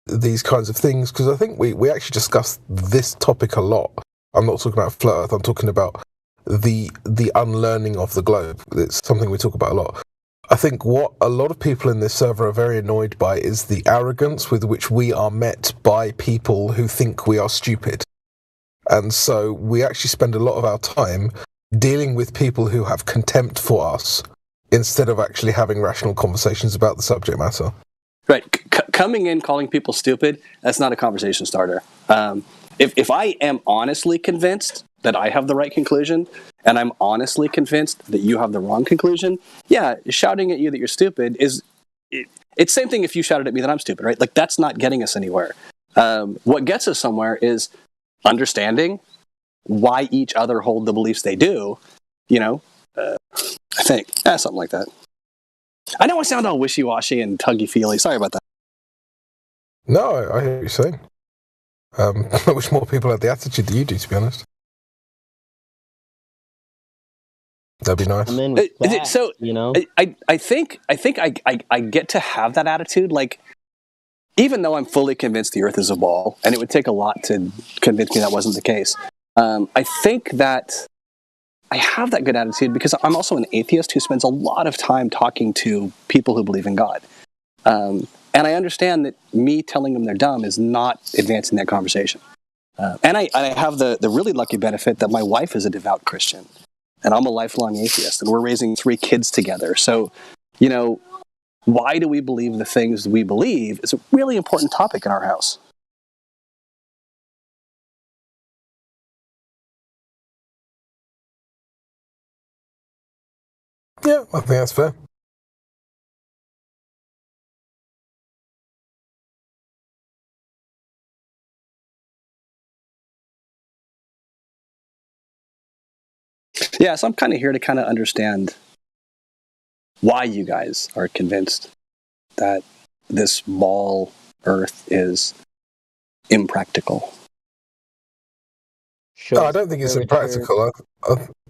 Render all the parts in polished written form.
these kinds of things, because I think we actually discussed this topic a lot. I'm not talking about flat Earth, I'm talking about the unlearning of the globe. It's something we talk about a lot. I think what a lot of people in this server are very annoyed by is the arrogance with which we are met by people who think we are stupid. And so we actually spend a lot of our time dealing with people who have contempt for us instead of actually having rational conversations about the subject matter. Right. Coming in, calling people stupid, that's not a conversation starter. If I am honestly convinced that I have the right conclusion, and I'm honestly convinced that you have the wrong conclusion, yeah, shouting at you that you're stupid it's the same thing if you shouted at me that I'm stupid, right? Like, that's not getting us anywhere. What gets us somewhere is understanding why each other hold the beliefs they do, I think. Something like that. I know I sound all wishy-washy and tuggy-feely. Sorry about that. No, I hear what you're saying. I wish more people had the attitude that you do, to be honest. That'd be nice. I'm in with that, so, I think I get to have that attitude, like, even though I'm fully convinced the Earth is a ball, and it would take a lot to convince me that wasn't the case. I think that I have that good attitude because I'm also an atheist who spends a lot of time talking to people who believe in God. And I understand that me telling them they're dumb is not advancing that conversation. And I have the really lucky benefit that my wife is a devout Christian, and I'm a lifelong atheist, and we're raising 3 kids together. So, why do we believe the things we believe is a really important topic in our house. Yeah, I think that's fair. Yeah, so I'm kind of here to kind of understand why you guys are convinced that this ball Earth is impractical. No, I don't think it's impractical.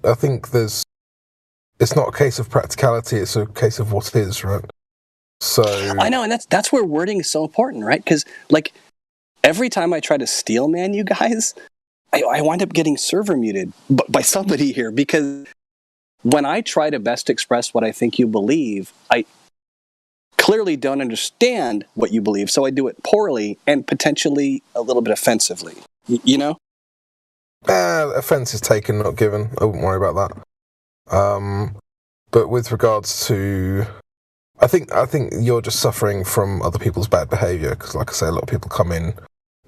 I think it's not a case of practicality, it's a case of what is, right? So I know, and that's where wording is so important, right? Because, like, every time I try to steel man you guys, I wind up getting server muted by somebody here, because when I try to best express what I think you believe, I clearly don't understand what you believe, so I do it poorly and potentially a little bit offensively. You know? Offence is taken, not given. I wouldn't worry about that. But with regards to, I think you're just suffering from other people's bad behaviour, because, like I say, a lot of people come in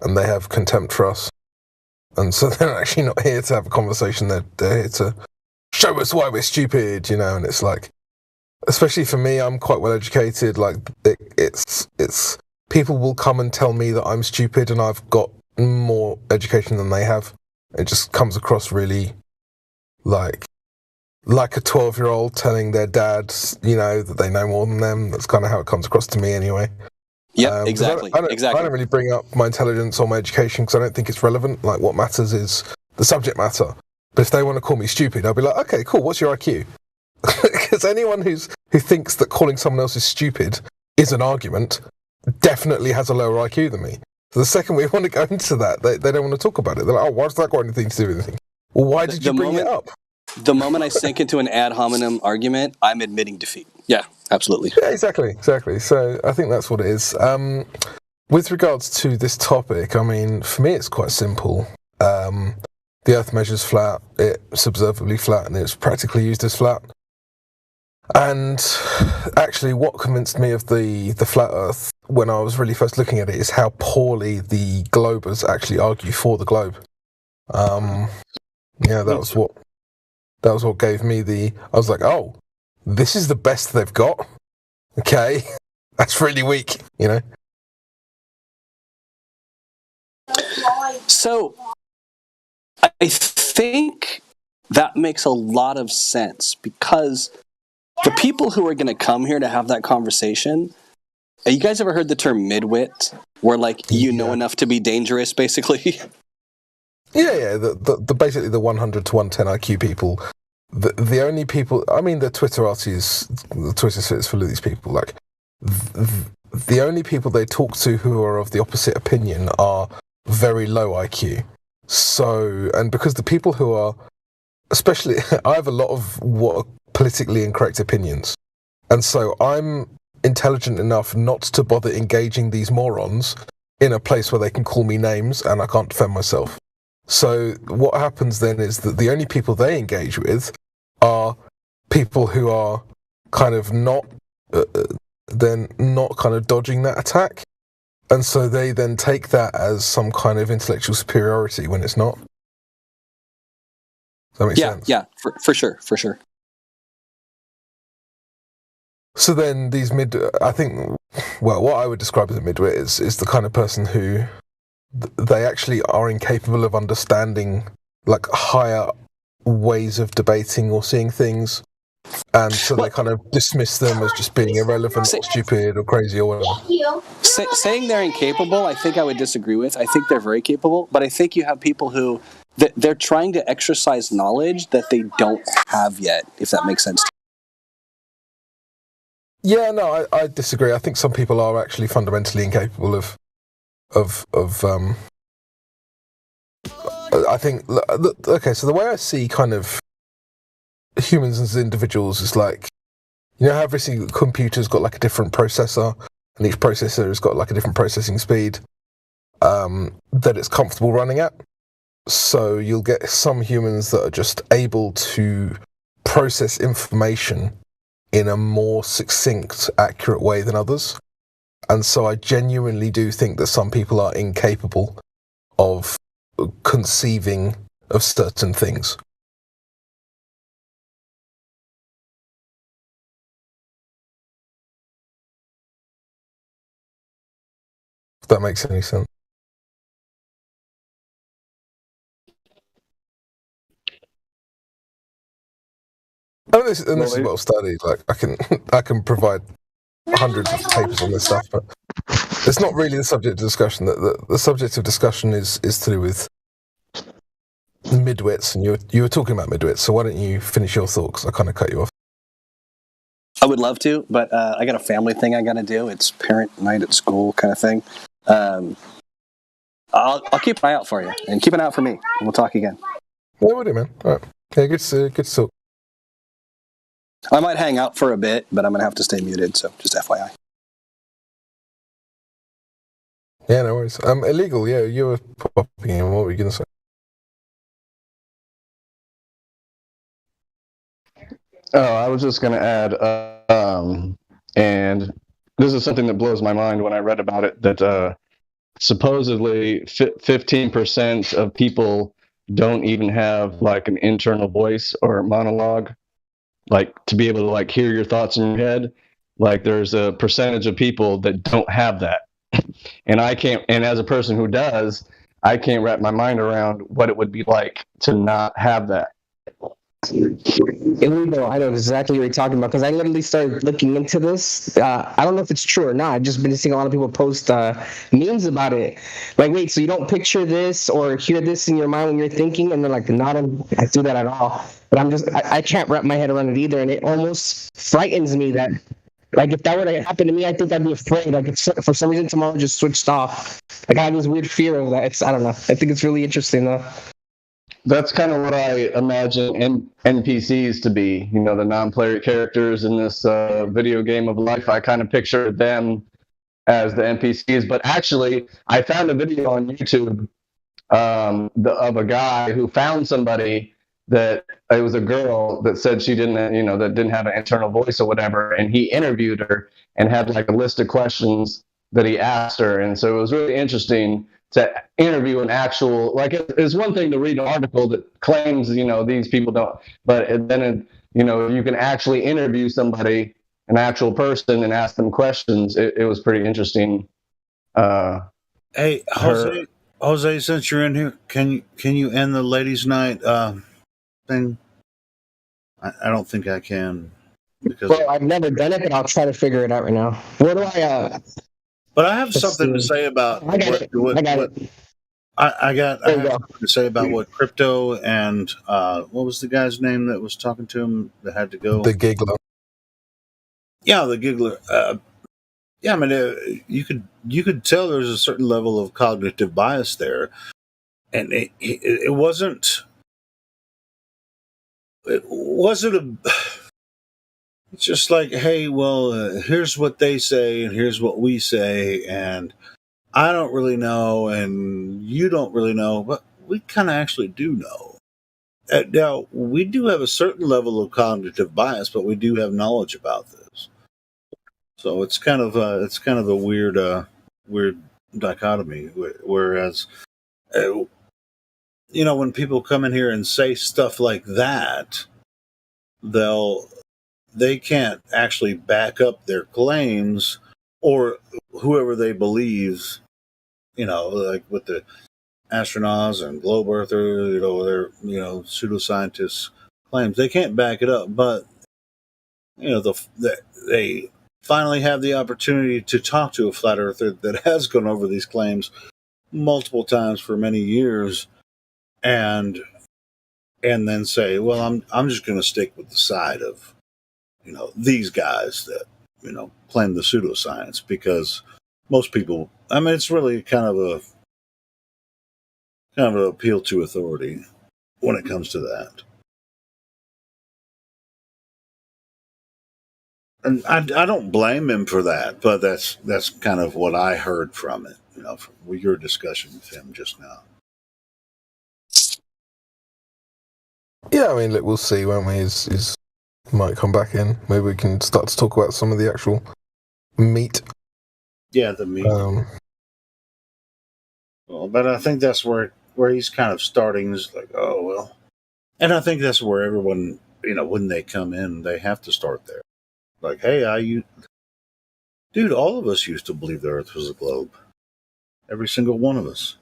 and they have contempt for us, and so they're actually not here to have a conversation. They're here to show us why we're stupid, and it's like, especially for me, I'm quite well educated. Like, it's people will come and tell me that I'm stupid, and I've got more education than they have. It just comes across really like a 12-year-old telling their dad, that they know more than them. That's kind of how it comes across to me anyway. Yeah, exactly. I don't really bring up my intelligence or my education because I don't think it's relevant. Like, what matters is the subject matter. But if they want to call me stupid, I'll be like, okay, cool, what's your IQ? Because anyone who thinks that calling someone else is stupid is an argument definitely has a lower IQ than me. So the second we want to go into that, they don't want to talk about it. They're like, oh, why's that got anything to do with anything? Well, why did you bring it up? The moment I sink into an ad hominem argument, I'm admitting defeat. Yeah, absolutely. Yeah, exactly. So I think that's what it is. With regards to this topic, I mean, for me, it's quite simple. The Earth measures flat, it's observably flat, and it's practically used as flat. And actually, what convinced me of the flat Earth when I was really first looking at it is how poorly the globers actually argue for the globe. Yeah, that was what gave me I was like, oh, this is the best they've got. Okay, that's really weak, So, I think that makes a lot of sense, because the people who are going to come here to have that conversation, you guys ever heard the term midwit, where, like, you know enough to be dangerous, basically? Yeah. The basically the 100 to 110 IQ people. The only people, I mean, the Twitter sphere is full of these people. Like, the only people they talk to who are of the opposite opinion are very low IQ. So, and because the people who are, especially, I have a lot of what are politically incorrect opinions. And so I'm intelligent enough not to bother engaging these morons in a place where they can call me names and I can't defend myself. So what happens then is that the only people they engage with are people who are kind of not, then not kind of dodging that attack. And so they then take that as some kind of intellectual superiority when it's not. Does that make sense? Yeah, for sure. So then these I think, well, what I would describe as a midwit is the kind of person who they actually are incapable of understanding like higher ways of debating or seeing things. And so they kind of dismiss them as just being irrelevant or stupid or crazy or whatever. Saying they're incapable, I think I would disagree with. I think they're very capable, but I think you have people who they're trying to exercise knowledge that they don't have yet, if that makes sense. Yeah, no, I disagree. I think some people are actually fundamentally incapable of I think, okay, so the way I see kind of humans as individuals is like, you know how every single computer's got like a different processor, and each processor has got like a different processing speed that it's comfortable running at. So you'll get some humans that are just able to process information in a more succinct, accurate way than others. And so I genuinely do think that some people are incapable of conceiving of certain things. If that makes any sense. And this is well studied. Like I can provide hundreds of papers on this stuff, but it's not really the subject of discussion. The subject of discussion is to do with midwits, and you were talking about midwits. So why don't you finish your thought? Because I kind of cut you off. I would love to, but I got a family thing I got to do. It's parent night at school kind of thing. I'll keep an eye out for you, and keep an eye out for me. And we'll talk again. Yeah, we'll do, man. All right. Yeah, good to talk. I might hang out for a bit, but I'm going to have to stay muted, so just FYI. Yeah, no worries. Illegal, yeah, you were popping in. What were you going to say? Oh, I was just going to add, and this is something that blows my mind when I read about it, that supposedly 15% of people don't even have like an internal voice or monologue, like to be able to like hear your thoughts in your head. Like there's a percentage of people that don't have that. And I can't, and as a person who does, I can't wrap my mind around what it would be like to not have that. Illegal. I know exactly what you're talking about because I literally started looking into this. I don't know if it's true or not. I've just been seeing a lot of people post memes about it. Like, wait, so you don't picture this or hear this in your mind when you're thinking? And they're like, not I do that at all. But I can't wrap my head around it either. And it almost frightens me that, like, if that were to happen to me, I think I'd be afraid. Like, if for some reason tomorrow just switched off. Like, I have this weird fear of that. I don't know. I think it's really interesting, though. That's kind of what I imagine NPCs to be, you know, the non-player characters in this video game of life. I kind of picture them as the NPCs, but actually I found a video on YouTube of a guy who found somebody that it was a girl that said she didn't, you know, that didn't have an internal voice or whatever, and he interviewed her and had like a list of questions that he asked her, and so it was really interesting to interview an actual, like, it's one thing to read an article that claims, you know, these people don't, but then, you know, you can actually interview somebody, an actual person, and ask them questions. It was pretty interesting. Hey, Jose, since you're in here, can you end the ladies' night thing? I don't think I can. Well, I've never done it, but I'll try to figure it out right now. Where do I... But I have something to say about I got it. I have something to say about what crypto and what was the guy's name that was talking to him that had to go? The Giggler. Yeah, the Giggler. Yeah, I mean, you could tell there's a certain level of cognitive bias there, and it wasn't a. It's just like, hey, well, here's what they say, and here's what we say, and I don't really know, and you don't really know, but we kind of actually do know. Now, we do have a certain level of cognitive bias, but we do have knowledge about this. So it's kind of a weird dichotomy. Whereas, uh, when people come in here and say stuff like that, they'll they can't actually back up their claims, or whoever they believe. Like with the astronauts and globe earthers, their pseudoscientists claims they can't back it up, but they finally have the opportunity to talk to a flat earther that has gone over these claims multiple times for many years, and then say, well, I'm just going to stick with the side of these guys that claim the pseudoscience, because most people, I mean, it's really kind of an appeal to authority when it comes to that. And I don't blame him for that, but that's kind of what I heard from it, from your discussion with him just now. Yeah, I mean, look, we'll see, won't we? He's might come back in. Maybe we can start to talk about some of the actual meat. Yeah, the meat. Well, but I think that's where he's kind of starting, is like, oh, well. And I think that's where everyone, when they come in, they have to start there. Like, hey, dude, all of us used to believe the Earth was a globe. Every single one of us.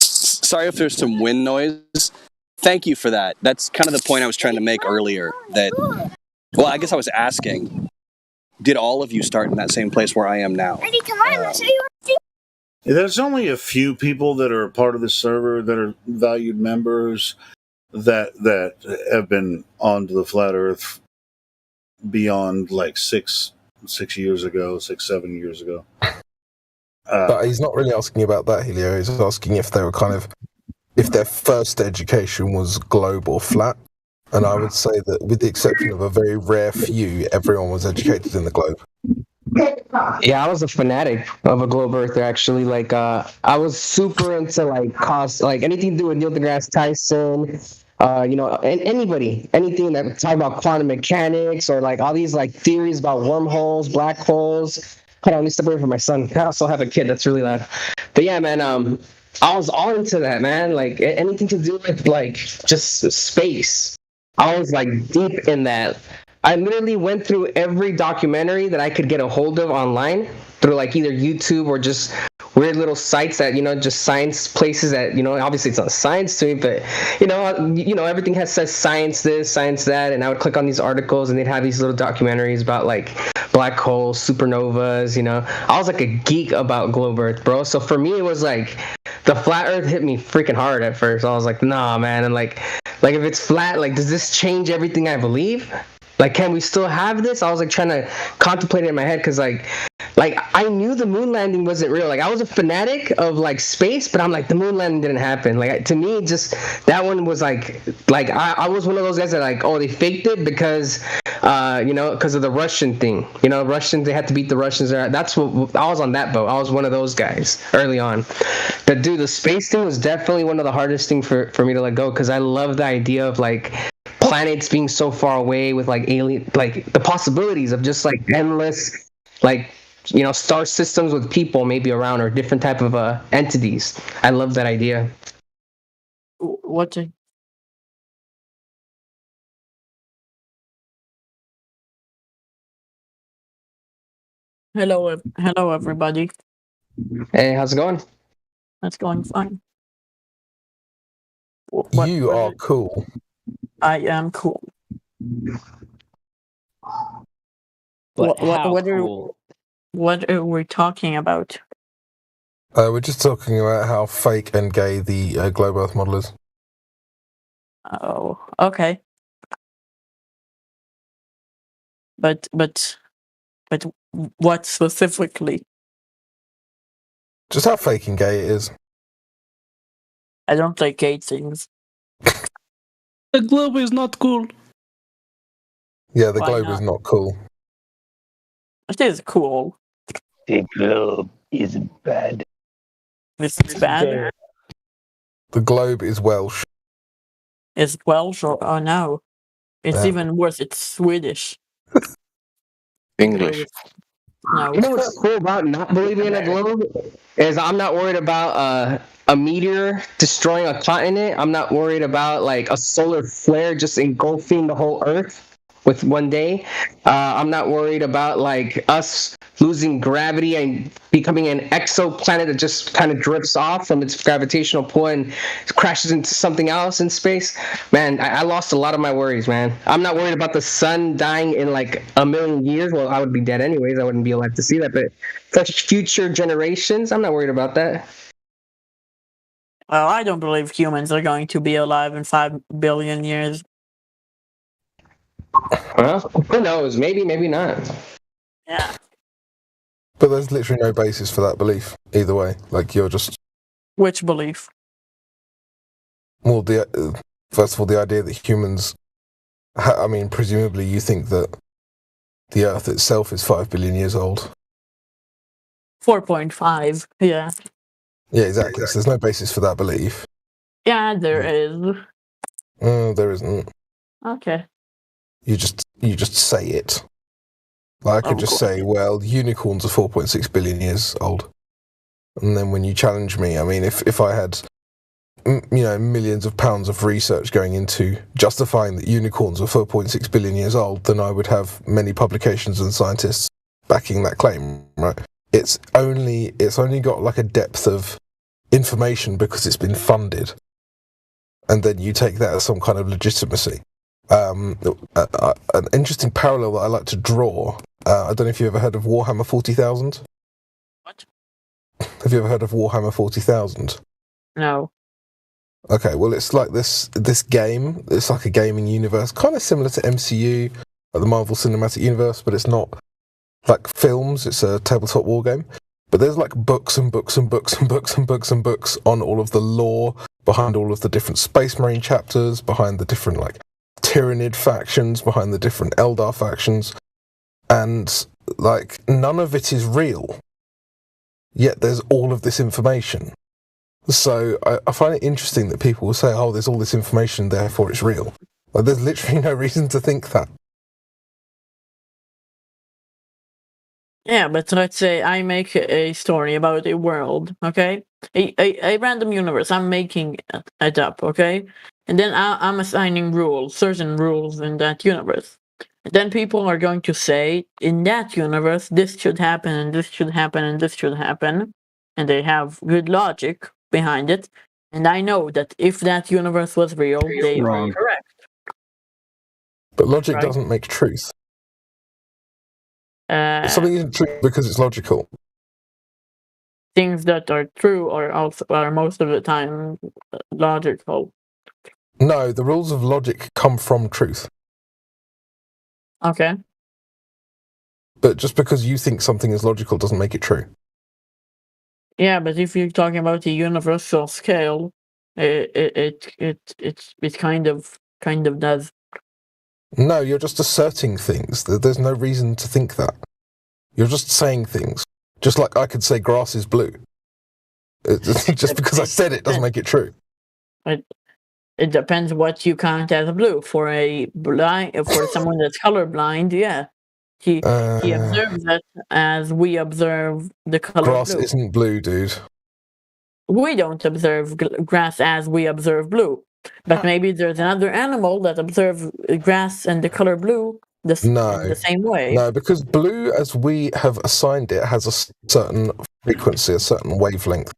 Sorry if there's some wind noise. Thank you for that. That's kind of the point I was trying to make earlier. Well, I guess I was asking, did all of you start in that same place where I am now? There's only a few people that are a part of the server that are valued members that have been onto the flat Earth beyond like 7 years ago. But he's not really asking about that, Helio. He's asking if they were if their first education was globe or flat. And I would say that, with the exception of a very rare few, everyone was educated in the globe. Yeah, I was a fanatic of a globe earther, actually. Like, I was super into like anything to do with Neil deGrasse Tyson. And anything that talk about quantum mechanics, or like all these like theories about wormholes, black holes. Hold on, let me step away from my son. I also have a kid that's really loud. But yeah, man, I was all into that, man. Like anything to do with like just space. I was like deep in that. I literally went through every documentary that I could get a hold of online, through like either YouTube or just weird little sites that, just science places that, obviously it's not science to me, but everything says science this, science that, and I would click on these articles and they'd have these little documentaries about like black holes, supernovas. I was like a geek about globe earth, bro. So for me, it was like the flat earth hit me freaking hard at first. I was like, nah, man. And like if it's flat, like, does this change everything I believe? Like, can we still have this? I was like trying to contemplate it in my head, because like I knew the moon landing wasn't real. Like, I was a fanatic of like space, but I'm like, the moon landing didn't happen. Like, to me, just that one was like I was one of those guys that like, oh, they faked it because because of the Russian thing. Russians, they had to beat the Russians. That's what I was on that boat. I was one of those guys early on. But dude, the space thing was definitely one of the hardest things for me to let go, because I love the idea of like planets being so far away, with like alien, like the possibilities of just like endless, like star systems with people maybe around, or different type of entities. I love that idea. What? Hello, everybody. Hey, how's it going? It's going fine. You are cool. I am cool. But what are we talking about? We're just talking about how fake and gay the globe Earth model is. Oh, okay. But what specifically? Just how fake and gay it is. I don't like gay things. The globe is not cool. Yeah, the Why globe not? is not cool. It is cool. The globe is bad. This is bad. The globe is Welsh. It's Welsh or oh no. It's Yeah. even worse. It's Swedish. English. No. You know what's cool about not believing in a globe is I'm not worried about a meteor destroying a continent. I'm not worried about like a solar flare just engulfing the whole Earth with one day. I'm not worried about like us losing gravity and becoming an exoplanet that just kind of drifts off from its gravitational pull and crashes into something else in space. Man, I lost a lot of my worries, man. I'm not worried about the sun dying in like a million years. Well, I would be dead anyways. I wouldn't be alive to see that. But for future generations, I'm not worried about that. Well, I don't believe humans are going to be alive in 5 billion years. Well, who knows? Maybe, maybe not. Yeah. But there's literally no basis for that belief either way. Like, you're just... Which belief? Well, first of all, the idea that humans... I mean, presumably you think that the Earth itself is 5 billion years old. 4.5. Yeah. Yeah, exactly. So there's no basis for that belief. Yeah, there is. There isn't. Okay. You just say it. Like, I could just say, well, unicorns are 4.6 billion years old. And then when you challenge me, I mean, if I had, millions of pounds of research going into justifying that unicorns are 4.6 billion years old, then I would have many publications and scientists backing that claim, right? It's only got like a depth of information because it's been funded. And then you take that as some kind of legitimacy. An interesting parallel that I like to draw. I don't know if you ever heard of Warhammer 40,000. What? Have you ever heard of Warhammer 40,000? No. Okay, well, it's like this game. It's like a gaming universe, kind of similar to MCU, like the Marvel Cinematic Universe, but it's not like films. It's a tabletop war game. But there's like books and books and books and books and books and books on all of the lore behind all of the different Space Marine chapters, behind the different like Tyranid factions, behind the different Eldar factions, and like none of it is real. Yet there's all of this information. So I find it interesting that people will say, "Oh, there's all this information, therefore it's real." Like, there's literally no reason to think that. Yeah, but let's say I make a story about a world, okay? A random universe. I'm making it up, okay? And then I'm assigning rules, certain rules in that universe. And then people are going to say, in that universe, this should happen, and this should happen, and this should happen. And they have good logic behind it. And I know that if that universe was real, they Wrong. are correct. But logic Right. doesn't make truth. Something isn't true because it's logical. Things that are true are most of the time logical. No, the rules of logic come from truth. Okay. But just because you think something is logical doesn't make it true. Yeah, but if you're talking about the universal scale, it kind of does. No, you're just asserting things. There's no reason to think that. You're just saying things. Just like I could say grass is blue. Just because I said it doesn't make it true. It depends what you count as blue. For someone that's colorblind, yeah. He observes that as we observe the color Grass blue. isn't blue, dude. We don't observe grass as we observe blue. But maybe there's another animal that observes grass and the color blue the same way. No, because blue, as we have assigned it, has a certain frequency, a certain wavelength.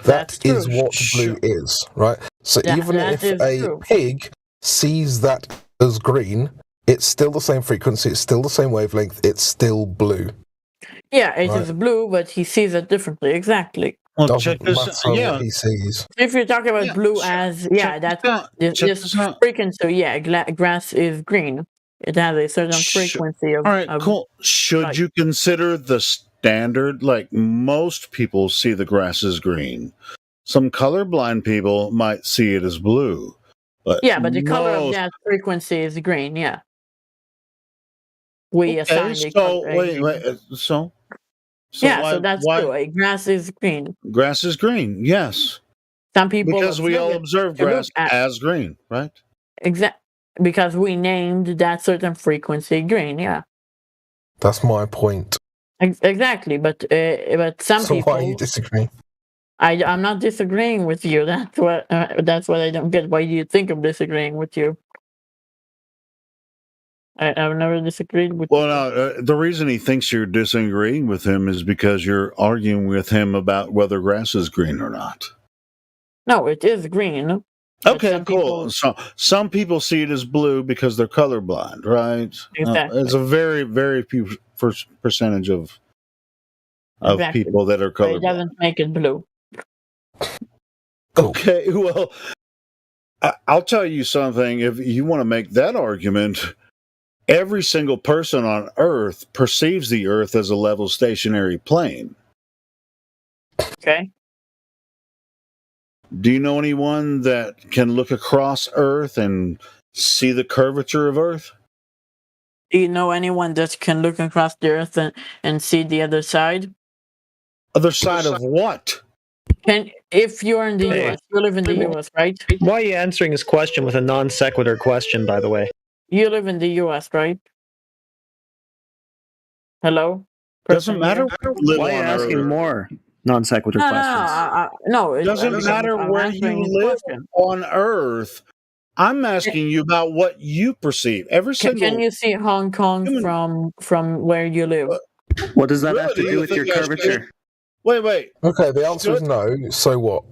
That is what blue is, right? So even if a pig sees that as green, it's still the same frequency, it's still the same wavelength, it's still blue. Yeah, it is blue, but he sees it differently, exactly. Well, check this out. What he sees. If you're talking about blue as, this frequency, grass is green. It has a certain frequency of. All right, of cool. Should light. you consider the standard? Like most people see the grass as green. Some colorblind people might see it as blue. But Yeah, but the color of most- that frequency is green. Yeah. We Okay, assign a so color. wait, so Yeah, why so that's why true. A grass is green. grass is green? Yes, Some people because we all observe to look grass at as green, right? because we named that certain frequency green. Yeah, That's my point. exactly. But some So people. why you disagree? I'm not disagreeing with you. That's what I don't get. Why do you think I'm disagreeing with you? I've never disagreed with Well, you. no, the reason he thinks you're disagreeing with him is because you're arguing with him about whether grass is green or not. No, it is green. But Okay, some cool. people- So some people see it as blue because they're colorblind, right? Exactly. It's a very, very few percentage of Exactly. people that are But it colorblind. doesn't make it blue. Okay, well, I'll tell you something. If you want to make that argument, every single person on Earth perceives the Earth as a level stationary plane. Okay. Do you know anyone that can look across Earth and see the curvature of Earth? Do you know anyone that can look across the earth and see the other side? Other side of what? If you're in the Hey. US, you live in the US, right? Why are you answering his question with a non sequitur question, by the way? You live in the US, right? Hello? Doesn't Person matter here? where you live Why are you on asking Earth. more non sequitur No, questions? no. Doesn't matter I'm where answering you his live question. on Earth. I'm asking you about what you perceive. Every single. Can you see Hong Kong human- from where you live? What does that Really? have to Do do you with your think I should- curvature? Wait. Okay, the answer is Should- no. So what?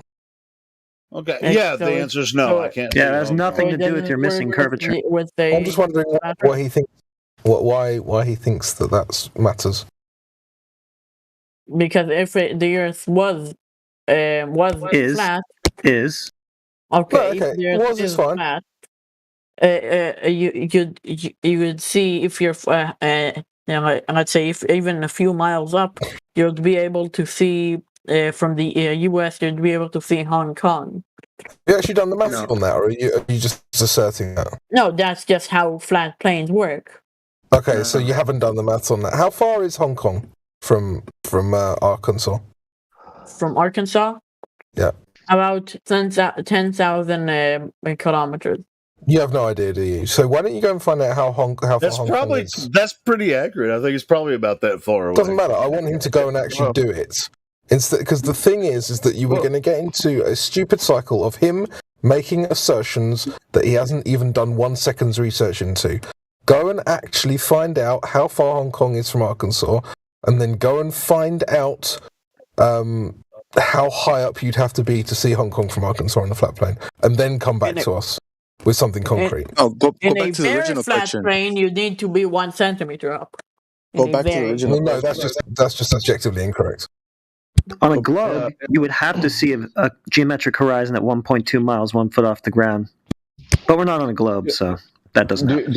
Okay. It's Yeah, so the it's- answer is no. so I can't. Yeah, see it has Hong nothing Kong. to do with your missing curvature. I'm just wondering what he thinks. Why he thinks that matters. Because if the Earth was Is. flat, Is. okay, No, okay, if the Earth was is is fine. flat, you would see if you're let's say if even a few miles up, you'd be able to see from the US, you'd be able to see Hong Kong. Have you actually done the maths No. on that, or are you just asserting that? No, that's just how flat planes work. Okay, so you haven't done the maths on that. How far is Hong Kong from Arkansas? From Arkansas? Yeah. About 10,000 kilometers. You have no idea, do you? So why don't you go and find out how far That's Hong probably Kong is? that's pretty accurate. I think it's probably about that far away. Doesn't matter. I want him to go and actually do it. Instead, because the thing is that you were going to get into a stupid cycle of him making assertions that he hasn't even done 1 second's research into. Go and actually find out how far Hong Kong is from Arkansas, and then go and find out how high up you'd have to be to see Hong Kong from Arkansas on a flat plane, and then come back to us with something concrete. Oh, go In back a to the very original flat question. plane, you need to be 1 centimeter up. Go In a back to the very- original No, question. that's just objectively incorrect. On a globe, you would have to see a geometric horizon at 1.2 miles, 1 foot off the ground. But we're not on a globe, so that doesn't happen.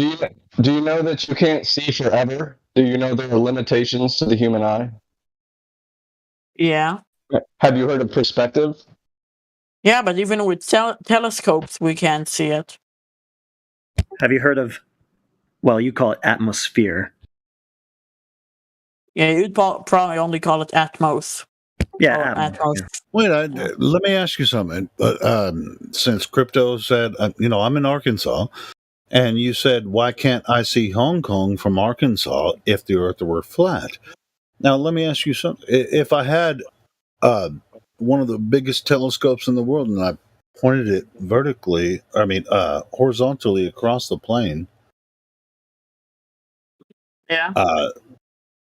Do you know that you can't see forever? Do you know there are limitations to the human eye? Yeah. Have you heard of perspective? Yeah, but even with telescopes, we can't see it. Have you heard of, well, you call it atmosphere. Yeah, you'd probably only call it Atmos. Yeah, Or atmosphere. Atmos. Wait, let me ask you something. Since Crypto said, I'm in Arkansas, and you said, why can't I see Hong Kong from Arkansas if the Earth were flat? Now, let me ask you something. If I had one of the biggest telescopes in the world and I pointed it horizontally across the plane, Yeah.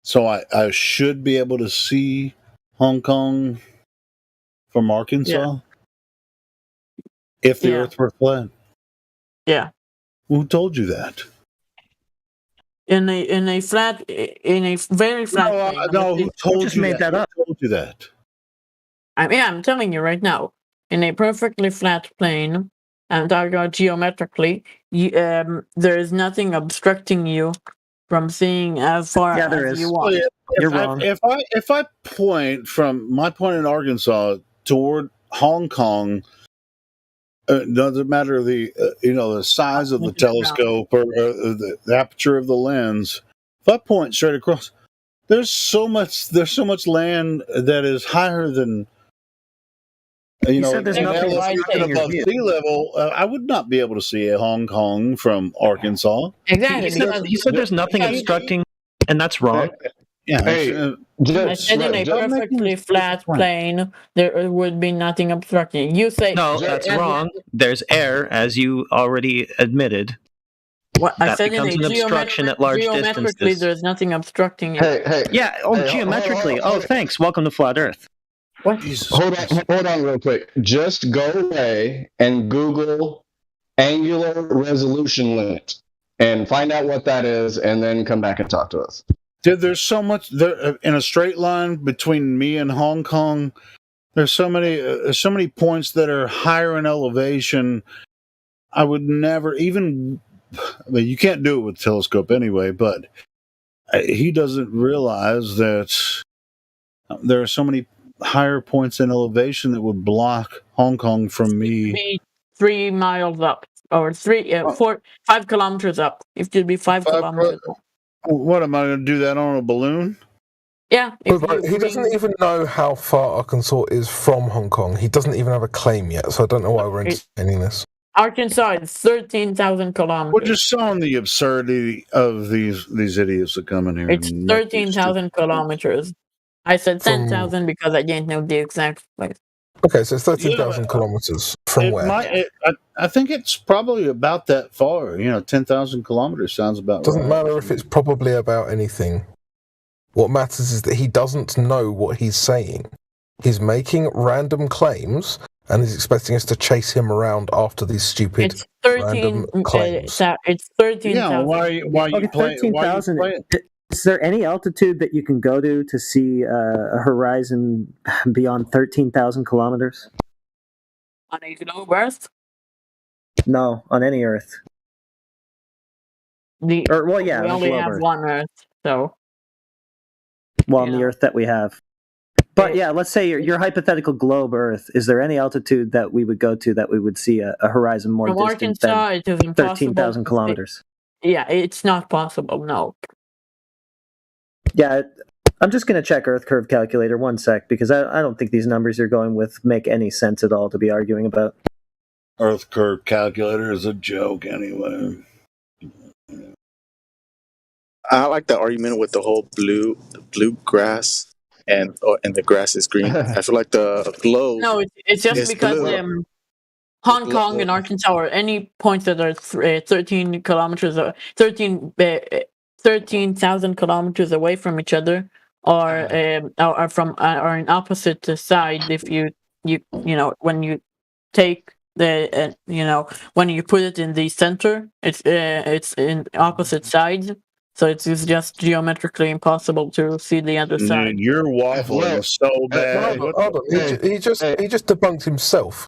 so I should be able to see Hong Kong from Arkansas if the Yeah. Earth were flat. Yeah. Who told you that? In a very flat plane. No. Who told just you made that up. Who told you that? I'm telling you right now. In a perfectly flat plane, I'm talking about geometrically. There is nothing obstructing you from seeing as far Yeah, there as is. you Well, want. yeah, You're wrong. If I point from my point in Arkansas toward Hong Kong, doesn't matter the the size of the telescope or the aperture of the lens. If I point straight across, there's so much land that is higher than You said there's an nothing elevation obstructing your above view. sea level. I would not be able to see Hong Kong from Arkansas. Exactly. He said there's nothing because- obstructing, and that's wrong. Yeah, Hey, I just said in a just- perfectly flat plane, there would be nothing obstructing. You say No, that's wrong. There's air, as you already admitted. What I That said in a becomes an obstruction at large geometrically, distances. there's nothing obstructing you. hey. Yeah. Oh, Hey, geometrically. Oh, thanks. Welcome to flat Earth. What? Jesus Hold Christ. on, real quick. Just go away and Google angular resolution limit and find out what that is, and then come back and talk to us. Dude, there's so much there in a straight line between me and Hong Kong. There's so many points that are higher in elevation. I would never even. I mean, you can't do it with a telescope anyway. But he doesn't realize that there are so many higher points in elevation that would block Hong Kong from me. Be 3 miles up or 5 kilometers up. It should be 5 kilometers up. What am I going to do that on a balloon? Yeah. If But you he doesn't even know how far Arkansas is from Hong Kong. He doesn't even have a claim yet, so I don't know why we're entertaining this. Arkansas is 13,000 kilometers. We're just showing the absurdity of these idiots that come in here. It's 13,000 kilometers. I said 10,000 because I didn't know the exact place. Okay, so it's 13,000 kilometers from where? I think it's probably about that far. 10,000 kilometers sounds about Doesn't right. matter if it's probably about anything. What matters is that he doesn't know what he's saying. He's making random claims, and he's expecting us to chase him around after these stupid It's 13. random claims. It's 13,000. Yeah, why are you Okay, playing? 13,000. Is there any altitude that you can go to see a horizon beyond 13,000 kilometers? On a globe Earth? No, on any Earth. We on a only globe have Earth. one Earth, so. Well, on the Earth that we have. But yeah, let's say your hypothetical globe Earth. Is there any altitude that we would go to that we would see a horizon more From distant Arkansas, than it is impossible. 13,000 kilometers? Yeah, it's not possible, no. Yeah, I'm just going to check Earth curve calculator 1 sec, because I don't think these numbers you're going with make any sense at all to be arguing about. Earth curve calculator is a joke anyway. I like the argument with the whole blue grass and the grass is green. I feel like the globe. No, it's just It's because blue. Hong Kong and Arkansas or any points that are 13 kilometers or 13,000 kilometers away from each other are in opposite side. If you when you take the when you put it in the center, it's in opposite sides. So it's just geometrically impossible to see the other side. Dude, you're waffling so bad. Hold on. He just debunked himself.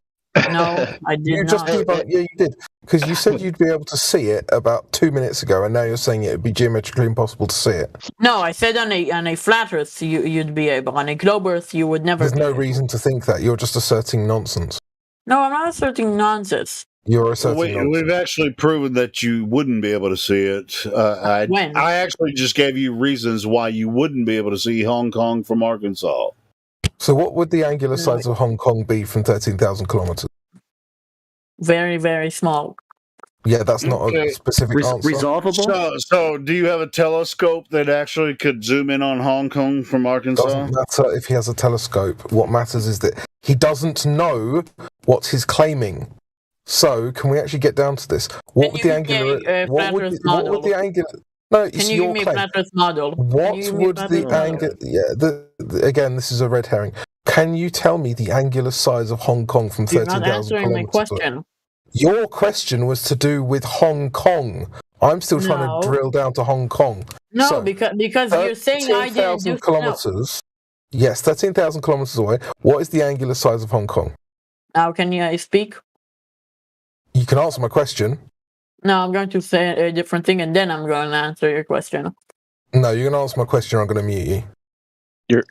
No, I did You just not. debunked. Yeah, you did. Because you said you'd be able to see it about 2 minutes ago, and now you're saying it would be geometrically impossible to see it. No, I said on a flat Earth you'd be able. On a globe Earth you would never. There's no reason to think that. You're just asserting nonsense. No, I'm not asserting nonsense. You're asserting nonsense. We've actually proven that you wouldn't be able to see it. When? I actually just gave you reasons why you wouldn't be able to see Hong Kong from Arkansas. So what would the angular size of Hong Kong be from 13,000 kilometers? Very, very small. Yeah, that's not a specific answer. Resolvable? So do you have a telescope that actually could zoom in on Hong Kong from Arkansas? Doesn't matter if he has a telescope. What matters is that he doesn't know what he's claiming. So, can we actually get down to this? What would the angular? What would the angular? No, it's Can you your give me a claim. flat Earth model? What would the angular? Yeah, again, this is a red herring. Can you tell me the angular size of Hong Kong from You're 13,000 not answering my kilometers? question. Your question was to do with Hong Kong. I'm still trying to drill down to Hong Kong. No, So, because you're saying I didn't do. 13,000 kilometers. Yes, 13,000 kilometers away. What is the angular size of Hong Kong? Now, can you speak? You can answer my question. No, I'm going to say a different thing, and then I'm going to answer your question. No, you're going to answer my question, or I'm going to mute you.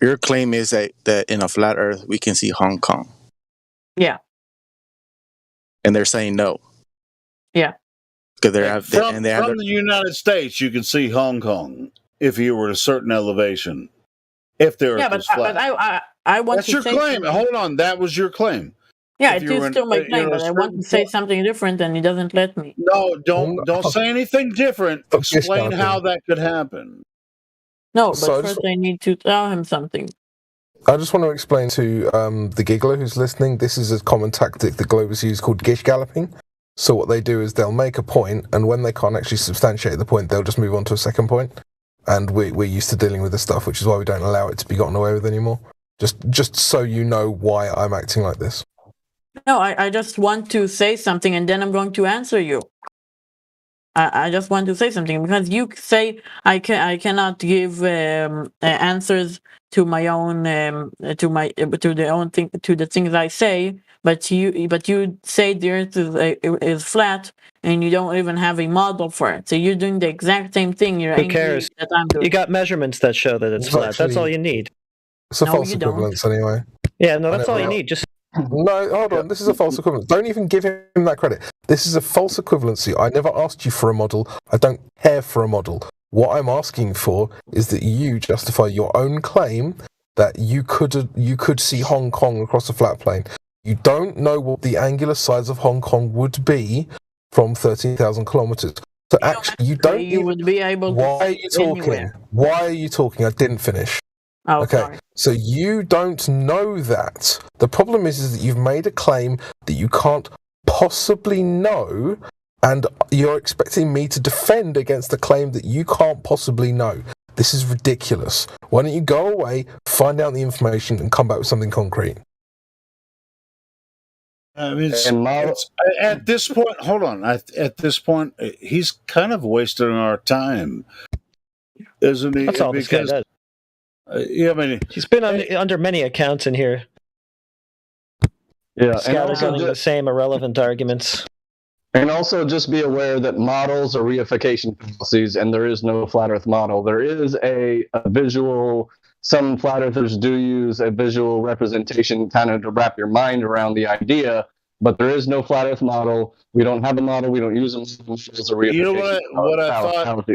Your claim is that in a flat Earth we can see Hong Kong, Yeah. and they're saying no. Yeah. Because from the United States, you can see Hong Kong if you were at a certain elevation. If the Earth was flat. But I want That's to your say claim. something. Hold on, that was your claim. Yeah, If it you is were in, still my you claim, know, but I want to say something different, and he doesn't let me. No, don't say anything different. Explain how that could happen. No, but So first I need to tell him something. I just want to explain to the giggler who's listening, this is a common tactic that Globers use called gish galloping. So what they do is they'll make a point, and when they can't actually substantiate the point, they'll just move on to a second point. And we're used to dealing with this stuff, which is why we don't allow it to be gotten away with anymore. Just so you know why I'm acting like this. No, I just want to say something, and then I'm going to answer you. I just want to say something, because you say I cannot give answers to my own to the things I say, but you say the Earth is flat, and you don't even have a model for it. So you're doing the exact same thing. You're Who angry cares? that I'm doing. You got measurements that show that it's flat. That's all Actually, you need. It's a No, false you don't. equivalence anyway. Yeah, no, that's all you need. Just No, hold on. This is a false equivalence. Don't even give him that credit. This is a false equivalency. I never asked you for a model. I don't care for a model. What I'm asking for is that you justify your own claim that you could see Hong Kong across a flat plane. You don't know what the angular size of Hong Kong would be from 13,000 kilometers. So actually, you don't. You would be able to. Why are you talking? Anywhere. Why are you talking? I didn't finish. Oh, okay, sorry. so you don't know that. The problem is that you've made a claim that you can't possibly know, and you're expecting me to defend against a claim that you can't possibly know. This is ridiculous. Why don't you go away, find out the information, and come back with something concrete? I mean, at this point, hold on. At this point, he's kind of wasting our time, isn't he? that's all this guy does. Yeah, I mean, He's been under many accounts in here. Yeah, Scattergunning the same irrelevant arguments. And also just be aware that models are reification fallacies, and there is no flat Earth model. There is a visual. Some flat earthers do use a visual representation kind of to wrap your mind around the idea, but there is no flat Earth model. We don't have a model. We don't use them. You know what I thought?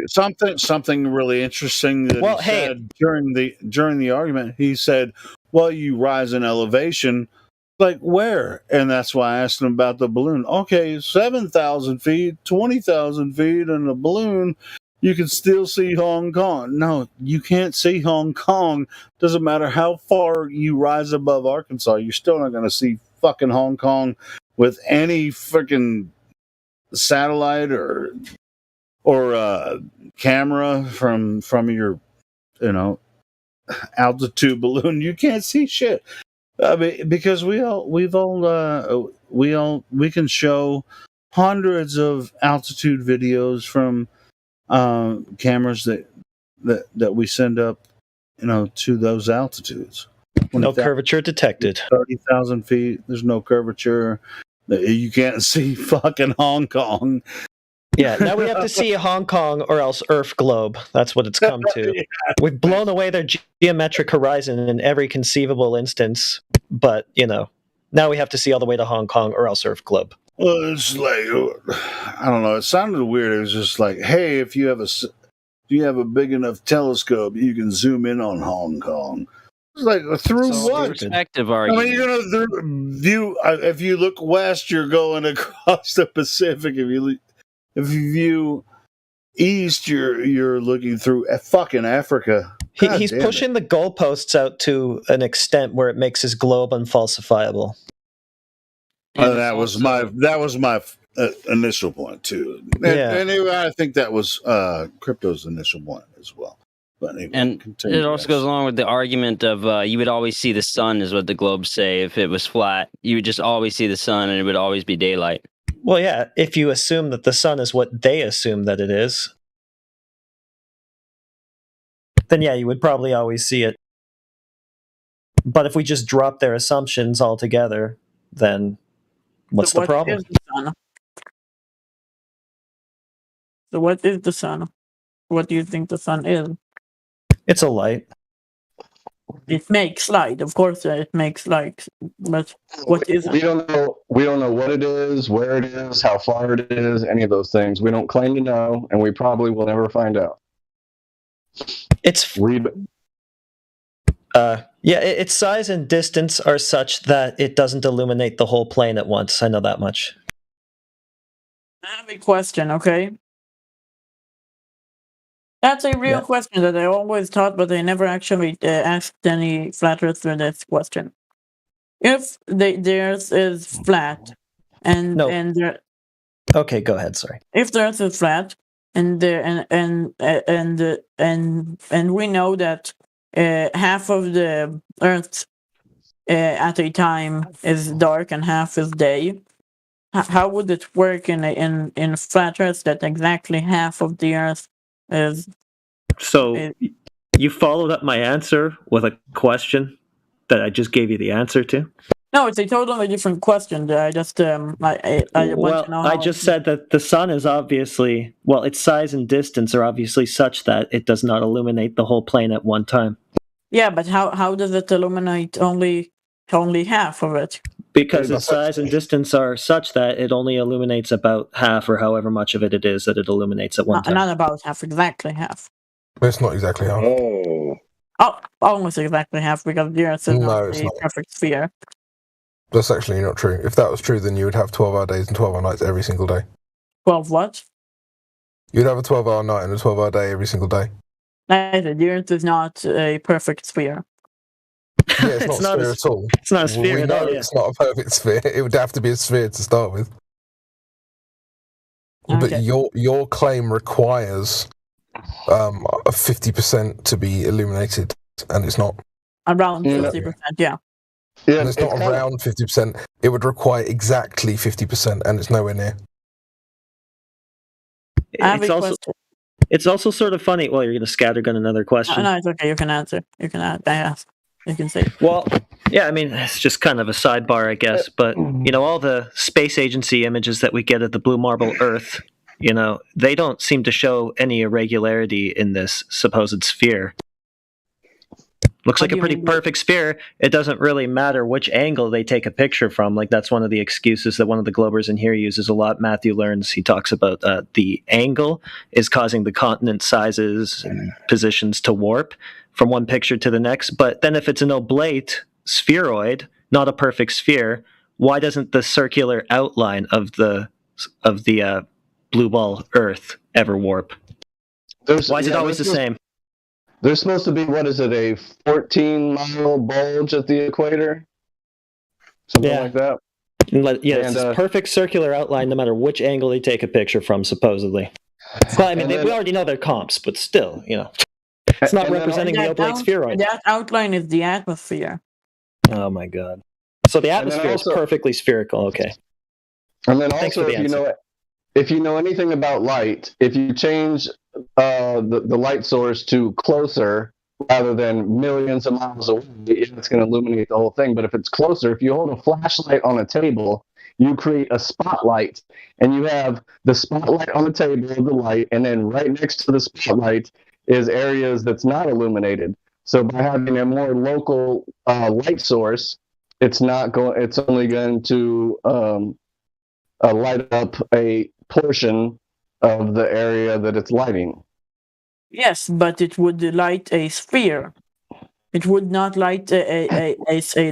Something really interesting that he said during the argument. He said, "Well, you rise in elevation, like where?" And that's why I asked him about the balloon. Okay, 7,000 feet, 20,000 feet, and a balloon. You can still see Hong Kong. No, you can't see Hong Kong. Doesn't matter how far you rise above Arkansas, you're still not going to see fucking Hong Kong with any freaking satellite or camera from your altitude balloon. You can't see shit. I mean, because we can show hundreds of altitude videos from cameras that we send up, to those altitudes. No curvature detected. 30,000 feet. There's no curvature. You can't see fucking Hong Kong. Yeah, now we have to see Hong Kong or else Earth globe. That's what it's come to. Yeah. We've blown away their geometric horizon in every conceivable instance, but, now we have to see all the way to Hong Kong or else Earth globe. Well, it's like, I don't know. It sounded weird. It was just like, hey, if you have a big enough telescope, you can zoom in on Hong Kong. It's like, through what? Perspective argument. I mean, you're going to view. If you look west, you're going across the Pacific. If you view east, you're looking through fucking Africa. He's pushing the goalposts out to an extent where it makes his globe unfalsifiable. That was my initial point too. Anyway, I think that was Crypto's initial point as well. But anyway, and it also goes along with the argument of you would always see the sun, is what the globes say. If it was flat, you would just always see the sun, and it would always be daylight. Well, yeah, if you assume that the sun is what they assume that it is, then yeah, you would probably always see it. But if we just drop their assumptions altogether, then what's the problem? So what is the sun? What do you think the sun is? It's a light. It makes light, of course. It makes light, but what is We it? don't know. We don't know what it is, where it is, how far it is, any of those things. We don't claim to know, and we probably will never find out. Its its size and distance are such that it doesn't illuminate the whole plane at once. I know that much. I have a question, okay? That's a real Yeah. question that I always thought, but I never actually asked any flat earther this question. If the Earth is flat, and No. and there, Okay, go ahead. Sorry. if the Earth is flat, and we know that half of the Earth at a time is dark and half is day. How would it work in flat Earth that exactly half of the Earth is? So you followed up my answer with a question that I just gave you the answer to? No, it's a totally different question. I just I want to know. I just said that the sun is obviously, well, its size and distance are obviously such that it does not illuminate the whole plane at one time. Yeah, but how does it illuminate only half of it? Because its size and distance are such that it only illuminates about half, or however much of it is that it illuminates at one time. Not about half, exactly half. It's not exactly half. Oh, almost exactly half, because the Earth is not a perfect sphere. That's actually not true. If that was true, then you would have 12-hour days and 12-hour nights every single day. 12 what? You'd have a 12-hour night and a 12-hour day every single day. Neither. The Earth is not a perfect sphere. Yeah, it's not a sphere at all. It's not a sphere at all. It's not a perfect sphere. It would have to be a sphere to start with. Okay. But your claim requires 50% to be illuminated, and it's not. Around 50%, yeah. Yeah, and it's not around 50%. It would require exactly 50%, and it's nowhere near. It's also sort of funny. Well, you're going to scattergun another question. No, it's okay. You can answer. You can ask. You can say. Well, yeah, I mean, it's just kind of a sidebar, I guess. But, all the space agency images that we get of the blue marble Earth, they don't seem to show any irregularity in this supposed sphere. Looks like a pretty perfect sphere. It doesn't really matter which angle they take a picture from. Like, that's one of the excuses that one of the Globers in here uses a lot. Matthew learns, he talks about the angle is causing the continent sizes and positions to warp from one picture to the next. But then if it's an oblate spheroid, not a perfect sphere, why doesn't the circular outline of the blue ball Earth ever warp? Why is it always the same? There's supposed to be, what is it, a 14-mile bulge at the equator? Something like that? Yeah, it's this perfect circular outline no matter which angle they take a picture from, supposedly. Well, I mean, we already know they're comps, but still, It's not representing the oblate spheroid. That outline is the atmosphere. Oh, my God. So the atmosphere is perfectly spherical, okay. And then also, if you know anything about light, if you change the light source to closer rather than millions of miles away, it's going to illuminate the whole thing. But if it's closer, if you hold a flashlight on a table, you create a spotlight, and you have the spotlight on the table of the light, and then right next to the spotlight is areas that's not illuminated. So by having a more local light source, it's only going to light up a portion of the area that it's lighting. Yes, but it would light a sphere. It would not light a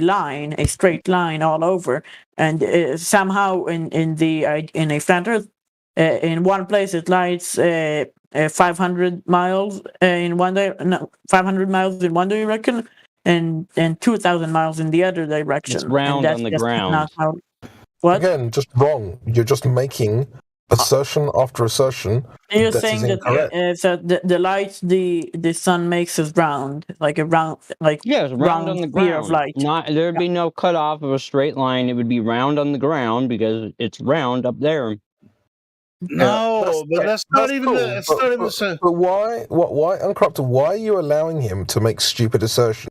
line, a straight line all over. And somehow in a flat Earth, in one place it lights 500 miles in one day, 500 miles in one direction, and 2,000 miles in the other direction. It's round on the ground. Not how, what? Again, just wrong. You're just making assertion after assertion. You're saying that the light the sun makes is round, like a round, like it's round on the ground. Of light. There'd be no cutoff of a straight line. It would be round on the ground because it's round up there. No, that's not even the same. But why, Uncorrupted, why are you allowing him to make stupid assertions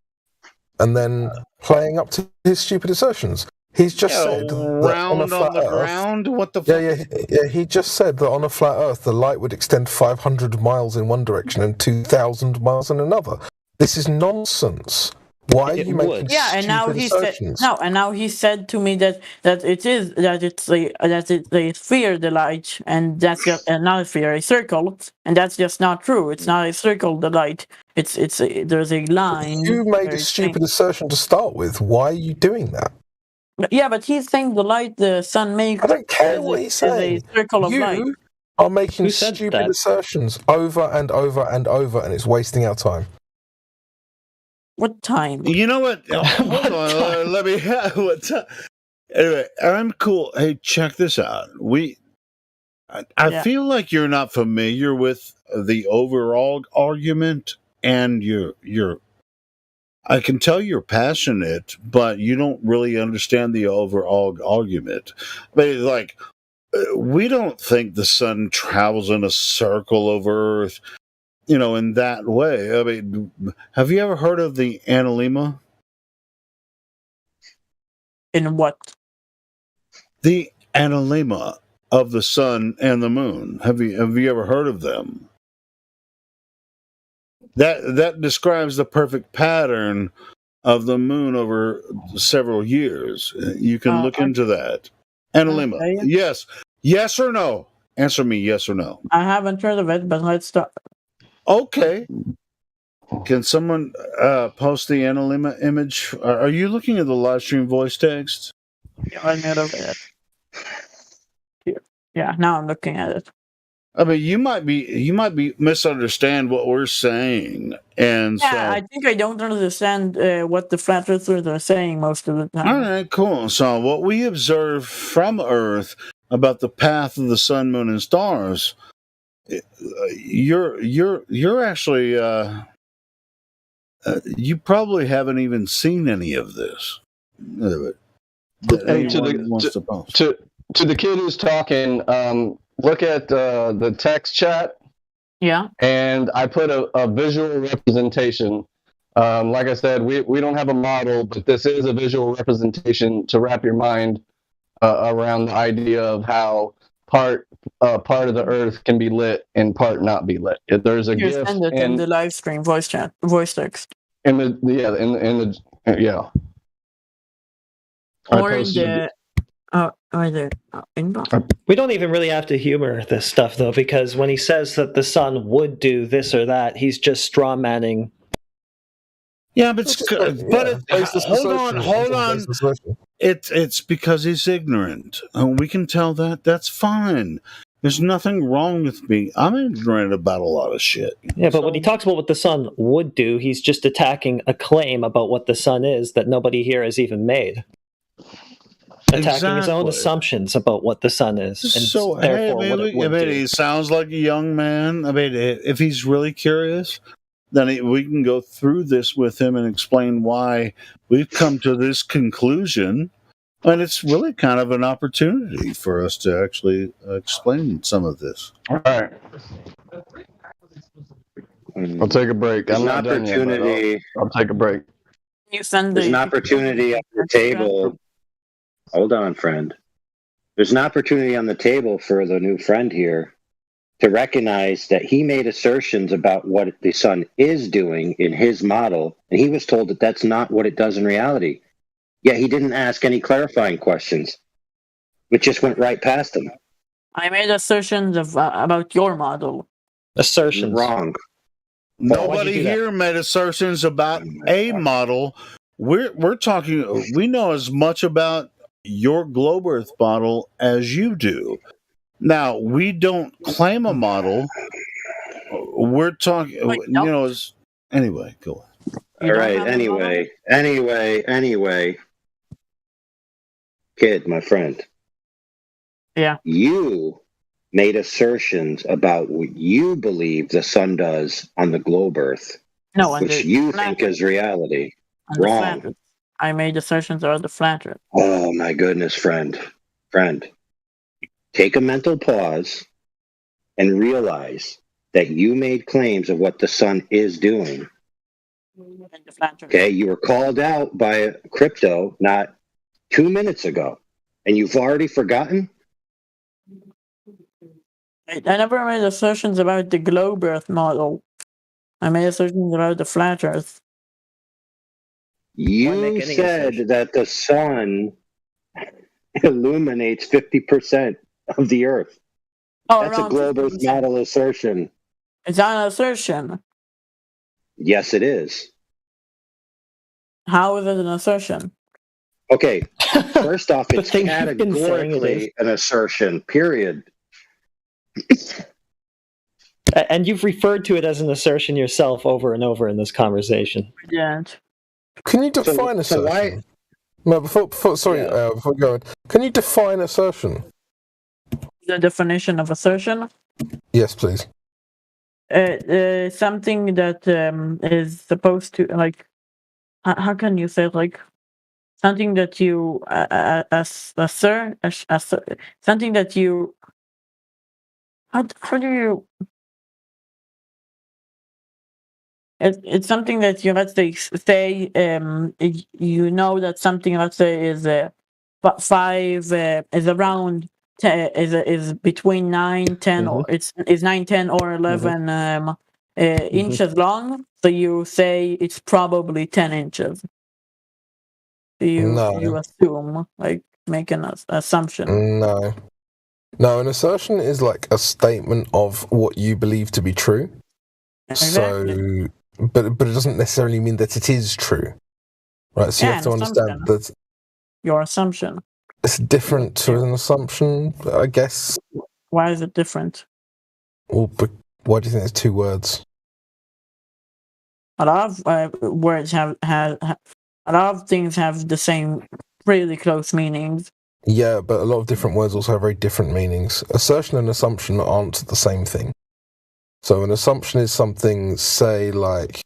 and then playing up to his stupid assertions? He's just said that on a round flat on the Earth. ground. What the fuck? Yeah. He just said that on a flat Earth, the light would extend 500 miles in one direction and 2,000 miles in another. This is nonsense. Why are you making and now stupid he said assertions? and now he said to me that it's a sphere, the light, and that's just not a sphere, a circle, and that's just not true. It's not a circle, the light. There's a line. You made where a it's stupid assertion to start with. Why are you doing that? Yeah, but he's saying the light the sun makes. I don't care what he's saying. Is a circle of light. You are making Who said stupid that? assertions over and over and over, and it's wasting our time. What time? You know what? Hold on. Let me. What time? Anyway, I'm cool. Hey, check this out. I feel like you're not familiar with the overall argument, and you're. I can tell you're passionate, but you don't really understand the overall argument. But like, we don't think the sun travels in a circle over Earth, in that way. I mean, have you ever heard of the analemma? In what? The analemma of the sun and the moon. Have you ever heard of them? That describes the perfect pattern of the moon over several years. You can look into that. Analemma. Okay. Yes or no? Answer me yes or no. I haven't heard of it, but let's start. Okay. Can someone post the analemma image? Are you looking at the live stream voice text? Yeah, I heard of it. Yeah, now I'm looking at it. I mean, you might be misunderstand what we're saying, and I think I don't understand what the flat earthers are saying most of the time. All right, cool. So, what we observe from Earth about the path of the sun, moon, and stars, you're actually you probably haven't even seen any of this. Hey, to the kid who's talking, look at the text chat. Yeah. And I put a visual representation. Like I said, we don't have a model, but this is a visual representation to wrap your mind around the idea of how part of the Earth can be lit and part not be lit. If there's a gift send it in the live stream voice text. In the Or in the inbox. We don't even really have to humor this stuff, though, because when he says that the sun would do this or that, he's just straw manning. Yeah, but hold on. It's because he's ignorant. We can tell that. That's fine. There's nothing wrong with me. I'm ignorant about a lot of shit. Yeah, but when he talks about what the sun would do, he's just attacking a claim about what the sun is that nobody here has even made. Attacking his own assumptions about what the sun is. And so, he sounds like a young man. I mean, if he's really curious, then we can go through this with him and explain why we've come to this conclusion. And it's really kind of an opportunity for us to actually explain some of this. All right. I'll take a break. There's an opportunity. I'll take a break. There's an opportunity at the table. Hold on, friend. There's an opportunity on the table for the new friend here to recognize that he made assertions about what the sun is doing in his model, and he was told that that's not what it does in reality. Yet he didn't ask any clarifying questions. It just went right past him. I made assertions about your model. Assertions. Wrong. Nobody here made assertions about a model. We're talking. We know as much about your globe Earth model as you do. Now, we don't claim a model. We're talking, anyway, go on. All right, anyway. Kid, my friend. Yeah. You made assertions about what you believe the sun does on the globe Earth. No, which you think is reality. Wrong. I made assertions about the flat Earth. Oh my goodness, friend. Take a mental pause and realize that you made claims of what the sun is doing. Okay, you were called out by crypto, not 2 minutes ago, and you've already forgotten? I never made assertions about the globe Earth model. I made assertions about the flat Earth. You said that the sun illuminates 50% of the Earth. Oh, That's a around globe Earth 50%. model assertion. Is that an assertion? Yes, it is. How is it an assertion? Okay, first off, The it's thing you've been saying it is. categorically an assertion, period. And you've referred to it as an assertion yourself over and over in this conversation. Yeah. Can you define assertion? No, before you go on, can you define assertion? The definition of assertion? Yes, please. Something that is supposed to, like, how can you say, like, something that you assert, something that you, how do you, it's something that you, let's say you know that something, let's say, is 5 is around 10, is between 9, 10, or it's 9, 10, or 11 inches long. So you say it's probably 10 inches. You assume, like, make an assumption. No, an assertion is like a statement of what you believe to be true. Exactly. So, but it doesn't necessarily mean that it is true, right? So you have to understand that your assumption. It's different to an assumption, I guess. Why is it different? Well, why do you think there's 2 words? A lot of words have a lot of things have the same, really close meanings. Yeah, but a lot of different words also have very different meanings. Assertion and assumption aren't the same thing. So an assumption is something, say, like,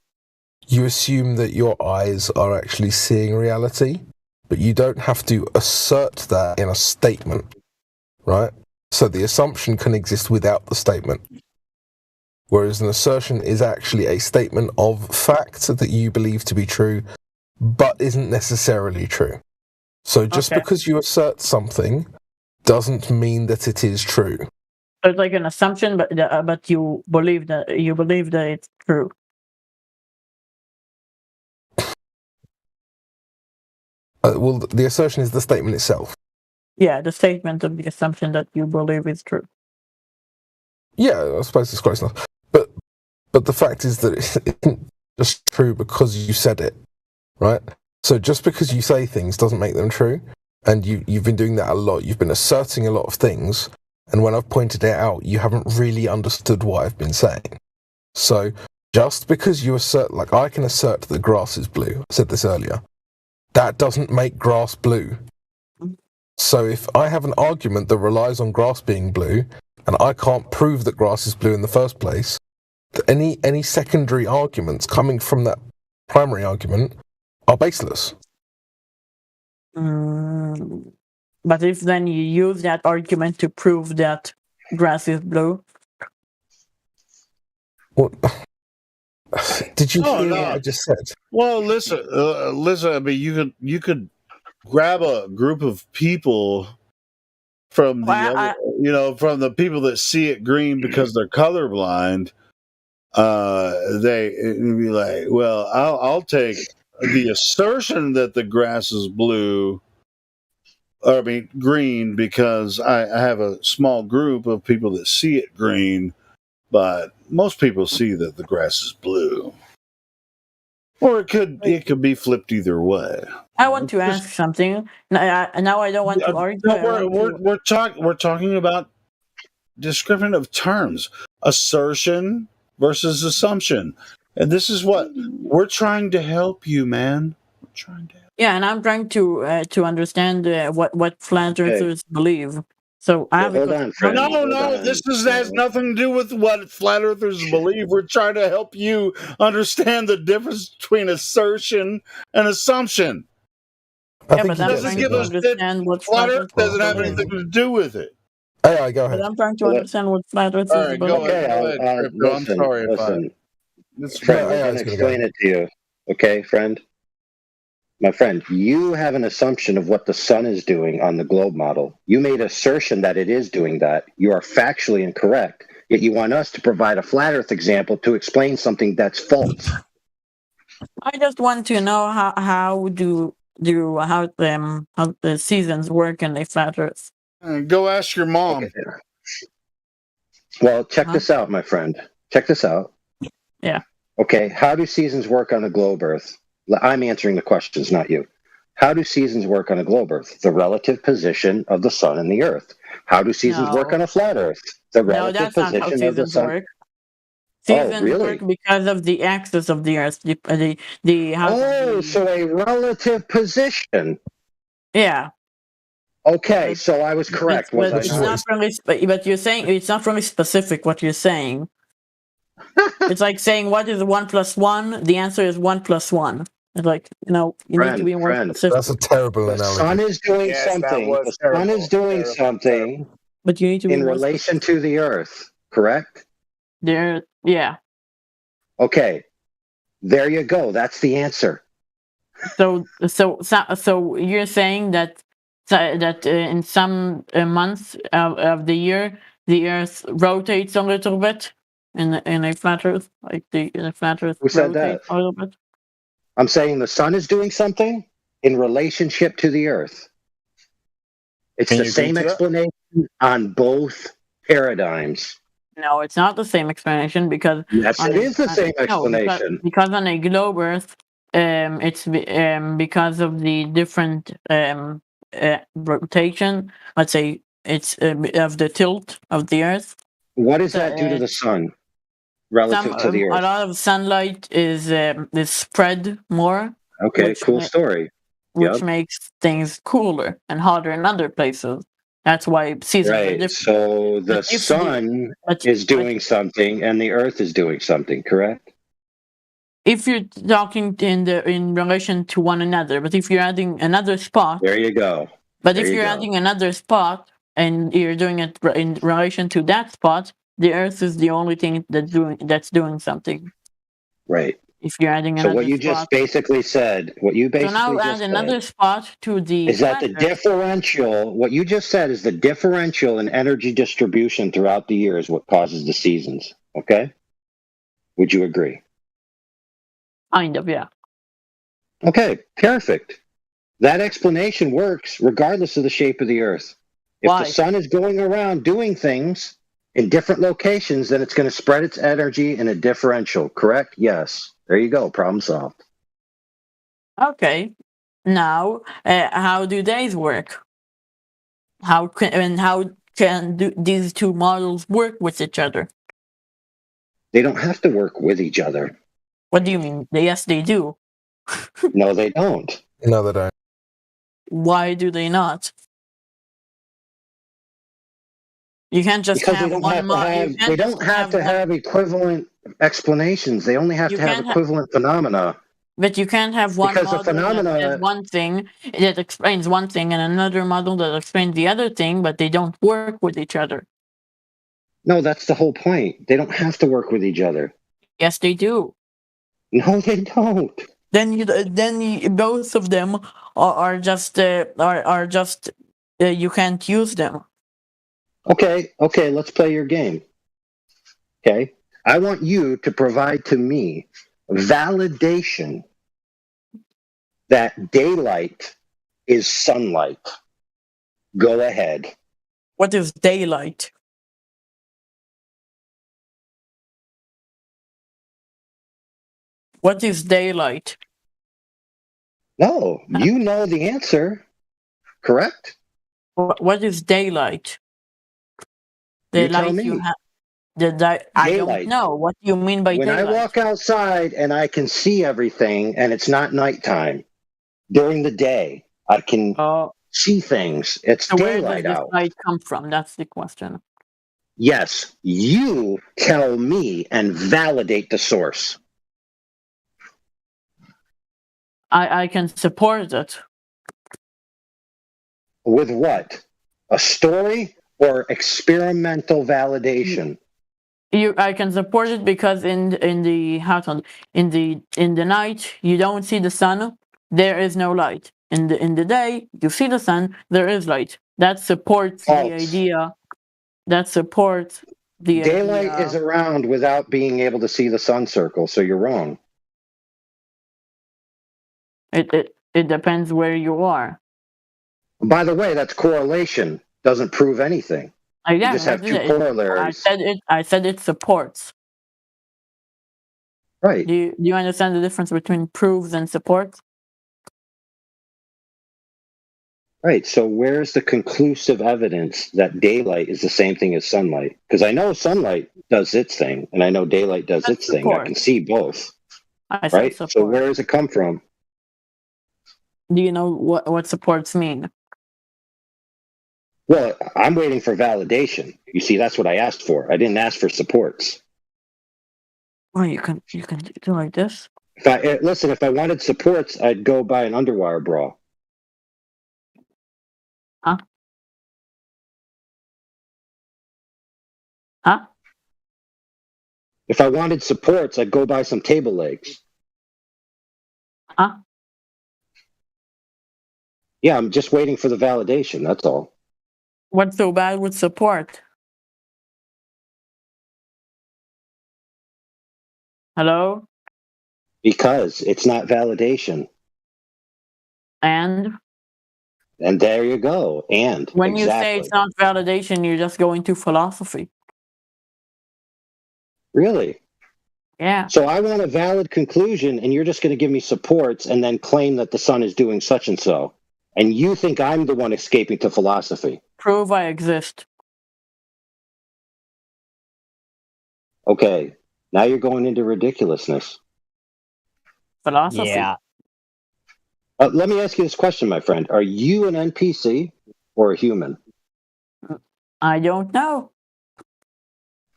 you assume that your eyes are actually seeing reality, but you don't have to assert that in a statement, right? So the assumption can exist without the statement. Whereas an assertion is actually a statement of fact that you believe to be true, but isn't necessarily true. So just because you assert something doesn't mean that it is true. So it's like an assumption, but you believe that it's true. Well, the assertion is the statement itself. Yeah, the statement of the assumption that you believe is true. Yeah, I suppose it's close enough. But the fact is that it isn't just true because you said it, right? So just because you say things doesn't make them true. And you've been doing that a lot. You've been asserting a lot of things. And when I've pointed it out, you haven't really understood what I've been saying. So just because you assert, like, I can assert that grass is blue. I said this earlier. That doesn't make grass blue. So if I have an argument that relies on grass being blue, and I can't prove that grass is blue in the first place, any secondary arguments coming from that primary argument are baseless. But if then you use that argument to prove that grass is blue, what? Did you hear what I just said? Well, listen. I mean, you could grab a group of people from from the people that see it green because they're colorblind. They'd be like, well, I'll take the assertion that the grass is blue, or I mean green, because I have a small group of people that see it green, but most people see that the grass is blue. Or it could be flipped either way. I want to ask something. Now I don't want to argue. We're talking about description of terms, assertion versus assumption, and this is what we're trying to help you, man. We're trying to. Yeah, and I'm trying to understand what flat earthers believe. So I have hold on, friend. No, this has nothing to do with what flat earthers believe. We're trying to help you understand the difference between assertion and assumption. Yeah, but I'm trying to understand what flat earth doesn't have anything to do with it. Hey, go ahead. But I'm trying to understand what flat earthers believe. Go ahead, Crypto. I'm sorry listen. Friend, we're going to explain it to you. Okay, friend? My friend, you have an assumption of what the sun is doing on the globe model. You made assertion that it is doing that. You are factually incorrect, yet you want us to provide a flat Earth example to explain something that's false. I just want to know how the seasons work in the flat Earth. Go ask your mom. Okay. Well, check this out, my friend. Check this out. Yeah. Okay, how do seasons work on a globe Earth? I'm answering the questions, not you. How do seasons work on a globe Earth? The relative position of the sun and the Earth. How do seasons work on a flat Earth? The relative that's not how position of the seasons sun. work. Oh, Seasons really? work because of the axis of the Earth. So a relative position. Yeah. Okay, so I was correct, was I It's not? not really, but you're saying it's not really specific what you're saying. It's like saying what is 1 + 1? The answer is 1 + 1. It's like, you need to be more specific. That's a terrible The analogy. sun is doing something. The sun is doing something. But you need to be in more relation to the Earth, correct? Yeah. Okay, there you go. That's the answer. So you're saying that in some months of the year the Earth rotates a little bit in a flat Earth, like the flat Earth Who said rotates that? a little bit. I'm saying the sun is doing something in relationship to the Earth. It's the same explanation on both paradigms. No, it's not the same explanation because Yes, it is the same explanation. No, because on a globe Earth, it's because of the different rotation. Let's say it's of the tilt of the Earth. What does that do to the sun relative to the Earth? A lot of sunlight is spread more. Okay, cool story. Which makes things cooler and hotter in other places. That's why seasons are different. So the sun is doing something and the Earth is doing something, correct? If you're talking in relation to one another, but if you're adding another spot, there you go. But if you're adding another spot and you're doing it in relation to that spot, the Earth is the only thing that's doing something. Right. If you're adding another spot. So what you just basically said, so now add another spot to the is that the differential, what you just said is the differential in energy distribution throughout the year is what causes the seasons, okay? Would you agree? Kind of, yeah. Okay, perfect. That explanation works regardless of the shape of the Earth. If the sun is going around doing things in different locations, then it's going to spread its energy in a differential, correct? Yes. There you go. Problem solved. Okay. Now, how do days work? How can these two models work with each other? They don't have to work with each other. What do you mean? Yes, they do. No, they don't. No, they don't. Why do they not? You can't just have one model. They don't have to have equivalent explanations. They only have to have equivalent phenomena. But you can't have one model that says one thing that explains one thing and another model that explains the other thing, but they don't work with each other. No, that's the whole point. They don't have to work with each other. Yes, they do. No, they don't. Then both of them are just you can't use them. Okay, let's play your game. Okay, I want you to provide to me validation that daylight is sunlight. Go ahead. What is daylight? What is daylight? No, you know the answer, correct? What is daylight? You tell me. I don't know. What do you mean by daylight? When I walk outside and I can see everything and it's not nighttime, during the day, I can see things. It's daylight out. Where does this light come from? That's the question. Yes, you tell me and validate the source. I can support it. With what? A story or experimental validation? I can support it because in the night you don't see the sun, there is no light. In the day, you see the sun, there is light. That supports the False. idea. That supports the Daylight idea. is around without being able to see the sun circle, so you're wrong. It depends where you are. By the way, that's correlation. Doesn't prove anything. Again, You just have two corollaries. I said it supports. Right. Do you understand the difference between proves and supports? Right. So where's the conclusive evidence that daylight is the same thing as sunlight? Because I know sunlight does its thing, and I know daylight does its thing. I can see both. Right. So where does it come from? Do you know what supports mean? Well, I'm waiting for validation. You see, that's what I asked for. I didn't ask for supports. Well, you can do like this. If I wanted supports, I'd go buy an underwire bra. Huh? Huh? If I wanted supports, I'd go buy some table legs. Huh? Yeah, I'm just waiting for the validation. That's all. What's so bad with support? Hello? Because it's not validation. And there you go. And when exactly. You say it's not validation, you're just going to philosophy. Really? Yeah. So I want a valid conclusion, and you're just going to give me supports and then claim that the sun is doing such and so. And you think I'm the one escaping to philosophy. Prove I exist. Okay. Now you're going into ridiculousness. Philosophy. Yeah. Let me ask you this question, my friend. Are you an NPC or a human? I don't know.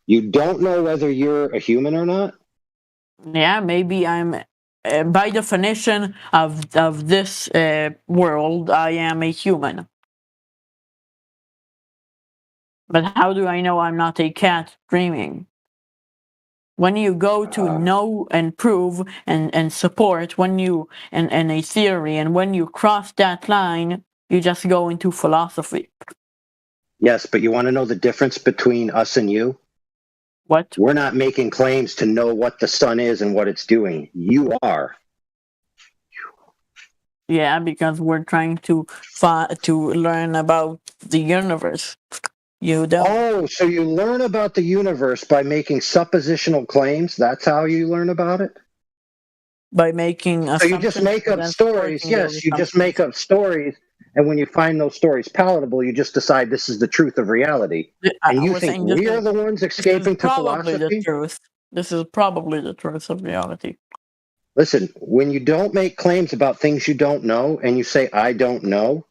You don't know whether you're a human or not? Yeah, maybe I'm... by definition of this world, I am a human. But how do I know I'm not a cat dreaming? When you go to know and prove and support, when you and a theory, and when you cross that line, you just go into philosophy. Yes, but you want to know the difference between us and you? What? We're not making claims to know what the sun is and what it's doing. You are. Yeah, because we're trying to learn about the universe. You don't. Oh, so you learn about the universe by making suppositional claims? That's how you learn about it? By making assumptions. So you just make up stories. Yes, you just make up stories. And when you find those stories palatable, you just decide this is the truth of reality. And you think we are the ones escaping to philosophy? The truth. This is probably the truth of reality. Listen, when you don't make claims about things you don't know and you say, I don't know,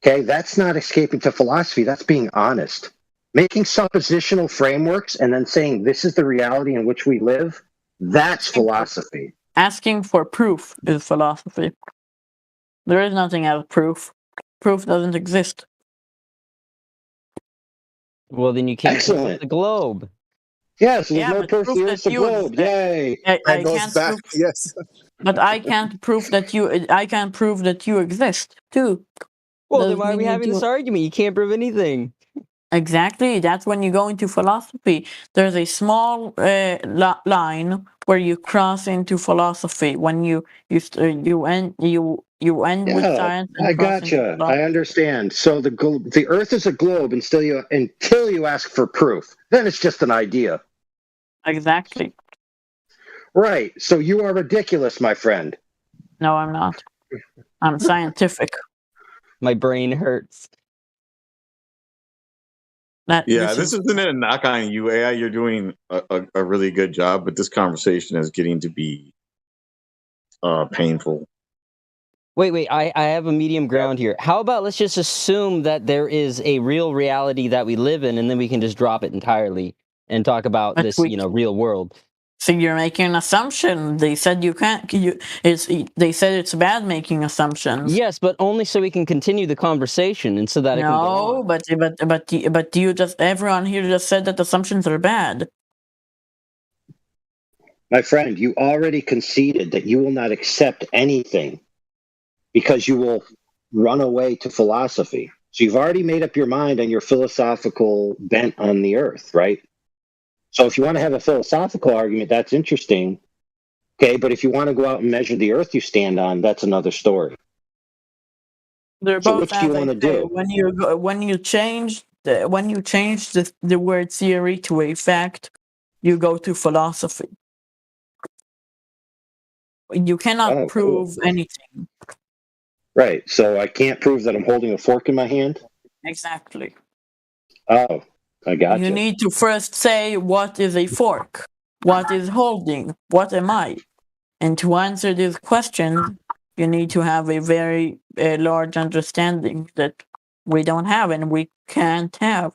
okay, that's not escaping to philosophy. That's being honest. Making suppositional frameworks and then saying this is the reality in which we live, that's philosophy. Asking for proof is philosophy. There is nothing as proof. Proof doesn't exist. Well, then you can't prove Excellent. the globe. Yes, there's no proof the Earth's a globe. Yay! That goes back. Yes. But I can't prove that you. I can't prove that you exist too. Well, then why are we having this argument? You can't prove anything. Exactly. That's when you go into philosophy. There's a small line where you cross into philosophy. When you end with science. And I gotcha. I understand. So the Earth is a globe until you ask for proof. Then it's just an idea. Exactly. Right. So you are ridiculous, my friend. No, I'm not. I'm scientific. My brain hurts. This isn't a knock on you, AI. You're doing a really good job, but this conversation is getting to be painful. Wait, I have a medium ground here. How about let's just assume that there is a real reality that we live in, and then we can just drop it entirely and talk about this, real world. So you're making an assumption. They said you can't. They said it's bad making assumptions. Yes, but only so we can continue the conversation, and so that it can go on. But you just everyone here just said that assumptions are bad. My friend, you already conceded that you will not accept anything because you will run away to philosophy. So you've already made up your mind on your philosophical bent on the earth, right? So if you want to have a philosophical argument, that's interesting. Okay, but if you want to go out and measure the earth you stand on, that's another story. They're So both, which do you as I want to say, do? when you change the word theory to a fact, you go to philosophy. You cannot Oh, prove cool. anything. Right. So I can't prove that I'm holding a fork in my hand? Exactly. Oh, I got You you. need to first say, what is a fork? What is holding? What am I? And to answer these questions, you need to have a very large understanding that we don't have and we can't have.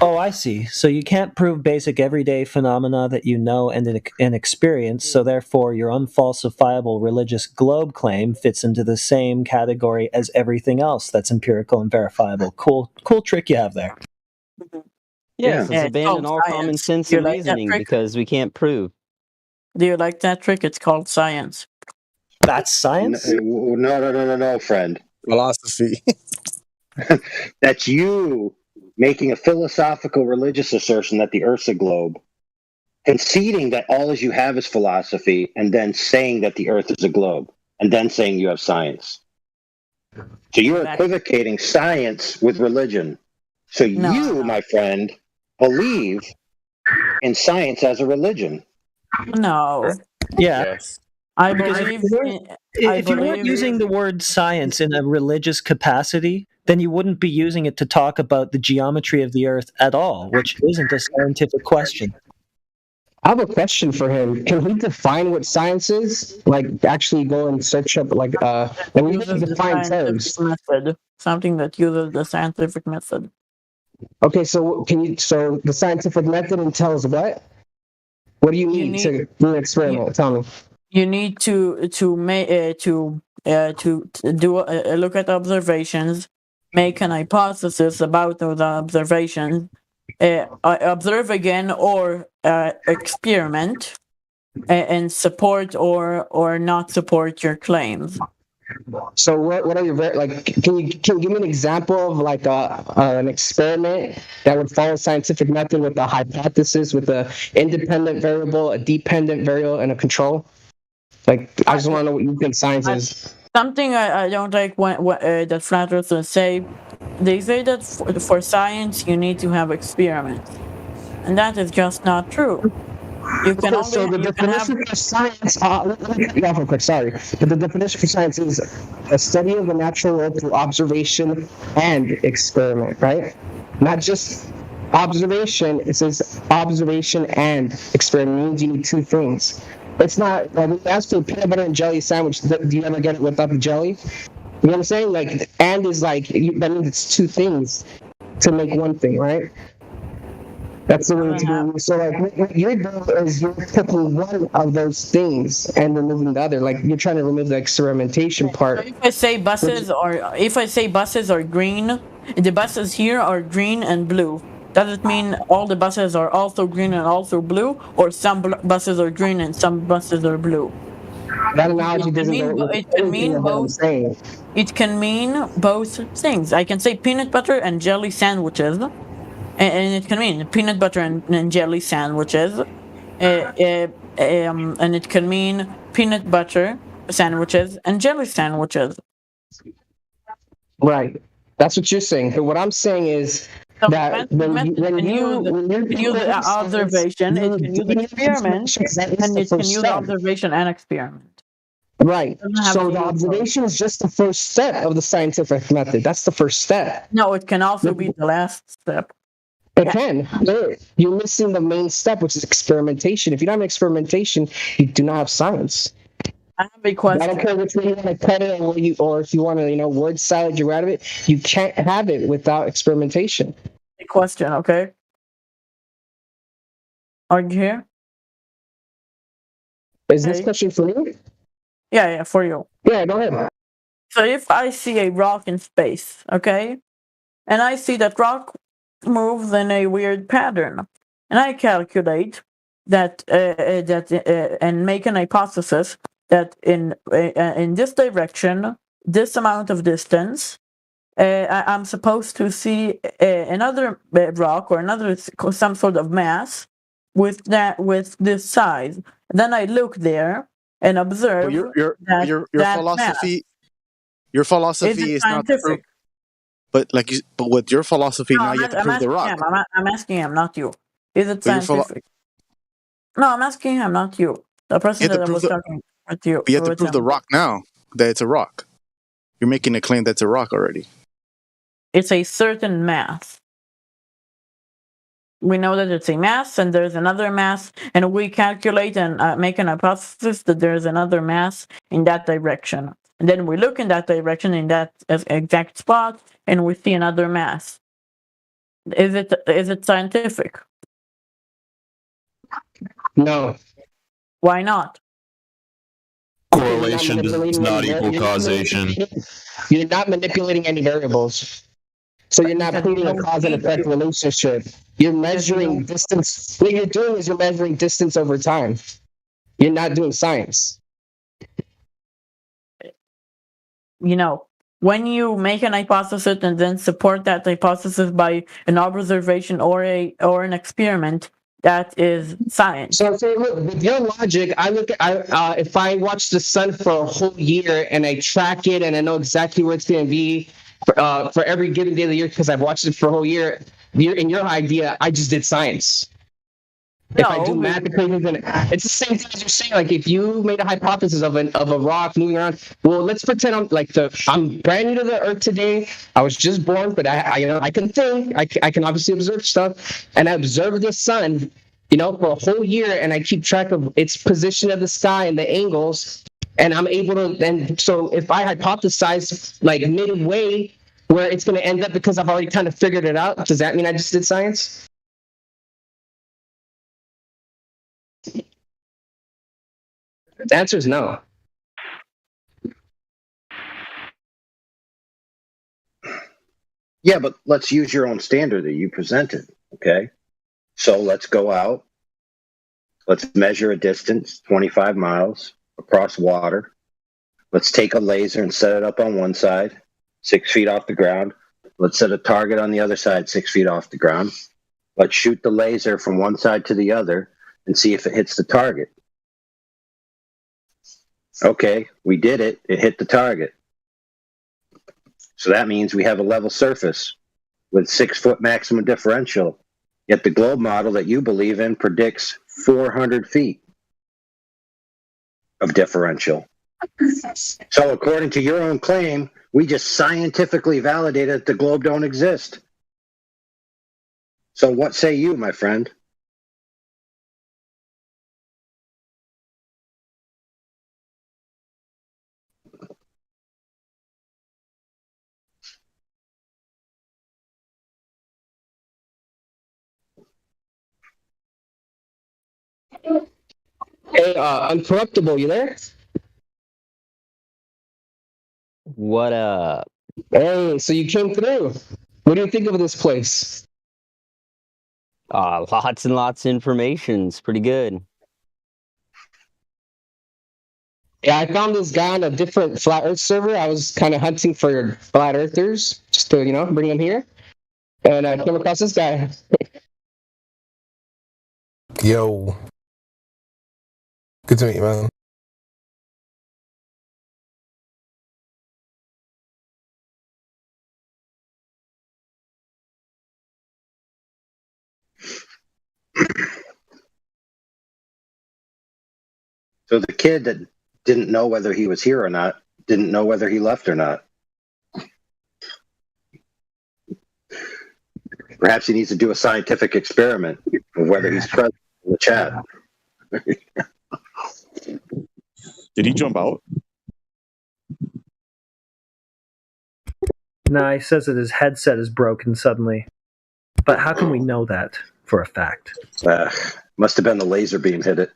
Oh, I see. So you can't prove basic everyday phenomena that you know and experience, so therefore your unfalsifiable religious globe claim fits into the same category as everything else that's empirical and verifiable. Cool trick you have there. Yes, let's It's abandon called all common science. sense Do you and like that reasoning trick? because we can't prove. Do you like that trick? It's called science. That's science? No, friend. Philosophy. That's you making a philosophical religious assertion that the earth's a globe, conceding that all as you have is philosophy, and then saying that the earth is a globe, and then saying you have science. So you're equivocating science with religion. So you, my friend, believe in science as a religion. No. Yeah. Yes. I Because believe if you weren't using the word science in a religious capacity, then you wouldn't be using it to talk about the geometry of the earth at all, which isn't a scientific question. I have a question for him. Can he define what science is? Like, actually go and search up, like we need to uses the define scientific terms. method. Something that uses the scientific method. Okay, so so the scientific method entails what? What do you need to do an experiment? Tell me. You need to do a look at observations, make an hypothesis about those observations, observe again or experiment, and support or not support your claims. So what are your like? Can you give me an example of like an experiment that would follow scientific method with a hypothesis, with a independent variable, a dependent variable, and a control? Like, I just want to know what you think science is. Something I don't like when that flat earthers say. They say that for science you need to have experiments, and that is just not true. You can Okay, so the definition for science, let me cut you off real quick, sorry. But the definition for science is a study of the natural world through observation and experiment, right? Not just observation, it says observation and experiment. It means you need two things. It's not, like, as for peanut butter and jelly sandwich, do you ever get it without the jelly? You know what I'm saying? Like, and is like, that means it's two things to make one thing, right? That's the way to do it. So, like, what you're doing is you're picking one of those things and removing the other. Like, you're trying to remove the experimentation part. If I say buses are green, the buses here are green and blue. Does it mean all the buses are also green and also blue, or some buses are green and some buses are blue? That analogy doesn't go with anything of what I'm saying. It can mean both things. I can say peanut butter and jelly sandwiches, and it can mean peanut butter and jelly sandwiches, and it can mean peanut butter sandwiches and jelly sandwiches. Right. That's what you're saying. But what I'm saying is that when use observation, it can use experiment, and it can use observation and experiment. Right. So the observation is just the first step of the scientific method. That's the first step. No, it can also be the last step. It can. You're missing the main step, which is experimentation. If you don't have experimentation, you do not have science. I have a question. I don't care which way you want to cut it, or if you want to, word salad your way out of it. You can't have it without experimentation. A question, okay? Are you here? Is this question for me? Yeah, for you. Yeah, go ahead. So if I see a rock in space, okay, and I see that rock moves in a weird pattern, and I calculate that and make an hypothesis that in this direction, this amount of distance, I'm supposed to see another rock or some sort of mass with this size. Then I look there and observe your that philosophy. mass. Your philosophy is not to prove. Scientific? But with your philosophy, No, now you have to prove the rock. I'm asking him, not you. Is it But your scientific? No, I'm asking him, not you. The person You have to that I prove was the- talking with you. But you have to with prove him. the rock now that it's a rock. You're making a claim that's a rock already. It's a certain mass. We know that it's a mass, and there's another mass, and we calculate and make an hypothesis that there's another mass in that direction. And then we look in that direction in that exact spot, and we see another mass. Is it scientific? No. Why not? Correlation does not equal causation. You're not manipulating any variables. So you're not proving a cause and effect relationship. You're measuring distance. What you're doing is you're measuring distance over time. You're not doing science. You know, when you make an hypothesis and then support that hypothesis by an observation or an experiment, that is science. So look, with your logic, if I watch the sun for a whole year and I track it and I know exactly where it's going to be for every given day of the year because I've watched it for a whole year, in your idea, I just did science. If I do math equations, then it's the same thing as you're saying. Like if you made a hypothesis of a rock moving around, well, let's pretend I'm brand new to the Earth today. I was just born, but I can think. I can obviously observe stuff, and I observe the sun, for a whole year, and I keep track of its position of the sky and the angles, and I'm able to. And so if I hypothesize like midway where it's going to end up because I've already kind of figured it out, does that mean I just did science? The answer is no. Yeah, but let's use your own standard that you presented, okay? So let's go out. Let's measure a distance, 25 miles, across water. Let's take a laser and set it up on one side, 6 feet off the ground. Let's set a target on the other side, 6 feet off the ground. Let's shoot the laser from one side to the other and see if it hits the target. Okay, we did it. It hit the target. So that means we have a level surface with 6 foot maximum differential. Yet the globe model that you believe in predicts 400 feet of differential. So according to your own claim, we just scientifically validated that the globe don't exist. So what say you, my friend? Hey, Uncorruptible, you there? What up? Hey, so you came through. What do you think of this place? Lots and lots of information. It's pretty good. Yeah, I found this guy on a different Flat Earth server. I was kind of hunting for Flat Earthers, just to, bring them here. And I came across this guy. Yo. Good to meet you, man. So the kid that didn't know whether he was here or not, didn't know whether he left or not. Perhaps he needs to do a scientific experiment of whether he's present in the chat. Did he jump out? No, he says that his headset is broken suddenly. But how can we know that for a fact? Must have been the laser beam hit it.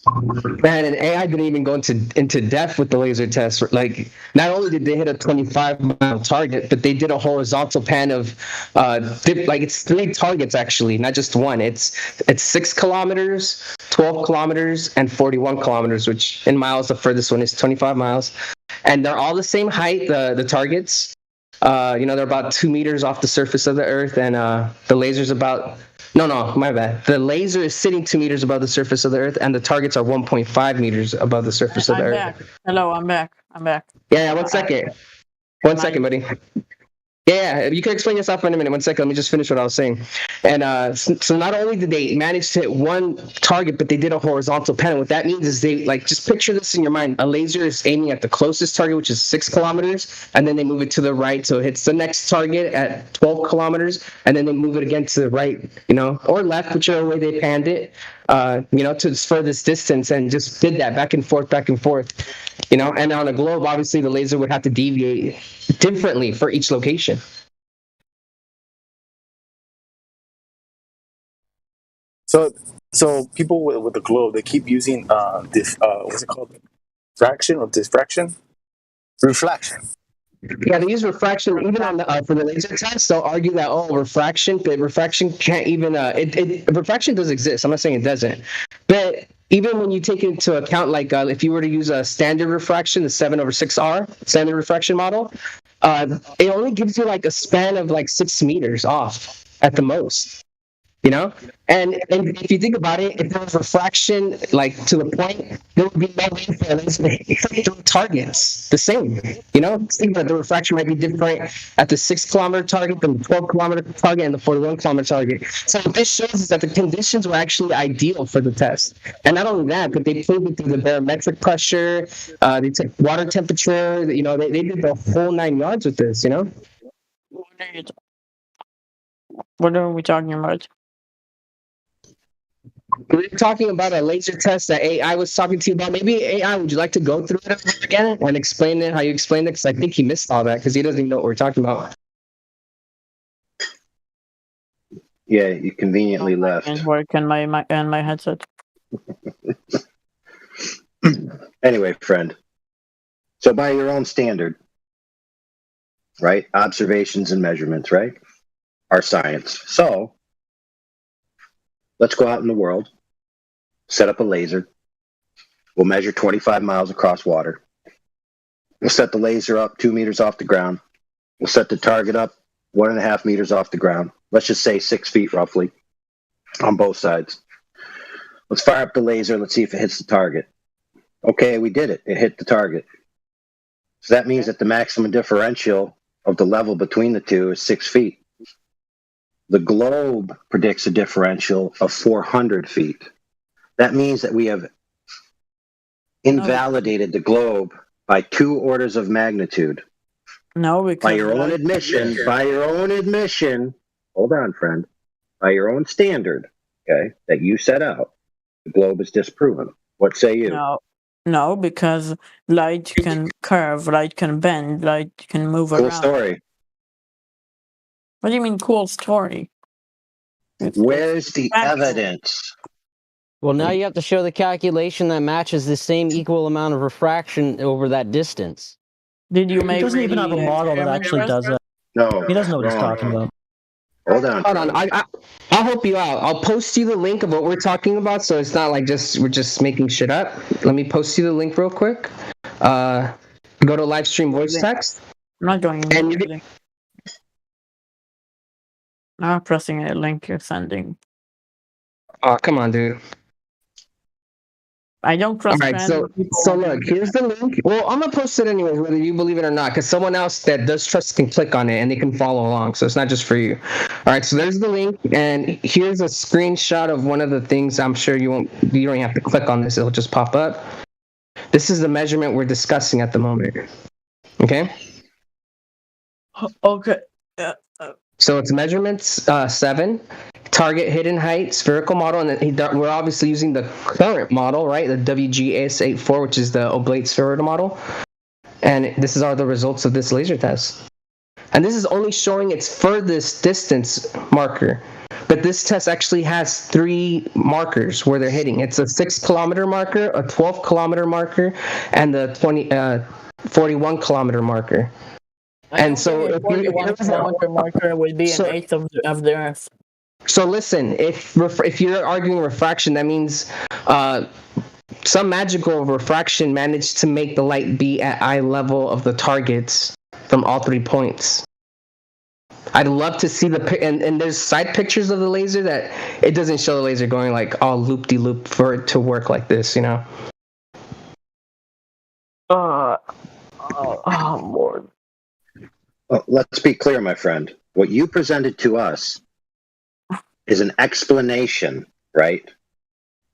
Man, and AI didn't even go into depth with the laser test. Like, not only did they hit a 25-mile target, but they did a horizontal pan of, it's 3 targets actually, not just one. It's 6 kilometers, 12 kilometers, and 41 kilometers, which in miles, the furthest one is 25 miles. And they're all the same height, the targets. They're about 2 meters off the surface of the Earth, and the laser's about... No, my bad. The laser is sitting 2 meters above the surface of the Earth, and the targets are 1.5 meters above the surface of the Earth. Back. Hello, I'm back. Yeah, 1 second. 1 second, buddy. Yeah, you can explain yourself in a minute. 1 second, let me just finish what I was saying. And so not only did they manage to hit one target, but they did a horizontal pan. What that means is they, like, just picture this in your mind. A laser is aiming at the closest target, which is 6 kilometers, and then they move it to the right, so it hits the next target at 12 kilometers, and then they move it again to the right, or left, whichever way they panned it, to its furthest distance, and just did that back and forth. And on a globe, obviously, the laser would have to deviate differently for each location. So people with the globe, they keep using this what's it called? Fraction or diffraction? Reflection. Yeah, they use refraction even on the for the laser test. They'll argue that refraction can't even refraction does exist. I'm not saying it doesn't, but even when you take into account, like if you were to use a standard refraction, the 7/6R standard refraction model, it only gives you like a span of like 6 meters off at the most. And if you think about it, if there was refraction like to the point, there would be no way for it to hit the targets the same. Think about it, the refraction might be different at the 6 kilometer target than the 12 kilometer target and the 41 kilometer target. So what this shows is that the conditions were actually ideal for the test. And not only that, but they proved it through the barometric pressure, they took water temperature, they did the whole 9 yards with this, What are we talking about? We're talking about a laser test that AI was talking to you about. Maybe AI, would you like to go through it again and explain it, how you explained it? Because I think he missed all that because he doesn't even know what we're talking about. Yeah, you conveniently left. And work and my headset. Anyway, friend. So by your own standard, right? Observations and measurements, right? Are science. So let's go out in the world, set up a laser. We'll measure 25 miles across water. We'll set the laser up 2 meters off the ground. We'll set the target up 1.5 meters off the ground. Let's just say 6 feet roughly on both sides. Let's fire up the laser. Let's see if it hits the target. Okay, we did it. It hit the target. So that means that the maximum differential of the level between the two is 6 feet. The globe predicts a differential of 400 feet. That means that we have invalidated the globe by 2 orders of magnitude. No, because by your own admission, hold on, friend, by your own standard, okay, that you set out, the globe is disproven. What say you? No, because light can curve, light can bend, light can move around. Cool story. What do you mean, cool story? Where's the evidence? Well, now you have to show the calculation that matches the same equal amount of refraction over that distance. Did you make? He doesn't even have a model that actually does that. No, he doesn't know what he's talking about. Hold on. I'll help you out. I'll post you the link of what we're talking about, so it's not like we're just making shit up. Let me post you the link real quick. Go to live stream voice text. I'm not going. I'm not pressing a link you're sending. Oh, come on, dude. I don't trust. All right, so look, here's the link. Well, I'm gonna post it anyways, whether you believe it or not, because someone else that does trust can click on it and they can follow along. So it's not just for you. All right, so there's the link, and here's a screenshot of one of the things. I'm sure you don't even have to click on this; it'll just pop up. This is the measurement we're discussing at the moment. Okay. Okay. So it's measurements 7, target hidden height, spherical model, and we're obviously using the current model, right? The WGS84, which is the oblate spheroidal model. And this are the results of this laser test. And this is only showing its furthest distance marker. But but this test actually has 3 markers where they're hitting. It's a 6-kilometer marker, a 12-kilometer marker, and the 41-kilometer marker. And so a 41-kilometer marker would be an eighth of the Earth. So listen, if you're arguing refraction, that means some magical refraction managed to make the light be at eye level of the targets from all 3 points. I'd love to see and there's side pictures of the laser that it doesn't show the laser going like all loop-de-loop for it to work like this, you know? Lord. Well, let's be clear, my friend. What you presented to us is an explanation, right?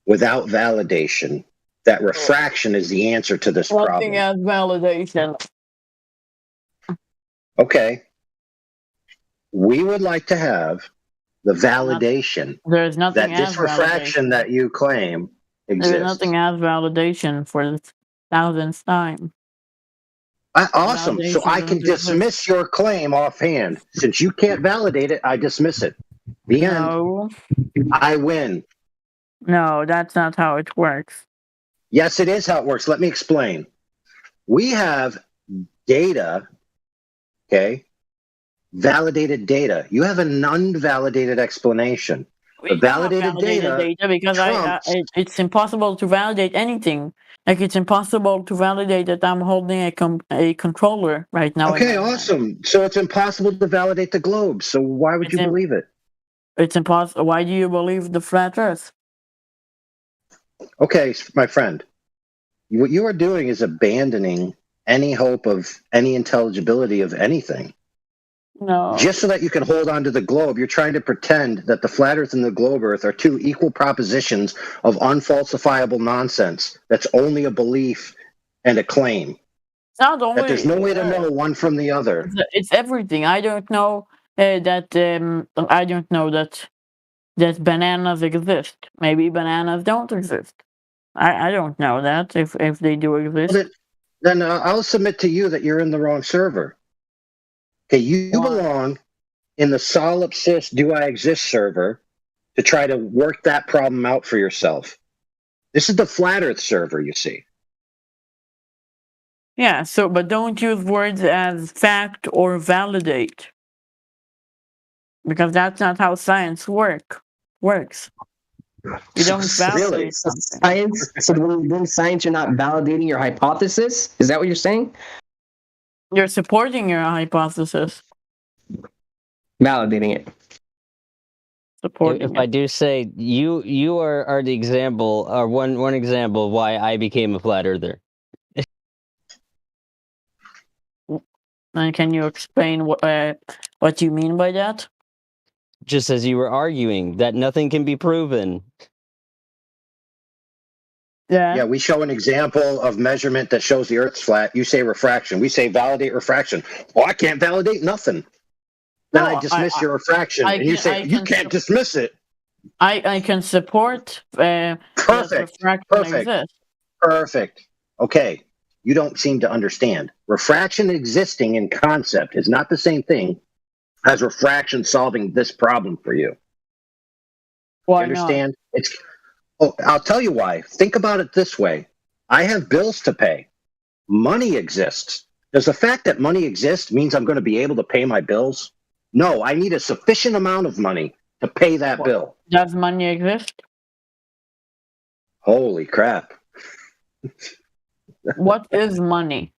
Without validation, that refraction is the answer to this problem. Nothing as validation. Okay. We would like to have the validation There's nothing that this refraction that you claim exists. There's nothing as validation for the 1000th time. Awesome. So I can dismiss your claim offhand. Since you can't validate it, I dismiss it. The end. I win. No, that's not how it works. Yes, it is how it works. Let me explain. We have data, okay? Validated data. You have an unvalidated explanation. The validated data because it's impossible to validate anything. Like it's impossible to validate that I'm holding a controller right now. Okay, awesome. So it's impossible to validate the globe. So why would you believe it? It's impossible. Why do you believe the flat Earth? Okay, my friend. What you are doing is abandoning any hope of any intelligibility of anything. No. Just so that you can hold on to the globe, you're trying to pretend that the flat Earth and the globe Earth are 2 equal propositions of unfalsifiable nonsense. That's only a belief and a claim. Not only, that there's no way to know one from the other. It's everything. I don't know that bananas exist. Maybe bananas don't exist. I don't know that if they do exist. Well, then I'll submit to you that you're in the wrong server. Okay, you belong in the solipsist do I exist server to try to work that problem out for yourself. This is the flat Earth server, you see. Yeah, but don't use words as fact or validate. Because that's not how science works. You don't validate something. Science? So when you're doing science, you're not validating your hypothesis? Is that what you're saying? You're supporting your hypothesis. Validating it. If I do say, you are the example, or one example of why I became a flat earther. And can you explain what you mean by that? Just as you were arguing that nothing can be proven. Yeah, we show an example of measurement that shows the Earth's flat. You say refraction. We say validate refraction. Well, I can't validate nothing. Then I dismiss your refraction, and you say you can't dismiss it. I can support Perfect. Perfect. Okay, you don't seem to understand. Refraction existing in concept is not the same thing as refraction solving this problem for you. Why you understand? I'll tell you why. Think about it this way. I have bills to pay. Money exists. Does the fact that money exists means I'm going to be able to pay my bills? No, I need a sufficient amount of money to pay that bill. Does money exist? Holy crap. What is money?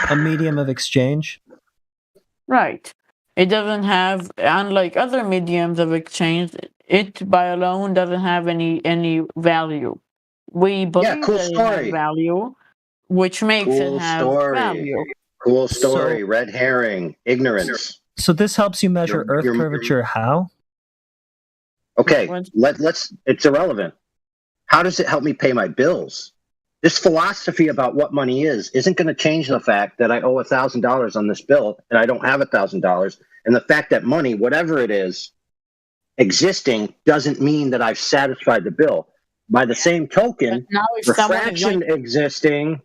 A medium of exchange. Right. It doesn't have, unlike other mediums of exchange, it by alone doesn't have any value. We believe that it has value, which makes it have value. Cool story. Red herring. Ignorance. So this helps you measure Earth curvature how? Okay, let's. It's irrelevant. How does it help me pay my bills? This philosophy about what money is isn't going to change the fact that I owe $1,000 on this bill and I don't have $1,000. And the fact that money, whatever it is, existing doesn't mean that I've satisfied the bill. By the same token, refraction existing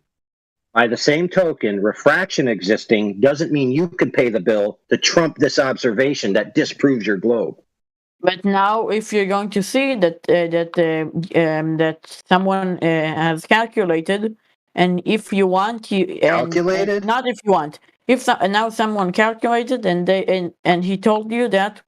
By the same token, refraction existing doesn't mean you can pay the bill to trump this observation that disproves your globe. But now, if you're going to see that someone has calculated, and if you want, calculated, not if you want, if now someone calculated, and he told you that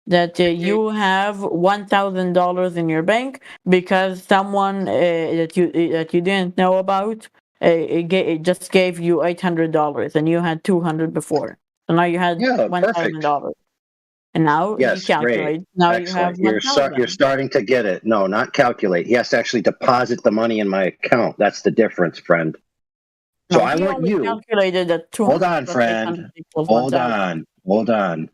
you have $1,000 in your bank because someone that you didn't know about it just gave you $800 and you had 200 before, so now you had $1,000. And now he yes, great. calculates. Now Excellent. you have 1,000. You're starting to get it. No, not calculate. He has to actually deposit the money in my account. That's the difference, friend. So No, I he want only you. calculated that 200 Hold on, plus friend. 800 equals Hold 1,000. on.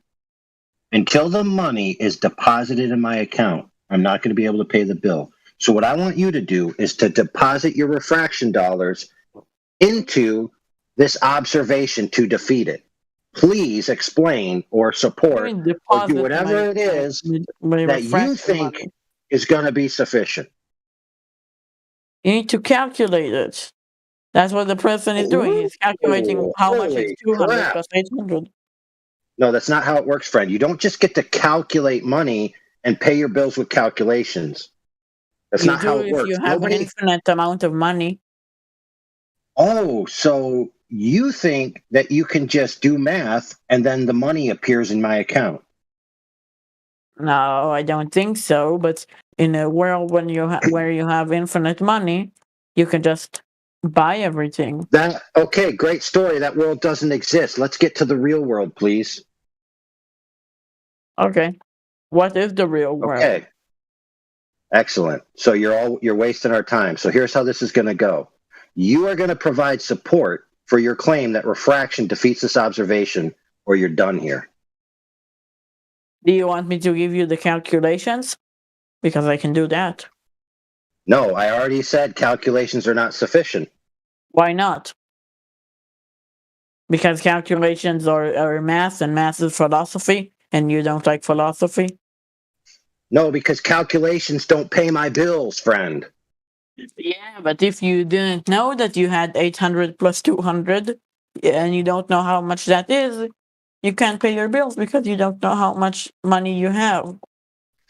Until the money is deposited in my account, I'm not going to be able to pay the bill. So what I want you to do is to deposit your refraction dollars into this observation to defeat it. Please explain or support or do whatever it is that you think is going to be sufficient. You need to calculate it. That's what the person is doing. He's calculating how much is 200 plus 800. No, that's not how it works, friend. You don't just get to calculate money and pay your bills with calculations. That's not how it works. If you have an infinite amount of money. Oh, so you think that you can just do math and then the money appears in my account? No, I don't think so. But in a world when where you have infinite money, you can just buy everything. Okay, great story. That world doesn't exist. Let's get to the real world, please. Okay. What is the real world? Okay. Excellent. So you're wasting our time. So here's how this is going to go. You are going to provide support for your claim that refraction defeats this observation, or you're done here. Do you want me to give you the calculations? Because I can do that. No, I already said calculations are not sufficient. Why not? Because calculations are math, and math is philosophy, and you don't like philosophy? No, because calculations don't pay my bills, friend. Yeah, but if you didn't know that you had 800 plus 200, and you don't know how much that is, you can't pay your bills because you don't know how much money you have.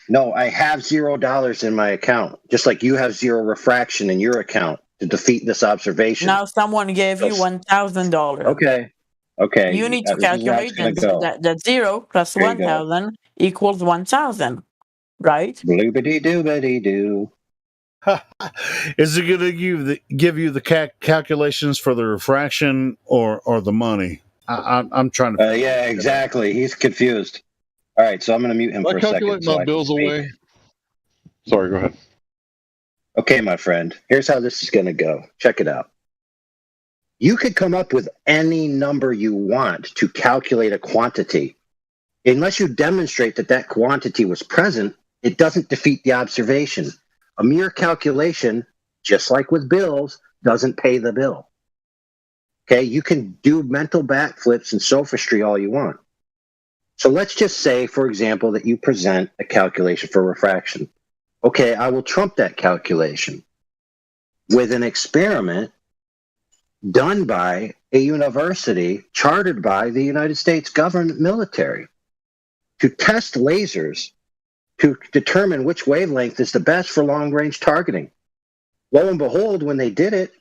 No, I have $0 in my account, just like you have zero refraction in your account to defeat this observation. Now someone gave you $1,000. Okay. You need to calculate that 0 plus 1,000 equals 1,000, right? Bloobity doobity doo. Is it going to give you the calculations for the refraction or the money? I'm trying to. Yeah, exactly. He's confused. All right, so I'm going to mute him for a second. Calculate my bills away. Sorry, go ahead. Okay, my friend. Here's how this is going to go. Check it out. You could come up with any number you want to calculate a quantity. Unless you demonstrate that that quantity was present, it doesn't defeat the observation. A mere calculation, just like with bills, doesn't pay the bill. Okay, you can do mental backflips and sophistry all you want. So let's just say, for example, that you present a calculation for refraction. Okay, I will trump that calculation with an experiment done by a university chartered by the United States government military to test lasers to determine which wavelength is the best for long-range targeting. Lo and behold, when they did it,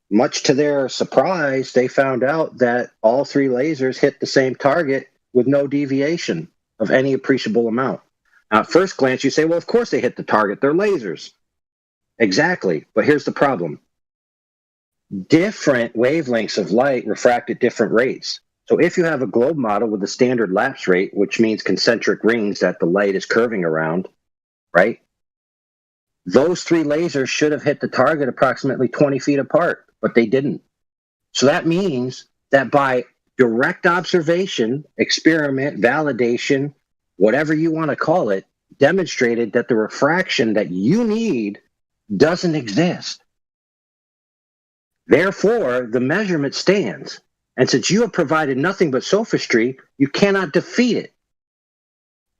much to their surprise, they found out that all three lasers hit the same target with no deviation of any appreciable amount. Now, at first glance, you say, well, of course they hit the target. They're lasers. Exactly. But here's the problem. Different wavelengths of light refract at different rates. So if you have a globe model with a standard lapse rate, which means concentric rings that the light is curving around, right? Those three lasers should have hit the target approximately 20 feet apart, but they didn't. So that means that by direct observation, experiment, validation, whatever you want to call it, demonstrated that the refraction that you need doesn't exist. Therefore, the measurement stands. And since you have provided nothing but sophistry, you cannot defeat it.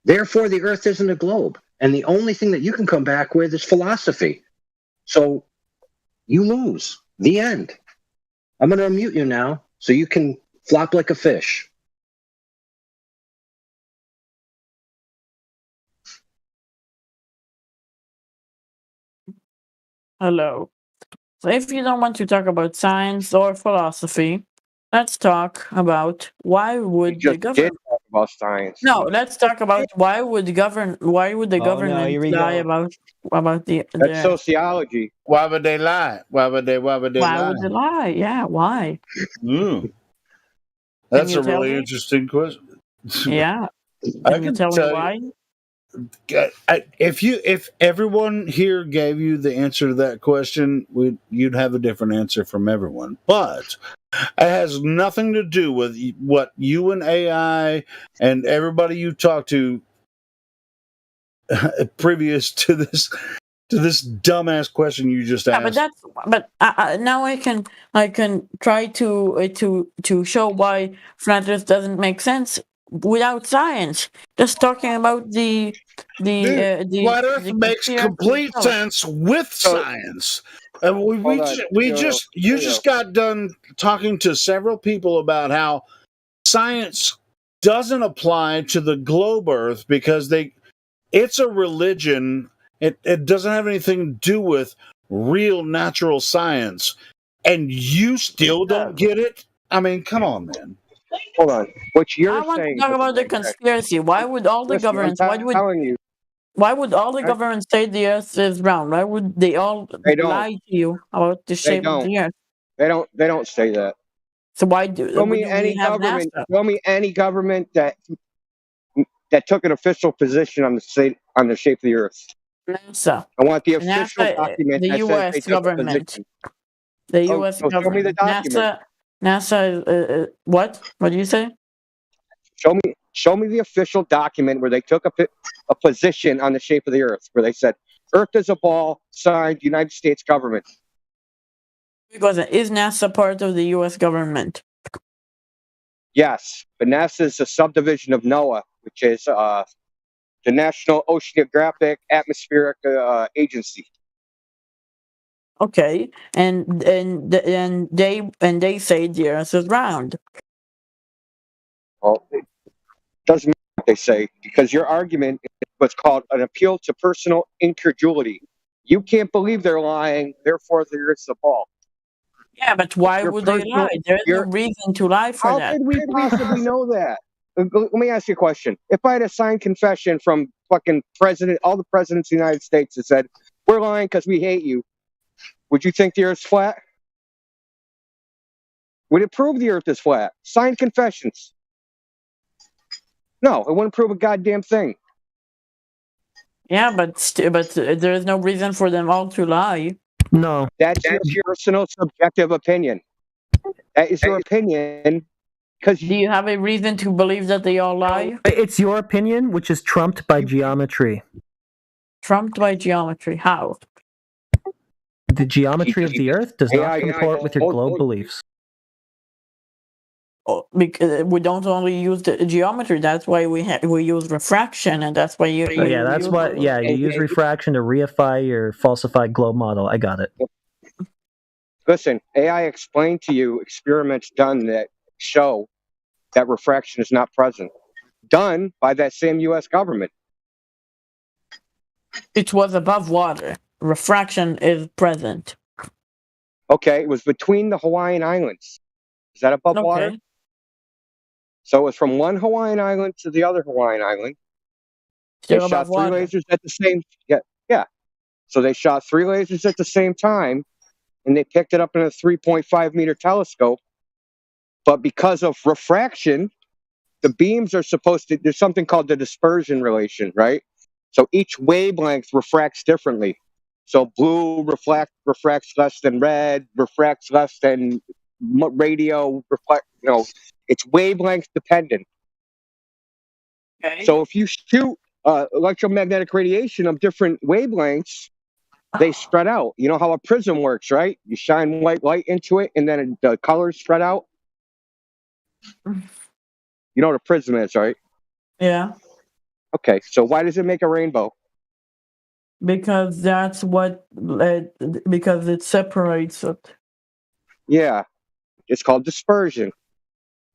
Therefore, the Earth isn't a globe. And the only thing that you can come back with is philosophy. So you lose. The end. I'm going to unmute you now so you can flop like a fish. Hello. So if you don't want to talk about science or philosophy, let's talk about why would the Did government. talk about science. No, let's talk about why would the government here we lie go. about That's sociology. Why would they lie? Why would they why lie? would they lie? Yeah, why? That's you a tell really me? interesting question. Yeah. I Can you can tell me tell why? you. If everyone here gave you the answer to that question, you'd have a different answer from everyone. But it has nothing to do with what you and AI and everybody you talk to previous to this dumbass question you just asked. But now I can try to show why flat Earth doesn't make sense without science. Just talking about the Flat Earth makes conspiracy complete itself. sense with science. And you just got done talking to several people about how science doesn't apply to the globe Earth because it's a religion. It doesn't have anything to do with real natural science. And you still don't get it? I mean, come on, man. Hold on. What you're I want to saying talk doesn't about the make sense. conspiracy. Why would all the Listen, governments? I'm telling you. Why would all the governments say the Earth is round? Why would they all They don't. lie to you about the They shape of don't. the Earth? They don't say that. So why Show me do any we have government. NASA? Show me any government that took an official position on the shape of the Earth. NASA. I want the official NASA, document the that says U.S. they took a government. position. The U.S. So show me the government. document. NASA. What? What do you say? Show me the official document where they took a position on the shape of the Earth, where they said Earth is a ball, signed United States government. Because is NASA part of the U.S. government? Yes, but NASA is a subdivision of NOAA, which is the National Oceanographic Atmospheric Agency. Okay, and they say the Earth is round. Well, it doesn't matter what they say, because your argument is what's called an appeal to personal incredulity. You can't believe they're lying, therefore the Earth's a ball. Yeah, but why would they lie? There is no reason to lie for that. How could we possibly know that? Let me ask you a question. If I had a signed confession from fucking all the presidents of the United States that said, we're lying because we hate you, would you think the Earth's flat? Would it prove the Earth is flat? Signed confessions. No, it wouldn't prove a goddamn thing. Yeah, but there is no reason for them all to lie. No. That's your personal subjective opinion. That is your opinion. Do you have a reason to believe that they all lie? It's your opinion, which is trumped by geometry. Trumped by geometry? How? The geometry of the Earth does not comport with your globe beliefs. Because we don't only use the geometry. That's why we use refraction, and that's why you. You use refraction to reify your falsified globe model. I got it. Listen, AI explained to you experiments done that show that refraction is not present, done by that same U.S. government. It was above water. Refraction is present. Okay, it was between the Hawaiian Islands. Is that above water? So it was from one Hawaiian island to the other Hawaiian island. They shot three lasers at the same. Yeah. So they shot three lasers at the same time, and they picked it up in a 3.5 meter telescope. But because of refraction, the beams are supposed to. There's something called the dispersion relation, right? So each wavelength refracts differently. So blue refracts less than red, refracts less than radio. It's wavelength dependent. Okay. So if you shoot electromagnetic radiation of different wavelengths, they spread out. You know how a prism works, right? You shine white light into it, and then the colors spread out. You know what a prism is, right? Yeah. Okay, so why does it make a rainbow? Because that's what. Because it separates it. Yeah. It's called dispersion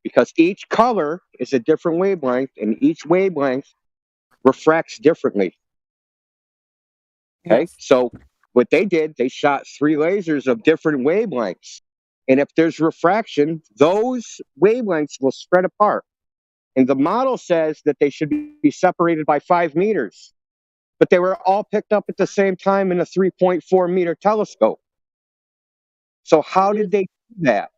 because each color is a different wavelength, and each wavelength refracts differently. Okay, Yes. so what they did, they shot 3 lasers of different wavelengths. And if there's refraction, those wavelengths will spread apart. And the model says that they should be separated by 5 meters. But they were all picked up at the same time in a 3.4 meter telescope. So how did they do that?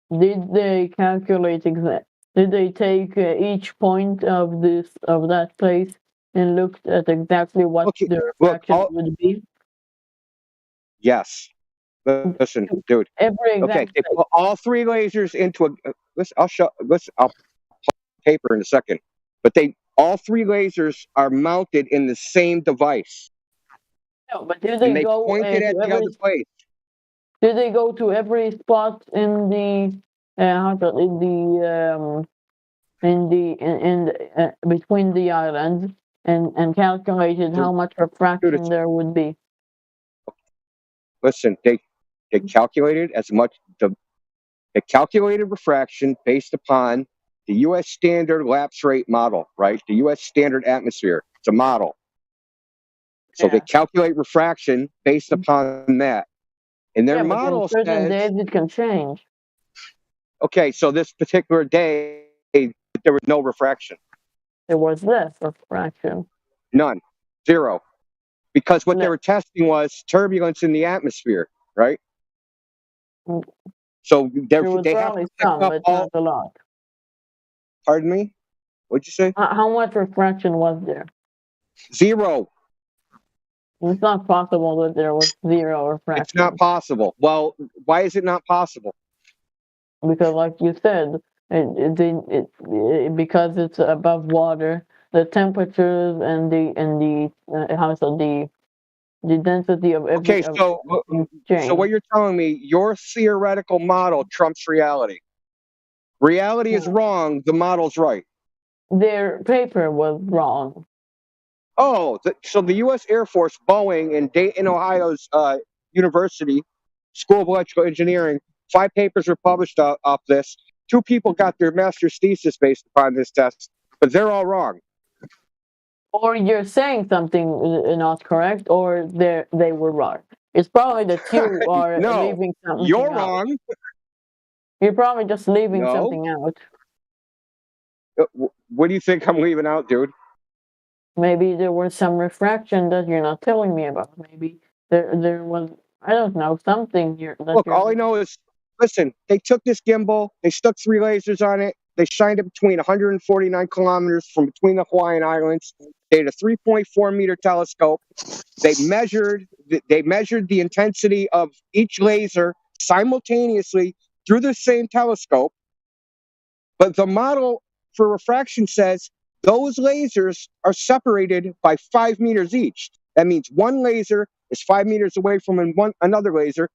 Did they calculate Did they take each point of that place and looked at exactly what the refraction would be? Yes. Listen, dude. Every Okay, exact they put all 3 lasers into a. I'll paper in a second. But all 3 lasers are mounted in the same device. No, but did they go pointed at the other place. Did they go to every spot in the between the islands and calculated how much refraction there would be? Listen, they calculated they calculated refraction based upon the U.S. standard lapse rate model, right? The U.S. standard atmosphere. It's a model. So they calculate refraction based upon that. And their model but in certain says, days it can change. okay, so this particular day, there was no refraction. There was less refraction. None. 0. Because what they were testing was turbulence in the atmosphere, right? So they have to pick up but not a lot. Pardon me? What'd you say? How much refraction was there? 0. It's not possible that there was 0 refraction. It's not possible. Well, why is it not possible? Because, like you said, because it's above water, the temperatures and the density of every. Okay, so what you're telling me, your theoretical model trumps reality. Reality is wrong. The model's right. Their paper was wrong. Oh, so the U.S. Air Force, Boeing, in Dayton, Ohio's University School of Electrical Engineering, 5 papers were published off this. 2 people got their master's thesis based upon this test, but they're all wrong. Or you're saying something not correct, or they were wrong. It's probably that you are leaving something you're out. wrong. You're probably just leaving something out. What do you think I'm leaving out, dude? Maybe there was some refraction that you're not telling me about. Maybe there was, I don't know, something here. Look, all I know is, listen, they took this gimbal, they stuck 3 lasers on it, they shined it between 149 kilometers from between the Hawaiian Islands. They had a 3.4 meter telescope. They measured the intensity of each laser simultaneously through the same telescope. But the model for refraction says those lasers are separated by 5 meters each. That means one laser is 5 meters away from another laser,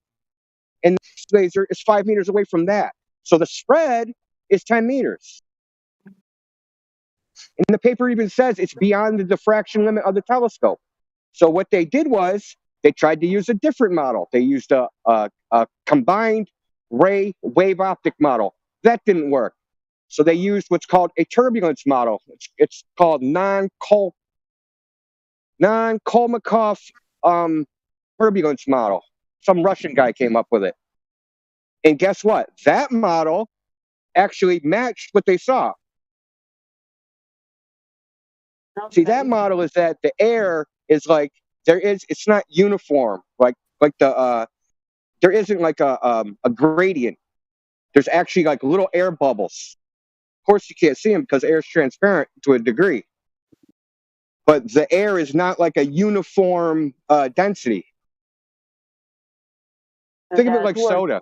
and this laser is 5 meters away from that. So the spread is 10 meters. And the paper even says it's beyond the diffraction limit of the telescope. So what they did was they tried to use a different model. They used a combined ray wave optic model. That didn't work. So they used what's called a turbulence model. It's called non-Kolmogorov turbulence model. Some Russian guy came up with it. And guess what? That model actually matched what they saw. Okay. See, that model is that the air is like it's not uniform. Like there isn't like a gradient. There's actually like little air bubbles. Of course, you can't see them because air is transparent to a degree. But the air is not like a uniform density. Think of it like soda.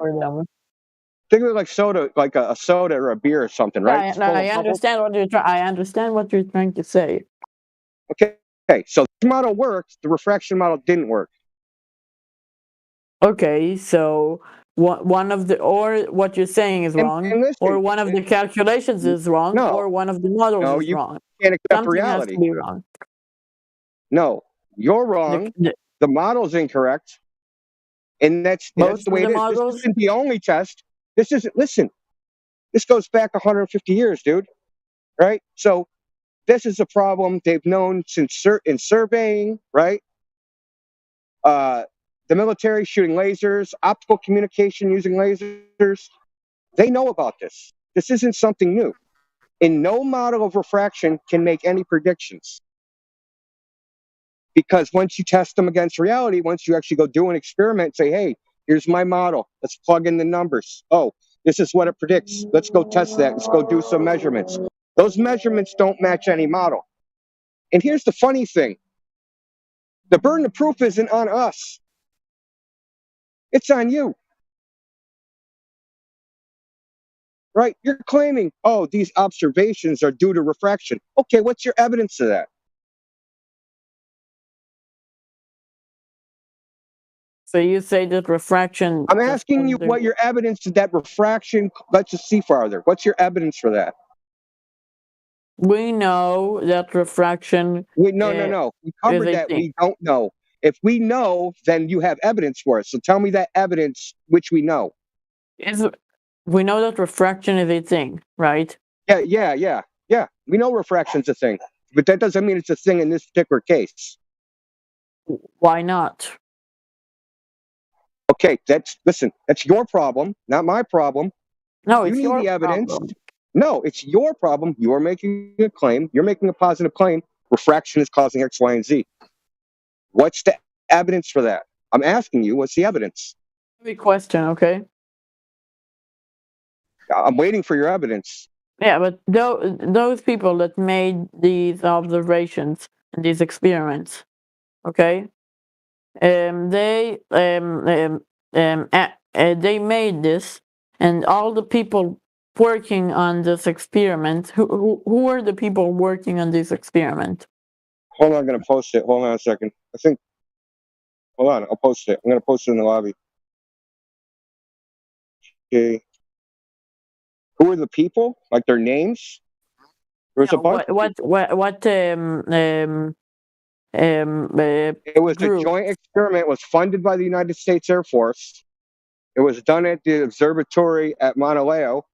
Think of it like soda, like a soda or a beer or something, right? I understand what you're I understand what you're trying to say. Okay. So this model works. The refraction model didn't work. Okay, so one of what you're saying is wrong, listen, or one of the calculations is wrong, or one of the models is wrong. Can't accept Something reality. has to be wrong. No, you're wrong. The model's incorrect, and that's the way it is. This isn't the only test. This isn't, listen, this goes back 150 years, dude. Right? So this is a problem they've known since in surveying, right? The military shooting lasers, optical communication using lasers. They know about this. This isn't something new. And no model of refraction can make any predictions. Because once you test them against reality, once you actually go do an experiment, say, hey, here's my model. Let's plug in the numbers. Oh, this is what it predicts. Let's go test that. Let's go do some measurements. Those measurements don't match any model. And here's the funny thing. The burden of proof isn't on us. It's on you. Right? You're claiming, oh, these observations are due to refraction. Okay, what's your evidence of that? So you say that refraction... I'm asking you what your evidence is that refraction... Let's just see farther. What's your evidence for that? We know that refraction... No. We covered that we don't know. If we know, then you have evidence for it. So tell me that evidence which we know. We know that refraction is a thing, right? Yeah. We know refraction's a thing. But that doesn't mean it's a thing in this particular case. Why not? Okay, that's your problem, not my problem. No, you it's need your the evidence. problem. No, it's your problem. You're making a claim. You're making a positive claim. Refraction is causing X, Y, and Z. What's the evidence for that? I'm asking you, what's the evidence? Big question, okay? I'm waiting for your evidence. Yeah, but those people that made these observations and these experiments, okay? They made this, and all the people working on this experiment. Who were the people working on this experiment? Hold on, I'm gonna post it. Hold on a second. Hold on, I'll post it. I'm gonna post it in the lobby. Okay. Who are the people? Like their names? There's a bunch. It was group. A joint experiment. It was funded by the United States Air Force. It was done at the observatory at Mauna Leo,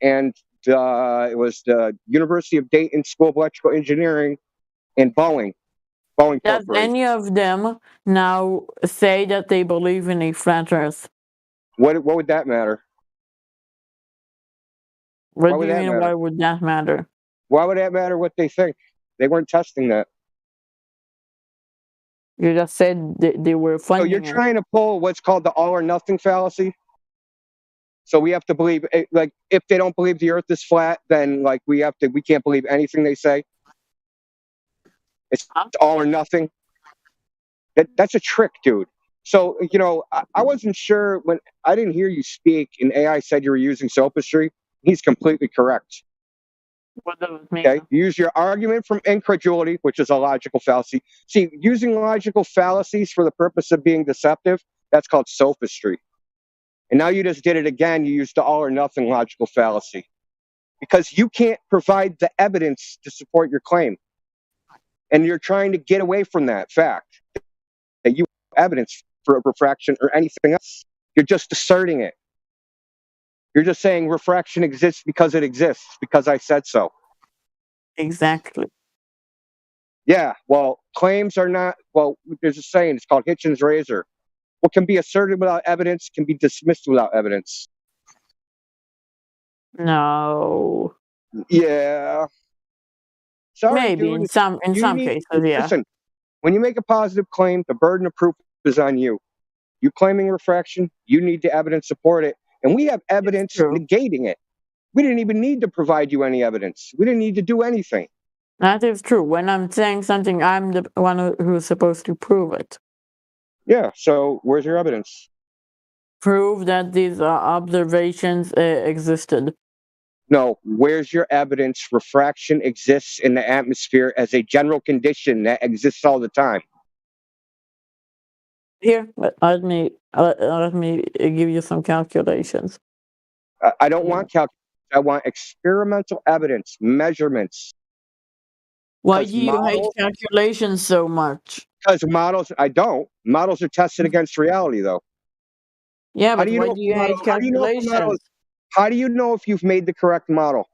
and it was the University of Dayton School of Electrical Engineering and Boeing Does any of them now say that they believe in a flat Earth? What would that matter? What do you mean? Why would that matter? Why would that matter what they think? They weren't testing that. You just said they were funding. So you're trying to pull what's called the all or nothing fallacy. So we have to believe, like, if they don't believe the Earth is flat, then like we can't believe anything they say. It's all or nothing. That's a trick, dude. So I wasn't sure when I didn't hear you speak, and AI said you were using sophistry. He's completely correct. What does it mean? Okay, use your argument from incredulity, which is a logical fallacy. See, using logical fallacies for the purpose of being deceptive, that's called sophistry. And now you just did it again. You used the all or nothing logical fallacy because you can't provide the evidence to support your claim. And you're trying to get away from that fact that you have evidence for refraction or anything else. You're just asserting it. You're just saying refraction exists because it exists, because I said so. Exactly. Yeah, well, claims are not, well, there's a saying, it's called Hitchens' razor. What can be asserted without evidence can be dismissed without evidence. No. Yeah. Sorry, maybe dude. in some cases, yeah. Listen, when you make a positive claim, the burden of proof is on you. You claiming refraction, you need the evidence support it. And we have evidence negating it. We didn't even need to provide you any evidence. We didn't need to do anything. That is true. When I'm saying something, I'm the one who's supposed to prove it. Yeah, so where's your evidence? Prove that these observations existed. No, where's your evidence refraction exists in the atmosphere as a general condition that exists all the time? Here, let me give you some calculations. I don't want calculations. I want experimental evidence, measurements. Why do you hate calculations so much? Because models, I don't. Models are tested against reality, though. Yeah, How but do you why know do you hate how do you know if a model calculations? how do you know if you've made the correct model?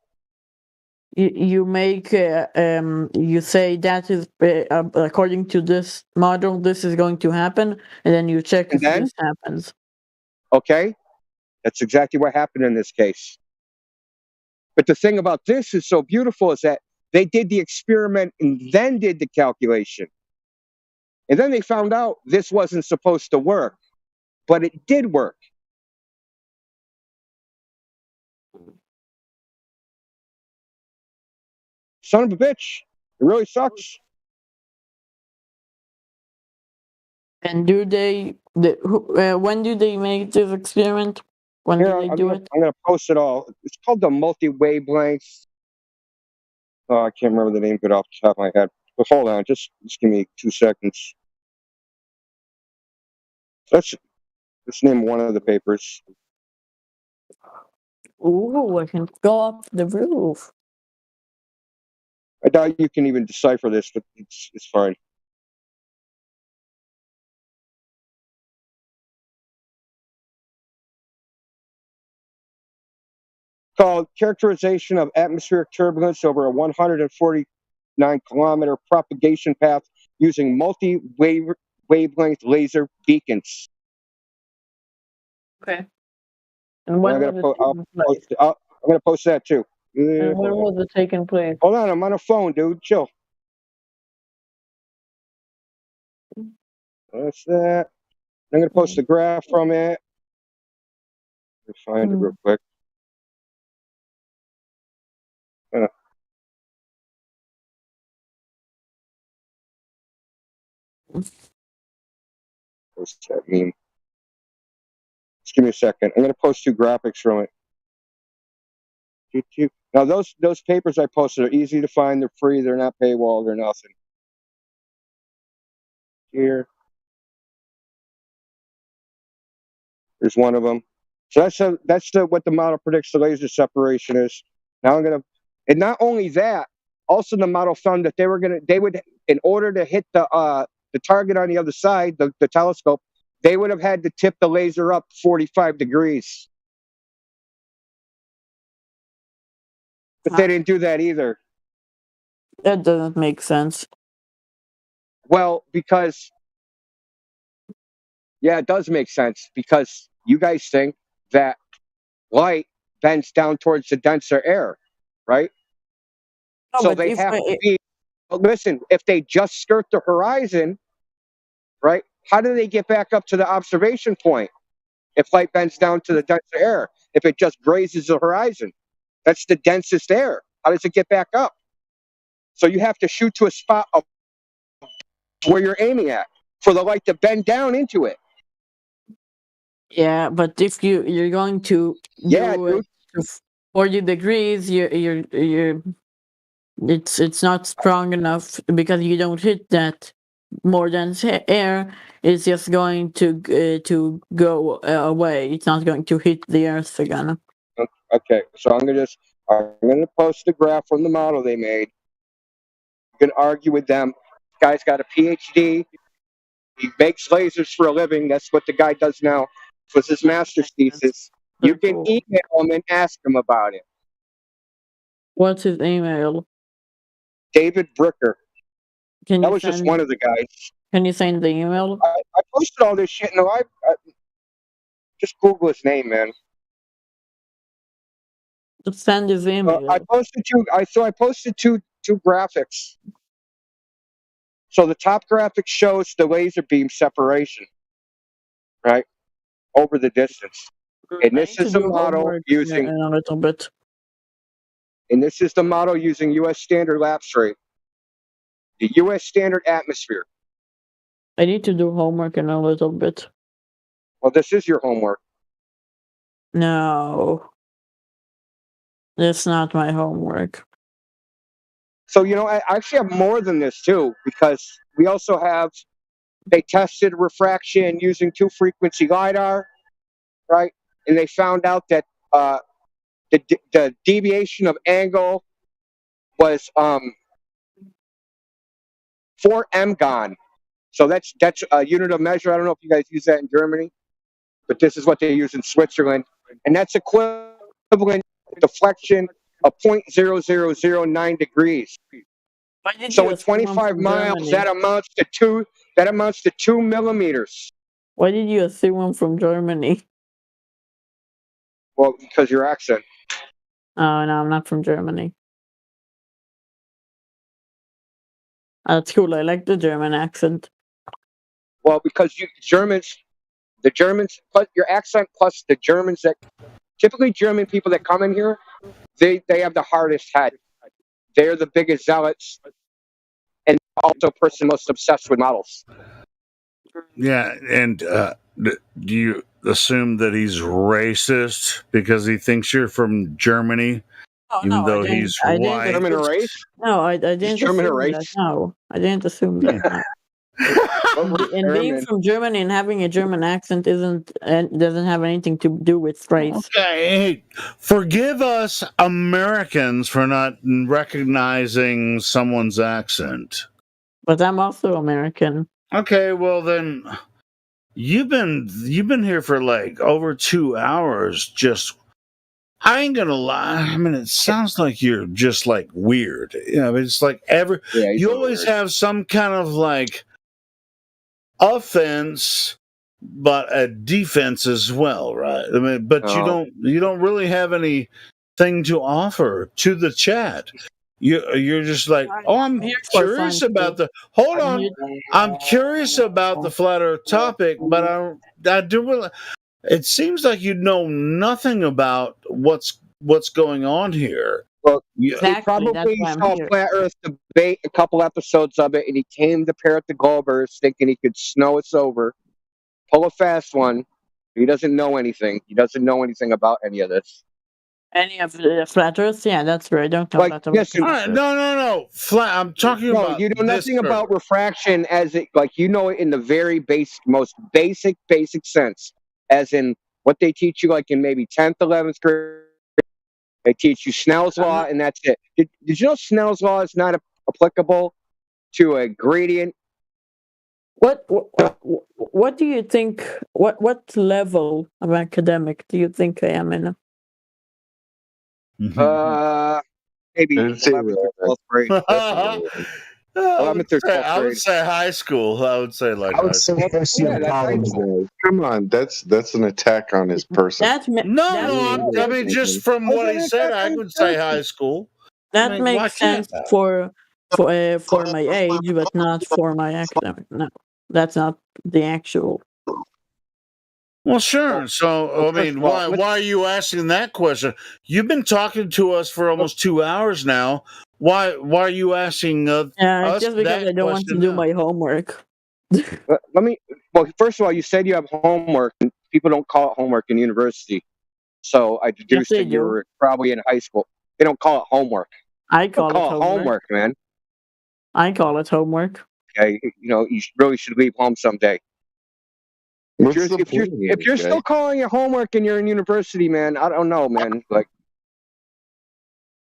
You make you say that is according to this model, this is going to happen, and then you check And if then, this happens. okay, that's exactly what happened in this case. But the thing about this is so beautiful is that they did the experiment and then did the calculation. And then they found out this wasn't supposed to work, but it did work. Son of a bitch. It really sucks. And when do they make this experiment? When Here, do they do it? I'm gonna post it all. It's called the multi-wavelength. Oh, I can't remember the name of it off the top of my head. But hold on, just give me 2 seconds. Let's name one of the papers. Ooh, I can go up the roof. I doubt you can even decipher this, but it's fine. Called Characterization of Atmospheric Turbulence over a 149-kilometer propagation path using multi-wavelength laser beacons. Okay. And when was it taking place? I'm going to post that too. And when was it taking place? Hold on, I'm on a phone, dude. Chill. That's that. I'm going to post a graph from it. Let me find it real quick. What's that mean? Just give me a second. I'm going to post 2 graphics from it. Now, those papers I posted are easy to find. They're free. They're not paywalled or nothing. Here. There's one of them. So that's what the model predicts the laser separation is. Now and not only that, also the model found that they would, in order to hit the target on the other side, the telescope, they would have had to tip the laser up 45 degrees. But they didn't do that either. That doesn't make sense. Well, because, yeah, it does make sense, because you guys think that light bends down towards the denser air, right? No, so but they if have to be, listen, if they just skirt the horizon, right, how do they get back up to the observation point if light bends down to the denser air? If it just grazes the horizon, that's the densest air. How does it get back up? So you have to shoot to a spot of where you're aiming at for the light to bend down into it. Yeah, but if you're going to do it to 40 degrees, it's not strong enough because you don't hit that more than air. It's just going to go away. It's not going to hit the earth again. Okay, so I'm gonna post a graph from the model they made. You can argue with them. This guy's got a PhD. He makes lasers for a living. That's what the guy does now. This was his master's thesis. You can email him and ask him about it. What's his email? David Bricker. That was just one of the guys. Can you send the email? I posted all this shit. No, I just Google his name, man. Just send his email. I posted two graphics. So the top graphic shows the laser beam separation, right, over the distance. And this is a model using a little bit. And this is the model using U.S. standard lapse rate, the U.S. standard atmosphere. I need to do homework in a little bit. Well, this is your homework. No. That's not my homework. So, I actually have more than this, too, because we also have, they tested refraction using 2-frequency LiDAR, right? And they found out that the deviation of angle was 4 mgon. So that's a unit of measure. I don't know if you guys use that in Germany. but this is what they use in Switzerland, and that's equivalent deflection of 0.0009 degrees. So in 25 miles, that amounts to 2 millimeters. Why did you assume I'm from Germany? Well, because your accent. Oh no, I'm not from Germany. That's cool. I like the German accent. Well, because the Germans, plus your accent plus the Germans that typically German people that come in here, they have the hardest head. They're the biggest zealots, and also person most obsessed with models. Yeah, and do you assume that he's racist because he thinks you're from Germany, even though he's white? German race? No, I didn't German assume race? that. No, I didn't assume that. No. And being from Germany and having a German accent doesn't have anything to do with race. Okay, hey, forgive us Americans for not recognizing someone's accent. But I'm also American. Okay, well then, you've been here for like over 2 hours. Just, I ain't gonna lie. I mean, it sounds like you're just like weird. You know, it's like you always have some kind of like offense, but a defense as well, right? I mean, but you don't really have anything to offer to the chat. You're just like, oh, I'm curious about I'm curious about the flat Earth topic, but I do really. It seems like you know nothing about what's going on here. Well, he probably saw Flat Earth debate a couple episodes of it, and he came to parrot the Goldbergs thinking he could snow us over, pull a fast one. He doesn't know anything. He doesn't know anything about any of this. Any of the flat Earths? Yeah, that's right. Don't talk about them. No. Flat. I'm talking about. You know nothing about refraction as it, like you know it in the very most basic sense, as in what they teach you, like in maybe 10th, 11th grade. They teach you Snell's law, and that's it. Did you know Snell's law is not applicable to a gradient? What do you think? What level of academic do you think I am in? Maybe 11th or 12th grade. 11th or 12th grade. I would say high school. I would say like. Come on, that's an attack on his person. I mean, just from what he said, I would say high school. That makes sense for my age, but not for my academic. No, that's not the actual. Well, sure. So, I mean, why are you asking that question? You've been talking to us for almost 2 hours now. Why are you asking us just because I don't want to do my homework. Well, first of all, you said you have homework, and people don't call it homework in university. So I deduced that you were probably in high school. They don't call it homework. I call it homework, man. I call it homework. Okay, you really should leave home someday. If you're still calling it homework and you're in university, man, I don't know, man. Like,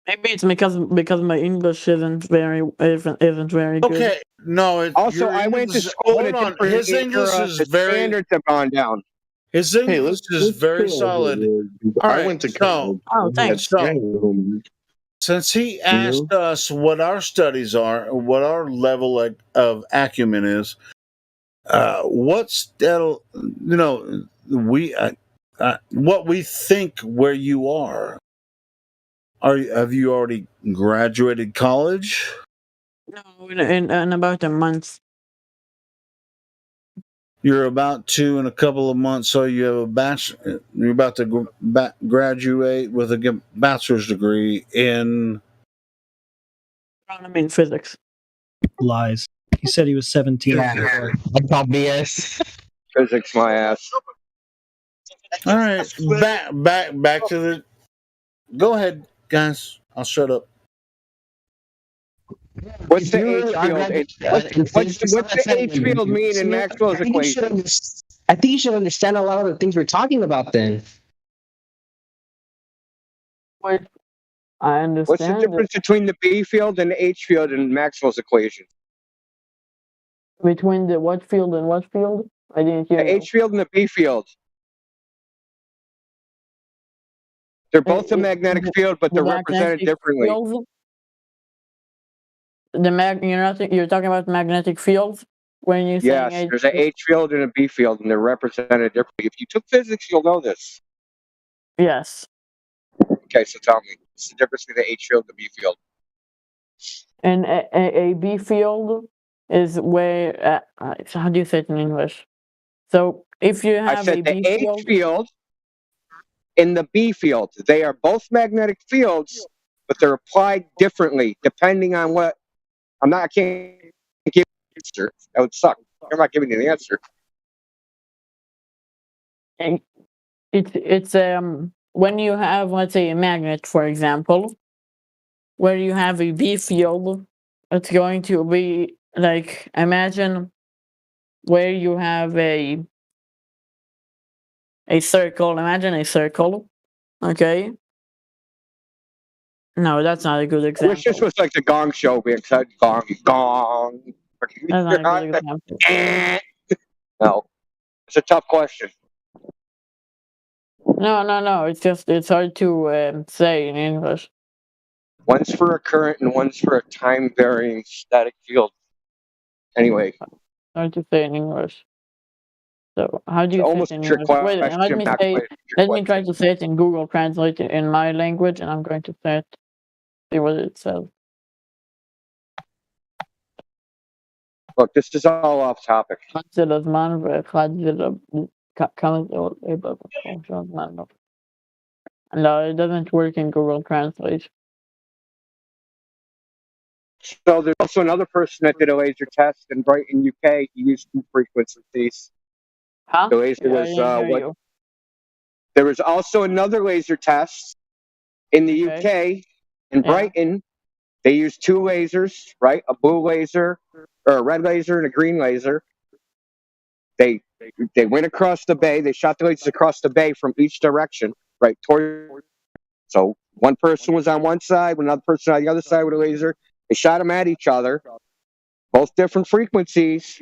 maybe it's because my English isn't very good. Okay, no. Also, I went to school. Hold on, his English is very. Standards have gone down. His English is very solid. I went to college. Oh, thanks. Since he asked us what our studies are, what our level of acumen is, what we think where you are. Have you already graduated college? No, in about a month. You're about to in a couple of months, so you have a bachelor. You're about to graduate with a bachelor's degree in astronomy and physics. Lies. He said he was 17. Yeah, I call BS. Physics, my ass. All right, back to the. Go ahead, guys. I'll shut up. What's the H field mean in Maxwell's equation? I think you should understand a lot of the things we're talking about then. Wait, I understand. What's the difference between the B field and the H field in Maxwell's equation? Between the what field and what field? I didn't hear. The H field and the B field. They're both a magnetic field, but they're represented differently. Field, you're talking about magnetic fields when you say Yes, there's an H field and a B field, and they're represented differently. If you took physics, you'll know this. Yes. Okay, so tell me, what's the difference between the H field and the B field? And a B field is where how do you say it in English? So if you have I said a the B H field, field and the B field, they are both magnetic fields, but they're applied differently depending on what. I can't give you the answer. That would suck. I'm not giving you the answer. it's when you have, let's say, a magnet, for example, where you have a B field, it's going to be like, imagine where you have a circle. Imagine a circle, okay? No, that's not a good example. I wish this was like the Gong Show. We had gong. That's not a good example. No, it's a tough question. No. It's hard to say in English. One's for a current and one's for a time-varying static field. Anyway. Hard to say in English. So how do you say it in English? Wait, let me try to say it in Google Translate in my language, and I'm going to say it. See what it says. Look, this is all off topic. No, it doesn't work in Google Translate. So there's also another person that did a laser test in Brighton, UK. He used 2 frequencies. Huh? The laser was There was also another laser test in the UK in Brighton. They used 2 lasers, right? A blue laser, or a red laser, and a green laser. They went across the bay. They shot the lasers across the bay from each direction, right? So one person was on one side, another person on the other side with a laser. They shot them at each other, both different frequencies.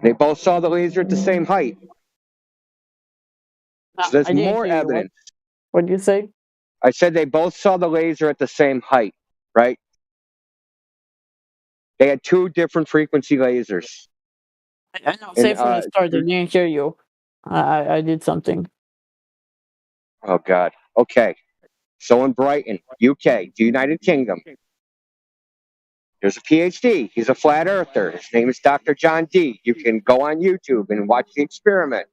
They both saw the laser at the same height. So there's more evidence. What did you say? I said they both saw the laser at the same height, right? They had 2 different frequency lasers. I know. Say from the start. I didn't hear you. I did something. Oh, God. Okay. So in Brighton, UK, the United Kingdom, there's a PhD. He's a flat earther. His name is Dr. John D. You can go on YouTube and watch the experiment.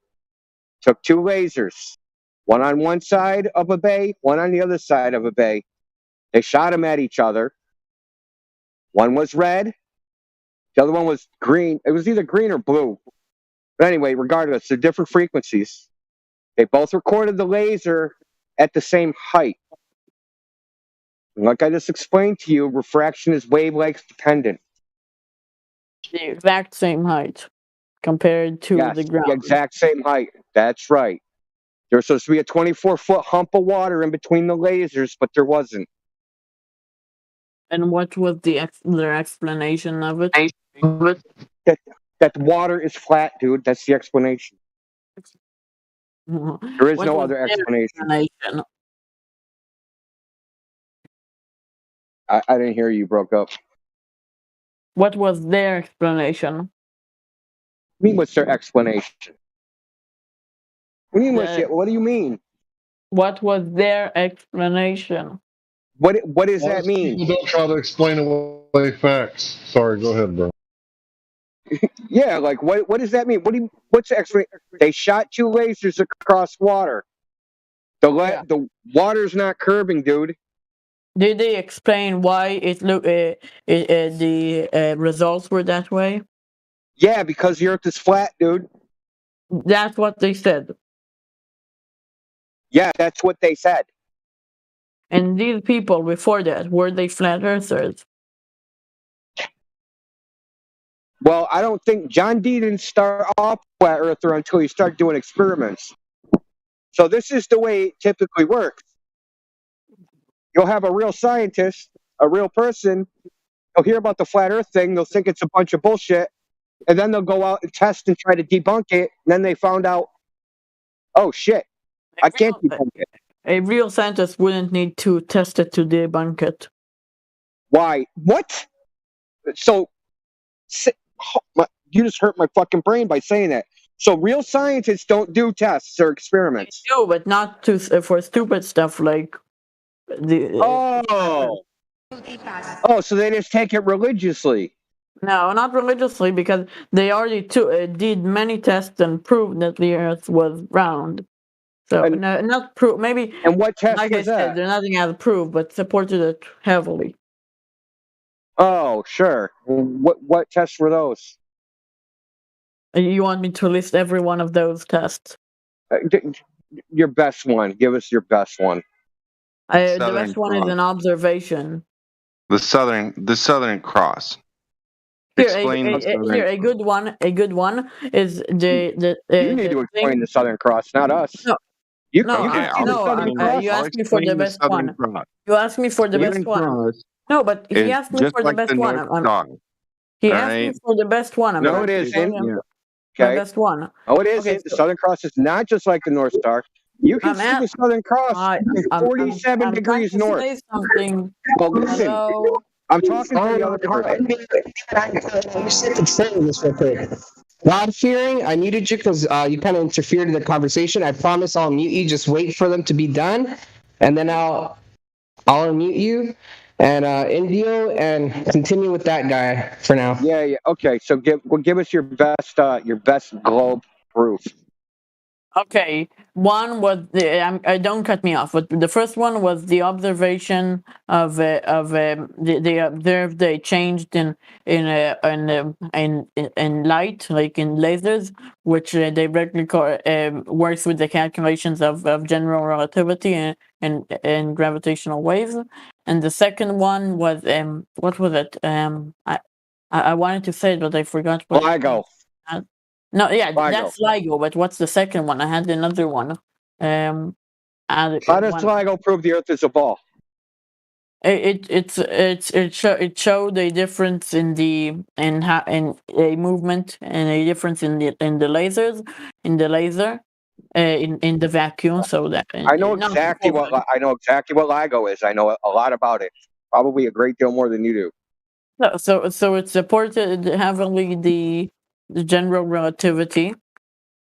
Took 2 lasers, one on one side of a bay, one on the other side of a bay. They shot them at each other. One was red. The other one was green. It was either green or blue. But anyway, regardless, they're different frequencies. They both recorded the laser at the same height. And like I just explained to you, refraction is wavelength dependent. The exact same height compared to the ground. The exact same height. That's right. There was supposed to be a 24-foot hump of water in between the lasers, but there wasn't. And what was their explanation of it? That water is flat, dude. That's the explanation. There is no other explanation. I didn't hear you. Broke up. What was their explanation? What do you mean, what's their explanation? What do you mean? What was their explanation? What does that mean? People don't try to explain away facts. Sorry, go ahead, bro. Yeah, like what does that mean? What's the explanation? They shot 2 lasers across water. The water's not curving, dude. Did they explain why the results were that way? Yeah, because the Earth is flat, dude. That's what they said. Yeah, that's what they said. And these people before that, were they flat earthers? Well, I don't think John D didn't start off flat earther until he started doing experiments. So this is the way it typically works. You'll have a real scientist, a real person, they'll hear about the flat earth thing, they'll think it's a bunch of bullshit, and then they'll go out and test and try to debunk it, and then they found out, oh shit, I can't debunk it. A real scientist wouldn't need to test it to debunk it. Why? What? So, you just hurt my fucking brain by saying that. So real scientists don't do tests or experiments. No, but not for stupid stuff like the. So they just take it religiously. No, not religiously, because they already did many tests and proved that the Earth was round. So no, not proof. Maybe. And what test like was I said, that? there's nothing as proof, but supported it heavily. Oh, sure. What tests were those? You want me to list every one of those tests? Your best one. Give us your best one. The best one is an observation. The Southern Cross. Here, Explain the Southern here, a good one. A good one is the. You need to explain the Southern Cross, not us. No, you no, can see the Southern Cross. you asked me for the best one. You asked me for the best one. No, but he asked me for the best one. He asked me for the best one. No, it isn't. The best one. Oh, it isn't. The Southern Cross is not just like the North Star. You can see the Southern Cross 47 degrees north. Say something. Well, listen, I'm talking to the other person. Let me set the tone of this real quick. God fearing, I muted you because you kind of interfered in the conversation. I promise I'll mute you. Just wait for them to be done, and then I'll unmute you and Indio and continue with that guy for now. Yeah. Okay. So give us your best globe proof. Okay, one was don't cut me off. But the first one was the observation of they observed they changed in light, like in lasers, which they directly works with the calculations of general relativity and gravitational waves. And the second one was what was it? I wanted to say it, but I forgot. LIGO. No, yeah, that's LIGO. But what's the second one? I had another one. How does LIGO prove the Earth is a ball? It showed a difference in a movement and a difference in the lasers in the vacuum. So that I know exactly what LIGO is. I know a lot about it. Probably a great deal more than you do. So it supported heavily the general relativity,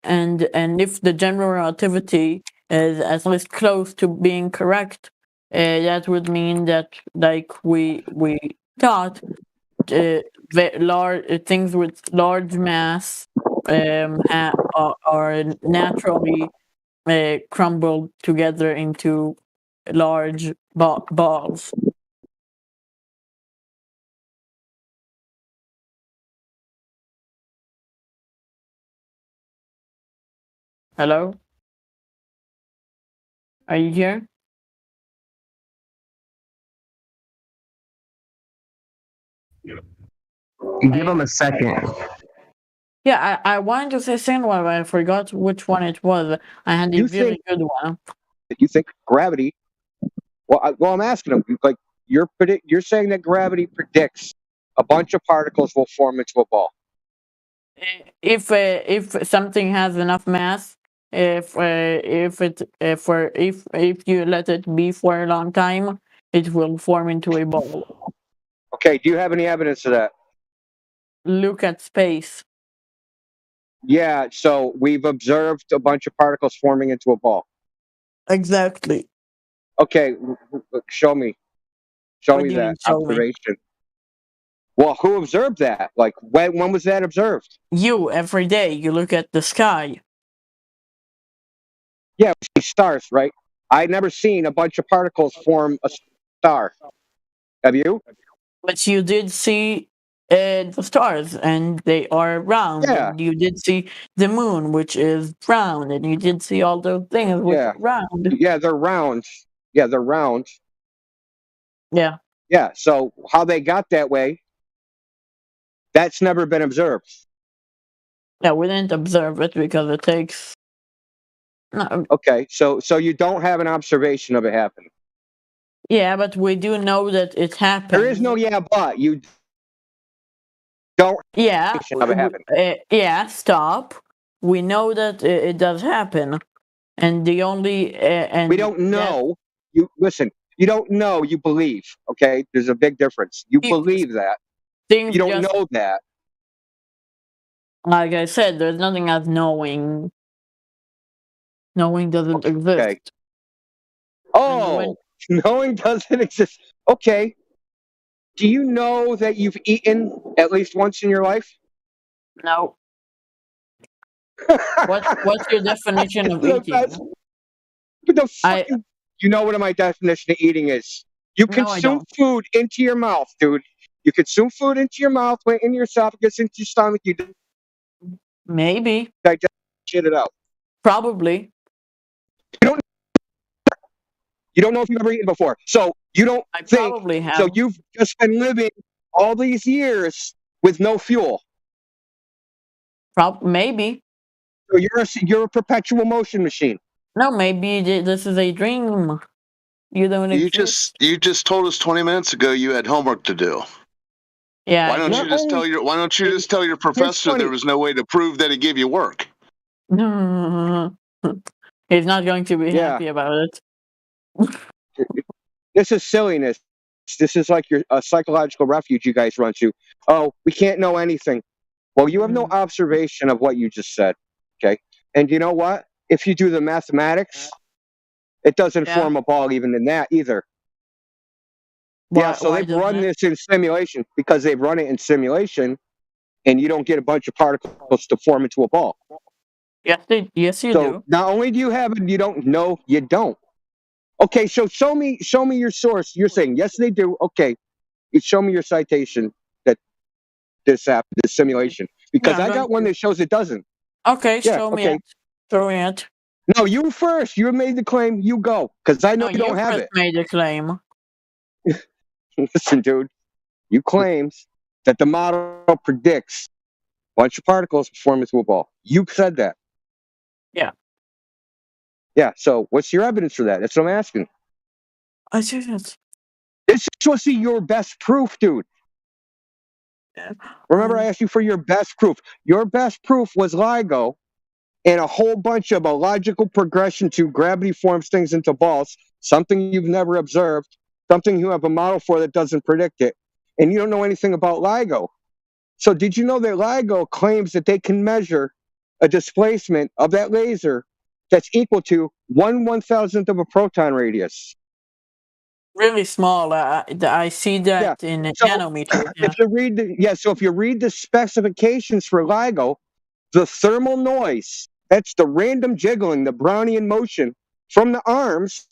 and if the general relativity is at least close to being correct, that would mean that like we thought large things with large mass are naturally crumbled together into large balls. Hello? Are you here? Give him a second. Yeah, I wanted to say second one, but I forgot which one it was. I had a really good one. You think gravity? Well, I'm asking him. Like you're saying that gravity predicts a bunch of particles will form into a ball. If something has enough mass, if you let it be for a long time, it will form into a ball. Okay. Do you have any evidence of that? Look at space. Yeah. So we've observed a bunch of particles forming into a ball. Exactly. Okay. Show me. Show me that observation. Well, who observed that? Like, when was that observed? You, every day. You look at the sky. Yeah, we see stars, right? I've never seen a bunch of particles form a star. Have you? But you did see the stars, and they are round. Yeah. And you did see the moon, which is round, and you did see all those things which are round. Yeah, they're round. Yeah, they're round. Yeah. Yeah, so how they got that way, that's never been observed. Yeah, we didn't observe it because it takes... No. Okay, so you don't have an observation of it happening. Yeah, but we do know that it happened. There is no yeah, but you don't have of it happen. Yeah, stop. We know that it does happen. And the only and we don't know. You listen. You don't know. You believe. Okay, there's a big difference. You believe that. Things You don't just, know that. like I said, there's nothing as knowing. Knowing doesn't exist. Okay. Oh, knowing doesn't exist. Okay. Do you know that you've eaten at least once in your life? No. What's your definition of The eating? best- What the fuck? You know what my definition of eating is? You No, I consume don't. food into your mouth, dude. You consume food into your mouth, went in your esophagus, into your stomach. You Maybe. digest shit it out. Probably. You don't know if you've ever eaten before, so you don't think. Probably have. So you've just been living all these years with no fuel. Maybe. So you're a perpetual motion machine. No, maybe this is a dream. You don't exist. You just told us 20 minutes ago you had homework to do. Yeah. Why don't you just tell your professor there was no way to prove that he gave you work? He's not going to be happy about it. This is silliness. This is like a psychological refuge you guys run to. Oh, we can't know anything. Well, you have no observation of what you just said. Okay. And you know what? If you do the mathematics, it doesn't form a ball even in that either. So they've run this in simulation because they've run it in simulation, and you don't get a bunch of particles to form into a ball. Yes, you do. Not only do you have it, you don't know you don't. Okay, so show me your source. You're saying yes, they do. Okay, show me your citation that this simulation, because I got one that shows it doesn't. Okay, show me it. Show me it. No, you first. You made the claim. You go, because I know you don't have it. Made the claim. Listen, dude. You claimed that the model predicts a bunch of particles form into a ball. You said that. Yeah. Yeah. So what's your evidence for that? That's what I'm asking. I didn't. This is supposed to be your best proof, dude. Remember, I asked you for your best proof. Your best proof was LIGO and a whole bunch of a logical progression to gravity forms things into balls, something you've never observed, something you have a model for that doesn't predict it, and you don't know anything about LIGO. So did you know that LIGO claims that they can measure a displacement of that laser that's equal to 1/1000th of a proton radius? Really small. I see that in nanometers. Yeah. If you read the specifications for LIGO, the thermal noise, that's the random jiggling, the Brownian motion from the arms,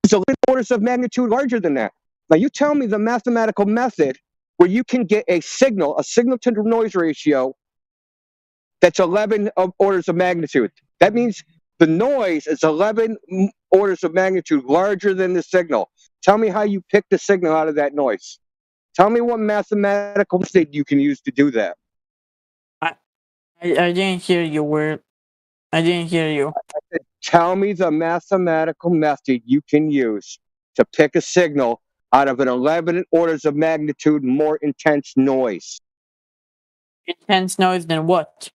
is 11 orders of magnitude larger than that. Now you tell me the mathematical method where you can get a signal to noise ratio that's 11 orders of magnitude. That means the noise is 11 orders of magnitude larger than the signal. Tell me how you pick the signal out of that noise. Tell me what mathematical method you can use to do that. I didn't hear you. I didn't hear you. Tell me the mathematical method you can use to pick a signal out of an 11 orders of magnitude more intense noise. Intense noise than what?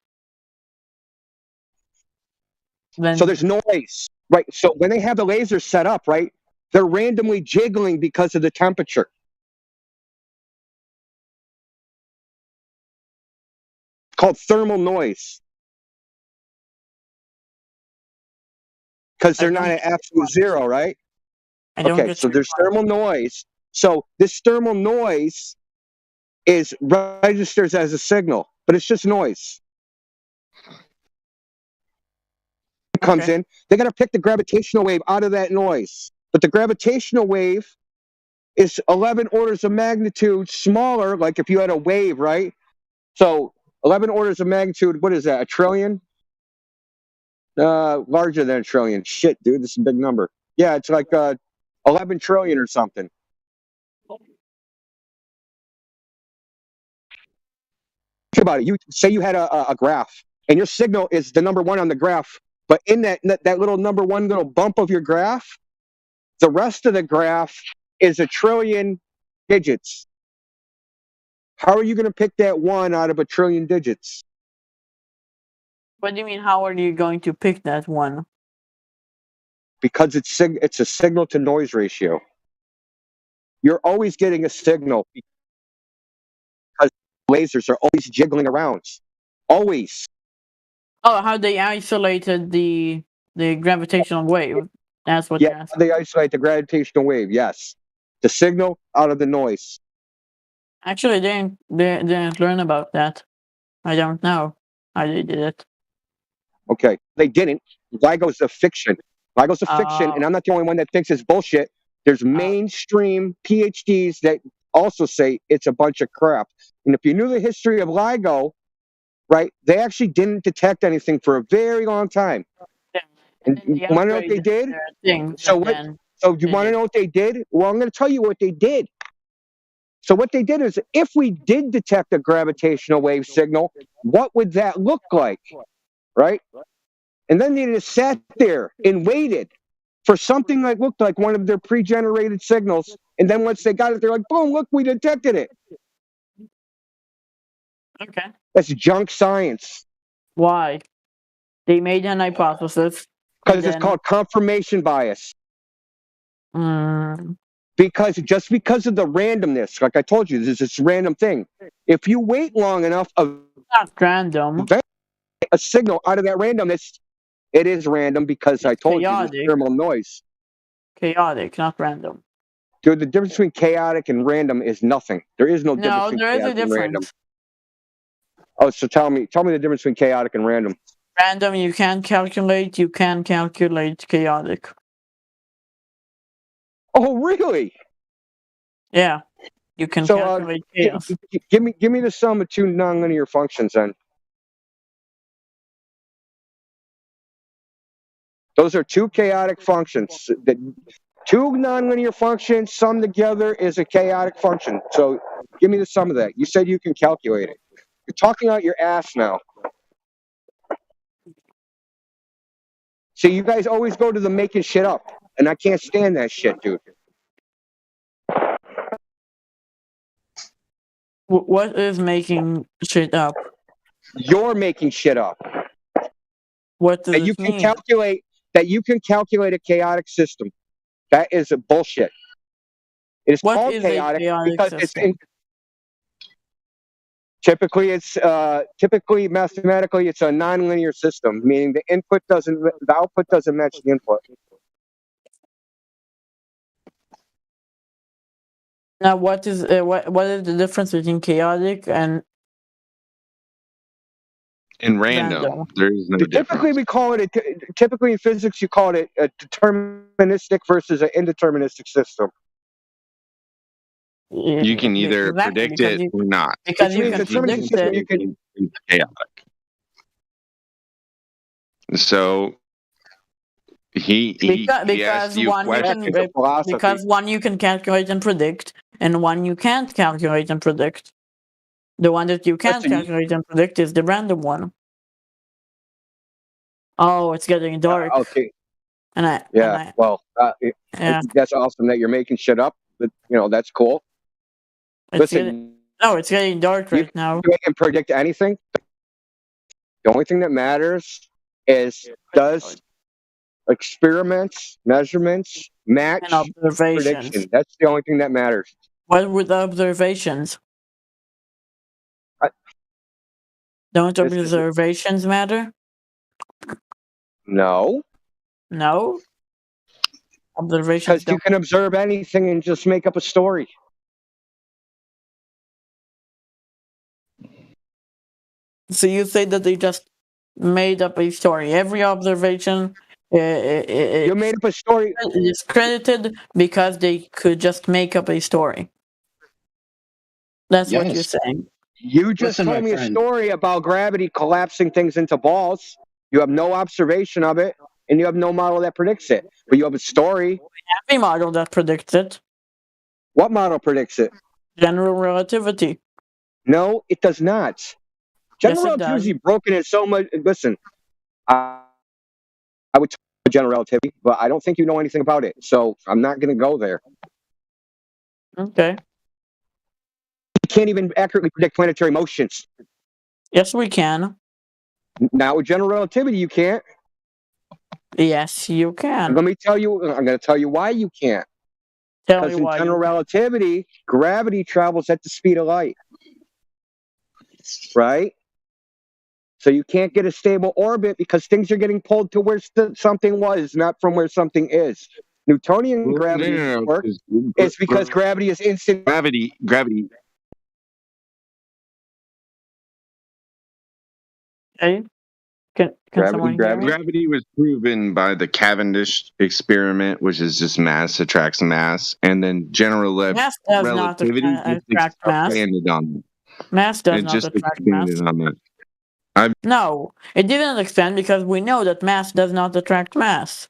So there's noise, right? So when they have the laser set up, right, they're randomly jiggling because of the temperature. It's called thermal noise. Because they're not at absolute zero, right? Okay, so there's thermal noise. So this thermal noise registers as a signal, but it's just noise. Comes in, they got to pick the gravitational wave out of that noise. But the gravitational wave is 11 orders of magnitude smaller, like if you had a wave, right? So 11 orders of magnitude, what is that, a trillion? Larger than a trillion. Shit, dude, this is a big number. Yeah, it's like 11 trillion or something. Think about it. You say you had a graph, and your signal is the number one on the graph, but in that little number one little bump of your graph, the rest of the graph is a trillion digits. How are you going to pick that one out of a trillion digits? What do you mean? How are you going to pick that one? Because it's a signal to noise ratio. You're always getting a signal because lasers are always jiggling around. Always. Oh, how they isolated the gravitational wave. That's what you're Yeah, asking. they isolate the gravitational wave, yes. The signal out of the noise. Actually, they didn't learn about that. I don't know how they did it. Okay, they didn't. LIGO's a fiction. LIGO's a fiction, and I'm not the only one that thinks it's bullshit. There's mainstream PhDs that also say it's a bunch of crap. And if you knew the history of LIGO, right, they actually didn't detect anything for a very long time. Yeah. And you want to know what they did? So you want to know what they did? Well, I'm going to tell you what they did. So what they did is, if we did detect a gravitational wave signal, what would that look like, right? And then they just sat there and waited for something that looked like one of their pre-generated signals. And then once they got it, they're like, boom, look, we detected it. Okay. That's junk science. Why? They made an hypothesis. Because it's called confirmation bias. Mm. Because of the randomness, like I told you, this is this random thing. If you wait long enough, not random. A signal out of that randomness, it is random because I told you there's thermal noise. Chaotic, not random. Dude, the difference between chaotic and random is nothing. There is no difference between there is a chaotic and random. difference. Oh, so tell me the difference between chaotic and random. Random, you can calculate chaotic. Oh, really? Yeah, you can calculate chaos. Give me the sum of two nonlinear functions then. Those are two chaotic functions. Two nonlinear functions summed together is a chaotic function. So give me the sum of that. You said you can calculate it. You're talking out your ass now. See, you guys always go to the making shit up, and I can't stand that shit, dude. What is making shit up? You're making shit up. What does it mean? That you can calculate a chaotic system. That is a bullshit. It is called chaotic because system? Typically mathematically it's a nonlinear system, meaning the output doesn't match the input. Now, what is the difference between chaotic and random? There is no difference. Typically in physics you call it a deterministic versus an indeterministic system. You can either predict it or not. Because you can predict it. It's chaotic. So he asked you a question. Because one you can calculate and predict, and one you can't calculate and predict. The one that you can't calculate and predict is the random one. Oh, it's getting dark. Okay. That's awesome that you're making shit up. But that's cool. It's getting dark right now. You can predict anything. The only thing that matters is does experiments, measurements match prediction. That's the only thing that matters. What with observations? Don't observations matter? No. No? Observations because you can observe anything and just make up a story. So you say that they just made up a story. Every observation you made up a story. It's credited because they could just make up a story. That's what you're saying. You just told me a story about gravity collapsing things into balls. You have no observation of it, and you have no model that predicts it. But you have a story. We have a model that predicts it. What model predicts it? General relativity. No, it does not. General relativity is broken in so much. Listen, I would talk about general relativity, but I don't think you know anything about it. So I'm not going to go there. Okay. We can't even accurately predict planetary motions. Yes, we can. Now with general relativity, you can't. Yes, you can. Let me tell you. I'm going to tell you why you can't. Tell me Because in why. general relativity, gravity travels at the speed of light. Right? So you can't get a stable orbit because things are getting pulled to where something was, not from where something is. Newtonian gravity work is because gravity is instant. Gravity. Hey, can someone hear me? Gravity was proven by the Cavendish experiment, which is just mass attracts mass, and then general Mass does not relativity attract mass. expanded on that. Mass does It not just attract mass. expanded on that. No, it didn't expand because we know that mass does not attract mass.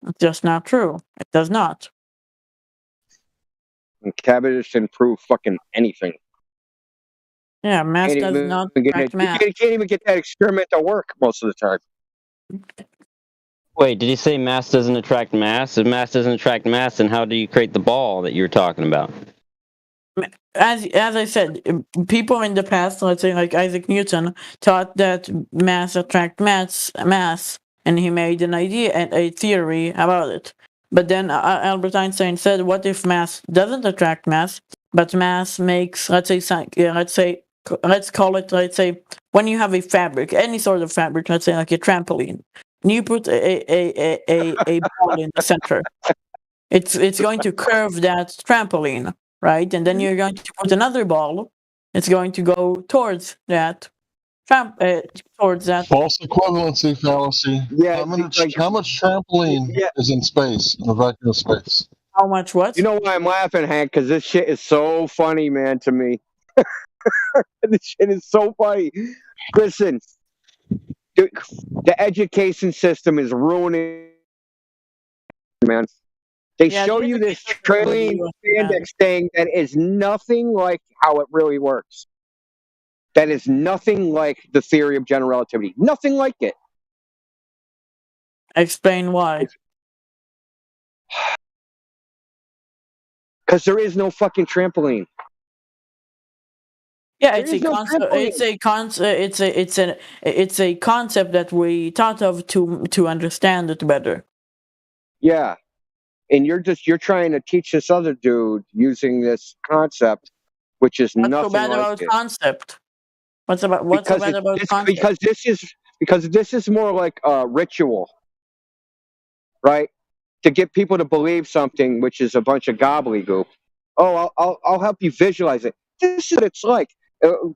It's just not true. It does not. And Cavendish didn't prove fucking anything. Yeah, mass Can't does even not get attract it. mass. You can't even get that experiment to work most of the time. Wait, did he say mass doesn't attract mass? If mass doesn't attract mass, then how do you create the ball that you were talking about? As I said, people in the past, let's say like Isaac Newton, thought that mass attract mass, and he made an idea and a theory about it. But then Albert Einstein said, "What if mass doesn't attract mass, but mass makes, let's call it, when you have a fabric, any sort of fabric, let's say like a trampoline, and you put a ball in the center, it's going to curve that trampoline." Right, and then you're going to put another ball. It's going to go towards that, towards that. False equivalency fallacy. Yeah, how much trampoline is in space, in a vacuum of space? How much what? You know why I'm laughing, Hank? Because this shit is so funny, man, to me. This shit is so funny. Listen, the education system is ruining, man. They show you this trailing spandex thing that is nothing like how it really works. That is nothing like the theory of general relativity. Nothing like it. Explain why. Because there is no fucking trampoline. Yeah, it's a concept. It's a concept that we thought of to understand it better. Yeah, and you're trying to teach this other dude using this concept, which is What's nothing so bad like about it. concept? What's so bad about concept? Because this is more like a ritual, right? To get people to believe something, which is a bunch of gobbledygook. Oh, I'll help you visualize it. This is what it's like.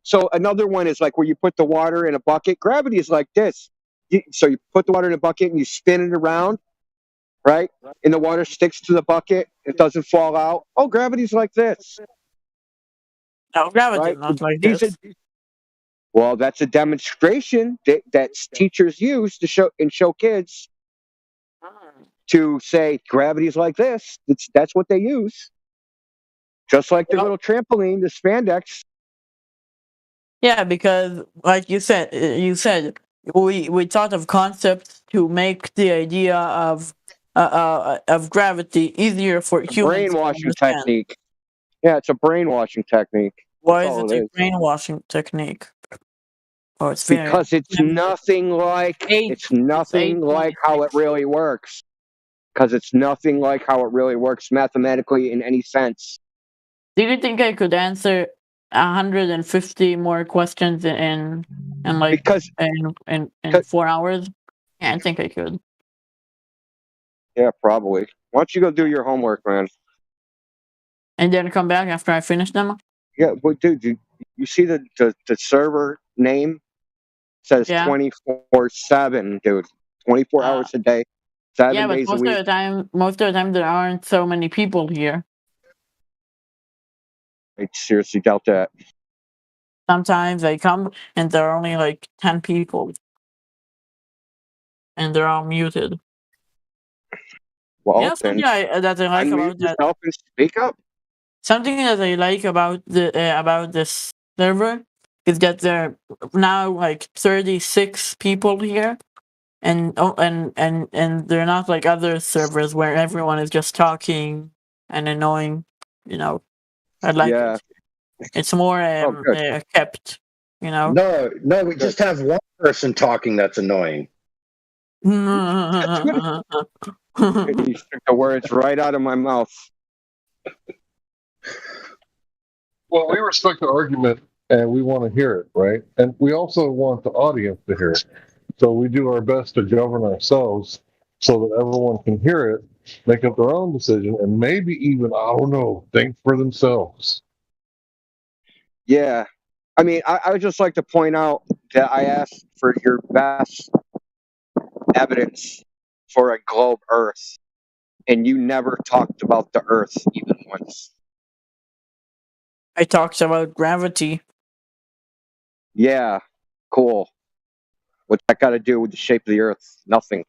So another one is like where you put the water in a bucket. Gravity is like this. So you put the water in a bucket and you spin it around, right? And the water sticks to the bucket. It doesn't fall out. Oh, gravity's like this. No, gravity is not like this. Well, that's a demonstration that teachers use to show kids to say gravity is like this. That's what they use. Just like the little trampoline, the spandex. Yeah, because like you said, we thought of concepts to make the idea of gravity easier for humans. Brainwashing technique. Yeah, it's a brainwashing technique. Why is it a brainwashing technique? Oh, it's because it's nothing like how it really works. Because it's nothing like how it really works mathematically in any sense. Do you think I could answer 150 more questions in 4 hours? Yeah, I think I could. Yeah, probably. Why don't you go do your homework, man? And then come back after I finish them? Yeah, but dude, you see the server name? It says 24/7, dude. 24 hours a day, 7 days a week. Most of the time there aren't so many people here. I seriously doubt that. Sometimes they come and there are only like 10 people. And they're all muted. Well, something that I like about that. And speak up. Something that I like about this server is that there are now like 36 people here, and they're not like other servers where everyone is just talking and annoying. I like it. It's more kept. You know. No, we just have one person talking that's annoying. You took the words right out of my mouth. Well, we respect the argument and we want to hear it, right? And we also want the audience to hear it. So we do our best to govern ourselves so that everyone can hear it, make up their own decision, and maybe even, I don't know, think for themselves. Yeah. I mean, I would just like to point out that I asked for your best evidence for a globe Earth, and you never talked about the Earth even once. I talked about gravity. Yeah, cool. What's that got to do with the shape of the Earth? Nothing.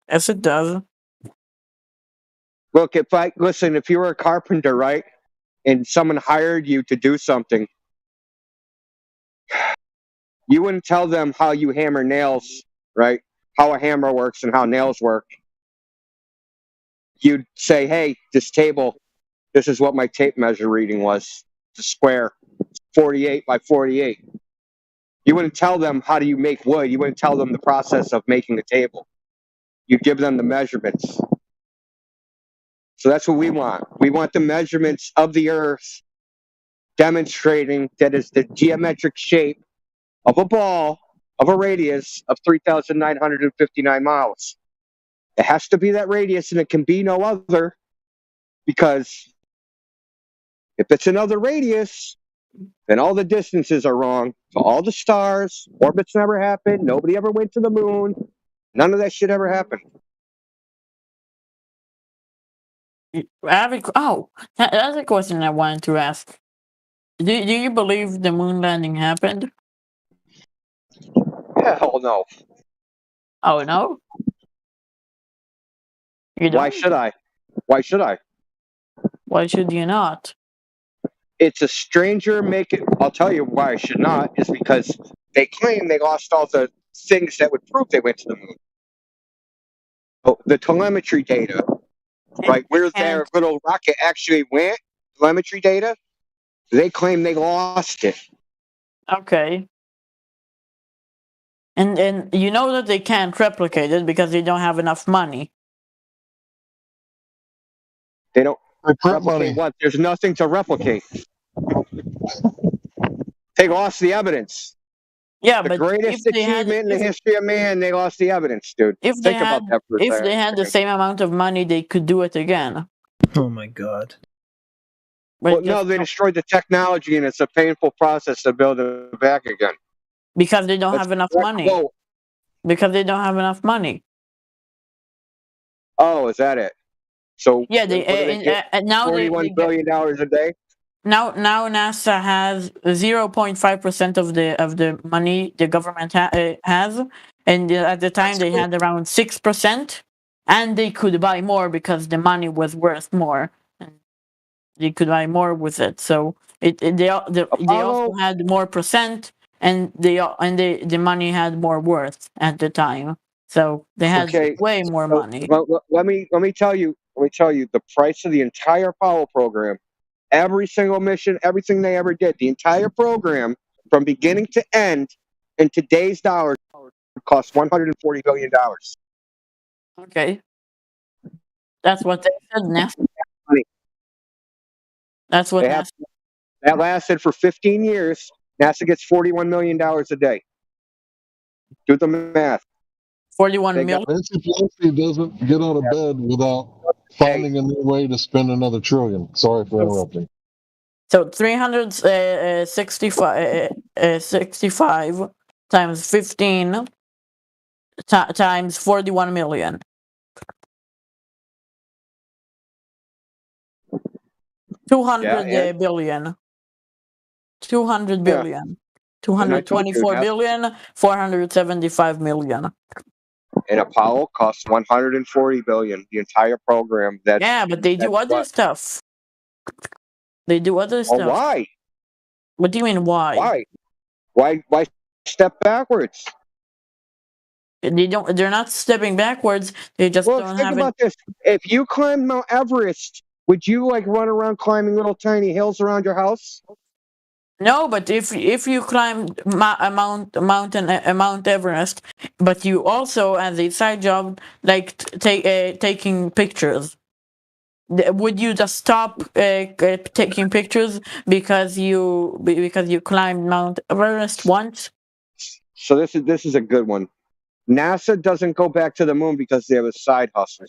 Yes, it does. Look, if you were a carpenter, right, and someone hired you to do something, you wouldn't tell them how you hammer nails, right? How a hammer works and how nails work. You'd say, hey, this table, this is what my tape measure reading was. It's a square, 48 by 48. You wouldn't tell them how do you make wood. You wouldn't tell them the process of making a table. You'd give them the measurements. So that's what we want. We want the measurements of the Earth demonstrating that it's the geometric shape of a ball of a radius of 3,959 miles. It has to be that radius, and it can be no other, because if it's another radius, then all the distances are wrong. So all the stars, orbits never happened, nobody ever went to the moon, none of that shit ever happened. That's a question I wanted to ask. Do you believe the moon landing happened? Hell no. Oh, no? You don't? Why should I? Why should I? Why should you not? It's a stranger making. I'll tell you why I should not, is because they claim they lost all the things that would prove they went to the moon. Oh, the telemetry data, right? Where their little rocket actually went, telemetry data, they claim they lost it. Okay. And you know that they can't replicate it because they don't have enough money. They don't replicate what? There's nothing to replicate. They lost the evidence. Yeah, the but greatest achievement in the history of man, they lost the evidence, dude. If Think about that for a second. If they had the same amount of money, they could do it again. Oh my god. Well, no, they destroyed the technology, and it's a painful process to build it back again. Because they don't have enough money. Quote. Because they don't have enough money. Oh, is that it? So yeah, now $41 billion a day. Now NASA has 0.5% of the money the government has, and at the time they had around 6%, and they could buy more because the money was worth more, and they could buy more with it. So they also had more percent, and the money had more worth at the time. So they had way more money. Let me tell you the price of the entire Apollo program. Every single mission, everything they ever did, the entire program from beginning to end in today's dollars cost $140 billion. Okay. That's what they said, NASA. That's what NASA. That lasted for 15 years. NASA gets $41 million a day. Do the math. 41 million. Nancy Pelosi doesn't get out of bed without finding a new way to spend another trillion. Sorry for interrupting. So 365 times 15 times 41 million. $200 billion. 200 billion. 224 billion, 475 million. And Apollo costs $140 billion. The entire program. But they do other stuff. They do other stuff. Well, why? What do you mean why? Why step backwards? They're not stepping backwards. They just don't have. Think about this. If you climbed Mount Everest, would you run around climbing little tiny hills around your house? No, but if you climbed Mount Everest, but you also as a side job like taking pictures, would you just stop taking pictures because you climbed Mount Everest once? So this is a good one. NASA doesn't go back to the moon because they have a side hustle.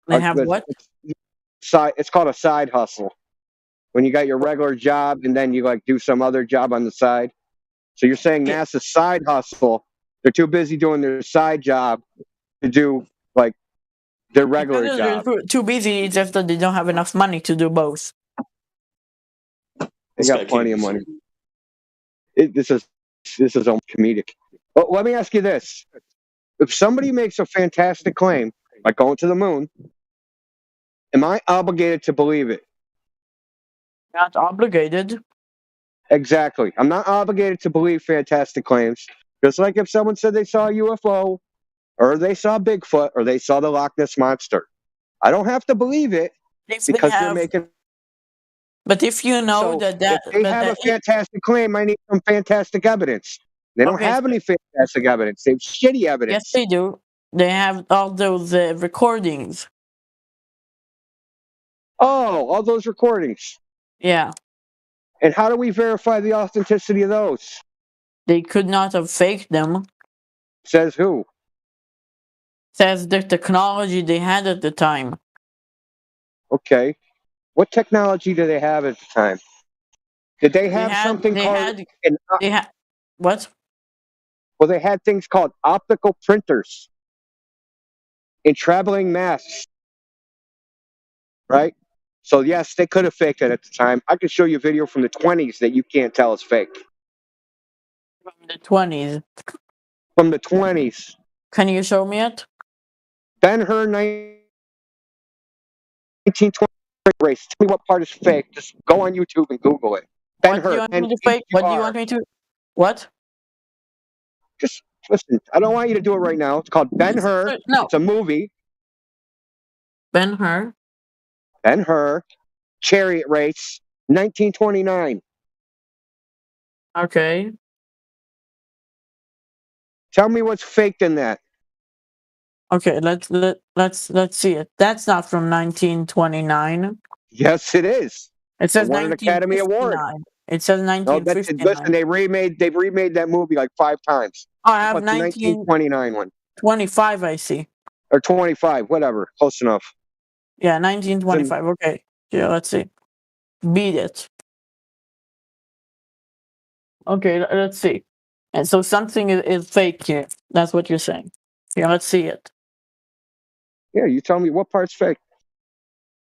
They have what? It's called a side hustle. When you got your regular job and then you like do some other job on the side. So you're saying NASA's side hustle, they're too busy doing their side job to do like their regular job. They're too busy. It's just that they don't have enough money to do both. They got plenty of money. This is almost comedic. Well, let me ask you this: if somebody makes a fantastic claim, like going to the moon, am I obligated to believe it? Not obligated. Exactly. I'm not obligated to believe fantastic claims. Just like if someone said they saw a UFO, or they saw Bigfoot, or they saw the Loch Ness Monster. I don't have to believe it because they're making. But if you know if they have a fantastic claim, I need some fantastic evidence. They don't have any fantastic evidence. They have shitty evidence. Yes, they do. They have all those recordings. Oh, all those recordings. Yeah. And how do we verify the authenticity of those? They could not have faked them. Says who? Says the technology they had at the time. Okay. What technology do they have at the time? Did they have something called... What? Well, they had things called optical printers in traveling masks. Right? So, yes, they could have faked it at the time. I can show you a video from the 20s that you can't tell is fake. From the 20s? From the 20s. Can you show me it? Ben-Hur 1920 race. Tell me what part is fake. Just go on YouTube and Google it. Ben-Hur. What do you want me to fake? What do you want me to... What? Just listen. I don't want you to do it right now. It's called Ben-Hur. No. It's a movie. Ben-Hur? Ben-Hur. Chariot race. 1929. Okay. Tell me what's faked in that. Okay, let's see it. That's not from 1929. Yes, it is. It says it won an Academy Award. It says 1959. Listen, they've remade that movie like 5 times. Oh, I have 1929 one. 25, I see. Or 25, whatever. Close enough. Yeah, 1925. Okay. Yeah, let's see. Beat it. Okay, let's see. And so something is fake here. That's what you're saying. Yeah, let's see it. Yeah, you tell me what part's fake.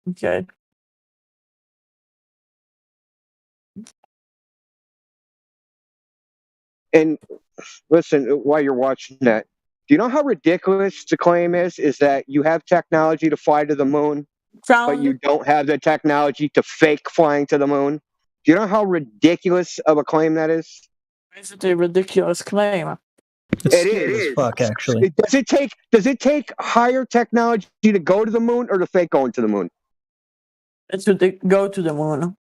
Okay. And listen, while you're watching that, do you know how ridiculous the claim is? Is that you have technology to fly to the moon, but you don't have the technology to fake flying to the moon? Do you know how ridiculous of a claim that is? Is it a ridiculous claim? It is. Fuck, actually. Does it take higher technology to go to the moon or to fake going to the moon? It's to go to the moon.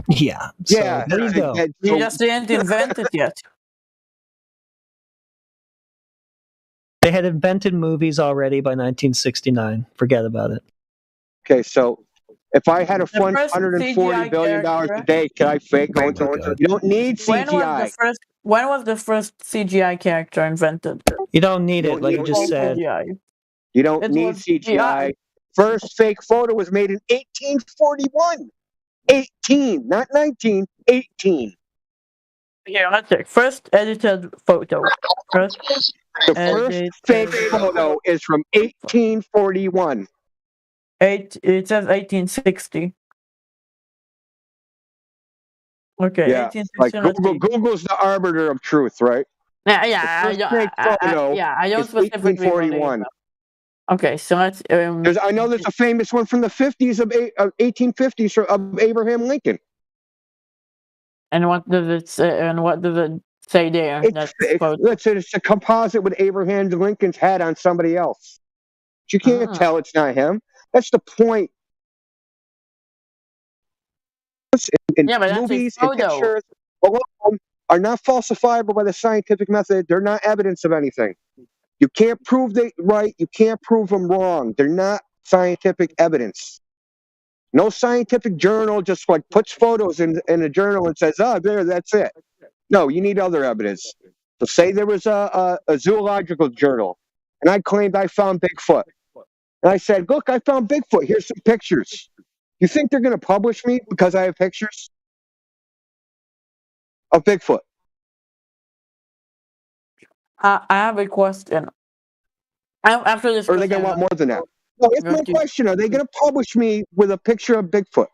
Yeah. So, yeah. There you go. You just didn't invent it yet. They had invented movies already by 1969. Forget about it. Okay, so if I had a fund $140 billion a day, could I fake going to the moon? You don't need CGI. When was the first CGI character invented? You don't need it, like you just said. CGI. You don't need CGI. First fake photo was made in 1841. 18, not 19, 18. Yeah, let's check. First edited photo. The first fake photo is from 1841. It says 1860. Okay, yeah, 1860. Like Google's the arbiter of truth, right? Yeah, I don't specifically 1841. Okay, so let's. I know there's a famous one from the 50s of 1850s of Abraham Lincoln. And what does it say? And what does it say there? It's a composite with Abraham Lincoln's hat on somebody else. But you can't tell it's not him. That's the point. and Yeah, but that's a movies and photo. pictures alone are not falsifiable by the scientific method. They're not evidence of anything. You can't prove they right. You can't prove them wrong. They're not scientific evidence. No scientific journal just like puts photos in a journal and says, "Oh, there, that's it." No, you need other evidence. So say there was a zoological journal, and I claimed I found Bigfoot, and I said, "Look, I found Bigfoot. Here's some pictures." You think they're going to publish me because I have pictures of Bigfoot? I have a question. After this, Or are they going to want more than that? No, it's my question. Are they going to publish me with a picture of Bigfoot?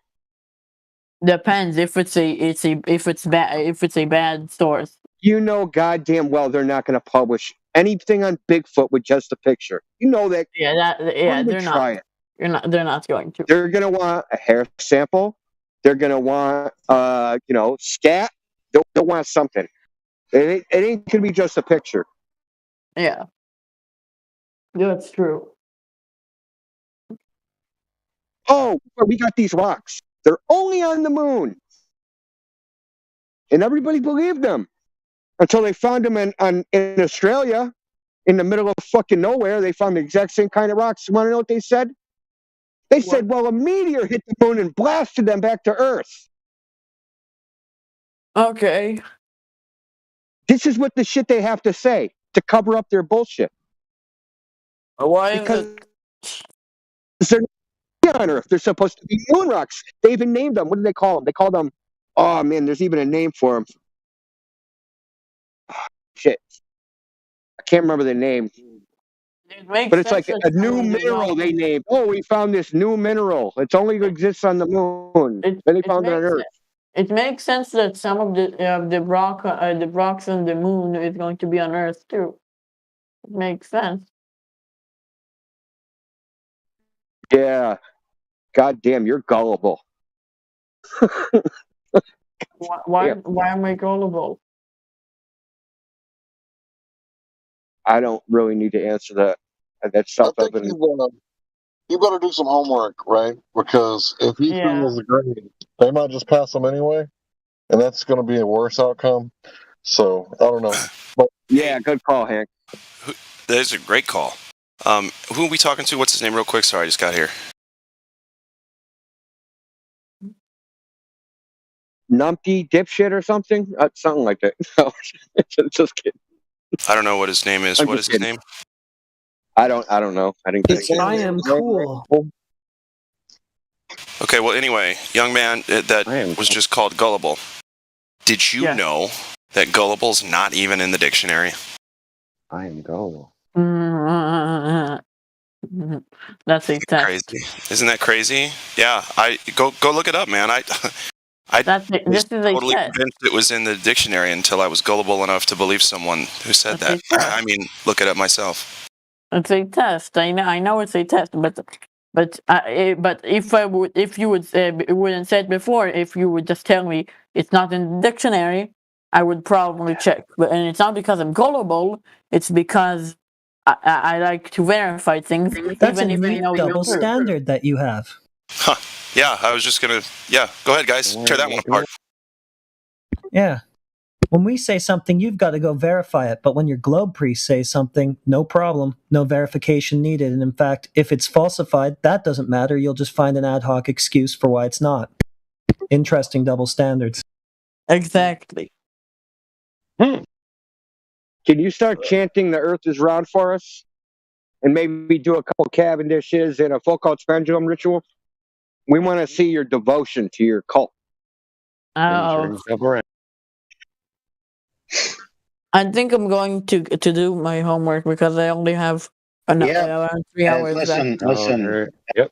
Depends if it's a bad source. You know goddamn well they're not going to publish anything on Bigfoot with just a picture. You know that. Yeah, they're try not. it. They're not going to. They're going to want a hair sample. They're going to want, scat. They'll want something. It ain't going to be just a picture. Yeah. That's true. Oh, we got these rocks. They're only on the moon. And everybody believed them until they found them in Australia in the middle of fucking nowhere. They found the exact same kind of rocks. You want to know what they said? They said, well, a meteor hit the moon and blasted them back to Earth. Okay. This is what the shit they have to say to cover up their bullshit. Why? Because they're not on Earth. They're supposed to be moon rocks. They even named them. What do they call them? They call them, oh man, there's even a name for them. Shit. I can't remember the name. But it's like a new mineral they named. Oh, we found this new mineral. It only exists on the moon. Then they found it on Earth. It makes sense that some of the rocks on the moon is going to be on Earth too. It makes sense. Yeah. God damn, you're gullible. Why am I gullible? I don't really need to answer that. That's self-evident. You better do some homework, right? Because if he fails the grade, they might just pass him anyway, and that's going to be a worse outcome. So I don't know. But yeah, good call, Hank. That is a great call. Who are we talking to? What's his name, real quick? Sorry, I just got here. Numpty dipshit or something? Something like that. No, just kidding. I don't know what his name is. What is his name? I don't know. I didn't get it. I am cool. Okay, well, anyway, young man that was just called gullible. Did you know that gullible's not even in the dictionary? I am gullible. That's a test. Crazy. Isn't that crazy? Yeah, I go look it up, man. I was totally convinced it was in the dictionary until I was gullible enough to believe someone who said that. I mean, look it up myself. It's a test. I know it's a test, but if you wouldn't say it before, if you would just tell me it's not in the dictionary, I would probably check. And it's not because I'm gullible. It's because I like to verify things. That's even a if I neat know double standard that you have. Huh. Yeah, I was just gonna. Yeah, go ahead, guys. Tear that one apart. Yeah. When we say something, you've got to go verify it. But when your globe priest says something, no problem. No verification needed. And in fact, if it's falsified, that doesn't matter. You'll just find an ad hoc excuse for why it's not. Interesting double standards. Exactly. Can you start chanting the earth is round for us? And maybe do a couple Cavendishes and a Foucault's pendulum ritual? We want to see your devotion to your cult. Oh. I think I'm going to do my homework because I only have around 3 hours. Listen.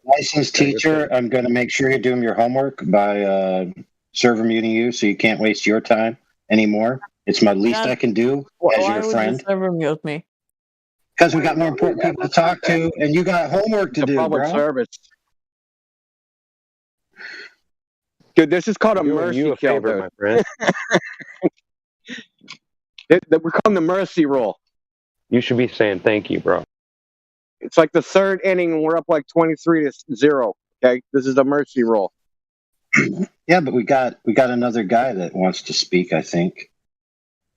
Licensed teacher, I'm going to make sure you're doing your homework by server muting you so you can't waste your time anymore. It's my least I can do as your friend. Why would you server mute me? Because we got more important people to talk to, and you got homework to do, public bro. service. Dude, this is called a mercy kill, dude. my friend. We're calling the mercy roll. You should be saying thank you, bro. It's like the third inning, and we're up like 23-0. Okay, this is a mercy roll. Yeah, but we got another guy that wants to speak, I think.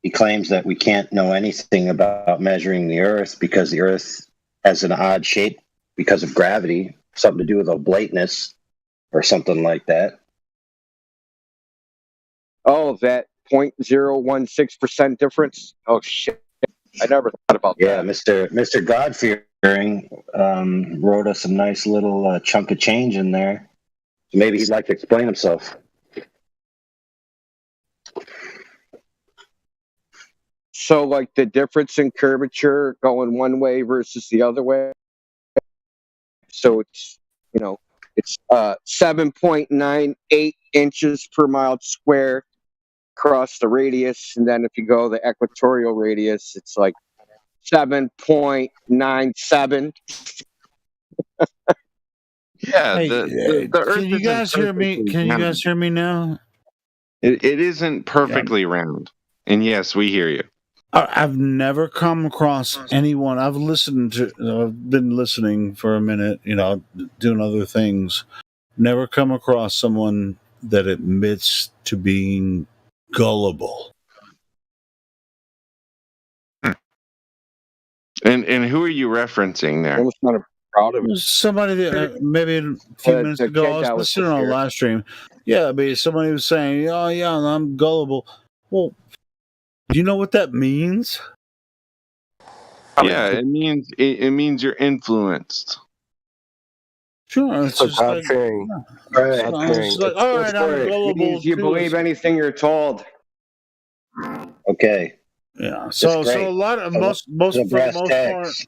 He claims that we can't know anything about measuring the Earth because the Earth has an odd shape because of gravity, something to do with oblateness or something like that. Oh, that 0.016% difference? Oh, shit. I never thought about Yeah, that. Mr. God-fearing wrote us a nice little chunk of change in there. So maybe he'd like to explain himself. So, like the difference in curvature going one way versus the other way. So it's, it's 7.98 inches per mile square across the radius, and then if you go the equatorial radius, it's like 7.97. Yeah, Hey, the Earth can you isn't guys hear me? perfectly Can you guys round. hear me now? It isn't perfectly round. And yes, we hear you. I've never come across anyone. I've been listening for a minute, doing other things. Never come across someone that admits to being gullible. And who are you referencing there? I'm not proud of it. Somebody that maybe a few minutes The ago, kid I was that was listening just on a here. live stream. Yeah, but somebody was saying, "Oh, yeah, I'm gullible." Well, do you know what that means? Yeah, it means you're influenced. Sure, it's So just like, God-fearing. Right. it's like, all right, I'm It gullible means you too. believe anything you're told. Okay. Yeah. That's So great. a lot of So most the for the brass most part. tacks.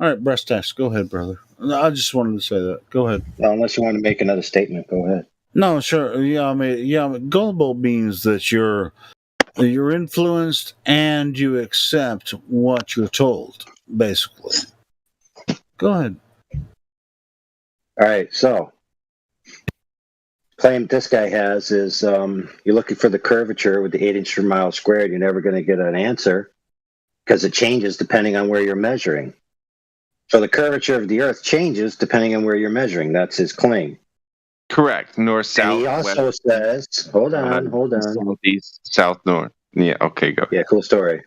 All right, breast tax. Go ahead, brother. No, I just wanted to say that. Go ahead. Well, unless you want to make another statement, go ahead. No, sure. Yeah, gullible means that you're influenced and you accept what you're told, basically. Go ahead. All right. So, claim this guy has is you're looking for the curvature with the 8 inch per mile squared. You're never going to get an answer because it changes depending on where you're measuring. So the curvature of the Earth changes depending on where you're measuring. That's his claim. Correct. North, south, And he also west. says, hold on. Southeast, south, north. Yeah, okay, go. Yeah, cool story.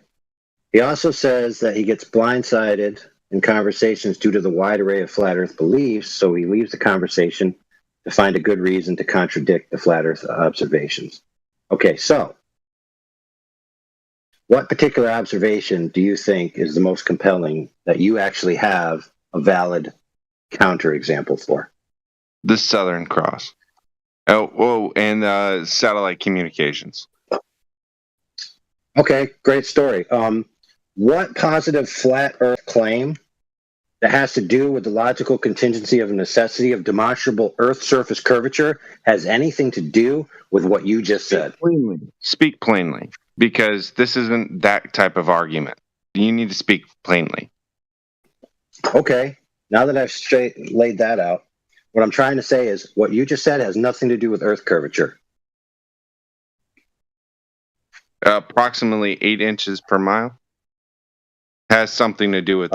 He also says that he gets blindsided in conversations due to the wide array of flat Earth beliefs, so he leaves the conversation to find a good reason to contradict the flat Earth observations. Okay, so what particular observation do you think is the most compelling that you actually have a valid counterexample for? The Southern Cross. And satellite communications. Okay, great story. What positive flat Earth claim that has to do with the logical contingency of a necessity of demonstrable Earth surface curvature has anything to do with what you just said? Speak plainly, because this isn't that type of argument. You need to speak plainly. Okay, now that I've laid that out, what I'm trying to say is what you just said has nothing to do with Earth curvature. Approximately 8 inches per mile has something to do with.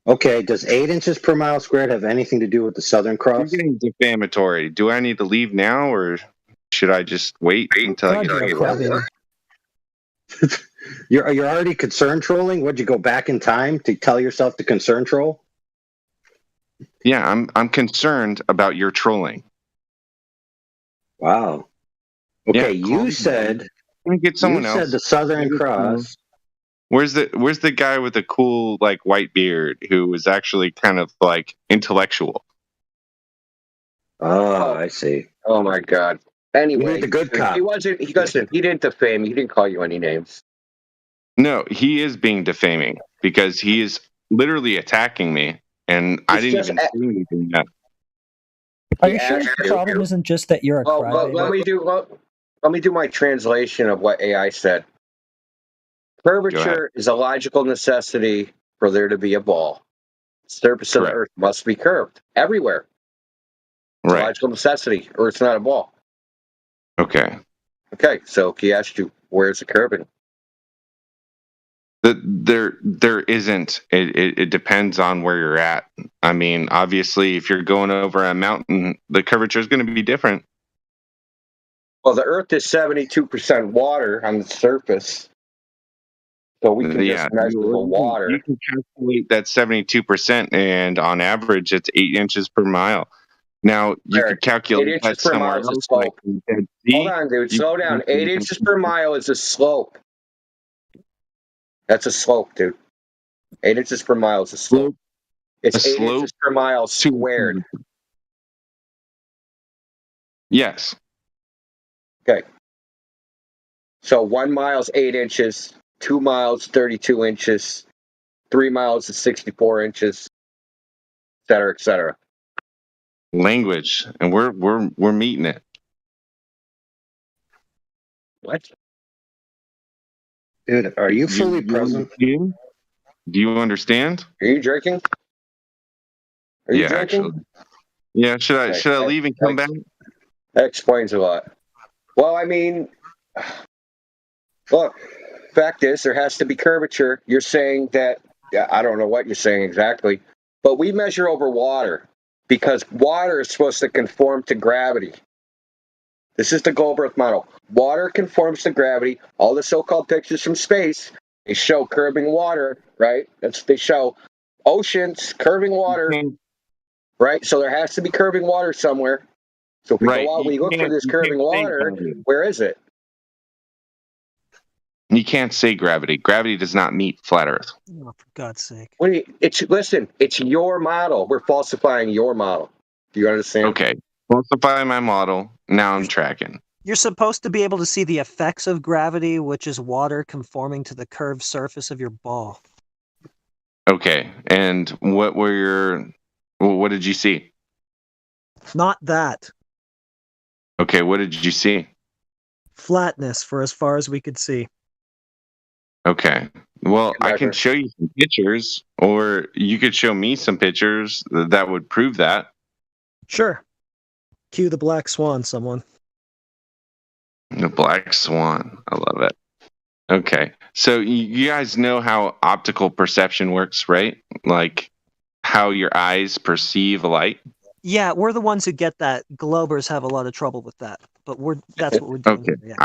Okay, does 8 inches per mile squared have anything to do with the Southern Cross? You're getting defamatory. Do I need to leave now, or should I just wait until I get You're already concern trolling? Would you go back in time to tell yourself to concern troll? Yeah, I'm concerned about your trolling. Wow. Okay, Yeah, you said let me get someone else. You said the Southern Cross. Where's the guy with the cool like white beard who was actually kind of like intellectual? Oh, I see. Oh my God. Anyway, the good cop. He didn't defame you. He didn't call you any names. No, he is being defaming because he is literally attacking me, and I didn't even say anything yet. Are you sure the problem isn't just that you're a crybaby? Let me do my translation of what AI said. Curvature is a logical necessity for there to be a ball. The surface of the Earth must be curved everywhere. It's a logical necessity, or it's not a ball. Okay. Okay, so he asked you, where's the curving? There isn't. It depends on where you're at. I mean, obviously, if you're going over a mountain, the curvature is going to be different. Well, the Earth is 72% water on the surface, so we can just measure the water. You can calculate that 72%, and on average, it's 8 inches per mile. Now, you could calculate that somewhere else. Like hold on, dude. Slow down. 8 inches per mile is a slope. That's a slope, dude. 8 inches per mile is a slope. It's 8 inches per mile squared. Yes. Okay. So 1 mile is 8 inches, 2 miles 32 inches, 3 miles is 64 inches, et cetera, et cetera. Language, and we're meeting it. What? Dude, are you fully present? Do you understand? Are you drinking? Are you drinking? Actually. Yeah, should I leave and come back? That explains a lot. Well, I mean, look, fact is, there has to be curvature. You're saying that, I don't know what you're saying exactly, but we measure over water because water is supposed to conform to gravity. This is the Goldberg model. Water conforms to gravity. All the so-called pictures from space, they show curving water, right? They show oceans, curving water, right? So there has to be curving water somewhere. So if we go out, we look for this curving water, where is it? You can't say gravity. Gravity does not meet flat Earth. Oh, for God's sake. Listen, it's your model. We're falsifying your model. Do you understand? Okay. Falsify my model. Now I'm tracking. You're supposed to be able to see the effects of gravity, which is water conforming to the curved surface of your ball. Okay. And what did you see? Not that. Okay, what did you see? Flatness for as far as we could see. Okay. Well, I can show you some pictures, or you could show me some pictures that would prove that. Sure. Cue the black swan, someone. The black swan. I love it. Okay. So you guys know how optical perception works, right? Like how your eyes perceive light? Yeah, we're the ones who get that. Globers have a lot of trouble with that, but that's what we're doing. Okay. Here, yeah.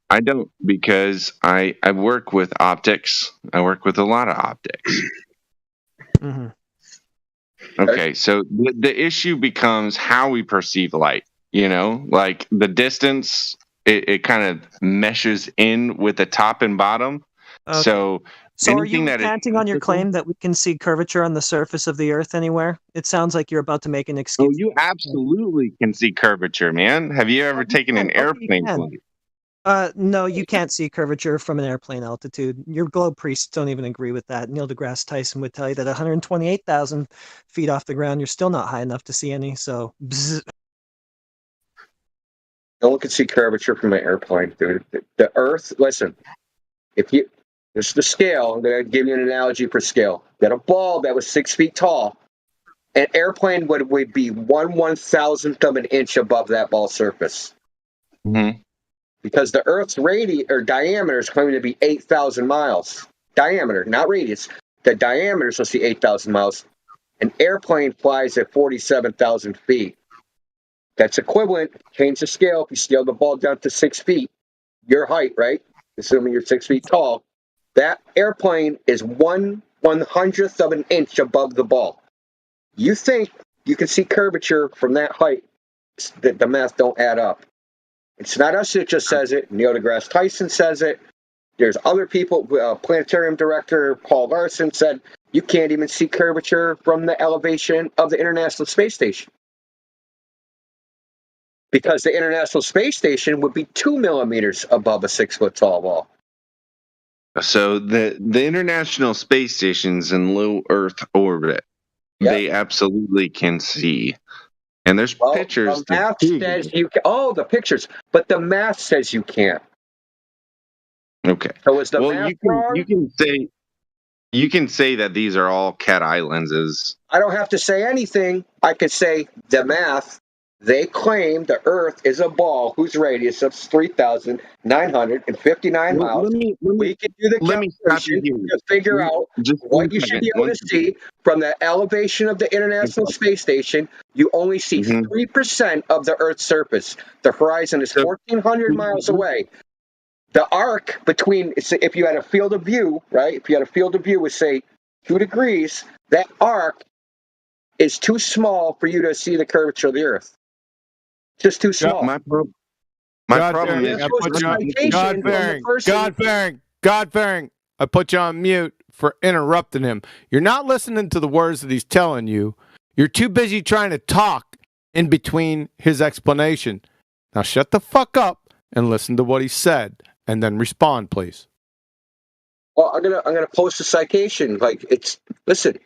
I don't because I work with optics. I work with a lot of optics. Mm-hmm. Okay, so the issue becomes how we perceive light. You know, like the distance, it kind of meshes in with the top and bottom. Okay. So are you recanting on your claim that we can see curvature on the surface of the Earth anywhere? It sounds like you're about to make an excuse. Oh, you absolutely can see curvature, man. Have you ever taken an airplane flight? No, you can't see curvature from an airplane altitude. Your globe priests don't even agree with that. Neil deGrasse Tyson would tell you that 128,000 feet off the ground, you're still not high enough to see any. So, bzz. No one can see curvature from an airplane, dude. The Earth, listen, this is the scale. I'm going to give you an analogy for scale. You had a ball that was 6 feet tall. An airplane would be 1/1000th of an inch above that ball surface. Mm-hmm. Because the Earth's diameter is claiming to be 8,000 miles. Diameter, not radius. The diameter is supposed to be 8,000 miles. An airplane flies at 47,000 feet. That's equivalent. Change the scale. If you scale the ball down to 6 feet, your height, right? Assuming you're 6 feet tall, that airplane is 1/100th of an inch above the ball. You think you can see curvature from that height? The math don't add up. It's not us that just says it. Neil deGrasse Tyson says it. There's other people. Planetarium director Paul Larson said you can't even see curvature from the elevation of the International Space Station. Because the International Space Station would be 2 millimeters above a 6 foot tall wall. So the International Space Station's in low Earth orbit. Yep. They absolutely can see. And there's pictures. The math says you can. Oh, the pictures. But the math says you can't. Okay. So is the math wrong? You can say that these are all cat eye lenses. I don't have to say anything. I could say the math They claim the Earth is a ball whose radius is 3,959 miles. We can do the calculation to figure out what you should be able to see from the elevation of the International Space Station. You only see 3% of the Earth's surface. The horizon is 1,400 miles away. The arc between, if you had a field of view, right? If you had a field of view with, say, 2 degrees, that arc is too small for you to see the curvature of the Earth. Just too small. My problem is God-fearing. I put you on mute for interrupting him. You're not listening to the words that he's telling you. You're too busy trying to talk in between his explanation. Now shut the fuck up and listen to what he said, and then respond, please. Well, I'm gonna post a citation. Listen,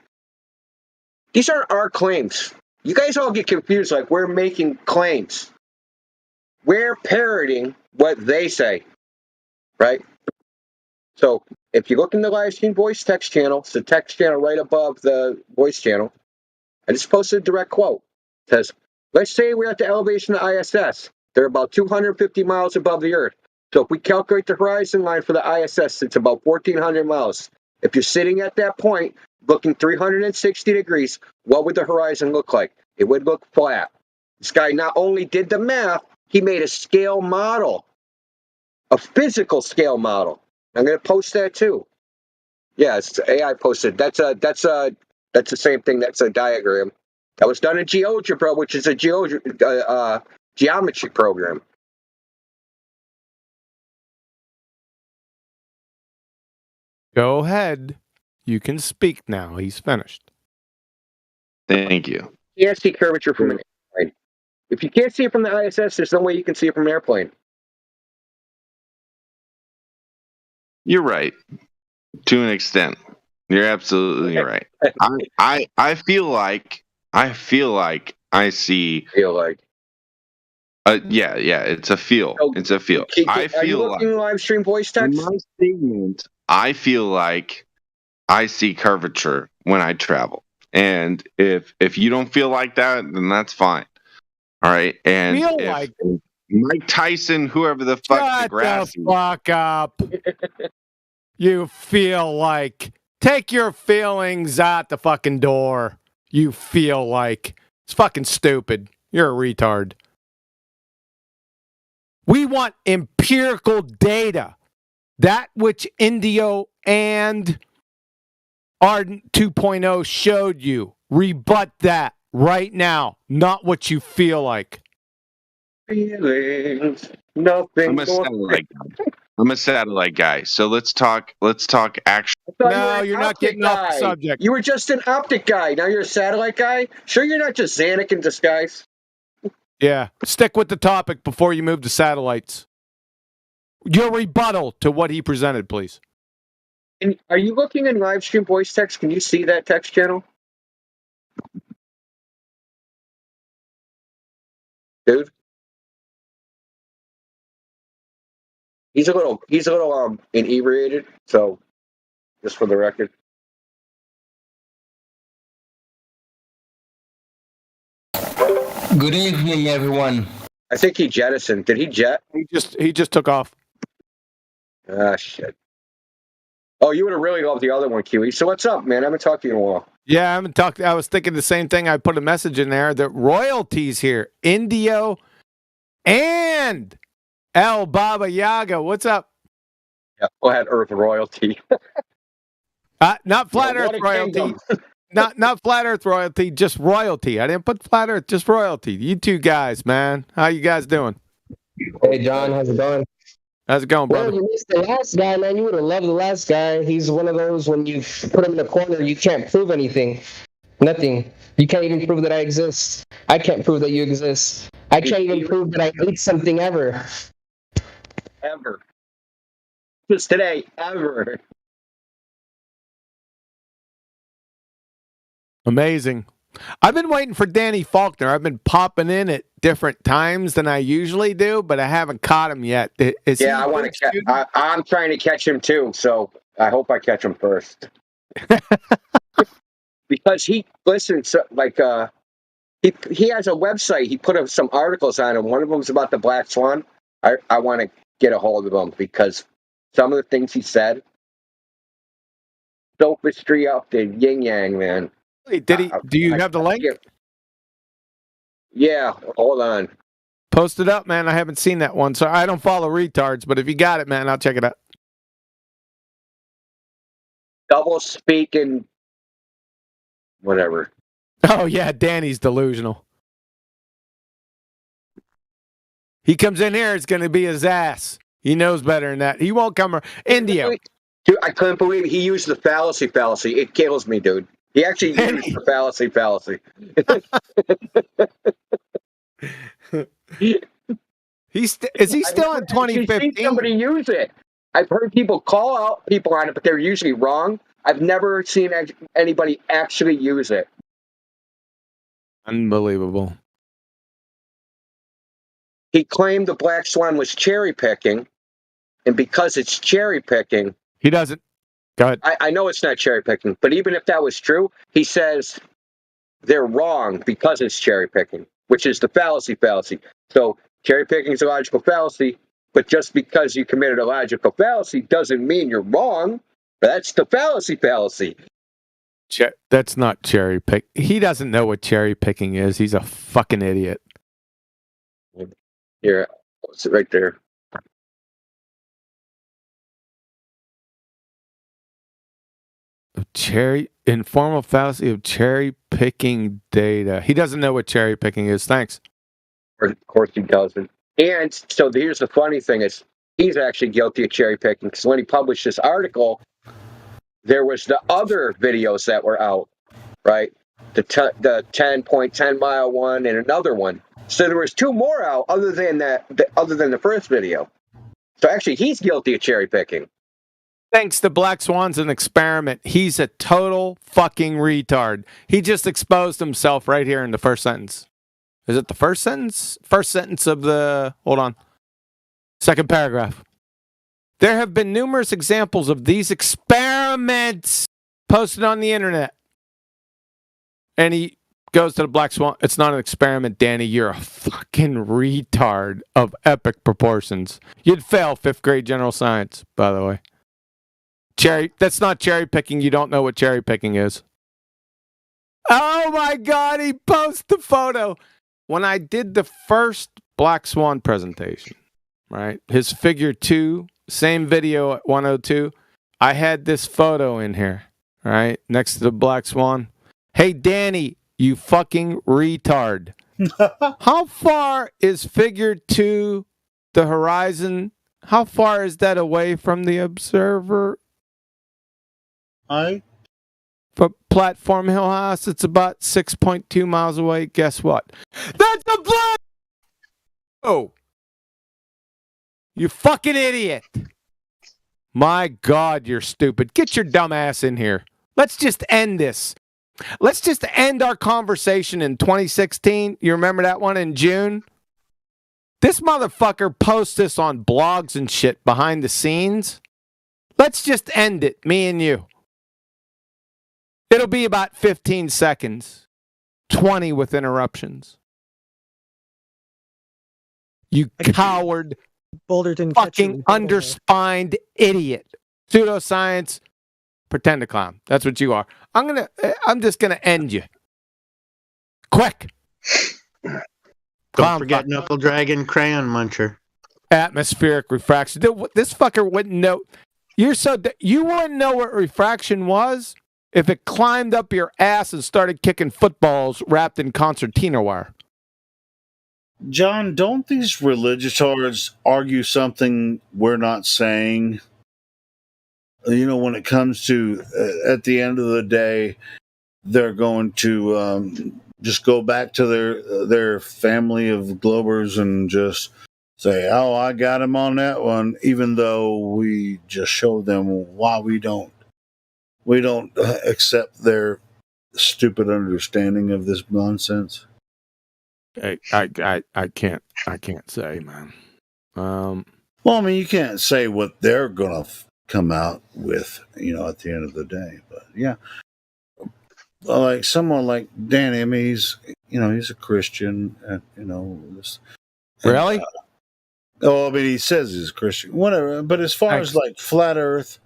these aren't our claims. You guys all get confused. Like, we're making claims. We're parroting what they say, right? So if you look in the live stream voice text channel, it's the text channel right above the voice channel. I just posted a direct quote. It says, let's say we're at the elevation of ISS. They're about 250 miles above the Earth. So if we calculate the horizon line for the ISS, it's about 1,400 miles. If you're sitting at that point, looking 360 degrees, what would the horizon look like? It would look flat. This guy not only did the math, he made a scale model, a physical scale model. I'm going to post that too. Yeah, it's AI posted. That's the same thing. That's a diagram that was done in GeoGebra, which is a geometry program. Go ahead. You can speak now. He's finished. Thank you. You can't see curvature from an airplane. If you can't see it from the ISS, there's no way you can see it from an airplane. You're right. To an extent. You're absolutely right. I feel like I see. Yeah, it's a feel. It's a feel. I feel are you looking live stream voice text? In my statement, I feel like I see curvature when I travel. And if you don't feel like that, then that's fine. All right. And if Mike Tyson, whoever the fuck Shut the fuck up. You feel like. Take your feelings out the fucking door. You feel like. It's fucking stupid. You're a retard. We want empirical data. That which Indio and Ardent 2.0 showed you. Rebut that right now. Not what you feel like. Feelings, nothing. I'm a satellite guy. So let's talk action. No, you're not getting off the subject. You were just an optic guy. Now you're a satellite guy? Sure you're not just Zanuck in disguise? Yeah. Stick with the topic before you move to satellites. Your rebuttal to what he presented, please. And are you looking in live stream voice text? Can you see that text channel? Dude? He's a little inebriated, so just for the record. Good evening, everyone. I think he jettisoned. Did he jet? He just took off. Ah, shit. Oh, you would have really loved the other one, Kiwi. So what's up, man? I haven't talked to you in a while. Yeah, I haven't talked. I was thinking the same thing. I put a message in there that royalties here, Indio and El Baba Yaga. What's up? Yeah, go ahead, Earth royalty. Not flat Earth royalty. not flat Earth royalty, just royalty. I didn't put flat Earth, just royalty. You two guys, man. How you guys doing? Hey, John. How's it going? How's it going, brother? Well, you missed the last guy, man. You would have loved the last guy. He's one of those when you put him in a corner, you can't prove anything. Nothing. You can't even prove that I exist. I can't prove that you exist. I can't even prove that I ate something ever. Ever. Just today, ever. Amazing. I've been waiting for Danny Faulkner. I've been popping in at different times than I usually do, but I haven't caught him yet. I want to. I'm trying to catch him too, so I hope I catch him first. Because he listens, He has a website. He put up some articles on it. One of them is about the Black Swan. I want to get a hold of him because some of the things he said, sophistry up the yin yang, man. Wait, did he? Do you have the link? Yeah, hold on. Post it up, man. I haven't seen that one, so I don't follow retards. But if you got it, man, I'll check it out. Double speaking, whatever. Oh yeah, Danny's delusional. He comes in here, it's going to be his ass. He knows better than that. He won't come. India. Dude, I couldn't believe he used the fallacy. It kills me, dude. He actually used the fallacy. Is he still in 2015? Seen somebody use it. I've heard people call out people on it, but they're usually wrong. I've never seen anybody actually use it. Unbelievable. He claimed the Black Swan was cherry picking, and because it's cherry picking, he doesn't. Go ahead. I know it's not cherry picking, but even if that was true, he says they're wrong because it's cherry picking, which is the fallacy. So cherry picking is a logical fallacy, but just because you committed a logical fallacy doesn't mean you're wrong. That's the fallacy. That's not cherry pick. He doesn't know what cherry picking is. He's a fucking idiot. Here, it's right there. Informal fallacy of cherry picking data. He doesn't know what cherry picking is. Thanks. Of course he doesn't. And so here's the funny thing is he's actually guilty of cherry picking because when he published this article, there was the other videos that were out, right? The 10.10 mile one and another one. So there was two more out other than the first video. So actually he's guilty of cherry picking. Thanks to Black Swan's an experiment. He's a total fucking retard. He just exposed himself right here in the first sentence. Is it the first sentence? First sentence of the... Hold on. Second paragraph. There have been numerous examples of these experiments posted on the internet. And he goes to the Black Swan. It's not an experiment, Danny. You're a fucking retard of epic proportions. You'd fail 5th grade general science, by the way. That's not cherry picking. You don't know what cherry picking is. Oh my God, he posted the photo. When I did the first Black Swan presentation, right? His figure 2, same video at 102. I had this photo in here, right? Next to the Black Swan. Hey, Danny, you fucking retard. How far is figure 2, the horizon? How far is that away from the observer? For Platform Hill House, it's about 6.2 miles away. Guess what? That's a black. Oh, you fucking idiot! My God, you're stupid. Get your dumb ass in here. Let's just end this. Let's just end our conversation in 2016. You remember that one in June? This motherfucker posts this on blogs and shit behind the scenes. Let's just end it, me and you. It'll be about 15 seconds. 20 with interruptions. You coward, Boulder didn't fucking underspined idiot. Pseudoscience, pretend to clown. That's what you are. I'm just gonna end you. Quick. Don't forget Knuckle Dragon Crayon Muncher. Atmospheric refraction. This fucker wouldn't know. You wouldn't know what refraction was if it climbed up your ass and started kicking footballs wrapped in concertina wire. John, don't these religiotards argue something we're not saying? You know, when it comes to, at the end of the day, they're going to just go back to their family of Globers and just say, oh, I got him on that one, even though we just showed them why we don't accept their stupid understanding of this nonsense. I can't say, man. Well, I mean, you can't say what they're gonna come out with, you know, at the end of the day. But yeah, like someone like Danny, I mean, he's a Christian, and really. I mean, he says he's a Christian, whatever. But as far as like flat Earth,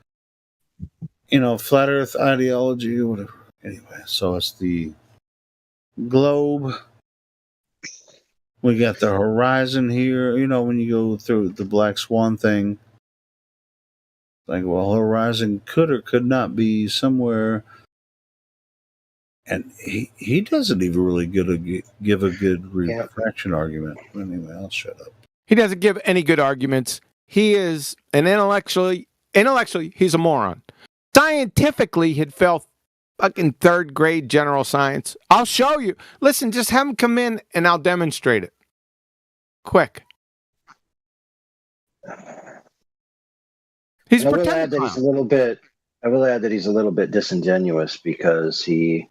flat Earth ideology, whatever. Anyway, so it's the globe. We got the horizon here. When you go through the black swan thing, like, well, horizon could or could not be somewhere. And he doesn't even really give a good refraction argument. Anyway, I'll shut up. He doesn't give any good arguments. He is an intellectually, he's a moron. Scientifically, he'd fail fucking third grade general science. I'll show you. Listen, just have him come in and I'll demonstrate it. Quick. I will add that he's a little bit disingenuous because he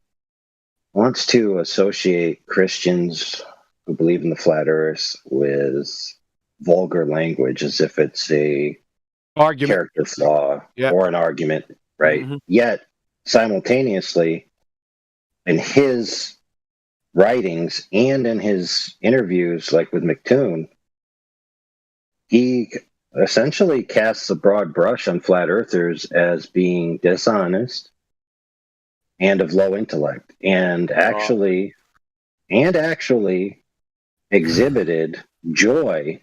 wants to associate Christians who believe in the flat Earth with vulgar language as if it's a character flaw or an argument, right? Mm-hmm. Yet, simultaneously, in his writings and in his interviews, like with McToon, he essentially casts a broad brush on flat earthers as being dishonest and of low intellect, and actually exhibited joy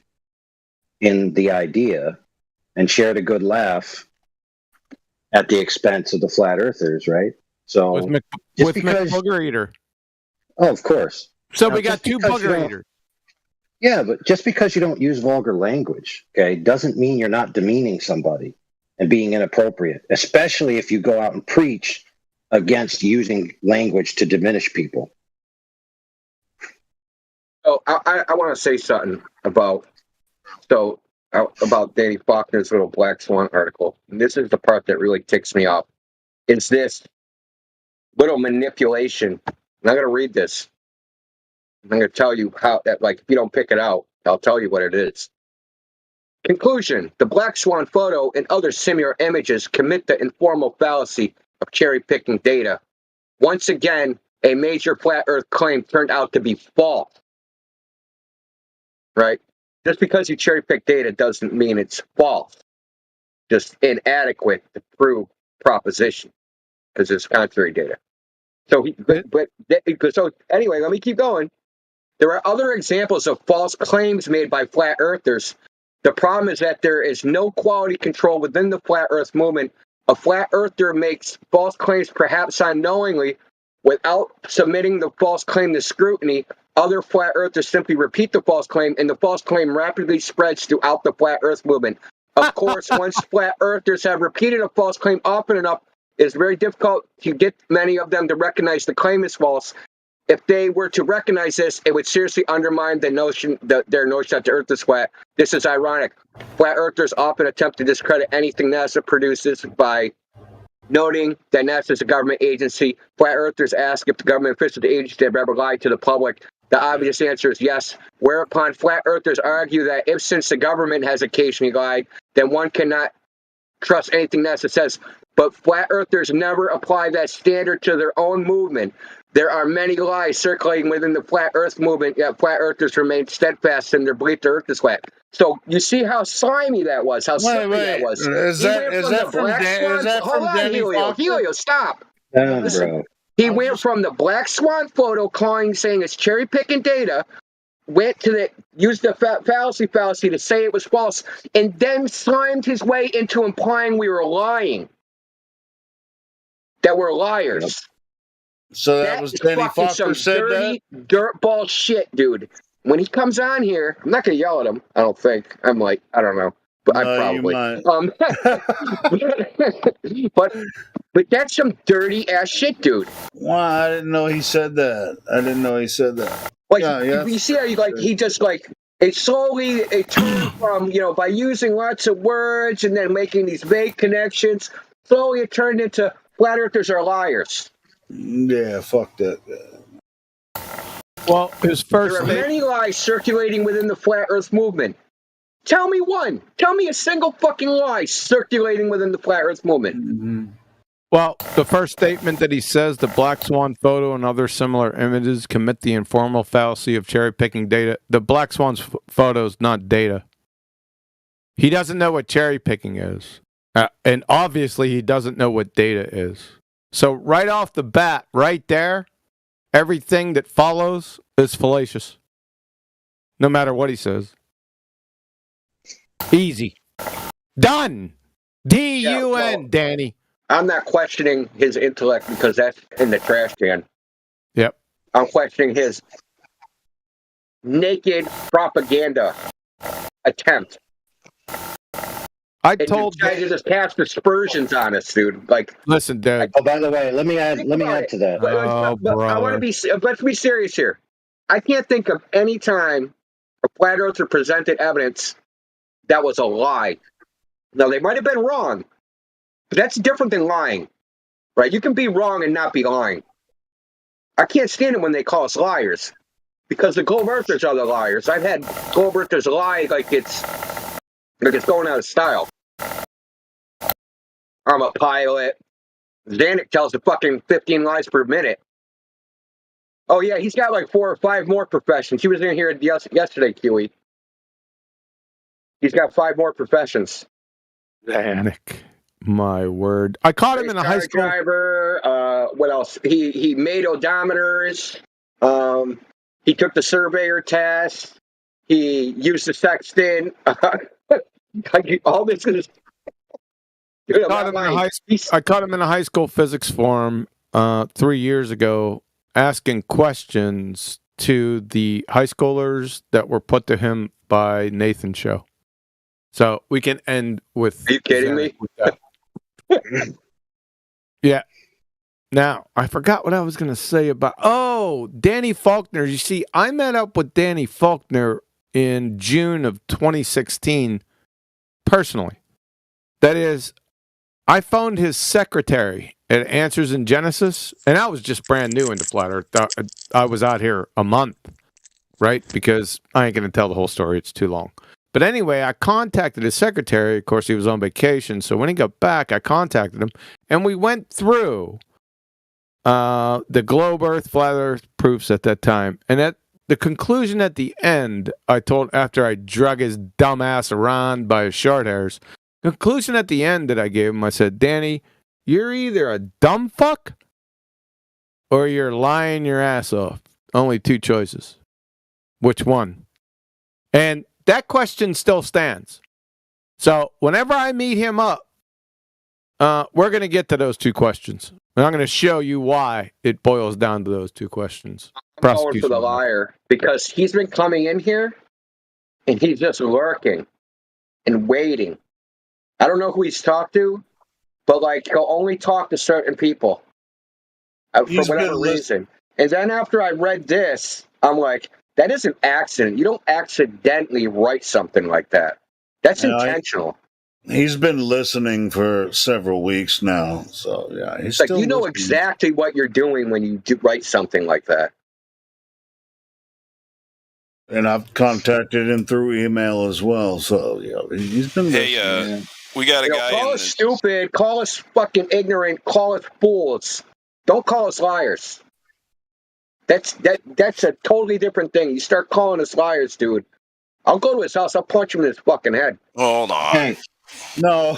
in the idea and shared a good laugh at the expense of the flat earthers, right? So with Booger Eater. Oh, of course. So now, we got two Booger Eaters. Yeah, but just because you don't use vulgar language, okay, doesn't mean you're not demeaning somebody and being inappropriate, especially if you go out and preach against using language to diminish people. Oh, I want to say something about Danny Faulkner's little Black Swan article. And this is the part that really ticks me off. It's this little manipulation. I'm not going to read this. I'm going to tell you how that, like, if you don't pick it out, I'll tell you what it is. Conclusion: the Black Swan photo and other similar images commit the informal fallacy of cherry-picking data. Once again, a major flat Earth claim turned out to be false. Right? Just because you cherry-pick data doesn't mean it's false. Just inadequate to prove proposition because it's contrary data. So, so anyway, let me keep going. There are other examples of false claims made by flat earthers. The problem is that there is no quality control within the flat earth movement. A flat earther makes false claims perhaps unknowingly without submitting the false claim to scrutiny. Other flat earthers simply repeat the false claim, and the false claim rapidly spreads throughout the flat earth movement. Of course, once flat earthers have repeated a false claim often enough, it is very difficult to get many of them to recognize the claim is false. If they were to recognize this, it would seriously undermine their notion that the Earth is flat. This is ironic. Flat earthers often attempt to discredit anything NASA produces by noting that NASA is a government agency. Flat earthers ask if the government officials of the agency have ever lied to the public. The obvious answer is yes. Whereupon flat earthers argue that since the government has occasionally lied, then one cannot trust anything NASA says. But flat earthers never apply that standard to their own movement. There are many lies circulating within the flat earth movement, yet flat earthers remain steadfast in their belief the earth is flat. So you see how slimy that was, how slippery that was. Is that from Danny Faulkner? Helio, stop. Bro. He went from the Black Swan photo saying it's cherry picking data, used the fallacy to say it was false, and then slimed his way into implying we were lying. That we're liars. Yep. So that was Danny Faulkner said that? Dirtball shit, dude. When he comes on here, I'm not going to yell at him, I don't think. I don't know. But I probably. But that's some dirty ass shit, dude. Wow, I didn't know he said that. Like, you see how it slowly turned from, by using lots of words and then making these vague connections, slowly it turned into flat earthers are liars. Yeah, fuck that. Well, his first. There are many lies circulating within the flat Earth movement. Tell me one. Tell me a single fucking lie circulating within the flat Earth movement. Mm-hmm. Well, the first statement that he says, the Black Swan photo and other similar images commit the informal fallacy of cherry-picking data. The Black Swan's photo is not data. He doesn't know what cherry-picking is. And obviously, he doesn't know what data is. So right off the bat, right there, everything that follows is fallacious. No matter what he says. Easy. Done. D-U-N, Danny. I'm not questioning his intellect because that's in the trash can. Yep. I'm questioning his naked propaganda attempt. I told you to just cast aspersions on us, dude. Like, listen, Dad. Oh, by the way, let me add to that. But I want to be. Let's be serious here. I can't think of any time a flat earther presented evidence that was a lie. Now, they might have been wrong, but that's different than lying, right? You can be wrong and not be lying. I can't stand it when they call us liars, because the globe earthers are the liars. I've had globe earthers lie like it's going out of style. I'm a pilot. Zanuck tells the fucking 15 lies per minute. Oh yeah, he's got like 4 or 5 more professions. He was in here yesterday, Kiwi. He's got 5 more professions. Zanuck. My word. I caught him in a high school driver. What else? He made odometers. He took the surveyor test. He used the sextant. All this is. Dude, I caught him in a high school physics forum 3 years ago, asking questions to the high schoolers that were put to him by Nathan's show. So we can end with. Are you kidding me? Yeah. Now, I forgot what I was going to say about... Oh, Danny Faulkner. You see, I met up with Danny Faulkner in June of 2016 personally. That is, I phoned his secretary at Answers in Genesis, and I was just brand new into Flat Earth. I was out here a month, right? Because I ain't going to tell the whole story. It's too long. But anyway, I contacted his secretary. Of course, he was on vacation. So when he got back, I contacted him, and we went through the globe Earth, flat Earth proofs at that time. And at the conclusion at the end, after I drug his dumb ass around by his short hairs, conclusion at the end that I gave him, I said, Danny, you're either a dumb fuck or you're lying your ass off. Only 2 choices. Which one? And that question still stands. So whenever I meet him up, we're going to get to those 2 questions. And I'm going to show you why it boils down to those 2 questions. I'm going for the liar, because he's been coming in here and he's just lurking and waiting. I don't know who he's talked to, but like he'll only talk to certain people for whatever reason. And then after I read this, I'm like, that is an accident. You don't accidentally write something like that. That's intentional. He's been listening for several weeks now, so yeah, he's like still know listening. exactly what you're doing when you write something like that. And I've contacted him through email as well, so yeah, he's been listening. Hey, we got a guy. Call us stupid, call us fucking ignorant, call us fools. Don't call us liars. That's a totally different thing. You start calling us liars, dude. I'll go to his house. I'll punch him in his fucking head. Hold on. No.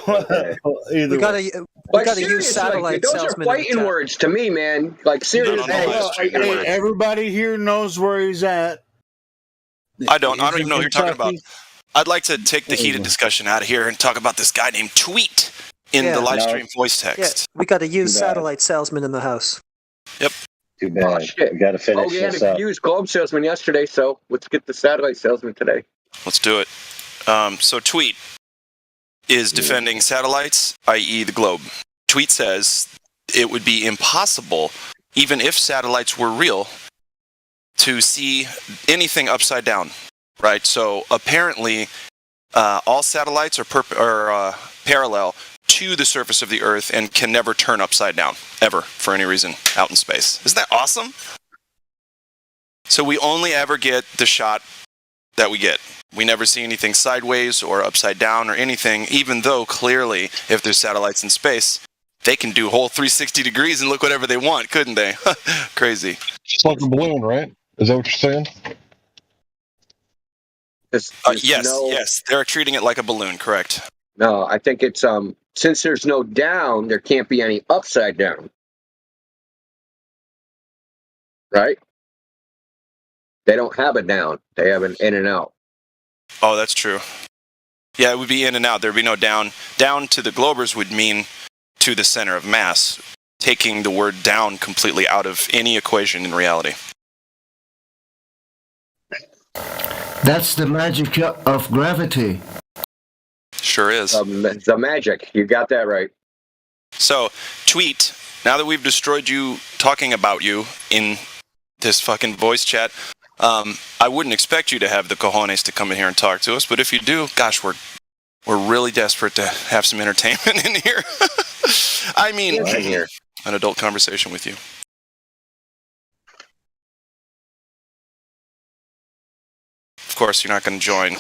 We gotta use satellite those are fighting words to me, man. Like seriously. Hey, everybody here knows where he's at. I don't even know who you're talking about. I'd like to take the heated discussion out of here and talk about this guy named Tweet in the live stream voice text. Yeah, we got to use satellite salesman in the house. Yep. Too bad. Oh, shit. We got to finish we had this a up. used globe salesman yesterday, so let's get the satellite salesman today. Let's do it. So Tweet is defending satellites, i.e. the globe. Tweet says it would be impossible, even if satellites were real, to see anything upside down, right? So apparently all satellites are parallel to the surface of the Earth and can never turn upside down, ever, for any reason, out in space. Isn't that awesome? So we only ever get the shot that we get. We never see anything sideways or upside down or anything, even though clearly, if there's satellites in space, they can do whole 360 degrees and look whatever they want, couldn't they? Crazy. Just like a balloon, right? Is that what you're saying? Yes. They're treating it like a balloon, correct. No, I think it's since there's no down, there can't be any upside down. Right? They don't have a down. They have an in and out. Oh, that's true. Yeah, it would be in and out. There'd be no down. Down to the Globers would mean to the center of mass, taking the word down completely out of any equation in reality. That's the magic of gravity. Sure is. The magic. You got that right. So, Tweet, now that we've destroyed you talking about you in this fucking voice chat, I wouldn't expect you to have the cojones to come in here and talk to us, but if you do, gosh, we're really desperate to have some entertainment in here. I mean, an adult conversation with you. Of course, you're not going to join.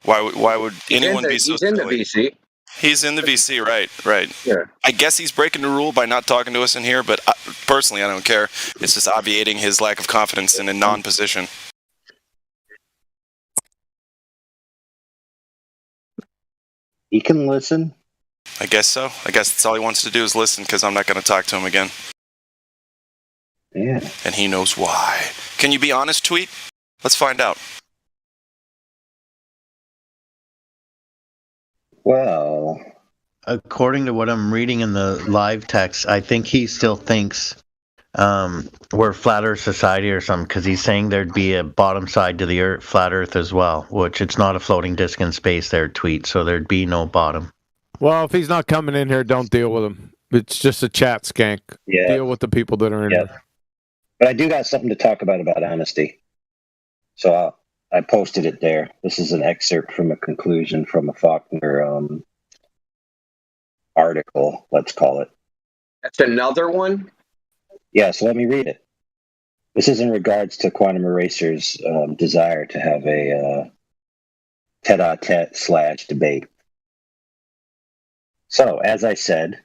Why would anyone be so silly? He's in the VC. He's in the VC, right. Yeah. I guess he's breaking the rule by not talking to us in here, but personally, I don't care. It's just obviating his lack of confidence in a non-position. He can listen. I guess so. I guess that's all he wants to do is listen, because I'm not going to talk to him again. Yeah. And he knows why. Can you be honest, Tweet? Let's find out. Well, according to what I'm reading in the live text, I think he still thinks we're flat Earth society or something, because he's saying there'd be a bottom side to the Earth, flat Earth as well, which it's not a floating disc in space there, Tweet, so there'd be no bottom. Well, if he's not coming in here, don't deal with him. It's just a chat skank. Yeah. Deal with the people that are in here. But I do got something to talk about honesty. So I posted it there. This is an excerpt from a conclusion from a Faulkner article, let's call it. That's another one? Yeah, so let me read it. This is in regards to Quantum Eraser's desire to have a tete-a-tete / debate. So, as I said,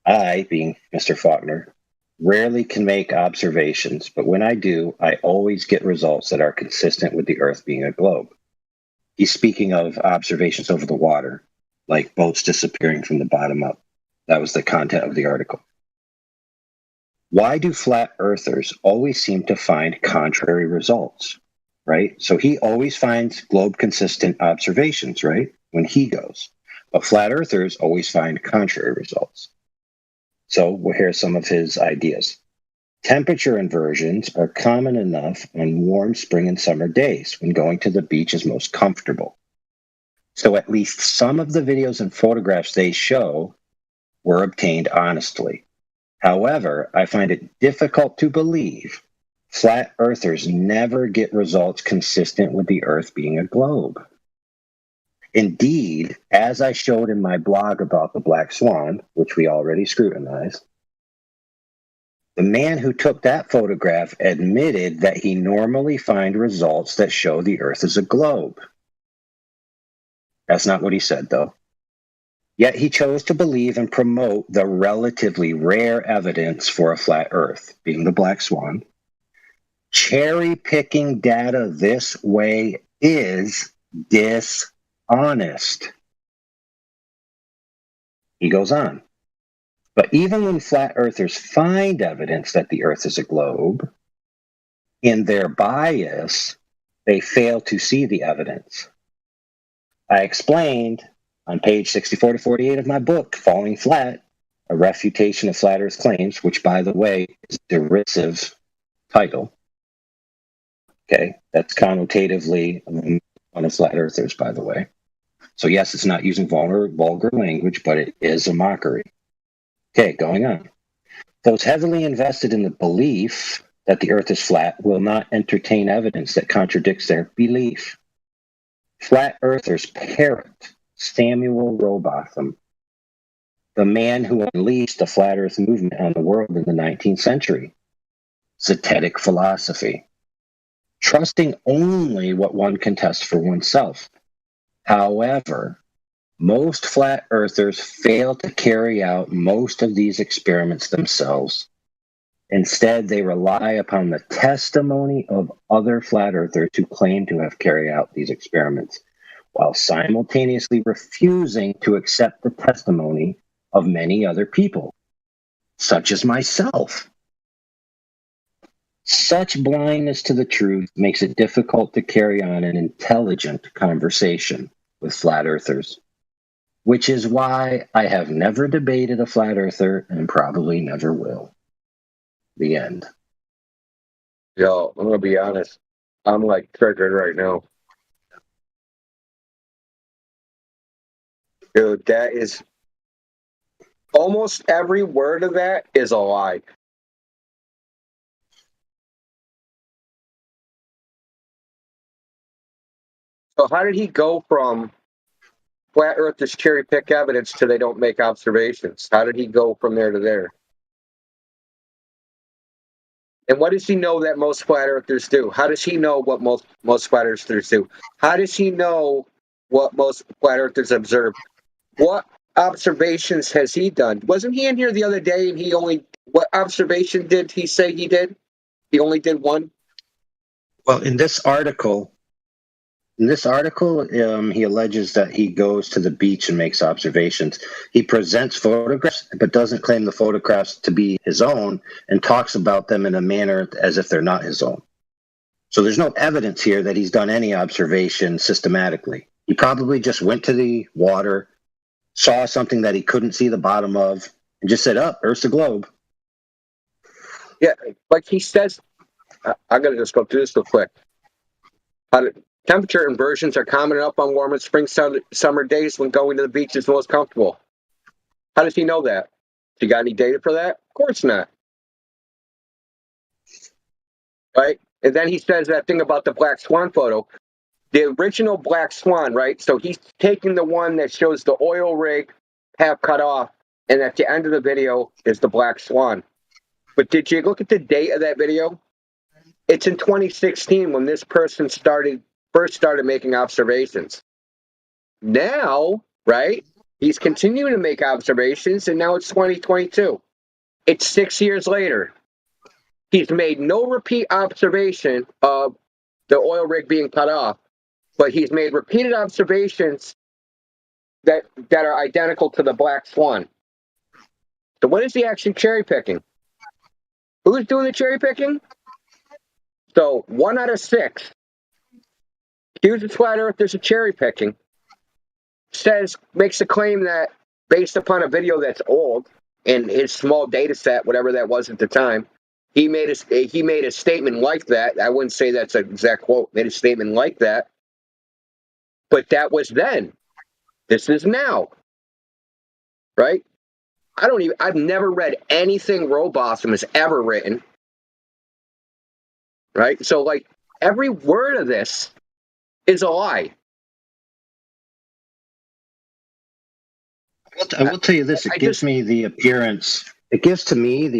I, being Mr. Faulkner, rarely can make observations, but when I do, I always get results that are consistent with the Earth being a globe. He's speaking of observations over the water, like boats disappearing from the bottom up. That was the content of the article. Why do flat earthers always seem to find contrary results, right? So he always finds globe consistent observations, right? When he goes. But flat earthers always find contrary results. So well, here are some of his ideas. Temperature inversions are common enough on warm spring and summer days when going to the beach is most comfortable. So at least some of the videos and photographs they show were obtained honestly. However, I find it difficult to believe flat earthers never get results consistent with the Earth being a globe. Indeed, as I showed in my blog about the black swan, which we already scrutinized, the man who took that photograph admitted that he normally finds results that show the Earth is a globe. That's not what he said, though. Yet he chose to believe and promote the relatively rare evidence for a flat Earth, being the black swan. Cherry-picking data this way is dishonest. He goes on. But even when flat earthers find evidence that the Earth is a globe, in their bias, they fail to see the evidence. I explained on page 64 to 48 of my book, Falling Flat, A Refutation of Flat Earth Claims, which, by the way, is a derisive title. Okay, that's connotatively one of flat earthers, by the way. So yes, it's not using vulgar language, but it is a mockery. Okay, going on. Those heavily invested in the belief that the Earth is flat will not entertain evidence that contradicts their belief. Flat earthers parrot Samuel Rowbotham, the man who unleashed the flat Earth movement on the world in the 19th century. Zetetic philosophy. Trusting only what one can test for oneself. However, Most flat earthers fail to carry out most of these experiments themselves. Instead, they rely upon the testimony of other flat earthers who claim to have carried out these experiments, while simultaneously refusing to accept the testimony of many other people, such as myself. Such blindness to the truth makes it difficult to carry on an intelligent conversation with flat earthers, which is why I have never debated a flat earther and probably never will. The end. Yo, I'm gonna be honest. I'm like triggered right now. Dude, that is almost every word of that is a lie. So how did he go from flat earthers cherry pick evidence to they don't make observations? How did he go from there to there? And what does he know that most flat earthers do? How does he know what most flat earthers do? How does he know what most flat earthers observe? What observations has he done? Wasn't he in here the other day and what observation did he say he did? He only did one? Well, in this article, he alleges that he goes to the beach and makes observations. He presents photographs, but doesn't claim the photographs to be his own and talks about them in a manner as if they're not his own. So there's no evidence here that he's done any observation systematically. He probably just went to the water, saw something that he couldn't see the bottom of, and just said, "Oh, Earth's a globe." Yeah, like he says, I'm going to just go through this real quick. Temperature inversions are common enough on warm and spring summer days when going to the beach is most comfortable. How does he know that? You got any data for that? Of course not. Right? And then he says that thing about the black swan photo. The original black swan, right? So he's taking the one that shows the oil rig half cut off, and at the end of the video is the black swan. But did you look at the date of that video? It's in 2016 when this person first started making observations. Now, right, he's continuing to make observations, and now it's 2022. It's 6 years later. He's made no repeat observation of the oil rig being cut off, but he's made repeated observations that are identical to the black swan. So what is he actually cherry picking? Who's doing the cherry picking? So 1 out of 6 accuses flat earthers of cherry picking, makes a claim that based upon a video that's old and his small data set, whatever that was at the time, he made a statement like that. I wouldn't say that's an exact quote. Made a statement like that, but that was then. This is now, right? I've never read anything Robotham has ever written, right? So like every word of this is a lie. I will tell you this: it gives to me the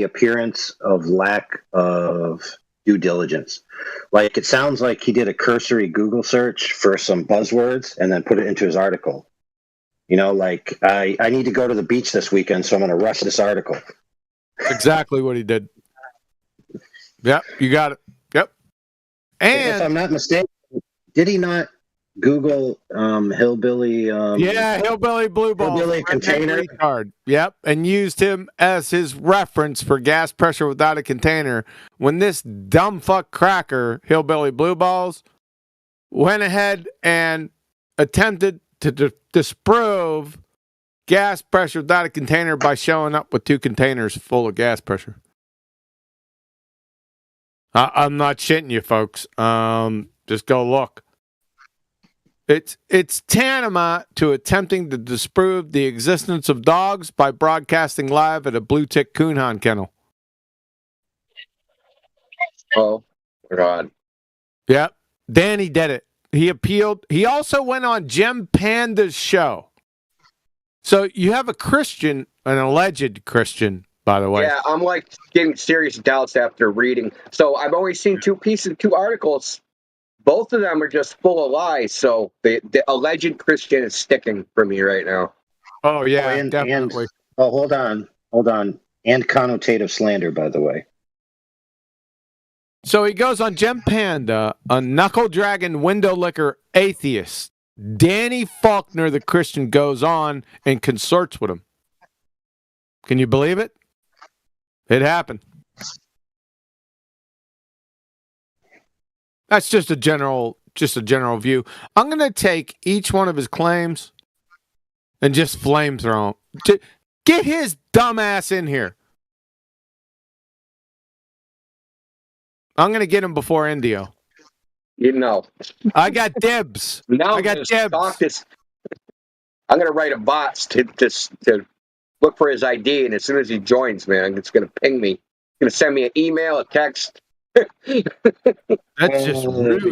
appearance of lack of due diligence. Like it sounds like he did a cursory Google search for some buzzwords and then put it into his article. You know, like I need to go to the beach this weekend, so I'm going to rush this article. Exactly what he did. Yep, you got it. Yep. And if I'm not mistaken, did he not Google hillbilly? Hillbilly blue balls. Hillbilly container. Retard. Yep, and used him as his reference for gas pressure without a container. When this dumb fuck cracker, hillbilly blue balls, went ahead and attempted to disprove gas pressure without a container by showing up with 2 containers full of gas pressure. I'm not shitting you, folks. Just go look. It's tantamount to attempting to disprove the existence of dogs by broadcasting live at a blue tick coonhound kennel. Oh, God. Yep. Danny did it. He appealed. He also went on Jim Panda's show. So you have a Christian, an alleged Christian, by the way. Yeah, I'm like getting serious doubts after reading. So I've only seen 2 articles both of them are just full of lies. So the alleged Christian is sticking for me right now. Oh yeah, and, definitely. Hold on, and connotative slander, by the way. So he goes on Gem Panda, a knuckle dragon window licker atheist. Danny Faulkner, the Christian, goes on and consorts with him. Can you believe it? It happened. That's just a general view. I'm going to take each one of his claims and just flamethrow him. Get his dumb ass in here. I'm going to get him before Indio. You know. I got dibs. Now I got dibs. I'm going to write a bot to look for his ID, and as soon as he joins, man, it's going to ping me. It's going to send me an email, a text. That's just rude.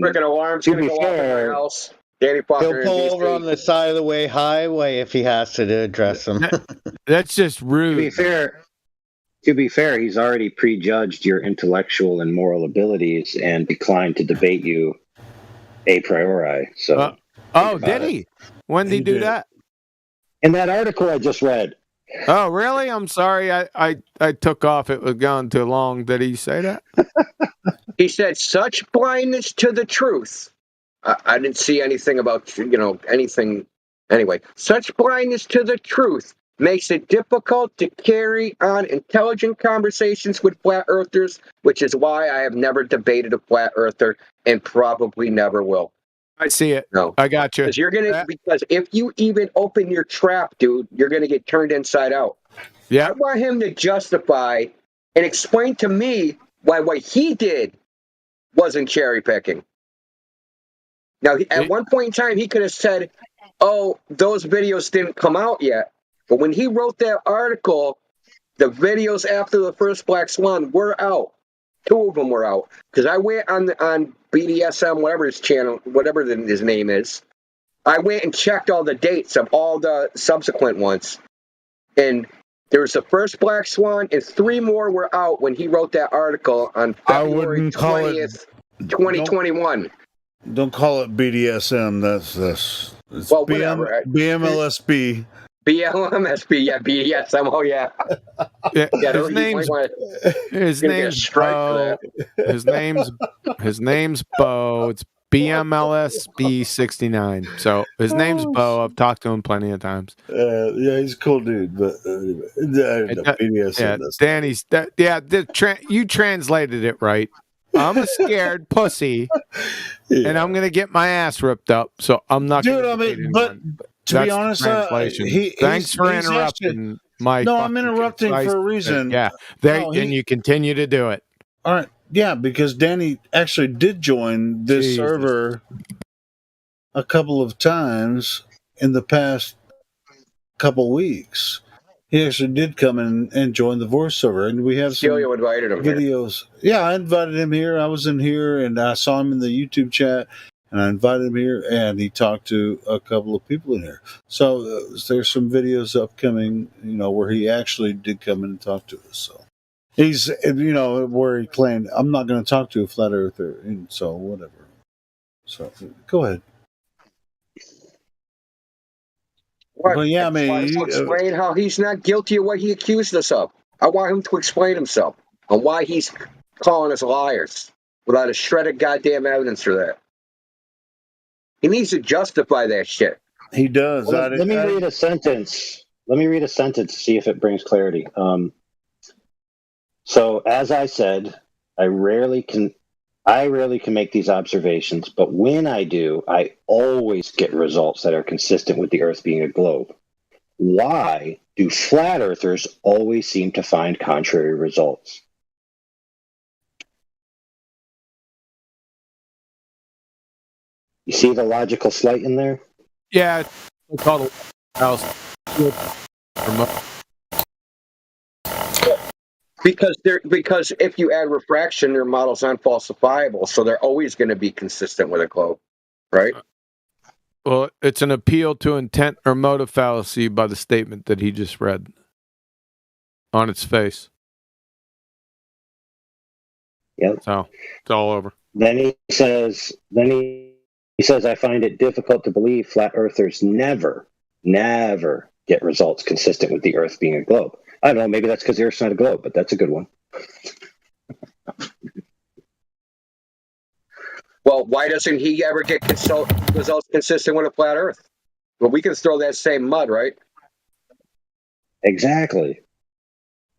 Freaking alarm's going to go off in my house. Danny Faulkner. He'll pull over on the side of the highway if he has to address him. That's just rude. To be fair, he's already prejudged your intellectual and moral abilities and declined to debate you a priori. So, did he? When did he do that? In that article I just read. Oh, really? I'm sorry. I took off. It was gone too long. Did he say that? He said, such blindness to the truth. I didn't see anything about, anything. Anyway, such blindness to the truth makes it difficult to carry on intelligent conversations with flat earthers, which is why I have never debated a flat earther and probably never will. I see it. No, I got you. Because if you even open your trap, dude, you're gonna get turned inside out. Yeah. I want him to justify and explain to me why what he did wasn't cherry picking. Now, at one point in time, he could have said, "Oh, those videos didn't come out yet." But when he wrote that article, the videos after the first Black Swan were out. 2 of them were out. Because I went on BDSM, whatever his channel, whatever his name is. I went and checked all the dates of all the subsequent ones. And there was the first Black Swan, and 3 more were out when he wrote that article on February 20th, 2021. Don't call it BDSM. That's it's well, whatever. BMLSB. BLMSB, yeah, BDSM. Oh, yeah. His name's Bo. His name's Bo. It's BMLSB 69. So his name's Bo. I've talked to him plenty of times. Yeah, he's a cool dude, but BDSM. You translated it right. I'm a scared pussy, and I'm gonna get my ass ripped up. So I'm not. Dude, to be honest, thanks for interrupting. I'm interrupting for a reason. Yeah, and you continue to do it. All right, yeah, because Danny actually did join this server a couple of times in the past couple weeks. He actually did come in and join the voice server, and we have some invited him videos. Here. Yeah, I invited him here. I was in here, and I saw him in the YouTube chat, and I invited him here, and he talked to a couple of people in here. So there's some videos upcoming, where he actually did come in and talk to us. So he's, where he claimed, I'm not going to talk to a flat earther, and so whatever. So go ahead. What? But yeah, explain how he's not guilty of what he accused us of. I want him to explain himself on why he's calling us liars without a shred of goddamn evidence for that. He needs to justify that shit. He does. Well, let me read a sentence. Let me read a sentence to see if it brings clarity. So, as I said, I rarely can make these observations, but when I do, I always get results that are consistent with the Earth being a globe. Why do flat earthers always seem to find contrary results? You see the logical slight in there? Yeah, it's called house. Because if you add refraction, their model's unfalsifiable, so they're always going to be consistent with a globe, right? Well, it's an appeal to intent or motive fallacy by the statement that he just read on its face. Yep. So it's all over. Then he says, I find it difficult to believe flat earthers never get results consistent with the Earth being a globe. I don't know, maybe that's because the Earth's not a globe, but that's a good one. Well, why doesn't he ever get results consistent with a flat Earth? Well, we can throw that same mud, right? Exactly.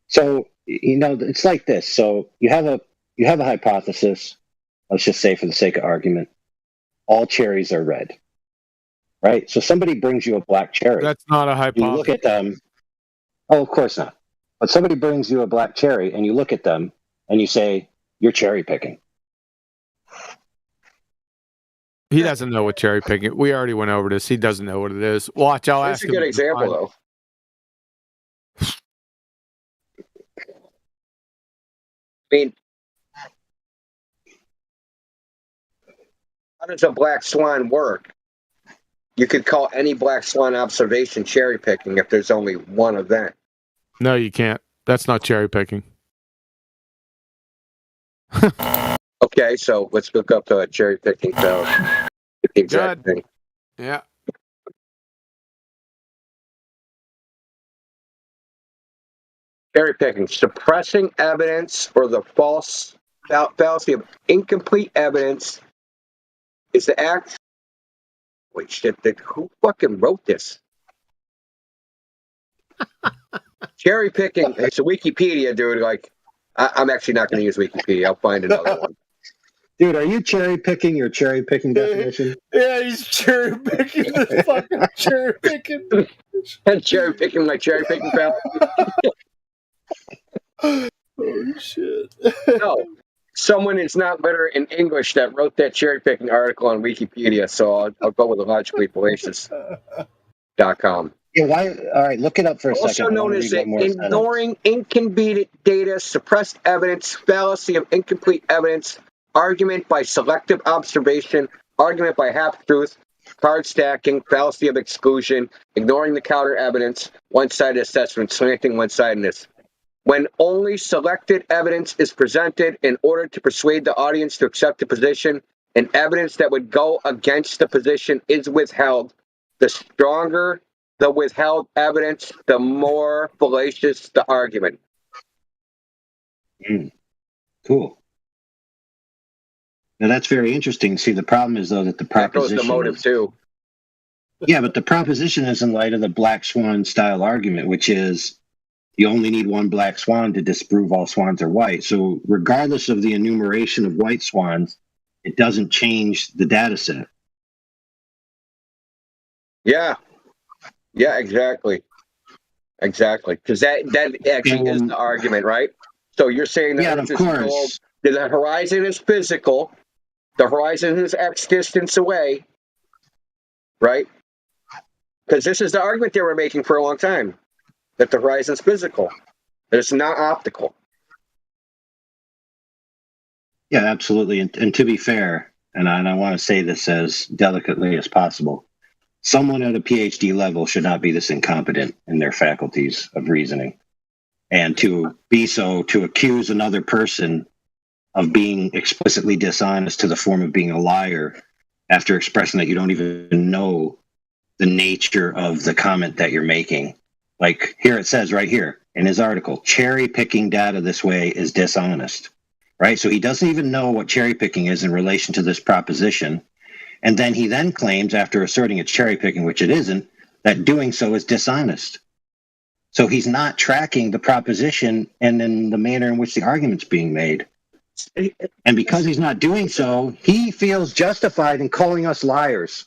So, it's like this. So you have a hypothesis, let's just say for the sake of argument, all cherries are red. Right? So somebody brings you a black cherry. That's not a hypothesis. You look at them. Oh, of course not. But somebody brings you a black cherry and you look at them and you say, you're cherry picking. He doesn't know what cherry picking. We already went over this. He doesn't know what it is. Watch, I'll ask him. That's a good example, though. I mean, how does a black swan work? You could call any black swan observation cherry picking if there's only one event. No, you can't. That's not cherry picking. Okay, so let's look up the cherry picking code. The exact thing. Yeah. Cherry picking, suppressing evidence or the fallacy of incomplete evidence is the act. Wait, shit, who fucking wrote this? Cherry picking, it's a Wikipedia, dude. Like, I'm actually not going to use Wikipedia. I'll find another one. Dude, are you cherry picking your cherry picking definition? Yeah, he's cherry picking the fucking cherry picking. And cherry picking my cherry picking pal. Oh shit! No, someone is not literate in English that wrote that cherry picking article on Wikipedia. So I'll go with illogicallyfallacious.com. Yeah, why? All right, look it up for a second. Also known as ignoring inconvenient data, suppressed evidence, fallacy of incomplete evidence, argument by selective observation, argument by half-truth, card stacking, fallacy of exclusion, ignoring the counter evidence, one-sided assessment, slanting one-sidedness. When only selected evidence is presented in order to persuade the audience to accept a position, and evidence that would go against the position is withheld, the stronger the withheld evidence, the more fallacious the argument. Cool. Now that's very interesting. See, the problem is though that the proposition. That goes the motive too. Yeah, but the proposition is in light of the black swan style argument, which is you only need one black swan to disprove all swans are white. So regardless of the enumeration of white swans, it doesn't change the data set. Yeah. Yeah, exactly. Exactly. Because that actually is the argument, right? So you're saying that of course. The horizon is physical, the horizon is X distance away, right? Because this is the argument they were making for a long time, that the horizon is physical, that it's not optical. Yeah, absolutely. And to be fair, and I want to say this as delicately as possible, someone at a PhD level should not be this incompetent in their faculties of reasoning. And to be so, to accuse another person of being explicitly dishonest to the form of being a liar after expressing that you don't even know the nature of the comment that you're making. Like here it says right here in his article, cherry picking data this way is dishonest, right? So he doesn't even know what cherry picking is in relation to this proposition. And then he then claims, after asserting it's cherry picking, which it isn't, that doing so is dishonest. So he's not tracking the proposition and in the manner in which the argument's being made. And because he's not doing so, he feels justified in calling us liars.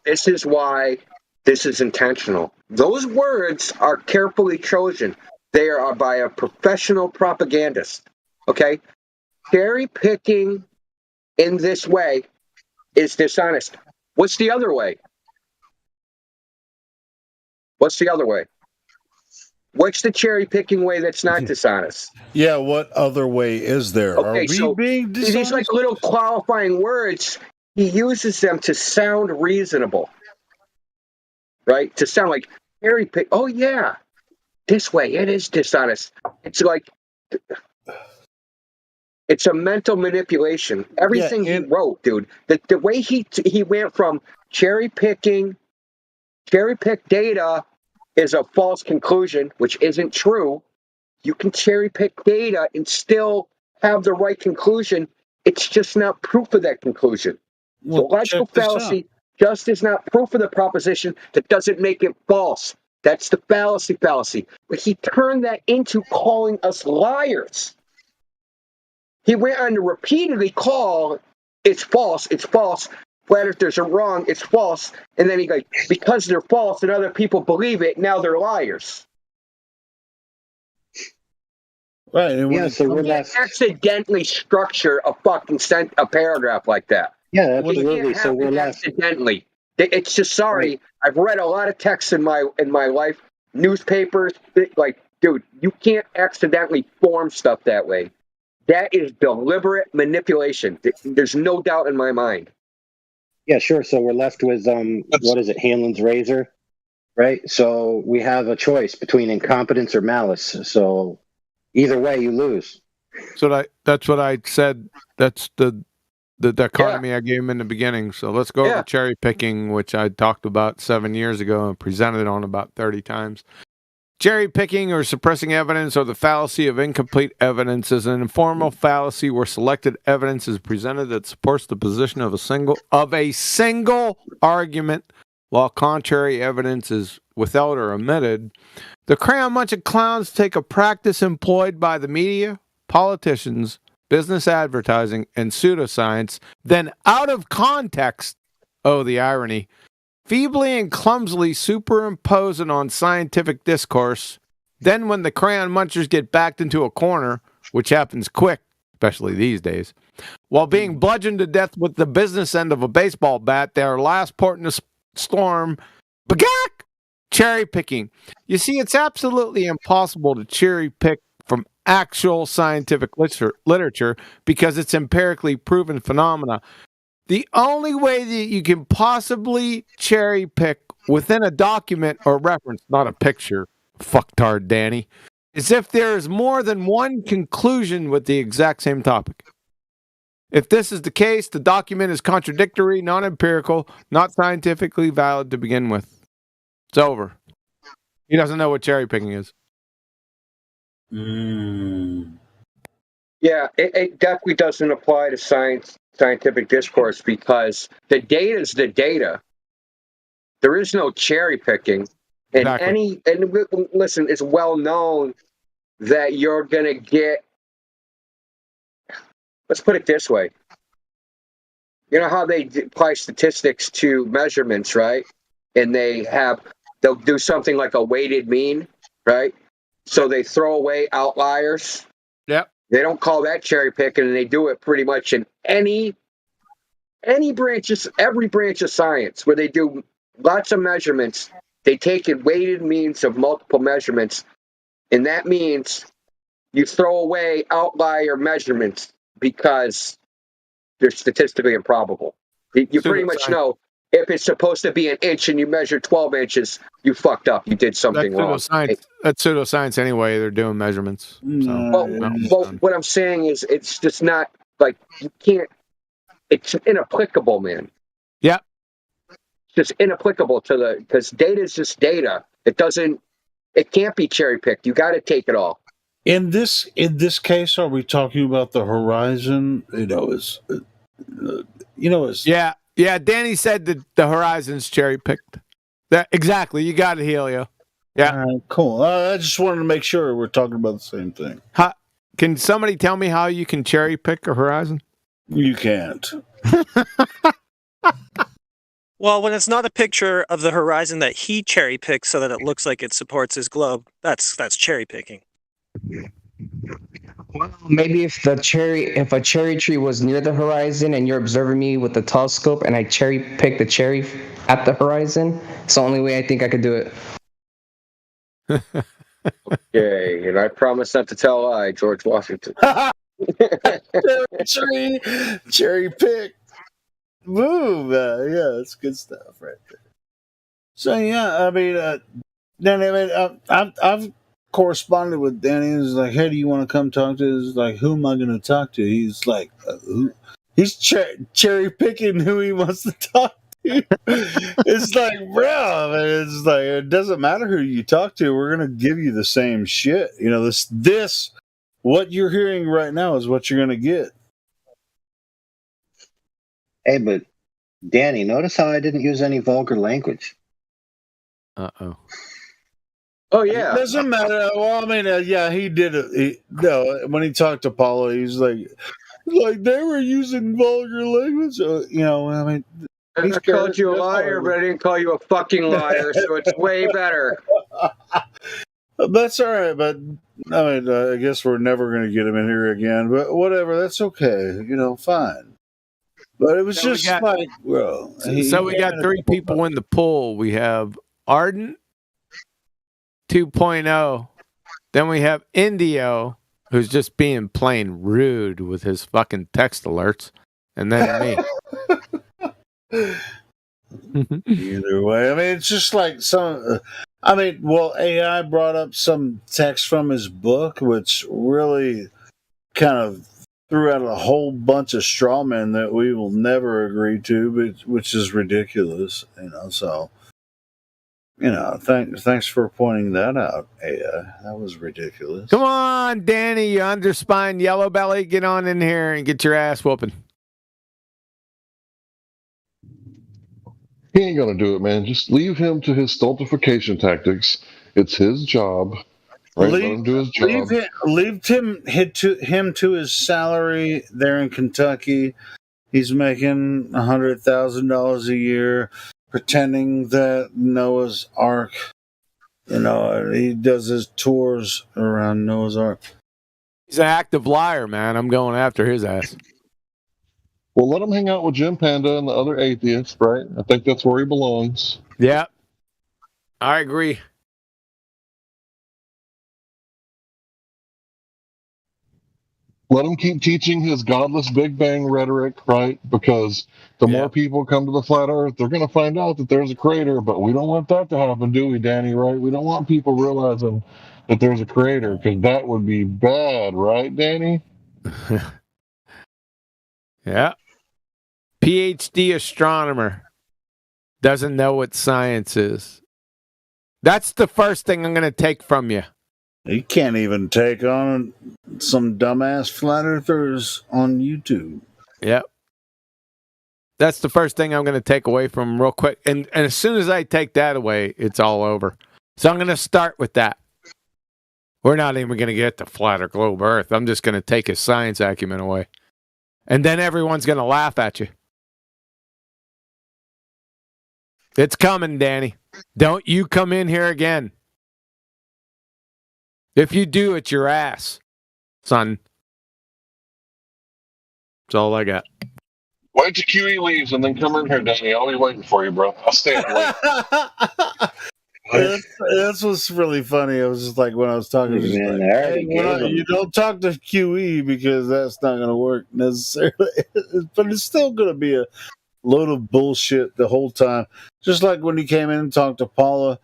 This is why this is intentional. Those words are carefully chosen. They are by a professional propagandist. Okay? Cherry picking in this way is dishonest. What's the other way? What's the other way? What's the cherry picking way that's not dishonest? Yeah, what other way is there? Okay, Are we so being dishonest? these like little qualifying words, he uses them to sound reasonable. Right? To sound like cherry pick. Oh yeah, this way it is dishonest. It's It's a mental manipulation. Everything he wrote, dude. The way he went from cherry pick data is a false conclusion, which isn't true. You can cherry pick data and still have the right conclusion. It's just not proof of that conclusion. So logical fallacy just is not proof of the proposition. That doesn't make it false. That's the fallacy. But he turned that into calling us liars. He went on to repeatedly call, it's false. Flat earthers are wrong, it's false. And then he goes, because they're false and other people believe it, now they're liars. Right. And you can't accidentally structure a fucking a paragraph like that. Yeah, absolutely. So we're accidentally. It's just sorry. Right. I've read a lot of texts in my life, newspapers. Like, dude, you can't accidentally form stuff that way. That is deliberate manipulation. There's no doubt in my mind. Yeah, sure. So we're left with what is it, Hanlon's razor, right? So we have a choice between incompetence or malice. So either way, you lose. So that's what I said. That's the dichotomy I gave him in the beginning. So let's go over cherry picking, which I talked about 7 years ago and presented on about 30 times. Cherry picking or suppressing evidence or the fallacy of incomplete evidence is an informal fallacy where selected evidence is presented that supports the position of a single argument, while contrary evidence is withheld or omitted. The crayon bunch of clowns take a practice employed by the media, politicians, business advertising, and pseudoscience, then out of context, oh, the irony, feebly and clumsily superimpose it on scientific discourse. Then when the crayon munchers get backed into a corner, which happens quick, especially these days, while being bludgeoned to death with the business end of a baseball bat, their last port in the storm, bagak, cherry picking. You see, it's absolutely impossible to cherry pick from actual scientific literature because it's empirically proven phenomena. The only way that you can possibly cherry pick within a document or reference, not a picture, fucktard Danny, is if there is more than one conclusion with the exact same topic. If this is the case, the document is contradictory, non-empirical, not scientifically valid to begin with. It's over. He doesn't know what cherry picking is. Yeah, it definitely doesn't apply to scientific discourse because the data is the data. There is no cherry picking. And listen, it's well known that you're going to get, let's put it this way. You know how they apply statistics to measurements, right? And they'll do something like a weighted mean, right? So they throw away outliers. Yep. They don't call that cherry picking, and they do it pretty much in every branch of science where they do lots of measurements. They take in weighted means of multiple measurements, and that means you throw away outlier measurements because they're statistically improbable. You pretty much know if it's supposed to be an inch and you measure 12 inches, you fucked up. You did something wrong. That's pseudoscience anyway. They're doing measurements. Well, what I'm saying is it's just not like you can't. It's inapplicable, man. Yeah. It's just inapplicable because data is just data. It can't be cherry picked. You got to take it all. In this case, are we talking about the horizon? Yeah. Danny said that the horizon's cherry picked. Exactly. You got it, Helio. Yeah. Cool. I just wanted to make sure we're talking about the same thing. Can somebody tell me how you can cherry pick a horizon? You can't. Well, when it's not a picture of the horizon that he cherry picks so that it looks like it supports his globe, that's cherry picking. Well, maybe if a cherry tree was near the horizon and you're observing me with the telescope and I cherry pick the cherry at the horizon, it's the only way I think I could do it. Okay, and I promise not to tell a lie, George Washington. Cherry pick. Move. Yeah, that's good stuff right there. So yeah, I've corresponded with Danny. He was like, "Hey, do you want to come talk to?" He's like, "Who am I going to talk to?" He's like, "Who?" He's cherry picking who he wants to talk to. It's like, bro, it's like it doesn't matter who you talk to. We're going to give you the same shit. You know, this what you're hearing right now is what you're going to get. Hey, but Danny, notice how I didn't use any vulgar language. Uh-oh. Oh yeah, It doesn't matter. Well, I mean, yeah, he did it. When he talked to Paulo, he's like they were using vulgar language. You know, I mean, I called you a liar, but I didn't call you a fucking liar, so it's way better. That's all right, but I mean, I guess we're never going to get him in here again. But whatever, that's okay. You know, fine. But it was So just like, well, we got three people in the pool. We have Ardent 2.0. Then we have Indio, who's just being plain rude with his fucking text alerts. And then me. Either way, I mean, it's just like AI brought up some text from his book, which really kind of threw out a whole bunch of straw men that we will never agree to, but which is ridiculous, you know. So, you know, thanks for pointing that out, AI. That was ridiculous. Come on, Danny, you underspine yellow belly, get on in here and get your ass whooping. He ain't gonna do it, man. Just leave him to his stultification tactics. It's his job. Right? Let him do his job. Leave him to his salary there in Kentucky. He's making $100,000 a year, pretending that Noah's Ark. You know, he does his tours around Noah's Ark. He's an active liar, man. I'm going after his ass. Well, let him hang out with Jim Panda and the other atheists, right? I think that's where he belongs. Yeah, I agree. Let him keep teaching his godless Big Bang rhetoric, right? Because the more people come to the flat Earth, they're going to find out that there's a crater. But we don't want that to happen, do we, Danny? Right? We don't want people realizing that there's a crater because that would be bad, right, Danny? Yeah. PhD astronomer doesn't know what science is. That's the first thing I'm going to take from you. You can't even take on some dumbass flat earthers on YouTube. Yep. That's the first thing I'm going to take away from him real quick. And as soon as I take that away, it's all over. So I'm going to start with that. We're not even going to get to flat or globe Earth. I'm just going to take his science acumen away. And then everyone's going to laugh at you. It's coming, Danny. Don't you come in here again. If you do, it's your ass, son. That's all I got. Wait till QE leaves and then come in here, Danny. I'll be waiting for you, bro. I'll stay up late. That's what's really funny. I was just like, when I was talking, just like, hey, you don't talk to QE because that's not going to work necessarily. But it's still going to be a load of bullshit the whole time. Just like when he came in and talked to Paula.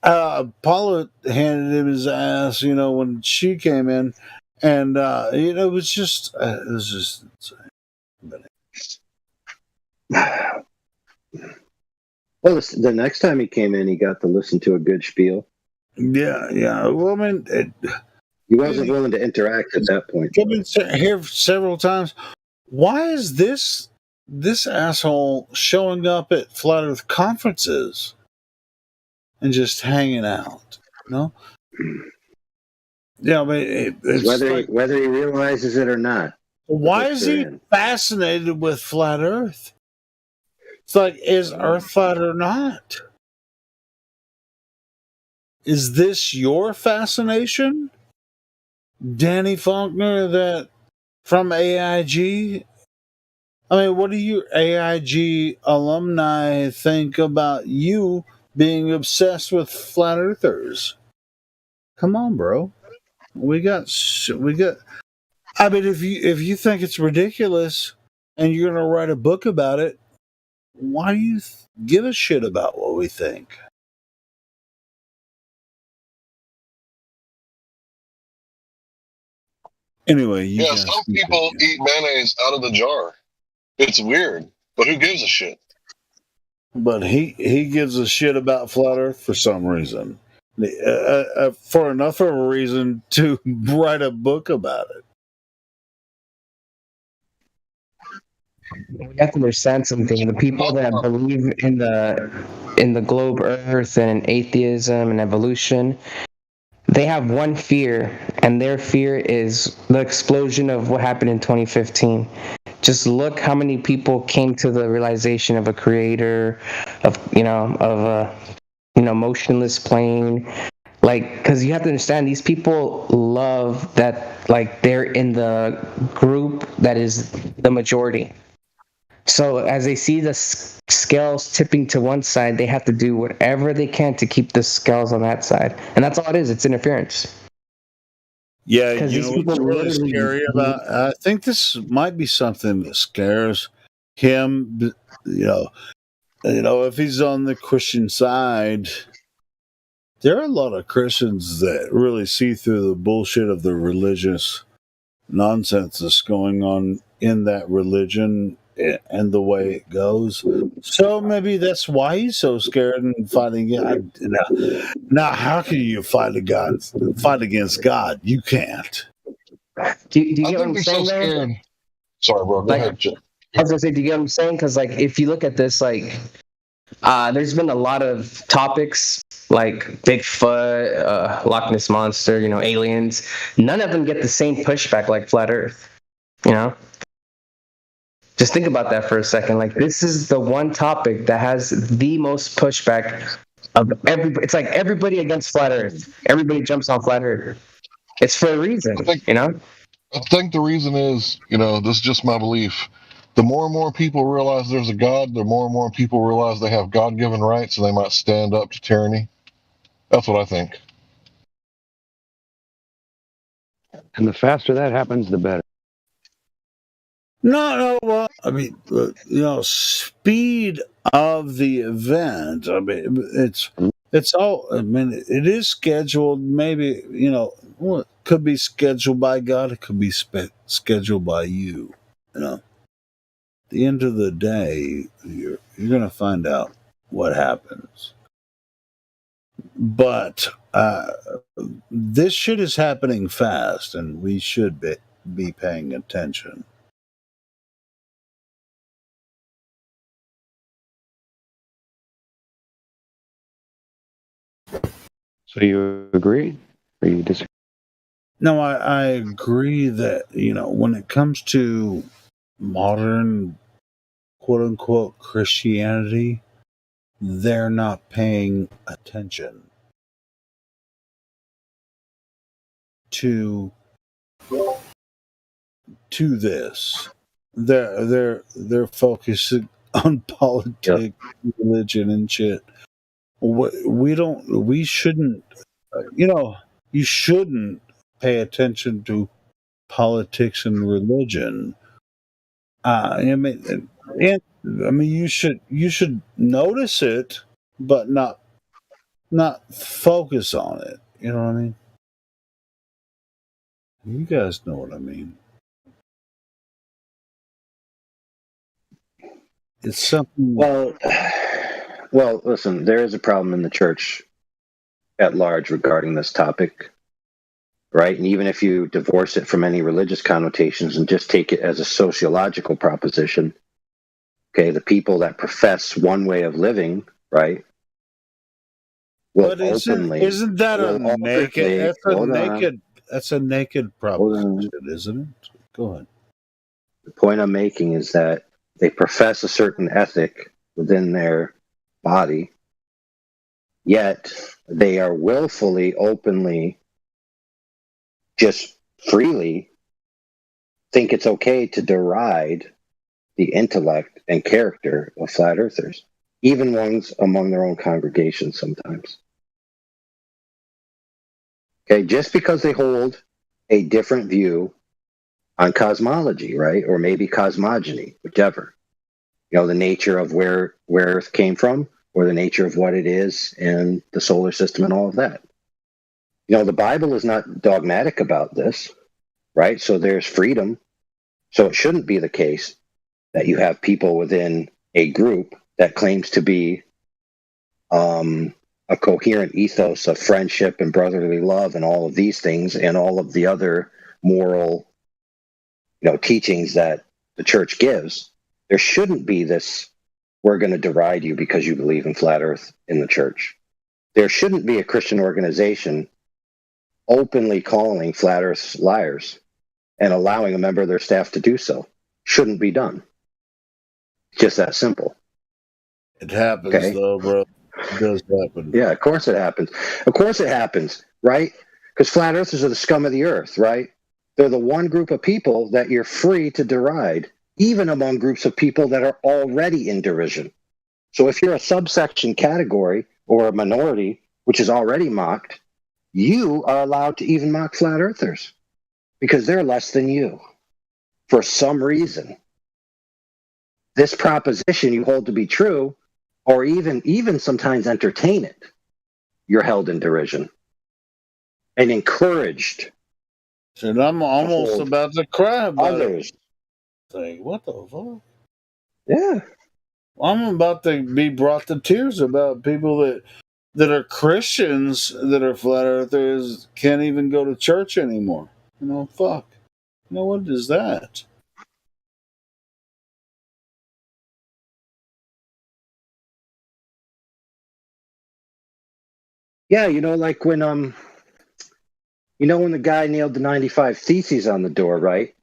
Paula handed him his ass, you know, when she came in. And, you know, it was just insane. Well, the next time he came in, he got to listen to a good spiel. Yeah. Well, I mean, he wasn't willing to interact at that point. I've been here several times. Why is this asshole showing up at Flat Earth conferences and just hanging out? No. Yeah, but it's whether he realizes it or not. Why is he fascinated with Flat Earth? It's like, is Earth flat or not? Is this your fascination, Danny Faulkner, that from AIG? I mean, what do you AIG alumni think about you being obsessed with flat earthers? Come on, bro. We got. I mean, if you think it's ridiculous and you're gonna write a book about it, why do you give a shit about what we think? Anyway, yeah, some people eat mayonnaise out of the jar. It's weird, but who gives a shit? But he gives a shit about flat Earth for some reason, for enough of a reason to write a book about it. We have to understand something. The people that believe in the globe Earth and in atheism and evolution, they have one fear, and their fear is the explosion of what happened in 2015. Just look how many people came to the realization of a creator, of a motionless plane. Like, because you have to understand, these people love that, like, they're in the group that is the majority. So as they see the scales tipping to one side, they have to do whatever they can to keep the scales on that side. And that's all it is. It's interference. Yeah, you know what's really scary about? I think this might be something that scares him. You know, if he's on the Christian side, there are a lot of Christians that really see through the bullshit of the religious nonsense that's going on in that religion and the way it goes. So maybe that's why he's so scared and fighting. Now, how can you fight against God? You can't. Do you get what I'm saying? Scared. Sorry, bro. Go ahead, Jim. I was gonna say, do you get what I'm saying? Because, like, if you look at this, like, there's been a lot of topics like Bigfoot, Loch Ness Monster, aliens. None of them get the same pushback like flat Earth. Just think about that for a second. Like, this is the one topic that has the most pushback of everybody. It's like everybody against flat Earth. Everybody jumps on flat Earth. It's for a reason, I think the reason is, this is just my belief. The more and more people realize there's a God, the more and more people realize they have God-given rights and they might stand up to tyranny. That's what I think. And the faster that happens, the better. No. Well, I mean, speed of the event. I mean, it's all. I mean, it is scheduled. Maybe it could be scheduled by God. It could be scheduled by you. At the end of the day, you're going to find out what happens. But this shit is happening fast, and we should be paying attention. So you agree, or you disagree? No, I agree that, when it comes to modern, quote-unquote, Christianity, they're not paying attention to this. They're focusing on politics, religion, and shit. We shouldn't, you shouldn't pay attention to politics and religion. I mean, you should notice it, but not focus on it. You know what I mean? You guys know what I mean. It's something. Well, listen, there is a problem in the church at large regarding this topic, right? And even if you divorce it from any religious connotations and just take it as a sociological proposition, okay, the people that profess one way of living, right? But isn't that a naked? That's a naked proposition, isn't it? Go ahead. The point I'm making is that they profess a certain ethic within their body, yet they are willfully, openly, just freely think it's okay to deride the intellect and character of flat earthers, even ones among their own congregations sometimes. Okay, just because they hold a different view on cosmology, right? Or maybe cosmogony, whichever. The nature of where Earth came from, or the nature of what it is in the solar system and all of that. The Bible is not dogmatic about this. right? So there's freedom. So it shouldn't be the case that you have people within a group that claims to be a coherent ethos of friendship and brotherly love and all of these things and all of the other moral, teachings that the church gives. There shouldn't be this, we're going to deride you because you believe in flat earth in the church. There shouldn't be a Christian organization openly calling flat earth liars and allowing a member of their staff to do so. Shouldn't be done. Just that simple. It happens, though, bro. It does happen. Yeah, of course it happens. Of course it happens, right? Because flat earthers are the scum of the earth, right? They're the one group of people that you're free to deride, even among groups of people that are already in derision. So if you're a subsection category or a minority, which is already mocked, you are allowed to even mock flat earthers because they're less than you for some reason. This proposition you hold to be true, or even sometimes entertain it, you're held in derision and encouraged. And I'm almost about to cry about others. It. What the fuck? Yeah. I'm about to be brought to tears about people that are Christians that are flat earthers can't even go to church anymore. Fuck. What is that? Yeah, like when when the guy nailed the 95 Theses on the door, right?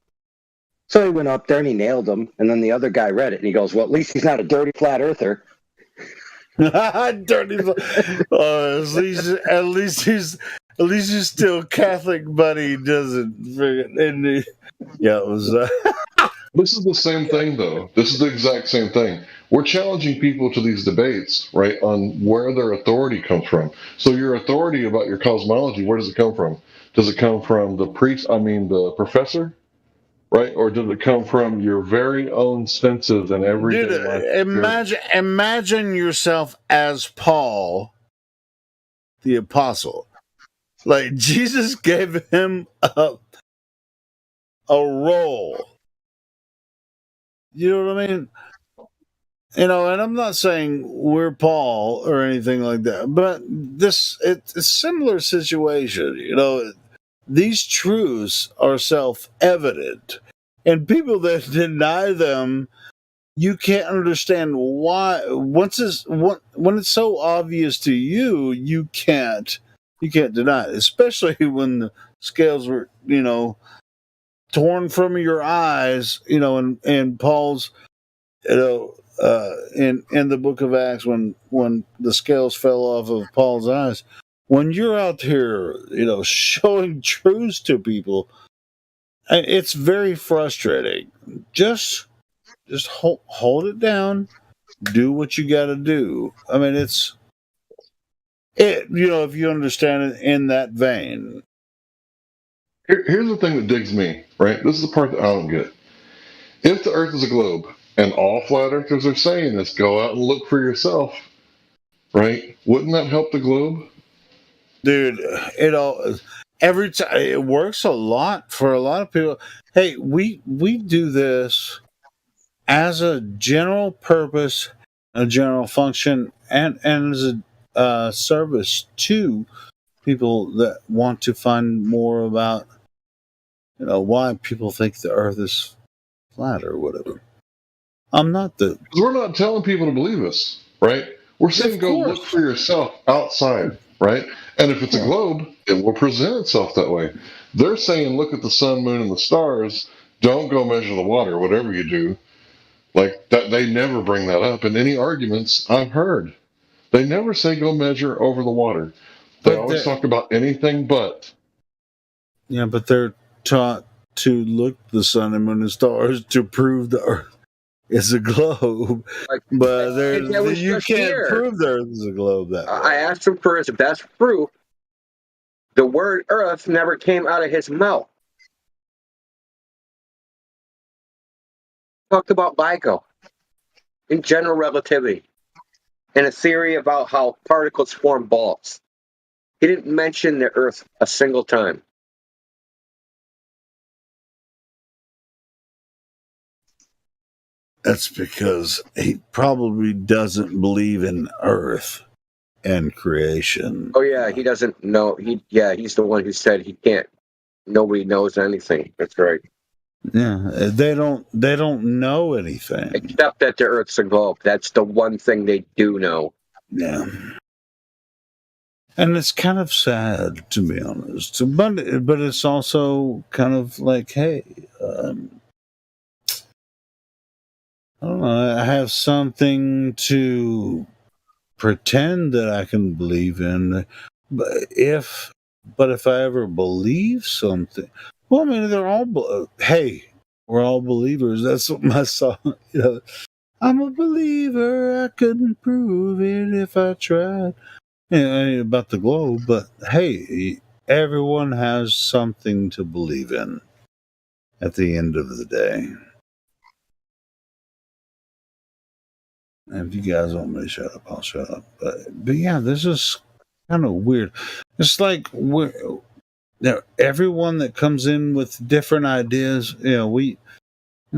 So he went up there and he nailed them, and then the other guy read it and he goes, "Well, at least he's not a dirty flat earther." Dirty. At least he's still Catholic, but he doesn't. Yeah, it was. This is the same thing, though. This is the exact same thing. We're challenging people to these debates, right, on where their authority comes from. So your authority about your cosmology, where does it come from? Does it come from the the professor, right? Or does it come from your very own senses and everyday life? Imagine yourself as Paul, the apostle. Like Jesus gave him a role. You know what I mean? And I'm not saying we're Paul or anything like that, but it's a similar situation. These truths are self-evident, and people that deny them, you can't understand why. When it's so obvious to you, you can't deny it, especially when the scales were torn from your eyes, and Paul's, in the book of Acts, when the scales fell off of Paul's eyes, when you're out here, showing truths to people, it's very frustrating. Just hold it down, do what you got to do. I mean, if you understand it in that vein. Here's the thing that digs me, right? This is the part that I don't get. If the Earth is a globe, and all flat earthers are saying this, go out and look for yourself, right? Wouldn't that help the globe? Dude, every time it works a lot for a lot of people. Hey, we do this as a general purpose, a general function, and as a service to people that want to find more about why people think the Earth is flat or whatever. Because we're not telling people to believe us, right? We're saying go look for yourself outside, right? And if it's a globe, it will present itself that way. They're saying look at the sun, moon, and the stars. Don't go measure the water, whatever you do. Like that, they never bring that up in any arguments I've heard. They never say go measure over the water. They always talk about anything but. Yeah, but they're taught to look the sun and moon and stars to prove the Earth is a globe. But you can't prove the Earth is a globe that way. I asked him for his best proof. The word Earth never came out of his mouth. Talked about LIGO in general relativity and a theory about how particles form balls. He didn't mention the Earth a single time. That's because he probably doesn't believe in Earth and creation. Oh yeah, he doesn't know. He's the one who said he can't. Nobody knows anything. That's right. Yeah, they don't know anything except that the Earth's a globe. That's the one thing they do know. Yeah. And it's kind of sad, to be honest. But it's also kind of like, hey, I don't know, I have something to pretend that I can believe in. But if I ever believe something, well, I mean, they're all, hey, we're all believers. That's what my song, I'm a believer. I couldn't prove it if I tried. About the globe, but hey, everyone has something to believe in at the end of the day. And if you guys want me to shut up, I'll shut up. But yeah, this is kind of weird. It's like everyone that comes in with different ideas, we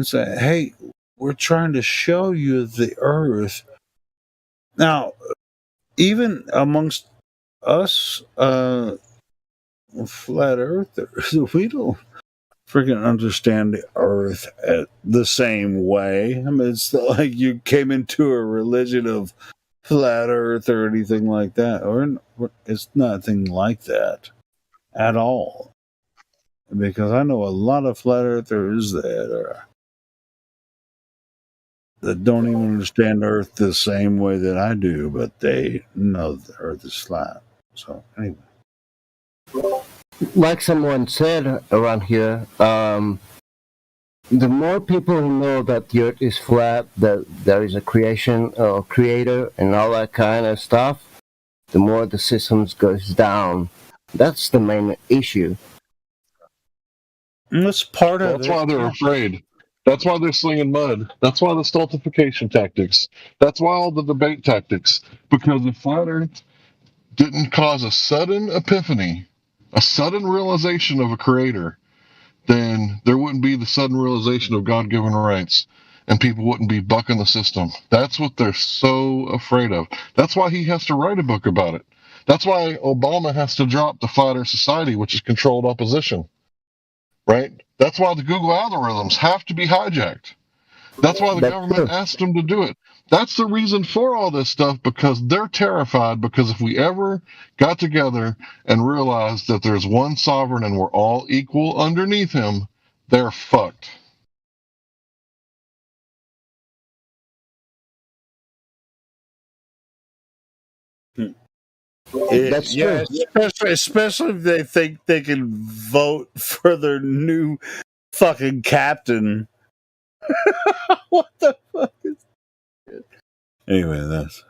say, hey, we're trying to show you the Earth. Now, even amongst us, flat earthers, we don't freaking understand the Earth the same way. I mean, it's not like you came into a religion of flat Earth or anything like that, or it's nothing like that at all. Because I know a lot of flat earthers that don't even understand Earth the same way that I do, but they know the Earth is flat. So anyway. Like someone said around here, the more people who know that the Earth is flat, that there is a creator, and all that kind of stuff, the more the systems goes down. That's the main issue. That's part of it. That's why they're afraid. That's why they're slinging mud. That's why the stultification tactics. That's why all the debate tactics. Because if flat Earth didn't cause a sudden epiphany, a sudden realization of a creator, then there wouldn't be the sudden realization of God-given rights, and people wouldn't be bucking the system. That's what they're so afraid of. That's why he has to write a book about it. That's why Obama has to drop the Flat Earth Society, which is controlled opposition. Right? That's why the Google algorithms have to be hijacked. That's why the government asked them to do it. That's the reason for all this stuff, because they're terrified, because if we ever got together and realized that there's one sovereign and we're all equal underneath him, they're fucked. That's true. Especially if they think they can vote for their new fucking captain. What the fuck is it? Anyway, that's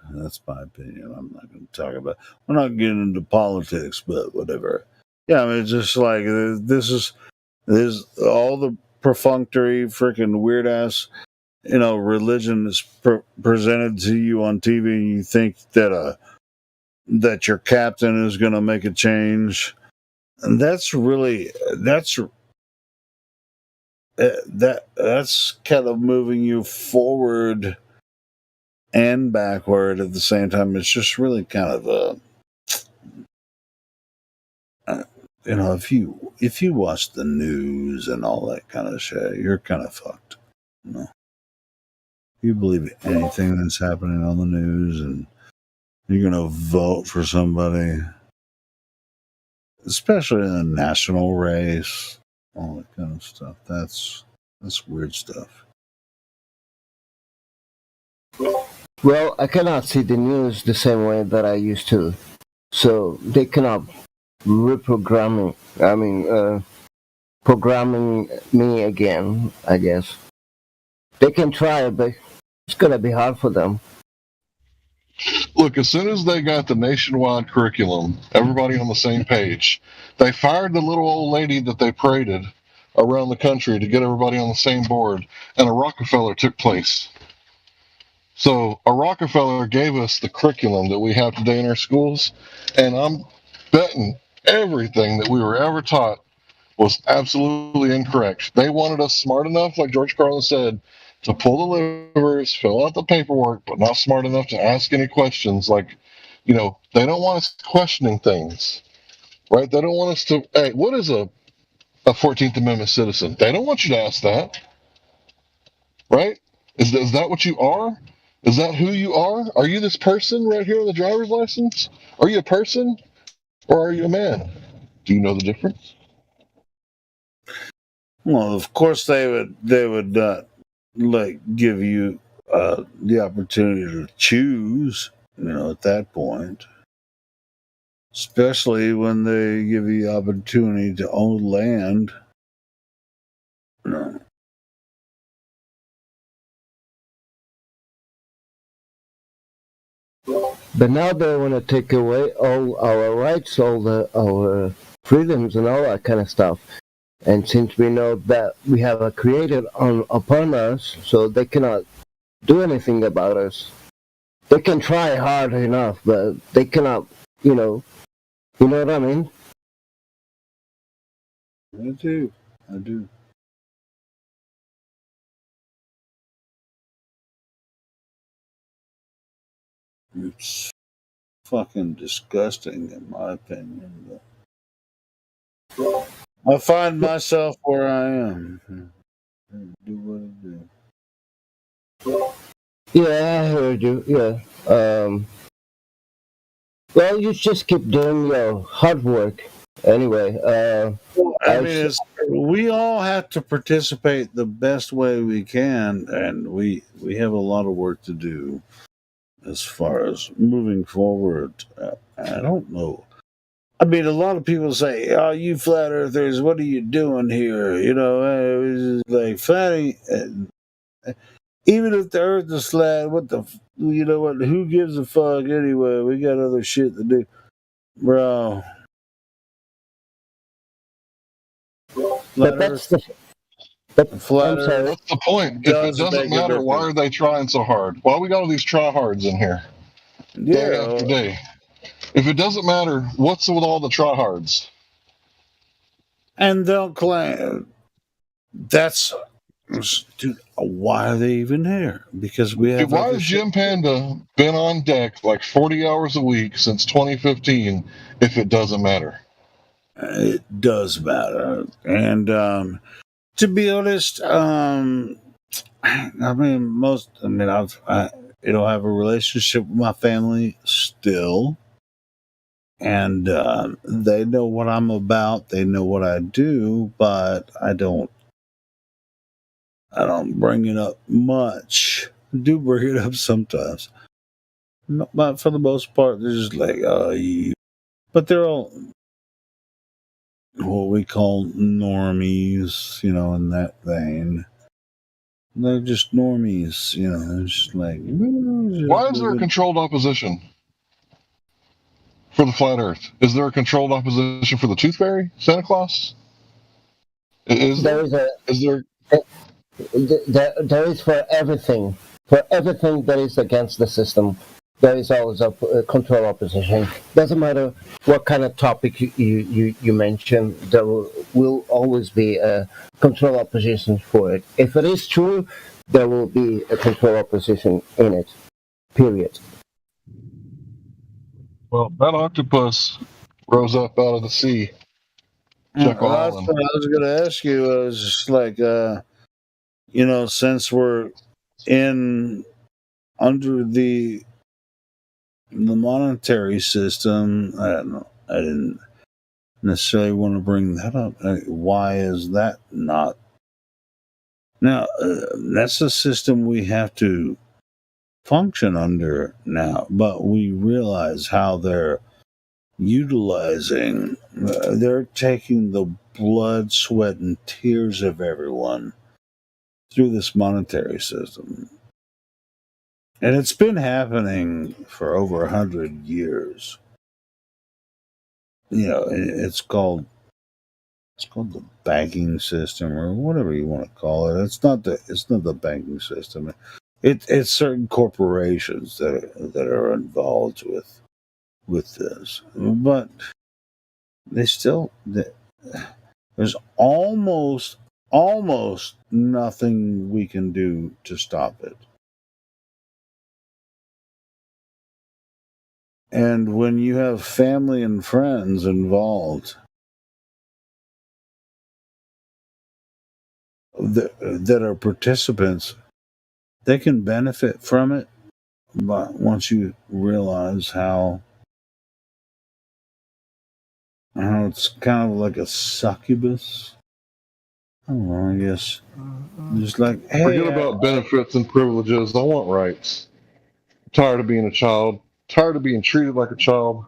my opinion. I'm not going to talk about. We're not getting into politics, but whatever. Yeah, I mean, it's just like this is all the perfunctory, freaking weird ass, religion is presented to you on TV, and you think that your captain is going to make a change. And that's kind of moving you forward and backward at the same time. It's just really kind of if you watch the news and all that kind of shit, you're kind of fucked. You believe anything that's happening on the news, and you're gonna vote for somebody, especially in a national race, all that kind of stuff. That's weird stuff. Well, I cannot see the news the same way that I used to, so they cannot programming me again, I guess. They can try, but it's gonna be hard for them. Look, as soon as they got the nationwide curriculum, everybody on the same page, they fired the little old lady that they paraded around the country to get everybody on the same board, and a Rockefeller took place. So a Rockefeller gave us the curriculum that we have today in our schools, and I'm betting everything that we were ever taught was absolutely incorrect. They wanted us smart enough, like George Carlin said, to pull the levers, fill out the paperwork, but not smart enough to ask any questions. Like, they don't want us questioning things, right? They don't want us to, hey, what is a 14th Amendment citizen? They don't want you to ask that, right? Is that what you are? Is that who you are? Are you this person right here on the driver's license? Are you a person or are you a man? Do you know the difference? Well, of course they would not give you the opportunity to choose. At that point, especially when they give you the opportunity to own land. But now they want to take away all our rights, our freedoms, and all that kind of stuff. And since we know that we have a creator upon us, so they cannot do anything about us. They can try hard enough, but they cannot, you know what I mean? I do. It's fucking disgusting, in my opinion. But I find myself where I am. Do what I do. Yeah, I heard you. Yeah. Well, you just keep doing your hard work. Anyway, we all have to participate the best way we can, and we have a lot of work to do as far as moving forward. I don't know. I mean, a lot of people say, "Oh, you flat earthers, what are you doing here?" It was like flatting. Even if the Earth is flat, what? Who gives a fuck anyway? We got other shit to do, bro. but that's the. But I'm sorry. What's the point? If it doesn't matter, why are they trying so hard? Why we got all these tryhards in here, day after day? If it doesn't matter, what's with all the tryhards? And they'll claim dude. Why are they even here? Because we have. Why has Jim Panda been on deck like 40 hours a week since 2015? If it doesn't matter, it does matter. And to be honest, I have a relationship with my family still. And they know what I'm about. They know what I do, but I don't bring it up much. I do bring it up sometimes, but for the most part, they're just like, but they're all what we call normies, in that vein. They're just normies, They're just like. Why is there a controlled opposition for the flat Earth? Is there a controlled opposition for the Tooth Fairy, Santa Claus? Is there? There is for everything. For everything that is against the system, there is always a control opposition. Doesn't matter what kind of topic you mention, there will always be a control opposition for it. If it is true, there will be a control opposition in it. Period. Well, that octopus rose up out of the sea. That's what I was going to ask you. I was just like, since we're under the monetary system, I didn't necessarily want to bring that up. Why is that not? Now, that's a system we have to function under now, but we realize how they're utilizing, they're taking the blood, sweat, and tears of everyone through this monetary system. And it's been happening for over 100 years. It's called the banking system, or whatever you want to call it. It's not the banking system. It's certain corporations that are involved with this, but there's almost almost nothing we can do to stop it. And when you have family and friends involved that are participants, they can benefit from it. But once you realize how it's kind of like a succubus, I don't know, I guess. Just like, hey, Forget about benefits and privileges. I want rights. I'm tired of being a child. Tired of being treated like a child.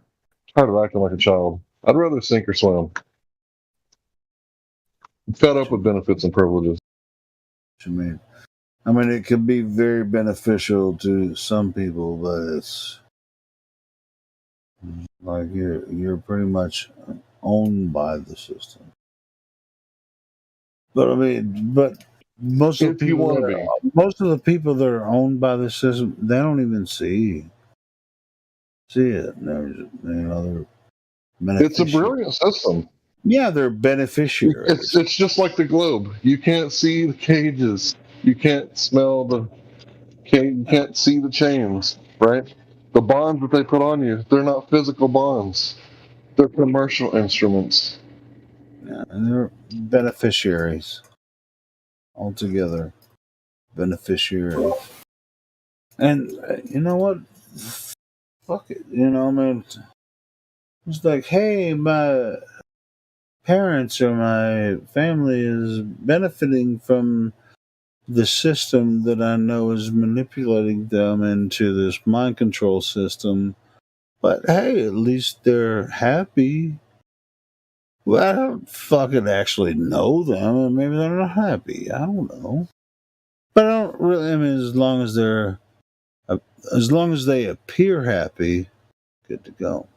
Tired of acting like a child. I'd rather sink or swim. I'm fed up with benefits and privileges. I mean, it can be very beneficial to some people, but it's like you're pretty much owned by the system. But most of the people that are owned by the system, they don't even see it. They're It's a brilliant system. Yeah, they're beneficiaries. It's just like the globe. You can't see the cages. You can't smell you can't see the chains, right? The bonds that they put on you, they're not physical bonds. They're commercial instruments. Yeah, and they're beneficiaries altogether. Beneficiaries. And you know what? Fuck it. It's like, hey, my parents or my family is benefiting from the system that I know is manipulating them into this mind control system. But hey, at least they're happy. Well, I don't fucking actually know them, and maybe they're not happy. I don't know. But I don't really. As long as they appear happy, good to go.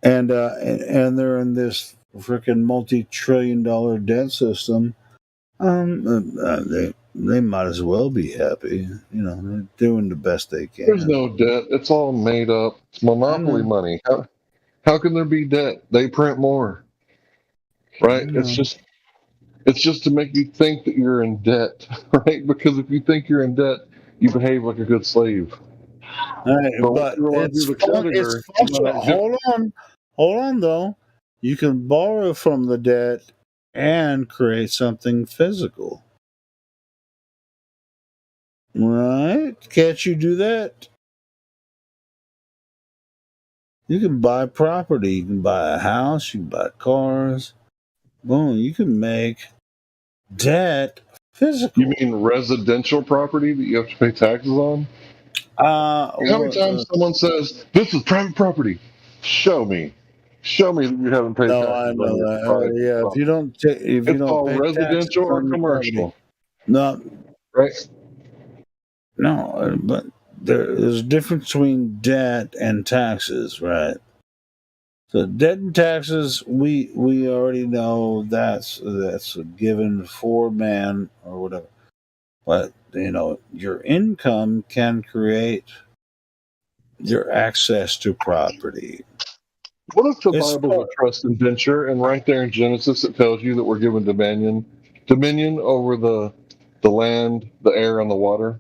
And they're in this freaking multi-trillion-dollar debt system. They might as well be happy. They're doing the best they can. There's no debt. It's all made up. It's monopoly money. How can there be debt? They print more, right? It's just to make you think that you're in debt, right? Because if you think you're in debt, you behave like a good slave. Right, but it's functional. Hold on, though. You can borrow from the debt and create something physical. Right? Can't you do that? You can buy property. You can buy a house. You can buy cars. Boom. You can make debt physical. You mean residential property that you have to pay taxes on? How many times someone says, this is private property? Show me that you haven't paid taxes I know on your private yeah, property. if you don't pay residential or commercial. No. Right? No, but there's a difference between debt and taxes, right? So debt and taxes, we already know that's a given for man or whatever. But your income can create your access to property. What if the Bible is a trust indenture, and right there in Genesis it tells you that we're given dominion over the land, the air, and the water?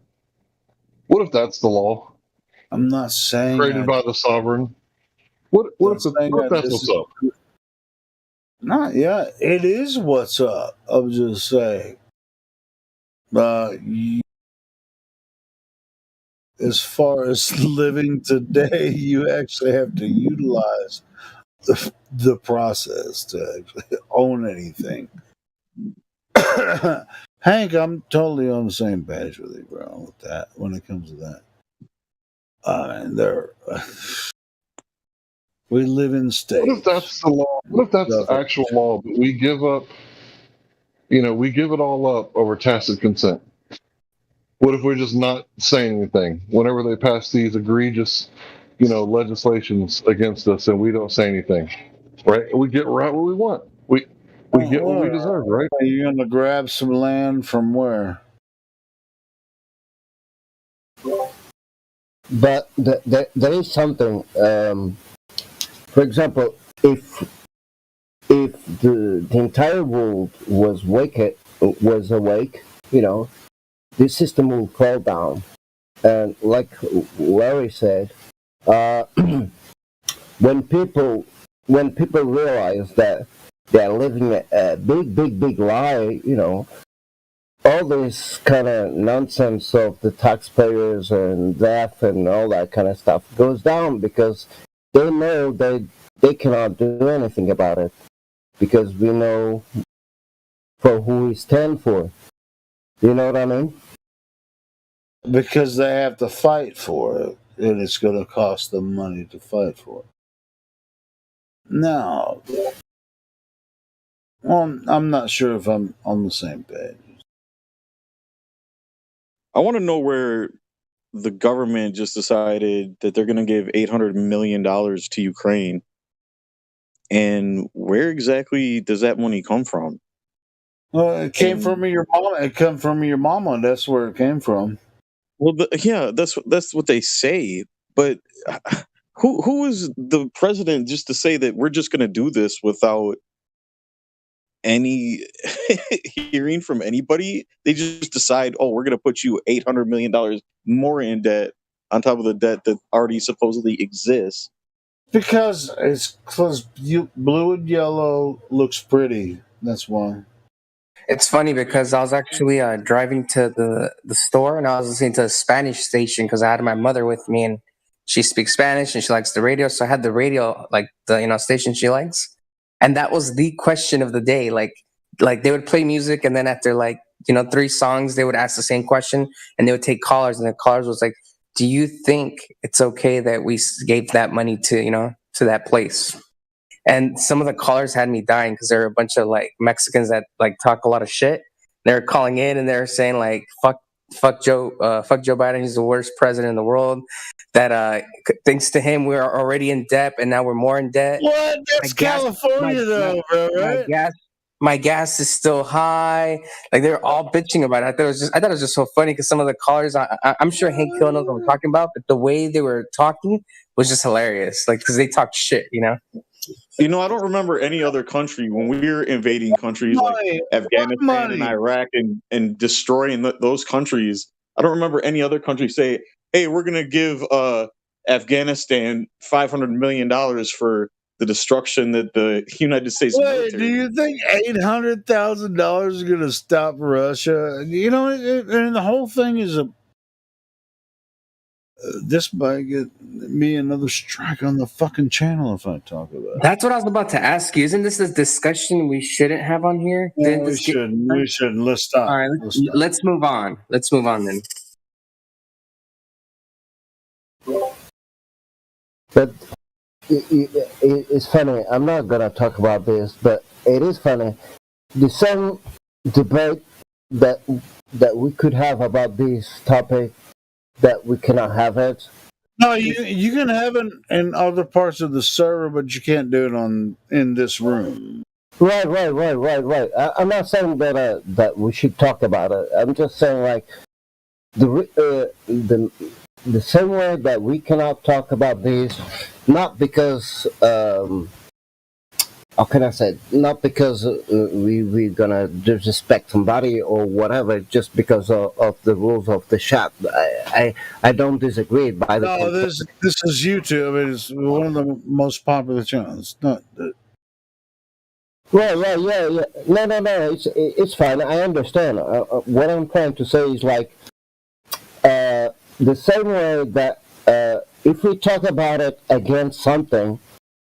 What if that's the law? I'm not saying created by the sovereign. What if that's what's up? Not yet. It is what's up. I'm just saying. As far as living today, you actually have to utilize the process to actually own anything. Hank, I'm totally on the same page with you, bro, with that when it comes to that. We live in states. What if that's the law? What if that's the actual law? But we give up, we give it all up over tacit consent. What if we're just not saying anything whenever they pass these egregious, legislations against us, and we don't say anything, right? We get right what we want. We get what we deserve, right? Are you going to grab some land from where? But there is something. For example, if if the entire world was awake, this system will fall down. And like Larry said, uh, when people realize that they're living a big lie, all this kind of nonsense of the taxpayers and death and all that kind of stuff goes down, because they know they cannot do anything about it, because we know for who we stand for. You know what I mean? Because they have to fight for it, and it's going to cost them money to fight for it. No. Well, I'm not sure if I'm on the same page. I want to know where the government just decided that they're going to give $800 million to Ukraine. And where exactly does that money come from? Well, it came from your mama. It come from your mama. That's where it came from. Well, yeah, that's what they say. But who is the president just to say that we're just going to do this without any hearing from anybody? They just decide, oh, we're going to put you $800 million more in debt on top of the debt that already supposedly exists. Because blue and yellow looks pretty. That's why. It's funny because I was actually driving to the store, and I was listening to a Spanish station because I had my mother with me, and she speaks Spanish and she likes the radio. So I had the radio, like the station she likes, and that was the question of the day. Like they would play music, and then after 3 songs, they would ask the same question, and they would take callers, and the callers was like, "Do you think it's okay that we gave that money to that place?" And some of the callers had me dying because there were a bunch of Mexicans that talk a lot of shit. They're calling in and they're saying fuck Joe Biden, he's the worst president in the world. That thanks to him we're already in debt, and now we're more in debt. What? That's California though, bro, right? My gas is still high. Like they're all bitching about it. I thought it was just so funny because some of the callers, I'm sure Hank Hill knows what I'm talking about, but the way they were talking was just hilarious. Like because they talk shit. I don't remember any other country when we were invading countries like Afghanistan and Iraq and destroying those countries. I don't remember any other country say, "Hey, we're going to give Afghanistan $500 million for the destruction that the United States military." Do you think $800,000 is going to stop Russia? And the whole thing is this might get me another strike on the fucking channel if I talk about it. That's what I was about to ask you. Isn't this a discussion we shouldn't have on here? No, we shouldn't. We shouldn't. Let's stop. All right, let's move on. Let's move on then. But it's funny. I'm not gonna talk about this, but it is funny. The same debate that we could have about this topic, that we cannot have it. No, you can have it in other parts of the server, but you can't do it in this room. Right. I'm not saying that we should talk about it. I'm just saying the same way that we cannot talk about this, not because how can I say, not because we're gonna disrespect somebody or whatever, just because of the rules of the chat. I don't disagree. By the no, this is YouTube. It's one of the most popular channels. Not the... Yeah. No. It's fine. I understand. What I'm trying to say is the same way that if we talk about it against something,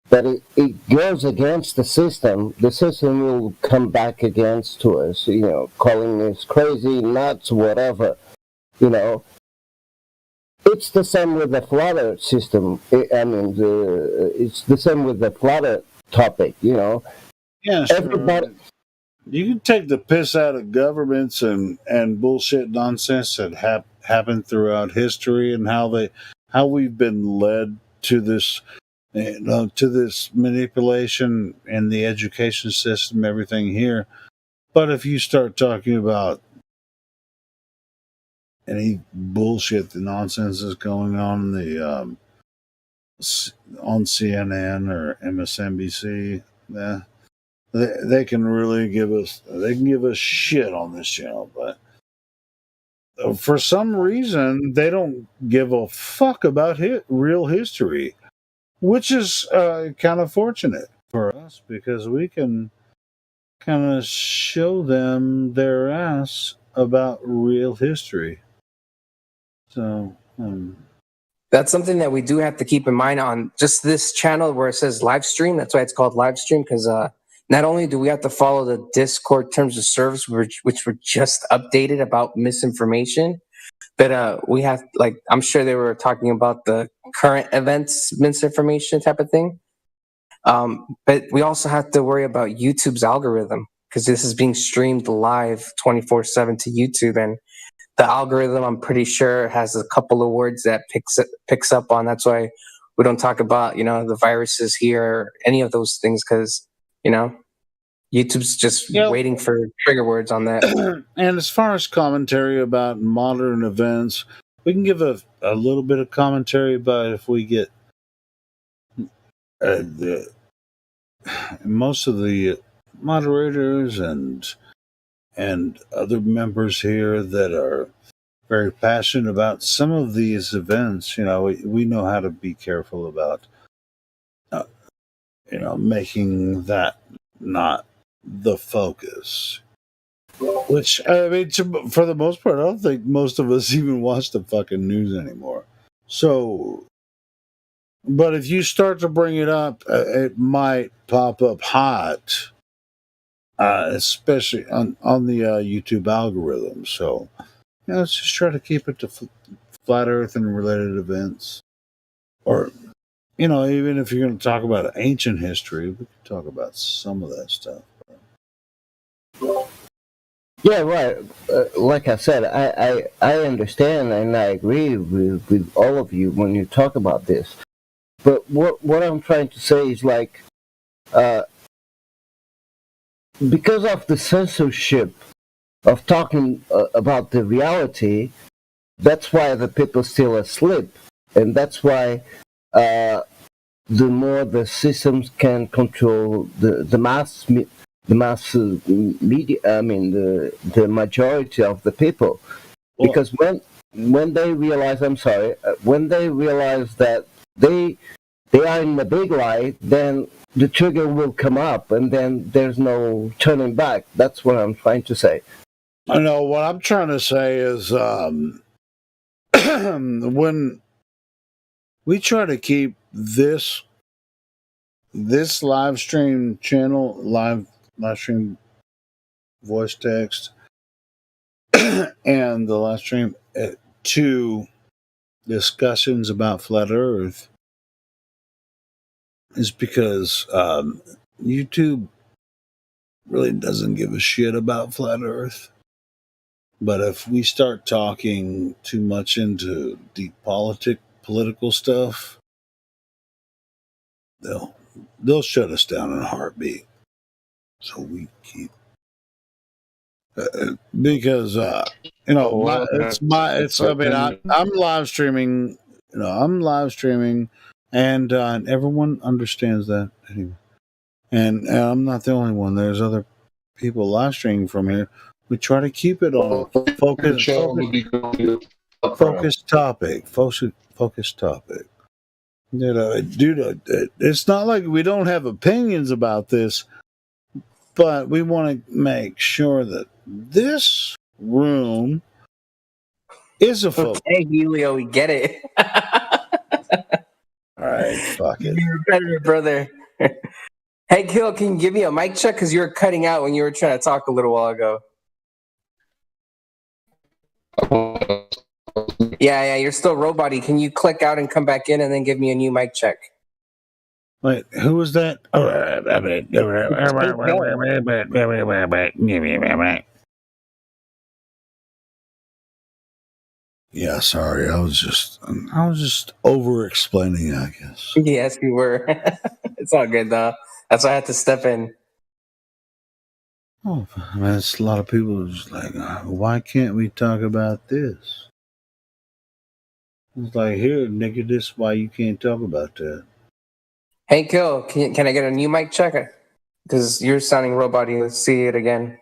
that it goes against the system will come back against to us, calling us crazy, nuts, whatever, It's the same with the flat earth system. It's the same with the flat earth topic, Yeah, sure. Everybody... You can take the piss out of governments and bullshit nonsense that happened throughout history and how we've been led to this manipulation in the education system, everything here. But if you start talking about any bullshit, the nonsense that's going on on CNN or MSNBC, they can really give us shit on this channel, but for some reason they don't give a fuck about real history, which is kind of fortunate for us because we can kind of show them their ass about real history. So that's something that we do have to keep in mind on just this channel where it says live stream. That's why it's called live stream, because not only do we have to follow the Discord terms of service, which were just updated about misinformation, but we have, like, I'm sure they were talking about the current events misinformation type of thing. But we also have to worry about YouTube's algorithm, because this is being streamed live 24/7 to YouTube, and the algorithm, I'm pretty sure, has a couple of words that picks up on. That's why we don't talk about, the viruses here or any of those things, because, YouTube's just waiting for trigger words on that. And as far as commentary about modern events, we can give a little bit of commentary about if we get most of the moderators and other members here that are very passionate about some of these events. We know how to be careful about making that not the focus. Which, I mean, for the most part, I don't think most of us even watch the fucking news anymore. So, but if you start to bring it up, it might pop up hot, especially on the YouTube algorithm. So, let's just try to keep it to flat Earth and related events. Or, even if you're going to talk about ancient history, we can talk about some of that stuff. Yeah, right. Like I said, I understand and I agree with all of you when you talk about this. But what I'm trying to say is, like, because of the censorship of talking about the reality, that's why the people still asleep, and that's why the more the systems can control the mass media, I mean the majority of the people, because when they realize, when they realize that they are in the big light, then the trigger will come up, and then there's no turning back. That's what I'm trying to say. I know what I'm trying to say is when we try to keep this live stream channel, live stream voice text, and the live stream to discussions about flat Earth, is because YouTube really doesn't give a shit about flat Earth. But if we start talking too much into deep political stuff, they'll shut us down in a heartbeat. So we keep because I'm live streaming. I'm live streaming, and everyone understands that anyway. And I'm not the only one. There's other people live streaming from here. We try to keep it on a focused topic. Focused topic. Dude, it's not like we don't have opinions about this, but we want to make sure that this room is a focus. Okay, Helio, we get it. All right, fuck it. You're better, brother. Hey, Gil, can you give me a mic check? Because you were cutting out when you were trying to talk a little while ago. Yeah, you're still robot-y. Can you click out and come back in and then give me a new mic check? Wait, who was that? Yeah, sorry. I was just over explaining, I guess. Yes, you were. It's all good though. That's why I had to step in. Oh, I mean, it's a lot of people just like, why can't we talk about this? It's like, here, nigga, this is why you can't talk about that. Hey, Gil, can I get a new mic checker? Because you're sounding roboty. Let's see it again.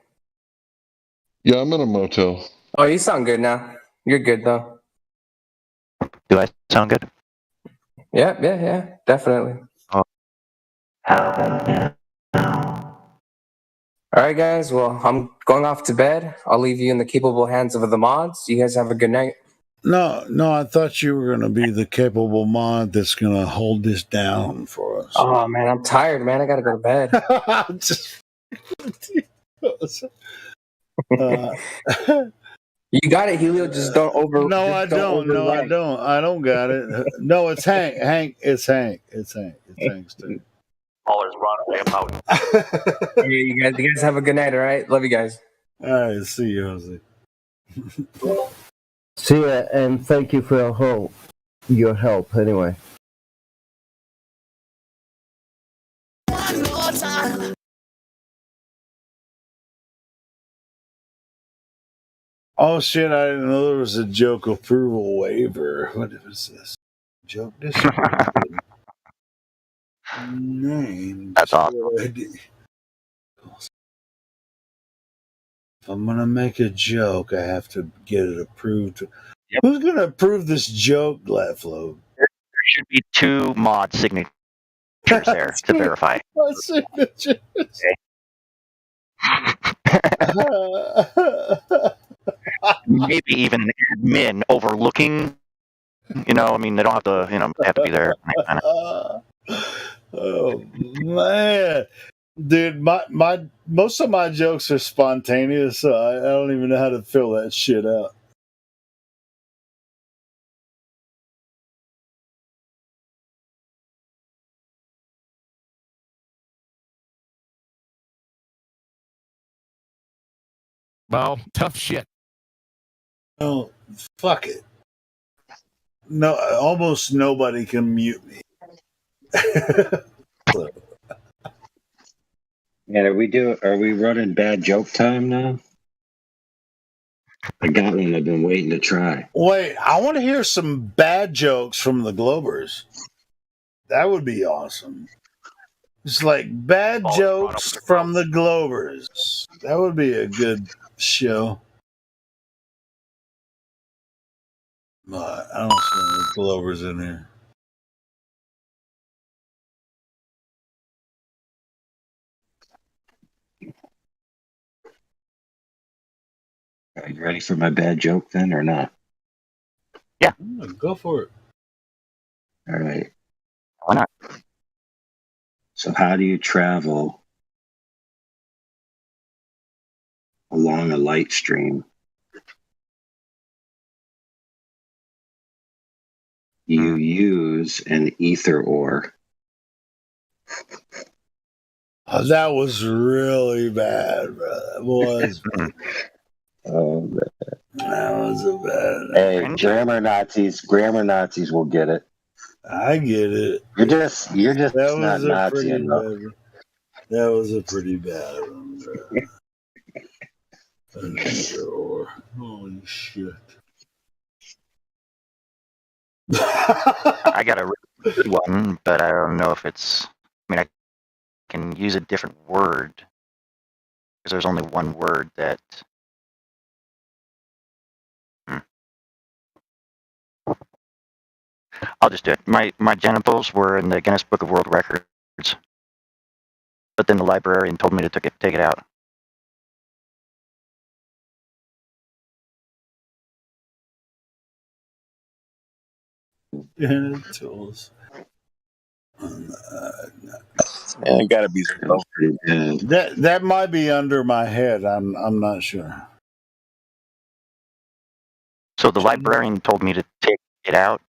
Yeah, I'm in a motel. Oh, you sound good now. You're good though. Do I sound good? Yeah, definitely. Oh. All right, guys. Well, I'm going off to bed. I'll leave you in the capable hands of the mods. You guys have a good night. No, I thought you were going to be the capable mod that's going to hold this down for us. Oh man, I'm tired, man. I gotta go to bed. You got it, Helio. Just don't over. No, I don't. No, I don't. I don't got it. No, it's Hank. It's Hank. It's Hank's turn. Always run away about. Yeah, you guys have a good night. All right, love you guys. All right, see you, Jose. See ya, and thank you for your help. Anyway. Oh shit! I didn't know there was a joke approval waiver. What was this? Joke disapproval. Name. That's awesome. If I'm gonna make a joke, I have to get it approved. Yep. Who's gonna approve this joke, Gladflow? There should be 2 mod signatures there to verify. Signatures. Maybe even an admin overlooking. You know, I mean, they don't have to. You know, they have to be there. Oh man, dude, my most of my jokes are spontaneous, so I don't even know how to fill that shit out. Well, tough shit. Oh, fuck it. No, almost nobody can mute me. And are we running bad joke time now? I got one I've been waiting to try. Wait, I want to hear some bad jokes from the Globers. That would be awesome. It's like bad jokes from the Globers. That would be a good show. I don't see any Globers in here. Are you ready for my bad joke then, or not? Yeah. Go for it. All right. Why not? So how do you travel along a light stream? You use an ether ore. That was really bad, bro. That was bad. Oh, man. That was a bad. Hey, grammar Nazis will get it. I get it. You're just that not was a Nazi pretty enough. bad. That was a pretty bad one, bro. Holy shit. I got a really good one, but I don't know if it's. I mean, I can use a different word because there's only one word that. I'll just do it. My genitals were in the Guinness Book of World Records, but then the librarian told me to take it out. Genitals. It gotta be so. That might be under my head. I'm not sure. So the librarian told me to take it out.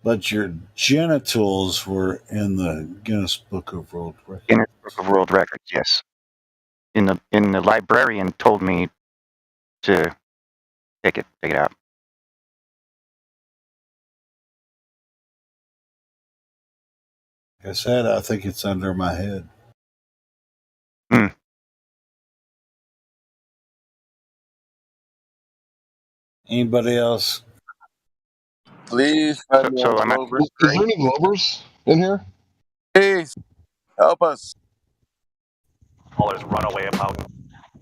But your genitals were in the Guinness Book of World Records. Guinness Book of World Records, yes. In the librarian told me to take it out. Like I said, I think it's under my head. Anybody else? Please. Is there any Globers in here? Please help us. All there's runaway about.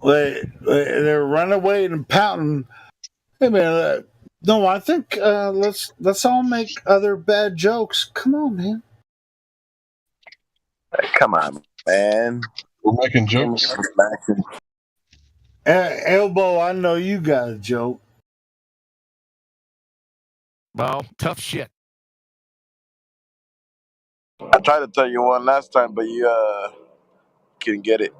They're runaway and pouting. Hey man, no, I think let's all make other bad jokes. Come on, man. Come on, man. We're making jokes. Elbow, I know you got a joke. Well, tough shit. I tried to tell you one last time, but you couldn't get it.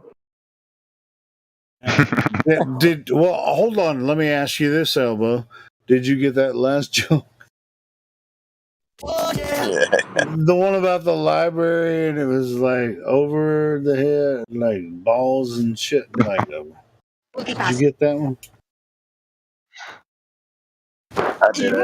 Well, hold on. Let me ask you this, Elbow. Did you get that last joke? Yeah. The one about the library, and it was like over the head, like balls and shit. Like, did you get that one? I did.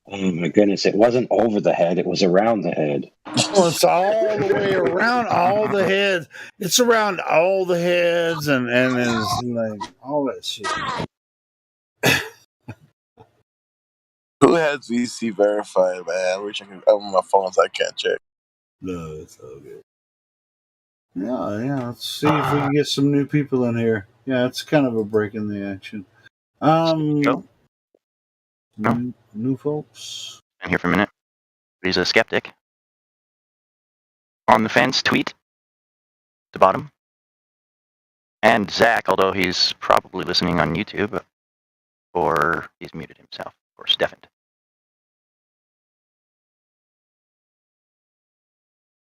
Oh my goodness! It wasn't over the head; it was around the head. Well, it's all the way around all the heads. It's around all the heads, and it's like all that shit. Who has VC verified, man? I wish I could. On my phones, I can't check. No, it's all good. Yeah. Let's see if we can get some new people in here. Yeah, it's kind of a break in the action. New folks. Been here for a minute. He's a skeptic. On the fence tweet. The bottom. And Zach, although he's probably listening on YouTube, or he's muted himself, or deafened.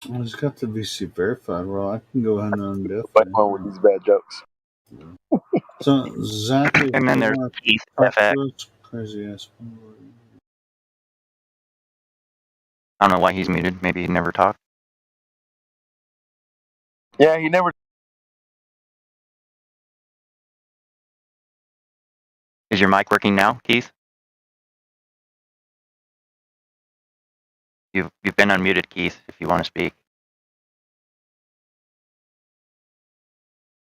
Well, he's got the VC verified. Well, I can go ahead and undeaf. One with these bad jokes. So Zach, and then there's Keith FX. Crazy ass. I don't know why he's muted. Maybe he never talked. Yeah, he never. Is your mic working now, Keith? You've been unmuted, Keith, if you want to speak.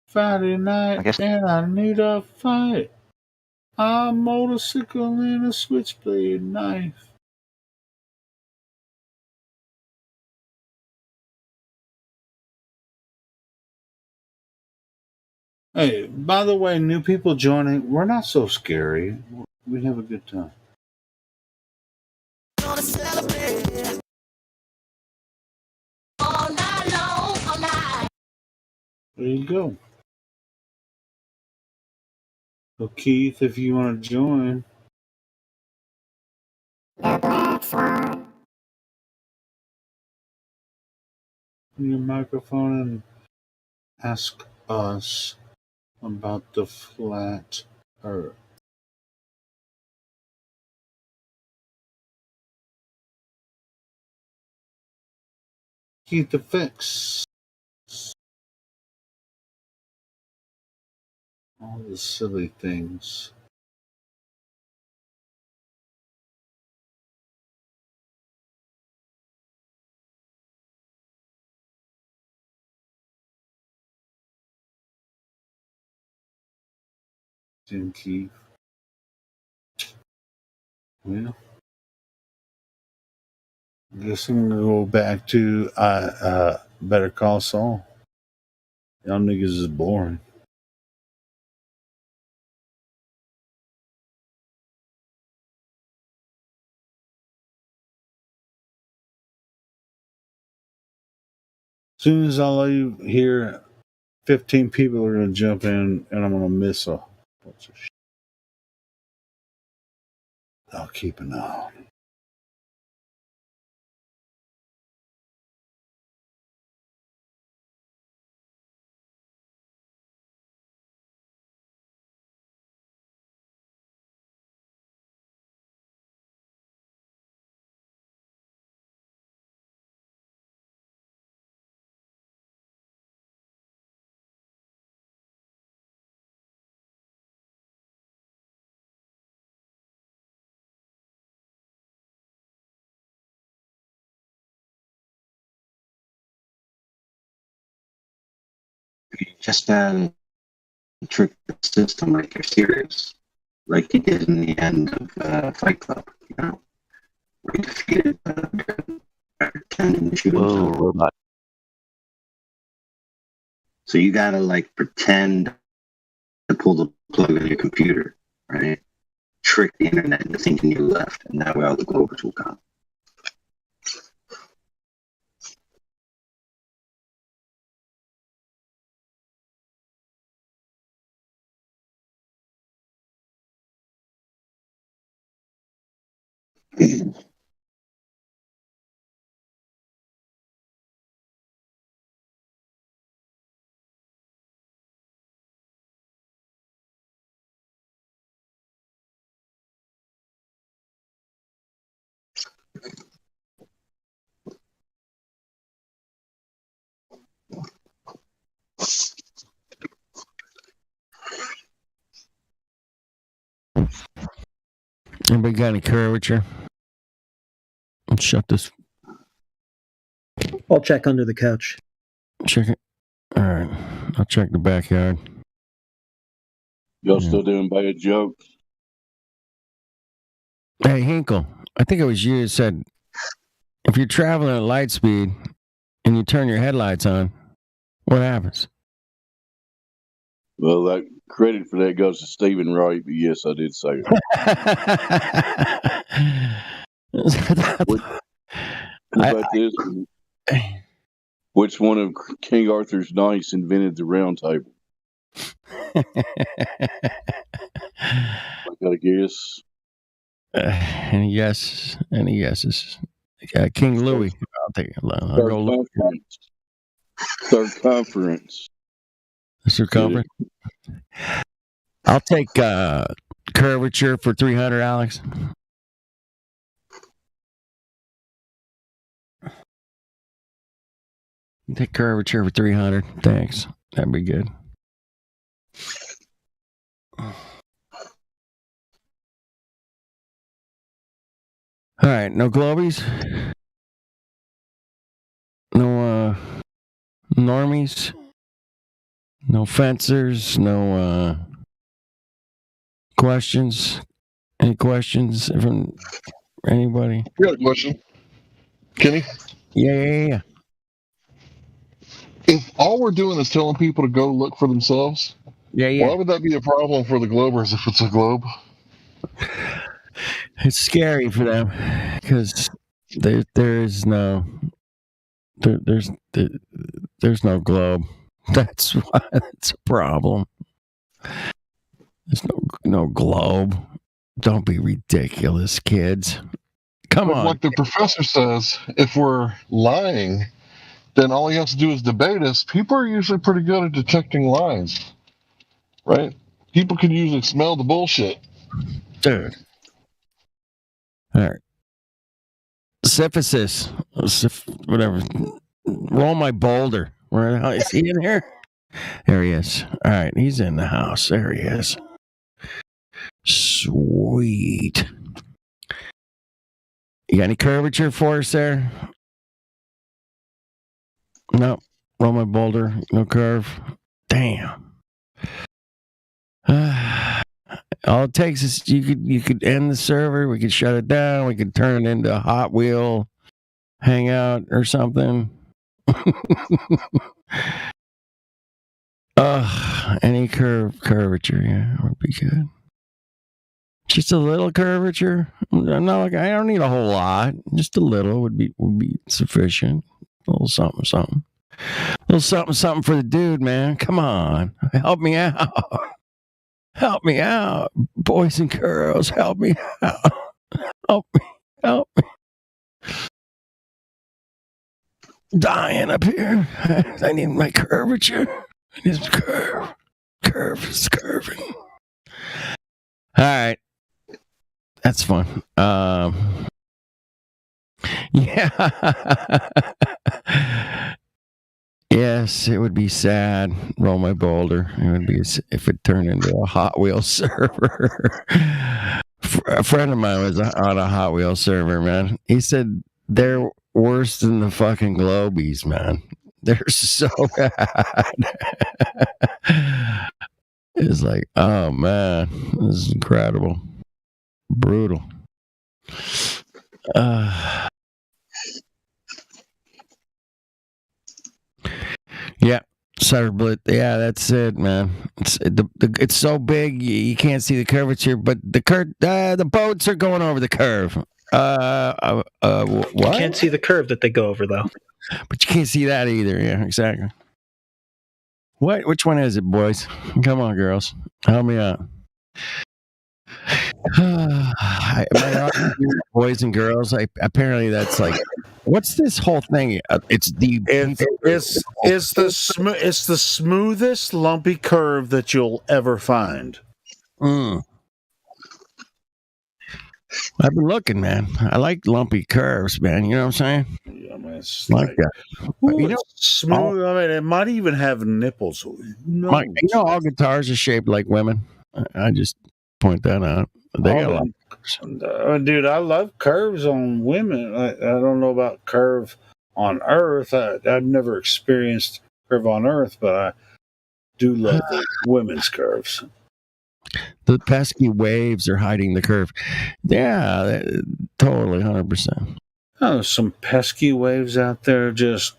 Friday night, and I need a fight. A motorcycle and a switchblade knife. Hey, by the way, new people joining, we're not so scary. We have a good time. There you go. So Keith, if you want to join. Your microphone and ask us about the flat earth. Keith the fix. All the silly things. Jim Keith. Well, I guess I'm gonna go back to Better Call Saul. Y'all niggas is boring. As soon as I leave here, 15 people are gonna jump in, and I'm gonna miss a bunch of shit. I'll keep an eye on it. Just trick the system like you're serious, like you did in the end of Fight Club. You know, We defeated pretending to shoot Whoa, himself. robot. So you gotta like pretend to pull the plug on your computer, right? Trick the internet into thinking you left, and that way all the Glovers will come. Anybody got any curvature? Let's shut this. I'll check under the couch. Check it. All right. I'll check the backyard. Y'all still doing bad jokes? Hey, Hinkle. I think it was you that said if you're traveling at light speed and you turn your headlights on, what happens? Well, that credit for that goes to Stephen Wright, but yes, I did say it. What about this? Which one of King Arthur's knights invented the round table? I got a guess. Any guesses? Any guesses? King Louis. I'll take it. I'll go look. Circumference. Circumference. I'll take curvature for 300, Alex. Take curvature for 300. Thanks. That'd be good. All right. No globies. No normies. No fencers. No questions. Any questions from anybody? I got a question. Kenny? Yeah. If all we're doing is telling people to go look for themselves, why would that be a problem for the Globers if it's a globe? It's scary for them because there's no globe. That's why it's a problem. There's no globe. Don't be ridiculous, kids. Come on. Like the professor says, if we're lying, then all he has to do is debate us. People are usually pretty good at detecting lies, right? People can usually smell the bullshit. Dude. All right. Syphilis. Whatever. Roll my boulder. Where the hell is he in here? There he is. All right. He's in the house. There he is. Sweet. You got any curvature for us there? No. Roll my boulder. No curve. Damn. All it takes is you could end the server. We could shut it down. We could turn it into a Hot Wheel hangout or something. Any curvature, yeah, would be good. Just a little curvature. I'm not like I don't need a whole lot. Just a little would be sufficient. A little something. A little something for the dude, man. Come on, help me out. Help me out, boys and girls. Help me out. Help me. Dying up here. I need my curvature. I need some curve. Curve is curving. All right. That's fun. Yeah. Yes, it would be sad. Roll my boulder. It would be if it turned into a Hot Wheels server. A friend of mine was on a Hot Wheels server, man. He said they're worse than the fucking Globies, man. They're so bad. It's like, oh man, this is incredible. Brutal. Yeah, Cyberblit. Yeah, that's it, man. It's so big you can't see the curvature, but the boats are going over the curve. You What? can't see the curve that they go over, though. But you can't see that either. Yeah, exactly. What? Which one is it, boys? Come on, girls, help me out. Boys and girls. Apparently, that's like, what's this whole thing? It's the smoothest lumpy curve that you'll ever find. I've been looking, man. I like lumpy curves, man. You know what I'm saying? Yeah, man, it's like that. Ooh, you know, smooth. I mean, it might even have nipples. All guitars are shaped like women. I just point that out. They got a lot. Dude, I love curves on women. I don't know about curve on Earth. I've never experienced curve on Earth, but I do love the women's curves. The pesky waves are hiding the curve. Yeah, totally, 100%. Oh, some pesky waves out there just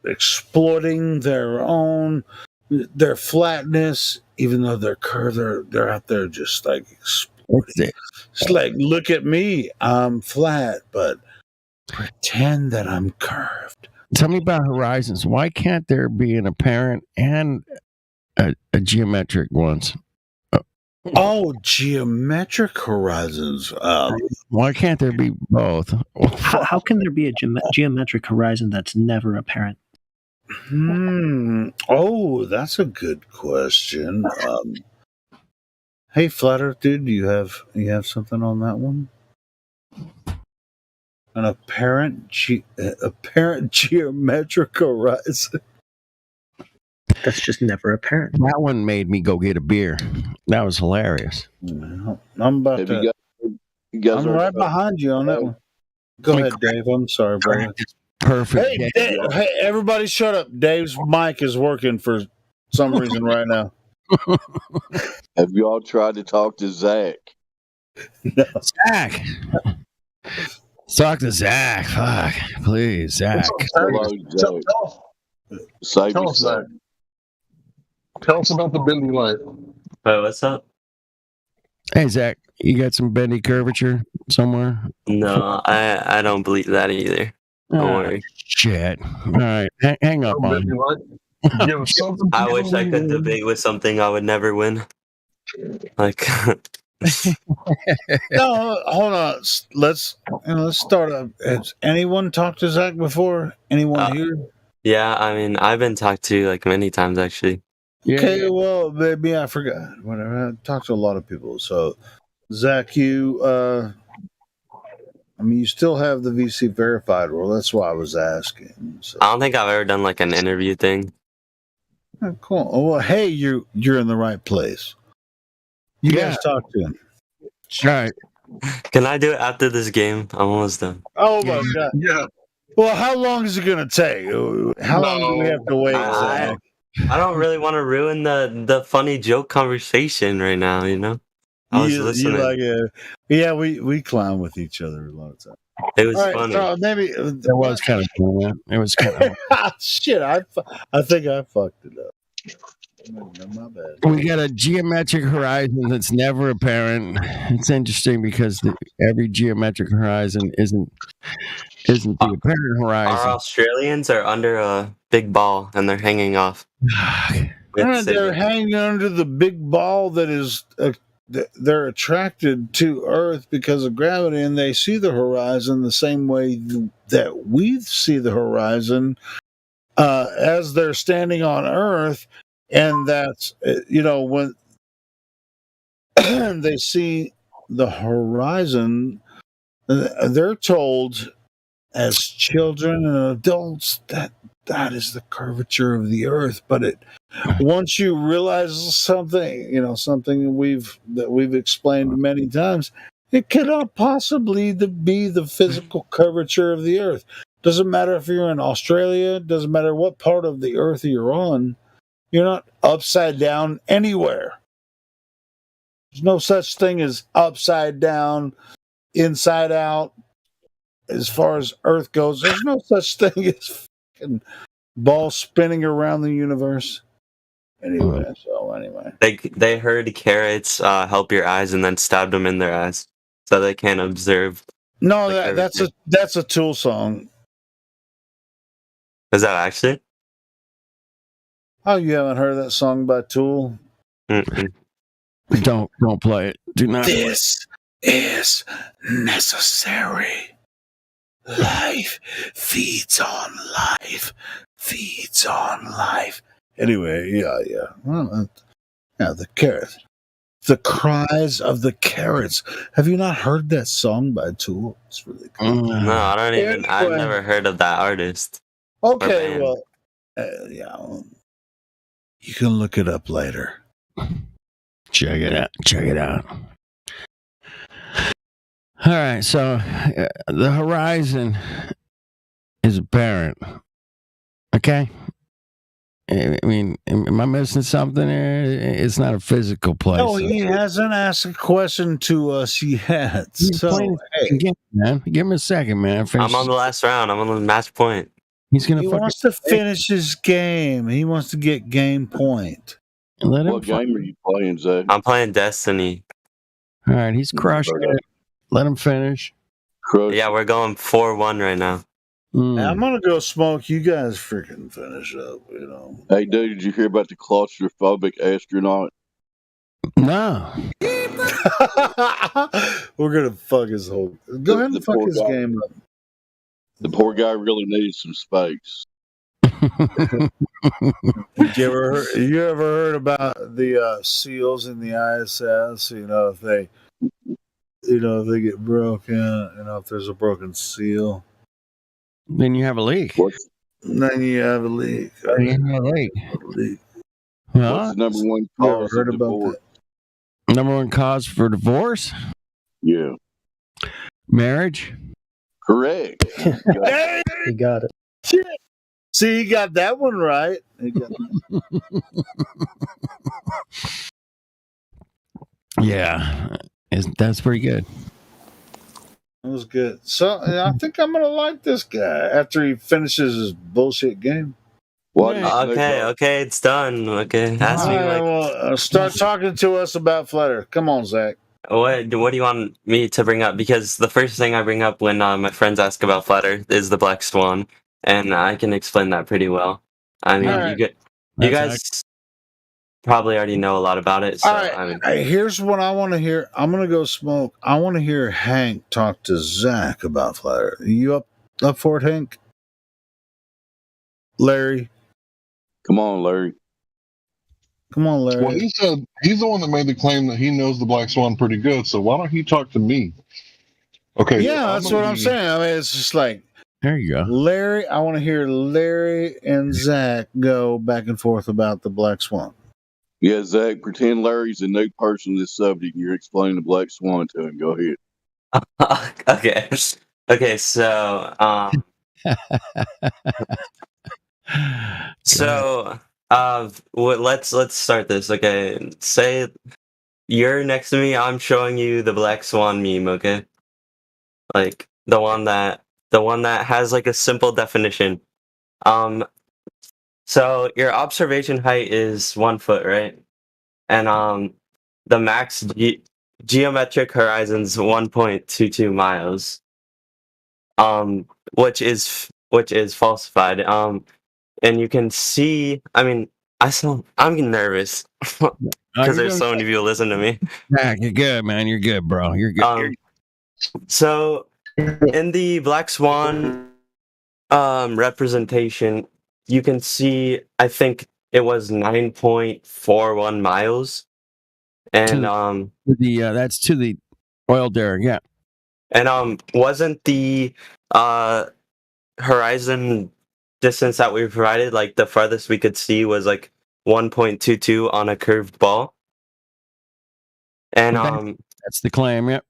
exploiting their flatness, even though they're curved. They're out there just like exploding. It's like, look at me, I'm flat, but pretend that I'm curved. Tell me about horizons. Why can't there be an apparent and a geometric ones? Oh, geometric horizons. Why can't there be both? How can there be a geometric horizon that's never apparent? Oh, that's a good question. Hey, Flat Earth dude, do you have something on that one? An apparent geometric horizon. That's just never apparent. That one made me go get a beer. That was hilarious. I'm about to. I'm right behind you on that one. Go ahead, Dave. I'm sorry, brother. Perfect. Hey, Dave, hey, everybody, shut up. Dave's mic is working for some reason right now. Have you all tried to talk to Zach? No. Zach. Talk to Zach. Fuck, please, Zach. Hello, Zach. Tell us, Zach. Tell us about the bendy light. Wait, what's up? Hey, Zach, you got some bendy curvature somewhere? No, I don't believe that either. Don't worry. Shit. All right, hang up on me. I wish I could debate with something I would never win. Like, No, hold on. Let's start up. Has anyone talked to Zach before? Anyone here? yeah, I mean, I've been talked to like many times actually. Okay, well, maybe I forgot. Whatever. I talked to a lot of people. So, Zach, you still have the VC verified rule. That's why I was asking. So. I don't think I've ever done like an interview thing. Oh, cool. Well, hey, you're in the right place. You guys talk to him. All right. Can I do it after this game? I'm almost done. Oh my god. Yeah. Well, how long is it gonna take? How long do we have to wait? I don't really want to ruin the funny joke conversation right now. You know, I was listening. Yeah, we clown with each other a lot of times. It was funny. Maybe it was kind of cool. Yeah. It was kind of shit. I think I fucked it up. My bad. We got a geometric horizon that's never apparent. It's interesting because every geometric horizon isn't the apparent horizon. Our Australians are under a big ball and they're hanging off. They're hanging under the big ball that is. They're attracted to Earth because of gravity, and they see the horizon the same way that we see the horizon as they're standing on Earth. And that's, when they see the horizon, they're told as children and adults that is the curvature of the Earth. But once you realize something, something that we've explained many times, it cannot possibly be the physical curvature of the Earth. Doesn't matter if you're in Australia, doesn't matter what part of the Earth you're on. You're not upside down anywhere. There's no such thing as upside down, inside out, as far as Earth goes, there's no such thing as fucking ball spinning around the universe. Anyway. They heard carrots help your eyes and then stabbed them in their eyes so they can't observe. No, that's a Tool song. Is that actually? Oh, you haven't heard that song by Tool? Mm-mm. Don't play it. Do not. This is necessary. Life feeds on life. Feeds on life. Anyway, yeah. Well, the carrots. The cries of the carrots. Have you not heard that song by Tool? It's really cool. No, I don't even. I've never heard of that artist. Okay, well, you can look it up later. Check it out. All right, so the horizon is apparent. Okay? I mean, am I missing something there? It's not a physical place. No, he hasn't asked a question to us yet. So, hey. Man, give him a second, man. I'm on the last round. I'm on the match point. He wants to finish his game. He wants to get game point. What game are you playing, Zach? I'm playing Destiny. All right, he's crushing it. Let him finish. Yeah, we're going 4-1 right now. I'm gonna go smoke. You guys freaking finish up. Hey, dude, did you hear about the claustrophobic astronaut? No. We're gonna fuck his whole. Go ahead and fuck his game up. The poor guy really needed some space. You ever heard about the seals in the ISS? If they get broken, if there's a broken seal, then you have a leak. Then you have a leak. Well, what's the number one cause of divorce? Number one cause for divorce? Yeah. Marriage? Correct. He got it. See, he got that one right. Yeah. That's pretty good. That was good. So I think I'm gonna like this guy after he finishes his bullshit game. Okay, it's done. Okay, ask me. Start talking to us about Flat Earth. Come on, Zach. What do you want me to bring up? Because the first thing I bring up when my friends ask about Flat Earth is the Black Swan, and I can explain that pretty well. I mean, you guys probably already know a lot about it. So, all right, here's what I want to hear. I'm gonna go smoke. I want to hear Hank talk to Zach about Flat Earth. Are you up for it, Hank? Larry? Come on, Larry. Well, he said he's the one that made the claim that he knows the Black Swan pretty good, so why don't he talk to me? Okay. Yeah, that's what I'm saying. I mean, it's just like, there you go. Larry, I want to hear Larry and Zach go back and forth about the Black Swan. Yeah, Zach, pretend Larry's a new person to this subject and you're explaining the Black Swan to him. Go ahead. Okay, so let's start this. Okay, say you're next to me. I'm showing you the Black Swan meme. Okay, like the one that has like a simple definition. So your observation height is 1 foot, right? And the max geometric horizon's 1.22 miles. Which is falsified. And you can see. I mean, I'm getting nervous because there's so many people listening to me. Nah, you're good, man. You're good, bro. You're good. So in the Black Swan representation, you can see. I think it was 9.41 miles, and that's to the oil derrick, yeah. And wasn't the horizon distance that we provided, like the farthest we could see was like 1.22 on a curved ball? And that's the claim, yep.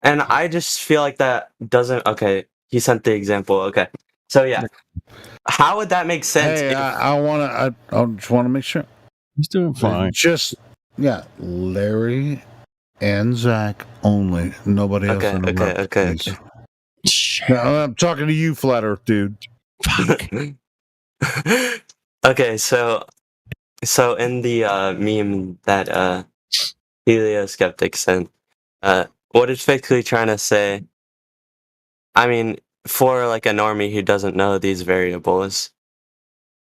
And I just feel like that doesn't. Okay, he sent the example. Okay, so yeah, how would that make sense? Hey, I just want to make sure he's doing fine. Larry and Zach only. Nobody else. Okay. No, I'm talking to you, Flat Earth dude. Okay, so in the meme that Helioskeptic sent, what it's basically trying to say, I mean, for like a normie who doesn't know these variables,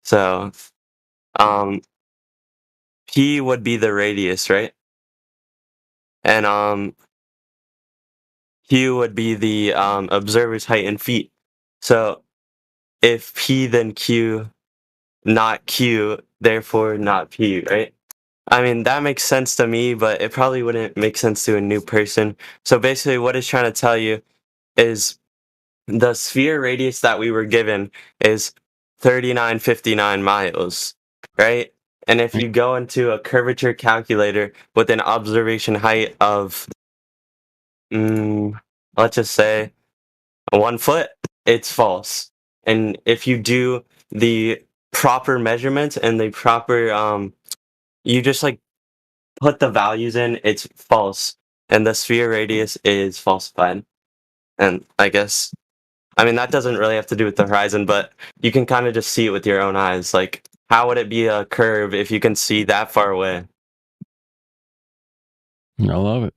so P would be the radius, right? And Q would be the observer's height in feet. So if P then Q, not Q, therefore not P, right? I mean, that makes sense to me, but it probably wouldn't make sense to a new person. So basically, what it's trying to tell you is the sphere radius that we were given is 3959 miles, right? And if you go into a curvature calculator with an observation height of, let's just say 1 foot, it's false. And if you do the proper measurements and the proper, you just like put the values in, it's false. And the sphere radius is falsified. And I guess, I mean, that doesn't really have to do with the horizon, but you can kind of just see it with your own eyes. Like, how would it be a curve if you can see that far away? I love it.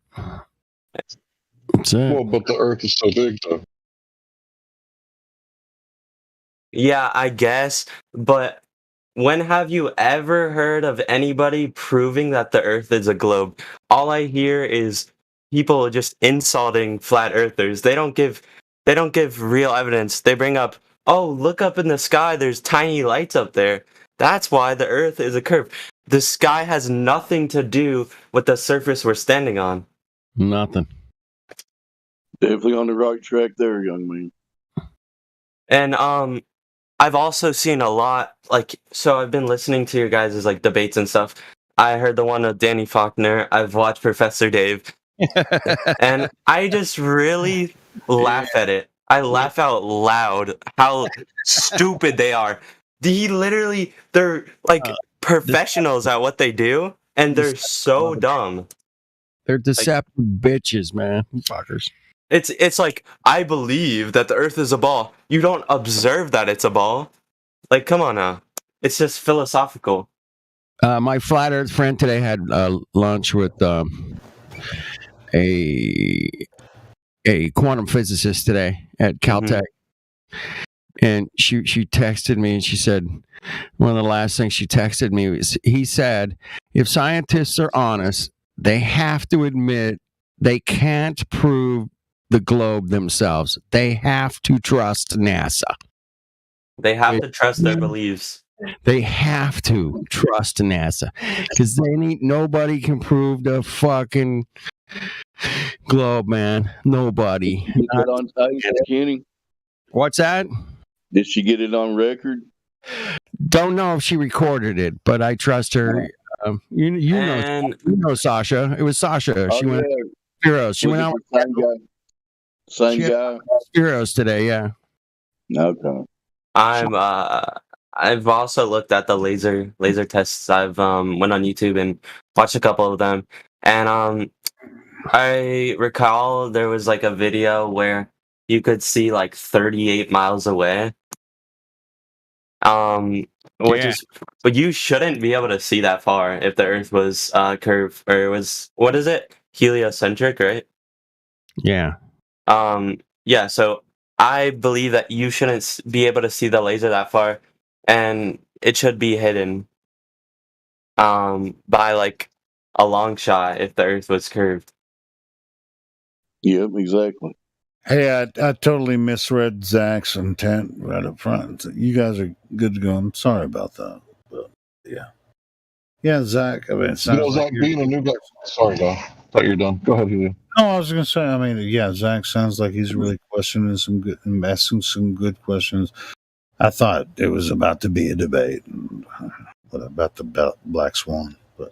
That's it. Well, but the Earth is so big, though. Yeah, I guess, but when have you ever heard of anybody proving that the Earth is a globe? All I hear is people just insulting flat earthers. They don't give real evidence. They bring up, "Oh, look up in the sky, there's tiny lights up there. That's why the Earth is a curve." The sky has nothing to do with the surface we're standing on. Nothing. Definitely on the right track there, young man. And I've also seen a lot, like, so I've been listening to your guys' like debates and stuff. I heard the one of Danny Faulkner. I've watched Professor Dave. And I just really laugh at it. I laugh out loud how stupid they are. They're like professionals at what they do, and they're so dumb. They're deceptive bitches, man. Fuckers. It's like, I believe that the Earth is a ball. You don't observe that it's a ball. Like, come on now. It's just philosophical. My flat Earth friend today had lunch with a quantum physicist today at Caltech, and she texted me and she said one of the last things she texted me was, he said, if scientists are honest, they have to admit they can't prove the globe themselves. They have to trust NASA. They have to trust their beliefs. They have to trust NASA because nobody can prove the fucking globe, man. Nobody. Did she get it on tape, Kenny? What's that? Did she get it on record? Don't know if she recorded it, but I trust her. You know Sasha. It was Sasha. She went Spiros. She went out with Same guy. Spiros today. Yeah. Okay. I've also looked at the laser tests. I've went on YouTube and watched a couple of them, and I recall there was like a video where you could see like 38 miles away. Which is, but you shouldn't be able to see that far if the Earth was curved, or it was, what is it, heliocentric, right? Yeah. Yeah. So I believe that you shouldn't be able to see the laser that far, and it should be hidden by like a long shot if the Earth was curved. Yep, exactly. Hey, I totally misread Zach's intent right up front. You guys are good to go. I'm sorry about that. But yeah, Zach. I mean, it sounds Zach being a new guy. Sorry, guy. Thought you were done. Go ahead, Julio. No, I was going to say. I mean, yeah, Zach sounds like he's really questioning and asking some good questions. I thought it was about to be a debate about the Black Swan, but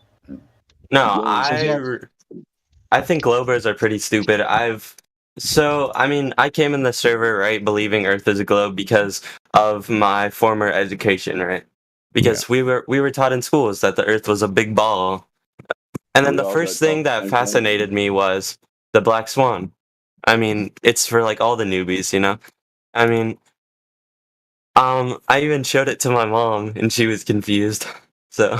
no, I think Globers are pretty stupid. I came in the server, right, believing Earth is a globe because of my former education, right? Because we were taught in schools that the Earth was a big ball. And then the first thing that fascinated me was the Black Swan. I mean, it's for like all the newbies, you know. I mean, I even showed it to my mom, and she was confused. So,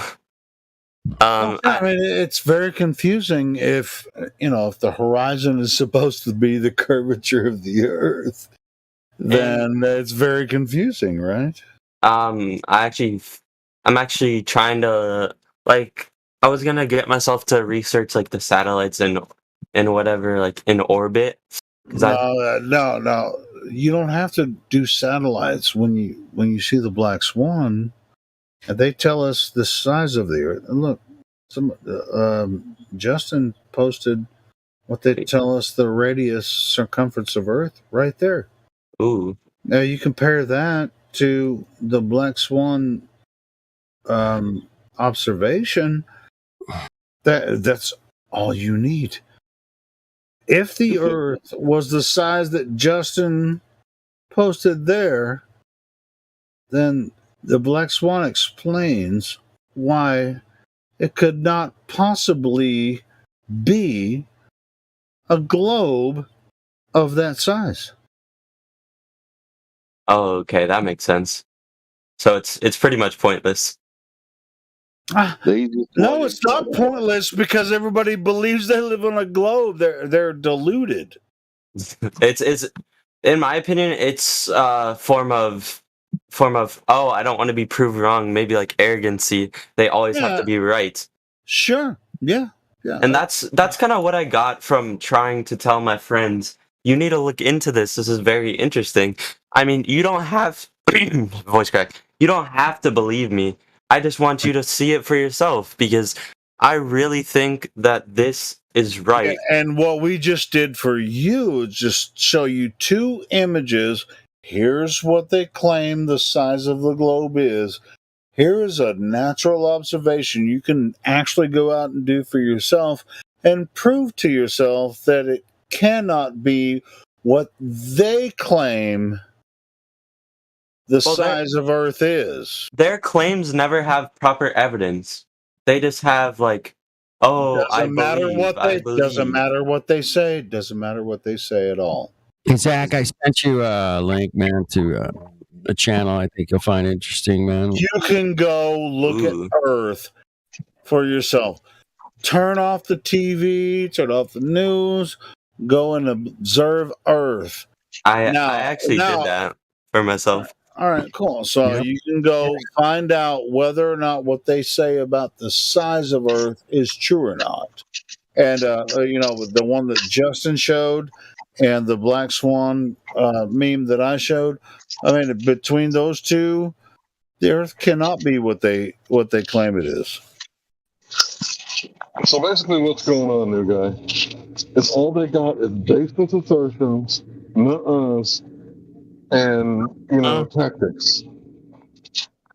I mean, it's very confusing if if the horizon is supposed to be the curvature of the Earth, then it's very confusing, right? I'm actually trying to like. I was gonna get myself to research like the satellites and whatever like in orbit. No. You don't have to do satellites when you see the black swan. They tell us the size of the Earth. And look, Justin posted what they tell us the radius circumference of Earth right there. Ooh. Now you compare that to the black swan observation. That's all you need. If the Earth was the size that Justin posted there, then the black swan explains why it could not possibly be a globe of that size. Oh, okay, that makes sense. So it's pretty much pointless. No, it's not pointless because everybody believes they live on a globe. They're deluded. It's in my opinion, it's form of oh, I don't want to be proved wrong. Maybe like arrogancy. They always have to be right. Sure. Yeah. And that's kind of what I got from trying to tell my friends, you need to look into this. This is very interesting. I mean, you don't have voice crack. You don't have to believe me. I just want you to see it for yourself because I really think that this is right. And what we just did for you is just show you two images. Here's what they claim the size of the globe is. Here is a natural observation you can actually go out and do for yourself and prove to yourself that it cannot be what they claim the size of Earth is. Their claims never have proper evidence. They just have like, oh, Doesn't matter what they say. Doesn't matter what they say at all. Hey, Zach, I sent you a link, man, to a channel I think you'll find interesting, man. You can go look at Earth for yourself. Turn off the TV, turn off the news, go and observe Earth. I actually did that for myself. All right, cool. So you can go find out whether or not what they say about the size of Earth is true or not. And, the one that Justin showed and the Black Swan meme that I showed, I mean, between those two, the Earth cannot be what they claim it is. So basically what's going on, new guy, is all they got is baseless assertions, nuh-uhs, and, tactics.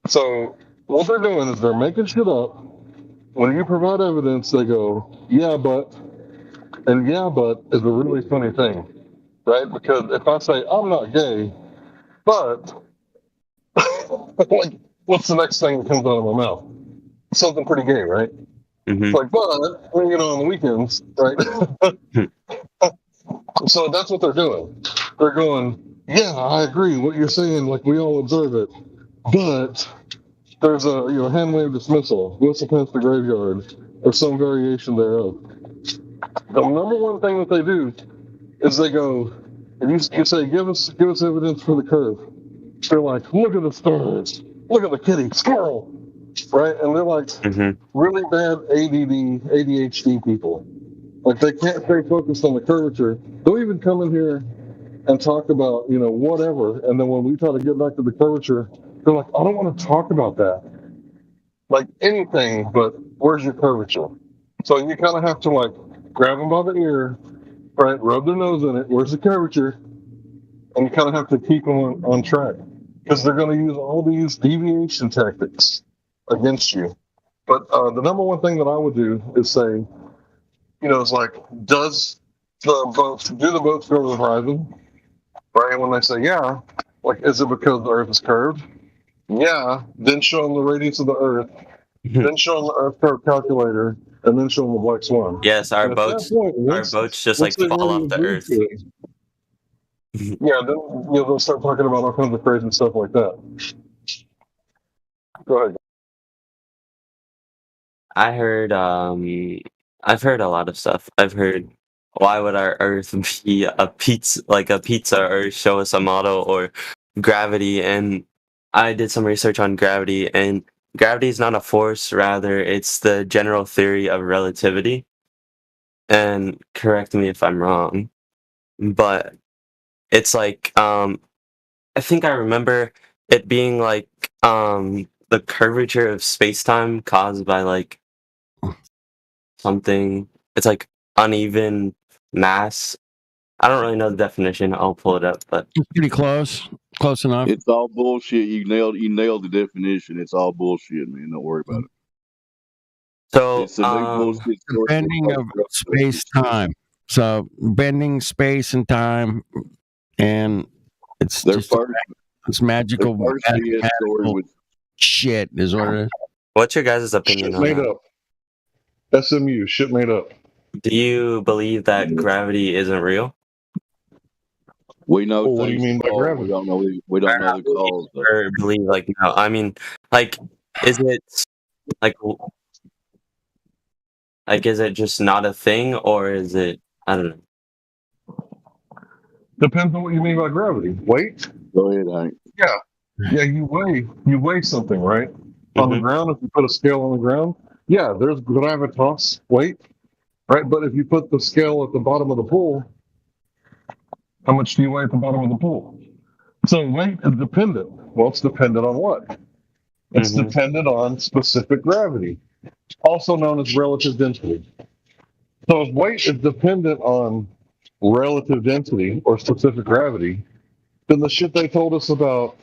So what they're doing is they're making shit up. When you provide evidence, they go, yeah, but, and yeah, but is a really funny thing, right? Because if I say, I'm not gay, but, like, what's the next thing that comes out of my mouth? Something pretty gay, right? It's like, but, on the weekends, right? So that's what they're doing. They're going, yeah, I agree what you're saying, like we all observe it, but there's a hand wave dismissal, whistle past the graveyard, or some variation thereof. The number one thing that they do is they go, and you say, give us evidence for the curve. They're like, look at the stars, look at the kitty, squirrel, right? And they're like really bad ADHD people. Like they can't stay focused on the curvature. They'll even come in here and talk about, whatever. And then when we try to get back to the curvature, they're like, I don't want to talk about that. Like anything, but where's your curvature? So you kind of have to like grab them by the ear, right? Rub their nose in it. Where's the curvature? And you kind of have to keep them on track because they're going to use all these deviation tactics against you. But the number one thing that I would do is say, it's like, do the boats go to the horizon? Right? And when they say, yeah, like, is it because the Earth is curved? Yeah. Then show them the radius of the Earth. Then show them the Earth curve calculator. and then show them a black swan. Yes, our And at that boats, point, our boats just like they've fall already off the agreed earth. to it, yeah, then they'll start talking about all kinds of crazy stuff like that. Go ahead. I've heard a lot of stuff. I've heard, why would our Earth be a pizza, or show us a model, or gravity? And I did some research on gravity, and gravity is not a force, rather it's the general theory of relativity. And correct me if I'm wrong, but it's like, I think I remember it being like, the curvature of space-time caused by like something. It's like uneven mass. I don't really know the definition. I'll pull it up, but It's pretty close. Close enough. It's all bullshit. You nailed the definition. It's all bullshit, man. Don't worry about it. so It's a new bullshit The story. bending of space time. So bending space and time, and it's Their just first, it's magical their first BS story mathematical was shit is what it is. what's your guys' opinion Shit on made that? up. SMU, shit made up. Do you believe that gravity isn't real? we know Well, what do you things mean by cause. gravity? We don't know the cause. Though. Or believe like no? I mean, like, is it like is it just not a thing, or is it? I don't know. Depends on what you mean by gravity. Weight? Go ahead, Hank. Yeah. Yeah, you weigh something, right? On the ground, if you put a scale on the ground, yeah, there's gravitas, weight, right? But if you put the scale at the bottom of the pool, how much do you weigh at the bottom of the pool? So weight is dependent. Well, it's dependent on what? It's dependent on specific gravity, also known as relative density. So if weight is dependent on relative density or specific gravity, then the shit they told us about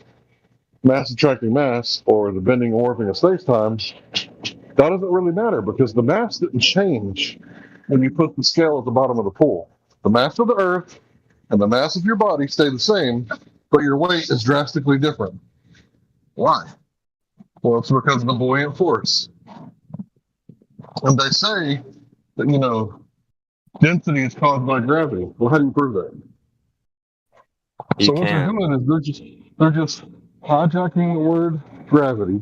mass attracting mass or the bending and warping of space-time, that doesn't really matter because the mass didn't change when you put the scale at the bottom of the pool. The mass of the Earth and the mass of your body stay the same, but your weight is drastically different. Why? Well, it's because of the buoyant force. And they say that, density is caused by gravity. Well, how do you prove that? So what they're doing is they're just hijacking the word gravity,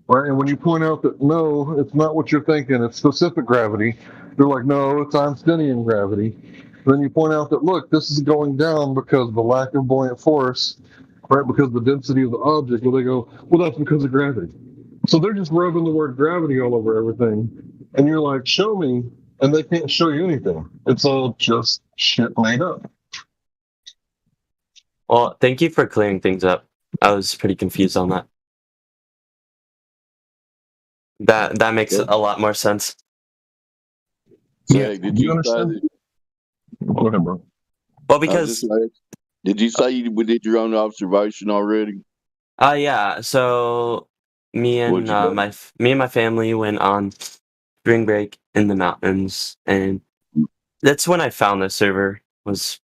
right? And when you point out that no, it's not what you're thinking, it's specific gravity, they're like, no, it's Einsteinian gravity. Then you point out that look, this is going down because of the lack of buoyant force, right? Because of the density of the object. Well, they go, well, that's because of gravity. So they're just rubbing the word gravity all over everything, and you're like, show me, and they can't show you anything. It's all just shit made up. Well, thank you for clearing things up. I was pretty confused on that. That makes a lot more sense. Yeah, did you say that? Go ahead, bro. Well, because did you say you did your own observation already? yeah. So me and my family went on spring break in the mountains, and that's when I found the server. Was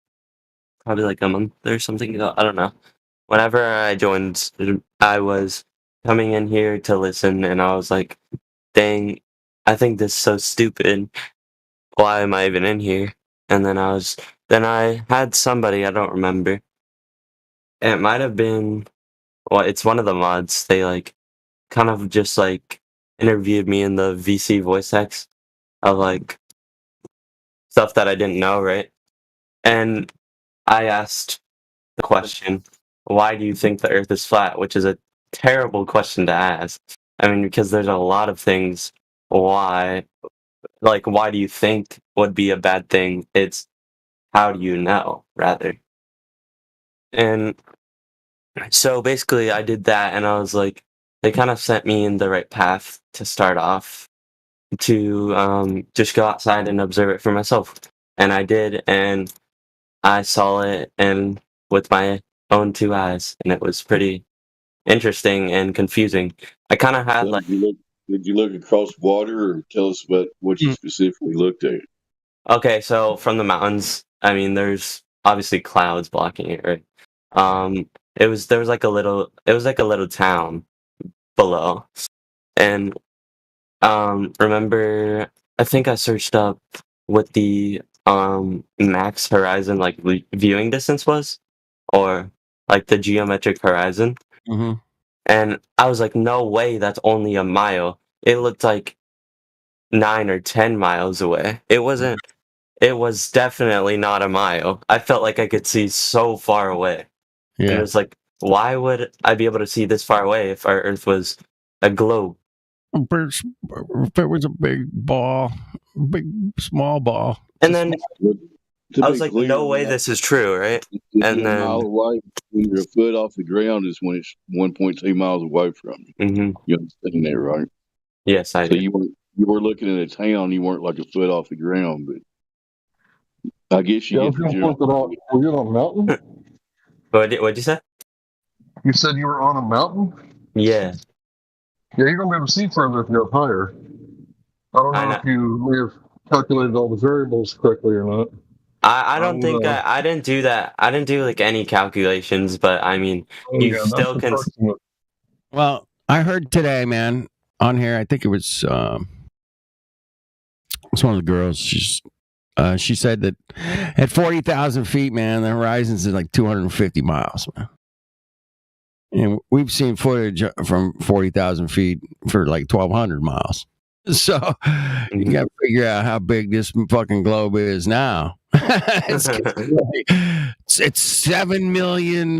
probably like a month or something ago. I don't know. Whenever I joined, I was coming in here to listen, and I was like, dang, I think this is so stupid. Why am I even in here? And then I had somebody, I don't remember. It might have been, well, it's one of the mods. They like kind of just like interviewed me in the VC voice text of like stuff that I didn't know, right? And I asked the question, why do you think the earth is flat? Which is a terrible question to ask. I mean, because there's a lot of things why do you think would be a bad thing? It's how do you know, rather. And so basically I did that, and I was like, they kind of sent me in the right path to start off, to just go outside and observe it for myself. And I did, and I saw it and with my own two eyes, and it was pretty interesting and confusing. I kind of had Did you look across water, or tell us about what you specifically looked at? Okay, so from the mountains, I mean, there's obviously clouds blocking it, right? It was like a little town below, and Remember, I think I searched up what the max horizon like viewing distance was, or like the geometric horizon, Mm-hmm. and I was like, no way, that's only a mile. It looked like 9 or 10 miles away. It wasn't. It was definitely not a mile. I felt like I could see so far away, and it Yeah. was like, why would I be able to see this far away if our Earth was a globe? If it was a big ball, big small ball. And then To I be was like, clear, no way Matt, this is true, right? if you're And a mile then, away, when you're a foot off the ground is when it's 1.2 miles away from you. mm-hmm. You understand that, right? Yes, I So do. you were looking at a town. You weren't like a foot off the ground, but I guess you Yeah, I get was the going to general. point that out. Were you on a mountain? What'd you say? You said you were on a mountain? Yeah. Yeah, you're going to be able to see further if you're up higher. I don't know if you may have calculated all the variables correctly or not. I don't think I didn't do that. I didn't do like any calculations, but I mean, you Yeah, still that's can. approximate. Well, I heard today, man, on here. I think it was it's one of the girls. She said that at 40,000 feet, man, the horizon's is like 250 miles, man. And we've seen footage from 40,000 feet for like 1,200 miles. So you got to figure out how big this fucking globe is now. It's 7 million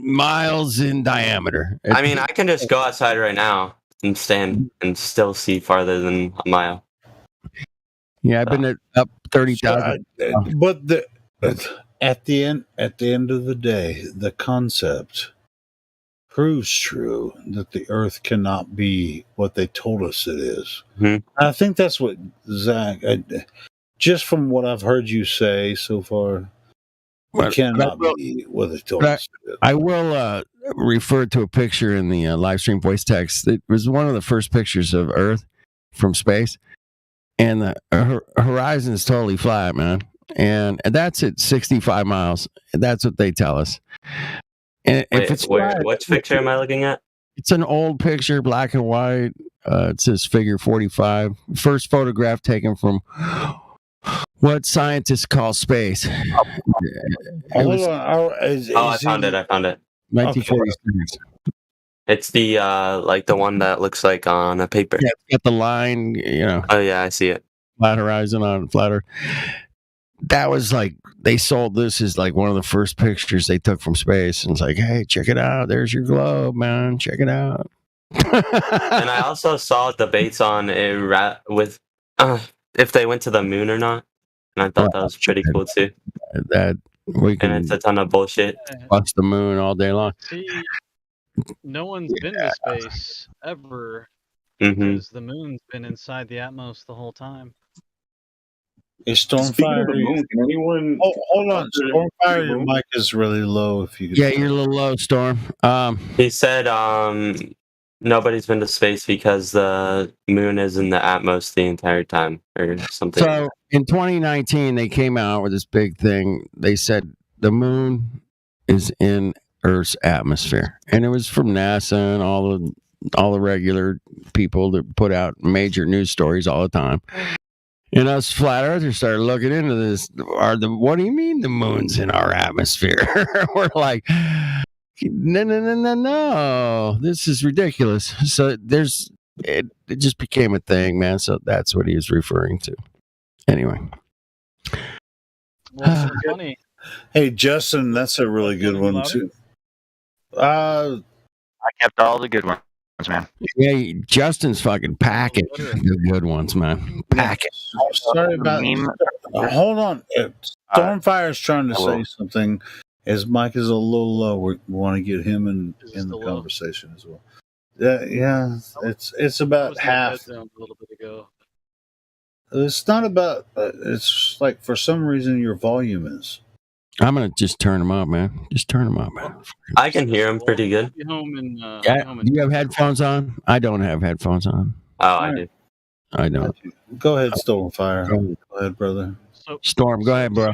miles in diameter. I mean, I can just go outside right now and stand and still see farther than a mile. Yeah, I've been up 30,000. But at the end of the day, the concept proves true that the Earth cannot be what they told us it is. Mm-hmm. I think that's what Zach. Just from what I've heard you say so far, it cannot be what they told us it is. I will refer to a picture in the live stream voice text. It was one of the first pictures of Earth from space, and the horizon is totally flat, man. And that's at 65 miles. That's what they tell us. And if it's flat, which picture am I looking at? It's an old picture, black and white. It says figure 45. First photograph taken from what scientists call space. I found it. 1946. It's the like the one that looks like on a paper. Yeah, it's got the line, you know. Oh yeah, I see it. Flat horizon on flat Earth. That was like they sold this as like one of the first pictures they took from space, and it's like, hey, check it out. There's your globe, man. Check it out. And I also saw debates on with if they went to the moon or not, and I thought that was pretty cool too. That we can. And it's a ton of bullshit. Watch the moon all day long. See, no one's been to space ever Mm-hmm. because the moon's been inside the Atmos the whole time. Is Stormfire? Can anyone? Oh, hold on, Stormfire. Your mic is really low. If you could. Yeah, you're a little low, Storm. He said nobody's been to space because the moon is in the Atmos the entire time, or something. So in 2019, they came out with this big thing. They said the moon is in Earth's atmosphere, and it was from NASA and all the regular people that put out major news stories all the time. And us flat earthers started looking into this. What do you mean the moon's in our atmosphere? We're like, no, this is ridiculous. So it just became a thing, man. So that's what he was referring to. Anyway. Well, it's funny. Hey, Justin, that's a really good one too. I kept all the good ones, man. Yeah, Justin's fucking packing the good ones, man. Pack it. Sorry about. Hold on, Stormfire is trying to say something. His mic is a little low. We want to get him in the conversation as well. Yeah, it's about half. A little bit ago. It's not about. It's like for some reason your volume is. I'm gonna just turn them up, man. Just turn them up, man. I can hear him pretty good. Do you have headphones on? I don't have headphones on. Oh, I do. I don't. Go ahead, Stormfire. Go ahead, brother. Storm, go ahead, bro.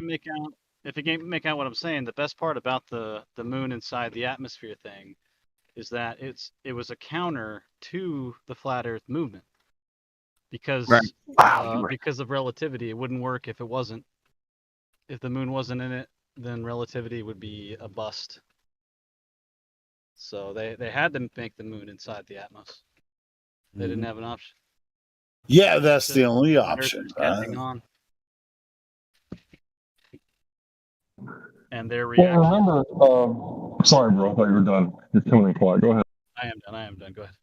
If you can make out what I'm saying, the best part about the moon inside the atmosphere thing is that it was a counter to the flat Earth movement. because Right. because of relativity. It wouldn't work if it wasn't. If the moon wasn't in it, then relativity would be a bust. So they had to make the moon inside the Atmos. They didn't have an option. Yeah, that's the only option. Catching on. And their Well, reaction. remember, sorry, bro, I thought you were done. You're coming in quiet. Go ahead. I am done. Go ahead.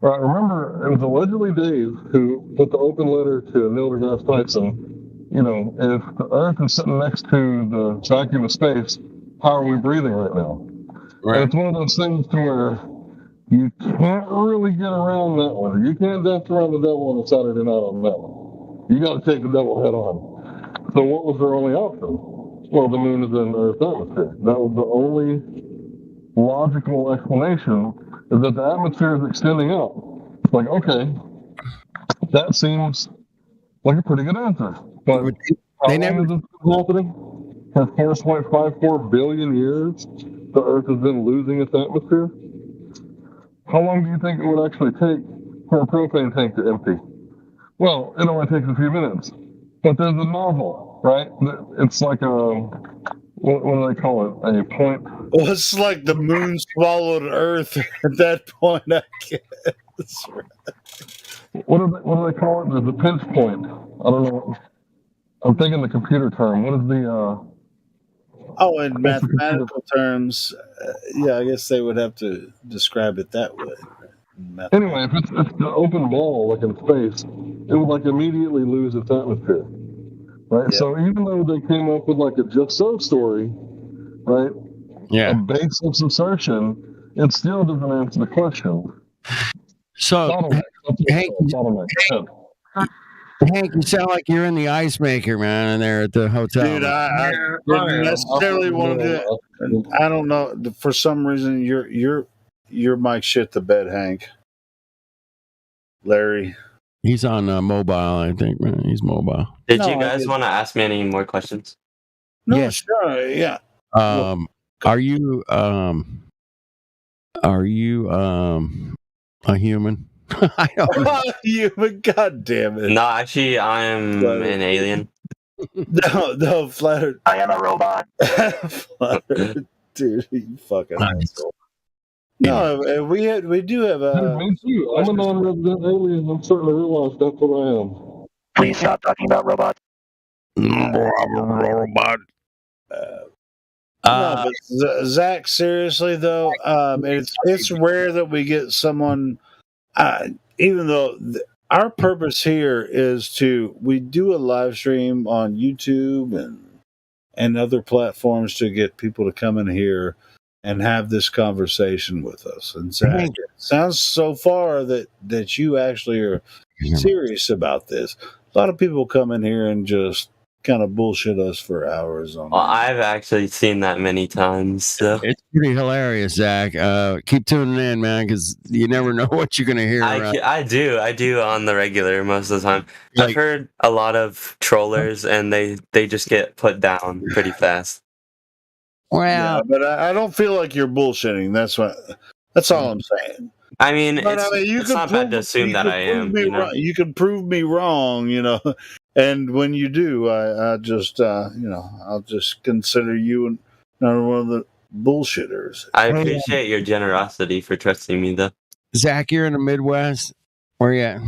All right, remember, it was allegedly Dave who put the open letter to Neil deGrasse Tyson. You know, if the Earth is sitting next to the vacuum of space, how are we breathing right now? Right. And it's one of those things to where you can't really get around that one. You can't dance around the devil on a Saturday night on that one. You got to take the devil head on. So what was their only option? Well, the moon is in Earth's atmosphere. That was the only logical explanation, is that the atmosphere is extending out. It's like, okay, that seems like a pretty good answer. But how long has this been happening? For 4.54 billion years, the Earth has been losing its atmosphere. How long do you think it would actually take for a propane tank to empty? Well, it only takes a few minutes. But there's a nozzle, right? It's like a, what do they call it? A point. Well, it's like the moon swallowed Earth at that point, I guess. What do they call it? There's a pinch point. I don't know. I'm thinking the computer term. What is the? Oh, in mathematical terms, yeah, I guess they would have to describe it that way. Anyway, if it's an open ball like in space, it would like immediately lose its atmosphere, right? Yeah. So even though they came up with like a just so story, right? Yeah. A baseless assertion, it still doesn't answer the question. So, Hank, you sound like you're in the ice maker, man, and they're at the hotel. Dude, I didn't necessarily want to. I don't know. For some reason, your mic shit the bed, Hank. Larry. He's on mobile, I think, man. He's mobile. Did you guys want to ask me any more questions? No, Yes. sure, yeah. Are you a human? I don't know. Human, god damn it. No, actually, I am an alien. No, Flattered. I am a robot. Flattered. Dude, you fucking asshole. No, we do have a. Me too. I'm a non-resident alien. I'm starting to realize that's what I am. Please stop talking about robots. Robot. No, but Zach, seriously though, it's rare that we get someone. Even though our purpose here is we do a live stream on YouTube and other platforms to get people to come in here and have this conversation with us. And Zach, it sounds so far that you actually are serious about this. A lot of people come in here and just kind of bullshit us for hours on. Well, I've actually seen that many times. So. It's pretty hilarious, Zach. Keep tuning in, man, because you never know what you're gonna hear. I do on the regular most of the time. I've heard a lot of trollers, and they just get put down pretty fast. Well, yeah, but I don't feel like you're bullshitting. That's all I'm saying. I mean, it's not bad to assume that I am. You can prove me wrong, and when you do, I just, I'll just consider you another one of the bullshitters. I appreciate your generosity for trusting me, though. Zach, you're in the Midwest. Where you at?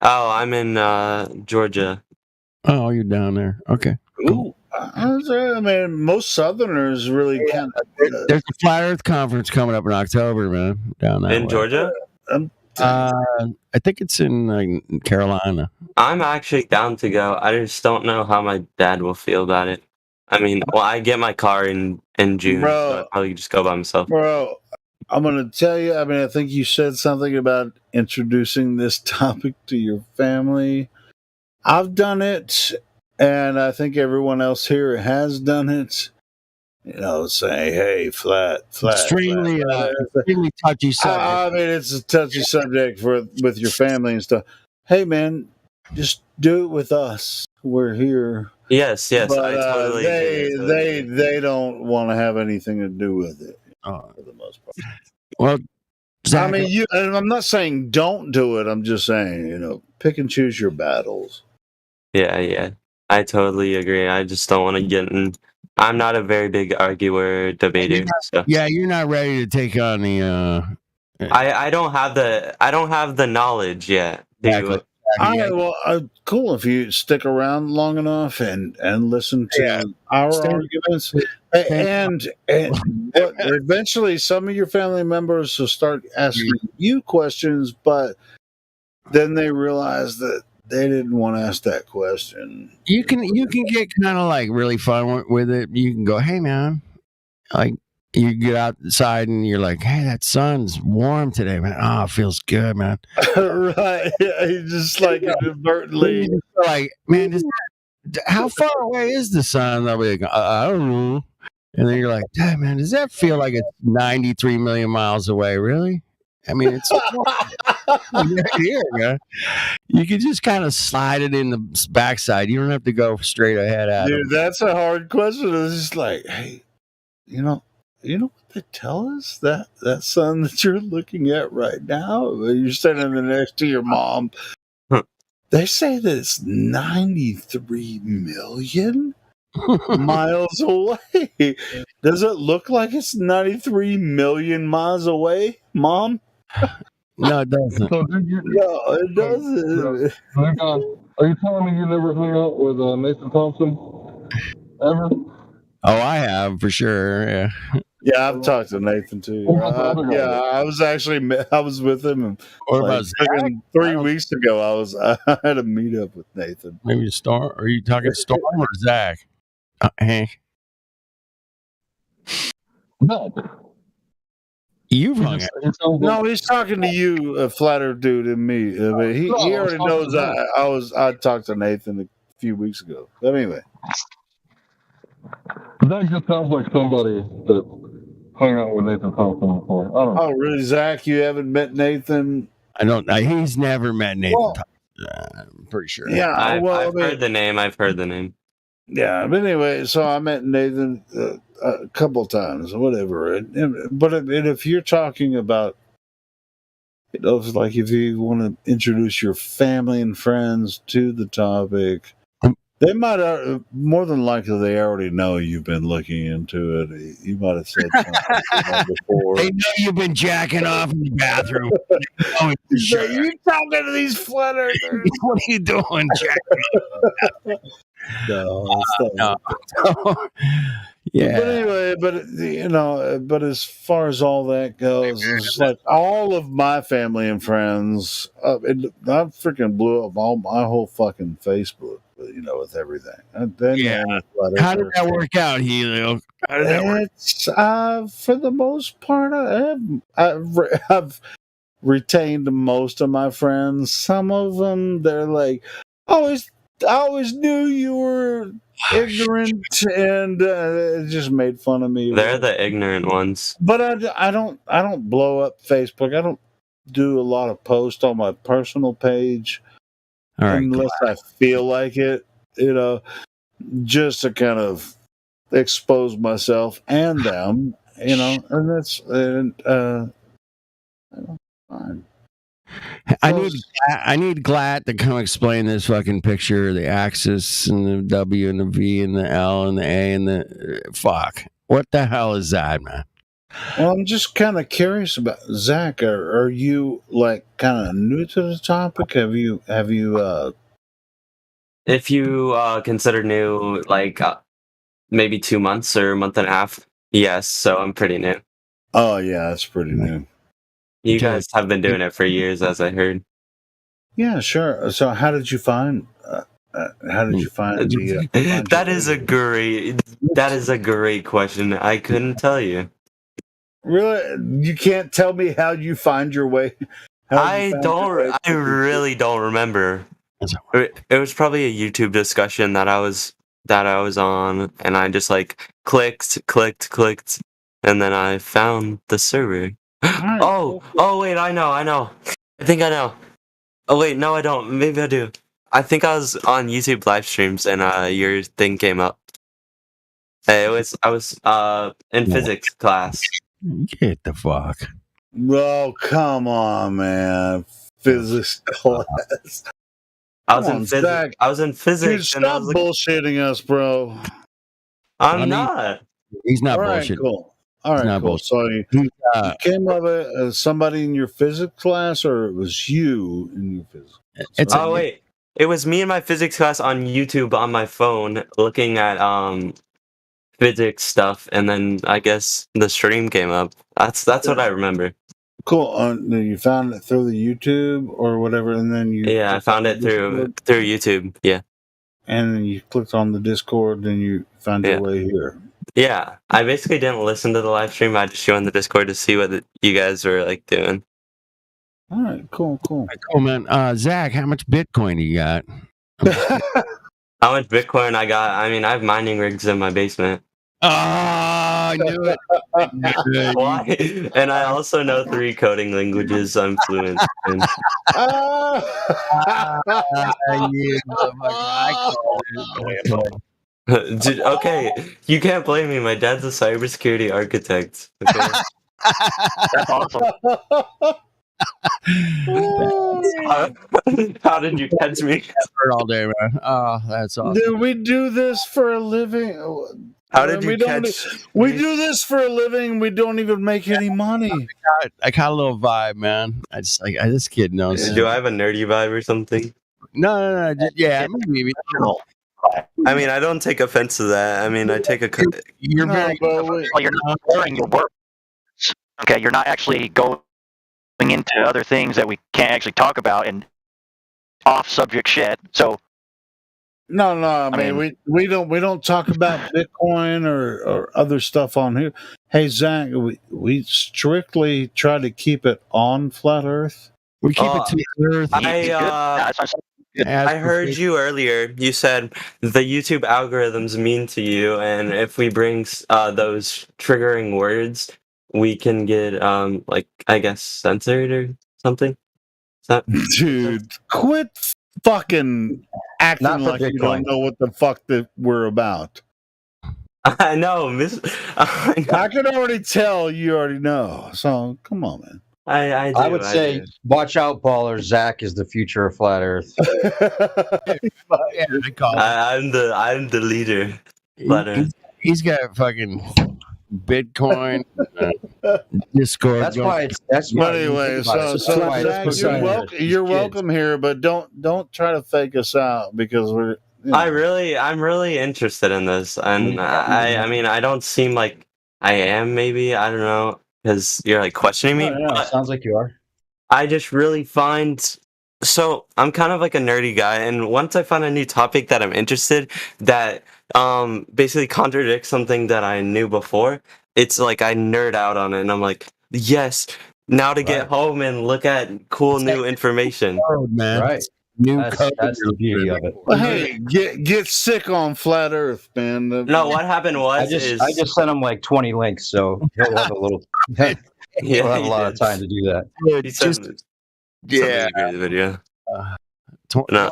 Oh, I'm in Georgia. Oh, you're down there. Okay. Cool. I mean, most Southerners really kind of. There's a Flat Earth conference coming up in October, man. Down there. In Georgia? I think it's in Carolina. I'm actually down to go. I just don't know how my dad will feel about it. I mean, well, I get my car in June, so I'll probably just go by myself. Bro, I'm going to tell you, I mean, I think you said something about introducing this topic to your family. I've done it, and I think everyone else here has done it. Say, hey, flat. Extremely touchy subject. I mean, it's a touchy subject with your family and stuff. Hey, man, just do it with us. We're here. Yes, but, I totally they don't want to have anything to do with it for the most part. Well, I mean, and I'm not saying don't do it. I'm just saying, pick and choose your battles. Yeah. I totally agree. I just don't want to get in. I'm not a very big arguer, debater. So You're not ready to take on the. I don't have the knowledge yet. All right, well, cool. If you stick around long enough and listen to our arguments, and what eventually some of your family members will start asking you questions, but then they realize that they didn't want to ask that question. You can get kind of like really fun with it. You can go, hey man, like you get outside and you're like, hey, that sun's warm today, man. Oh, it feels good, man. Right? Yeah, just like inadvertently, like, man, how far away is the sun? They'll be like, I don't know. And then you're like, damn, man, does that feel like it's 93 million miles away? Really? I mean, it's right here, man. You can just kind of slide it in the backside. You don't have to go straight ahead at dude. them. That's a hard question. It's just like, hey, you know what they tell us that sun that you're looking at right now, you're standing there next to your mom. They say that it's 93 million miles away. Does it look like it's 93 million miles away, Mom? No, it doesn't. No, it doesn't. Are you telling me you never hung out with Nathan Thompson ever? Oh, I have for sure. Yeah. Yeah, I've talked to Nathan too. I was with him. And what about 3 weeks ago? I had a meetup with Nathan. Maybe Storm? Are you talking Storm or Zach? Hank. No. You've hung out. No, he's talking to you, a flatter dude, and me. He already knows I talked to Nathan a few weeks ago. But anyway. That just sounds like somebody that hung out with Nathan Thompson before. I don't know. Oh, really, Zach? You haven't met Nathan? I don't. He's never met Nathan Thompson. I'm pretty sure. Yeah, I've heard the name. Yeah, but anyway, so I met Nathan a couple times, whatever. But if you're talking about, like if you want to introduce your family and friends to the topic, they might more than likely they already know you've been looking into it. You might have said something before. They know you've been jacking off in the bathroom. You talking to these flat earthers? What are you doing, Jack? No. Yeah. But anyway, but as far as all that goes, it's like all of my family and friends, I freaking blew up my whole fucking Facebook, with everything. How did that work out, Helio? How did that work? For the most part, I've retained most of my friends. Some of them, they're like, I always knew you were ignorant, and it just made fun of me. They're the ignorant ones. But I don't blow up Facebook. I don't do a lot of posts on my personal page unless I feel like it. Just to kind of expose myself and them. And that's fine. I need Glatt to come explain this fucking picture, the axis and the W and the V and the L and the A and the fuck. What the hell is that, man? Well, I'm just kind of curious about Zach. Are you like kind of new to the topic? Have you? If you consider new, like maybe 2 months or a month and a half, yes. So I'm pretty new. Oh yeah, that's pretty new. You guys have been doing it for years, as I heard. Yeah, sure. So, how did you find? The? That is a great question. I couldn't tell you. Really, you can't tell me how you find your way. I really don't remember. It was probably a YouTube discussion that I was on, and I just like clicked, and then I found the server. Oh wait, I know. I think I know. Oh wait, no I don't. Maybe I do. I think I was on YouTube live streams and your thing came up. I was in physics class. Get the fuck. Oh, come on, man. Physics class. I was in physics. Zach. I was in physics, Dude, and I stop was like, bullshitting us, bro. I'm not. He's not All right, bullshit. cool. All He's right, not cool. bullshit. So you came up with somebody in your physics class, or it was you in your physics class? It's Oh wait, it was me in my physics class on YouTube on my phone, looking at physics stuff, and then I guess the stream came up. That's what I remember. Cool. You found it through the YouTube or whatever, and then you Yeah, I found it through YouTube. Yeah. And then you clicked on the Discord, and you found your way here. Yeah, I basically didn't listen to the live stream. I just joined the Discord to see what you guys were like doing. All right, cool. Cool, man. Zach, how much Bitcoin do you got? How much Bitcoin I got? I mean, I have mining rigs in my basement. Oh, I knew it. Why? And I also know 3 coding languages I'm fluent in. Dude, okay, you can't blame me. My dad's a cybersecurity architect. Okay? That's awesome. How did you catch me? All day, man. Oh, that's awesome. Do we do this for a living? How did you catch? We do this for a living. We don't even make any money. I got a little vibe, man. This kid knows. Do I have a nerdy vibe or something? No. Yeah, maybe. I mean, I don't take offense to that. I mean, I take a. You're Well, you're not learning your work. Okay, you're not actually going into other things that we can't actually talk about and off-subject shit. So. No. I mean, we don't talk about Bitcoin or other stuff on here. Hey, Zach, we strictly try to keep it on flat Earth. We keep it to Earth. I heard you earlier. You said the YouTube algorithms mean to you, and if we bring those triggering words, we can get I guess censored or something. Dude, quit fucking acting like you don't know what the fuck that we're about. I know, I can already tell you already know. So come on, man. I would say, watch out, baller. Zach is the future of flat Earth. I'm the leader. Flat Earth. He's got fucking Bitcoin, Discord. That's why. But anyway, so Zach, you're welcome here, but don't try to fake us out because we're. You know. I'm really interested in this, and I mean, I don't seem like I am. Maybe I don't know because you're like questioning me. No, sounds like you are. I just really find. So I'm kind of like a nerdy guy, and once I find a new topic that I'm interested, that basically contradicts something that I knew before, it's like I nerd out on it, and I'm like, yes, now to get home and look at cool new information. Man. Right. That's the beauty of it. Well, hey, get sick on flat Earth, man. No, what happened was I just sent him like 20 links, so he'll have a little. He'll have a lot of time to do that. He sent yeah, the video. No.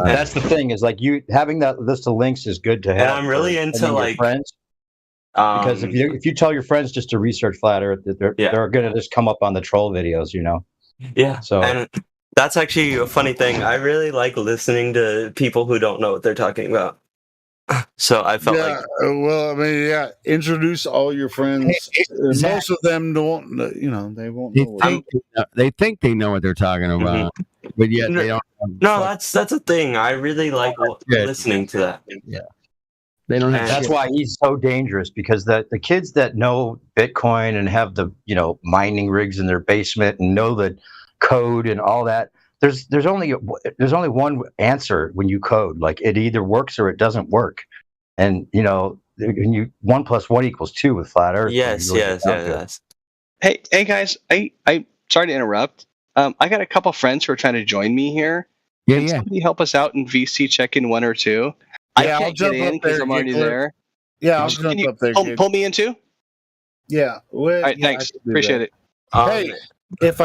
That's the thing is like you having that list of links is good to have. And I'm really into like friends. Because if you tell your friends just to research flat Earth, they're gonna just come up on the troll videos, you know. Yeah. So and that's actually a funny thing. I really like listening to people who don't know what they're talking about. So I felt like. Well, I mean, introduce all your friends. Most of them don't. They won't. They think they know what they're talking about, but yet they don't. No, that's a thing. I really like listening to that. Yeah. They don't have. That's why he's so dangerous because the kids that know Bitcoin and have the mining rigs in their basement and know the code and all that. There's only one answer when you code. Like it either works or it doesn't work, and 1 + 1 = 2 with flat Earth. Yes. Hey guys, I sorry to interrupt. I got a couple friends who are trying to join me here. Can somebody help us out in VC check-in 1 or 2? I can't get in because I'm already there. Yeah, I'll jump up there. Pull me in too? Yeah. Well, all right, thanks. Appreciate it. Hey, if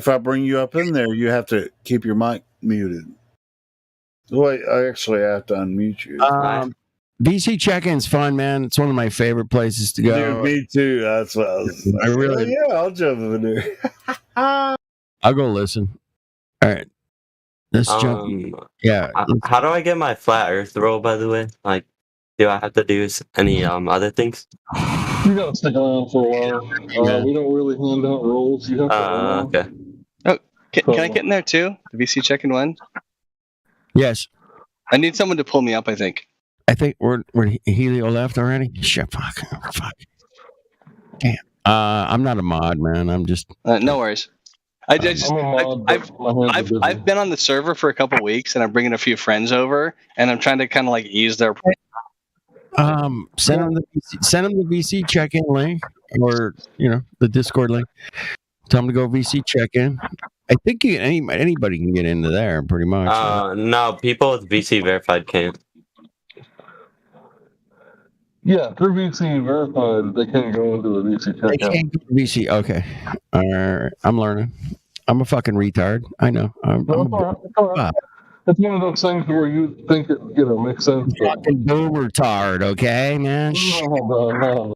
I bring you up in there, you have to keep your mic muted. Wait, I actually have to unmute you. VC check-in's fun, man. It's one of my favorite places to go. Dude, me too. That's what I was like. I really, yeah, I'll jump in there. I'll go listen. All right, let's jump. Yeah. How do I get my flat Earth roll? By the way, like, do I have to do any other things? You gotta stick around for a while. We don't really hand out rolls. You have to earn Okay. Oh, can I get in there too? The VC check-in one. Yes. I need someone to pull me up. I think. I think we're Helio left already. Shit, fuck. Damn. I'm not a mod, man. I'm just. No worries. I've been on the server for a couple weeks, and I'm bringing a few friends over, and I'm trying to kind of like ease their. Send them the VC check-in link, or the Discord link. Tell them to go VC check-in. I think anybody can get into there, pretty much. No, people with VC verified can't. Yeah, through VC verified, they can't go into the VC checkout. They can't go to VC. Okay. All right. I'm learning. I'm a fucking retard. I know. It's all right. It's one of those things where you think it, makes sense. Fucking boomer tard, okay, man? No.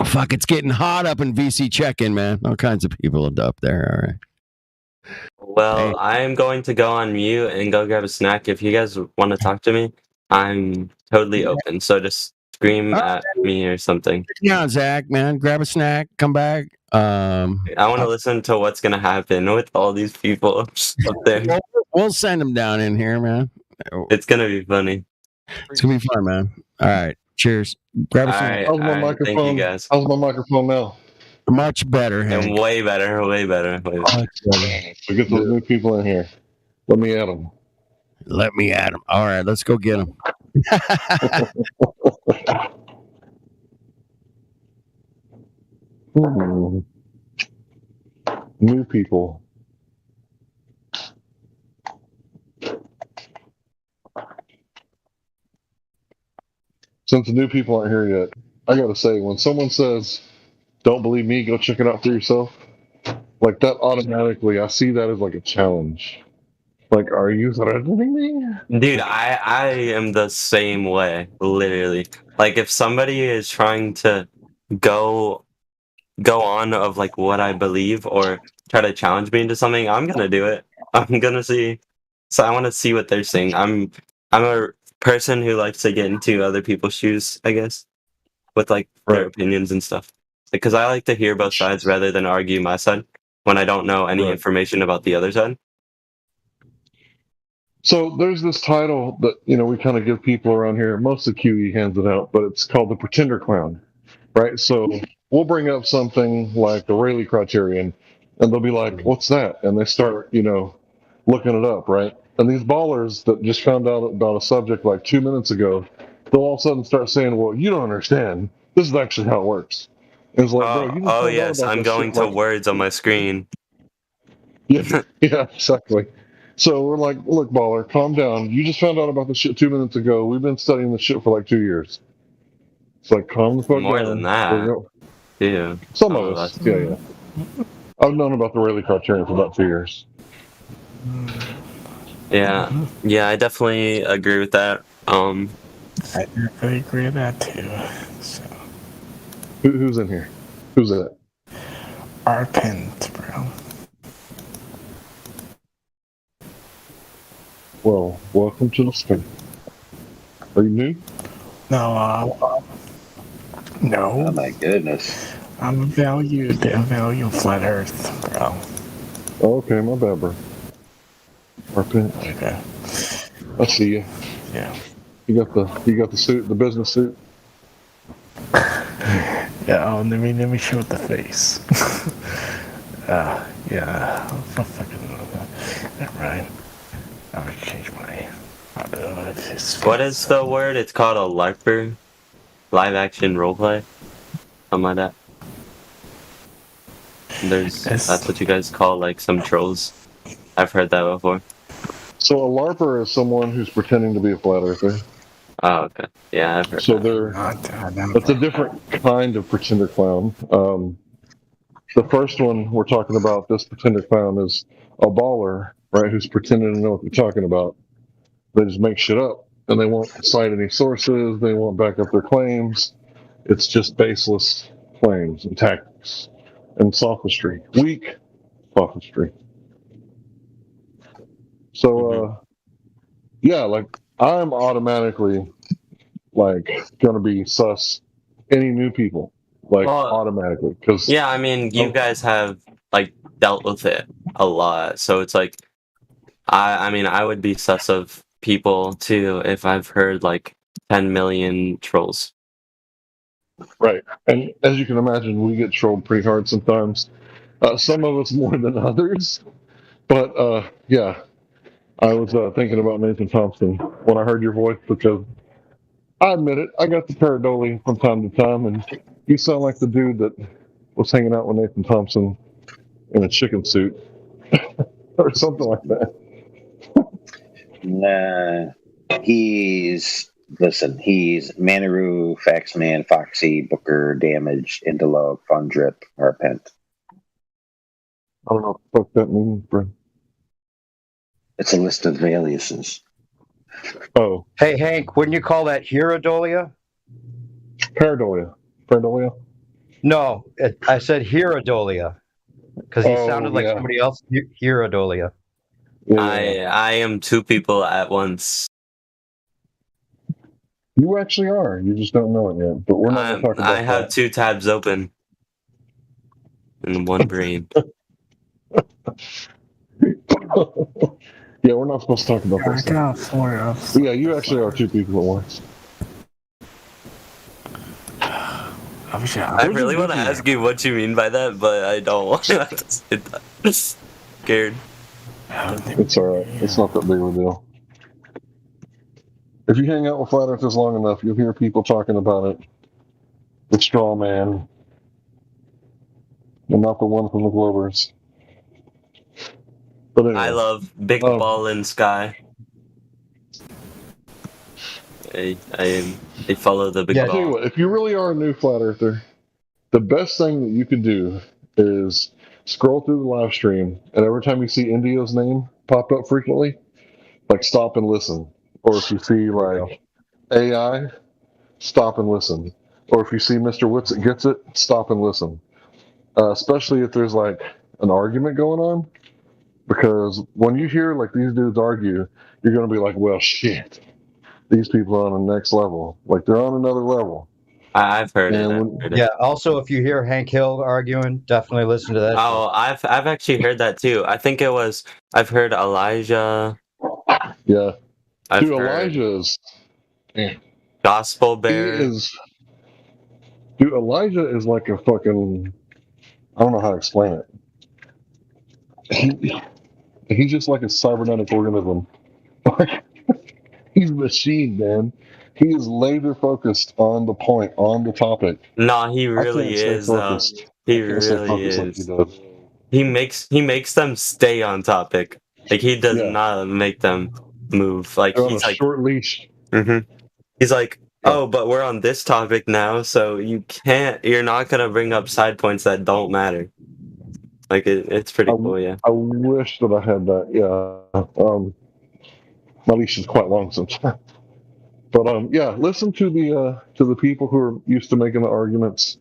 Fuck, it's getting hot up in VC check-in, man. All kinds of people up there. All right. Well, I'm going to go on mute and go grab a snack. If you guys want to talk to me, I'm totally open. So just scream at me or something. Yeah, Zach, man, grab a snack, come back. I want to listen to what's going to happen with all these people up there. We'll send them down in here, man. It's going to be funny. It's going to be fun, man. All right. Cheers. Grab a snack. How's my microphone? Thank you, guys. How's my microphone now? Much better, Hank. And way better. So get those new people in here. Let me at them. All right, let's go get them. New people. Since the new people aren't here yet, I gotta say, when someone says, "Don't believe me, go check it out for yourself," like that automatically, I see that as like a challenge. Like, are you threatening me? Dude, I am the same way, literally. Like, if somebody is trying to go on of like what I believe or try to challenge me into something, I'm gonna do it. I'm gonna see. So I want to see what they're saying. I'm a person who likes to get into other people's shoes, I guess, with like their opinions and stuff. Because I like to hear both sides rather than argue my side when I don't know any information about the other side. So there's this title that we kind of give people around here. Most of QE hands it out, but it's called the Pretender Clown, right? So we'll bring up something like the Rayleigh criterion, and they'll be like, "What's that?" And they start, looking it up, right? And these ballers that just found out about a subject like 2 minutes ago, they'll all of a sudden start saying, "Well, you don't understand. This is actually how it works." And it's like, bro, you just found out yes, about I'm this going shit, to words on my screen. Yeah, exactly. So we're like, "Look, baller, calm down. You just found out about this shit 2 minutes ago. We've been studying this shit for like 2 years." It's like, calm the fuck down. More than that. Yeah. Some of us. Yeah. I've known about the Rayleigh criterion for about 2 years. Yeah, I definitely agree with that. I definitely agree with that too. So. Who's in here? Who's that? Our pins, bro. Well, welcome to the space. Are you new? No, no. Oh my goodness. I'm a value flat Earth, bro. Oh, okay, my bad, bro. Our pin. Okay. I see you. Yeah. You got the suit, the business suit. Yeah. Let me show the face. Yeah. Never mind. I'm gonna change my. What is the word? It's called a LARPer, live action roleplay, something like that. That's what you guys call like some trolls. I've heard that before. So a LARPer is someone who's pretending to be a flat earther. Oh, okay. Yeah, I've heard that. That's a different kind of pretender clown. The first one we're talking about, this pretender clown, is a baller, right, who's pretending to know what they're talking about. They just make shit up, and they won't cite any sources. They won't back up their claims. It's just baseless claims and tactics and sophistry, weak sophistry. So, yeah, like I'm automatically like gonna be sus any new people, like automatically, because Yeah, I mean, you guys have like dealt with it a lot, so it's like, I mean, I would be sus of people too if I've heard like 10 million trolls. right. And as you can imagine, we get trolled pretty hard sometimes. Some of us more than others, but yeah. I was thinking about Nathan Thompson when I heard your voice because I admit it, I got the pareidolia from time to time, and you sound like the dude that was hanging out with Nathan Thompson in a chicken suit or something like that. Nah, he's Manaroo, Faxman, Foxy, Booker, Damage, Indilog, Fun Drip, Harpent. I don't know what the fuck that means, bro. It's a list of aliases. Oh. Hey, Hank, wouldn't you call that Hierodolia? Pareidolia? No, I said Hierodolia because he sounded like somebody else. Hierodolia. I am two people at once. You actually are. You just don't know it yet. But we're not going to talk about I have that. 2 tabs open in one brain. Yeah, we're not supposed to talk about that stuff. Yeah, you actually are 2 people at once. I really want to ask you what you mean by that, but I don't want to say that. I'm scared. It's alright. It's not that big of a deal. If you hang out with flat earthers long enough, you'll hear people talking about it. The straw man. And not the one from the Globers. But anyway. I love Big Ball in Sky. I follow the Big I'll Ball. tell you what, if you really are a new flat earther, the best thing that you can do is scroll through the live stream, and every time you see Indio's name pop up frequently, like stop and listen. Or if you see like AI, stop and listen. Or if you see Mr. Witsit Gets It, stop and listen. Especially if there's like an argument going on. Because when you hear like these dudes argue, you're going to be like, well, shit. These people are on the next level. Like they're on another level. I've heard it. Yeah. Also, if you hear Hank Hill arguing, definitely listen to that. Oh, I've actually heard that too. I think I've heard Elijah. Yeah. I've Dude, heard Elijah is Gospel Bear. Elijah is like a fucking, I don't know how to explain it. He's just like a cybernetic organism. He's a machine, man. He is laser focused on the point, on the topic. No, he really is. He really is. He makes them stay on topic. Like he does not make them move. Like They're he's on a like short leash. He's like, oh, but we're on this topic now, so you're not gonna bring up side points that don't matter. Like it's pretty cool, yeah. I wish that I had that. Yeah. My leash is quite long sometimes. But yeah, listen to the people who are used to making the arguments,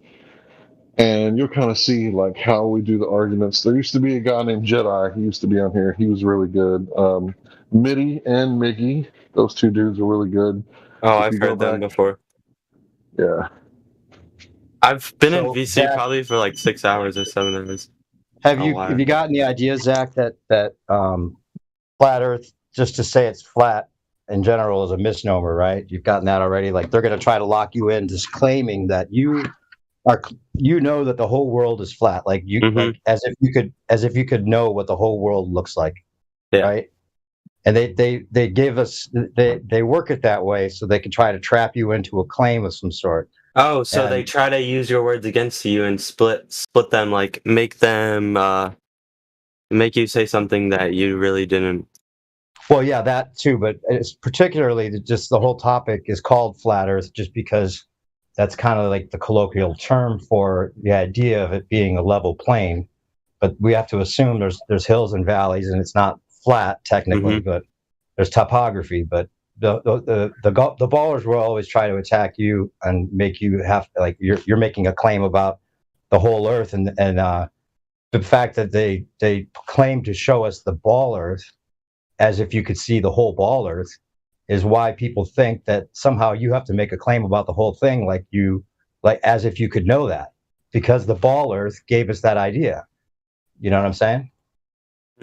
and you'll kind of see like how we do the arguments. There used to be a guy named Jedi. He used to be on here. He was really good. Mitty and Miggy, those 2 dudes are really good. Oh, I've heard them before. Yeah. I've been in VC probably for like 6 hours or 7 hours. Have you gotten the idea, Zach, that flat Earth, just to say it's flat in general, is a misnomer, right? You've gotten that already. Like they're going to try to lock you in, just claiming that you know that the whole world is flat, like like, as if you could know what the whole world looks like, right? And they give us they work it that way so they can try to trap you into a claim of some sort. Oh, so they try to use your words against you and split them, like make you say something that you really didn't. Well, yeah, that too, but it's particularly just the whole topic is called flat Earth just because that's kind of like the colloquial term for the idea of it being a level plane. But we have to assume there's hills and valleys, and it's not flat technically, Mm-hmm. but there's topography. But the ballers will always try to attack you and make you have like you're making a claim about the whole Earth, and the fact that they claim to show us the ball Earth as if you could see the whole ball Earth is why people think that somehow you have to make a claim about the whole thing, like as if you could know that, because the ball Earth gave us that idea. You know what I'm saying?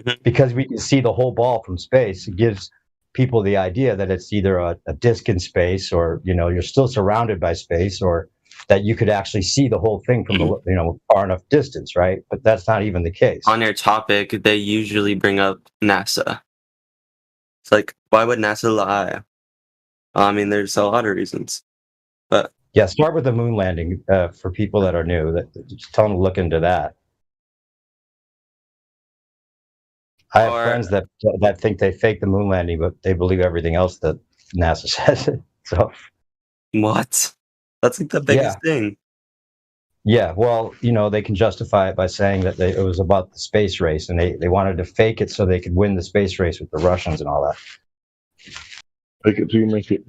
Mm-hmm. Because we can see the whole ball from space, it gives people the idea that it's either a disk in space, or you're still surrounded by space, or that you could actually see the whole thing from the far enough distance, right? But that's not even the case. On your topic, they usually bring up NASA. It's like, why would NASA lie? I mean, there's a lot of reasons, but yeah, start with the moon landing for people that are new. Just tell them to look into that. I have friends that think they faked the moon landing, but they believe everything else that NASA says. So what? That's like the biggest thing. Yeah, well, they can justify it by saying that it was about the space race, and they wanted to fake it so they could win the space race with the Russians and all that. Fake it till you make it.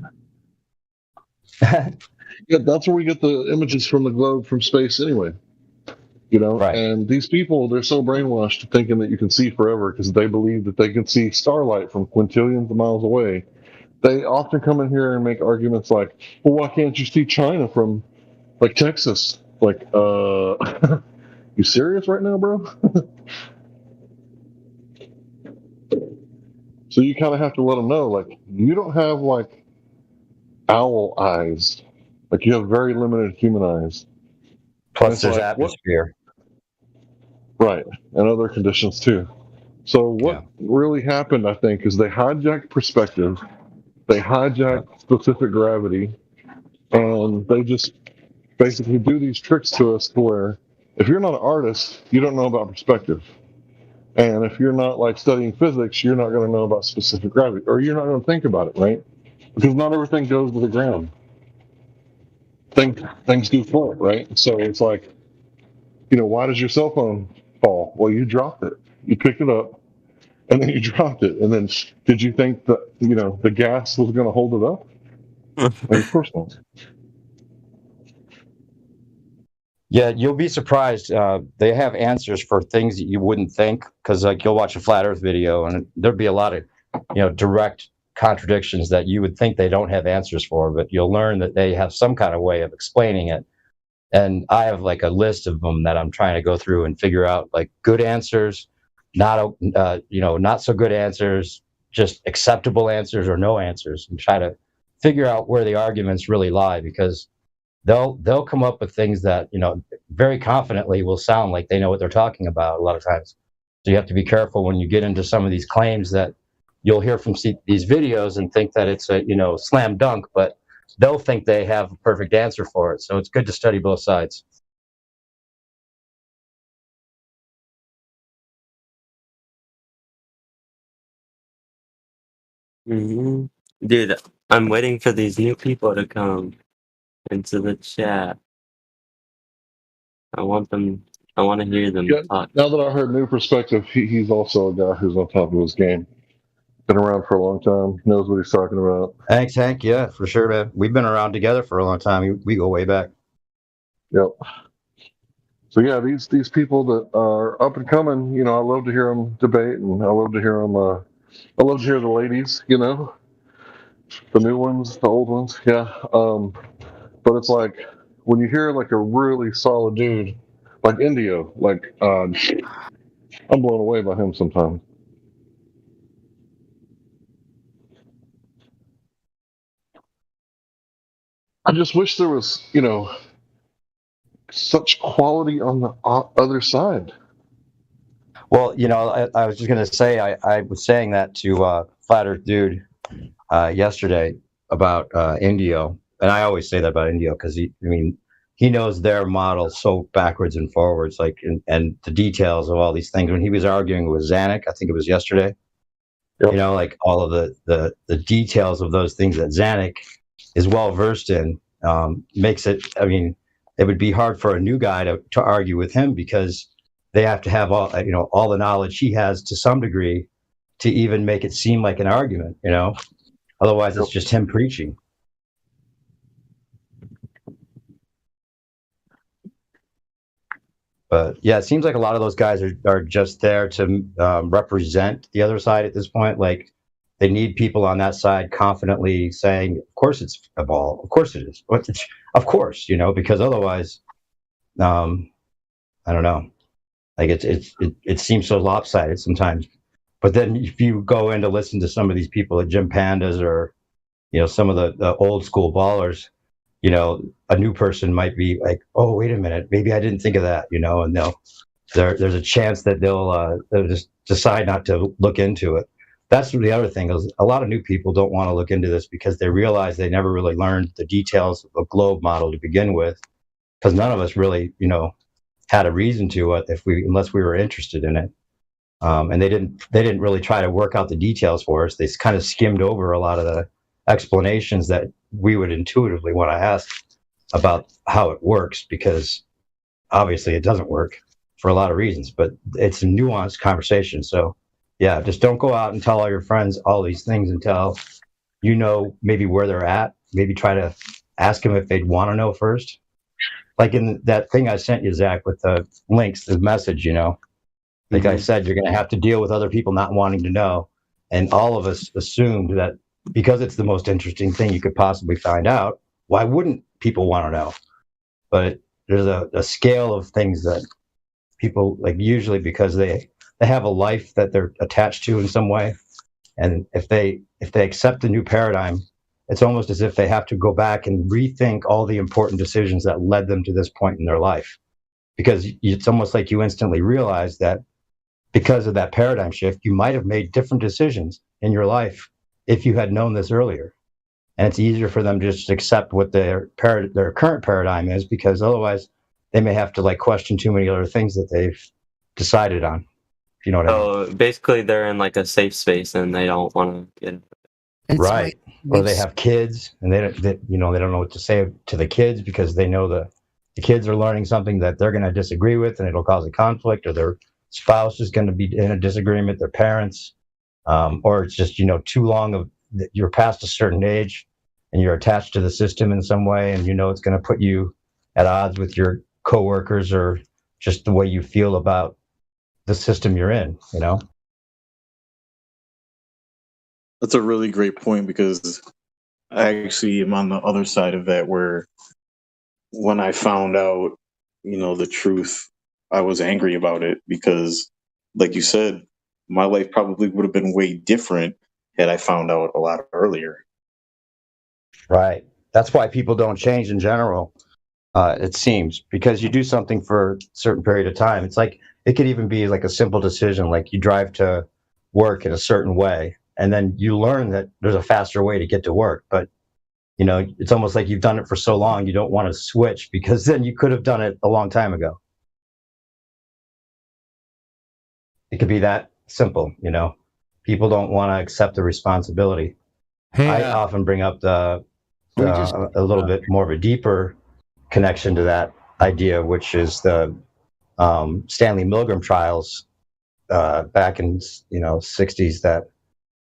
Yeah, that's where we get the images from the globe from space anyway. Right. And these people, they're so brainwashed thinking that you can see forever because they believe that they can see starlight from quintillions of miles away. They often come in here and make arguments like, well, why can't you see China from like Texas? Like, you serious right now, bro? So you kind of have to let them know, like, you don't have like owl eyes. Like, you have very limited human eyes. Plus, there's atmosphere. Right, and other conditions too. So what really happened, I think, is they hijacked perspective, they hijacked specific gravity, and they just basically do these tricks to us where if you're not an artist, you don't know about perspective. And if you're not like studying physics, you're not going to know about specific gravity, or you're not going to think about it, right? Because not everything goes to the ground. Things do float, right? So it's like, why does your cell phone fall? Well, you dropped it. You picked it up, and then you dropped it. And then did you think that, the gas was going to hold it up? Of course not. Yeah, you'll be surprised. They have answers for things that you wouldn't think, because like you'll watch a flat Earth video and there'll be a lot of, direct contradictions that you would think they don't have answers for, but you'll learn that they have some kind of way of explaining it. And I have like a list of them that I'm trying to go through and figure out like good answers, not so good answers, just acceptable answers or no answers, and try to figure out where the arguments really lie, because they'll come up with things that very confidently will sound like they know what they're talking about a lot of times. So you have to be careful when you get into some of these claims that you'll hear from these videos and think that it's a slam dunk, but they'll think they have a perfect answer for it. So it's good to study both sides. Mm-hmm. Dude, I'm waiting for these new people to come into the chat. I want to hear them talk. Now that I heard New Perspective, he's also a guy who's on top of his game. Been around for a long time, knows what he's talking about. Thanks, Hank. Yeah, for sure, man. We've been around together for a long time. We go way back. Yep. So yeah, these people that are up and coming, I love to hear them debate, and I love to hear them. I love to hear the ladies, the new ones, the old ones, yeah. But it's like when you hear like a really solid dude, like Indio, like I'm blown away by him sometimes. I just wish there was, such quality on the other side. Well, I was just going to say, I was saying that to Flat Earth Dude yesterday about Indio. And I always say that about Indio because he knows their model so backwards and forwards, like, and the details of all these things. When he was arguing with Zanuck, I think it was yesterday, like all of the details of those things that Zanuck is well versed in, makes it, it would be hard for a new guy to argue with him, because they have to have all the knowledge he has to some degree to even make it seem like an argument, you know? Otherwise, it's just him preaching. But yeah, it seems like a lot of those guys are just there to represent the other side at this point. Like, they need people on that side confidently saying, of course it's a ball. Of course it is. Of course, you know, because otherwise, I don't know. Like, it seems so lopsided sometimes. But then if you go in to listen to some of these people at Jim Pandas or, you know, some of the old school ballers, you know, a new person might be like, oh, wait a minute, maybe I didn't think of that, you know, and there's a chance that they'll just decide not to look into it. That's the other thing is a lot of new people don't want to look into this because they realize they never really learned the details of a globe model to begin with, because none of us really, you know, had a reason to unless we were interested in it. And they didn't really try to work out the details for us. They kind of skimmed over a lot of the explanations that we would intuitively want to ask about how it works, because obviously it doesn't work for a lot of reasons, but it's a nuanced conversation. So yeah, just don't go out and tell all your friends all these things until you know maybe where they're at. Maybe try to ask them if they'd want to know first. Like in that thing I sent you, Zach, with the links, the message, you know, like I said, you're going to have to deal with other people not wanting to know. And all of us assumed that because it's the most interesting thing you could possibly find out, why wouldn't people want to know? But there's a scale of things that people, like, usually because they have a life that they're attached to in some way. And if they accept the new paradigm, it's almost as if they have to go back and rethink all the important decisions that led them to this point in their life. Because it's almost like you instantly realize that because of that paradigm shift, you might have made different decisions in your life if you had known this earlier. And it's easier for them to just accept what their current paradigm is, because otherwise they may have to like question too many other things that they've decided on. If you know what I mean. So basically, they're in like a safe space and they don't want to get. Right. Or they have kids and they don't know what to say to the kids because they know the kids are learning something that they're going to disagree with and it'll cause a conflict, or their spouse is going to be in a disagreement, their parents, or it's just, you know, too long of you're past a certain age and you're attached to the system in some way, and you know it's going to put you at odds with your coworkers or just the way you feel about the system you're in, you know. That's a really great point, because I actually am on the other side of that, where when I found out, you know, the truth, I was angry about it because, like you said, my life probably would have been way different had I found out a lot earlier. Right. That's why people don't change in general, it seems, because you do something for a certain period of time. It's like, it could even be like a simple decision, like you drive to work in a certain way, and then you learn that there's a faster way to get to work. But, you know, it's almost like you've done it for so long, you don't want to switch, because then you could have done it a long time ago. It could be that simple, you know. People don't want to accept the responsibility. Hey, I often bring up a little bit more of a deeper connection to that idea, which is the Stanley Milgram trials back in, you know, 60s, that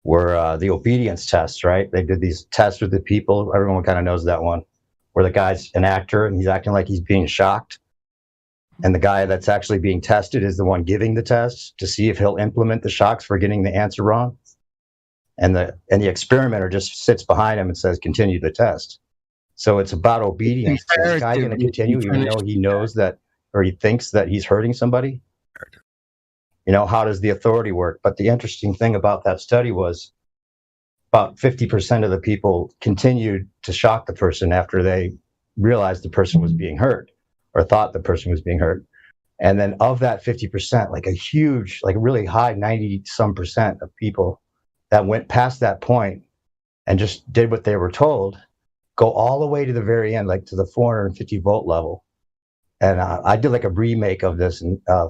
were the obedience tests, right? They did these tests with the people. Everyone kind of knows that one, where the guy's an actor and he's acting like he's being shocked. And the guy that's actually being tested is the one giving the test to see if he'll implement the shocks for getting the answer wrong. And the experimenter just sits behind him and says, continue the test. So it's about obedience. Is the guy going to continue even though he knows that, or he thinks that he's hurting somebody? You know, how does the authority work? But the interesting thing about that study was about 50% of the people continued to shock the person after they realized the person was being hurt or thought the person was being hurt. And then of that 50%, like a huge, like really high 90-some% of people that went past that point and just did what they were told, go all the way to the very end, like to the 450 volt level. And I did like a remake of this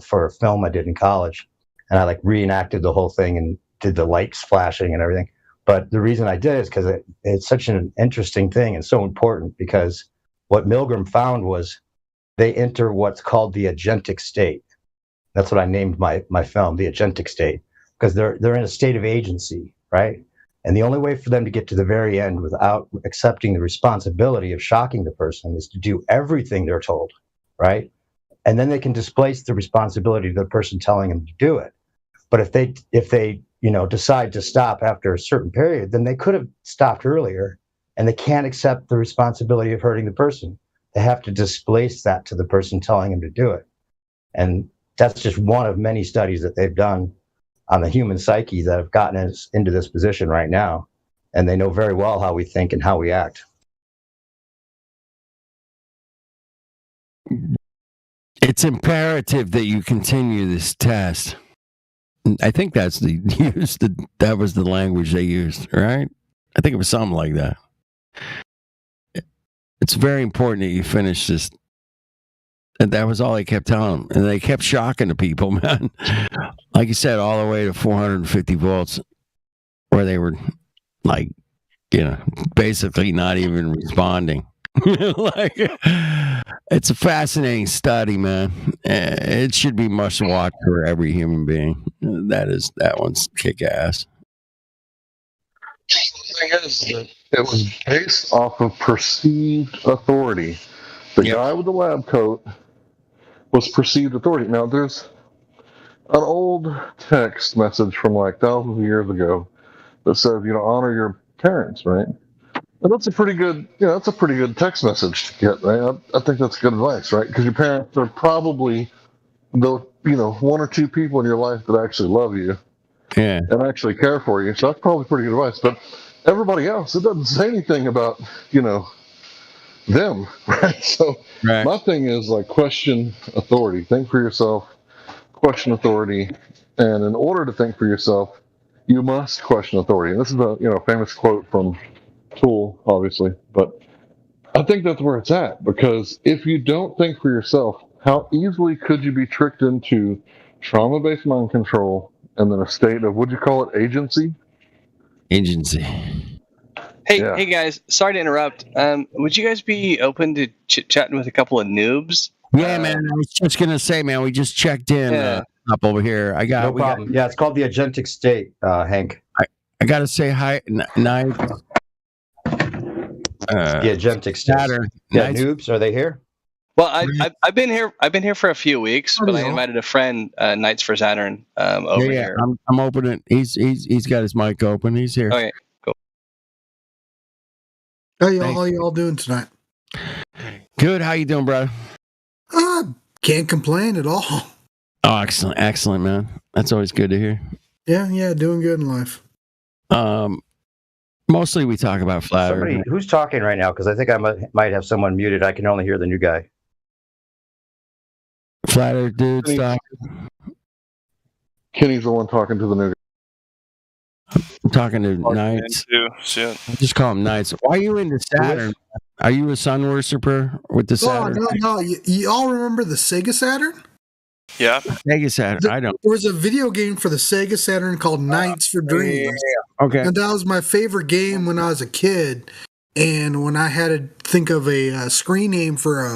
for a film I did in college. And I like reenacted the whole thing and did the lights flashing and everything. But the reason I did is because it's such an interesting thing and so important, because what Milgram found was they enter what's called the agentic state. That's what I named my film, the agentic state. because they're in a state of agency, right? And the only way for them to get to the very end without accepting the responsibility of shocking the person is to do everything they're told, right? And then they can displace the responsibility of the person telling them to do it. But if they decide to stop after a certain period, then they could have stopped earlier, and they can't accept the responsibility of hurting the person. They have to displace that to the person telling them to do it. And that's just one of many studies that they've done on the human psyche that have gotten us into this position right now. And they know very well how we think and how we act. It's imperative that you continue this test. I think that was the language they used, right? I think it was something like that. It's very important that you finish this. And that was all they kept telling them. And they kept shocking the people, man. Like you said, all the way to 450 volts, where they were like, basically not even responding. Like, it's a fascinating study, man. It should be must watch for every human being. That one's kick ass. The thing is that it was based off of perceived authority. The guy with the lab coat was perceived authority. Now, there's an old text message from like thousands of years ago that says, honor your parents, right? And that's a pretty good, text message to get, right? I think that's good advice, right? Because your parents are probably the, one or two people in your life that actually love you, and actually care for you. So that's probably pretty good advice. But everybody else, it doesn't say anything about, them, right? So my thing is like question authority. Think for yourself, question authority, and in order to think for yourself, you must question authority. And this is a famous quote from Tool, obviously, but I think that's where it's at, because if you don't think for yourself, how easily could you be tricked into trauma-based mind control and then a state of, would you call it agency? Agency. Hey guys, sorry to interrupt. Would you guys be open to chit-chatting with a couple of noobs? Yeah, man. I was just gonna say, man, we just checked in up over here. No problem. Yeah, it's called the agentic state, Hank. I gotta say hi, night. The agentic state. Saturn. Yeah, noobs, are they here? Well, I've been here. I've been here for a few weeks, but I invited a friend, Knights for Saturn, over here. I'm opening. He's got his mic open. He's here. Okay, cool. How y'all doing tonight? Good. How you doing, brother? Can't complain at all. Oh, excellent, man. That's always good to hear. Yeah, doing good in life. Mostly we talk about flat Earth. Who's talking right now? Because I think I might have someone muted. I can only hear the new guy. Flat Earth dude, stop. Kenny's the one talking to the new guy. I'm talking to Knights. Just call him Knights. Why are you into Saturn? Are you a sun worshiper with the Saturn? No. You all remember the Sega Saturn? Yeah. Sega Saturn. I don't. There was a video game for the Sega Saturn called Knights for Dreams. Yeah. Okay. And that was my favorite game when I was a kid. And when I had to think of a screen name for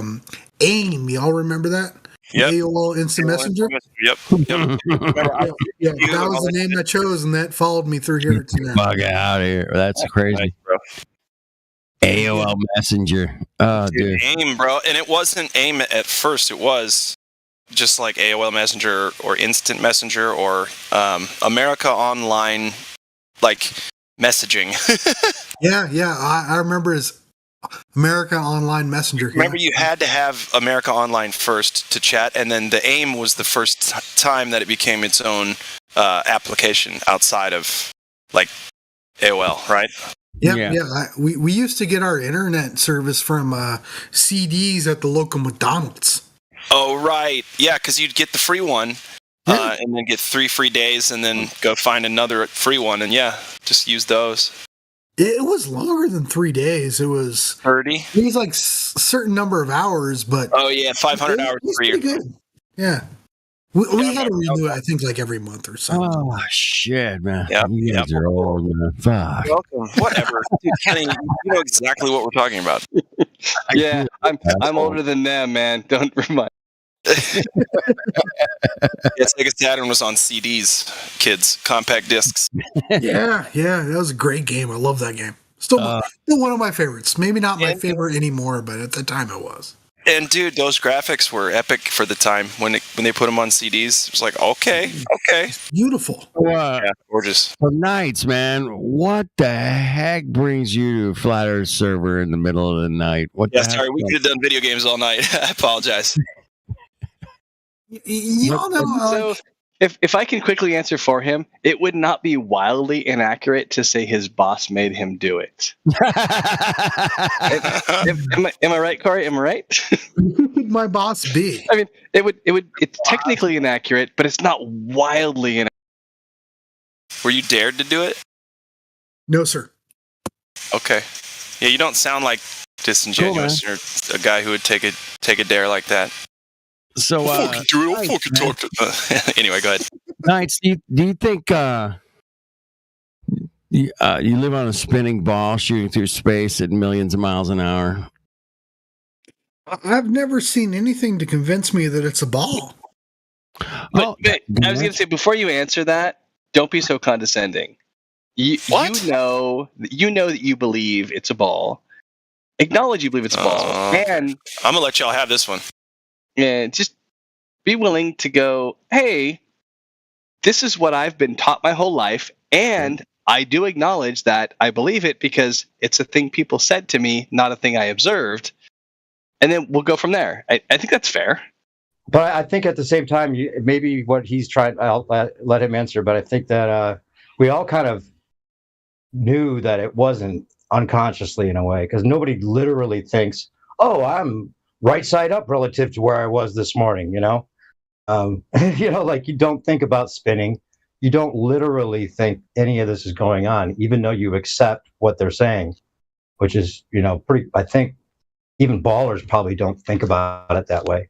AIM, y'all remember that? Yep. AOL Instant Messenger? Yep. Yeah, that was the name I chose, and that followed me through here to now. Bug out of here. That's crazy. AOL Messenger. Oh, dude. AIM, bro. And it wasn't AIM at first. It was just like AOL Messenger or Instant Messenger or America Online, like messaging. Yeah. I remember his America Online Messenger. Remember, you had to have America Online first to chat, and then the AIM was the first time that it became its own application outside of like AOL, right? Yeah. We used to get our internet service from CDs at the local McDonald's. Oh, right. Yeah, because you'd get the free one and then get 3 free days and then go find another free one. And just use those. It was longer than 3 days. It was 30. It was like a certain number of hours, but 500 hours per year. Good. Yeah. We had to renew it, I think, like every month or so. Oh, shit, man. Yep. You guys are old, man. Fuck. Welcome. Whatever. Dude, Kenny, you know exactly what we're talking about. Yeah, I'm older than them, man. Don't remind. Yeah, Sega Saturn was on CDs, kids, compact discs. Yeah, that was a great game. I love that game. Still one of my favorites. Maybe not my favorite anymore, but at the time it was. And dude, those graphics were epic for the time when they put them on CDs. It was like, okay, beautiful, yeah, gorgeous. So Knights, man, what the heck brings you to Flat Earth server in the middle of the night? What? Yeah, the sorry, heck? we could have done video games all night. I apologize. Y'all know, So, if I can quickly answer for him, it would not be wildly inaccurate to say his boss made him do it. Am I right, Corey? Am I right? Who would my boss be? I mean, it's technically inaccurate, but it's not wildly inaccurate. Were you dared to do it? No, sir. Okay. Yeah, you don't sound like disingenuous or a guy who would take a dare like that. So, I'll fucking do it. I'll fucking talk to. Anyway, go ahead. Knights, do you think you live on a spinning ball shooting through space at millions of miles an hour? I've never seen anything to convince me that it's a ball. But I was going to say, before you answer that, don't be so condescending. You know that you believe it's a ball. Acknowledge you believe it's a ball, and I'm gonna let y'all have this one. And just be willing to go, hey, this is what I've been taught my whole life, and I do acknowledge that I believe it because it's a thing people said to me, not a thing I observed. And then we'll go from there. I think that's fair. But I think at the same time, maybe what he's trying, I'll let him answer, but I think that we all kind of knew that it wasn't unconsciously in a way, because nobody literally thinks, oh, I'm right side up relative to where I was this morning, like you don't think about spinning. You don't literally think any of this is going on, even though you accept what they're saying, which is, I think even ballers probably don't think about it that way.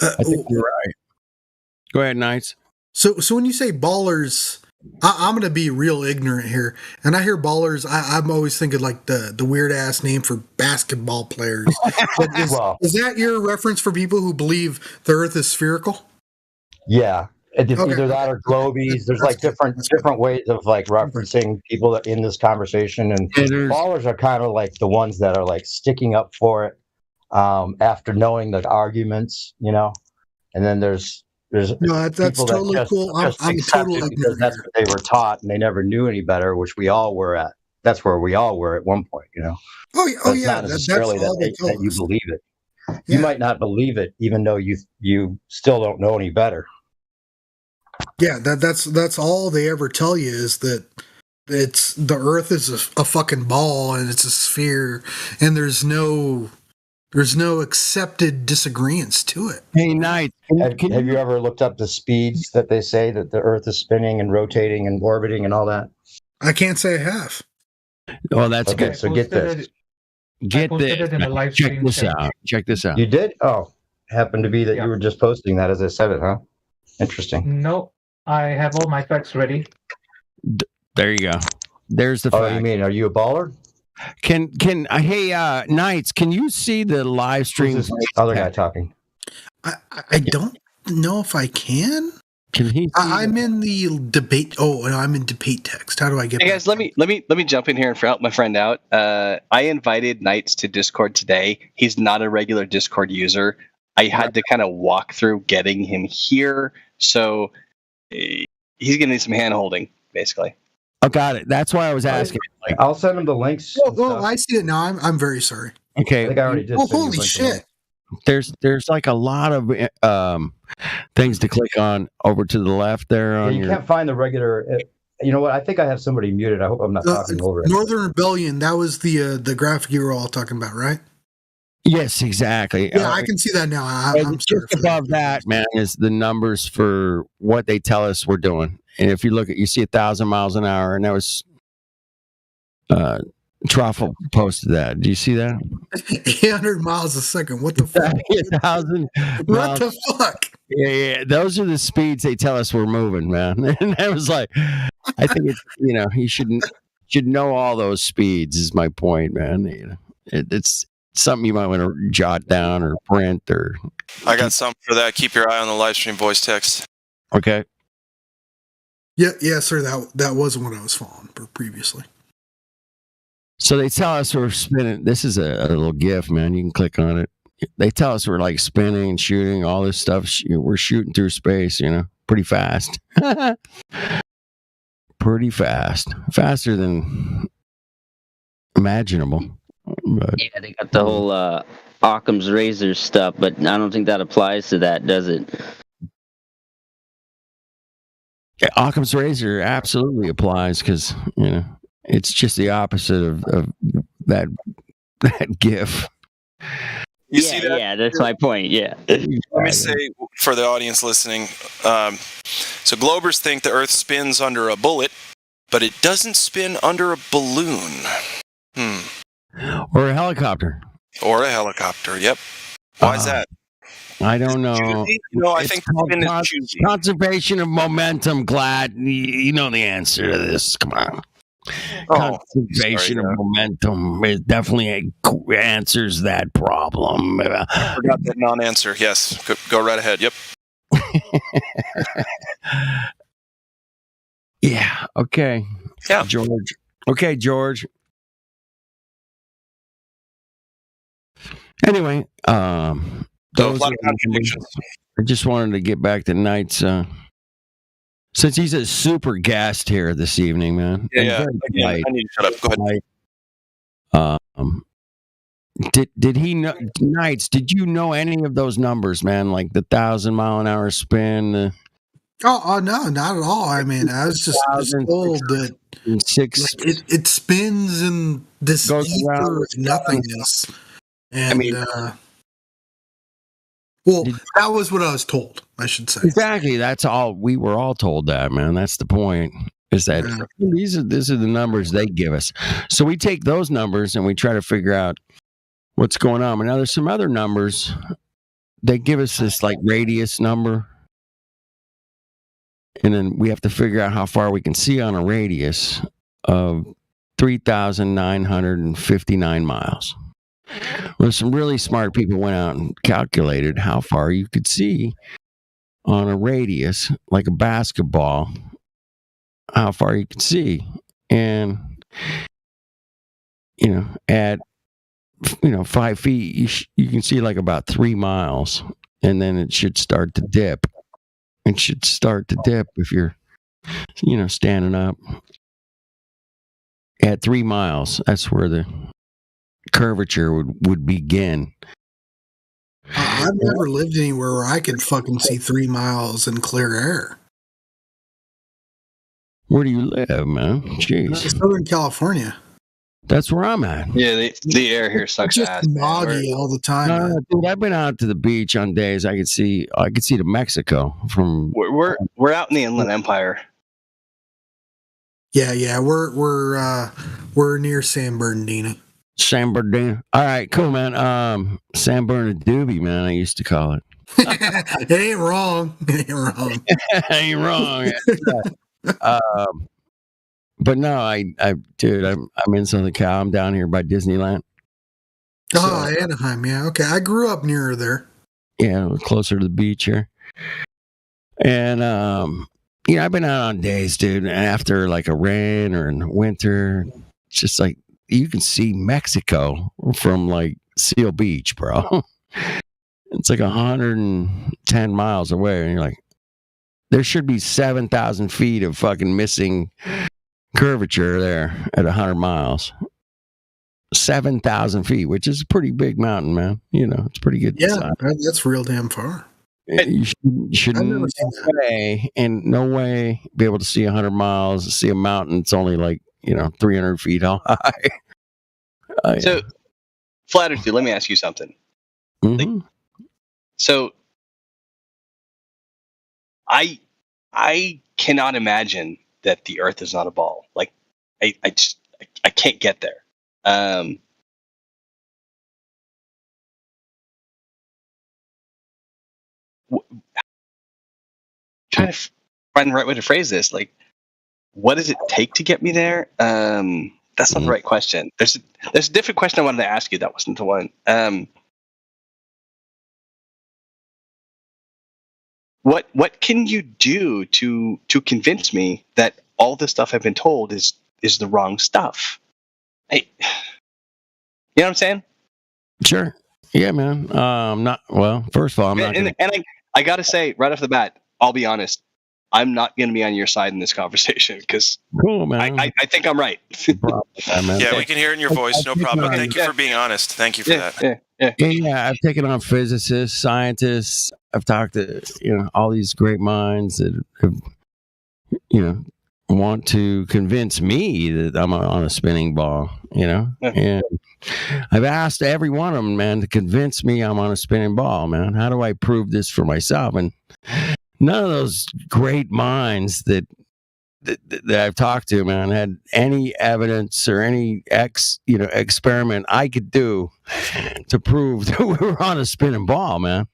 I think you're right. Go ahead, Knights. So when you say ballers, I'm going to be real ignorant here. And I hear ballers, I'm always thinking like the weird ass name for basketball players. Is that your reference for people who believe the Earth is spherical? Yeah. Either that or globies. There's like different ways of like referencing people in this conversation. And ballers are kind of like the ones that are like sticking up for it after knowing the arguments, and then there's that's totally cool. I'm totally because that's what they were taught, and they never knew any better, which we all were at. That's where we all were at one point, Oh so yeah, not necessarily that you believe it. Yeah. You might not believe it, even though you still don't know any better. Yeah, that's all they ever tell you is that it's the Earth is a fucking ball and it's a sphere, and there's no accepted disagreements to it. Hey, Knight, have you ever looked up the speeds that they say that the Earth is spinning and rotating and orbiting and all that? I can't say I have. Oh, that's okay. good. So get this. Get this. Check this out. Check this out. You did? Oh, happened to be that you were just posting that as I said it, huh? Interesting. No, I have all my facts ready. There you go. There's the fact. Oh, you mean, are you a baller? Hey, Knights, can you see the live stream? Who's this other guy talking? I don't know if I can. Can he? I'm in the debate. Oh, no, I'm in debate text. How do I get? Hey guys, let me jump in here and help my friend out. I invited Knights to Discord today. He's not a regular Discord user. I had to kind of walk through getting him here, so he's gonna need some hand holding, basically. Oh, got it. That's why I was asking. I'll send him the links. Oh, I see it now. I'm very sorry. Okay. I think I already did. Oh, holy shit! There's like a lot of things to click on over to the left there. Yeah, you can't find the regular. You know what? I think I have somebody muted. I hope I'm not talking over it. Northern Rebellion. That was the graphic you were all talking about, right? Yes, exactly. Yeah, I can see that now. I'm just above that, man, is the numbers for what they tell us we're doing. And if you look at, you see 1,000 miles an hour, and that was Truffle posted that. Do you see that? 800 miles a second. What the fuck? 1,000. What the fuck? Yeah. Those are the speeds they tell us we're moving, man. And I was like, I think it's, you should know all those speeds. Is my point, man. It's something you might want to jot down or print or. I got something for that. Keep your eye on the live stream voice text. Okay. Yeah, sir. That wasn't what I was following for previously. So they tell us we're spinning. This is a little GIF, man. You can click on it. They tell us we're like spinning, shooting, all this stuff. We're shooting through space, pretty fast. Pretty fast. Faster than imaginable. But, yeah, they got the whole Occam's razor stuff, but I don't think that applies to that, does it? Occam's razor absolutely applies because, it's just the opposite of that GIF. You see that? Yeah, that's my point. Yeah. Let me say for the audience listening. So Globers think the Earth spins under a bullet, but it doesn't spin under a balloon. Or a helicopter. Or a helicopter. Yep. Why is that? I don't know. No, I It's think called spin is choosy. conservation of momentum, Glad. You know the answer to this. Come on. Conservation of momentum. It definitely answers that problem. I forgot that non-answer. Yes. Go right ahead. Yep. Yeah. Okay. Yeah. George. Okay, George. Anyway, those are the numbers. I just wanted to get back to Knight's. Since he's a super guest here this evening, man. Yeah. Again, I need to shut up. Go ahead. Did he know Knights? Did you know any of those numbers, man? Like the 1,000-mile-an-hour spin? Oh no, not at all. I mean, I was just told that it spins in this ether of nothingness, and that was what I was told. I should say exactly. That's all we were all told. That, man. That's the point. Is that these are the numbers they give us? So we take those numbers and we try to figure out what's going on. But now there's some other numbers. They give us this like radius number. And then we have to figure out how far we can see on a radius of 3,959 miles. Well, some really smart people went out and calculated how far you could see on a radius, like a basketball, how far you could see. And, at, 5 feet, you can see like about 3 miles. And then it should start to dip. It should start to dip if you're, standing up. At 3 miles, that's where the curvature would begin. I've never lived anywhere where I could fucking see 3 miles in clear air. Where do you live, man? Jeez. Southern California. That's where I'm at. Yeah, the air here sucks It's ass. just smoggy all the time. No, dude, I've been out to the beach on days I could see to Mexico from. We're out in the Inland Empire. Yeah, we're near San Bernardino. San Bernardino. All right, cool, man. San Bernardino, man. I used to call it. It ain't wrong. It ain't wrong. Ain't wrong. But no, I'm in Southern Cal. I'm down here by Disneyland. Anaheim. Yeah, okay. I grew up near there. Yeah, we're closer to the beach here. And I've been out on days, dude. After like a rain or in winter, it's just like you can see Mexico from like Seal Beach, bro. It's like 110 miles away, and you're like, there should be 7,000 feet of fucking missing curvature there at 100 miles. 7,000 feet, which is a pretty big mountain, man. It's pretty good. Yeah, that's real damn far. You should no way be able to see 100 miles, see a mountain. It's only like 300 feet high. So, Flat Earth, let me ask you something. Mm-hmm. So, I cannot imagine that the Earth is not a ball. Like, I can't get there. Trying to find the right way to phrase this. Like, what does it take to get me there? That's not the right question. There's a different question I wanted to ask you. That wasn't the one. What can you do to convince me that all the stuff I've been told is the wrong stuff? You know what I'm saying? Sure. Yeah, man. Not well. First of all, I'm not. And I gotta say right off the bat, I'll be honest. I'm not going to be on your side in this conversation because cool, man. I think I'm right. Yeah, we can hear it in your voice. No problem. Thank you for being honest. Thank you for that. Yeah. I've taken on physicists, scientists. I've talked to all these great minds that have, want to convince me that I'm on a spinning ball. And I've asked every one of them, man, to convince me I'm on a spinning ball, man. How do I prove this for myself? And none of those great minds that I've talked to, man, had any evidence or any experiment I could do to prove that we were on a spinning ball, man.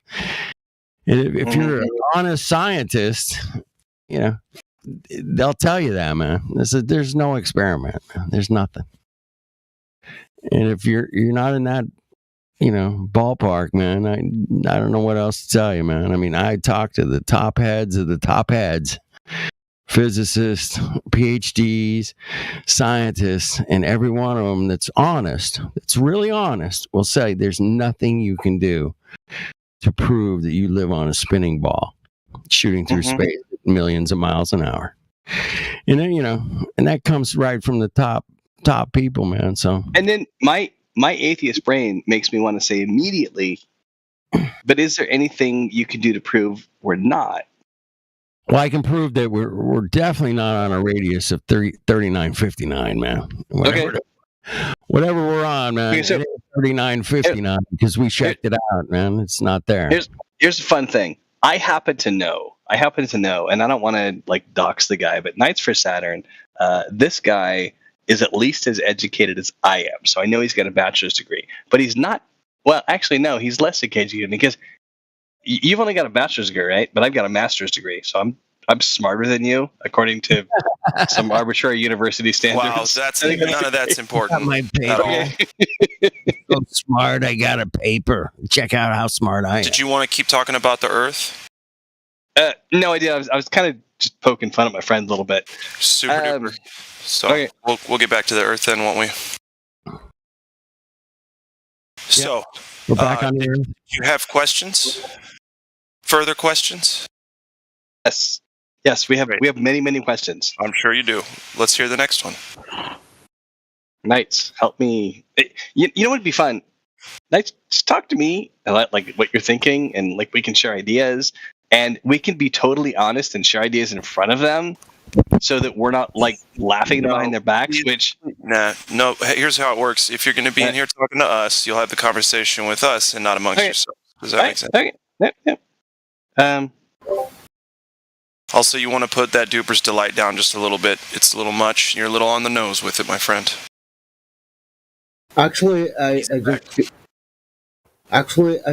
And if you're an honest scientist, they'll tell you that, man. There's no experiment, man. There's nothing. And if you're not in that ballpark, man, I don't know what else to tell you, man. I mean, I talked to the top heads of the top heads, physicists, PhDs, scientists, and every one of them that's honest, that's really honest, will say there's nothing you can do to prove that you live on a spinning ball shooting through space at millions of miles an hour. And then, and that comes right from the top people, man. So, and then my atheist brain makes me want to say immediately, but is there anything you can do to prove we're not? Well, I can prove that we're definitely not on a radius of 3959, man. Whatever we're on, man. Okay, so, 3959 because we checked it out, man. It's not there. Here's the fun thing. I happen to know, and I don't want to dox the guy, but Knights for Saturn, this guy is at least as educated as I am. So I know he's got a bachelor's degree, but he's not. Well, actually, no, he's less educated because you've only got a bachelor's degree, right? But I've got a master's degree, so I'm smarter than you, according to some arbitrary university standards. Wow, none of that's important. My paper. So smart, I got a paper. Check out how smart I am. Did you want to keep talking about the Earth? No idea. I was kind of just poking fun at my friend a little bit. Super duper. So we'll get back to the Earth then, won't we? So we're back on the Earth. Do you have questions? Further questions? Yes, we have many questions. I'm sure you do. Let's hear the next one. Knights, help me. You know what would be fun? Knights, just talk to me about what you're thinking, and we can share ideas, and we can be totally honest and share ideas in front of them, so that we're not laughing behind their backs. No. Here's how it works. If you're going to be in here talking to us, you'll have the conversation with us and not amongst yourselves. Does that make sense? Okay. Yep. Also, you want to put that Duper's Delight down just a little bit. It's a little much. You're a little on the nose with it, my friend. Actually, I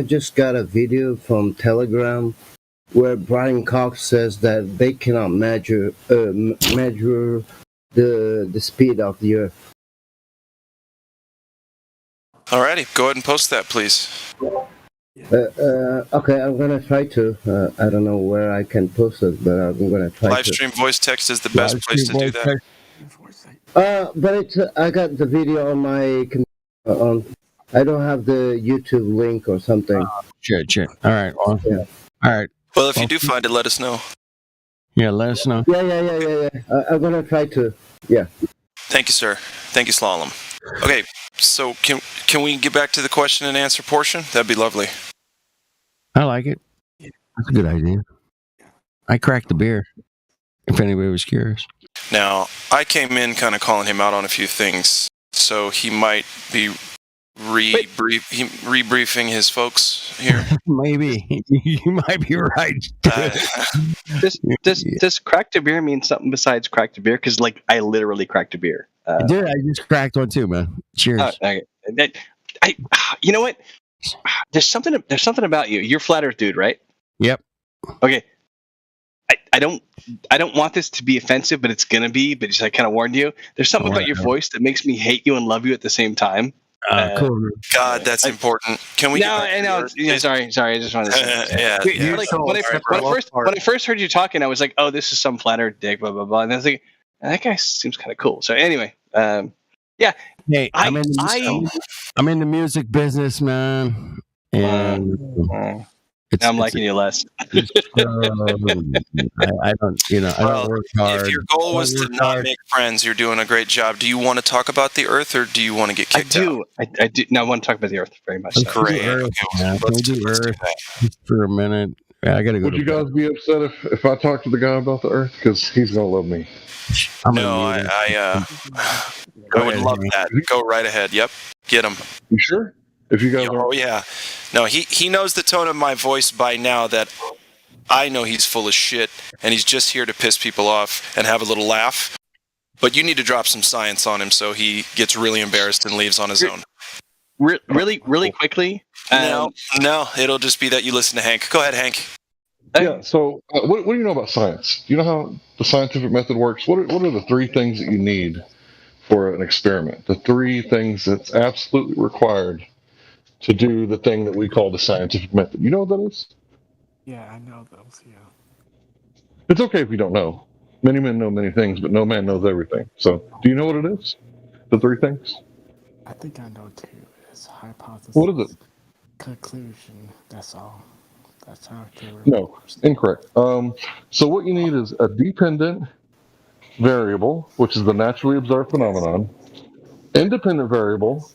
just got a video from Telegram where Brian Cox says that they cannot measure the speed of the Earth. Alrighty, go ahead and post that, please. Okay, I'm gonna try to. I don't know where I can post it, but I'm gonna try. Live stream voice text is the best place to do that. But it's I got the video on my I don't have the YouTube link or something. Sure. All right. Well, yeah. All right. Well, if you do find it, let us know. Yeah, let us know. Yeah. I'm gonna try to. Yeah. Thank you, sir. Thank you, Slalom. Okay, so can we get back to the question and answer portion? That'd be lovely. I like it. That's a good idea. I cracked the beer, if anybody was curious. Now, I came in kind of calling him out on a few things, so he might be rebriefing his folks here. Maybe. You might be right. Does cracked a beer mean something besides cracked a beer? Because I literally cracked a beer. Dude, I just cracked one too, man. Cheers. Okay. You know what? There's something about you. You're a flat Earth dude, right? Yep. Okay. I don't want this to be offensive, but it's gonna be. But I kind of warned you. There's something about your voice that makes me hate you and love you at the same time. Cool. God, that's important. Can we? No, I know. Yeah, sorry. I just wanted to say. Yeah. When I first heard you talking, I was like, "Oh, this is some flat earth dick." Blah blah blah. And I was like, "That guy seems kind of cool." So anyway, yeah. Hey, I'm in the music business, man, and I'm liking you less. I don't, I don't work hard. If your goal was to not make friends, you're doing a great job. Do you want to talk about the Earth, or do you want to get kicked out? I do. No, I want to talk about the Earth very much. So. Great. Earth, Okay, let's do Earth for a minute. I gotta go. Would you guys be upset if I talked to the guy about the Earth? Because he's gonna love me. No, I would love that. Go right ahead. Yep, get him. You sure? If you guys Oh yeah. No, he knows the tone of my voice by now that I know he's full of shit and he's just here to piss people off and have a little laugh. But you need to drop some science on him so he gets really embarrassed and leaves on his own. Really quickly? No, it'll just be that you listen to Hank. Go ahead, Hank. Yeah. So, what do you know about science? Do you know how the scientific method works? What are the three things that you need for an experiment? The three things that's absolutely required to do the thing that we call the scientific method. You know what that is? Yeah, I know those. Yeah. It's okay if you don't know. Many men know many things, but no man knows everything. So, do you know what it is? The three things? I think I know two. It's hypothesis. What is it? Conclusion. That's all. That's how it can. No, incorrect. So what you need is a dependent variable, which is the naturally observed phenomenon, independent variable,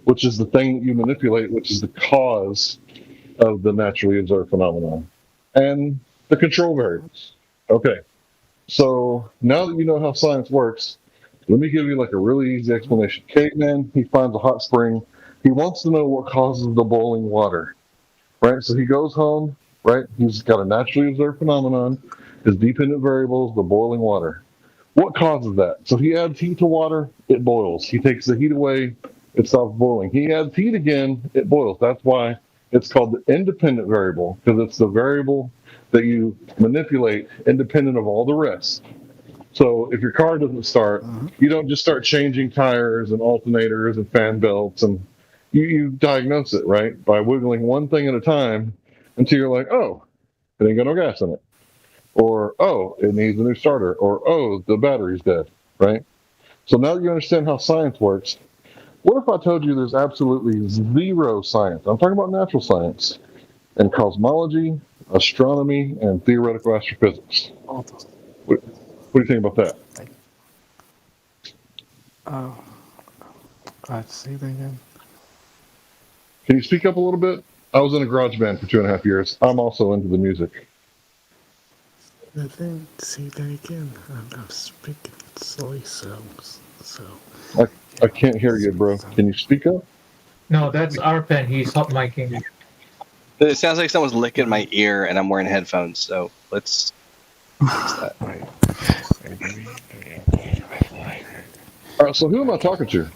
which is the thing that you manipulate, which is the cause of the naturally observed phenomenon, and the control variables. Okay, so now that you know how science works, let me give you like a really easy explanation. Caveman, he finds a hot spring. He wants to know what causes the boiling water, right? So he goes home, right? He's got a naturally observed phenomenon, his dependent variables, the boiling water. What causes that? So he adds heat to water, it boils. He takes the heat away, it stops boiling. He adds heat again, it boils. That's why it's called the independent variable, because it's the variable that you manipulate independent of all the rest. So if your car doesn't start, you don't just start changing tires and alternators and fan belts, and you diagnose it, right? By wiggling one thing at a time until you're like, oh, it ain't got no gas in it. Or, oh, it needs a new starter. Or, oh, the battery's dead, right? So now that you understand how science works, what if I told you there's absolutely zero science? I'm talking about natural science and cosmology, astronomy, and theoretical astrophysics. What do you think about that? I'd say that again. Can you speak up a little bit? I was in a garage band for 2.5 years. I'm also into the music. Then say that again. I'm speaking slowly, so. I can't hear you, bro. Can you speak up? No, that's our pen. He's hot micing. It sounds like someone's licking my ear, and I'm wearing headphones. So let's fix that. All right. So who am I talking to?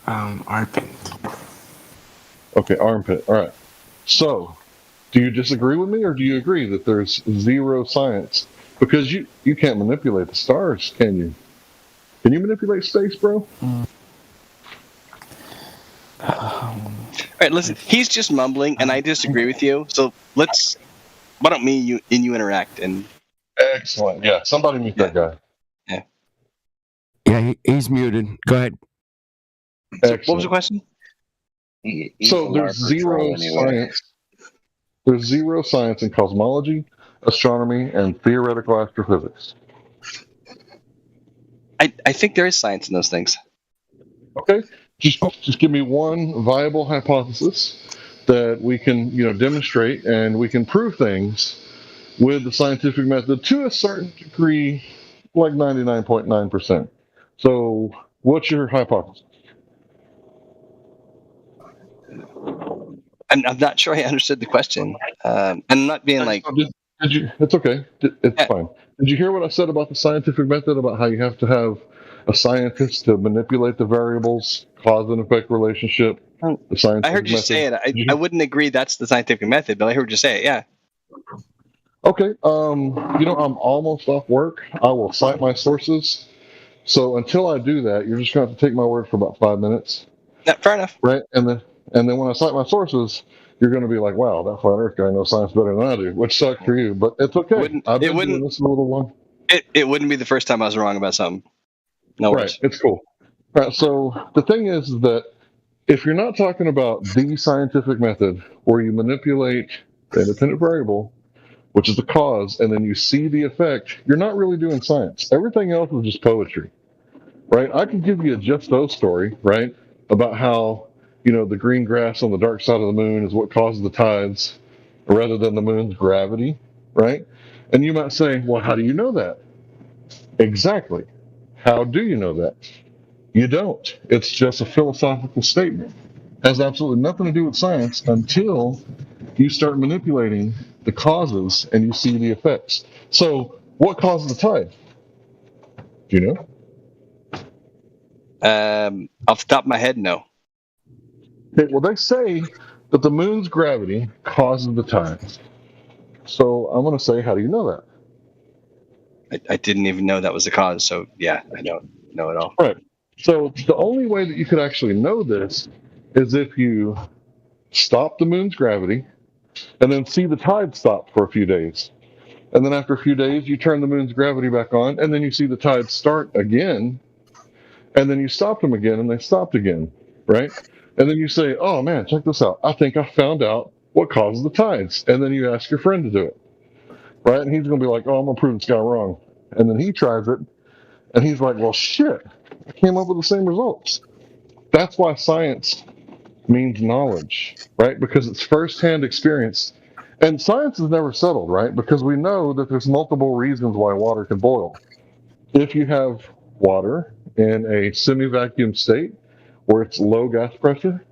Armpit. Okay, armpit. All right. So, do you disagree with me, or do you agree that there's zero science? Because you can't manipulate the stars, can you? Can you manipulate space, bro? All right, listen. He's just mumbling, and I disagree with you. So let's. Why don't you interact and? Excellent. Yeah. Somebody mute that guy. Yeah. Yeah, he's muted. Go ahead. What was the question? So there's zero science. There's zero science in cosmology, astronomy, and theoretical astrophysics. I think there is science in those things. Okay, just give me one viable hypothesis that we can, demonstrate, and we can prove things with the scientific method to a certain degree, like 99.9%. So, what's your hypothesis? I'm not sure I understood the question. I'm not being like. Did you? It's okay. It's fine. Did you hear what I said about the scientific method? About how you have to have a scientist to manipulate the variables, cause and effect relationship. The scientific I heard you method. say it. I wouldn't agree that's the scientific method, but I heard you say it. Yeah. Okay. I'm almost off work. I will cite my sources. So until I do that, you're just going to have to take my word for about 5 minutes. Yeah, fair enough. Right? And then when I cite my sources, you're going to be like, wow, that flat earth guy knows science better than I do, which sucks for you, but it's okay. I've been doing this a little long. It wouldn't be the first time I was wrong about something. No worries. Right. It's cool. Right. So the thing is that if you're not talking about the scientific method where you manipulate the independent variable, which is the cause, and then you see the effect, you're not really doing science. Everything else is just poetry, right? I could give you a Just So story, right, about how, the green grass on the dark side of the moon is what causes the tides rather than the moon's gravity, right? And you might say, well, how do you know that? Exactly. How do you know that? You don't. It's just a philosophical statement. It has absolutely nothing to do with science until you start manipulating the causes and you see the effects. So, what causes the tide? Do you know? Off the top of my head, no. Okay, well, they say that the moon's gravity causes the tides. So, I'm going to say, how do you know that? I didn't even know that was the cause. So, yeah, I don't know at all. Right. So, the only way that you could actually know this is if you stop the moon's gravity and then see the tide stop for a few days. And then after a few days, you turn the moon's gravity back on, and then you see the tides start again, and then you stop them again, and they stopped again, right? And then you say, oh man, check this out. I think I found out what causes the tides. And then you ask your friend to do it, right? And he's going to be like, oh, I'm going to prove this guy wrong. And then he tries it, and he's like, well, shit, I came up with the same results. That's why science means knowledge, right? Because it's firsthand experience. And science is never settled, right? Because we know that there's multiple reasons why water can boil. If you have water in a semi-vacuum state where it's low gas pressure,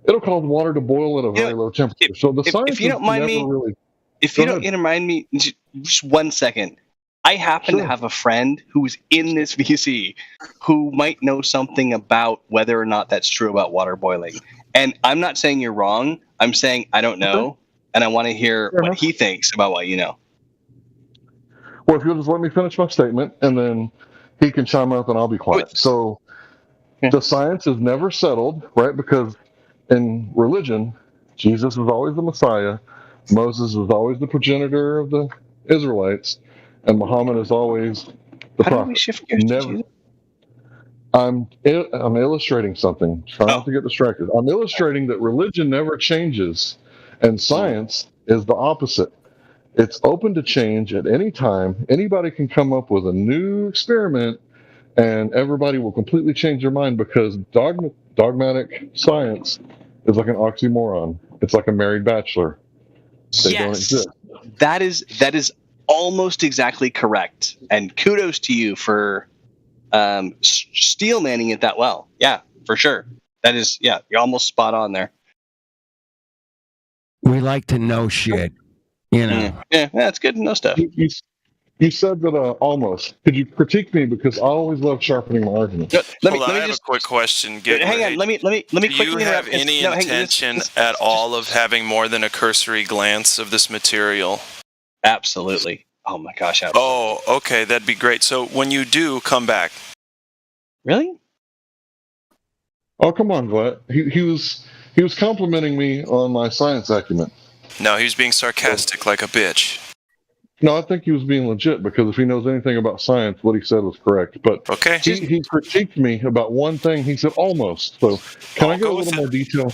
it'll cause water to boil at a very low temperature. So the science if you don't mind me, if you don't mind me, just 1 second. I happen to have a friend who's in this VC who might know something about whether or not that's true about water boiling. And I'm not saying you're wrong. I'm saying I don't know. And I want to hear what he thinks about what you know. Well, if you'll just let me finish my statement, and then he can chime up and I'll be quiet. So the science is never settled, right? Because in religion, Jesus is always the Messiah, Moses is always the progenitor of the Israelites, and Muhammad is always the prophet. How do we shift gears to Jesus? I'm illustrating something. Try not to get distracted. I'm illustrating that religion never changes, and science is the opposite. It's open to change at any time. Anybody can come up with a new experiment, and everybody will completely change their mind because dogmatic science is like an oxymoron. It's like a married bachelor. They don't exist. That is almost exactly correct. And kudos to you for steel manning it that well. Yeah, for sure. That is, you're almost spot on there. We like to know shit, Yeah, that's good to know stuff. You said that almost. Could you critique me because I always love sharpening my arguments? Hold on, I have a quick question. Hang on, let me quickly Do you have any intention at all of having more than a cursory glance of this material? Absolutely. Oh my gosh. Absolutely. Oh, okay, that'd be great. So when you do, come back. Really? Oh, come on, Glenn. He was complimenting me on my science acumen. No, he was being sarcastic like a bitch. No, I think he was being legit because if he knows anything about science, what he said was correct. But he critiqued me about one thing. He said almost. So can I get a little more detail?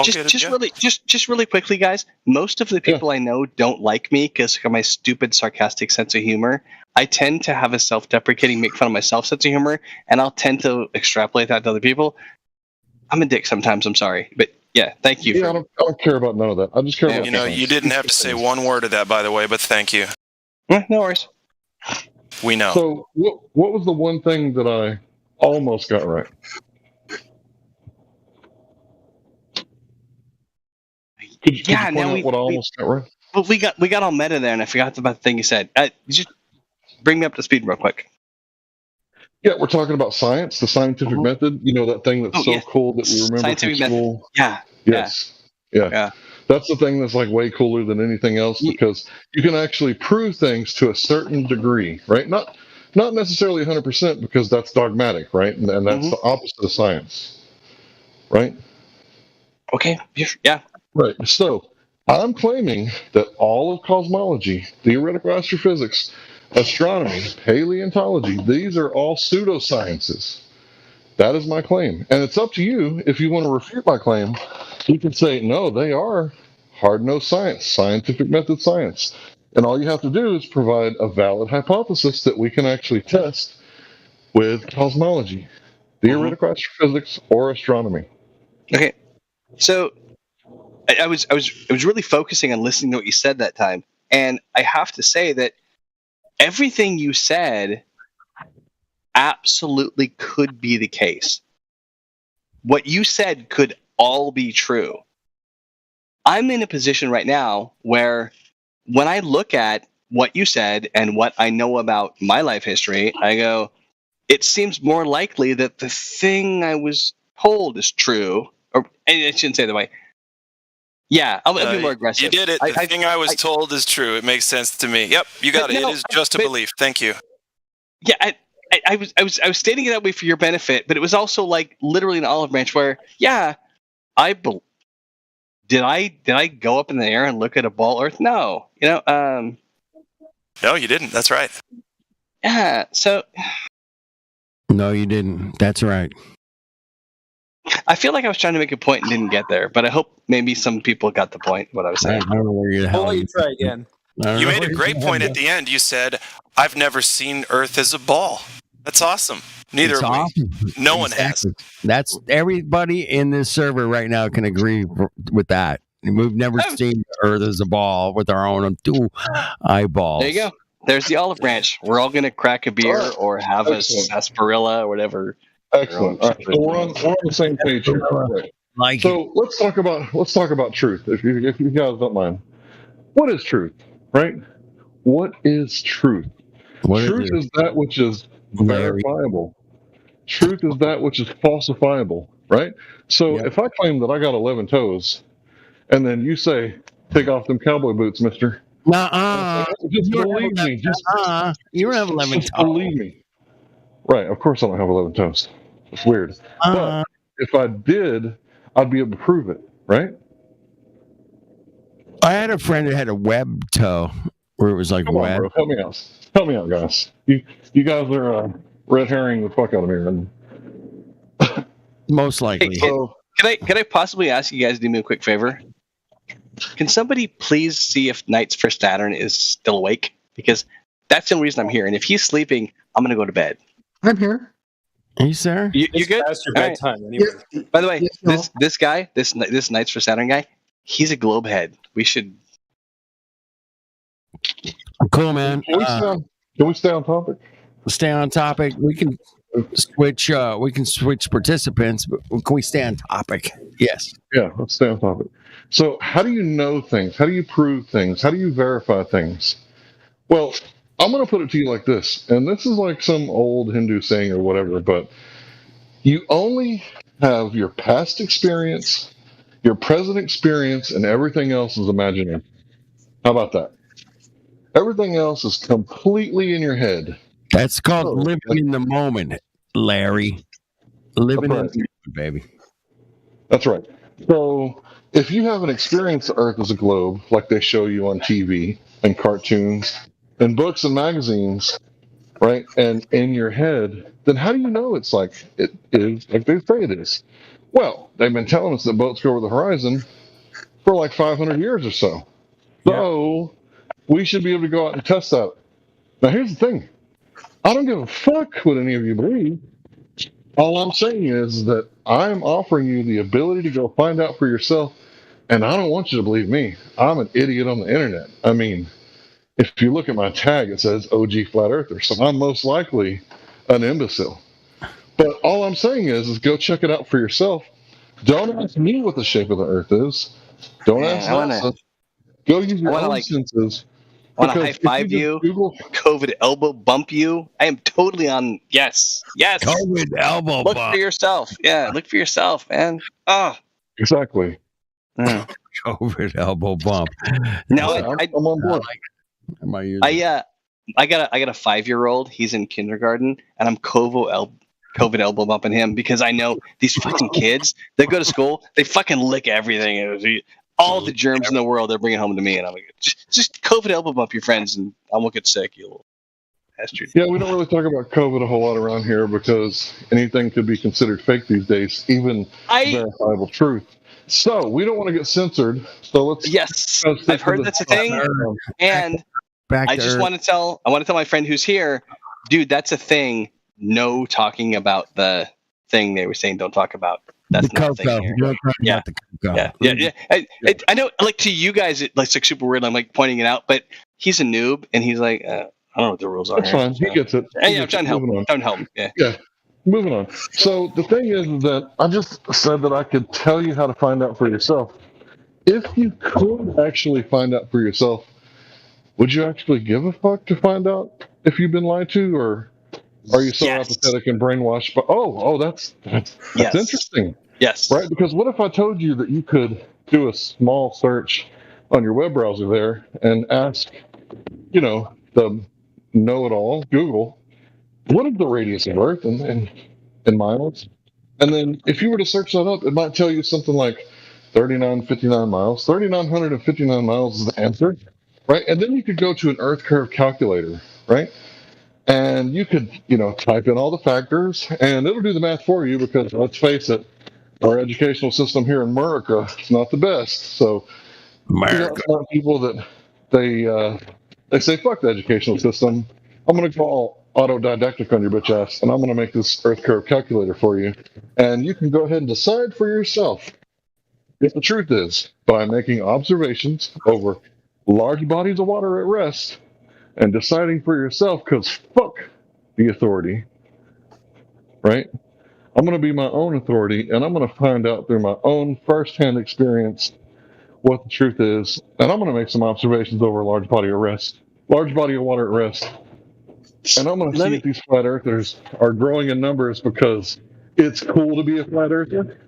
Just really quickly, guys. Most of the people I know don't like me because of my stupid, sarcastic sense of humor. I tend to have a self-deprecating, make fun of myself sense of humor, and I'll tend to extrapolate that to other people. I'm a dick sometimes. I'm sorry, but yeah, thank you. I don't care about none of that. I just care about. You didn't have to say one word of that, by the way, but thank you. No worries. We know. So, what was the one thing that I almost got right? Could you point out what I almost got right? Well, we got all meta there, and I forgot about the thing you said. Just bring me up to speed real quick. Yeah, we're talking about science, the scientific method. You know that thing that's cool that we remember from school. Yeah. Yes. Yeah. That's the thing that's like way cooler than anything else, because you can actually prove things to a certain degree, right? Not necessarily 100%, because that's dogmatic, right? And that's the opposite of science, right? Okay. Yeah. Right. So I'm claiming that all of cosmology, theoretical astrophysics, astronomy, paleontology, these are all pseudosciences. That is my claim. And it's up to you if you want to refute my claim. You can say, no, they are hard-nosed science, scientific method science. And all you have to do is provide a valid hypothesis that we can actually test with cosmology, theoretical astrophysics, or astronomy. Okay. So I was really focusing on listening to what you said that time. And I have to say that everything you said absolutely could be the case. What you said could all be true. I'm in a position right now where when I look at what you said and what I know about my life history, I go, it seems more likely that the thing I was told is true. Or I shouldn't say it that way. Yeah, I'll be more aggressive. You did it. The thing I was told is true. It makes sense to me. Yep, you got it. It is just a belief. Thank you. Yeah, I was stating it that way for your benefit, but it was also like literally an olive branch where, yeah, did I go up in the air and look at a ball Earth? No, No, you didn't. That's right. Yeah. So. No, you didn't. That's right. I feel like I was trying to make a point and didn't get there, but I hope maybe some people got the point. What I was saying. I don't know where the hell I'll let you try again. You made a great point at the end. You said, "I've never seen Earth as a ball." That's awesome. Neither have we. No one has. That's everybody in this server right now can agree with that. We've never seen Earth as a ball with our own two eyeballs. There you go. There's the olive branch. We're all going to crack a beer or have a sarsaparilla or whatever. Excellent. All right, so we're on the same page here. Right. So let's talk about truth, if you guys don't mind. What is truth, right? What is truth? Truth is that which is verifiable. Truth is that which is falsifiable, right? So if I claim that I got 11 toes, and then you say, "Take off them cowboy boots, mister." Just believe me. You don't have 11 toes. Believe me. Right. Of course I don't have 11 toes. It's weird. But if I did, I'd be able to prove it, right? I had a friend that had a web toe where it was like web. Bro. Help me out, guys. You guys are red herring the fuck out of me. And most likely. Hey, can I possibly ask you guys to do me a quick favor? Can somebody please see if Knights for Saturn is still awake? Because that's the only reason I'm here. And if he's sleeping, I'm going to go to bed. I'm here. Are you sir? You good? Past your bedtime, anyway. Yes. By the way, this guy, this Knights for Saturn guy, he's a globe head. We should. Cool, man. Can we stay on topic? Stay on topic. We can switch. We can switch participants, but can we stay on topic? Yes. Yeah, let's stay on topic. So, how do you know things? How do you prove things? How do you verify things? Well, I'm going to put it to you like this, and this is like some old Hindu saying or whatever, but you only have your past experience, your present experience, and everything else is imaginary. How about that? Everything else is completely in your head. That's called living in the moment, Larry. Living in the moment, baby. That's right. So, if you haven't experienced the Earth as a globe, like they show you on TV and cartoons and books and magazines, right, and in your head, then how do you know it is like they say it is? Well, they've been telling us that boats go over the horizon for like 500 years or so. So we should be able to go out and test that. Now, here's the thing. I don't give a fuck what any of you believe. All I'm saying is that I'm offering you the ability to go find out for yourself, and I don't want you to believe me. I'm an idiot on the internet. I mean, if you look at my tag, it says OG Flat Earther, so I'm most likely an imbecile. But all I'm saying is go check it out for yourself. Don't ask me what the shape of the Earth is. Don't ask NASA. Go use your own senses. I want to high five you, COVID elbow bump you. I am totally on. Yes. COVID elbow look bump. for yourself. Yeah, look for yourself, man. Exactly. COVID elbow bump. No, I'm on board. I got a 5-year-old. He's in kindergarten, and I'm COVID elbow bumping him because I know these fucking kids. They go to school, they fucking lick everything. All the germs in the world, they're bringing home to me, and I'm like, just COVID elbow bump your friends, and I won't get sick. You little bastard. Yeah, we don't really talk about COVID a whole lot around here because anything could be considered fake these days, even verifiable truth. So we don't want to get censored. So let's. Yes, I've heard that's a thing, and I just want to tell my friend who's here, dude, that's a thing. No talking about the thing they were saying. Don't talk about. That's not a thing here. Yeah. I know, like to you guys, it's like super weird. I'm like pointing it out, but he's a noob, and he's like, I don't know what the rules are. That's fine. He gets it. Yeah, I'm trying to help. Yeah. Yeah. Moving on. So the thing is that I just said that I could tell you how to find out for yourself. If you could actually find out for yourself, would you actually give a fuck to find out if you've been lied to, or are you so apathetic and brainwashed? But that's interesting. Yes. Right? Because what if I told you that you could do a small search on your web browser there and ask, the know-it-all Google, what is the radius of Earth in miles? And then if you were to search that up, it might tell you something like 3,959 miles. 3,959 miles is the answer, right? And then you could go to an Earth curve calculator, right? And you could, type in all the factors, and it'll do the math for you because, let's face it, our educational system here in America is not the best. So, smart people that they say, fuck the educational system. I'm going to go all autodidactic on your bitch ass, and I'm going to make this Earth curve calculator for you. And you can go ahead and decide for yourself if the truth is by making observations over large bodies of water at rest and deciding for yourself, because fuck the authority, right? I'm going to be my own authority, and I'm going to find out through my own first-hand experience what the truth is, and I'm going to make some observations over a large body of water at rest. And I'm going to see if these flat earthers are growing in numbers because it's cool to be a flat earther.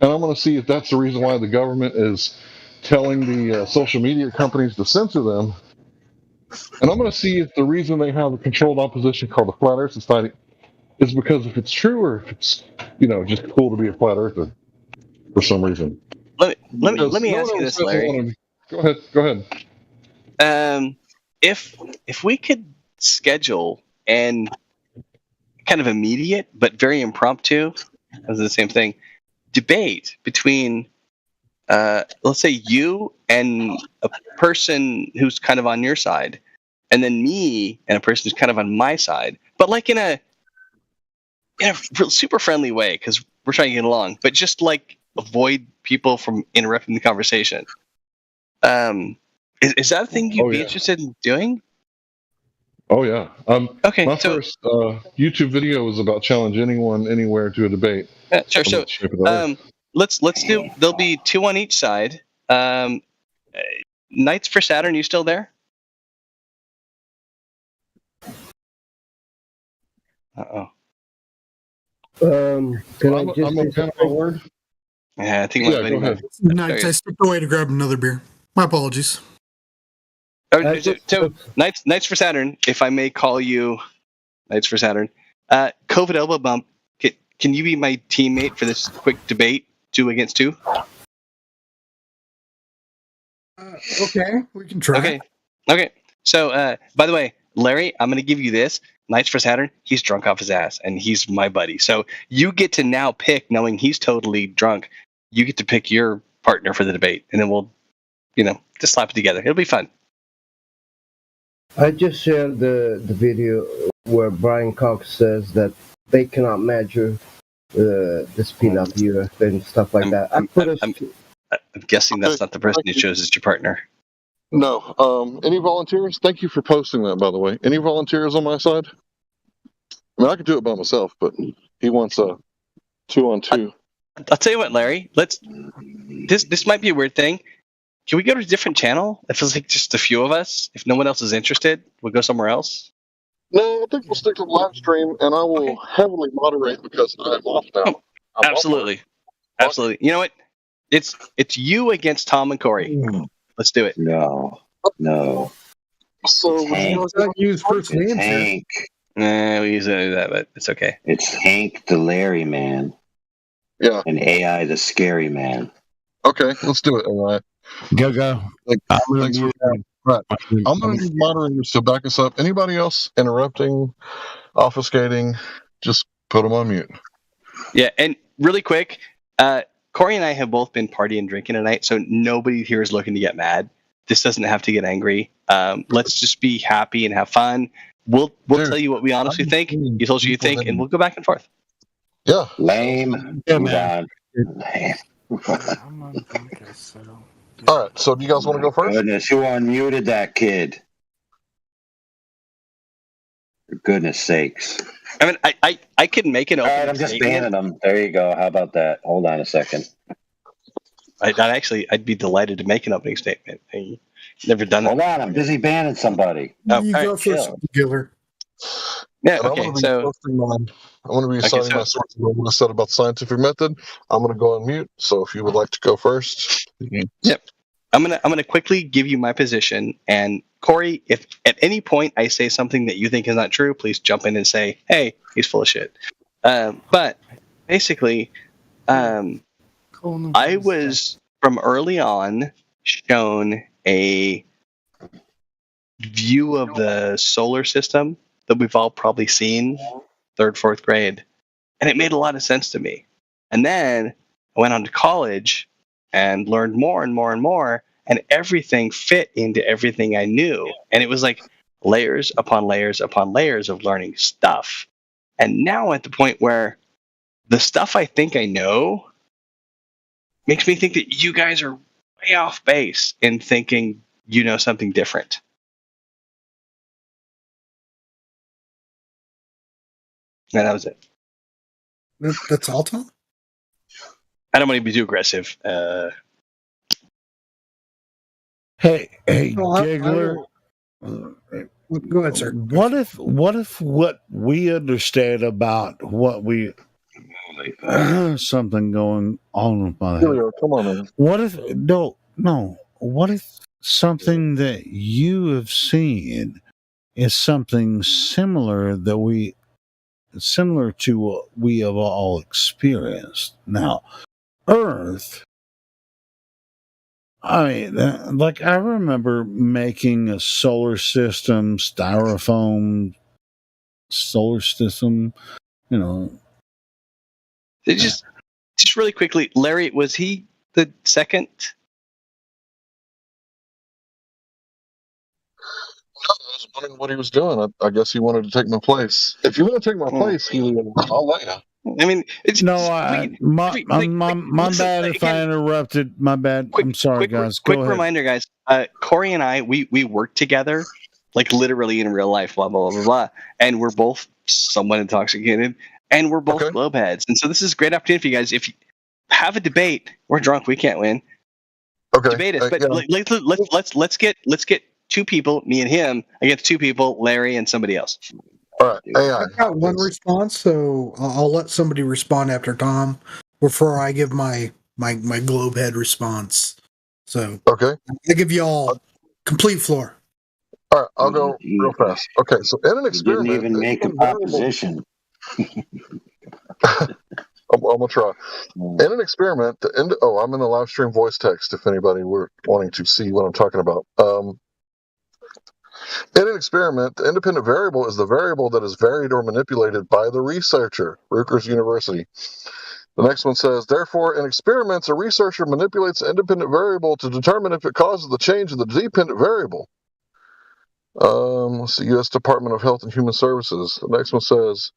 And I'm going to see if that's the reason why the government is telling the social media companies to censor them. And I'm going to see if the reason they have a controlled opposition called the Flat Earth Society is because if it's true or if it's, just cool to be a flat earther for some reason. Let me ask you this, Larry. Go ahead. If we could schedule and kind of immediate but very impromptu, as the same thing, debate between let's say you and a person who's kind of on your side, and then me and a person who's kind of on my side, but like in a super friendly way because we're trying to get along, but just like avoid people from interrupting the conversation. Is that a thing you'd be interested in doing? Oh yeah. Okay. My first YouTube video was about challenge anyone anywhere to a debate. Sure. So let's do. There'll be 2 on each side. Knights for Saturn. You still there? Can I just say a word? Yeah, I think. Go ahead. Knights, I stepped away to grab another beer. My apologies. So, Knights for Saturn, if I may call you Knights for Saturn. COVID elbow bump. Can you be my teammate for this quick debate, 2 against 2? Okay, we can try. Okay. So, by the way, Larry, I'm going to give you this. Knights for Saturn, he's drunk off his ass, and he's my buddy. So you get to now pick, knowing he's totally drunk, you get to pick your partner for the debate, and then we'll, just slap it together. It'll be fun. I just shared the video where Brian Cox says that they cannot measure the speed of the Earth and stuff like that. I'm guessing that's not the person you chose as your partner. No. Any volunteers? Thank you for posting that, by the way. Any volunteers on my side? I mean, I could do it by myself, but he wants a 2-on-2. I'll tell you what, Larry. This might be a weird thing. Can we go to a different channel? It feels like just a few of us. If no one else is interested, we'll go somewhere else. No, I think we'll stick to the live stream, and I will heavily moderate because I'm off now. Absolutely. You know what? It's you against Tom and Corey. Let's do it. No. So Hank. Use first It's names here. Hank. Nah, we usually do that, but it's okay. It's Hank the Larry Man. Yeah. And AI the Scary Man. Okay, let's do it. All right. Go. Thanks for right. I'm going to need moderators to back us up. Anybody else interrupting, obfuscating, just put them on mute. Yeah, and really quick, Corey and I have both been partying and drinking tonight, so nobody here is looking to get mad. This doesn't have to get angry. Let's just be happy and have fun. We'll tell you what we honestly think. You tell us what you think, and we'll go back and forth. Yeah. Lame. Yeah, Move man. on. Lame. All right, so do you guys want to go first? Goodness, who unmuted that kid? For goodness sakes. I mean, I could make an All opening right, I'm just statement. banning them. There you go. How about that? Hold on a second. I'd be delighted to make an opening statement. I never done that. Hold on, I'm busy banning somebody. Oh, You all go right, first, Giller. Yeah, And okay, I'm going so to be assigning my sources on what I said about the scientific method. I'm going to go on mute. So if you would like to go first. Yep. I'm gonna quickly give you my position, and Corey, if at any point I say something that you think is not true, please jump in and say, "Hey, he's full of shit." But basically, I was from early on shown a view of the solar system that we've all probably seen, 3rd, 4th grade, and it made a lot of sense to me. And then I went on to college and learned more and more and more, and everything fit into everything I knew. And it was like layers upon layers upon layers of learning stuff. And now at the point where the stuff I think I know makes me think that you guys are way off base in thinking you know something different. And that was it. That's all, Tom? I don't want to be too aggressive. Hey, No, I- Giggler. Go ahead, sir. What if what we understand about what we something going on with my head? Julio, come on, man. What if no? What if something that you have seen is something similar to what we have all experienced? Now, Earth. I mean, like I remember making a solar system, styrofoam solar system. You know, Just really quickly, Larry, was he the second? I was wondering what he was doing. I guess he wanted to take my place. If you want to take my place, Julio, I'll let you. I mean, it's no, my bad if I interrupted. My bad. I'm sorry, guys. Go Quick ahead. reminder, guys. Corey and I, we work together, like literally in real life, blah, blah, blah, blah. And we're both somewhat intoxicated, and we're both globe heads. And so this is a great opportunity for you guys. If you have a debate, we're drunk, we can't win. Okay. Debate us, but let's get 2 people, me and him, against 2 people, Larry and somebody else. All right, AI. I got one response, so I'll let somebody respond after Tom before I give my globe head response. So okay, I give you all complete floor. All right, I'll go real fast. Okay, so in an experiment, You didn't even make a proposition. I'm gonna try. In an experiment, I'm in the live stream voice text. If anybody were wanting to see what I'm talking about. In an experiment, the independent variable is the variable that is varied or manipulated by the researcher, Rutgers University. The next one says, therefore, in experiments, a researcher manipulates the independent variable to determine if it causes the change of the dependent variable. Let's see, U.S. Department of Health and Human Services. The next one says,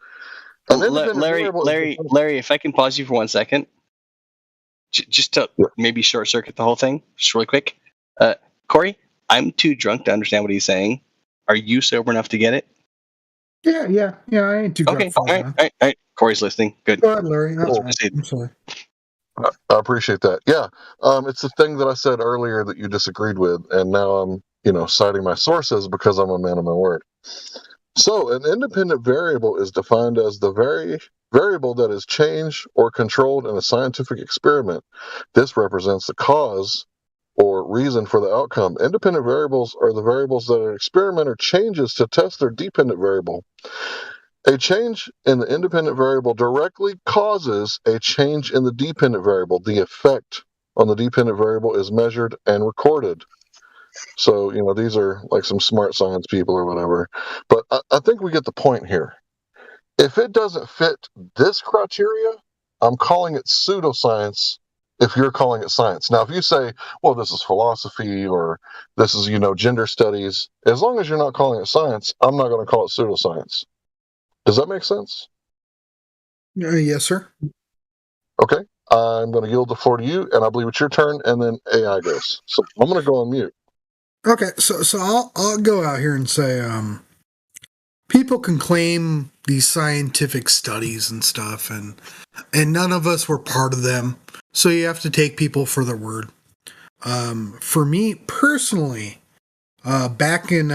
Larry, if I can pause you for 1 second, just to maybe short circuit the whole thing, just really quick. Corey, I'm too drunk to understand what he's saying. Are you sober enough to get it? Yeah. I ain't too drunk. Okay, all right. Corey's listening. Good. Go ahead, Larry. I'm sorry. I appreciate that. Yeah, it's the thing that I said earlier that you disagreed with, and now I'm, citing my sources because I'm a man of my word. So, an independent variable is defined as the variable that is changed or controlled in a scientific experiment. This represents the cause or reason for the outcome. Independent variables are the variables that an experimenter changes to test their dependent variable. A change in the independent variable directly causes a change in the dependent variable. The effect on the dependent variable is measured and recorded. So, these are like some smart science people or whatever. But I think we get the point here. If it doesn't fit this criteria, I'm calling it pseudoscience if you're calling it science. Now, if you say, well, this is philosophy or this is, gender studies, as long as you're not calling it science, I'm not going to call it pseudoscience. Does that make sense? Yes, sir. Okay. I'm going to yield the floor to you, and I believe it's your turn, and then AI goes. So I'm going to go on mute. Okay, so I'll go out here and say, people can claim these scientific studies and stuff, and none of us were part of them, so you have to take people for their word. For me personally, back in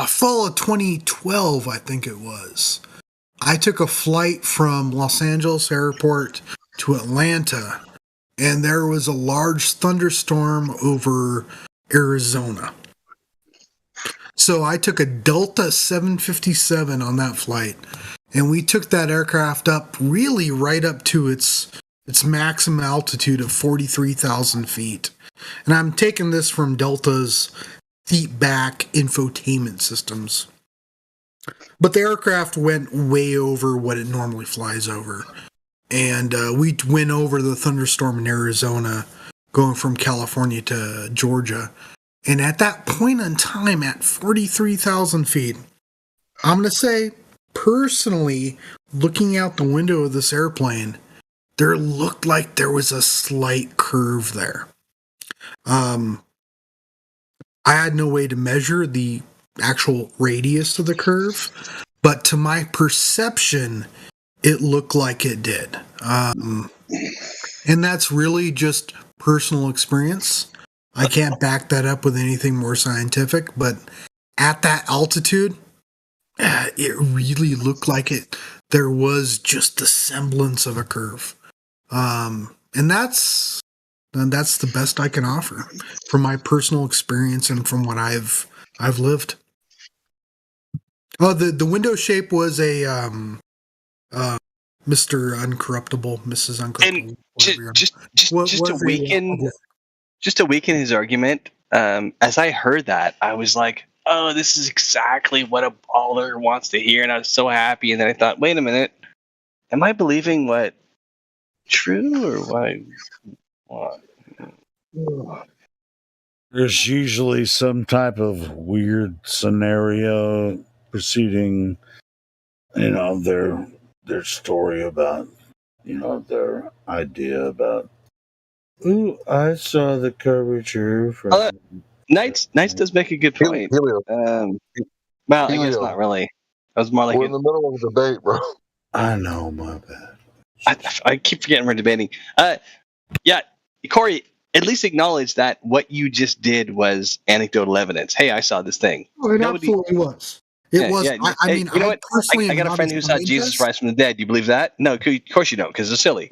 fall of 2012, I think it was, I took a flight from Los Angeles Airport to Atlanta, and there was a large thunderstorm over Arizona. So I took a Delta 757 on that flight, and we took that aircraft up really right up to its maximum altitude of 43,000 feet. And I'm taking this from Delta's seat back infotainment systems. But the aircraft went way over what it normally flies over. And we went over the thunderstorm in Arizona, going from California to Georgia. And at that point in time, at 43,000 feet, I'm going to say, personally, looking out the window of this airplane, there looked like there was a slight curve there. I had no way to measure the actual radius of the curve, but to my perception, it looked like it did. And that's really just personal experience. I can't back that up with anything more scientific, but at that altitude, it really looked like there was just the semblance of a curve. And that's the best I can offer from my personal experience and from what I've lived. Oh, the window shape was a Mr. Uncorruptible, Mrs. Uncorruptible. Just to weaken his argument, as I heard that, I was like, oh, this is exactly what a baller wants to hear, and I was so happy. And then I thought, wait a minute, am I believing what true or what? There's usually some type of weird scenario preceding, their story about, their idea about. Ooh, I saw the curvature from. Knights does make a good point. Well, I guess not really. That was more like we're in the middle of a debate, bro. I know, my bad. I keep forgetting we're debating. Yeah, Corey, at least acknowledge that what you just did was anecdotal evidence. Hey, I saw this thing. Oh, it absolutely was. It was. Yeah. I mean, you know what? Personally, I got a friend who saw Jesus rise from the dead. You believe that? No, of course you don't, because it's silly.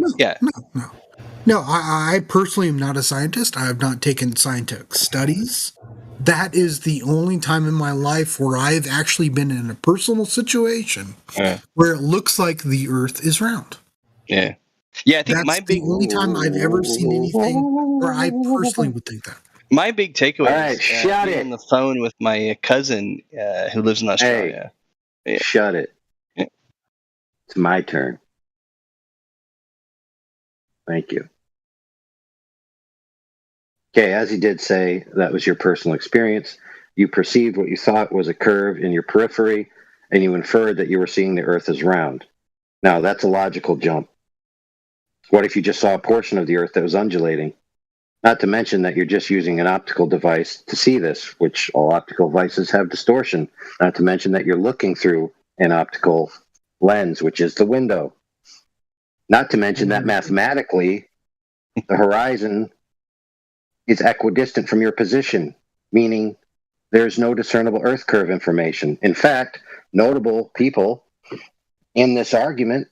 No, I personally am not a scientist. I have not taken scientific studies. That is the only time in my life where I've actually been in a personal situation where it looks like the Earth is round. Yeah. Yeah, I think that's the only time I've ever seen anything where I personally would think that. My big takeaway is shut it. on the phone with my cousin who lives in Australia. Hey, shut it. Yeah. It's my turn. Thank you. Okay, as he did say, that was your personal experience. You perceived what you thought was a curve in your periphery, and you inferred that you were seeing the Earth as round. Now, that's a logical jump. What if you just saw a portion of the Earth that was undulating? Not to mention that you're just using an optical device to see this, which all optical devices have distortion. Not to mention that you're looking through an optical lens, which is the window. Not to mention that mathematically, the horizon is equidistant from your position, meaning there's no discernible Earth curve information. In fact, notable people in this argument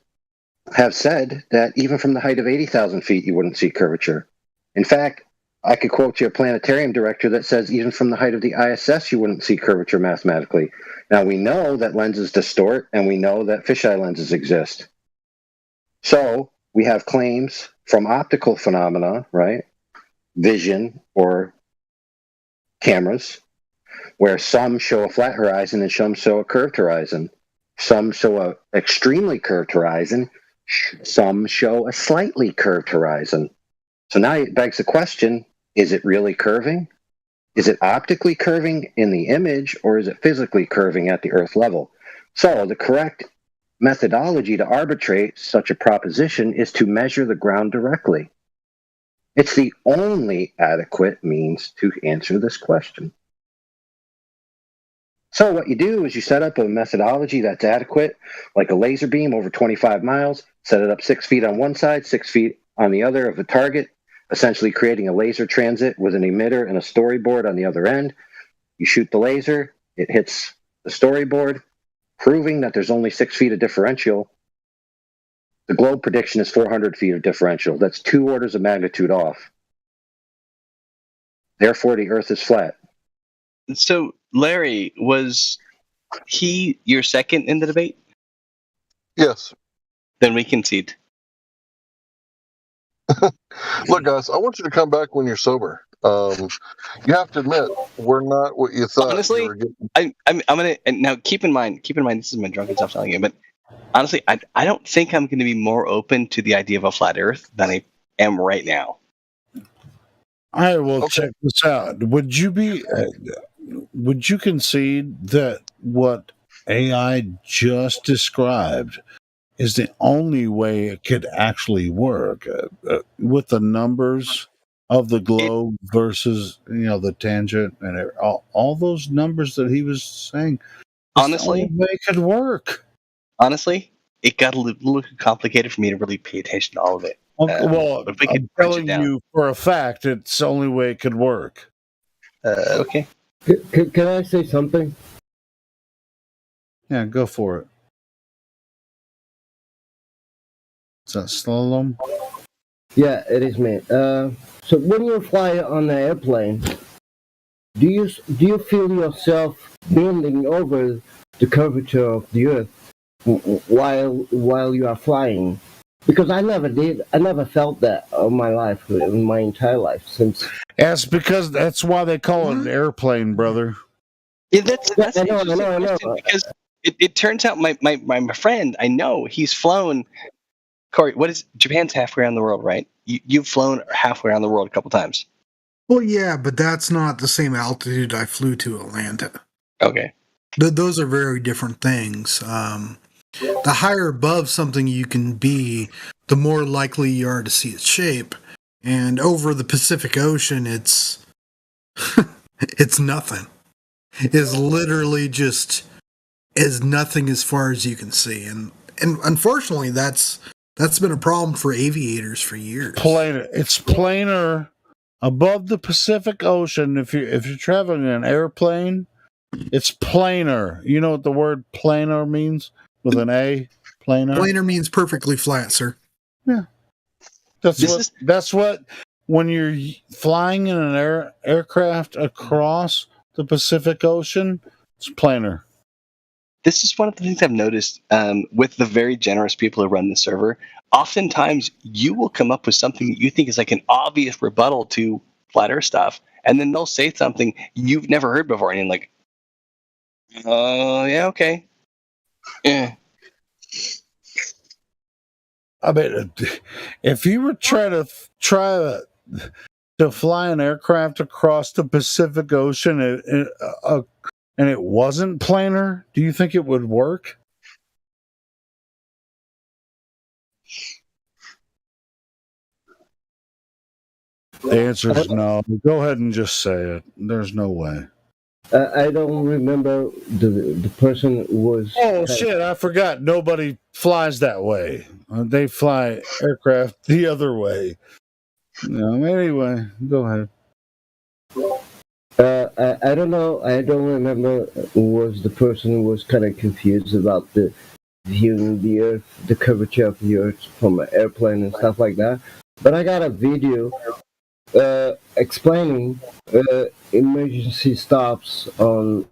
have said that even from the height of 80,000 feet, you wouldn't see curvature. In fact, I could quote you a planetarium director that says even from the height of the ISS, you wouldn't see curvature mathematically. Now, we know that lenses distort, and we know that fisheye lenses exist. So we have claims from optical phenomena, right? Vision or cameras, where some show a flat horizon and some show a curved horizon. Some show a extremely curved horizon. Some show a slightly curved horizon. So now it begs the question, is it really curving? Is it optically curving in the image, or is it physically curving at the Earth level? So the correct methodology to arbitrate such a proposition is to measure the ground directly. It's the only adequate means to answer this question. So what you do is you set up a methodology that's adequate, like a laser beam over 25 miles, set it up 6 feet on one side, 6 feet on the other of the target, essentially creating a laser transit with an emitter and a storyboard on the other end. You shoot the laser, it hits the storyboard, proving that there's only 6 feet of differential. The globe prediction is 400 feet of differential. That's 2 orders of magnitude off. Therefore, the Earth is flat. So, Larry, was he your second in the debate? Yes. Then we concede. Look, guys, I want you to come back when you're sober. You have to admit, we're not what you thought. Honestly, you were getting. I'm gonna, and now keep in mind, this is my drunken self telling you, but honestly, I don't think I'm going to be more open to the idea of a flat Earth than I am right now. I will check this out. Would you concede that what AI just described is the only way it could actually work with the numbers of the globe versus the tangent and all those numbers that he was saying? Honestly, the only way it could work. Honestly, it got a little complicated for me to really pay attention to all of it. Well, but if we I'm could crunch it telling down. you for a fact it's the only way it could work. Okay. Can I say something? Yeah, go for it. Is that slalom? Yeah, it is me. So when you fly on an airplane, do you feel yourself bending over the curvature of the Earth while you are flying? Because I never did. I never felt that in my life, in my entire life since. That's why they call it an airplane, brother. Yeah, that's I an know, interesting I know. question because it turns out my friend, I know he's flown. Corey, what is Japan's halfway around the world, right? You've flown halfway around the world a couple times. Well, yeah, but that's not the same altitude I flew to Atlanta. Okay. Those are very different things. The higher above something you can be, the more likely you are to see its shape. And over the Pacific Ocean, it's it's nothing. It's literally just as nothing as far as you can see. And unfortunately, that's been a problem for aviators for years. It's planar above the Pacific Ocean. If you're traveling in an airplane, it's planar. You know what the word planar means with an A? Planar. Planar means perfectly flat, sir. Yeah. That's what when you're flying in an aircraft across the Pacific Ocean, it's planar. This is one of the things I've noticed with the very generous people who run the server. Oftentimes, you will come up with something that you think is like an obvious rebuttal to flat Earth stuff, and then they'll say something you've never heard before, and you're like, yeah, okay. Yeah. I mean, if you were trying to fly an aircraft across the Pacific Ocean and it wasn't planar, do you think it would work? The answer is no. Go ahead and just say it. There's no way. I don't remember the person was. Oh shit! I forgot. Nobody flies that way. They fly aircraft the other way. No, anyway, go ahead. I don't know. I don't remember. Was the person who was kind of confused about the viewing the Earth, the curvature of the Earth from an airplane and stuff like that. But I got a video explaining emergency stops on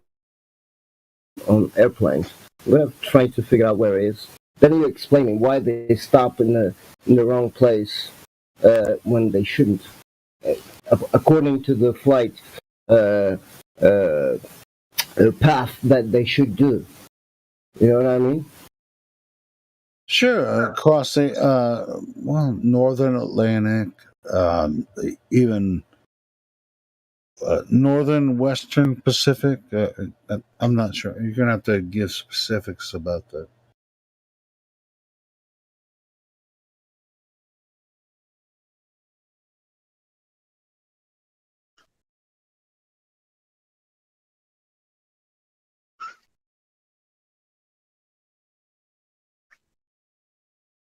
airplanes. We're trying to figure out where it is. Then you're explaining why they stop in the wrong place when they shouldn't, according to the flight path that they should do. You know what I mean? Sure, crossing northern Atlantic, even northern Western Pacific. I'm not sure. You're gonna have to give specifics about that.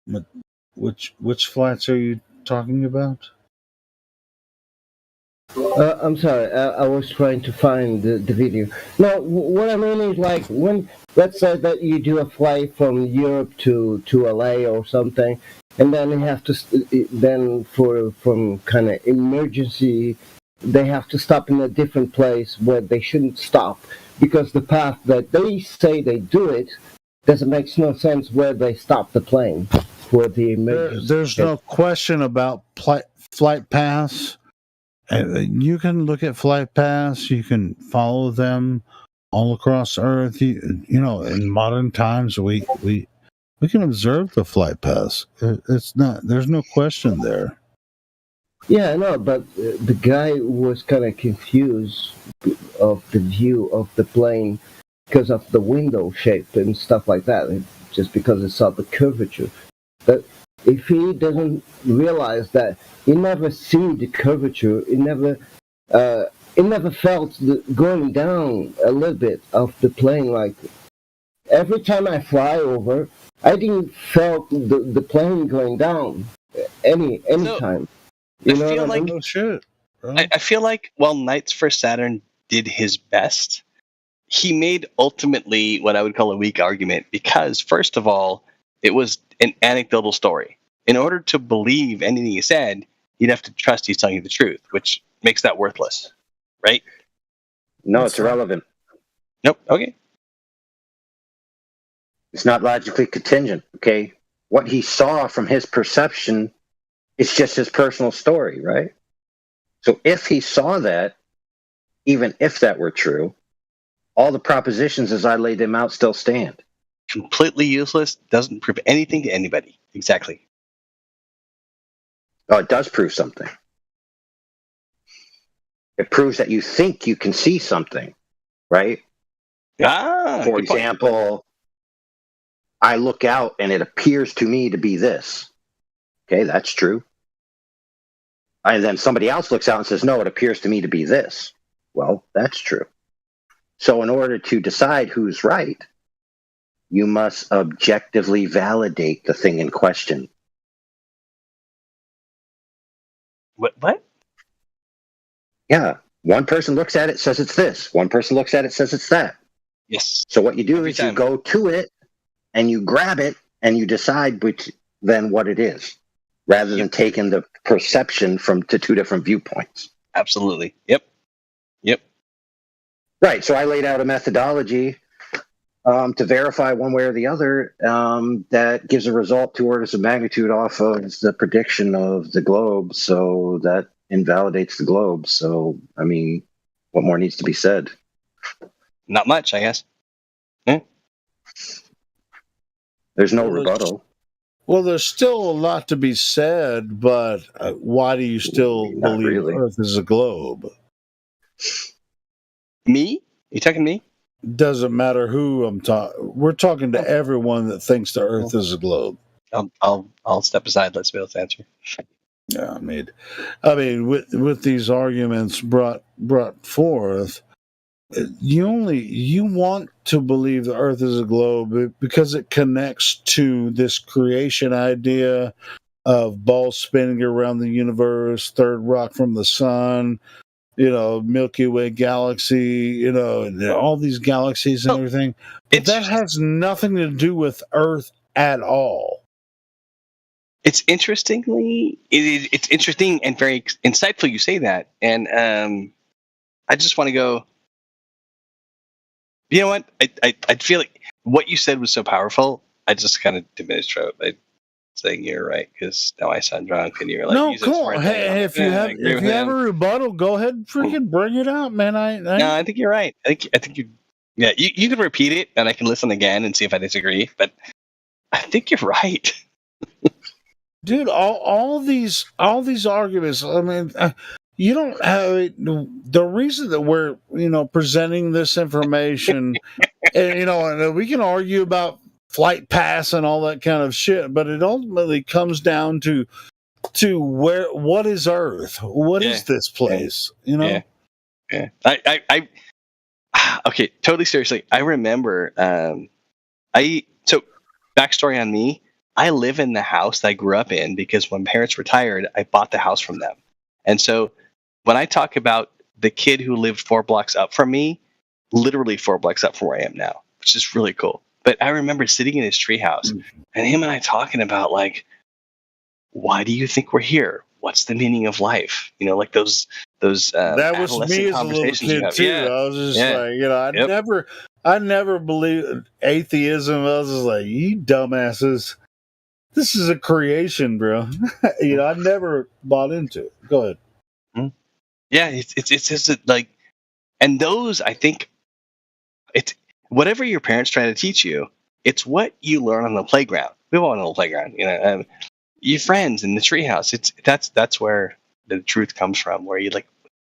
But which flights are you talking about? I'm sorry, I was trying to find the video. No, what I mean is like when, let's say that you do a flight from Europe to LA or something, and then you have to, then from kind of emergency, they have to stop in a different place where they shouldn't stop because the path that they say they do it doesn't make no sense where they stop the plane for the emergency. There's no question about flight paths. You can look at flight paths. You can follow them all across Earth. You know, in modern times, we can observe the flight paths. It's not. There's no question there. Yeah, no, but the guy was kind of confused of the view of the plane because of the window shape and stuff like that, just because it saw the curvature. But if he doesn't realize that he never seen the curvature, he never felt the going down a little bit of the plane. Like every time I fly over, I didn't felt the plane going down any time. You know feel what I like mean? Oh shit! I feel like while Knights for Saturn did his best, he made ultimately what I would call a weak argument because, first of all, it was an anecdotal story. In order to believe anything he said, you'd have to trust he's telling you the truth, which makes that worthless, right? No, it's irrelevant. Nope. Okay. It's not logically contingent, okay? What he saw from his perception is just his personal story, right? So if he saw that, even if that were true, all the propositions as I laid them out still stand. Completely useless, doesn't prove anything to anybody. Exactly. Oh, it does prove something. It proves that you think you can see something, right? For example, I look out and it appears to me to be this. Okay, that's true. And then somebody else looks out and says, no, it appears to me to be this. Well, that's true. So in order to decide who's right, you must objectively validate the thing in question. What? Yeah. One person looks at it, says it's this. One person looks at it, says it's that. Yes. So what you do is you go to it and you grab it and you decide then what it is, rather than taking the perception to two different viewpoints. Absolutely. Yep. Right. So I laid out a methodology to verify one way or the other that gives a result 2 orders of magnitude off of the prediction of the globe. So that invalidates the globe. So, I mean, what more needs to be said? Not much, I guess. There's no rebuttal. Well, there's still a lot to be said, but why do you still believe Earth is a globe? Me? You talking to me? Doesn't matter who I'm talking. We're talking to everyone that thinks the Earth is a globe. I'll step aside. Let's be able to answer. Yeah, I mean, with these arguments brought forth, you want to believe the Earth is a globe because it connects to this creation idea of balls spinning around the universe, third rock from the sun. Milky Way galaxy, and all these galaxies and everything. But that has nothing to do with Earth at all. It's it's interesting and very insightful you say that. And I just want to go, you know what? I feel like what you said was so powerful. I just kind of diminished it by saying you're right, because now I sound drunk and you're like, no, cool. Hey, if you have a rebuttal, go ahead and freaking bring it out, man. No, I think you're right. I think you. Yeah, you can repeat it, and I can listen again and see if I disagree. But I think you're right, dude. All these arguments. I mean, you don't have the reason that we're presenting this information, and we can argue about flight pass and all that kind of shit, but it ultimately comes down to what is Earth? What is this place? Yeah. I okay, totally seriously. I remember so backstory on me. I live in the house that I grew up in because when parents retired, I bought the house from them. And so when I talk about the kid who lived 4 blocks up from me, literally 4 blocks up from where I am now, which is really cool. But I remember sitting in his treehouse and him and I talking about, like, why do you think we're here? What's the meaning of life? Like those that was me as a little kid too. Yeah. I was just like, I never believed atheism. I was just like, you dumbasses, this is a creation, bro. I never bought into it. Go ahead. Yeah, it's just like, and those, I think, it's whatever your parents try to teach you. It's what you learn on the playground. We all know the playground, your friends in the treehouse. That's where the truth comes from. Where you like,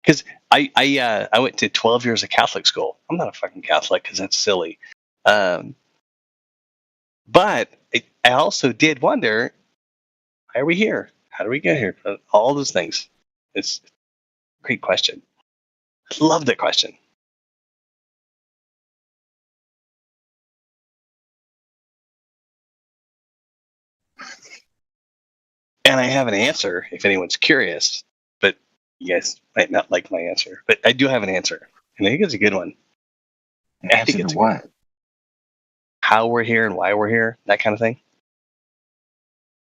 because I went to 12 years of Catholic school. I'm not a fucking Catholic because that's silly. But I also did wonder, why are we here? How do we get here? All those things. It's a great question. I love that question. And I have an answer if anyone's curious, but you guys might not like my answer. But I do have an answer, and I think it's a good one. I think it's what? How we're here and why we're here, that kind of thing.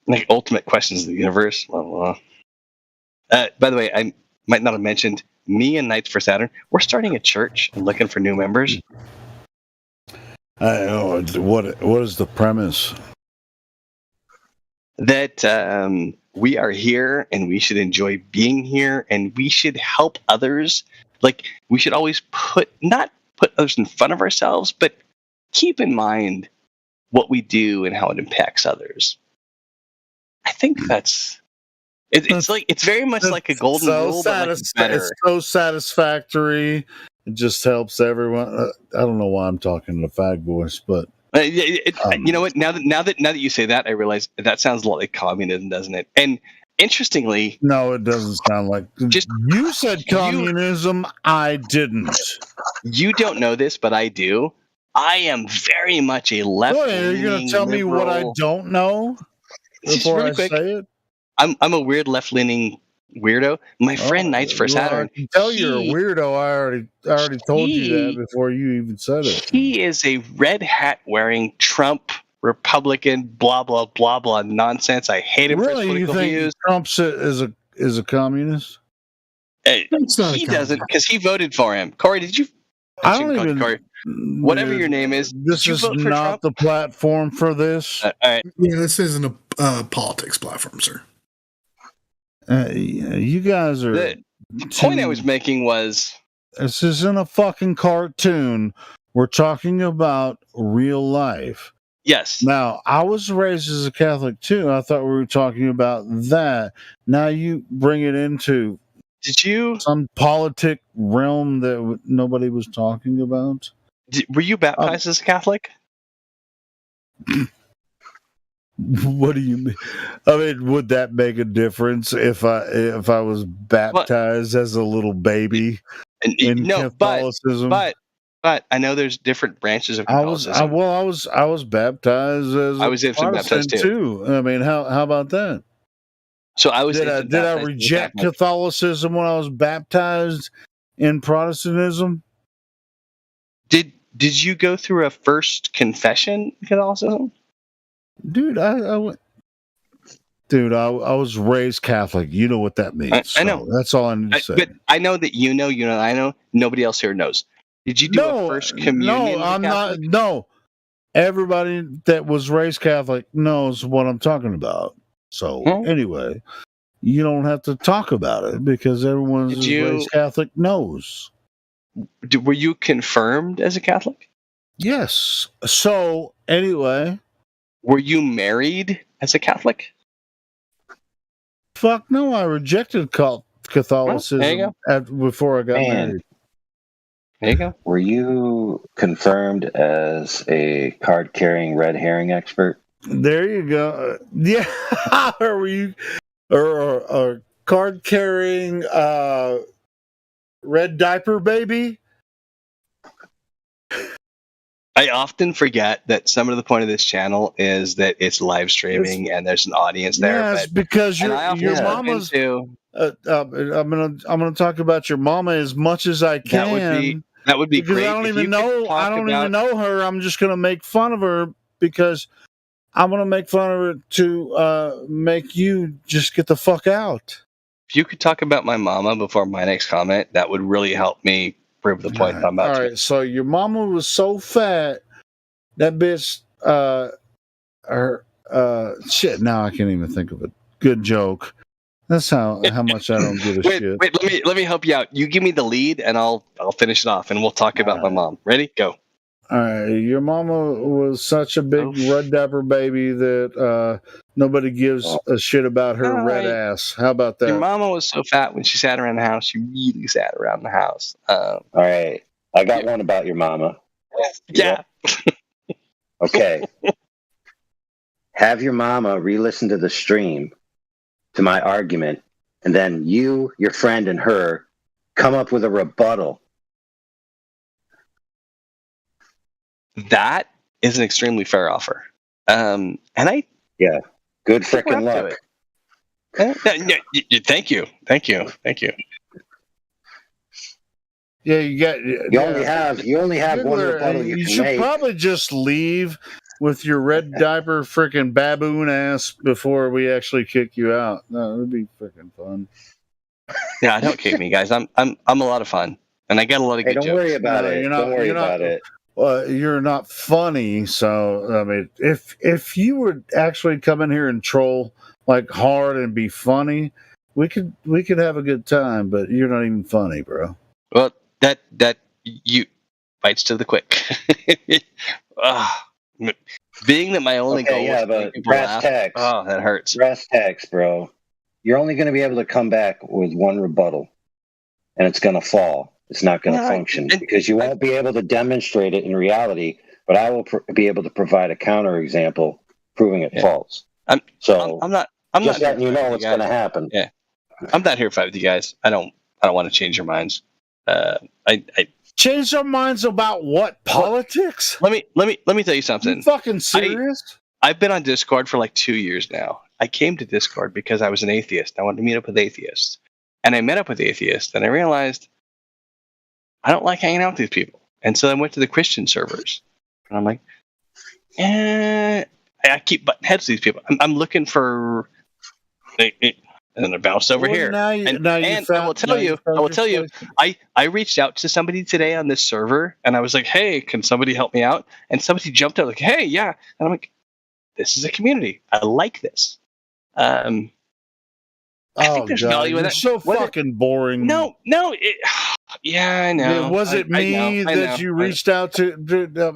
Like ultimate questions of the universe. By the way, I might not have mentioned, me and Knights for Saturn, we're starting a church and looking for new members. What is the premise? That we are here and we should enjoy being here and we should help others. Like, we should always not put others in front of ourselves, but keep in mind what we do and how it impacts others. I think it's very much like a golden rule, but like better. It's so satisfactory. It just helps everyone. I don't know why I'm talking in a fag voice, but you know what? Now that you say that, I realize that sounds a lot like communism, doesn't it? And interestingly, no, it doesn't sound like. Just you said communism. I didn't. You don't know this, but I do. I am very much a left. Are you going to tell me what I don't know before really I quick, say it? I'm a weird left-leaning weirdo. My friend Knights for Saturn. I can tell you're a weirdo. I already told you that before you even said it. He is a red hat wearing Trump Republican blah blah blah blah nonsense. I hate him for his political views. Trump is a communist? He doesn't, because he voted for him. Corey, did you? I don't even. Corey, whatever your name is. This is not the platform for this. All right. Yeah, this isn't a politics platform, sir. You guys are. The point I was making was, this isn't a fucking cartoon. We're talking about real life. Yes. Now, I was raised as a Catholic too. I thought we were talking about that. Now you bring it into some politic realm that nobody was talking about. Were you baptized as a Catholic? What do you mean? I mean, would that make a difference if I was baptized as a little baby in Catholicism? But I know there's different branches of Catholicism. I was baptized as I was a Protestant baptized too. I mean, how about that? So I was. Did I reject Catholicism when I was baptized in Protestantism? Did you go through a first confession in Catholicism? Dude, I went. Dude, I was raised Catholic. You know what that means. I know. So that's all I need to say. But I know that you know, I know. Nobody else here knows. Did you do a first communion? No, I'm not. No, everybody that was raised Catholic knows what I'm talking about. So anyway, you don't have to talk about it because everyone who's raised Catholic knows. Were you confirmed as a Catholic? Yes. So anyway, were you married as a Catholic? Fuck no, I rejected Catholicism before I got married. There you go. Were you confirmed as a card-carrying red herring expert? There you go. Yeah. Or were you or card-carrying red diaper baby? I often forget that some of the point of this channel is that it's live streaming and there's an audience there. Yes, because your mama's. I'm gonna talk about your mama as much as I can. That would be because great. I don't even know. I don't even know her. I'm just gonna make fun of her because I'm gonna make fun of her to make you just get the fuck out. If you could talk about my mama before my next comment, that would really help me prove the point that I'm about to. All right, so your mama was so fat that bitch. Shit. Now I can't even think of a good joke. That's how much I don't give a shit. Wait, let me help you out. You give me the lead, and I'll finish it off, and we'll talk about my mom. Ready? Go. All right, your mama was such a big red diaper baby that nobody gives a shit about her red ass. How about that? Your mama was so fat when she sat around the house. She really sat around the house. All right, I got one about your mama. Yeah. Okay. Have your mama re-listen to the stream to my argument, and then you, your friend, and her come up with a rebuttal. That is an extremely fair offer. Good freaking luck. Thank you. Yeah, you only have one rebuttal you can should make. Probably just leave with your red diaper freaking baboon ass before we actually kick you out. No, it'd be freaking fun. Yeah, don't kick me, guys. I'm a lot of fun, and I get a lot of good jokes. Don't worry about it. Don't worry about it. Well, you're not funny, so I mean, if you would actually come in here and troll like hard and be funny, we could have a good time. But you're not even funny, bro. Well, that you bites to the quick. Being that my only goal was to make people laugh. Text. Oh, that hurts. Brass text, bro. You're only going to be able to come back with one rebuttal, and it's going to fall. It's not going to function because you won't be able to demonstrate it in reality. But I will be able to provide a counterexample proving it false. I'm not letting you know what's going to happen. Yeah, I'm not here to fight with you guys. I don't want to change your minds. I change our minds about what? Politics? Let me tell you something. You fucking serious? I've been on Discord for like 2 years now. I came to Discord because I was an atheist. I wanted to meet up with atheists, and I met up with atheists, and I realized I don't like hanging out with these people. And so I went to the Christian servers, and I'm like, I keep butting heads with these people. I'm looking for. And then I bounced over here. And I will tell you, I reached out to somebody today on this server, and I was like, hey, can somebody help me out? And somebody jumped out like, hey, yeah. And I'm like, this is a community. I like this. I think there's value in that. So fucking boring. No. Yeah, I know. Was it me that you reached out to?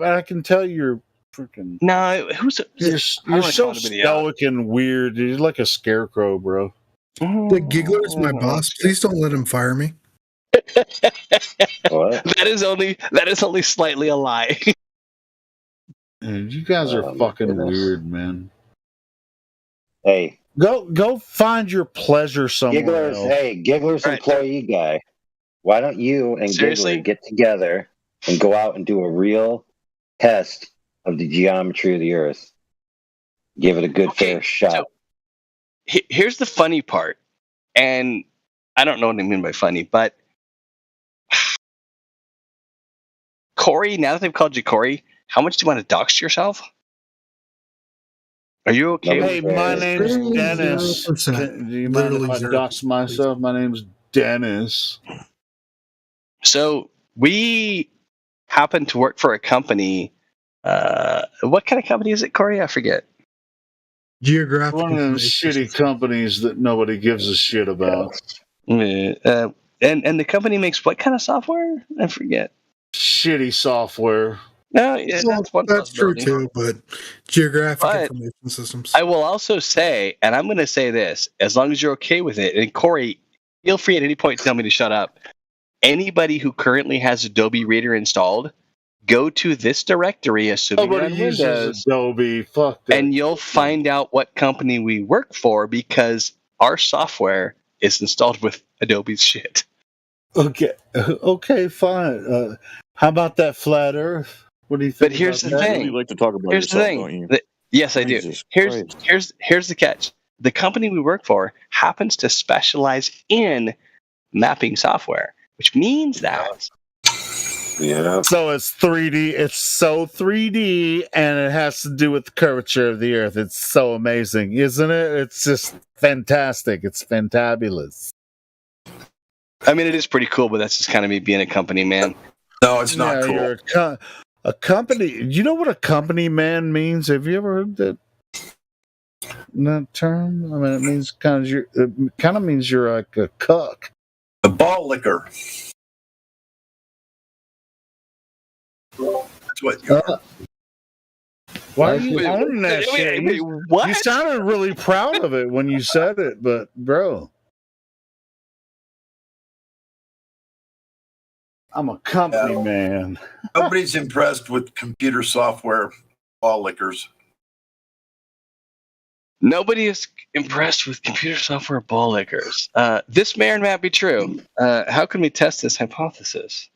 I can tell you're freaking. No, you're so stoic and weird. You're like a scarecrow, bro. The Giggler is my boss. Please don't let him fire me. What? That is only slightly a lie. Dude, you guys are fucking weird, man. Hey, go find your pleasure somewhere else. Giggler's employee guy. Why don't you and Giggler get together and go out and do a real test of the geometry of the Earth? Give it a good fair shot. here's the funny part, and I don't know what I mean by funny, but Corey, now that they've called you Corey, how much do you want to dox yourself? Are you okay? Hey, my name's Dennis. 0%. Do you mind if I dox myself? My name's Dennis. So we happen to work for a company. What kind of company is it, Corey? I forget. Geographic. One of them shitty companies that nobody gives a shit about. And the company makes what kind of software? I forget. Shitty software. No, yeah, that's one That's true possibility. too, but geographic But information systems. I will also say, and I'm going to say this, as long as you're okay with it, and Corey, feel free at any point to tell me to shut up. Anybody who currently has Adobe Reader installed, go to this directory, assuming you're Nobody on uses Windows, Adobe. Fuck that. and you'll find out what company we work for because our software is installed with Adobe's shit. Okay, fine. How about that flat Earth? What do you think? But here's the about that? thing. You like to talk about Here's yourself, the thing. don't you? Yes, I do. Jesus Here's the catch. The company we work for happens to specialize in mapping software, which means that Yeah. So it's 3D. It's so 3D, and it has to do with the curvature of the Earth. It's so amazing, isn't it? It's just fantastic. It's fantabulous. I mean, it is pretty cool, but that's just kind of me being a company man. No, it's not cool. You're a company. You know what a company man means? Have you ever heard that term? I mean, it means it means you're like a cuck. A ball licker. That's what you are. Why are you owning that shit? What? You sounded really proud of it when you said it, but bro, I'm a company man. Nobody's impressed with computer software ball lickers. Nobody is impressed with computer software ball lickers. This may or may not be true. How can we test this hypothesis?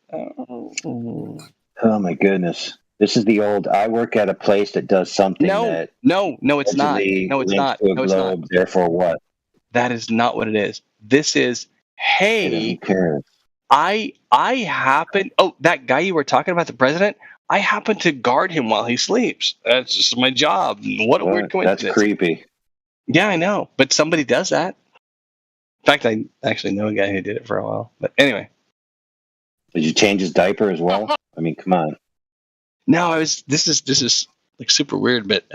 Oh my goodness. This is the old, I work at a place that does something that... No, it's not. No, it's not. To a No, it's not. globe, therefore what? That is not what it is. This is, hey, I happen... Oh, that guy you were talking about, the president? I happen to guard him while he sleeps. That's just my job. What a weird coincidence. That's creepy. Yeah, I know. But somebody does that. In fact, I actually know a guy who did it for a while. But anyway. Did you change his diaper as well? I mean, come on. No, this is like super weird, but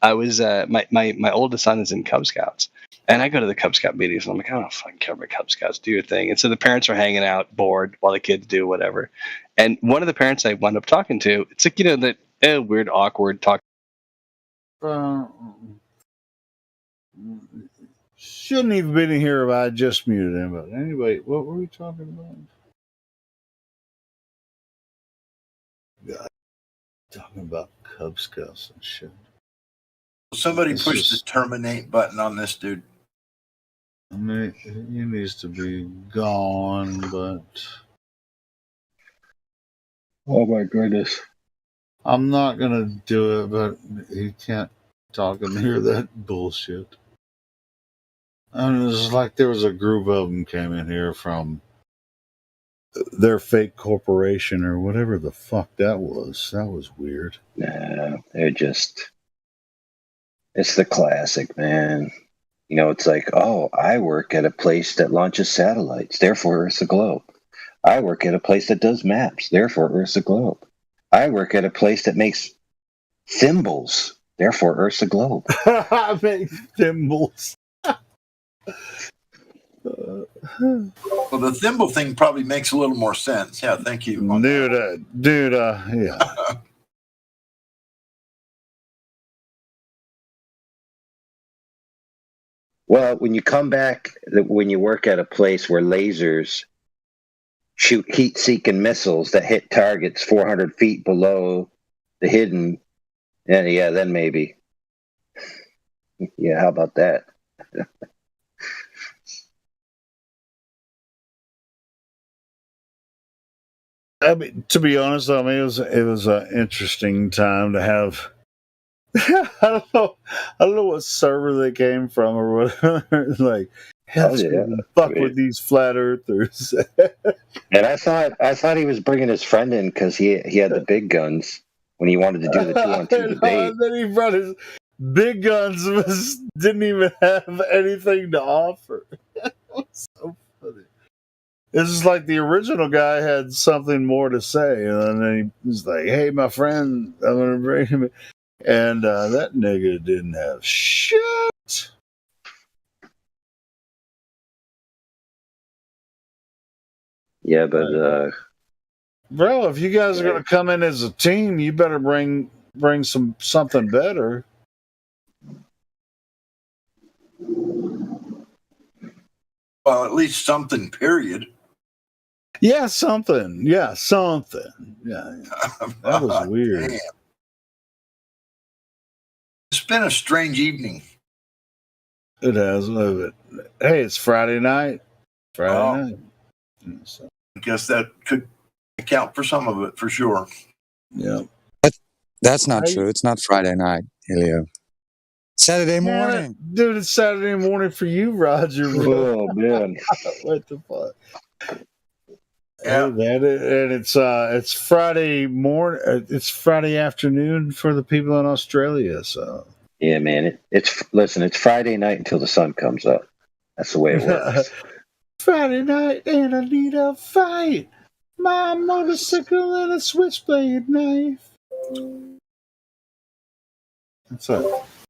I was my oldest son is in Cub Scouts, and I go to the Cub Scout meetings, and I'm like, I don't fucking care about Cub Scouts, do your thing. And so the parents are hanging out, bored, while the kids do whatever. And one of the parents I wound up talking to, it's like, that weird, awkward talk. Shouldn't even been in here if I just muted him. But anyway, what were we talking about? God, talking about Cub Scouts and shit. Somebody pushed the terminate button on this dude. I mean, he needs to be gone, but... Oh my goodness. I'm not going to do it, but he can't talk and hear that bullshit. I mean, it's like there was a group of them came in here from their fake corporation or whatever the fuck that was. That was weird. Nah, they're just... It's the classic, man. It's like, oh, I work at a place that launches satellites, therefore Earth's a globe. I work at a place that does maps, therefore Earth's a globe. I work at a place that makes thimbles, therefore Earth's a globe. I make thimbles. Well, the thimble thing probably makes a little more sense. Yeah, thank you. Dude, yeah. Well, when you come back, when you work at a place where lasers shoot heat-seeking missiles that hit targets 400 feet below the hidden, then maybe. Yeah, how about that? I mean, to be honest, it was an interesting time to have I don't know what server they came from or whatever. Like, hey, let's go fuck with these flat earthers. And I thought he was bringing his friend in because he had the big guns when he wanted to do the 2-on-2 debate. And then he brought his big guns, didn't even have anything to offer. So funny. It's just like the original guy had something more to say, and then he was like, "Hey, my friend, I'm gonna bring him in." And that nigga didn't have shit. Yeah, but bro, if you guys are gonna come in as a team, you better bring something better. Well, at least something. Period. Yeah, something. Yeah, something. Yeah, that was weird. Damn. It's been a strange evening. It has. Hey, it's Friday night. Friday night. So. I guess that could account for some of it, for sure. Yeah. That's not true. It's not Friday night, Helio. Saturday morning. Dude, it's Saturday morning for you, Roger. Oh, man. What the fuck? Yeah. And it's Friday morning. It's Friday afternoon for the people in Australia. So yeah, man. It's Friday night until the sun comes up. That's the way it works. Friday night and I need a fight. My motorcycle and a switchblade knife. That's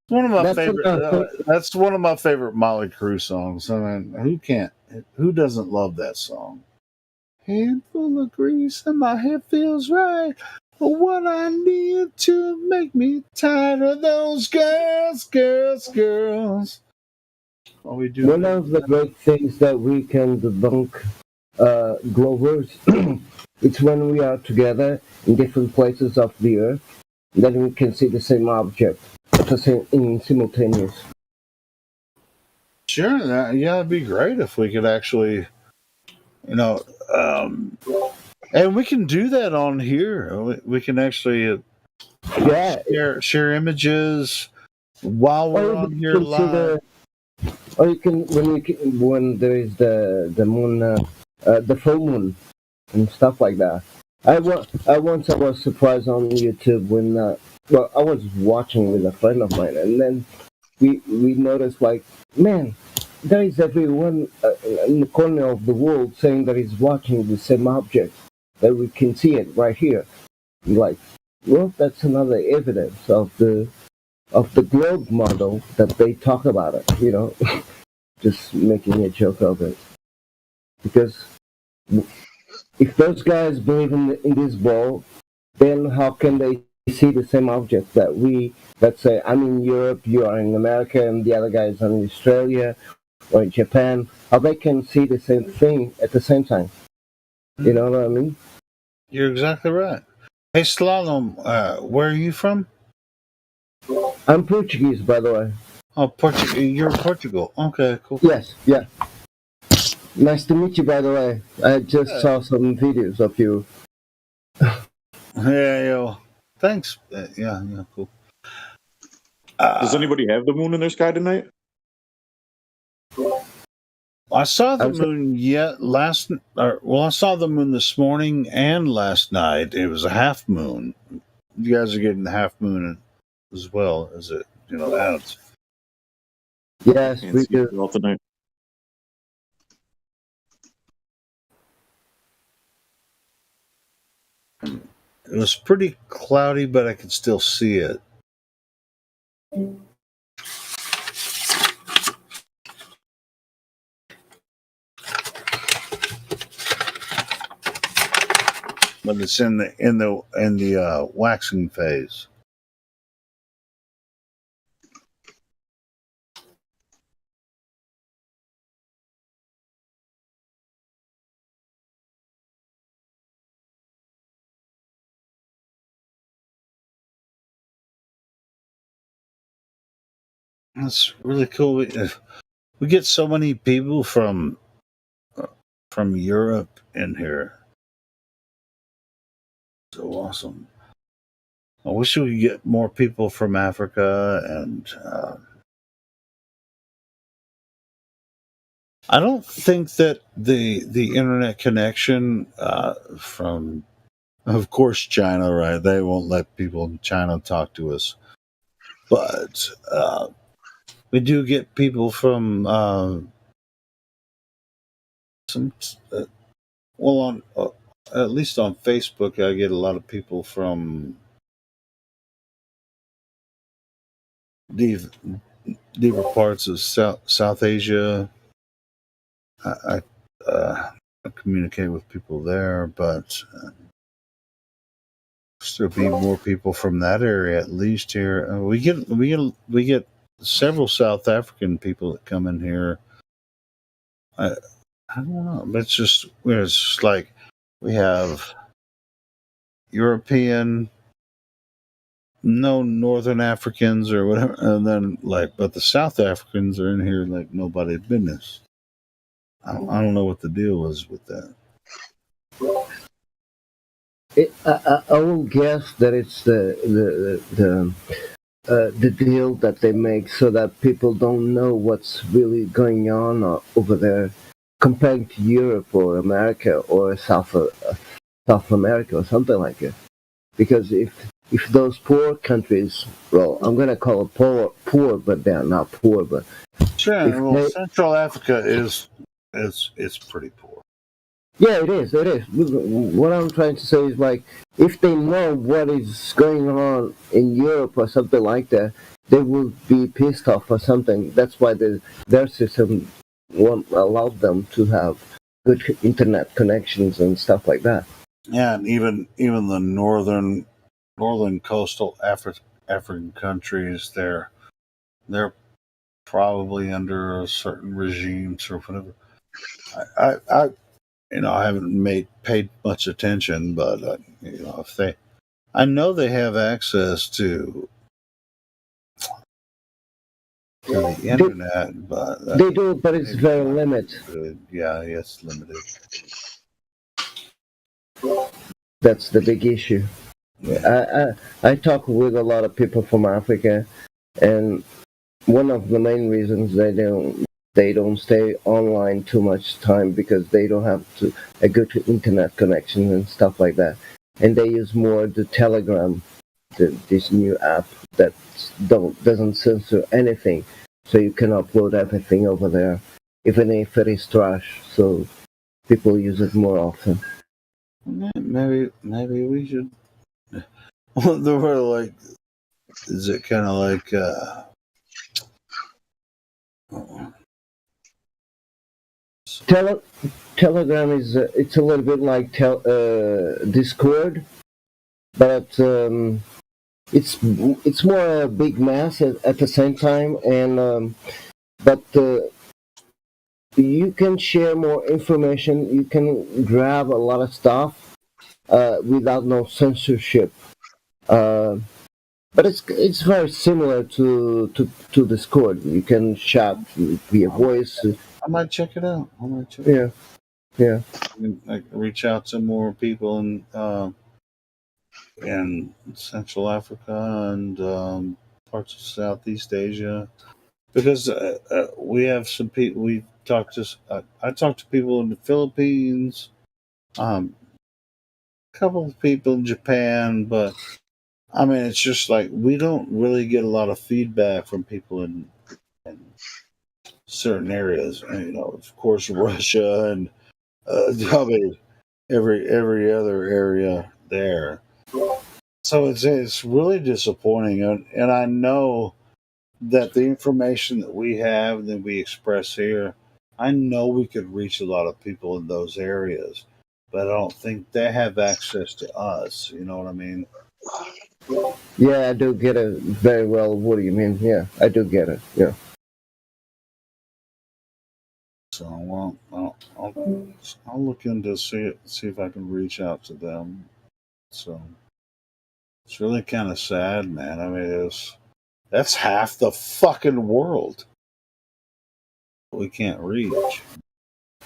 one of my favorite. That's one of my favorite Motley Crue songs. I mean, who doesn't love that song? Handful of grease and my head feels right. What I need to make me tired of those girls. What we do? One of the great things that we can debunk Glovers, it's when we are together in different places of the earth, then we can see the same object in simultaneous. Sure, it'd be great if we could actually, and we can do that on here. We can actually share images while we're on here live. Or you can when there is the moon, the full moon, and stuff like that. I was surprised on YouTube when I was watching with a friend of mine, and then we noticed, like, man, there is everyone in the corner of the world saying that he's watching the same object, that we can see it right here. Like, well, that's another evidence of the globe model that they talk about it, just making a joke of it. Because if those guys believe in this ball, then how can they see the same object that let's say I'm in Europe, you are in America, and the other guy is in Australia or in Japan, how they can see the same thing at the same time? You know what I mean? You're exactly right. Hey, Slalom, where are you from? I'm Portuguese, by the way. Oh, you're Portugal. Okay, cool. Yes, yeah. Nice to meet you, by the way. I just saw some videos of you. Yeah, thanks. Yeah, cool. Does anybody have the moon in their sky tonight? I saw the moon I saw the moon this morning and last night. It was a half moon. You guys are getting the half moon as well, is it? That's. Yes, we do. Tonight. It was pretty cloudy, but I could still see it. But it's in the waxing phase. That's really cool. We get so many people from Europe in here. So awesome. I wish we could get more people from Africa, and I don't think that the internet connection from, of course, China, right? They won't let people in China talk to us, but we do get people from some. Well, on at least on Facebook, I get a lot of people from deeper parts of South Asia. I communicate with people there, but still be more people from that area at least here. We get several South African people that come in here. I don't know, but it's just like we have European, no Northern Africans or whatever, and then but the South Africans are in here like nobody's business. I don't know what the deal was with that. I will guess that it's the deal that they make so that people don't know what's really going on over there, compared to Europe or America or South America or something like that. Because if those poor countries, well, I'm gonna call it poor, but they're not poor. But sure, well, Central Africa is it's pretty poor. Yeah, it is. It is. What I'm trying to say is, like, if they know what is going on in Europe or something like that, they will be pissed off or something. That's why their system won't allow them to have good internet connections and stuff like that. Yeah, and even the northern coastal African countries, they're probably under a certain regimes or whatever. I I haven't paid much attention, but if I know they have access to the internet, but they do, but it's very limited. Yeah, it's limited. That's the big issue. I talk with a lot of people from Africa, and one of the main reasons they don't stay online too much time because they don't have a good internet connection and stuff like that, and they use more the Telegram, this new app that doesn't censor anything, so you can upload everything over there, even if it is trash. So people use it more often. Maybe we should. They were like, is it kind of like? Telegram is it's a little bit like Discord, but it's more a big mass at the same time, and but you can share more information. You can grab a lot of stuff without no censorship. But it's very similar to Discord. You can chat via voice. I might check it out. Yeah. Like reach out to more people in Central Africa and parts of Southeast Asia, because we have some people. We talked to. I talked to people in the Philippines. A couple of people in Japan, but I mean, it's just like we don't really get a lot of feedback from people in certain areas. And, of course, Russia and probably every other area there. So it's really disappointing, and I know that the information that we have that we express here, I know we could reach a lot of people in those areas, but I don't think they have access to us. You know what I mean? Yeah, I do get it very well. What do you mean? Yeah, I do get it. Yeah. So I'll look into see if I can reach out to them. So it's really kind of sad, man. I mean, that's half the fucking world we can't reach.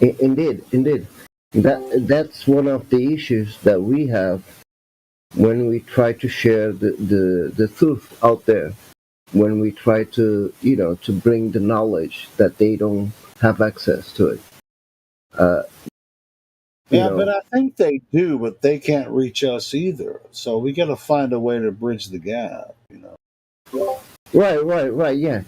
Indeed. That's one of the issues that we have. when we try to share the truth out there, when we try to, to bring the knowledge that they don't have access to it. But I think they do, but they can't reach us either. So we got to find a way to bridge the gap, Right, yeah.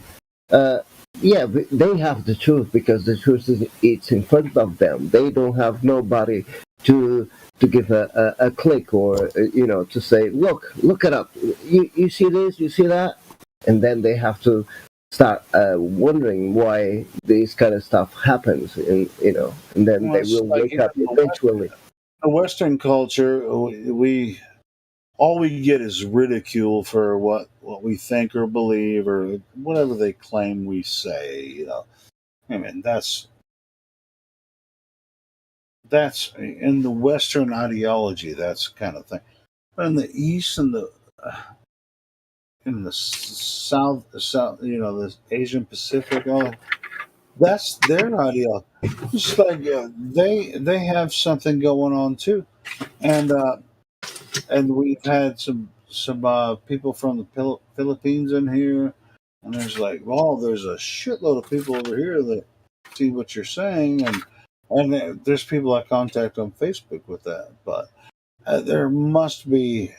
Yeah, but they have the truth because the truth is it's in front of them. They don't have nobody to give a click or to say, look it up. You see this, you see that, and then they have to start wondering why this kind of stuff happens, and then they will wake up eventually. The Western culture, we all we get is ridicule for what we think or believe or whatever they claim we say. I mean, that's in the Western ideology. That's the kind of thing. But in the East and in the South, the Asian Pacific, that's their ideology. It's like they have something going on too, and we've had some people from the Philippines in here, and there's like, well, there's a shitload of people over here that see what you're saying, and there's people I contact on Facebook with that, but there must be,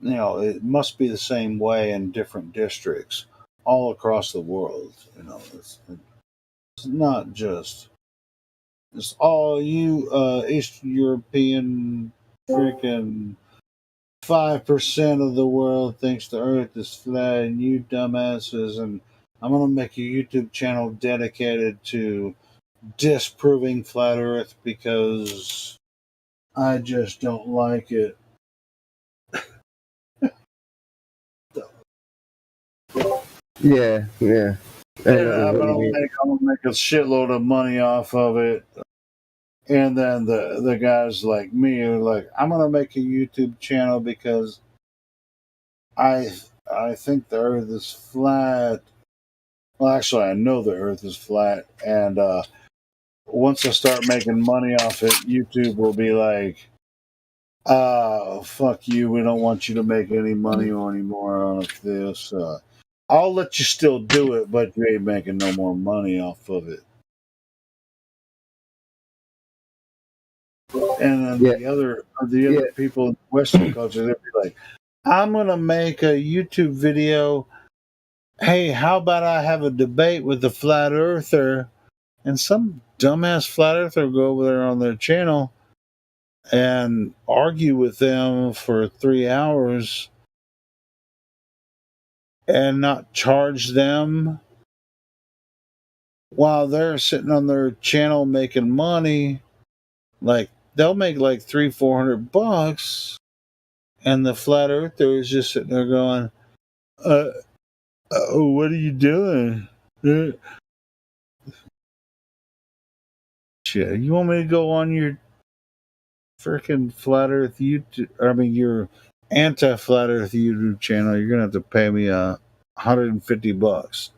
it must be the same way in different districts all across the world. It's not just it's all you Eastern European freaking 5% of the world thinks the earth is flat, and you dumbasses, and I'm gonna make a YouTube channel dedicated to disproving flat earth because I just don't like it. Yeah. And I'm gonna make a shitload of money off of it. And then the guys like me are like, I'm gonna make a YouTube channel because I think the earth is flat. Well, actually, I know the earth is flat, and once I start making money off it, YouTube will be like, fuck you, we don't want you to make any money anymore on this. I'll let you still do it, but you ain't making no more money off of it. And then the other people in Western culture, they'll be like, I'm gonna make a YouTube video. Hey, how about I have a debate with the flat earther? And some dumbass flat earther go over there on their channel and argue with them for 3 hours and not charge them while they're sitting on their channel making money. Like, they'll make like $300-400, and the flat earther is just sitting there going, what are you doing? Shit, you want me to go on your freaking flat earth YouTube, your anti-flat earth YouTube channel? You're gonna have to pay me $150.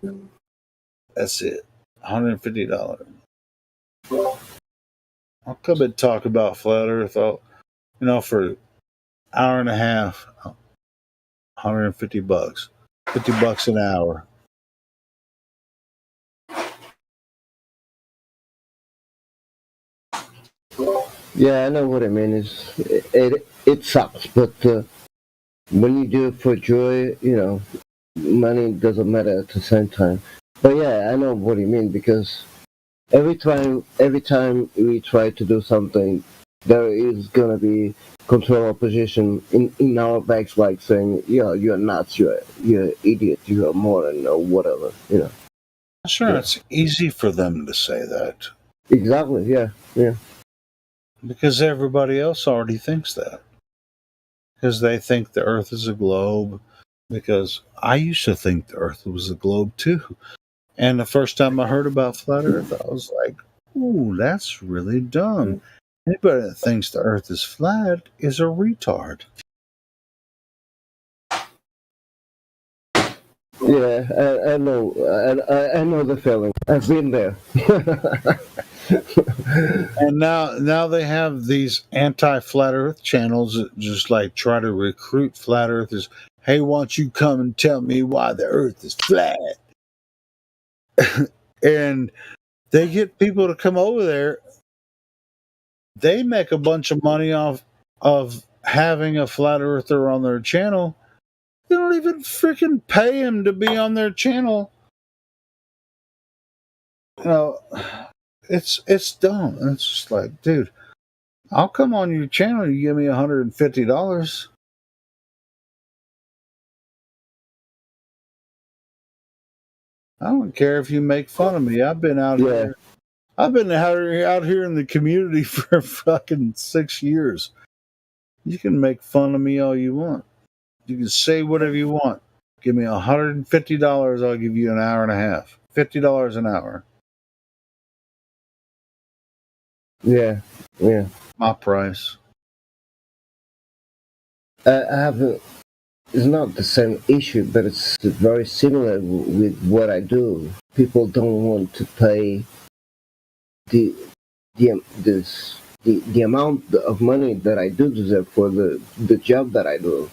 That's it. $150. I'll come and talk about flat earth for an hour and a half. $150. $50 an hour. Yeah, I know what I mean. It sucks, but when you do it for joy, money doesn't matter at the same time. But yeah, I know what you mean, because every time we try to do something, there is gonna be control opposition in our backs, like saying, you're nuts, you're an idiot, you're a moron, or whatever, Sure, it's easy for them to say that. Exactly, yeah. Because everybody else already thinks that. Because they think the earth is a globe. Because I used to think the earth was a globe too. And the first time I heard about flat earth, I was like, ooh, that's really dumb. Anybody that thinks the earth is flat is a retard. Yeah, I know. I know the feeling. I've been there. And now they have these anti-flat Earth channels that just like try to recruit flat Earthers. Hey, why don't you come and tell me why the Earth is flat? And they get people to come over there. They make a bunch of money off of having a flat earther on their channel. They don't even freaking pay him to be on their channel. You know, it's dumb. It's just like, dude, I'll come on your channel. You give me $150. I don't care if you make fun of me. I've been out here. I've been out here in the community for fucking 6 years. You can make fun of me all you want. You can say whatever you want. Give me $150. I'll give you an hour and a half. $50 an hour. Yeah. My price. I have it's not the same issue, but it's very similar with what I do. People don't want to pay the amount of money that I do deserve for the job that I do.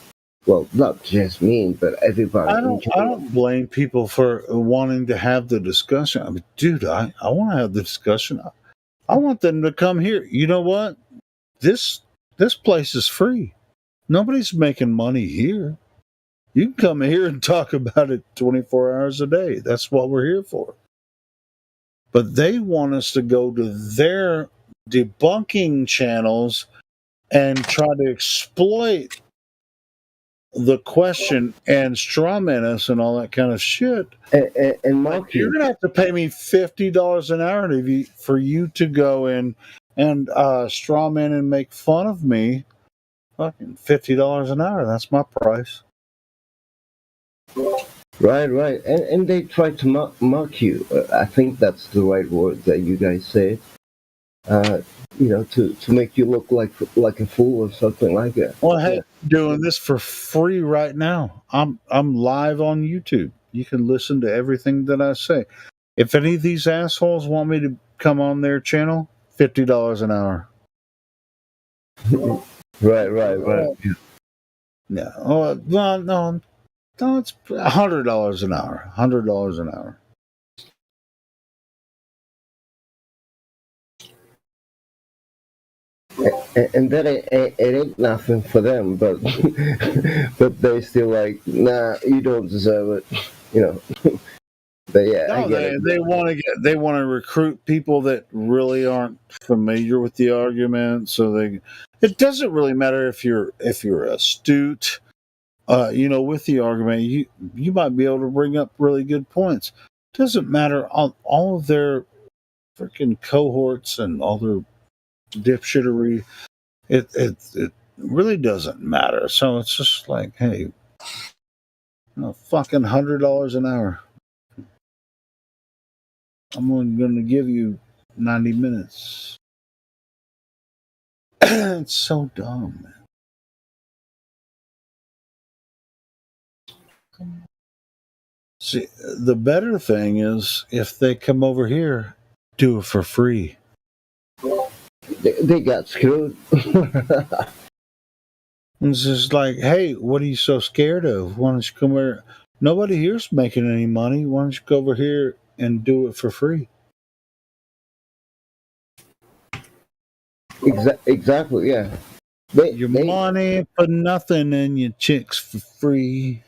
Well, not just me, but everybody. I don't blame people for wanting to have the discussion. I mean, dude, I want to have the discussion. I want them to come here. You know what? This place is free. Nobody's making money here. You can come here and talk about it 24 hours a day. That's what we're here for. But they want us to go to their debunking channels and try to exploit the question and strawman us and all that kind of shit. And Mark, you're gonna have to pay me $50 an hour for you to go in and strawman and make fun of me. Fucking $50 an hour. That's my price. Right, and they try to mock you. I think that's the right word that you guys say. To make you look like a fool or something like that. Well, hey, I'm doing this for free right now. I'm live on YouTube. You can listen to everything that I say. If any of these assholes want me to come on their channel, $50 an hour. Right. No, no, it's $100 an hour. $100 an hour. And that it ain't nothing for them, but but they still like, nah, you don't deserve it, But yeah, No, I get it. they want to recruit people that really aren't familiar with the argument. So it doesn't really matter if you're astute, with the argument. You might be able to bring up really good points. Doesn't matter all of their freaking cohorts and all their dipshittery. It really doesn't matter. So it's just like, hey, fucking $100 an hour. I'm only going to give you 90 minutes. It's so dumb, man. See, the better thing is if they come over here, do it for free. They got screwed. It's just like, hey, what are you so scared of? Why don't you come here? Nobody here's making any money. Why don't you go over here and do it for free? Exactly, yeah. Your money for nothing and your chicks for free.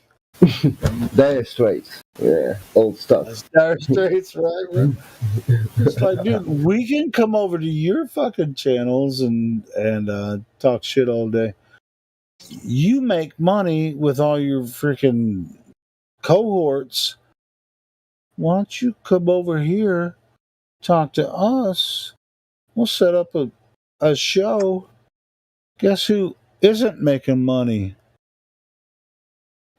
Dire Straits, yeah, old stuff. That's Dire Straits, right? It's like, dude, we can come over to your fucking channels and talk shit all day. You make money with all your freaking cohorts. Why don't you come over here, talk to us? We'll set up a show. Guess who isn't making money?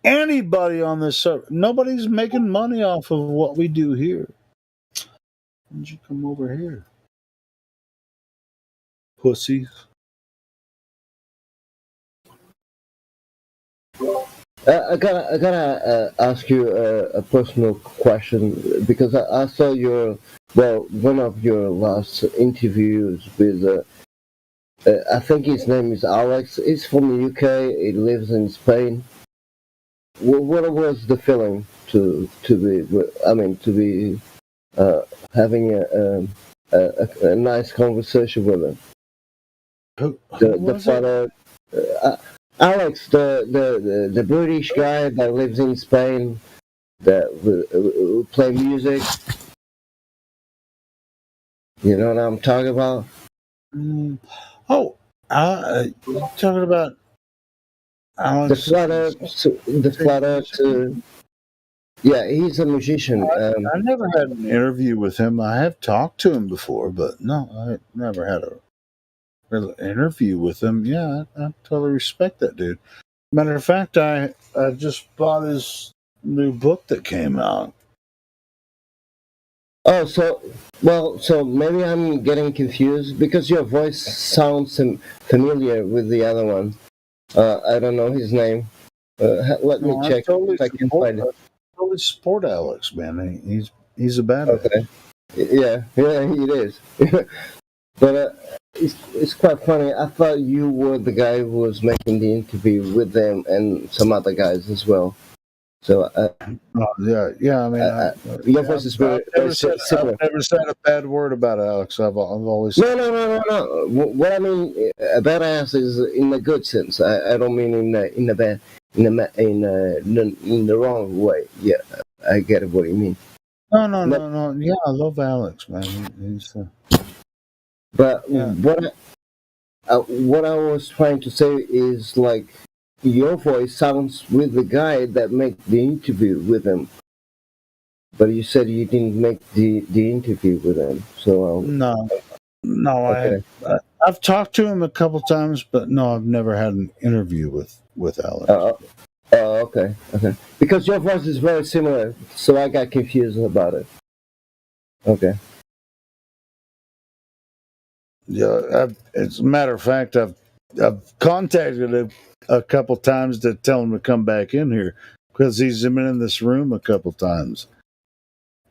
Anybody on this server. Nobody's making money off of what we do here. Why don't you come over here? Pussies. I gotta ask you a personal question because I saw one of your last interviews with I think his name is Alex. He's from the UK. He lives in Spain. What was the feeling to be having a nice conversation with him? Who The was father, Alex, the British guy that lives in Spain that will play music. You know what I'm talking about? Oh, talking about Alex. The flat earth. Yeah, he's a musician. I never had an interview with him. I have talked to him before, but no, I never had a real interview with him. Yeah, I totally respect that dude. Matter of fact, I just bought his new book that came out. Oh, so maybe I'm getting confused because your voice sounds familiar with the other one. I don't know his name. Let me check if I can find it. I totally support Alex, man. He's a badass. Okay. Yeah, it is. But it's quite funny. I thought you were the guy who was making the interview with them and some other guys as well. So yeah. I mean, your voice is very similar. I've never said a bad word about Alex. I've always No. What I mean, a badass is in a good sense. I don't mean in the bad, in the wrong way. Yeah, I get what you mean. No. Yeah, I love Alex, man. He's. But what I was trying to say is like your voice sounds with the guy that made the interview with him. But you said you didn't make the interview with him, so No. Okay. I've talked to him a couple times, but no, I've never had an interview with Alex. Okay. Because your voice is very similar, so I got confused about it. Okay. Yeah, as a matter of fact, I've contacted him a couple times to tell him to come back in here because he's been in this room a couple times,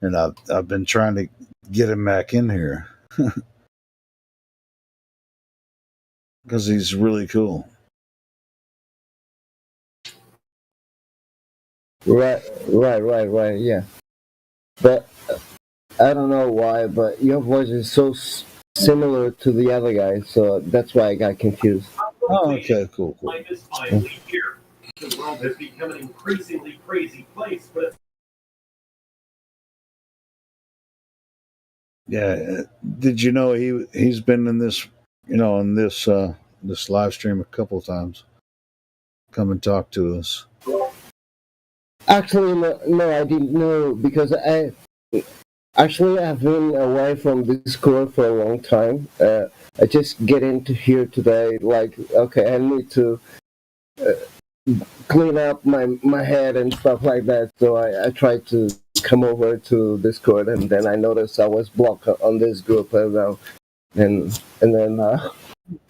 and I've been trying to get him back in here because he's really cool. Right. Yeah. But I don't know why, but your voice is so similar to the other guy, so that's why I got confused. Oh, okay, cool. The world has become an increasingly crazy place, but Yeah, did you know he's been in this, in this live stream a couple times? Come and talk to us. Actually, no, I didn't know because I've been away from Discord for a long time. I just get into here today, like, okay, I need to clean up my head and stuff like that. So I tried to come over to Discord, and then I noticed I was blocked on this group now, and then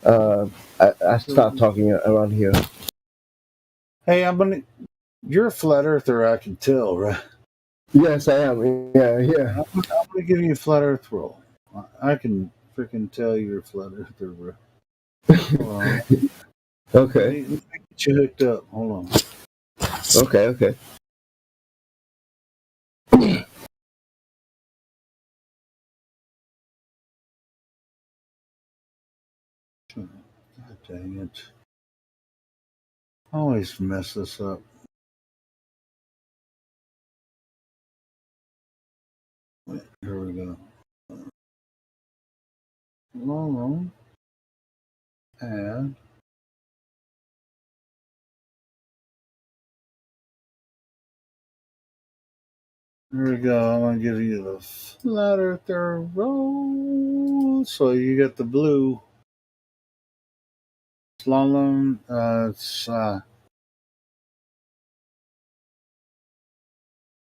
I start talking around here. Hey, you're a flat earther, I can tell, right? Yes, I am. Yeah. I'm gonna give you a flat earth roll. I can freaking tell you're a flat earther, bro. Hold on. Okay. Let me get you hooked up. Hold on. Okay. God dang it. I always mess this up. Wait, here we go. Hold on. And here we go. I'm gonna give you the flat earther roll. So you get the blue slalom.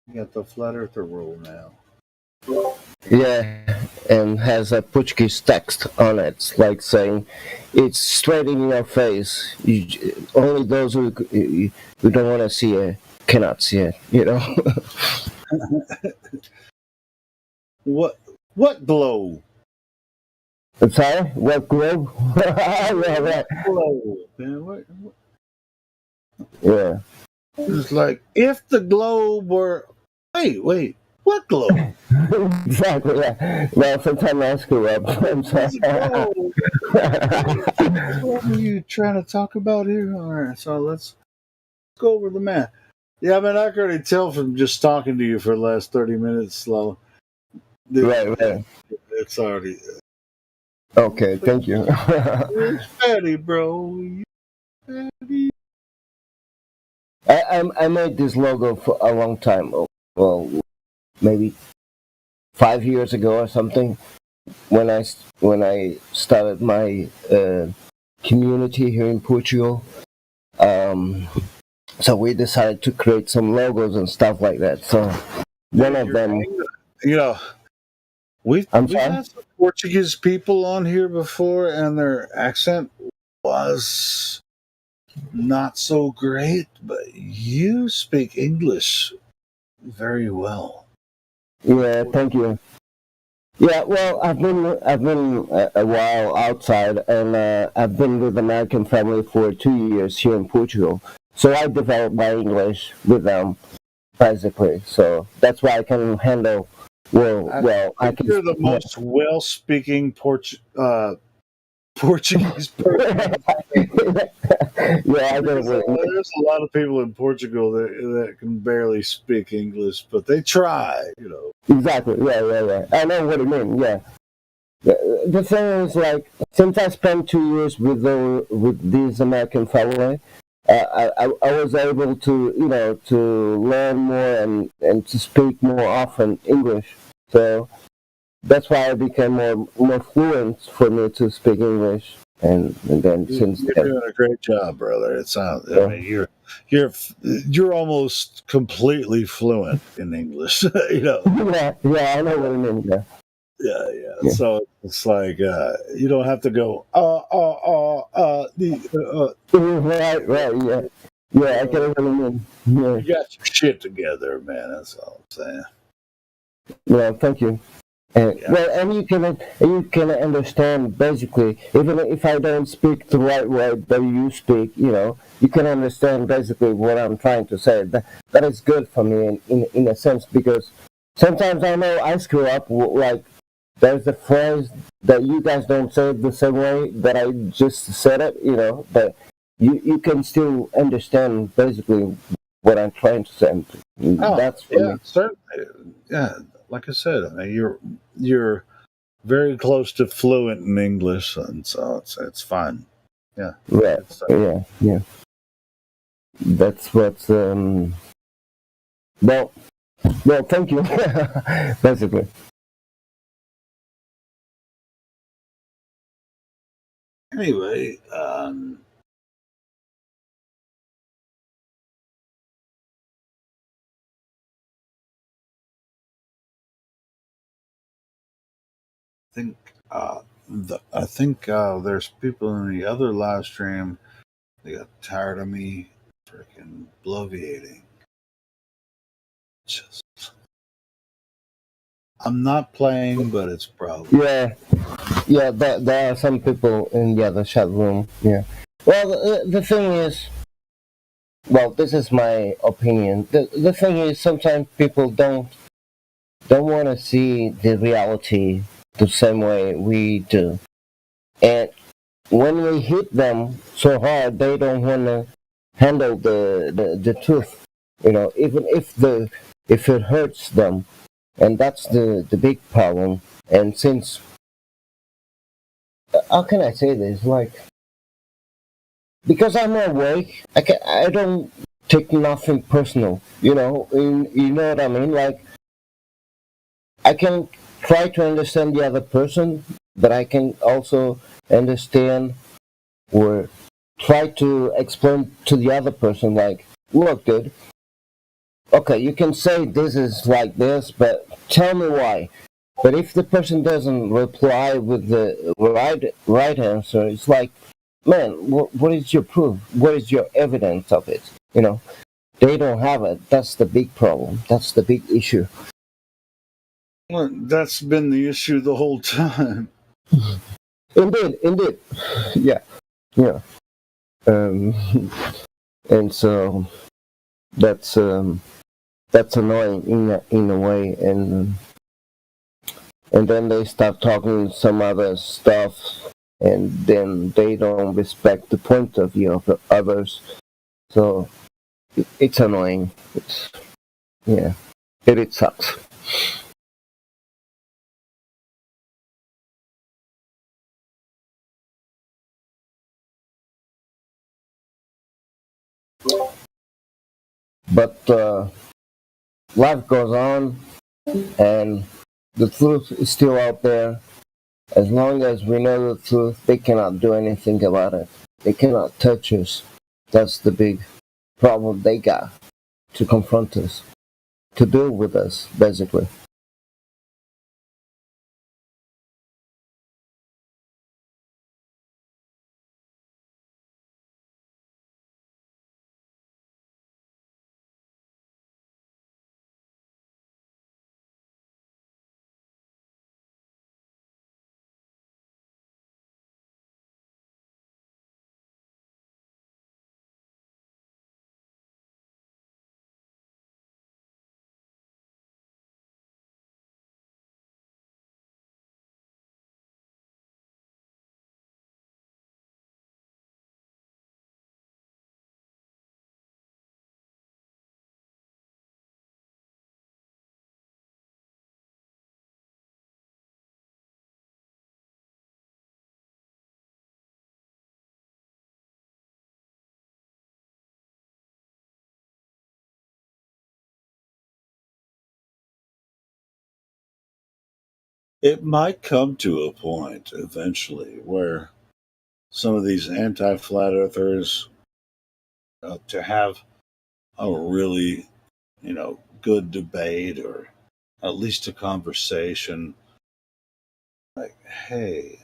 You got the flat earther roll now. Yeah, and has a Portuguese text on it, it's like saying, it's straight in your face. Only those who don't want to see it cannot see it, you know? What glow? I'm sorry? What globe? Yeah, right. Glow, man, what? Yeah. It's like, if the globe were... Wait. What globe? Exactly, yeah. Well, sometimes I screw up. I'm sorry. What are you trying to talk about here? All right, so let's go over the map. Yeah, I mean, I can already tell from just talking to you for the last 30 minutes, Slow. Right. It's already... Okay, thank you. It's fatty, bro. Fatty. I made this logo for a long time. Well, maybe 5 years ago or something. When I started my community here in Portugal, so we decided to create some logos and stuff like that. So one of them, we've sorry? had some Portuguese people on here before, and their accent was not so great, but you speak English very well. Yeah, thank you. Yeah, well, I've been a while outside, and I've been with American family for 2 years here in Portugal. So I developed my English with them, basically. So that's why I can handle. I can. You're the most well-speaking Portuguese person. Yeah, I get it. There's a lot of people in Portugal that can barely speak English, but they try, Exactly. Yeah. I know what you mean. Yeah. The thing is, like, since I spent 2 years with this American family, I was able to to learn more and to speak more often English. So that's why it became more fluent for me to speak English. And then since you're then, doing a great job, brother. It sounds. I mean, you're almost completely fluent in English. Yeah, I know what you mean. Yeah. So it's like you don't have to go. Right. Yeah, I get what you mean. Yeah. You got your shit together, man. That's all I'm saying. Yeah, thank you. Well, and you can understand basically, even if I don't speak the right way that you speak, you can understand basically what I'm trying to say. That is good for me in a sense, because sometimes I know I screw up. Like there's a phrase that you guys don't say it the same way that I just said it, but you can still understand basically what I'm trying to say. That's for me. Certainly. Yeah. Like I said, I mean, you're very close to fluent in English, and so it's fine. Yeah. Right. Yeah. That's what's well, thank you. Basically. Anyway, I think there's people in the other live stream. They got tired of me freaking bloviating. I'm not playing, but it's probably Yeah. There are some people in the other chat room. Yeah. Well, the thing is, well, this is my opinion. The thing is, sometimes people don't want to see the reality the same way we do, and when we hit them so hard, they don't want to handle the truth. Even if it hurts them, and that's the big problem. And since how can I say this? Like, because I'm awake, I don't take nothing personal. You know what I mean? Like, I can try to understand the other person, but I can also understand or try to explain to the other person, like, look, dude, okay, you can say this is like this, but tell me why. But if the person doesn't reply with the right answer, it's like, man, what is your proof? What is your evidence of it? You know, they don't have it. That's the big problem. That's the big issue. Well, that's been the issue the whole time. Indeed. Yeah. And so that's annoying in a way, and then they start talking some other stuff, and then they don't respect the point of view of the others. So it's annoying. It sucks. But life goes on, and the truth is still out there. As long as we know the truth, they cannot do anything about it. They cannot touch us. That's the big problem they got to confront us, to deal with us, basically. It might come to a point eventually where some of these anti-flat earthers, to have a really, good debate, or at least a conversation, like, hey,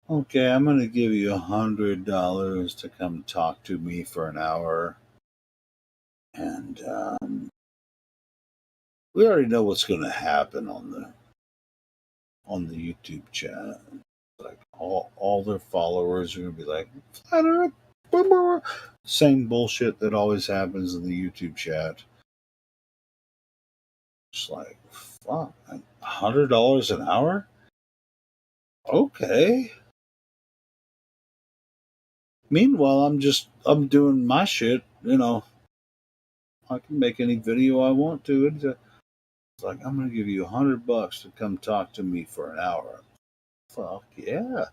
okay, I'm going to give you $100 to come talk to me for an hour, and we already know what's going to happen on the YouTube chat. Like, all their followers are going to be like, flat earth, blah, blah, blah. Same bullshit that always happens in the YouTube chat. It's like, fuck, $100 an hour? Okay. Meanwhile, I'm doing my shit, I can make any video I want to. It's like, I'm gonna give you $100 to come talk to me for an hour. Fuck yeah.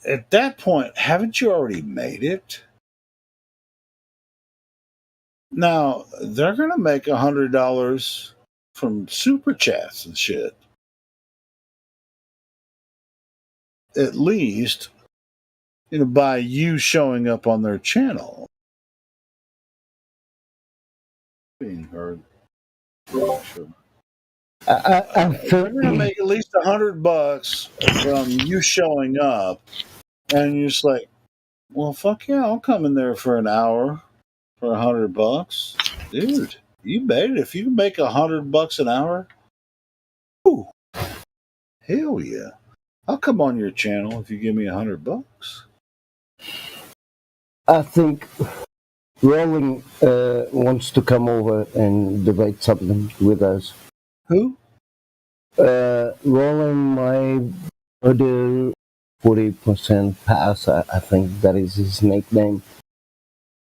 At that point, haven't you already made it? Now, they're gonna make $100 from super chats and shit. At least, by you showing up on their channel. Being heard. Sure. They're gonna make at least $100 from you showing up, and you're just like, well, fuck yeah, I'll come in there for an hour for $100, dude. You made it. If you can make $100 an hour, ooh, hell yeah, I'll come on your channel if you give me $100. I think Rolling wants to come over and debate something with us. Who? Rolling, my other 40% pass, I think that is his nickname.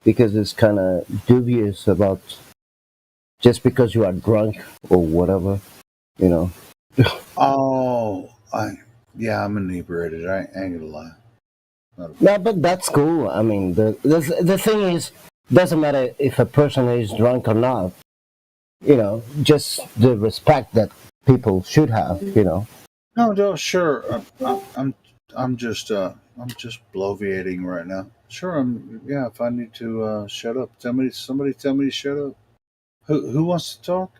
Because it's kind of dubious about just because you are drunk or whatever, Oh, I'm inebriated. I ain't gonna lie. No, but that's cool. I mean, the thing is, doesn't matter if a person is drunk or not. Just the respect that people should have. No, sure. I'm just bloviating right now. Sure, if I need to shut up, somebody tell me to shut up. Who wants to talk?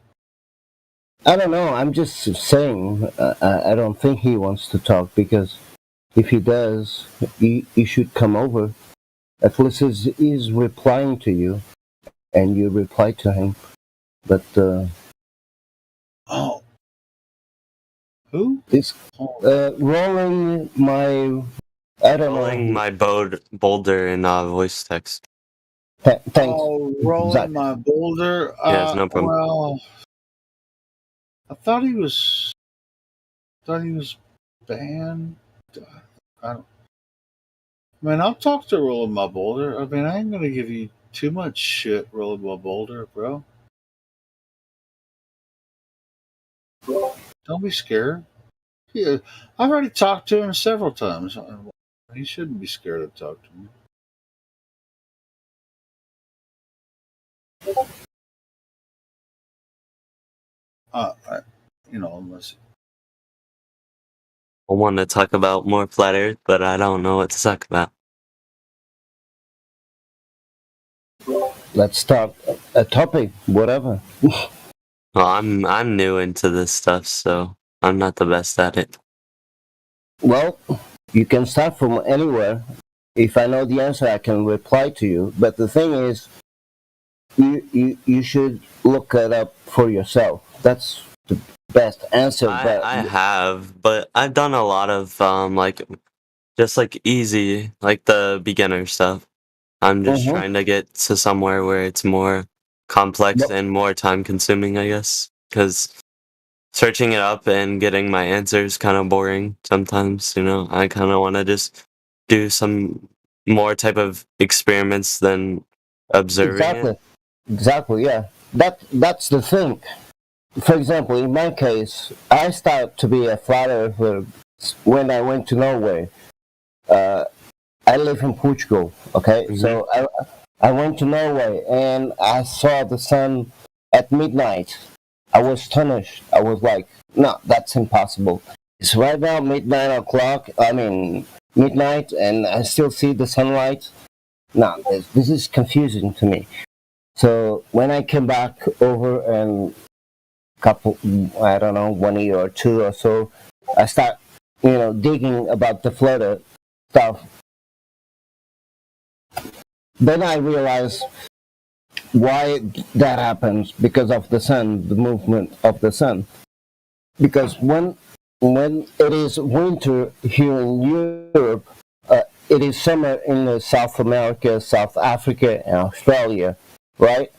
I don't know. I'm just saying. I don't think he wants to talk because if he does, he should come over. At least he's replying to you, and you reply to him. But oh, who? It's rolling my. I don't Rolling know. my boulder in voice text. Thanks. Oh, rolling Zach. my boulder. Yeah, it's no problem. Well, I thought he was banned. I don't. I mean, I'll talk to Rolling My Boulder. I mean, I ain't gonna give you too much shit, Rolling My Boulder, bro. Don't be scared. Yeah, I've already talked to him several times. He shouldn't be scared to talk to me. Unless I want to talk about more flat Earth, but I don't know what to talk about. Let's start a topic, whatever. Well, I'm new into this stuff, so I'm not the best at it. Well, you can start from anywhere. If I know the answer, I can reply to you. But the thing is, you should look it up for yourself. That's the best answer. I have, but I've done a lot of just like easy, like the beginner stuff. I'm just trying to get to somewhere where it's more complex and more time consuming, I guess. Because searching it up and getting my answers kind of boring sometimes, I kind of want to just do some more type of experiments than observing it. Exactly, yeah. That's the thing. For example, in my case, I started to be a flat earther when I went to Norway. I live in Portugal, okay? So I went to Norway and I saw the sun at midnight. I was astonished. I was like, no, that's impossible. It's right now midnight, and I still see the sunlight. No, this is confusing to me. So when I came back over and I don't know, 1 year or two or so, I start, digging about the flutter stuff. Then I realized why that happens because of the sun, the movement of the sun. Because when it is winter here in Europe, it is summer in South America, South Africa, and Australia, right?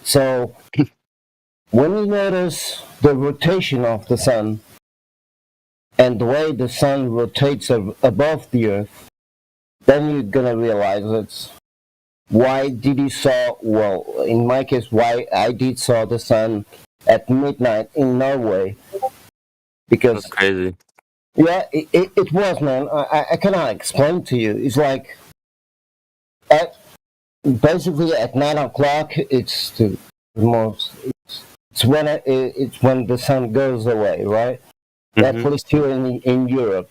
So when you notice the rotation of the sun and the way the sun rotates above the earth, then you're gonna realize it's why did you saw, well, in my case, why I did saw the sun at midnight in Norway. Because that's crazy. Yeah, it was, man. I cannot explain to you. It's like basically at 9 o'clock. It's the most. It's when the sun goes away, right? At least here in Europe.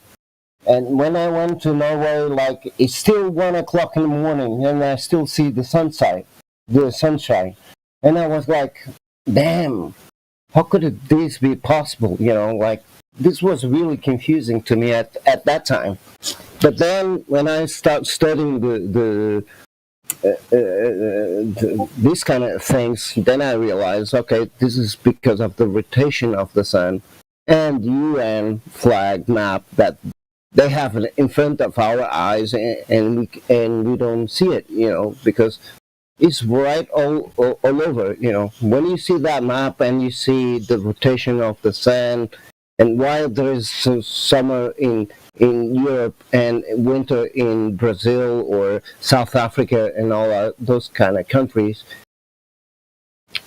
And when I went to Norway, like it's still 1 o'clock in the morning, and I still see the sunshine, and I was like, "Damn, how could this be possible?" Like this was really confusing to me at that time. But then when I start studying these kind of things, then I realized, okay, this is because of the rotation of the sun and UN flag map that they have it in front of our eyes, and we don't see it, because it's right all over. When you see that map and you see the rotation of the sun, and while there is summer in Europe and winter in Brazil or South Africa and all those kind of countries,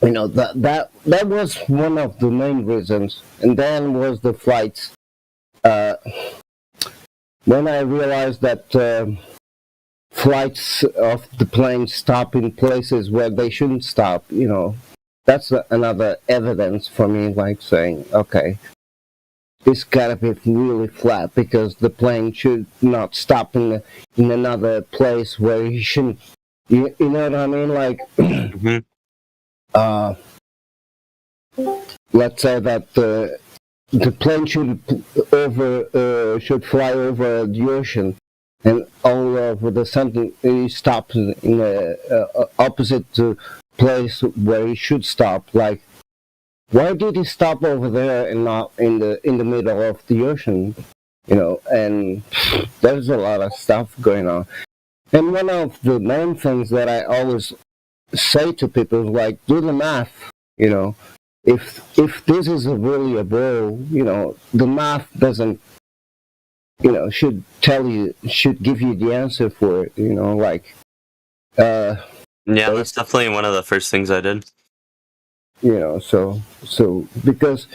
that was one of the main reasons. And then was the flights. When I realized that flights of the planes stop in places where they shouldn't stop, that's another evidence for me, like saying, okay, this gotta be really flat because the plane should not stop in another place where he shouldn't. You know what I mean? Like, let's say that the plane should fly over the ocean, and all of the sudden he stops in a opposite place where he should stop. Like, why did he stop over there and not in the middle of the ocean? And there's a lot of stuff going on. And one of the main things that I always say to people is like, do the math. If this is really a ball, the math doesn't, should give you the answer for it. Yeah, that's definitely one of the first things I did. So because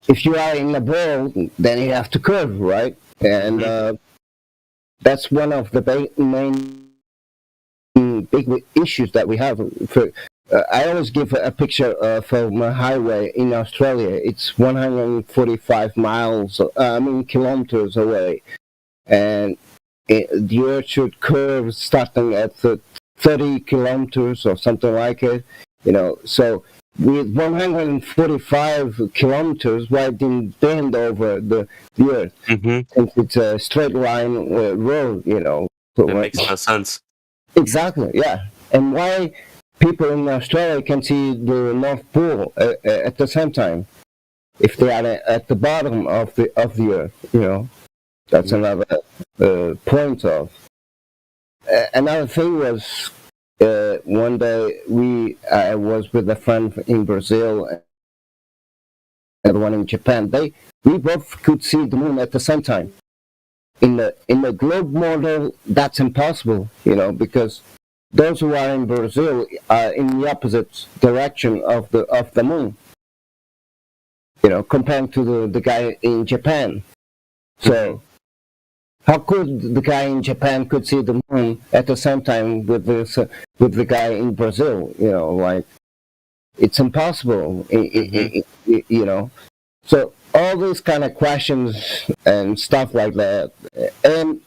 if you are in a ball, then you have to curve, right? And that's one of the main big issues that we have. I always give a picture from a highway in Australia. It's 145 kilometers away, and the Earth should curve starting at 30 kilometers or something like it. So with 145 kilometers, why didn't bend over the Earth? Since it's a straight line road, It makes no sense. Exactly, yeah. And why people in Australia can see the North Pole at the same time if they are at the bottom of the Earth? That's another point of. Another thing was one day I was with a friend in Brazil and one in Japan. We both could see the moon at the same time. In the globe model, that's impossible, because those who are in Brazil are in the opposite direction of the moon, compared to the guy in Japan. So how could the guy in Japan could see the moon at the same time with the guy in Brazil? It's impossible. So all these kind of questions and stuff like that, and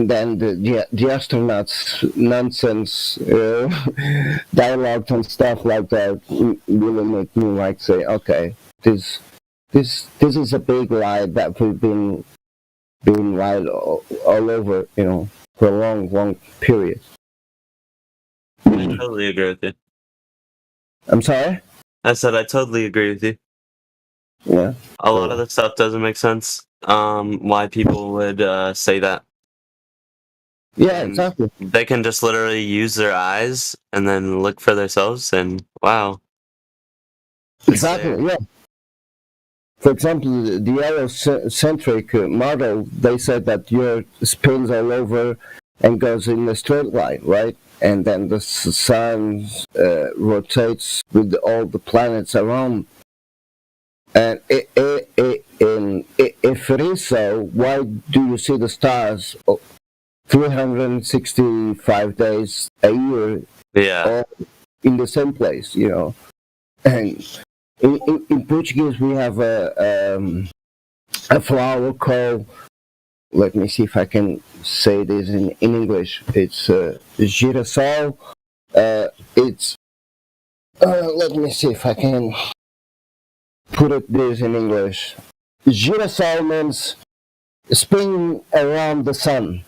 then the astronauts nonsense dialogues and stuff like that really make me say, okay, this is a big lie that we've been lied all over, for a long period. I totally agree with you. I'm sorry? I said I totally agree with you. Yeah. A lot of the stuff doesn't make sense. Why people would say that. Yeah, exactly. They can just literally use their eyes and then look for themselves, and wow. Exactly, yeah. For example, the heliocentric model, they said that the Earth spins all over and goes in a straight line, right? And then the sun rotates with all the planets around. And if it is so, why do you see the stars 365 days a year all in the same place, And in Portuguese, we have a flower called, let me see if I can say this in English. It's girassol. It's, let me see if I can put this in English. Girassol means spin around the sun.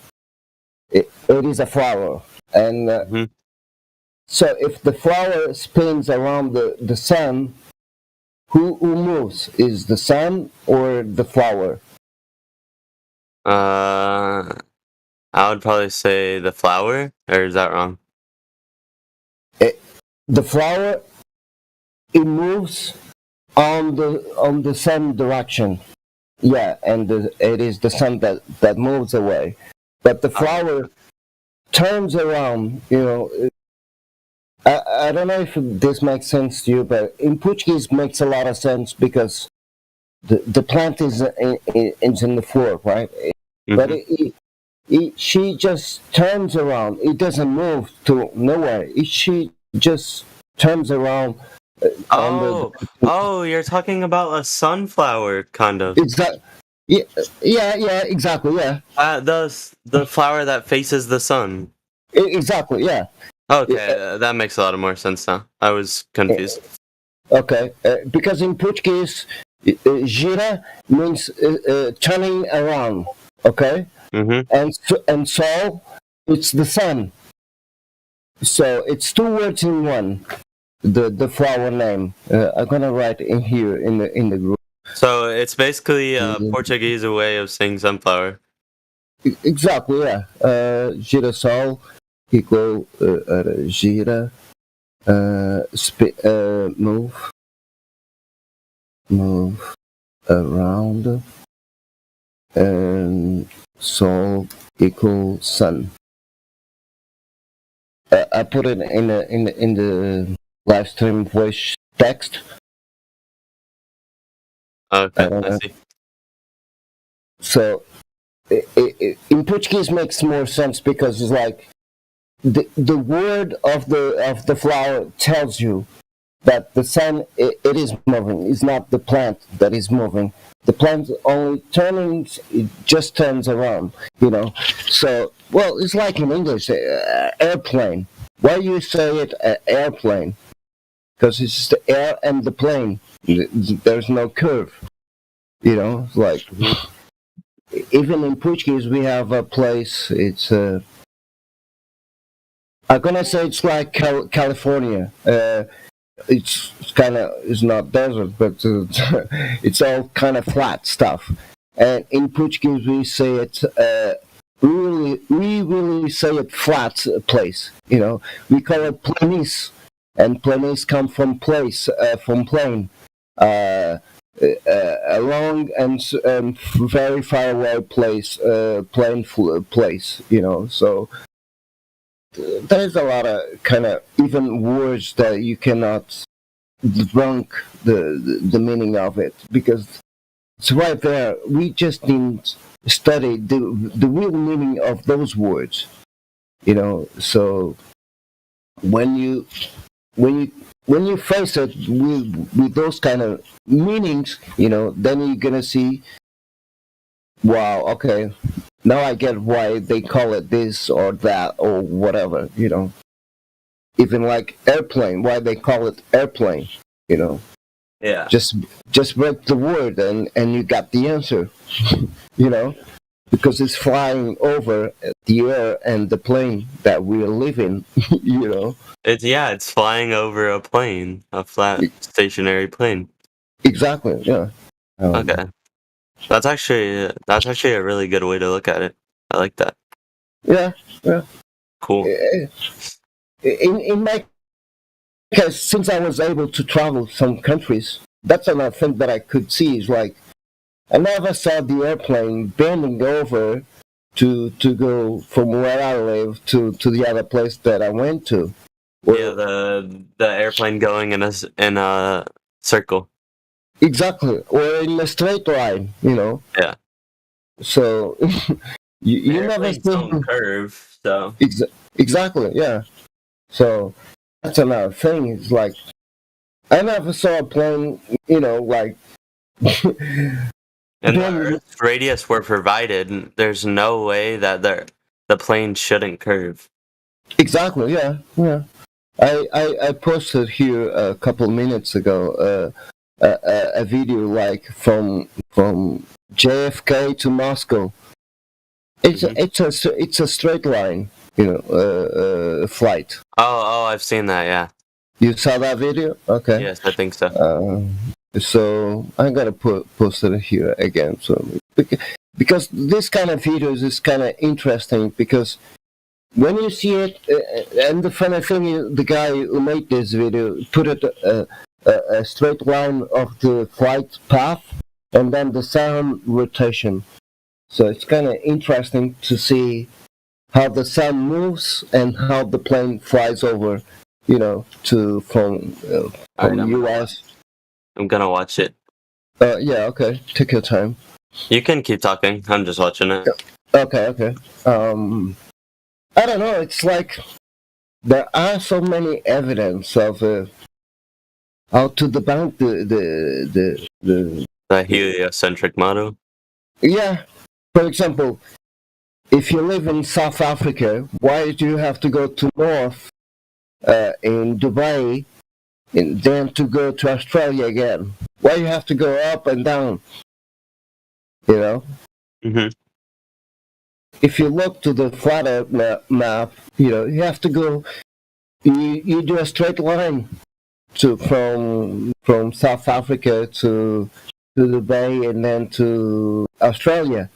It is a flower. And so if the flower spins around the sun, who moves? Is the sun or the flower? I would probably say the flower, or is that wrong? The flower, it moves on the sun direction. Yeah, and it is the sun that moves away. But the flower turns around, I don't know if this makes sense to you, but in Portuguese makes a lot of sense because the plant is in the floor, right? But she just turns around. It doesn't move to nowhere. She just turns around. You're talking about a sunflower, kind of. Exactly. Yeah, exactly, yeah. The flower that faces the sun. Exactly, yeah. Okay, that makes a lot more sense now. I was confused. Okay, because in Portuguese, gira means turning around. Okay, and sol, it's the sun. So it's two words in one. The flower name. I'm gonna write in here in the group. So it's basically a Portuguese way of saying sunflower. Exactly, yeah. Girassol equal gira, move around, and sol equal sun. I put it in the live stream voice text. Okay, I see. So in Portuguese makes more sense because it's like the word of the flower tells you that the sun it is moving. It's not the plant that is moving. The plant only turns, it just turns around, you know. So, well, it's like in English, airplane. Why you say it airplane? Because it's the air and the plane. There's no curve, you know. It's like even in Portuguese we have a place. It's I'm gonna say it's like California. It's kind of, it's not desert, but it's all kind of flat stuff. And in Portuguese we say it we really say it flat place. You know, we call it planície, and planície come from place, from plain. A long and very far away place, plain place. You know, so. There's a lot of kind of even words that you cannot debunk the meaning of it because it's right there. We just need to study the real meaning of those words, you know. So when you face it with those kind of meanings, you know, then you're gonna see, wow, okay. Now I get why they call it this or that or whatever, you know. Even like airplane, why they call it airplane, you know. Yeah. Just break the word and you got the answer, you know, because it's flying over the air and the plane that we're living, you know. It's flying over a plane, a flat stationary plane. Exactly, yeah. Okay. That's actually a really good way to look at it. I like that. Yeah, yeah. Cool. In my case, since I was able to travel some countries, that's another thing that I could see is like I never saw the airplane bending over to go from where I live to the other place that I went to. Yeah, the airplane going in a circle. Exactly, or in a straight line, you know. Yeah. So you never see don't curve, so exactly, yeah. So that's another thing. It's like I never saw a plane, you know, like. And the Earth's radius were provided. There's no way that the plane shouldn't curve. Exactly, yeah, yeah. I posted here a couple minutes ago a video like from JFK to Moscow. It's a straight line, you know, flight. Oh, I've seen that. Yeah. You saw that video? Okay. Yes, I think so. So I'm gonna post it here again. So because this kind of videos is kind of interesting because when you see it, and the funny thing is, the guy who made this video put it a straight line of the flight path and then the sun rotation. So it's kind of interesting to see how the sun moves and how the plane flies over, you know, from US. I'm gonna watch it. Yeah, okay. Take your time. You can keep talking. I'm just watching it. Okay. I don't know. It's like there are so many evidence of how to debunk the heliocentric model. Yeah. For example, if you live in South Africa, why do you have to go to north in Dubai and then to go to Australia again? Why you have to go up and down? You know? Mm-hmm. If you look to the flat Earth map, you have to go. You do a straight line from South Africa to Dubai and then to Australia,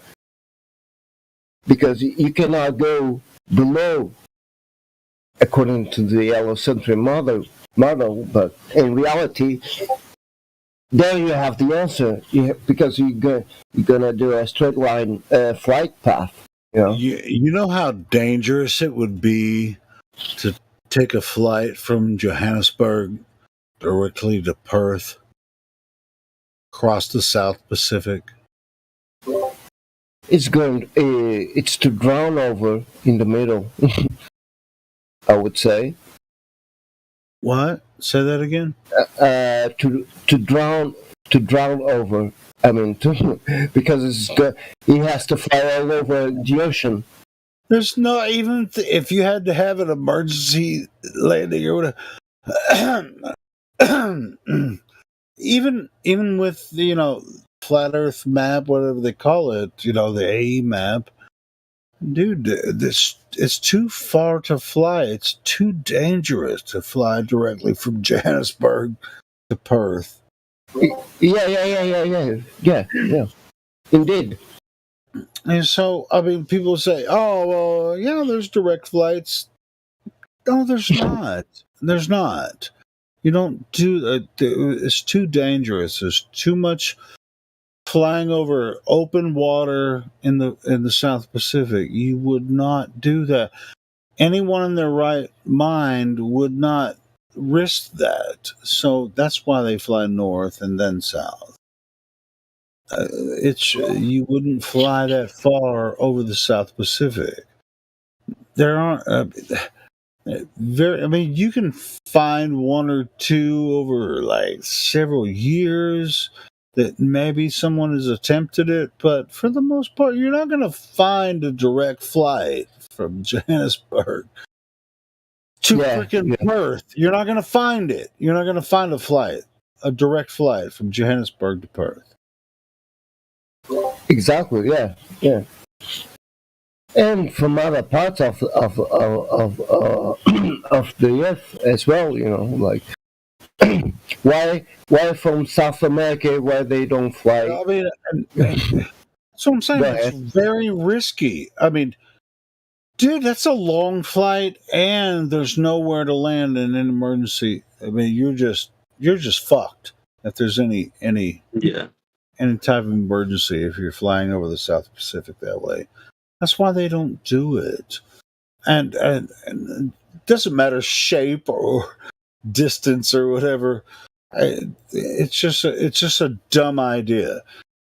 because you cannot go below, according to the heliocentric model. But in reality, there you have the answer, because you're gonna do a straight line flight path. You know how dangerous it would be to take a flight from Johannesburg directly to Perth, across the South Pacific? It's to drown over in the middle. I would say. What? Say that again. To drown over. I mean, because he has to fly all over the ocean. There's no, even if you had to have an emergency landing or whatever, even with flat Earth map, whatever they call it, the AE map, dude, it's too far to fly. It's too dangerous to fly directly from Johannesburg to Perth. Yeah. Indeed. And so, I mean, people say, "Oh, well, yeah, there's direct flights." No, there's not. There's not. You don't do that. It's too dangerous. There's too much flying over open water in the South Pacific. You would not do that. Anyone in their right mind would not risk that. So that's why they fly north and then south. You wouldn't fly that far over the South Pacific. There aren't I mean, you can find one or two over like several years that maybe someone has attempted it, but for the most part, you're not going to find a direct flight from Johannesburg to freaking Perth. You're not going to find it. You're not going to find a direct flight from Johannesburg to Perth. Exactly. Yeah. And from other parts of the earth as well, like why from South America, why they don't fly? I mean, that's what I'm saying. It's very risky. I mean, dude, that's a long flight, and there's nowhere to land in an emergency. I mean, you're just fucked if there's any type of emergency if you're flying over the South Pacific that way. That's why they don't do it. And it doesn't matter shape or distance or whatever. It's just a dumb idea.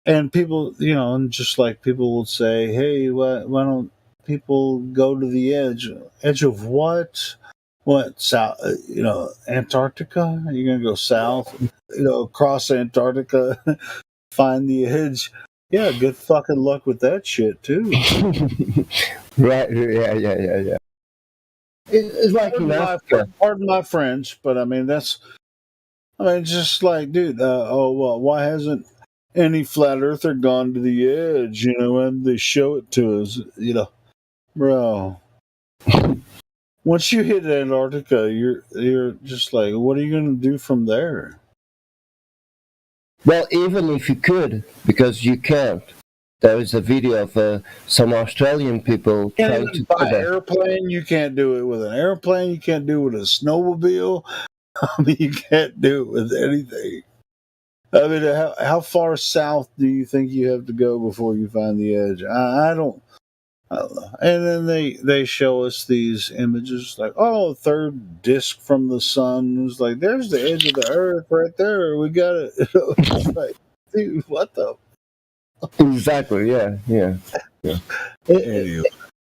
And people, and just like people will say, hey, why don't people go to the edge? Edge of what? What, south, Antarctica? You're going to go south, across Antarctica, find the edge. Yeah, good fucking luck with that shit, too. Right, yeah. It's like pardon my French, but I mean, just like, dude, why hasn't any flat earther gone to the edge, and they show it to us, bro. Once you hit Antarctica, you're just like, what are you going to do from there? Well, even if you could, because you can't. There is a video of some Australian people trying to buy an airplane. You can't do it with an airplane. You can't do it with a snowmobile. I mean, you can't do it with anything. I mean, how far south do you think you have to go before you find the edge? I don't know. And then they show us these images like, oh, third disk from the sun. It's like, there's the edge of the earth right there. We got it. It's like, dude, what the? Exactly. Yeah. Anyway,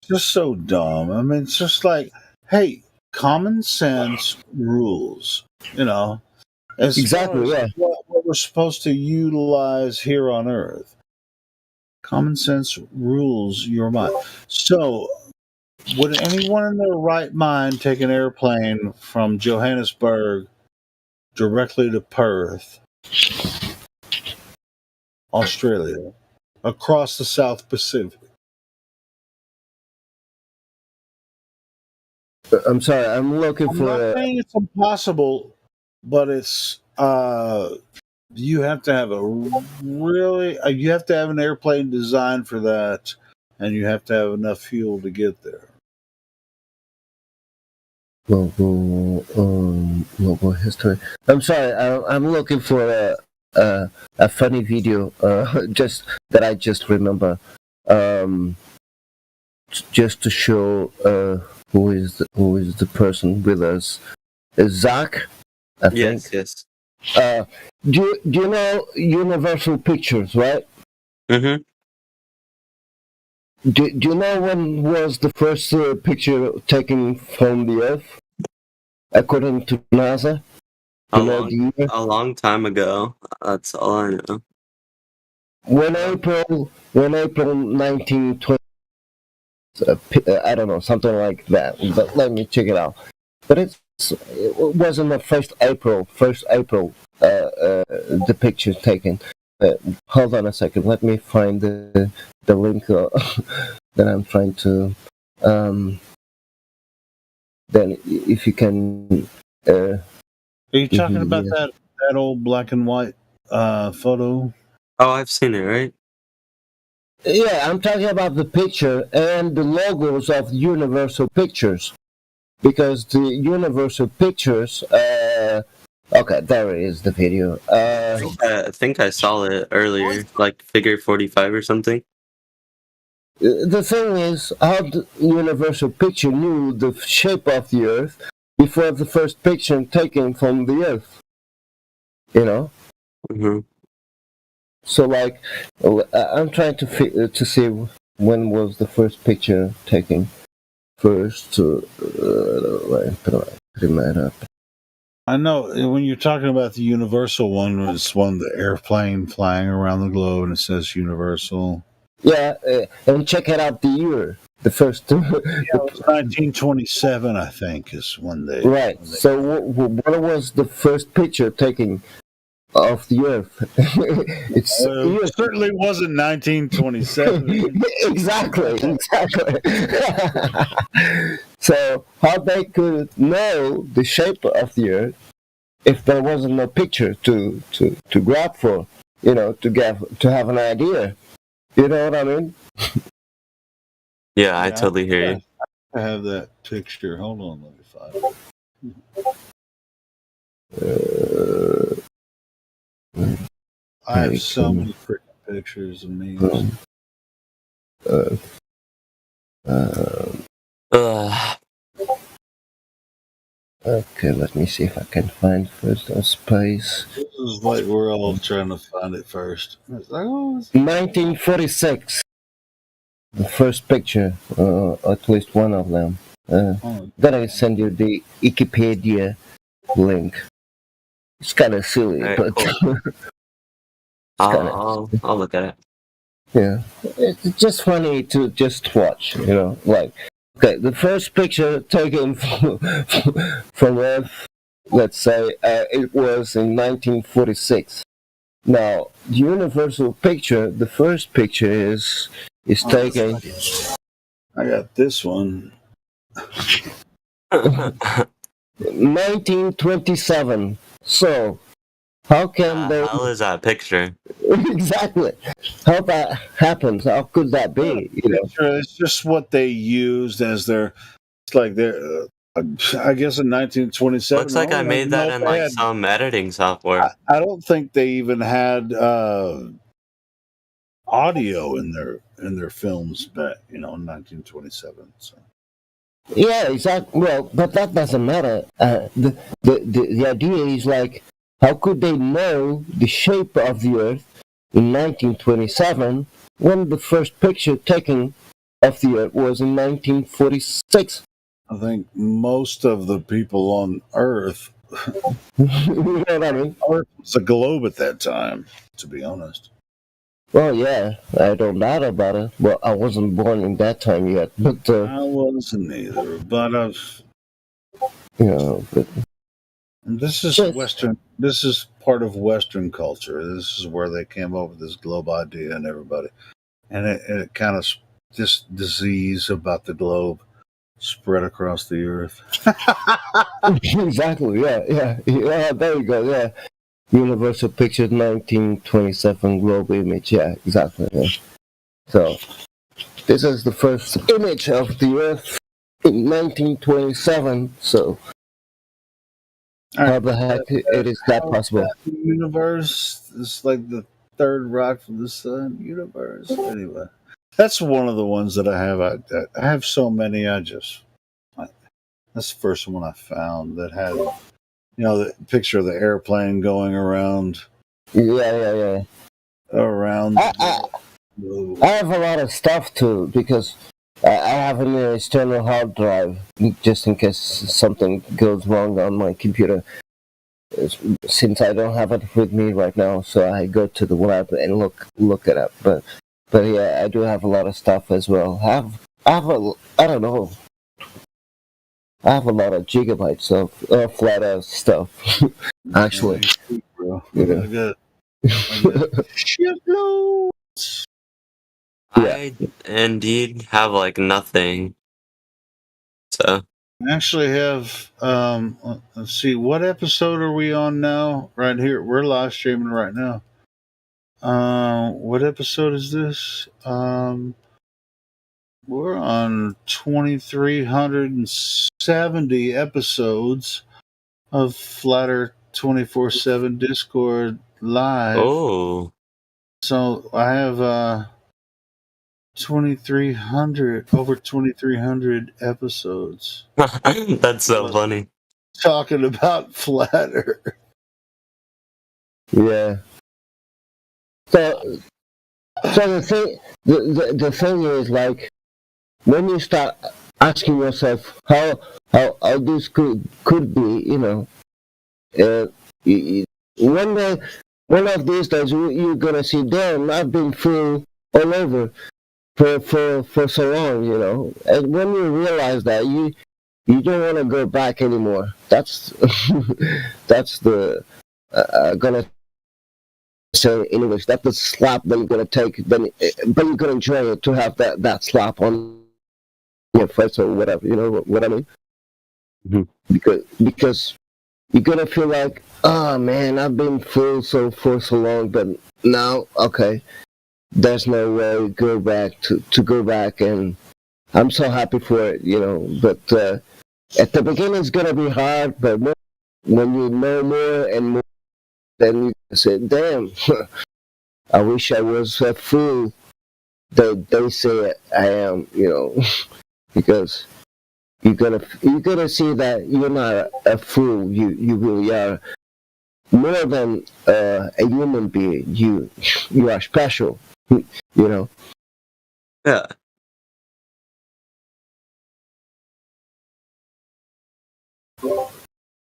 just so dumb. I mean, it's just like, hey, common sense rules. As exactly. Yeah. What we're supposed to utilize here on Earth. Common sense rules your mind. So, would anyone in their right mind take an airplane from Johannesburg directly to Perth, Australia, across the South Pacific. I'm sorry, I'm looking I'm for. not saying it's impossible, but it's you have to have you have to have an airplane designed for that, and you have to have enough fuel to get there. Global history. I'm sorry, I'm looking for a funny video, just that I just remember, just to show who is the person with us. Zach, I think. Yes. Do you know Universal Pictures, right? Mm-hmm. Do you know when was the first picture taken from the Earth, according to NASA? A long time ago. That's all I know. When April 1920, I don't know, something like that. But let me check it out. But it wasn't the first April. The picture taken. Hold on a second. Let me find the link that I'm trying to. Then, if you can. Are you talking about that old black and white photo? Oh, I've seen it, right? Yeah, I'm talking about the picture and the logos of Universal Pictures, because the Universal Pictures. Okay, there is the video. I think I saw it earlier, like figure 45 or something. The thing is, how the Universal Picture knew the shape of the Earth before the first picture taken from the Earth. You know. Mm-hmm. So, like, I'm trying to see when was the first picture taken. First, I know when you're talking about the Universal one, it's one the airplane flying around the globe and it says Universal. Yeah, and check it out the year. The first. It was 1927, I think, is when they. Right. So, what was the first picture taken of the Earth? It certainly wasn't 1927. Exactly. So, how they could know the shape of the Earth if there wasn't no picture to grab for, to have an idea. You know what I mean? Yeah, I totally hear you. I have that picture. Hold on, let me find it. I have so many freaking pictures of memes. Okay, let me see if I can find first on space. This is like we're all trying to find it first. 1946. The first picture, at least one of them. Then I send you the Wikipedia link. It's kind of silly, Right, but cool. I'll look at it. Yeah, it's just funny to just watch. Like, okay, the first picture taken from Earth, let's say, it was in 1946. Now, the Universal Picture, the first picture is taken. I got this one. 1927. So, how can they? How is that picture? Exactly. How that happens? How could that be? It's just what they used as their. It's like their. I guess in 1927. Looks like I made that in like some editing software. I don't think they even had audio in their films back, in 1927. So. Yeah, exactly. Well, but that doesn't matter. The idea is like, how could they know the shape of the Earth in 1927 when the first picture taken of the Earth was in 1946? I think most of the people on Earth, you know what I mean? Earth was a globe at that time, to be honest. Well, yeah, I don't doubt about it. Well, I wasn't born in that time yet, but I wasn't either. But but And this is Western. This is part of Western culture. This is where they came up with this globe idea, and everybody, and it kind of this disease about the globe spread across the earth. Exactly. Yeah. There you go. Yeah. Universal Pictures 1927 global image. Yeah, exactly. Yeah. So this is the first image of the Earth in 1927. So how the heck it is that possible? The universe is like the third rock from the sun. Universe. Anyway, that's one of the ones that I have. I have so many. That's the first one I found that had, the picture of the airplane going around. Yeah. Around. I have a lot of stuff too because I have an external hard drive just in case something goes wrong on my computer. Since I don't have it with me right now, so I go to the web and look it up. But yeah, I do have a lot of stuff as well. I have I don't know. I have a lot of gigabytes of flat Earth stuff. Actually, Good. Shitloads. I indeed have like nothing. So I actually have. Let's see. What episode are we on now? Right here, we're live streaming right now. What episode is this? We're on 2,370 episodes of Flatter 24/7 Discord live. Oh. So I have over 2,300 episodes. That's so funny. Talking about Flatter. Yeah. So the thing is, like, when you start asking yourself how this could be, one of these days you're gonna see, damn, I've been fooled all over for so long, and when you realize that, you don't want to go back anymore. That's the gonna say in English. That's the slap that you're gonna take. But you're gonna enjoy it to have that slap on your face or whatever. You know what I mean? Mm-hmm. Because you're gonna feel like, oh man, I've been fooled for so long, but now, okay, there's no way to go back, and I'm so happy for it, But at the beginning, it's gonna be hard, but when you know more and more, then you say, damn, I wish I was a fool that they say I am, because you're gonna see that you're not a fool. You really are more than a human being. You are special, Yeah.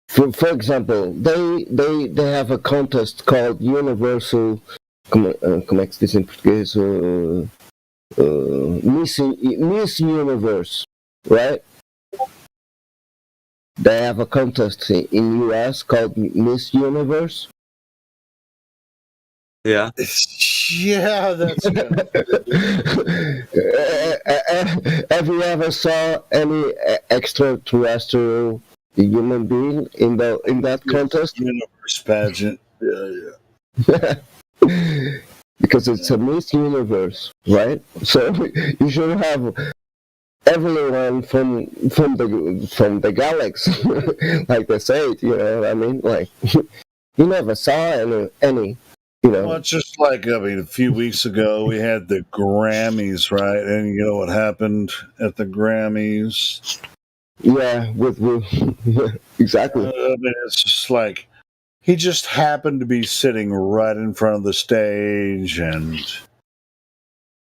For example, they have a contest called Universal. Como é que se diz em português? Miss Universe, right? They have a contest in US called Miss Universe. Yeah. Yeah, that's good. Have you ever saw any extraterrestrial human being in that contest? Universe pageant. Yeah. Because it's a Miss Universe, right? So you should have everyone from the galaxy, like they say it. You know what I mean? Like you never saw any. Well, it's just like, a few weeks ago we had the Grammys, right? And you know what happened at the Grammys? Yeah, with exactly. It's just like he just happened to be sitting right in front of the stage, and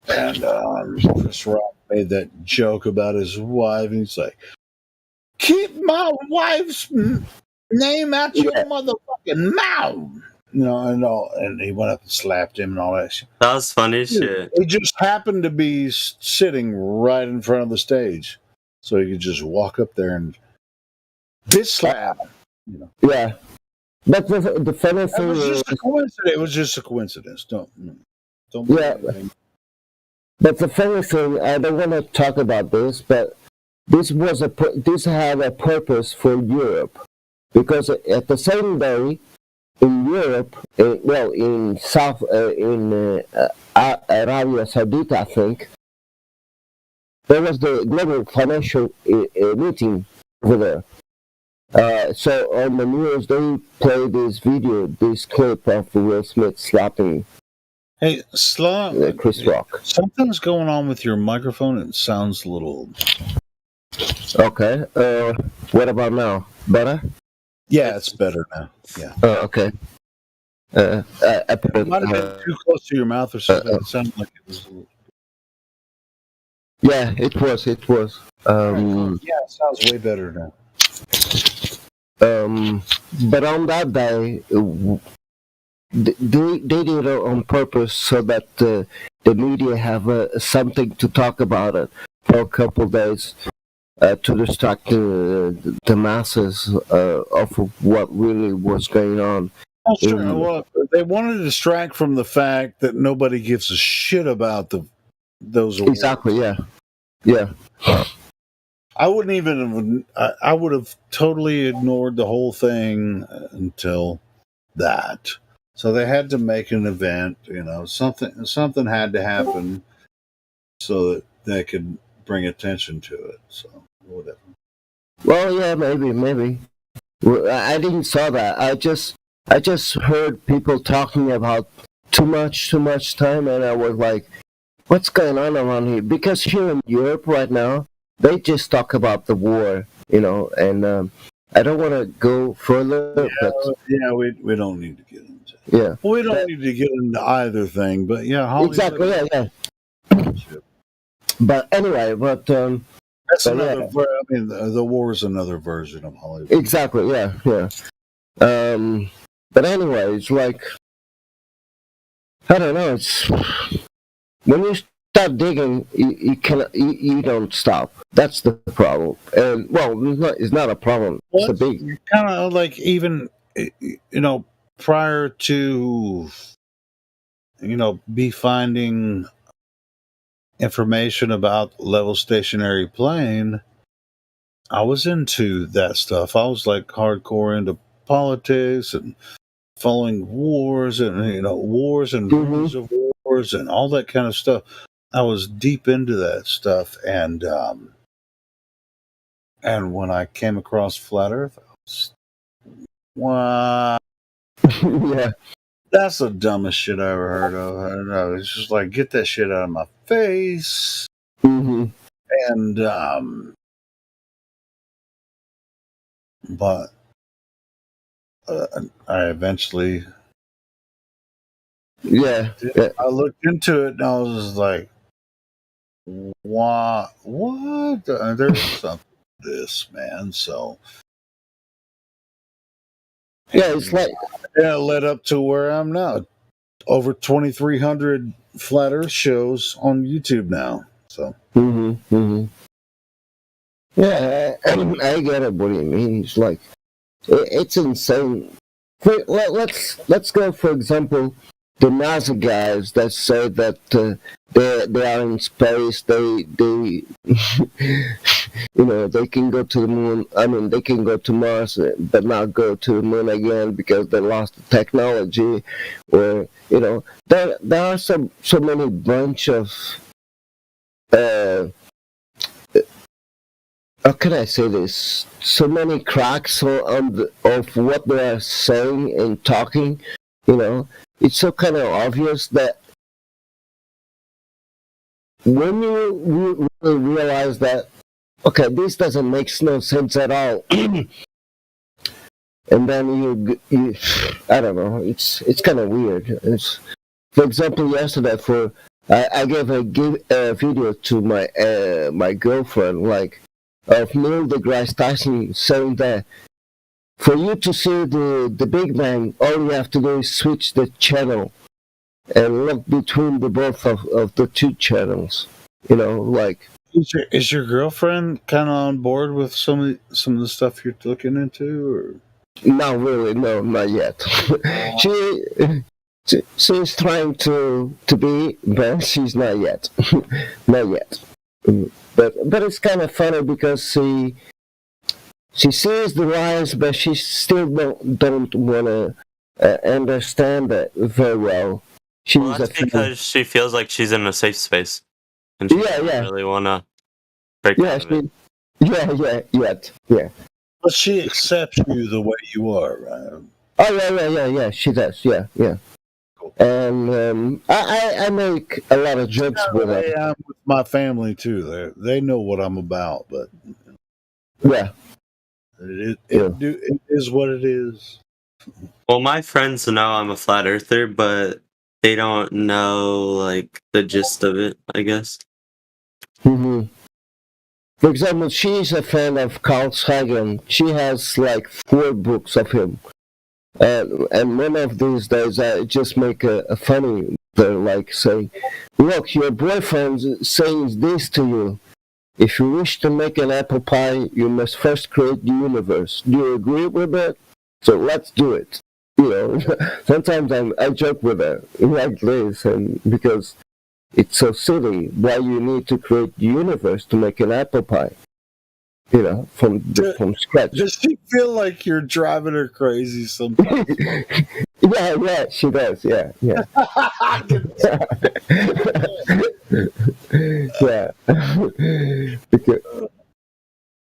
Chris Rock made that joke about his wife, and he's like, "Keep my wife's name out your motherfucking mouth." And he went up and slapped him and all that shit. That was funny shit. He just happened to be sitting right in front of the stage, so he could just walk up there and bitch slap. you know. Yeah, but the funny thing was is, just a coincidence. It was just a coincidence. Don't yeah. But the funny thing, I don't want to talk about this, but this had a purpose for Europe, because at the same day in Europe, in Arabia Saudita, I think, there was the global financial meeting over there. So on the news, they played this clip of Will Smith slapping Chris Rock. Something's going on with your microphone. It sounds a little. Okay. What about now? Better? Yeah, it's better now. Yeah. Okay. I put it might have been too close to your mouth or something. It sounded like it was. Yeah, it was. It was. Yeah, it sounds way better now. But on that day, they did it on purpose so that the media have something to talk about it for a couple of days to distract the masses of what really was going on. Oh, sure. Well, they wanted to distract from the fact that nobody gives a shit about those awards. Exactly. Yeah. Yeah. I wouldn't even. I would have totally ignored the whole thing until that. So they had to make an event. You know, something had to happen so that they could bring attention to it. So whatever. Well, yeah, maybe. I didn't saw that. I just heard people talking about too much time, and I was like, what's going on around here? Because here in Europe right now, they just talk about the war, you know, and I don't want to go further. We don't need to get into it. Yeah. Well, we don't need to get into either thing, but yeah, Hollywood. Exactly, yeah. But anyway, that's another. Yeah. I mean, the war is another version of Hollywood. Exactly, yeah. But anyway, it's like, I don't know. It's when you start digging, you don't stop. That's the problem. And it's not a problem. It's a big kind of like, even, you know, prior to, you know, be finding information about level stationary plane, I was into that stuff. I was like hardcore into politics and following wars and, you know, wars and rumors of wars and all that kind of stuff. I was deep into that stuff, and when I came across Flat Earth, I was, wow, yeah, that's the dumbest shit I ever heard of. I don't know. It's just like, get that shit out of my face. Mm-hmm. And but I eventually, yeah, I looked into it and I was just like, what? There's something to this, man. So yeah, it's like, yeah, it led up to where I'm now. Over 2,300 Flat Earth shows on YouTube now. So yeah, I get it. What do you mean? It's like, it's insane. Let's go, for example, the NASA guys that say that they are in space. They you know, they can go to the moon. I mean, they can go to Mars, but not go to the moon again because they lost the technology. Or, you know, there are so many bunch of how can I say this? So many cracks of what they are saying and talking. You know, it's so kind of obvious that when you really realize that, okay, this doesn't make no sense at all, and then you I don't know, it's kind of weird. It's, for example, yesterday I gave a video to my girlfriend, like, of Neil deGrasse Tyson saying that for you to see the Big Bang, all you have to do is switch the channel and look between the both of the two channels. You know, like, is your girlfriend kind of on board with some of the stuff you're looking into, or? Not really, no, not yet. She's trying to be, but she's not yet. Not yet. But it's kind of funny because she sees the rise, but she still don't want to understand it very well. She's Well, that's because she feels like she's in a safe space, and she doesn't really want to break out of it. Yeah. But she accepts you the way you are, right? Oh yeah. She does. Yeah. And I make a lot of jokes with her. I'm with my family too. They know what I'm about, but yeah, it is what it is. Well, my friends know I'm a flat earther, but they don't know like the gist of it, I guess. Mm-hmm. For example, she's a fan of Carl Sagan. She has like 4 books of him. And one of these days, I just make a funny, like say, look, your boyfriend says this to you. If you wish to make an apple pie, you must first create the universe. Do you agree with that? So let's do it. You know, sometimes I joke with her like this, and because it's so silly. Why you need to create the universe to make an apple pie? You know, from scratch. Does she feel like you're driving her crazy sometimes? Yeah, she does. Yeah. Yeah.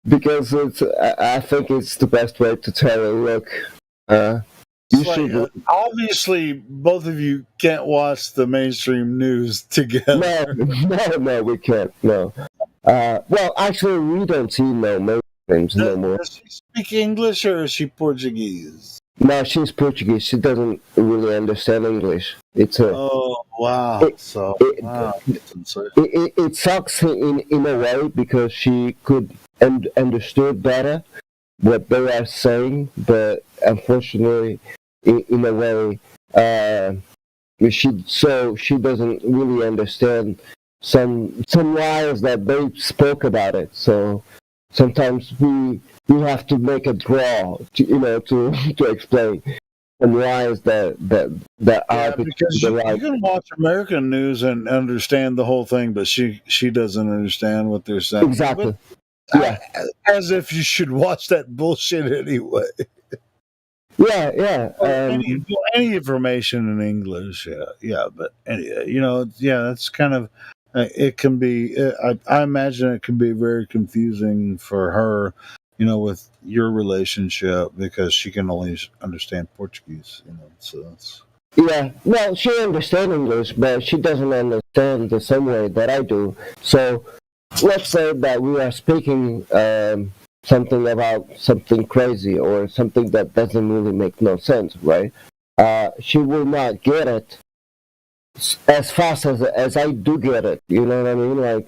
Because it's, I think it's the best way to tell her, look, you should. Obviously, both of you can't watch the mainstream news together. No, we can't. No. Well, actually, we don't see no mainstreams no more. Does she speak English or is she Portuguese? No, she's Portuguese. She doesn't really understand English. It's a. Oh wow! It sucks in a way because she could understood better what they are saying, but unfortunately, in a way, she doesn't really understand some lines that they spoke about it. So sometimes we have to make a draw to explain some lines that are because you can watch American news and understand the whole thing, but she doesn't understand what they're saying. Exactly. But as if you should watch that bullshit anyway. Yeah. Any information in English, yeah. But anyway, that's kind of. It can be. I imagine it can be very confusing for her, with your relationship because she can only understand Portuguese. So that's. Yeah, well, she understands English, but she doesn't understand the same way that I do. So let's say that we are speaking something about something crazy or something that doesn't really make no sense, right? She will not get it as fast as I do get it. You know what I mean? Like,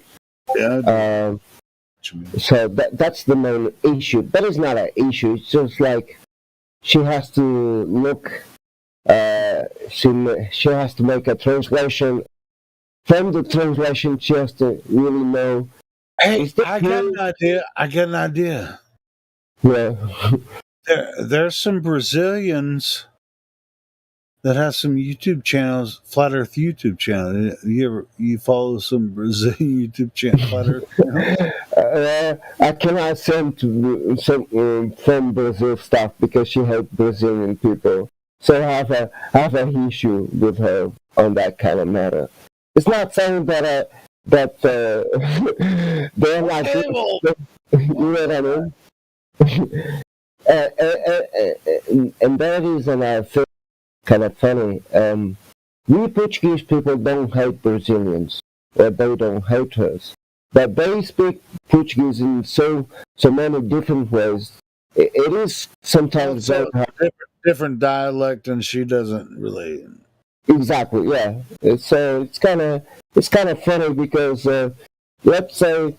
so that's the main issue. But it's not an issue. It's just like she has to look. She has to make a translation. From the translation, she has to really know. Hey, I got an idea. Yeah. There's some Brazilians that have some YouTube channels, Flat Earth YouTube channel. You follow some Brazilian YouTube channel, Flat Earth channel? I cannot send some from Brazil stuff because she hates Brazilian people. So I have an issue with her on that kind of matter. It's not saying that they're like you know what I mean. And that is I think kind of funny. We Portuguese people don't hate Brazilians, or they don't hate us, but they speak Portuguese in so many different ways. It is sometimes very hard. Different dialect, and she doesn't really. Exactly, yeah. So it's kind of funny because let's say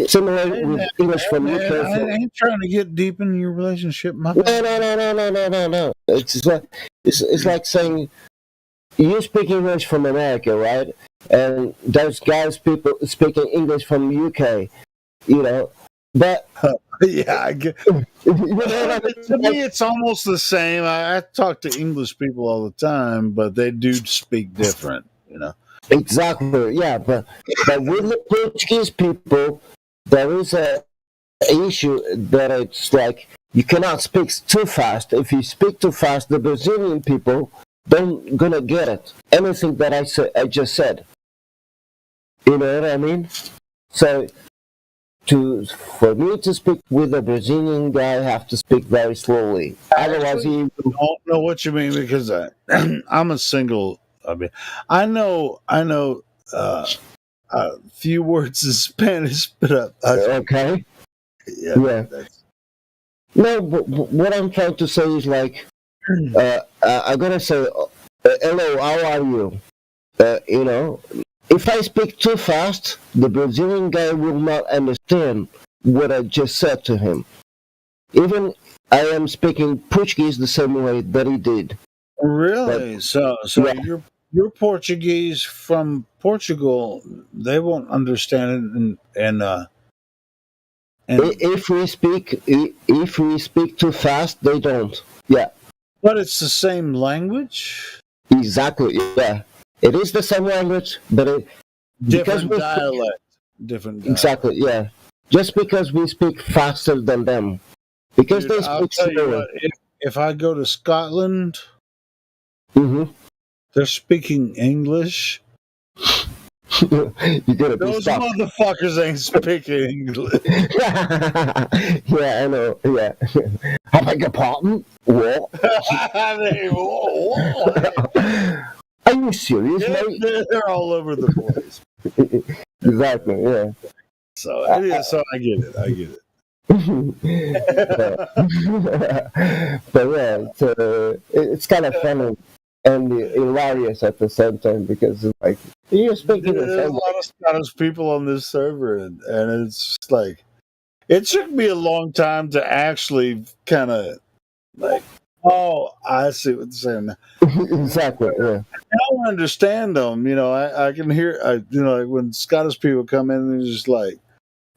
similar with English from UK. I ain't trying to get deep in your relationship, my No. It's like saying you speak English from America, right? and there's guys people speaking English from UK, you know, but yeah, I get, to me it's almost the same. I talk to English people all the time, but they do speak different, you know. Exactly, yeah, but with the Portuguese people, there is a issue that it's like you cannot speak too fast. If you speak too fast, the Brazilian people don't gonna get it. Anything that I just said. You know what I mean? So for me to speak with a Brazilian guy, I have to speak very slowly. Otherwise, I don't know what you mean because I'm a single. I mean, I know a few words in Spanish, but okay. Yeah. No, but what I'm trying to say is like, I'm gonna say, hello, how are you? You know, if I speak too fast, the Brazilian guy will not understand what I just said to him. Even I am speaking Portuguese the same way that he did. Really? But, so yeah. you're Portuguese from Portugal. They won't understand it, and if we speak too fast, they don't. Yeah. But it's the same language. Exactly. Yeah. It is the same language, but Different dialect. Different dialect. Exactly, yeah. Just because we speak faster than them. Because Dude, they I'll speak tell you slower. what, if I go to Scotland, they're speaking English. You gotta be Those stopped. motherfuckers ain't speaking English. Yeah, I know. Yeah. I beg your pardon? What? Are you serious, mate? They're all over the place. Exactly. Yeah. So I get it. I get it. But yeah, it's kind of funny and hilarious at the same time because it's like you're speaking the There's a same lot of Scottish people on this server, and it's just like it took me a long time to actually kind of like, oh, I see what they're saying. Exactly. Yeah. Now I understand them. You know, I can hear. Like when Scottish people come in, they're just like,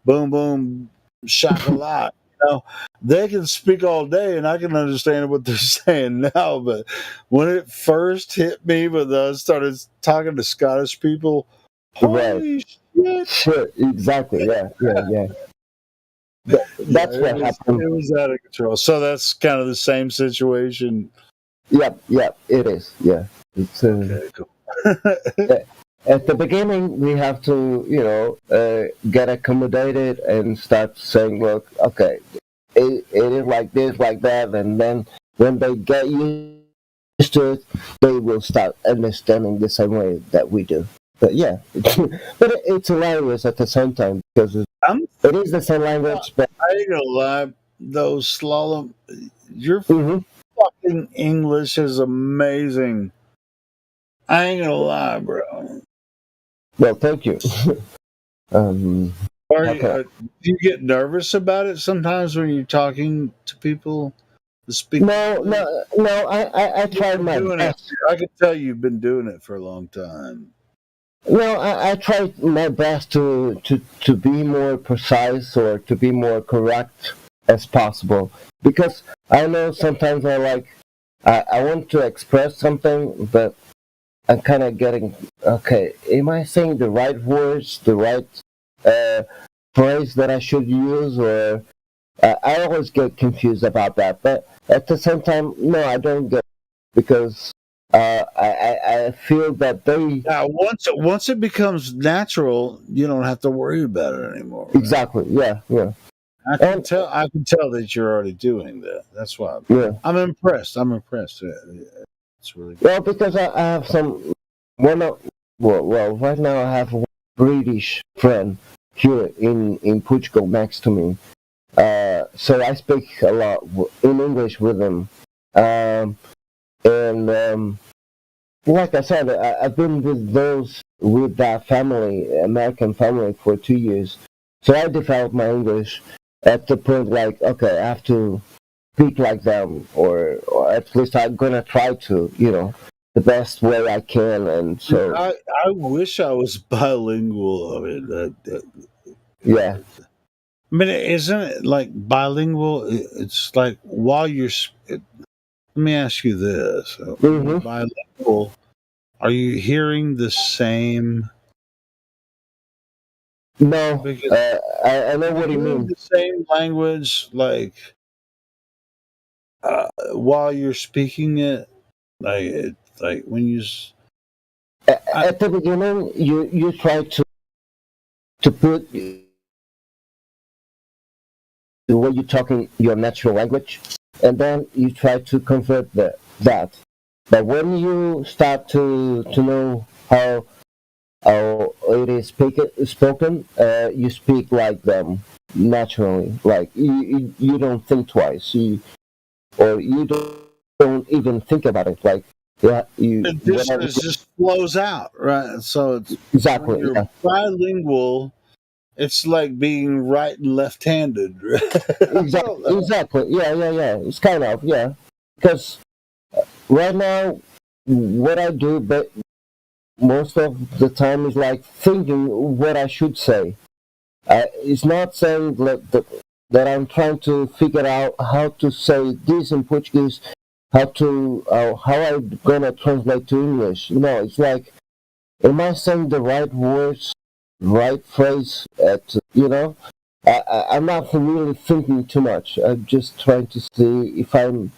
boom, boom, shakalak. You know, they can speak all day, and I can understand what they're saying now. But when it first hit me, when I started talking to Scottish people, holy shit! Sure. Exactly. Yeah. Yeah. That's what happened. It was out of control. So that's kind of the same situation. Yep. It is. Yeah. It's okay, cool. At the beginning, we have to, get accommodated and start saying, look, okay, it is like this, like that, and then when they get used to it, they will start understanding the same way that we do. But yeah, but it's hilarious at the same time because it is the same language. But I ain't gonna lie, those slalom, your fucking English is amazing. I ain't gonna lie, bro. Well, thank you. Do you get nervous about it sometimes when you're talking to people? No. I tried my best. I can tell you've been doing it for a long time. No, I tried my best to be more precise or to be more correct as possible because I know sometimes I want to express something, but I'm kind of getting, okay, am I saying the right words, the right phrase that I should use, or I always get confused about that. But at the same time, no, I don't get it because I feel that they... once it becomes natural, you don't have to worry about it anymore. Right? Exactly, yeah. I can tell that you're already doing that. That's why I'm impressed. It's really good. Well, because I have right now I have a British friend here in Portugal next to me. So I speak a lot in English with him. Like I said, I've been with that family, American family, for 2 years. So I developed my English at the point like, okay, I have to speak like them, or at least I'm gonna try to, the best way I can, and so I wish I was bilingual. I mean, yeah. I mean, isn't it like bilingual? It's like while you're. Let me ask you this: when you're bilingual, are you hearing the same? No, Because I know what you hearing mean. the same language, like while you're speaking it, like when you. At the beginning, you try to put the way you're talking your natural language, and then you try to convert that. But when you start to know how it is spoken, you speak like them naturally. Like you don't think twice, or you don't even think about it. Like It just flows out, right? So it's exactly, when you're yeah. bilingual, it's like being right and left-handed. Exactly. Yeah. It's kind of, yeah. Because right now, what I do, but most of the time is like thinking what I should say. It's not saying that I'm trying to figure out how to say this in Portuguese, how I'm gonna translate to English. No, it's like, am I saying the right words, right phrase? I'm not really thinking too much. I'm just trying to see if I'm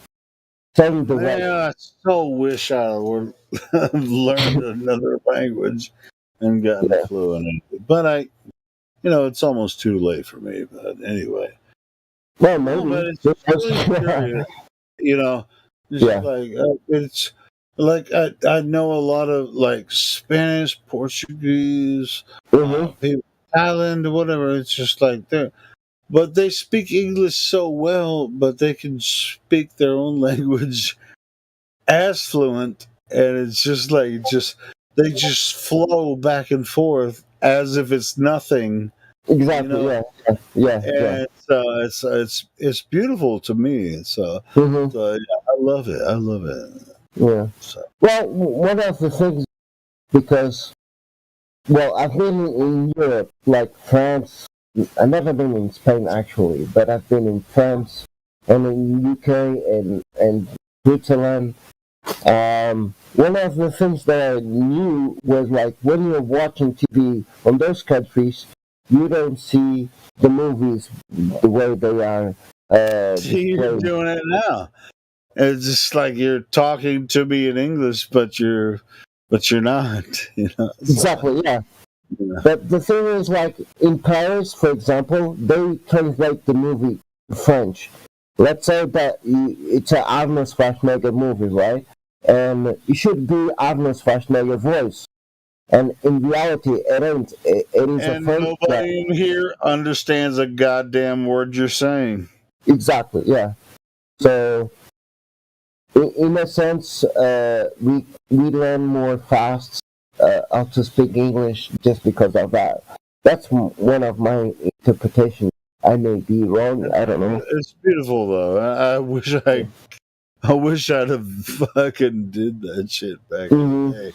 saying the right. Man, I so wish I would have learned another language and gotten fluent in it. But it's almost too late for me. But anyway. Well, No, maybe. but it's really curious. It's like I know a lot of like Spanish, Portuguese, people, Thailand, whatever. It's just like but they speak English so well, but they can speak their own language as fluent, and it's just like they just flow back and forth as if it's nothing. Exactly. Yeah. And it's beautiful to me. So, I love it. I love it. Yeah. Well, one of the things, because I've been in Europe, like France. I've never been in Spain actually, but I've been in France and in UK and Switzerland. One of the things that I knew was like when you're watching TV on those countries, you don't see the movies the way they are. You're doing it now. It's just like you're talking to me in English, but you're not. Exactly. Yeah. But the thing is, like in Paris, for example, they translate the movie French. Let's say that it's an Arnold Schwarzenegger movie, right? And it should be Arnold Schwarzenegger voice. And in reality, it ain't. It is And a French nobody in here understands a goddamn word you're saying. Exactly. Yeah. So, in a sense, we learn more fast how to speak English just because of that. That's one of my interpretations. I may be wrong. I don't know. It's beautiful though. I wish I'd have fucking did that shit back in the day.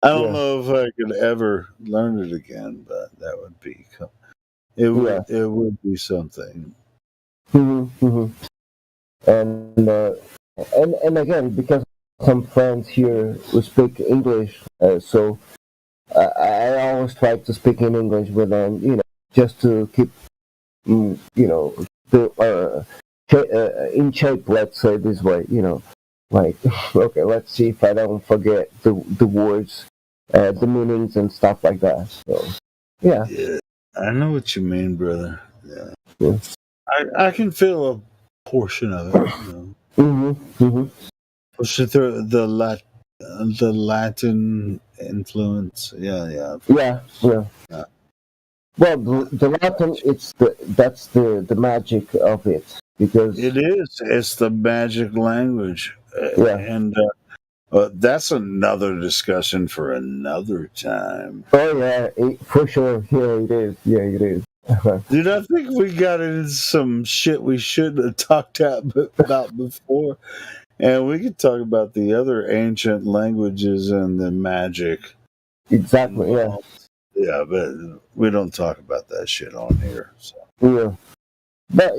I don't know if I could ever learn it again, but that would be it would be something. And again, because some friends here who speak English, so I always try to speak in English with them, just to keep, in shape. Let's say this way, like okay, let's see if I don't forget the words, the meanings and stuff like that. So, yeah. I know what you mean, brother. Yeah. I can feel a portion of it. Especially through the Latin influence. Yeah. Well, the Latin, that's the magic of it, because it is. It's the magic language. And that's another discussion for another time. Oh yeah, for sure. Yeah, it is. Yeah, it is. Dude, I think we got into some shit we shouldn't have talked about before. And we could talk about the other ancient languages and the magic. Exactly. Yeah. Yeah, but we don't talk about that shit on here. So. Yeah. But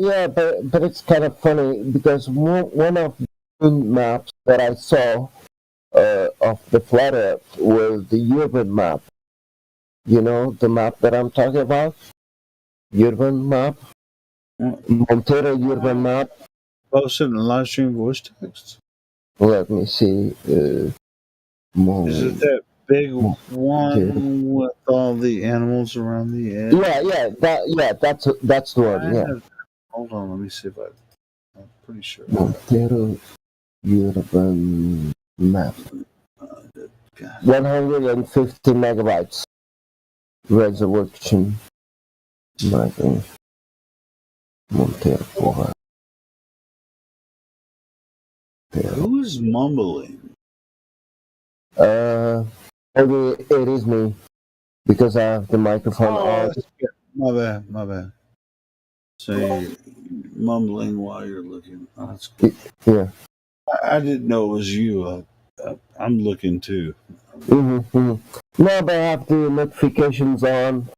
it's kind of funny because one of the maps that I saw of the flat Earth was the urban map. You know the map that I'm talking about? Urban map? Montero urban map? Posted in live stream voice text? Let me see. Is it that big one with all the animals around the edge? That's the one, yeah. Hold on, let me see if I'm pretty sure. Montero urban map. 150 megabytes resolution. Montero 400. Who's mumbling? Maybe it is me because I have the microphone on. My bad. Say mumbling while you're looking. Oh, that's good. Yeah. I didn't know it was you. I'm looking too. No, but I have the notifications on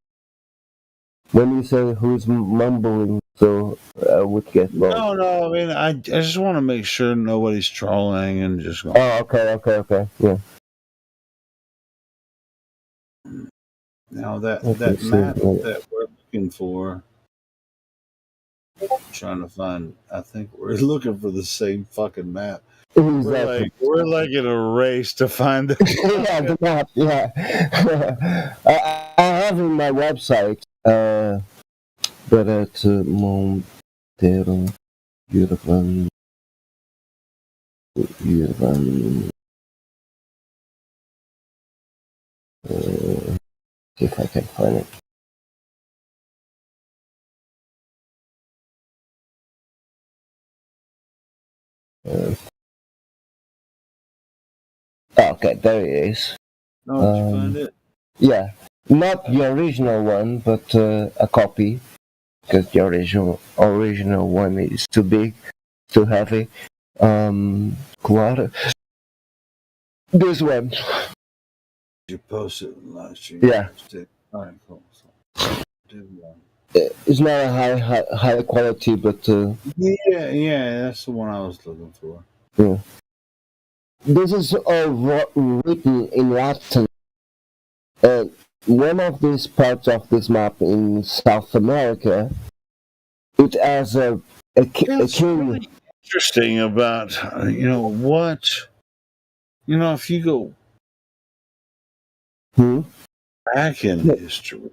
when you say who's mumbling, so I would get wrong. No. I mean, I just want to make sure nobody's trolling and just going. Oh, okay. Yeah. Now that map that we're looking for, I'm trying to find. I think we're looking for the same fucking map. Exactly. We're like in a race to find the yeah, the map. Yeah. I have in my website, but it's Montero urban. See if I can find it. Okay, there it is. Oh, did you find it? Yeah, not the original one, but a copy, because the original one is too big, too heavy. Claro. This one. You posted it last stream. Yeah. All right, cool. Do one. It's not a high quality, but Yeah, that's the one I was looking for. yeah. This is all written in Latin. One of these parts of this map in South America, it has a king. Really interesting about what if you go back in history.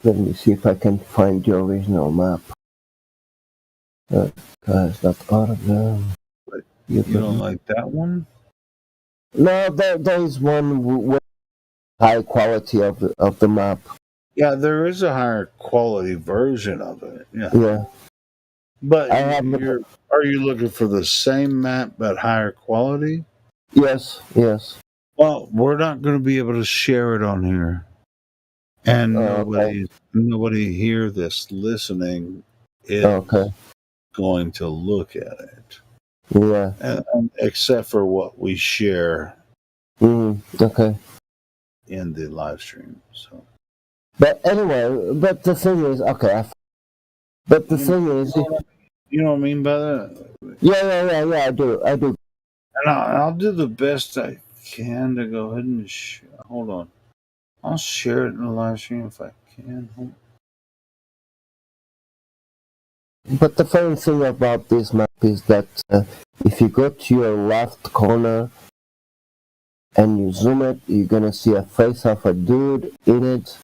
Let me see if I can find the original map. Guys, that's part of them. You don't like that one? No, there is one with high quality of the map. Yeah, there is a higher quality version of it. Yeah. But are you looking for the same map but higher quality? Yes. Well, we're not going to be able to share it on here, and nobody here that's listening is going to look at it. Yeah. Except for what we share. Okay. In the live stream. So. But anyway, but the thing is, But the thing is, you know what I mean by that? Yeah. I do. And I'll do the best I can to go ahead and hold on. I'll share it in the live stream if I can. But the funny thing about this map is that if you go to your left corner and you zoom it, you're gonna see a face of a dude in it,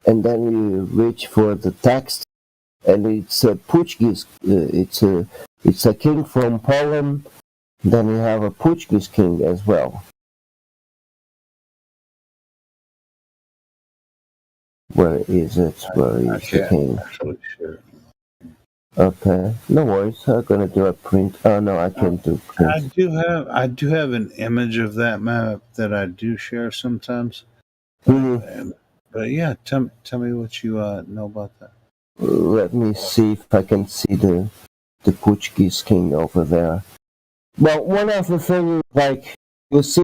and then you reach for the text, and it's a Portuguese. It's a king from Poland. Then you have a Portuguese king as well. Where is it? Where is the king? Okay, no worries. I'm gonna do a print. Oh no, I can't do print. I do have an image of that map that I do share sometimes. But yeah, tell me what you know about that. Let me see if I can see the the Portuguese king over there. Well, one of the things, like you see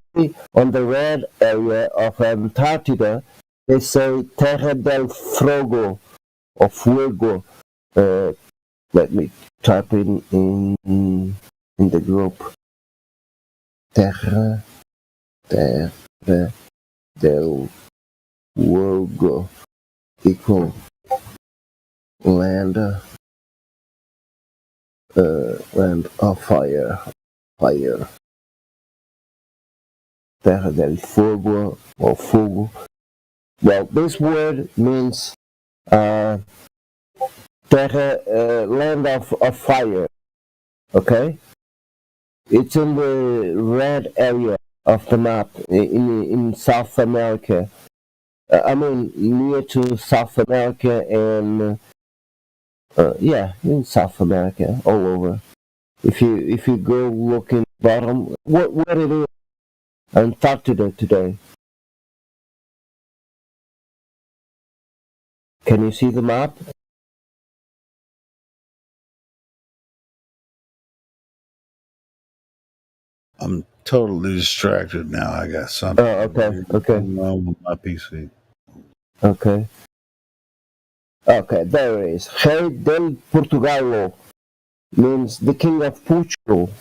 on the red area of Antarctica, they say Terra del Fuego or Fuego. Let me type in the group. Terra del Fuego equal land of fire. Terra del Fuego or Fuego. Well, this word means terra, land of fire. Okay? It's in the red area of the map in South America. I mean, near to South America and yeah, in South America, all over. If you go look in the bottom, what it is, Antarctica today. Can you see the map? I'm totally distracted now. I got something. Oh, okay. Going on with my PC. Okay. Okay, there it is. Rei del Portugal means the king of Portugal.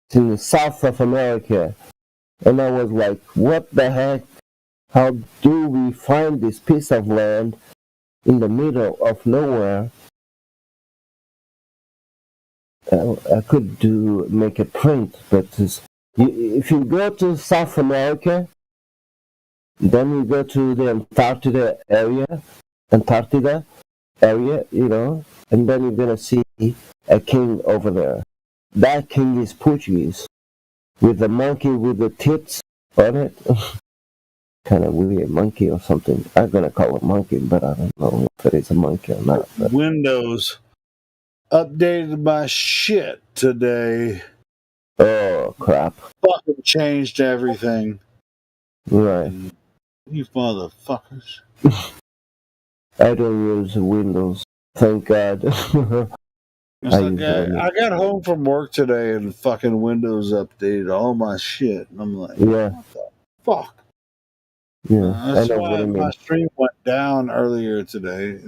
It's in the south of America. And I was like, what the heck? How do we find this piece of land in the middle of nowhere? I could make a print, but if you go to South America, then you go to the Antarctica area, you know, and then you're gonna see a king over there. That king is Portuguese, with the monkey with the tits on it. Kind of weird monkey or something. I'm gonna call it monkey, but I don't know if it is a monkey or not. But. Windows updated my shit today. Oh crap! Fucking changed everything. Right. You motherfuckers. I don't use Windows. Thank God. I got home from work today and fucking Windows updated all my shit. And I'm like, yeah. What the fuck? Yeah, that's I know why what I mean. my stream went down earlier today.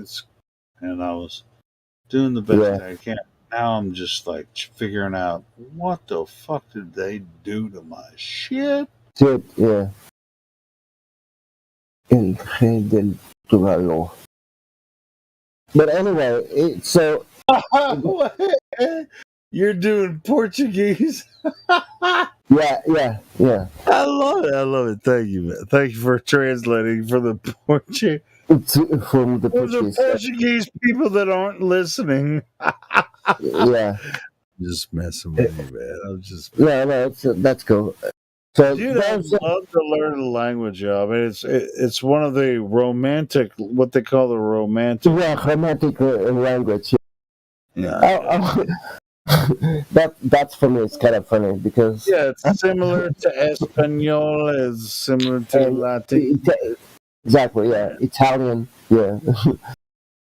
And I was doing the best I can. Now I'm just like figuring out what the fuck did they do to my shit? Shit, yeah. El Rey del Portugal. But anyway, so you're doing Portuguese. yeah. I love it. Thank you, man. Thank you for translating for the Portuguese. From the Portuguese people that aren't listening. Yeah. Just messing with you, man. I'm just. Yeah, no, that's cool. So, dude, I'd love to learn a language. I mean, it's one of the romantic, what they call the romantic. Yeah, romantic language. Yeah. That's for me. It's kind of funny because it's similar to Espanol, is similar to Latin. Exactly. Yeah, Italian. Yeah.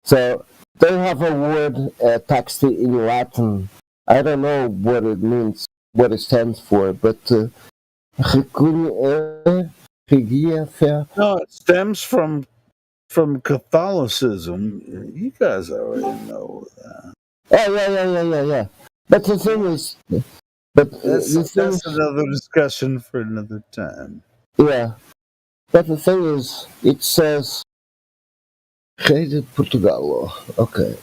So they have a word text in Latin. I don't know what it means, what it stands for, but. No, it stems from Catholicism. You guys already know that. Oh yeah. But the thing is, that's another discussion for another time. Yeah, but the thing is, it says Rei de Portugal. Okay,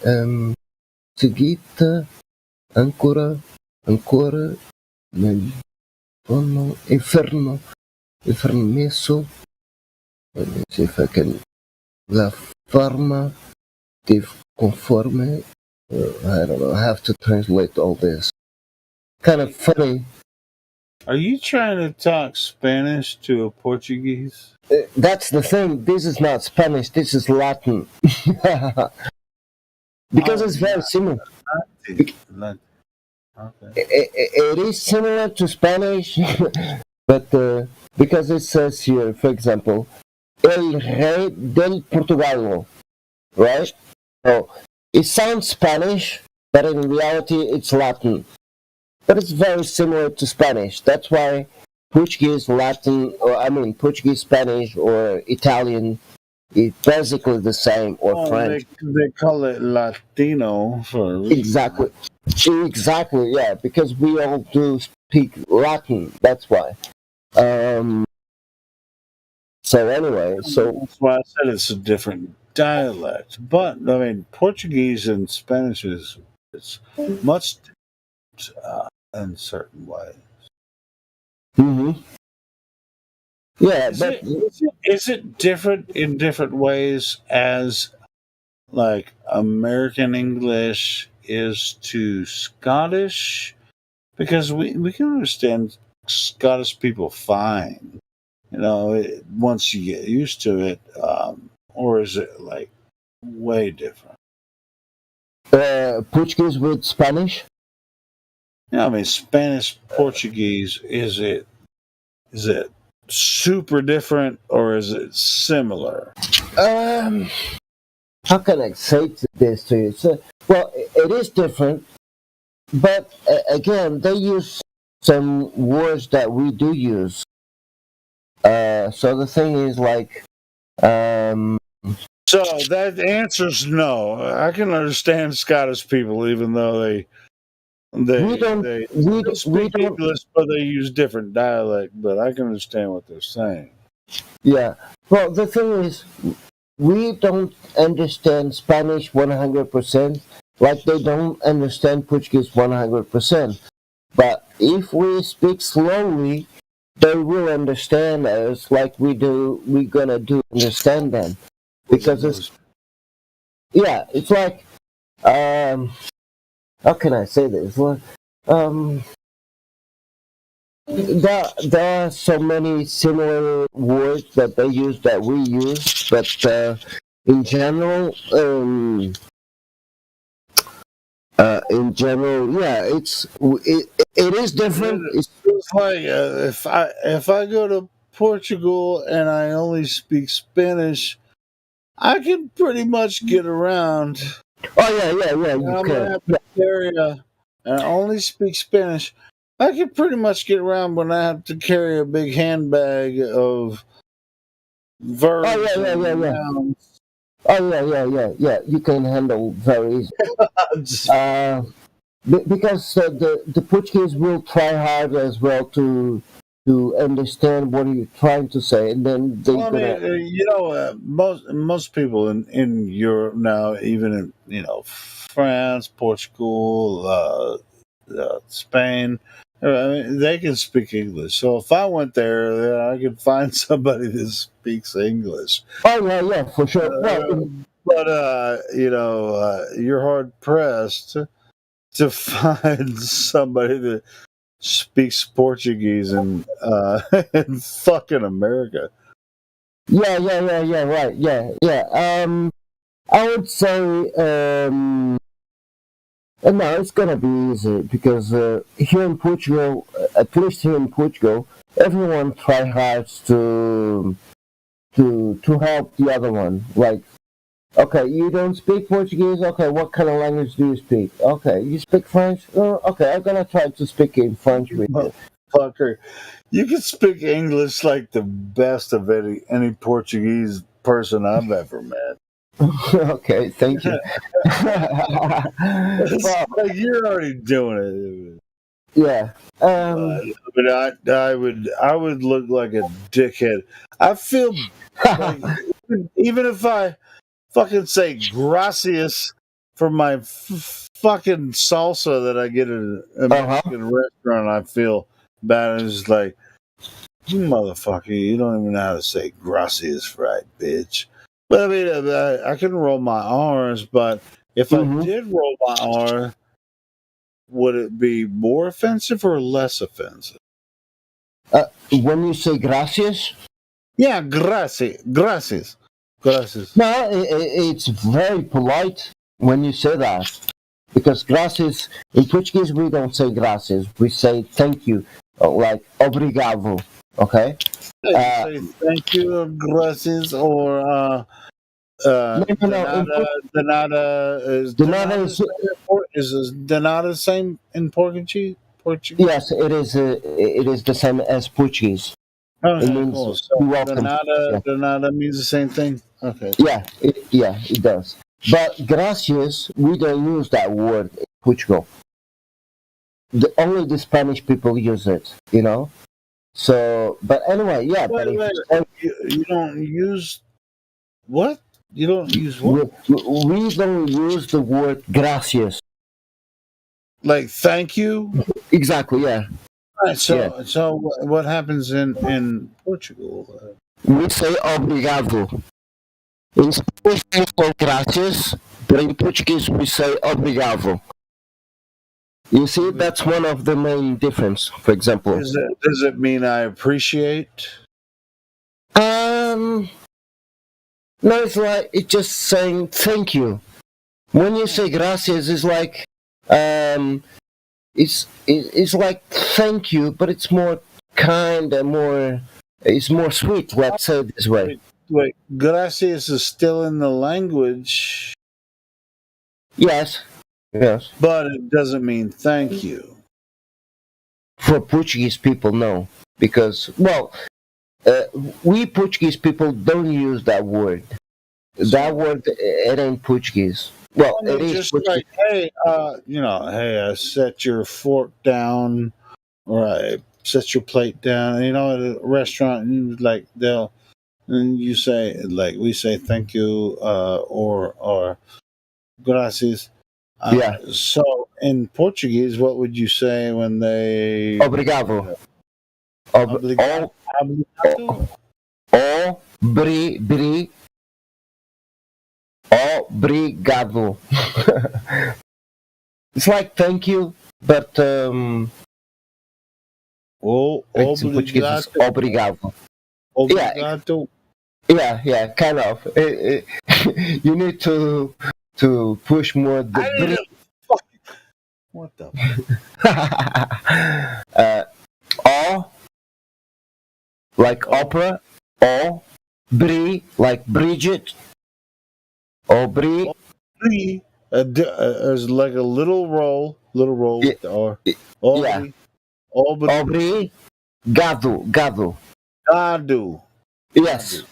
seguita ancora nel inferno messo. Let me see if I can. La forma de conforme. I don't know. I have to translate all this. Kind of funny. Are you trying to talk Spanish to a Portuguese? That's the thing. This is not Spanish. This is Latin. Because it's very similar. Okay. It is similar to Spanish, but because it says here, for example, El Rey del Portugal, right? So it sounds Spanish, but in reality it's Latin. But it's very similar to Spanish. That's why Portuguese, Latin, Portuguese, Spanish, or Italian is basically the same, or French. They call it Latino for a reason. Exactly, yeah, because we all do speak Latin. That's why. So anyway, that's why I said it's a different dialect. But I mean, Portuguese and Spanish it's much in certain ways. Mm-hmm. Yeah, is it different in different ways as like American English is to Scottish? Because we can understand Scottish people fine, once you get used to it, or is it like way different? Portuguese with Spanish? Yeah, I mean Spanish, Portuguese, is it super different or is it similar? How can I say this to you? So, well, it is different, but again, they use some words that we do use. So the thing is, like, so that answer's no. I can understand Scottish people, even though they speak English, but they use different dialect. But I can understand what they're saying. Yeah. Well, the thing is, we don't understand Spanish 100%, like they don't understand Portuguese 100%. But if we speak slowly, they will understand us like we do. We're gonna understand them, because it's like, how can I say this? Well, there are so many similar words that they use that we use, but in general, yeah, it is different. It's like if I go to Portugal and I only speak Spanish, I can pretty much get around. Oh yeah. I'm gonna have to carry and I only speak Spanish. I can pretty much get around when I have to carry a big handbag of verbs. Nouns. Yeah. You can handle very easily. Because the Portuguese will try hard as well to understand what you're trying to say, and then most people in Europe now, even in France, Portugal, Spain, they can speak English. So if I went there, I could find somebody that speaks English. Oh yeah, for sure. But you're hard pressed to find somebody that speaks Portuguese in fucking America. Yeah, right, yeah. I would say, no, it's gonna be easy because here in Portugal, at least here in Portugal, everyone tries hard to help the other one. Like, okay, you don't speak Portuguese. Okay, what kind of language do you speak? Okay, you speak French. Oh, okay, I'm gonna try to speak in French with you. Fucker, you can speak English like the best of any Portuguese person I've ever met. Okay, thank you. Well, like you're already doing it. Yeah. But I would look like a dickhead. I feel like even if I fucking say gracias for my fucking salsa that I get at a Mexican restaurant, I feel bad. It's just like, motherfucker, you don't even know how to say gracias right, bitch. But I mean, I can roll my R's, but if I did roll my R, would it be more offensive or less offensive? When you say gracias? Yeah, gracias. No, it's very polite when you say that. Because gracias, in Portuguese we don't say gracias, we say thank you, like obrigado, okay? Say thank you, gracias, or de nada is de nada the same in Portuguese? Yes, it is. It is the same as Portuguese. Okay, It means cool. So welcome. de nada means the same thing. Okay. Yeah, it does. But gracias, we don't use that word in Portugal. Only the Spanish people use it, you know. So, but anyway, yeah. But you don't use what? You don't use what? We don't use the word gracias. Like thank you. Exactly. Yeah. Right, so what happens in Portugal? We say obrigado. In Spanish we say gracias, but in Portuguese we say obrigado. You see, that's one of the main difference. For example, does it mean I appreciate? No, it's like it's just saying thank you. When you say gracias, it's like it's like thank you, but it's more kind and it's more sweet. Let's say it this way. Wait, gracias is still in the language. Yes. But it doesn't mean thank you. For Portuguese people, no, because we Portuguese people don't use that word. That word it ain't Portuguese. Well, it is just Portuguese. like, hey, I set your fork down, or I set your plate down. You know, at a restaurant, and like and you say like we say thank you, or gracias. Yeah. So in Portuguese, what would you say when they Obrigado. Obrigado. Obrigado. It's like thank you, but it's in Portuguese it's obrigado. Obrigado. Yeah, kind of. You need to push more the What the? Like opera. Like Bridget. There's like a little roll with the R. Gado. Yes.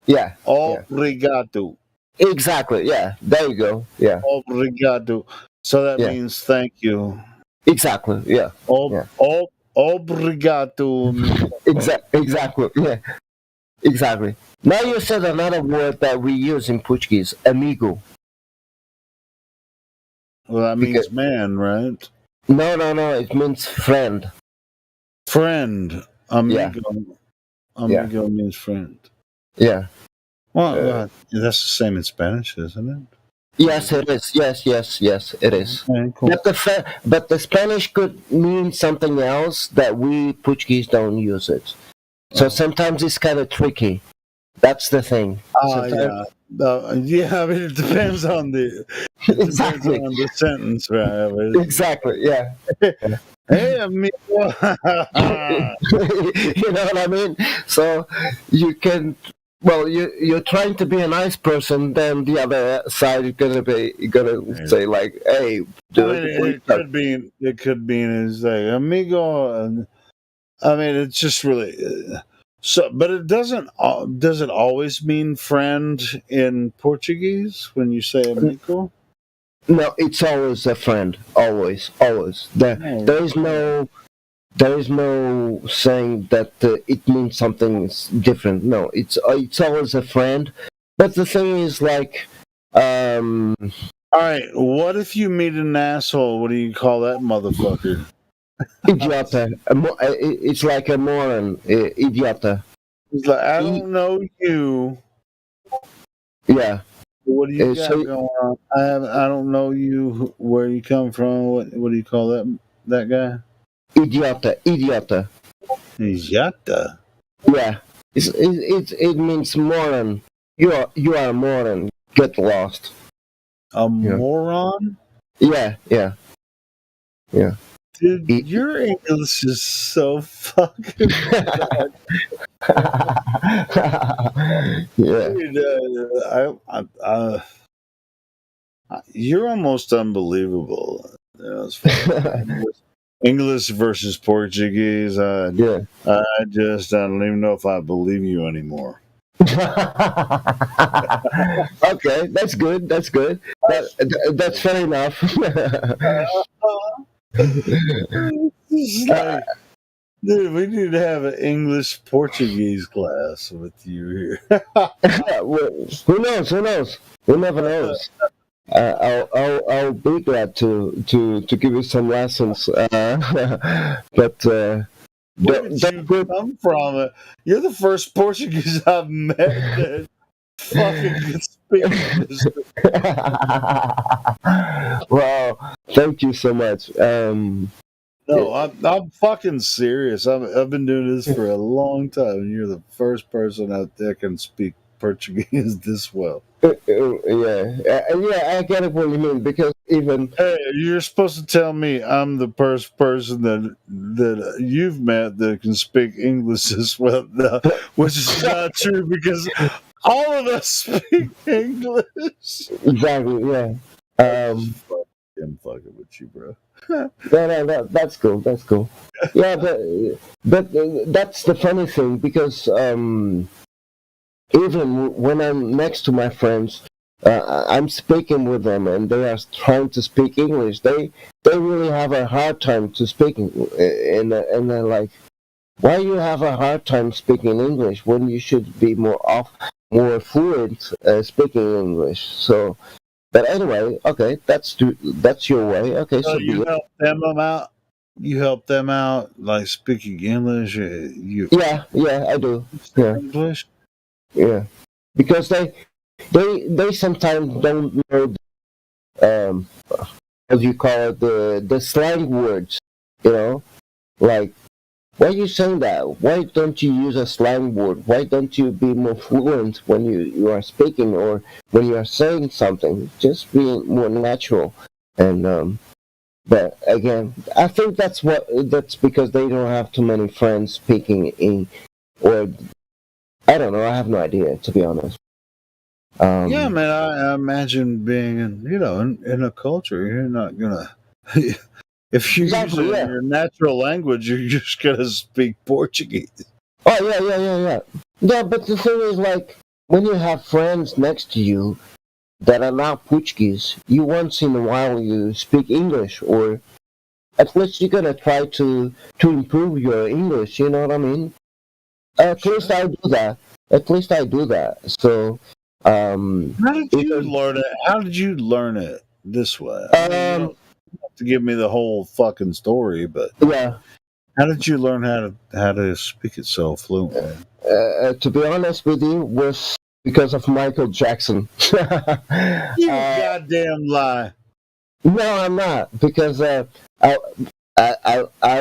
Yeah. Obrigado. Exactly. Yeah. There you go. Yeah. Obrigado. So that means thank you. Exactly. Yeah. Obrigado. Exactly. Yeah. Exactly. Now you said another word that we use in Portuguese, amigo. Well, that means man, right? No. It means friend. Friend. Amigo. Yeah. Amigo means friend. Yeah. Well, that's the same in Spanish, isn't it? Yes, it is. Yes, it is. Okay, cool. But the Spanish could mean something else that we Portuguese don't use it. So sometimes it's kind of tricky. That's the thing. Yeah. Yeah, I mean, it depends on the exactly on the sentence, right? Exactly. Yeah. Hey, amigo. You know what I mean? So you can. Well, you're trying to be a nice person. Then the other side is gonna say like, "Hey, it could be is like amigo," and I mean it's just really so. But it doesn't. Does it always mean friend in Portuguese when you say amigo? No, it's always a friend. Always. There is no saying that it means something different. No, it's always a friend. But the thing is, like, all right. What if you meet an asshole? What do you call that motherfucker? Idiota. It's like a moron. Idiota. It's like I don't know you. Yeah. What do you got going on? I don't know you. Where you come from? What do you call that guy? Idiota. Idiota. Yeah. It means moron. You are a moron. Get lost. A moron? Yeah. Dude, your English is so fucking bad. Yeah. Dude, You're almost unbelievable. As far as English versus Portuguese. I don't even know if I believe you anymore. Okay, that's good. That's good. That's fair enough. It's like, dude, we need to have an English Portuguese class with you here. Well, who knows? Who knows? Who never knows? I'll be glad to give you some lessons. But where did you come from? You're the first Portuguese I've met that fucking can speak English. Well, thank you so much. No, I'm fucking serious. I've been doing this for a long time, and you're the first person out there can speak Portuguese this well. Yeah, I get it what you mean, because even you're supposed to tell me I'm the first person that you've met that can speak English this well, no, which is not true because all of us speak English. Exactly. Yeah. I'm fucking with you, bro. No, that's cool. That's cool. Yeah, but that's the funny thing, because even when I'm next to my friends, I'm speaking with them, and they are trying to speak English. They really have a hard time to speaking, and they're like, "Why you have a hard time speaking English when you should be more fluent speaking English?" So, but anyway, okay, that's your way. Okay, so you help them out. You help them out, like speaking English. Yeah, I do. Yeah. English. Yeah, because they sometimes don't know, how do you call it, the slang words, like, why are you saying that? Why don't you use a slang word? Why don't you be more fluent when you are speaking, or when you are saying something? Just be more natural. And but again, I think that's because they don't have too many friends speaking or I don't know. I have no idea, to be honest. Yeah, man. I imagine being in a culture, you're not gonna. If you use your natural language, you're just gonna speak Portuguese. Oh yeah. Yeah, but the thing is, like, when you have friends next to you that are not Portuguese, you once in a while you speak English, or at least you're gonna try to improve your English. You know what I mean? At least I do that. So, how did you learn it? How did you learn it this way? I mean, you don't have to give me the whole fucking story, but yeah. How did you learn how to speak it so fluently? To be honest with you, was because of Michael Jackson. You goddamn lie. No, I'm not, because I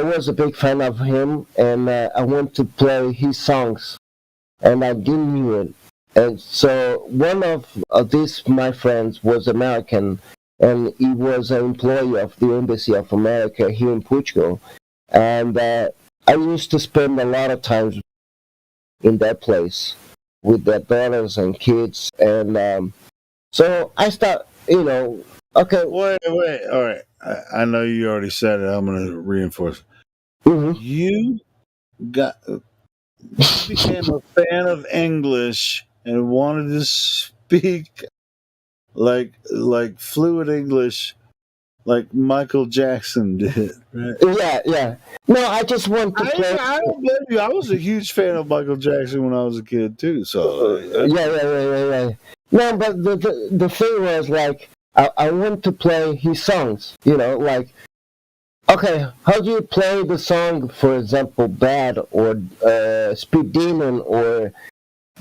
was a big fan of him, and I wanted to play his songs, and I didn't know it. And so one of these my friends was American, and he was an employee of the Embassy of America here in Portugal. And I used to spend a lot of time in that place with their daughters and kids. And so I start, okay. Wait. All right. I know you already said it. I'm going to reinforce it. Mm-hmm. You became a fan of English and wanted to speak like fluent English, like Michael Jackson did, right? Yeah. No, I just want to play. I don't blame you. I was a huge fan of Michael Jackson when I was a kid too. So Yeah. No, but the thing was, like, I want to play his songs. Like, okay, how do you play the song, for example, Bad or Speed Demon, or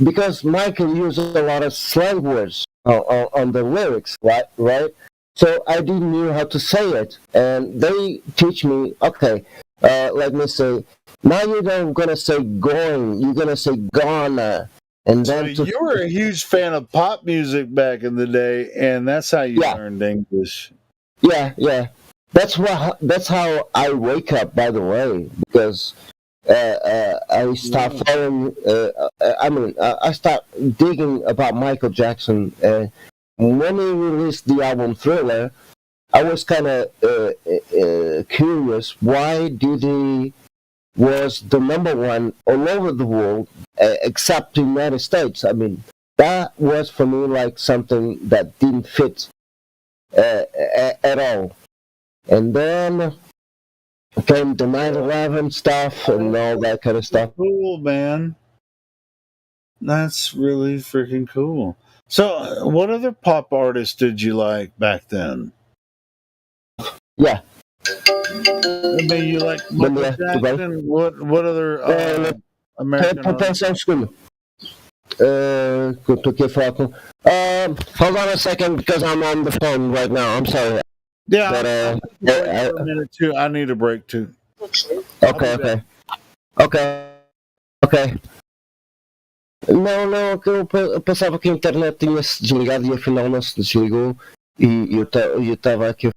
because Michael uses a lot of slang words on the lyrics, right? So I didn't know how to say it, and they teach me, okay, let me say, now you're not going to say going, you're going to say gonna. And then you were a huge fan of pop music back in the day, and that's how you learned English. Yeah. That's how I wake up, by the way, because I start following. I start digging about Michael Jackson when he released the album Thriller, I was kind of curious. Why did he was the number one all over the world, except the United States? I mean, that was for me like something that didn't fit at all. And then came the 9/11 stuff and all that kind of stuff. Cool, man. That's really freaking cool. So, what other pop artists did you like back then? Yeah. I mean, you like Michael Jackson? What other American artists? Hold on a second because I'm on the phone right now. I'm sorry. Yeah, But, for a minute too. I need a break too. Ok. Não, que eu pensava que a internet tinha-se desligado e afinal não se desligou e eu estava aqui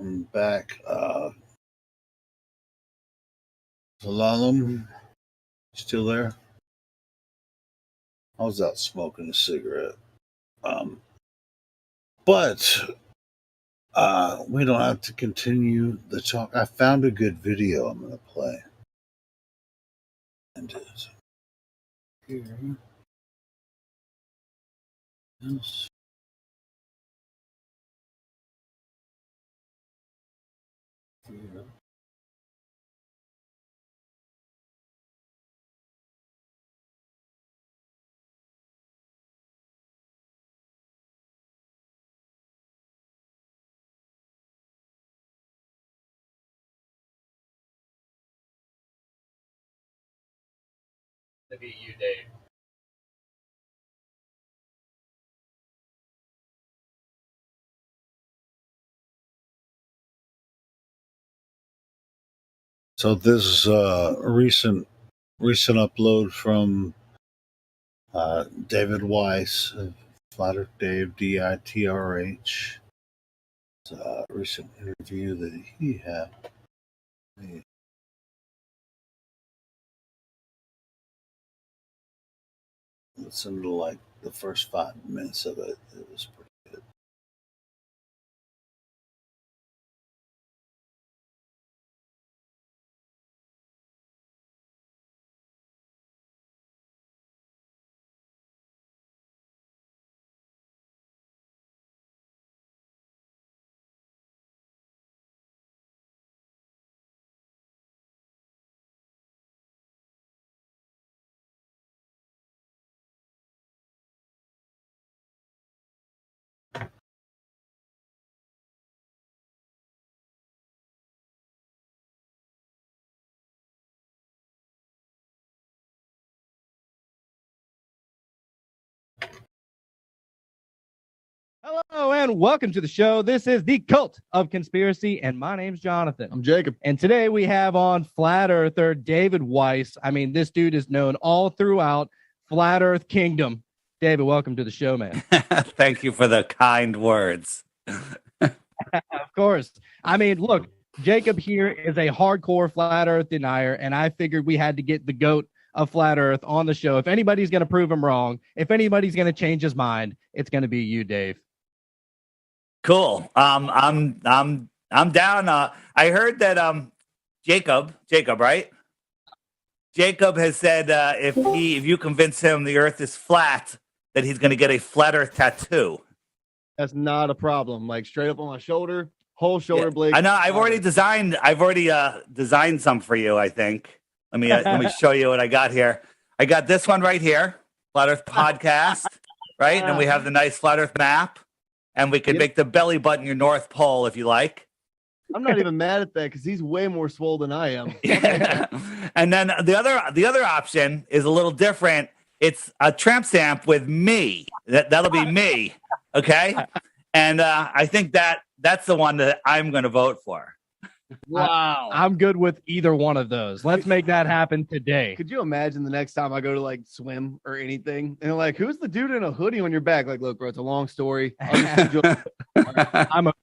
I'm back. Slalom, still there? I was out smoking a cigarette. But we don't have to continue the talk. I found a good video I'm going to play. And it's here. Yes. Here. To be you, Dave. So this is a recent upload from David Weiss, Flat Earth Dave, DITRH. It's a recent interview that he had. Listen to like the first 5 minutes of it. It was pretty good. Hello and welcome to the show. This is the Cult of Conspiracy, and my name's Jonathan. I'm Jacob. And today we have on Flat Earther David Weiss. I mean, this dude is known all throughout Flat Earth Kingdom. David, welcome to the show, man. Thank you for the kind words. Of course. I mean, look, Jacob here is a hardcore Flat Earth denier, and I figured we had to get the GOAT of Flat Earth on the show. If anybody's going to prove him wrong, if anybody's going to change his mind, it's going to be you, Dave. Cool. I'm down. I heard that Jacob, right? Jacob has said if you convince him the Earth is flat, that he's going to get a flat Earth tattoo. That's not a problem. Like straight up on my shoulder, whole shoulder blade. I know. I've already designed some for you. I think. Let me show you what I got here. I got this one right here, Flat Earth Podcast, right? And we have the nice Flat Earth map. And we could make the belly button your North Pole if you like. I'm not even mad at that because he's way more swole than I am. Yeah. And then the other option is a little different. It's a tramp stamp with me. That'll be me. Okay. And I think that's the one that I'm going to vote for. Wow. I'm good with either one of those. Let's make that happen today. Could you imagine the next time I go to like swim or anything? And they're like, who's the dude in a hoodie on your back? Like, look, bro, it's a long story. I'm a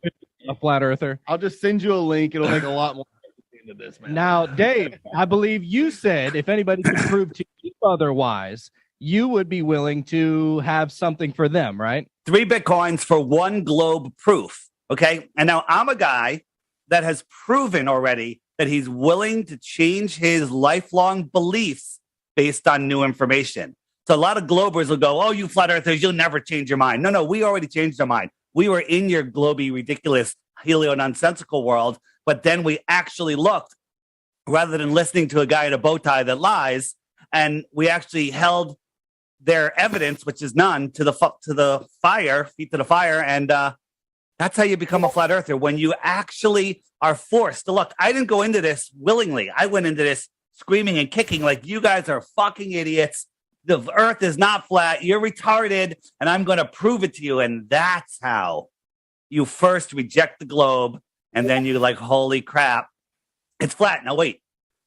flat earther. I'll just send you a link. It'll make a lot more sense into this, man. Now, Dave, I believe you said if anybody could prove to you otherwise, you would be willing to have something for them, right? 3 Bitcoins for 1 globe proof. Okay. And now I'm a guy that has proven already that he's willing to change his lifelong beliefs based on new information. So a lot of globers will go, oh, you flat earthers, you'll never change your mind. No, we already changed our mind. We were in your globy, ridiculous, helio-nonsensical world, but then we actually looked, rather than listening to a guy in a bow tie that lies, and we actually held their evidence, which is none, to the fire, feet to the fire, and that's how you become a flat earther, when you actually are forced to look. I didn't go into this willingly. I went into this screaming and kicking like, you guys are fucking idiots. The earth is not flat. You're retarded, and I'm going to prove it to you. And that's how you first reject the globe, and then you like, holy crap, it's flat. Now, wait,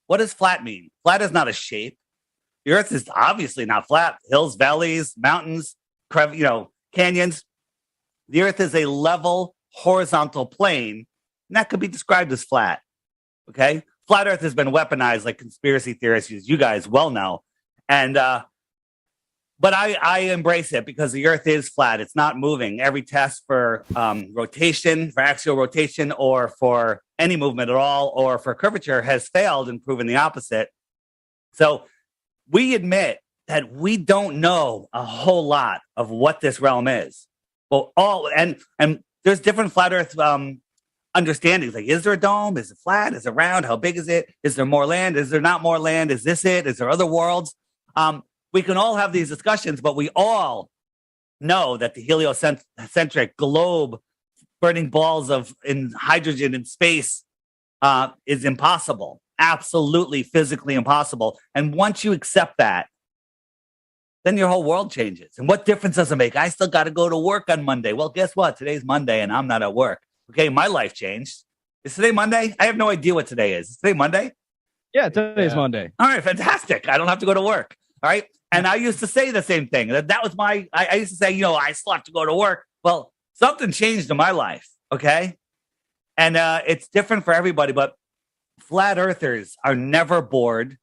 what does flat mean? Flat is not a shape. The earth is obviously not flat. Hills, valleys, mountains, canyons. The earth is a level, horizontal plane and that could be described as flat. Okay, flat Earth has been weaponized like conspiracy theorists, as you guys well know, and but I embrace it because the Earth is flat. It's not moving. Every test for rotation, for axial rotation, or for any movement at all, or for curvature has failed and proven the opposite. So we admit that we don't know a whole lot of what this realm is. Well, and there's different flat Earth understandings. Like, is there a dome? Is it flat? Is it round? How big is it? Is there more land? Is there not more land? Is this it? Is there other worlds? We can all have these discussions, but we all know that the heliocentric globe burning balls in hydrogen in space is impossible. Absolutely physically impossible. And once you accept that, then your whole world changes. And what difference does it make? I still got to go to work on Monday. Well, guess what? Today's Monday and I'm not at work. Okay, my life changed. Is today Monday? I have no idea what today is. Is today Monday? Yeah, today's Monday. All right, fantastic. I don't have to go to work. All right. And I used to say the same thing. That was I used to say, I still have to go to work. Well, something changed in my life. Okay. And it's different for everybody, but flat earthers are never bored.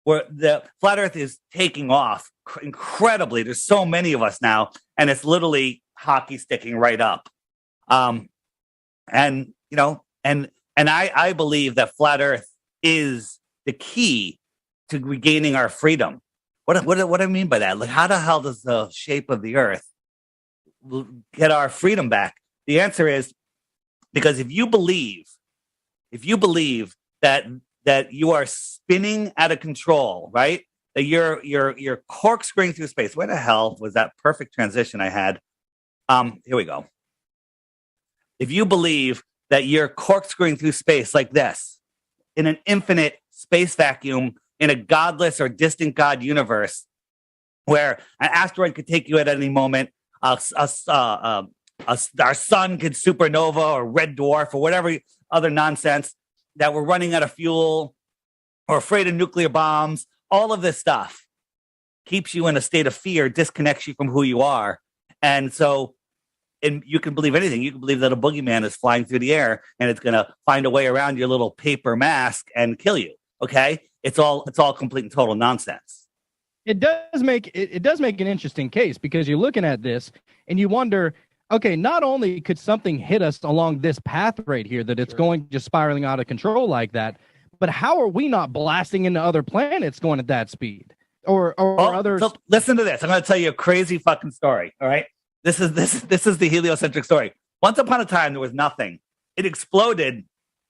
Where the flat earth is taking off incredibly. There's so many of us now, and it's literally hockey sticking right up. And I believe that flat earth is the key to regaining our freedom. What do I mean by that? Like, how the hell does the shape of the earth get our freedom back? The answer is because if you believe that you are spinning out of control, right? That you're corkscrewing through space. Where the hell was that perfect transition I had? Here we go. If you believe that you're corkscrewing through space like this, in an infinite space vacuum, in a godless or distant god universe, where an asteroid could take you at any moment, our sun could supernova or red dwarf or whatever other nonsense, that we're running out of fuel or afraid of nuclear bombs, all of this stuff keeps you in a state of fear, disconnects you from who you are. And so you can believe anything. You can believe that a boogeyman is flying through the air and it's going to find a way around your little paper mask and kill you. Okay? It's all complete and total nonsense. It does make an interesting case because you're looking at this and you wonder, okay, not only could something hit us along this path right here, that it's going just spiraling out of control like that, but how are we not blasting into other planets going at that speed? Or others? So listen to this. I'm going to tell you a crazy fucking story. All right. This is the heliocentric story. Once upon a time, there was nothing. It exploded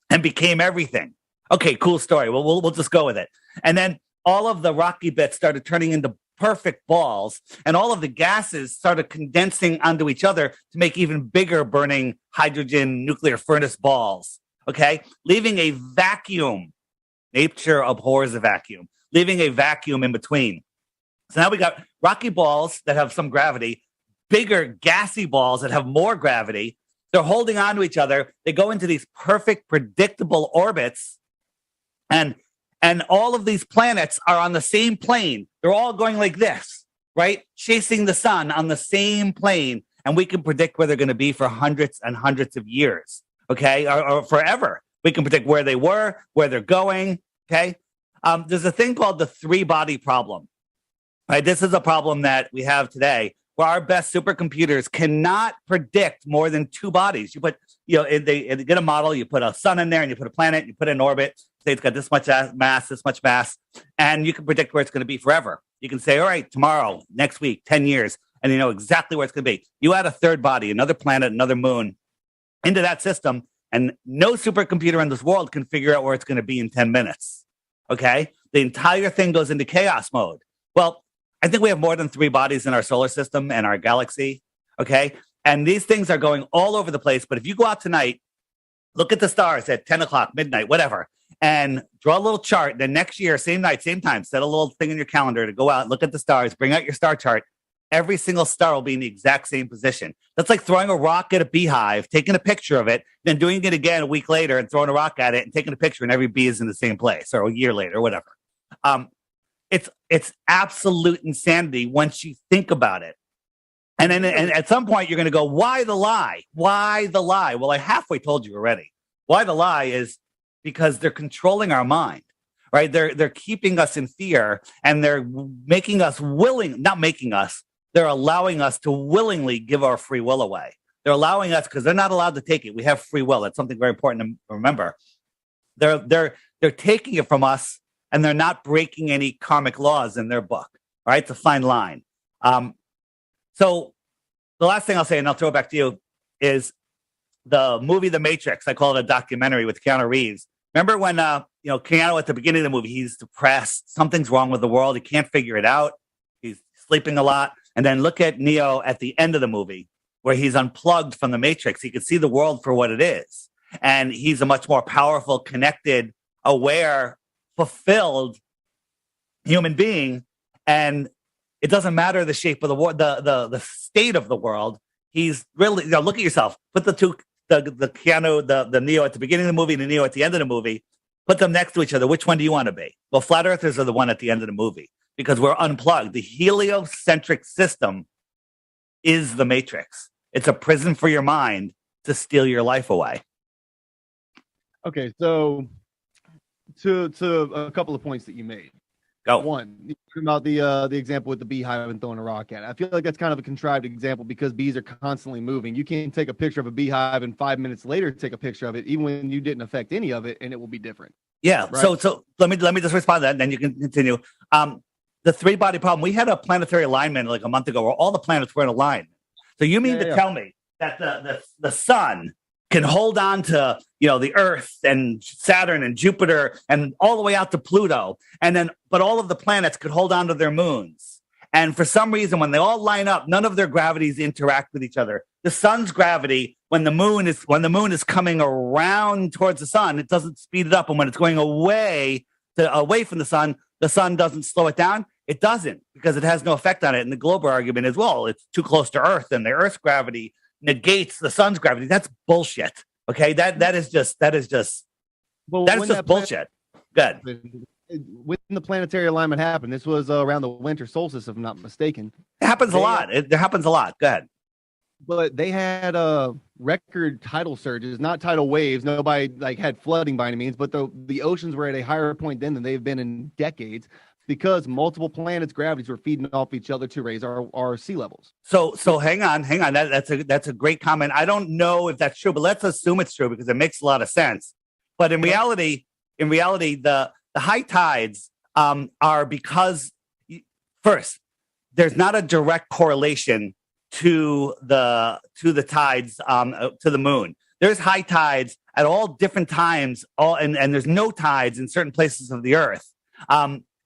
and became everything. Okay, cool story. We'll just go with it. And then all of the rocky bits started turning into perfect balls, and all of the gases started condensing onto each other to make even bigger burning hydrogen nuclear furnace balls. Okay, leaving a vacuum. Nature abhors a vacuum. Leaving a vacuum in between. So now we got rocky balls that have some gravity, bigger gassy balls that have more gravity. They're holding on to each other. They go into these perfect, predictable orbits. And all of these planets are on the same plane. They're all going like this, right? Chasing the sun on the same plane. And we can predict where they're going to be for hundreds and hundreds of years, okay? Or forever. We can predict where they were, where they're going, okay? There's a thing called the three-body problem, right? This is a problem that we have today where our best supercomputers cannot predict more than two bodies. You put, they get a model, you put a sun in there and you put a planet, you put it in orbit, say it's got this much mass, and you can predict where it's going to be forever. You can say, all right, tomorrow, next week, 10 years, and you know exactly where it's going to be. You add a third body, another planet, another moon into that system, and no supercomputer in this world can figure out where it's going to be in 10 minutes. Okay? The entire thing goes into chaos mode. Well, I think we have more than 3 bodies in our solar system and our galaxy. Okay? And these things are going all over the place. But if you go out tonight, look at the stars at 10 o'clock, midnight, whatever, and draw a little chart. Then next year, same night, same time, set a little thing in your calendar to go out, look at the stars, bring out your star chart. Every single star will be in the exact same position. That's like throwing a rock at a beehive, taking a picture of it, then doing it again a week later and throwing a rock at it and taking a picture, and every bee is in the same place, or a year later, or whatever. It's absolute insanity once you think about it. And then and at some point, you're going to go, why the lie? Why the lie? Well, I halfway told you already. Why the lie is because they're controlling our mind, right? They're keeping us in fear, and they're making us willing, not making us, they're allowing us to willingly give our free will away. They're allowing us, because they're not allowed to take it. We have free will. That's something very important to remember. They're taking it from us, and they're not breaking any karmic laws in their book. All right, it's a fine line. So the last thing I'll say, and I'll throw it back to you, is the movie The Matrix. I call it a documentary with Keanu Reeves. Remember when Keanu at the beginning of the movie, he's depressed, something's wrong with the world, he can't figure it out, he's sleeping a lot, and then look at Neo at the end of the movie where he's unplugged from the Matrix. He can see the world for what it is, and he's a much more powerful, connected, aware, fulfilled human being, and it doesn't matter the shape of the world, the state of the world. He's really, look at yourself. Put the two, the Keanu, the Neo at the beginning of the movie and the Neo at the end of the movie. Put them next to each other. Which one do you want to be? Well, flat earthers are the one at the end of the movie because we're unplugged. The heliocentric system is the Matrix. It's a prison for your mind to steal your life away. Okay, so to a couple of points that you made. Go. One, you talking about the example with the beehive and throwing a rock at it. I feel like that's kind of a contrived example because bees are constantly moving. You can't take a picture of a beehive and 5 minutes later take a picture of it, even when you didn't affect any of it, and it will be different. Yeah. Right? So let me just respond to that, and then you can continue. The three-body problem. We had a planetary alignment like a month ago where all the planets were in alignment. So you mean to tell me that the sun can hold on to the Earth and Saturn and Jupiter and all the way out to Pluto, but all of the planets could hold on to their moons. And for some reason, when they all line up, none of their gravities interact with each other. The sun's gravity, when the moon is coming around towards the sun, it doesn't speed it up, and when it's going away from the sun doesn't slow it down. It doesn't, because it has no effect on it. And the Glober argument is, well, it's too close to Earth, and the Earth's gravity negates the sun's gravity. That's bullshit. Okay, that is just bullshit. Good. When the planetary alignment happened, this was around the winter solstice, if I'm not mistaken. It happens a lot. It happens a lot. Go ahead. But they had record tidal surges, not tidal waves. Nobody had flooding by any means, but the oceans were at a higher point then than they've been in decades, because multiple planets' gravities were feeding off each other to raise our sea levels. So hang on. That's a great comment. I don't know if that's true, but let's assume it's true because it makes a lot of sense. But in reality, the high tides are because, first, there's not a direct correlation to the tides to the moon. There's high tides at all different times, and there's no tides in certain places of the Earth.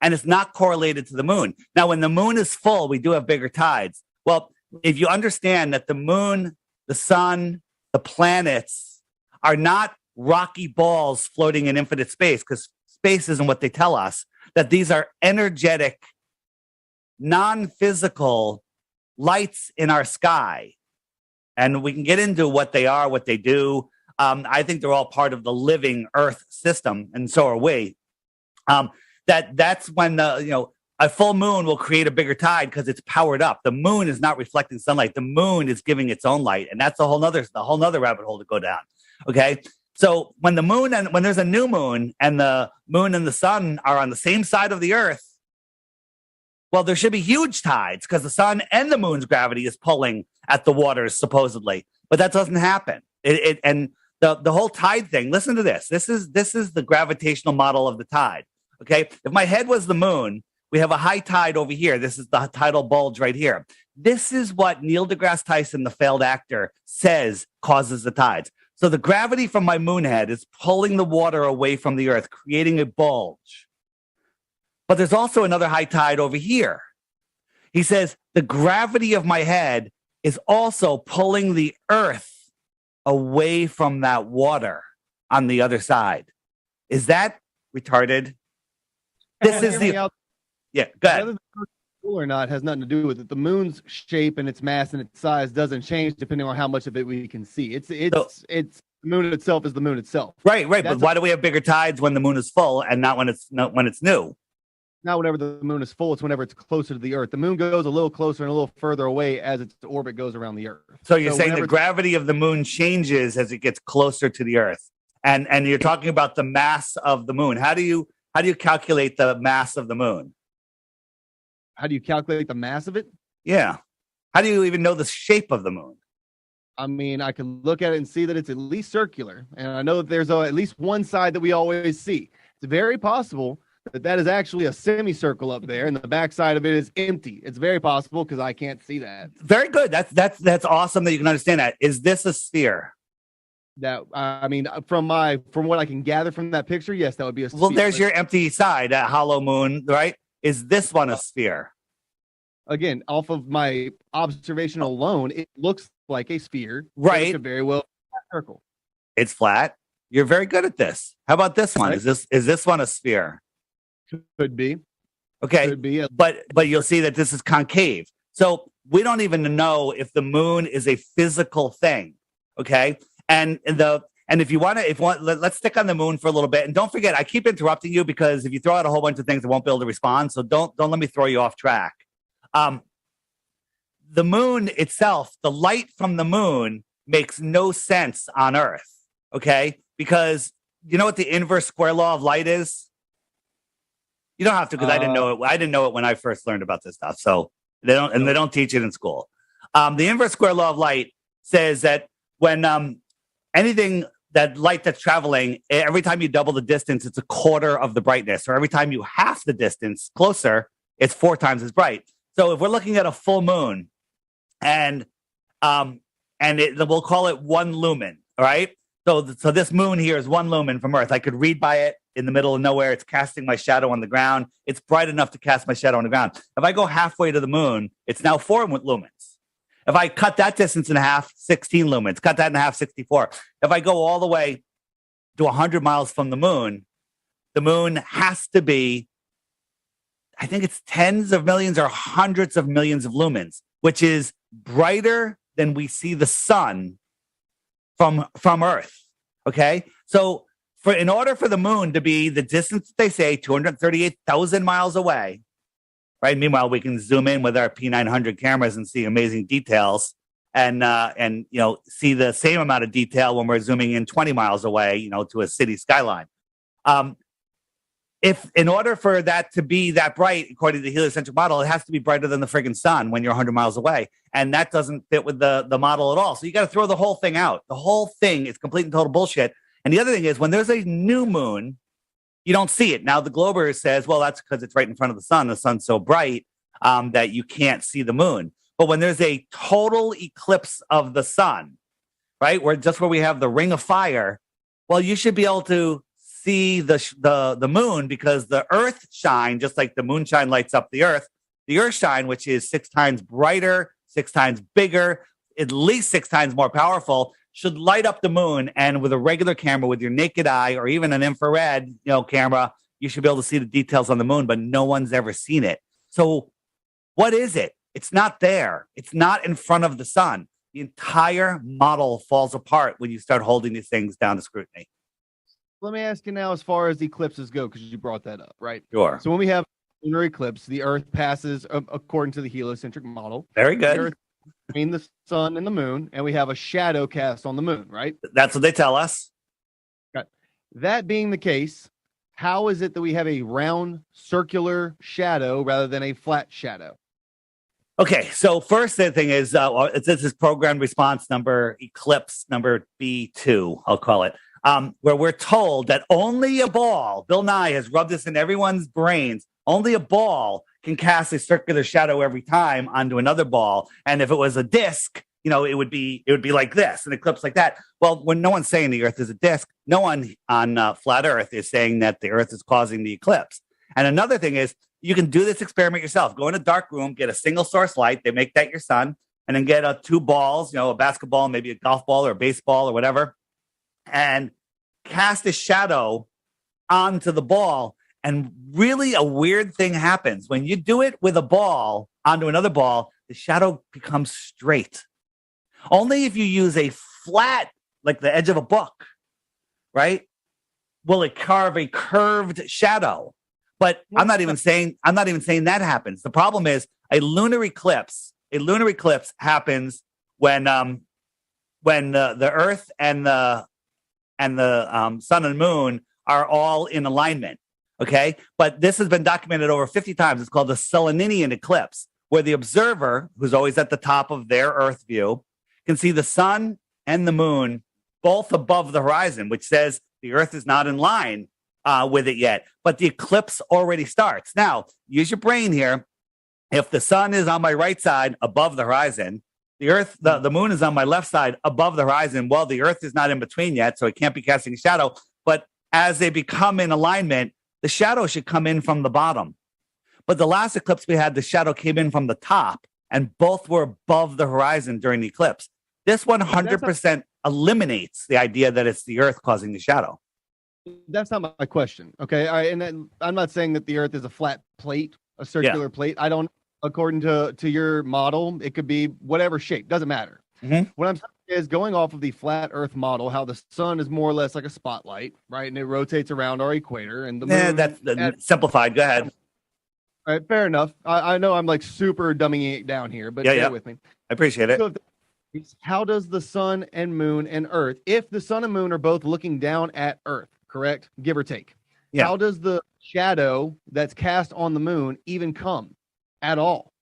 And it's not correlated to the moon. Now, when the moon is full, we do have bigger tides. Well, if you understand that the moon, the sun, the planets are not rocky balls floating in infinite space, because space isn't what they tell us, that these are energetic, non-physical lights in our sky. And we can get into what they are, what they do. I think they're all part of the living Earth system, and so are we. That's when a full moon will create a bigger tide because it's powered up. The moon is not reflecting sunlight. The moon is giving its own light, and that's a whole nother rabbit hole to go down. Okay, so when there's a new moon and the moon and the sun are on the same side of the Earth, well, there should be huge tides because the sun and the moon's gravity is pulling at the waters supposedly, but that doesn't happen. And the whole tide thing. Listen to this. This is the gravitational model of the tide. Okay, if my head was the moon, we have a high tide over here. This is the tidal bulge right here. This is what Neil deGrasse Tyson, the failed actor, says causes the tides. So the gravity from my moon head is pulling the water away from the Earth, creating a bulge. But there's also another high tide over here. He says the gravity of my head is also pulling the Earth away from that water on the other side. Is that retarded? This is the yeah. Go ahead. Whether the cool or not has nothing to do with it. The moon's shape and its mass and its size doesn't change depending on how much of it we can see. It's the moon itself is the moon itself. Right. But why do we have bigger tides when the moon is full and not when it's new? Not whenever the moon is full. It's whenever it's closer to the Earth. The moon goes a little closer and a little further away as its orbit goes around the Earth. So you're saying the gravity of the moon changes as it gets closer to the Earth, and you're talking about the mass of the moon. How do you calculate the mass of the moon? How do you calculate the mass of it? Yeah. How do you even know the shape of the moon? I mean, I can look at it and see that it's at least circular. And I know that there's at least one side that we always see. It's very possible that is actually a semicircle up there, and the back side of it is empty. It's very possible because I can't see that. Very good. That's awesome that you can understand that. Is this a sphere? That I mean, from what I can gather from that picture, yes, that would be a sphere. Well, there's your empty side, that hollow moon, right? Is this one a sphere? Again, off of my observation alone, it looks like a sphere. Right. It could very well be a circle. It's flat. You're very good at this. How about this one? Is this one a sphere? Could be. Okay. Could be. But you'll see that this is concave. So we don't even know if the moon is a physical thing. Okay. And if you want to, let's stick on the moon for a little bit. And don't forget, I keep interrupting you because if you throw out a whole bunch of things, I won't be able to respond. So don't let me throw you off track. The moon itself, the light from the moon makes no sense on Earth. Okay. Because you know what the inverse square law of light is? You don't have to, because I didn't know it. I didn't know it when I first learned about this stuff. So they don't teach it in school. The inverse square law of light says that when anything, that light that's traveling, every time you double the distance, it's a quarter of the brightness. Or every time you half the distance closer, it's 4 times as bright. So if we're looking at a full moon, and we'll call it 1 lumen, all right? So this moon here is 1 lumen from Earth. I could read by it in the middle of nowhere. It's casting my shadow on the ground. It's bright enough to cast my shadow on the ground. If I go halfway to the moon, it's now 4 lumens. If I cut that distance in half, 16 lumens. Cut that in half, 64. If I go all the way to 100 miles from the moon has to be, I think it's tens of millions or hundreds of millions of lumens, which is brighter than we see the sun from Earth. Okay. So in order for the moon to be the distance they say 238,000 miles away, right? Meanwhile, we can zoom in with our P900 cameras and see amazing details and see the same amount of detail when we're zooming in 20 miles away, to a city skyline. If in order for that to be that bright, according to the heliocentric model, it has to be brighter than the friggin' sun when you're 100 miles away. And that doesn't fit with the model at all. So you got to throw the whole thing out. The whole thing is complete and total bullshit. And the other thing is, when there's a new moon, you don't see it. Now, the Glober says, well, that's because it's right in front of the sun. The sun's so bright that you can't see the moon. But when there's a total eclipse of the sun, right, where we have the ring of fire, well, you should be able to see the moon, because the Earth shine, just like the moonshine lights up the Earth shine, which is 6 times brighter, 6 times bigger, at least 6 times more powerful, should light up the moon. And with a regular camera, with your naked eye, or even an infrared camera, you should be able to see the details on the moon, but no one's ever seen it. So what is it? It's not there. It's not in front of the sun. The entire model falls apart when you start holding these things down to scrutiny. Let me ask you now, as far as eclipses go, because you brought that up, right? Sure. So when we have lunar eclipse, the Earth passes according to the heliocentric model. Very good. The Earth between the sun and the moon, and we have a shadow cast on the moon, right? That's what they tell us. Okay. That being the case, how is it that we have a round circular shadow rather than a flat shadow? Okay, so first the thing is, this is program response number eclipse number B2, I'll call it. Where we're told that only a ball, Bill Nye has rubbed this in everyone's brains, only a ball can cast a circular shadow every time onto another ball. And if it was a disc, it would be like this, an eclipse like that. Well, when no one's saying the Earth is a disc, no one on flat Earth is saying that the Earth is causing the eclipse. And another thing is, you can do this experiment yourself. Go in a dark room, get a single source light. They make that your sun, and then get 2 balls, a basketball, maybe a golf ball or a baseball or whatever, and cast a shadow onto the ball. And really a weird thing happens. When you do it with a ball onto another ball, the shadow becomes straight. Only if you use a flat, like the edge of a book, right, will it carve a curved shadow. But I'm not even saying that happens. The problem is a lunar eclipse happens when the Earth and and the sun and moon are all in alignment. Okay, but this has been documented over 50 times. It's called the Seleninian eclipse, where the observer, who's always at the top of their Earth view, can see the sun and the moon both above the horizon, which says the Earth is not in line with it yet. But the eclipse already starts. Now, use your brain here. If the sun is on my right side above the horizon, the moon is on my left side above the horizon. Well, the Earth is not in between yet, so it can't be casting a shadow. But as they become in alignment, the shadow should come in from the bottom. But the last eclipse we had, the shadow came in from the top, and both were above the horizon during the eclipse. This 100% eliminates the idea that it's the Earth causing the shadow. That's not my question. Okay. All right. And then I'm not saying that the Earth is a flat plate, a circular plate. I don't, according to your model, it could be whatever shape, doesn't matter. What I'm saying is, going off of the flat Earth model, how the sun is more or less like a spotlight, right? And it rotates around our equator, and the moon. That's simplified. Go ahead. All right, fair enough. I know I'm like super dumbing it down here, but bear with me. I appreciate it. So how does the sun and moon and Earth, if the sun and moon are both looking down at Earth, correct, give or take, how does the shadow that's cast on the moon even come at all,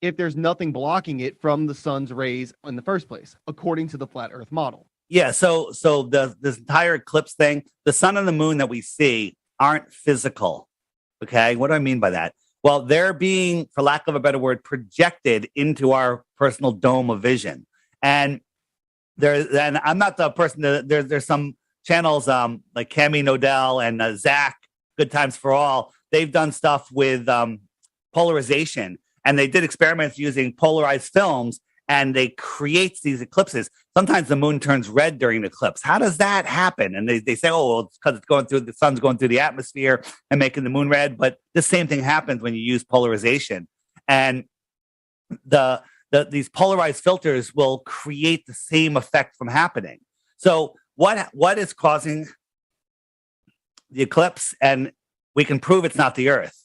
if there's nothing blocking it from the sun's rays in the first place, according to the flat Earth model? Yeah, so this entire eclipse thing, the sun and the moon that we see aren't physical. Okay, what do I mean by that? Well, they're being, for lack of a better word, projected into our personal dome of vision. And I'm not the person that there's some channels like Cami Nodell and Zach, Good Times for All. They've done stuff with polarization, and they did experiments using polarized films, and they create these eclipses. Sometimes the moon turns red during the eclipse. How does that happen? And they say, oh, well, it's because the sun's going through the atmosphere and making the moon red. But the same thing happens when you use polarization. And these polarized filters will create the same effect from happening. So what is causing the eclipse? And we can prove it's not the Earth.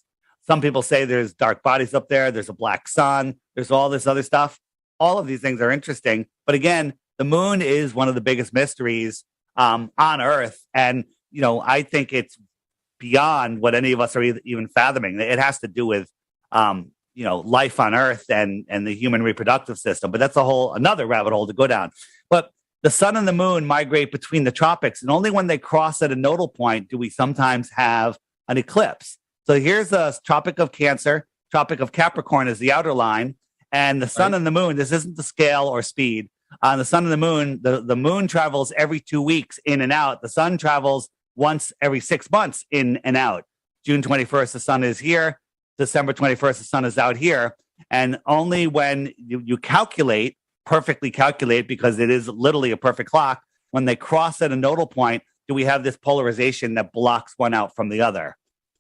Some people say there's dark bodies up there. There's a black sun. There's all this other stuff. All of these things are interesting. But again, the moon is one of the biggest mysteries on Earth. And, I think it's beyond what any of us are even fathoming. It has to do with, life on Earth and the human reproductive system. But that's another rabbit hole to go down. But the sun and the moon migrate between the tropics. And only when they cross at a nodal point do we sometimes have an eclipse. So here's the Tropic of Cancer. Tropic of Capricorn is the outer line. And the sun and the moon, this isn't the scale or speed. On the sun and the moon, the moon travels every 2 weeks in and out. The sun travels once every 6 months in and out. June 21st, the sun is here. December 21st, the sun is out here. And only when you perfectly calculate, because it is literally a perfect clock, when they cross at a nodal point, do we have this polarization that blocks one out from the other.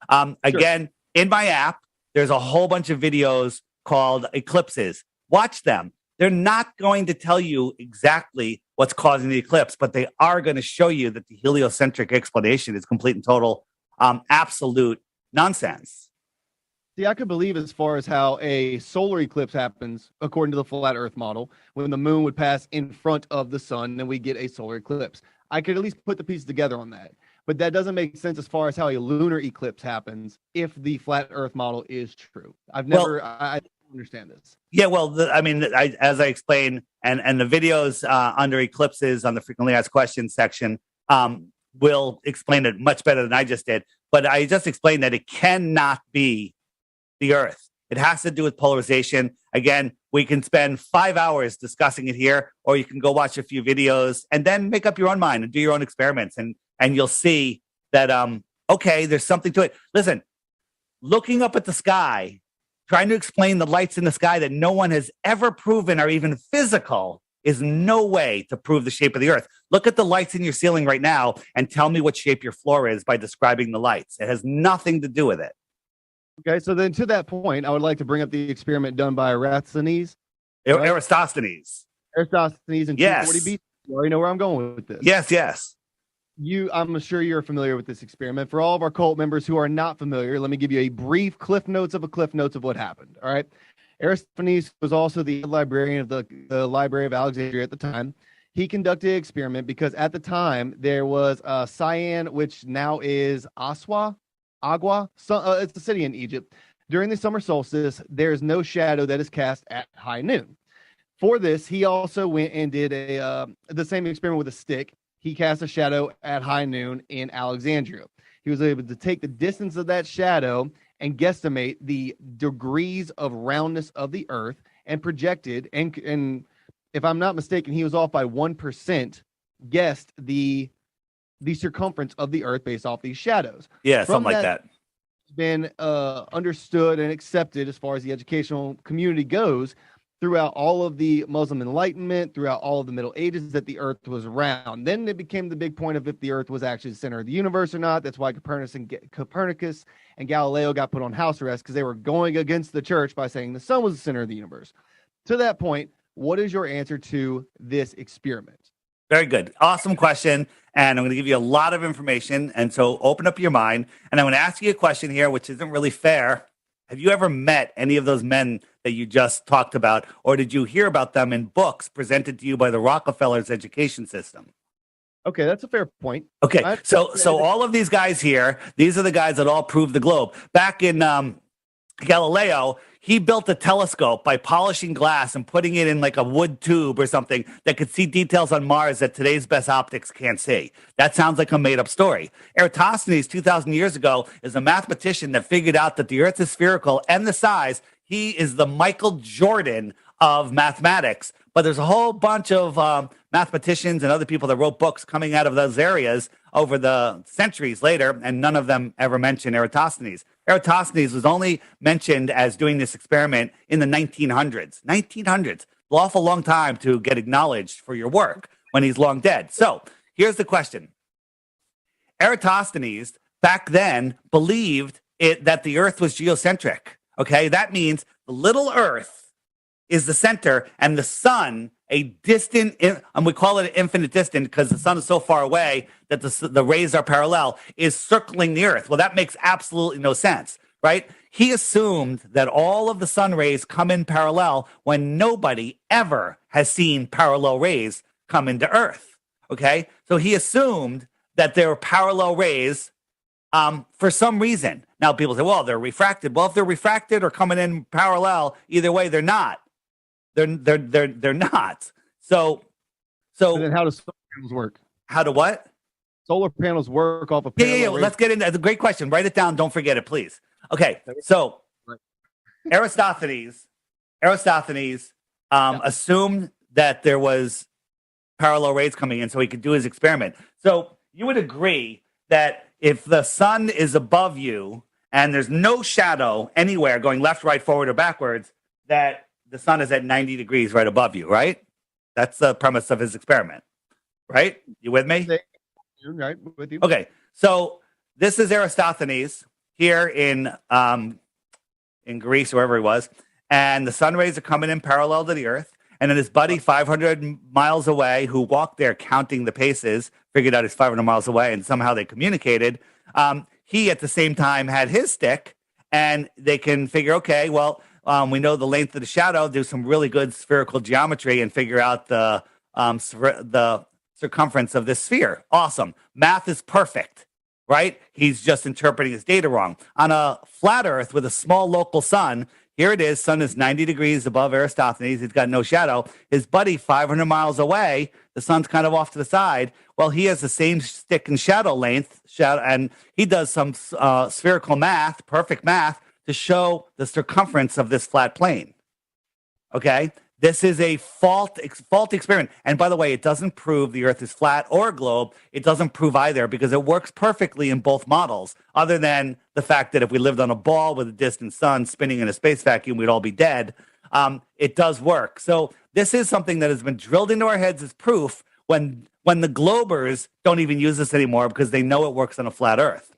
Again, in my app, there's a whole bunch of videos called eclipses. Watch them. They're not going to tell you exactly what's causing the eclipse, but they are going to show you that the heliocentric explanation is complete and total absolute nonsense. See, I could believe as far as how a solar eclipse happens, according to the flat Earth model, when the moon would pass in front of the sun, then we get a solar eclipse. I could at least put the pieces together on that. But that doesn't make sense as far as how a lunar eclipse happens if the flat Earth model is true. I don't understand this. Yeah, well, as I explained, and the videos under eclipses on the frequently asked questions section will explain it much better than I just did. But I just explained that it cannot be the Earth. It has to do with polarization. Again, we can spend 5 hours discussing it here, or you can go watch a few videos and then make up your own mind and do your own experiments. And you'll see that, okay, there's something to it. Listen, looking up at the sky, trying to explain the lights in the sky that no one has ever proven are even physical is no way to prove the shape of the Earth. Look at the lights in your ceiling right now and tell me what shape your floor is by describing the lights. It has nothing to do with it. Okay, so then to that point, I would like to bring up the experiment done by Eratosthenes. Eratosthenes. Eratosthenes in 240 BC. You already know where I'm going with this. Yes. I'm sure you're familiar with this experiment. For all of our cult members who are not familiar, let me give you a brief cliff notes of what happened. All right. Eratosthenes was also the librarian of the Library of Alexandria at the time. he conducted an experiment because at the time there was Cyan, which now is Agua. It's a city in Egypt. During the summer solstice, there is no shadow that is cast at high noon. For this, he also went and did the same experiment with a stick. He cast a shadow at high noon in Alexandria. He was able to take the distance of that shadow and guesstimate the degrees of roundness of the earth and projected, and if I'm not mistaken, he was off by 1%, guessed the circumference of the earth based off these shadows. Yeah, something like that. Been understood and accepted as far as the educational community goes throughout all of the Muslim Enlightenment, throughout all of the Middle Ages, that the earth was round. Then it became the big point of if the earth was actually the center of the universe or not. That's why Copernicus and Galileo got put on house arrest, because they were going against the church by saying the sun was the center of the universe. To that point, what is your answer to this experiment? Very good. Awesome question. And I'm going to give you a lot of information. And so open up your mind. And I'm going to ask you a question here, which isn't really fair. Have you ever met any of those men that you just talked about, or did you hear about them in books presented to you by the Rockefellers education system? Okay, that's a fair point. Okay, so all of these guys here, these are the guys that all proved the globe. Back in Galileo, he built a telescope by polishing glass and putting it in like a wood tube or something that could see details on Mars that today's best optics can't see. That sounds like a made-up story. Eratosthenes, 2,000 years ago, is a mathematician that figured out that the Earth is spherical and the size. He is the Michael Jordan of mathematics. But there's a whole bunch of mathematicians and other people that wrote books coming out of those areas over the centuries later, and none of them ever mentioned Eratosthenes. Eratosthenes was only mentioned as doing this experiment in the 1900s. 1900s, an awful long time to get acknowledged for your work when he's long dead. So here's the question. Eratosthenes, back then, believed that the Earth was geocentric. Okay, that means the little Earth is the center, and the sun, a distant, and we call it an infinite distant because the sun is so far away that the rays are parallel, is circling the Earth. Well, that makes absolutely no sense, right? He assumed that all of the sun rays come in parallel when nobody ever has seen parallel rays come into Earth, okay? So he assumed that there were parallel rays for some reason. Now, people say, well, they're refracted. Well, if they're refracted or coming in parallel, either way, they're not. They're not. So then how does solar panels work? How do what? Solar panels work off of Yeah. Let's get into that's a great question. Write it down. Don't forget it, please. Okay. So Eratosthenes assumed that there was parallel rays coming in so he could do his experiment. So you would agree that if the sun is above you and there's no shadow anywhere going left, right, forward, or backwards, that the sun is at 90 degrees right above you, right? That's the premise of his experiment, right? You with me? You're right, with you. Okay, so this is Eratosthenes here in Greece, wherever he was, and the sun rays are coming in parallel to the Earth, and then his buddy 500 miles away, who walked there counting the paces, figured out he's 500 miles away, and somehow they communicated. He, at the same time, had his stick, and they can figure, okay, well, we know the length of the shadow, do some really good spherical geometry and figure out the circumference of this sphere. Awesome. Math is perfect, right? He's just interpreting his data wrong. On a flat Earth with a small local sun, here it is, sun is 90 degrees above Eratosthenes. He's got no shadow. His buddy 500 miles away, the sun's kind of off to the side. Well, he has the same stick and shadow length, and he does some spherical math, perfect math, to show the circumference of this flat plane. Okay? This is a faulty experiment. And by the way, it doesn't prove the Earth is flat or a globe. It doesn't prove either because it works perfectly in both models, other than the fact that if we lived on a ball with a distant sun spinning in a space vacuum, we'd all be dead. It does work. So this is something that has been drilled into our heads as proof when the globers don't even use this anymore because they know it works on a flat Earth.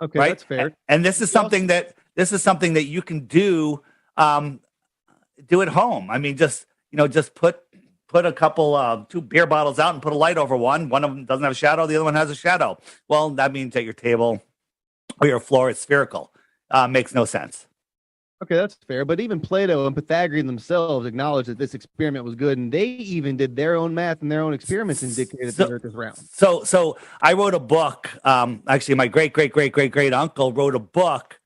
Okay, right? That's fair. And this is something that you can do at home. I mean, just put a couple 2 beer bottles out and put a light over one. One of them doesn't have a shadow, the other one has a shadow. Well, that means that your table or your floor is spherical. Makes no sense. Okay, that's fair. But even Plato and Pythagorean themselves acknowledged that this experiment was good, and they even did their own math and their own experiments and dictated the Earth is round. So I wrote a book. Actually, my great uncle wrote a book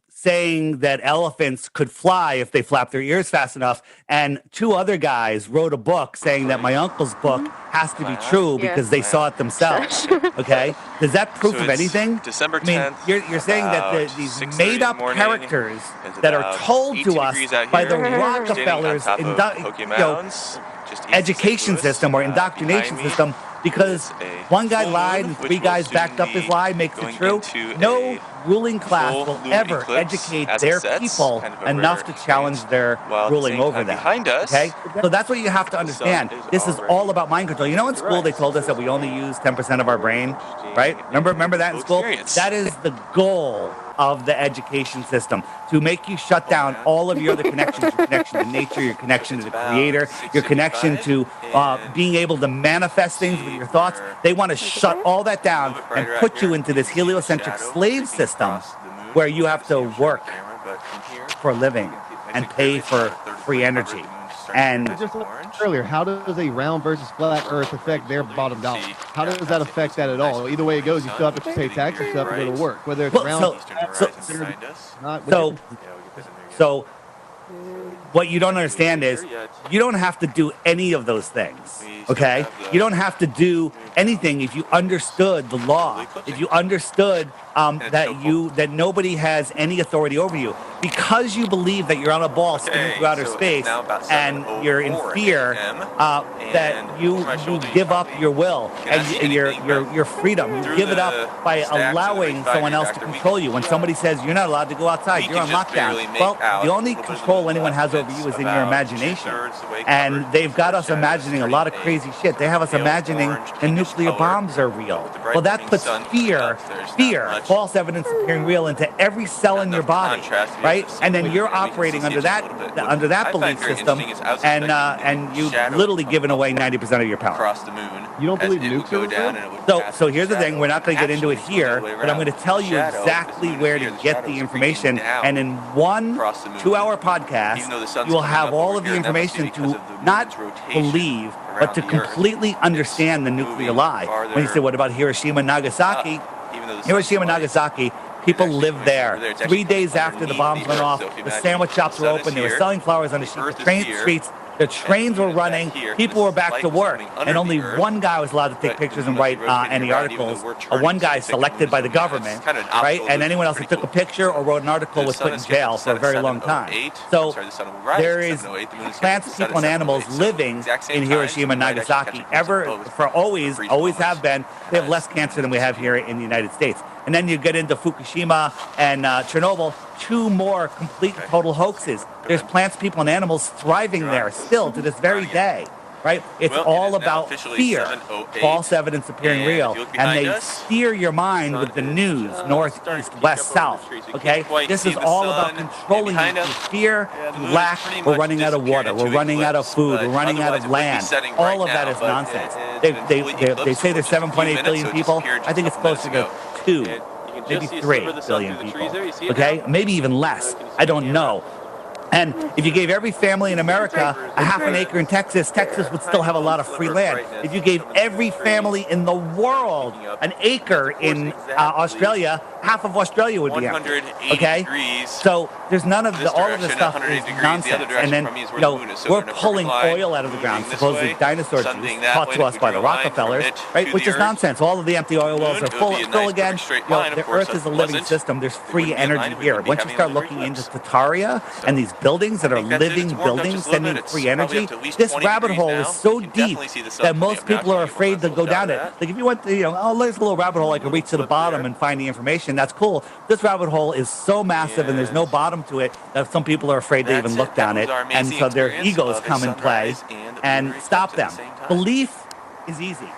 saying that elephants could fly if they flap their ears fast enough. And two other guys wrote a book saying that my uncle's book has to be true because they saw it themselves. Okay, does that proof So of it's anything? December 10th. I mean, you're saying that these 6:30 made-up morning, characters it's that are about told 18 to us degrees out by the here, Rockefellers standing on top of Poke Mounds, just east of education St. Louis. system or indoctrination Behind me system, because one guy full lied moon, and which three will guys soon backed up his be lie, makes it going true. into No ruling class full will lunar ever eclipse educate as it their sets, people kind of a enough rare to challenge their While at the ruling same over time them. behind us, Okay, so that's what you have to understand. This is all about mind control. You know, in school they told us that we only use 10% of our brain, right? Remember that in school? That is the goal of the education system, to make you shut down all of your other connections, your connection to nature, your connection to the creator, your connection to being able to manifest things with your thoughts. They want to shut all that down and put you into this heliocentric slave system where you have to work for a living and pay for free energy. And Just like earlier, how does a round versus flat Earth affect their bottom dollar? How does that affect that at all? Either way it goes, you still have to pay taxes, you still have to go to work, whether it's round. So what you don't understand is you don't have to do any of those things. Okay, you don't have to do anything if you understood the law. If you understood that nobody has any authority over you, because you believe that you're on a ball spinning through outer space and you're in fear that you give up your will and your freedom. You give it up by allowing someone else to control you. When somebody says you're not allowed to go outside, you're on lockdown. Well, the only control anyone has over you is in your imagination, and they've got us imagining a lot of crazy shit. They have us imagining the nuclear bombs are real. Well, that puts fear, false evidence appearing real into every cell in your body, right? And then you're operating under that belief system, and you've literally given away 90% of your power. You don't believe nukes are real? So here's the thing. We're not going to get into it here, but I'm going to tell you exactly where to get the information. And in one 2-hour podcast, you will have all of the information to not believe, but to completely understand the nuclear lie. When you say, what about Hiroshima and Nagasaki? Hiroshima and Nagasaki, people lived there. 3 days after the bombs went off, the sandwich shops were open. They were selling flowers on the streets. The trains were running. People were back to work. And only one guy was allowed to take pictures and write any articles. One guy selected by the government, right? And anyone else who took a picture or wrote an article was put in jail for a very long time. So there is plants, people, and animals living in Hiroshima and Nagasaki always have been. They have less cancer than we have here in the United States. And then you get into Fukushima and Chernobyl, 2 more complete total hoaxes. There's plants, people, and animals thriving there still to this very day, right? It's all about fear, false evidence appearing real, and they steer your mind with the news, north, east, west, south, okay? This is all about controlling you through fear, through lack. We're running out of water, we're running out of food, we're running out of land. All of that is nonsense. They say there's 7.8 billion people. I think it's closer to 2, maybe 3 billion people, okay? Maybe even less. I don't know. And if you gave every family in America a half an acre in Texas, Texas would still have a lot of free land. If you gave every family in the world an acre in Australia, half of Australia would be empty. Okay? So there's none of all of this stuff is nonsense. And then, we're pulling oil out of the ground, supposedly dinosaur juice, taught to us by the Rockefellers, right? Which is nonsense. All of the empty oil wells are full again. The Earth is a living system. There's free energy here. Once you start looking into Tataria and these buildings that are living buildings sending free energy, this rabbit hole is so deep that most people are afraid to go down it. Like if you went to, there's a little rabbit hole I can reach to the bottom and find the information, that's cool. This rabbit hole is so massive and there's no bottom to it that some people are afraid to even look down it, and so their egos come in play and stop them. Belief is easy,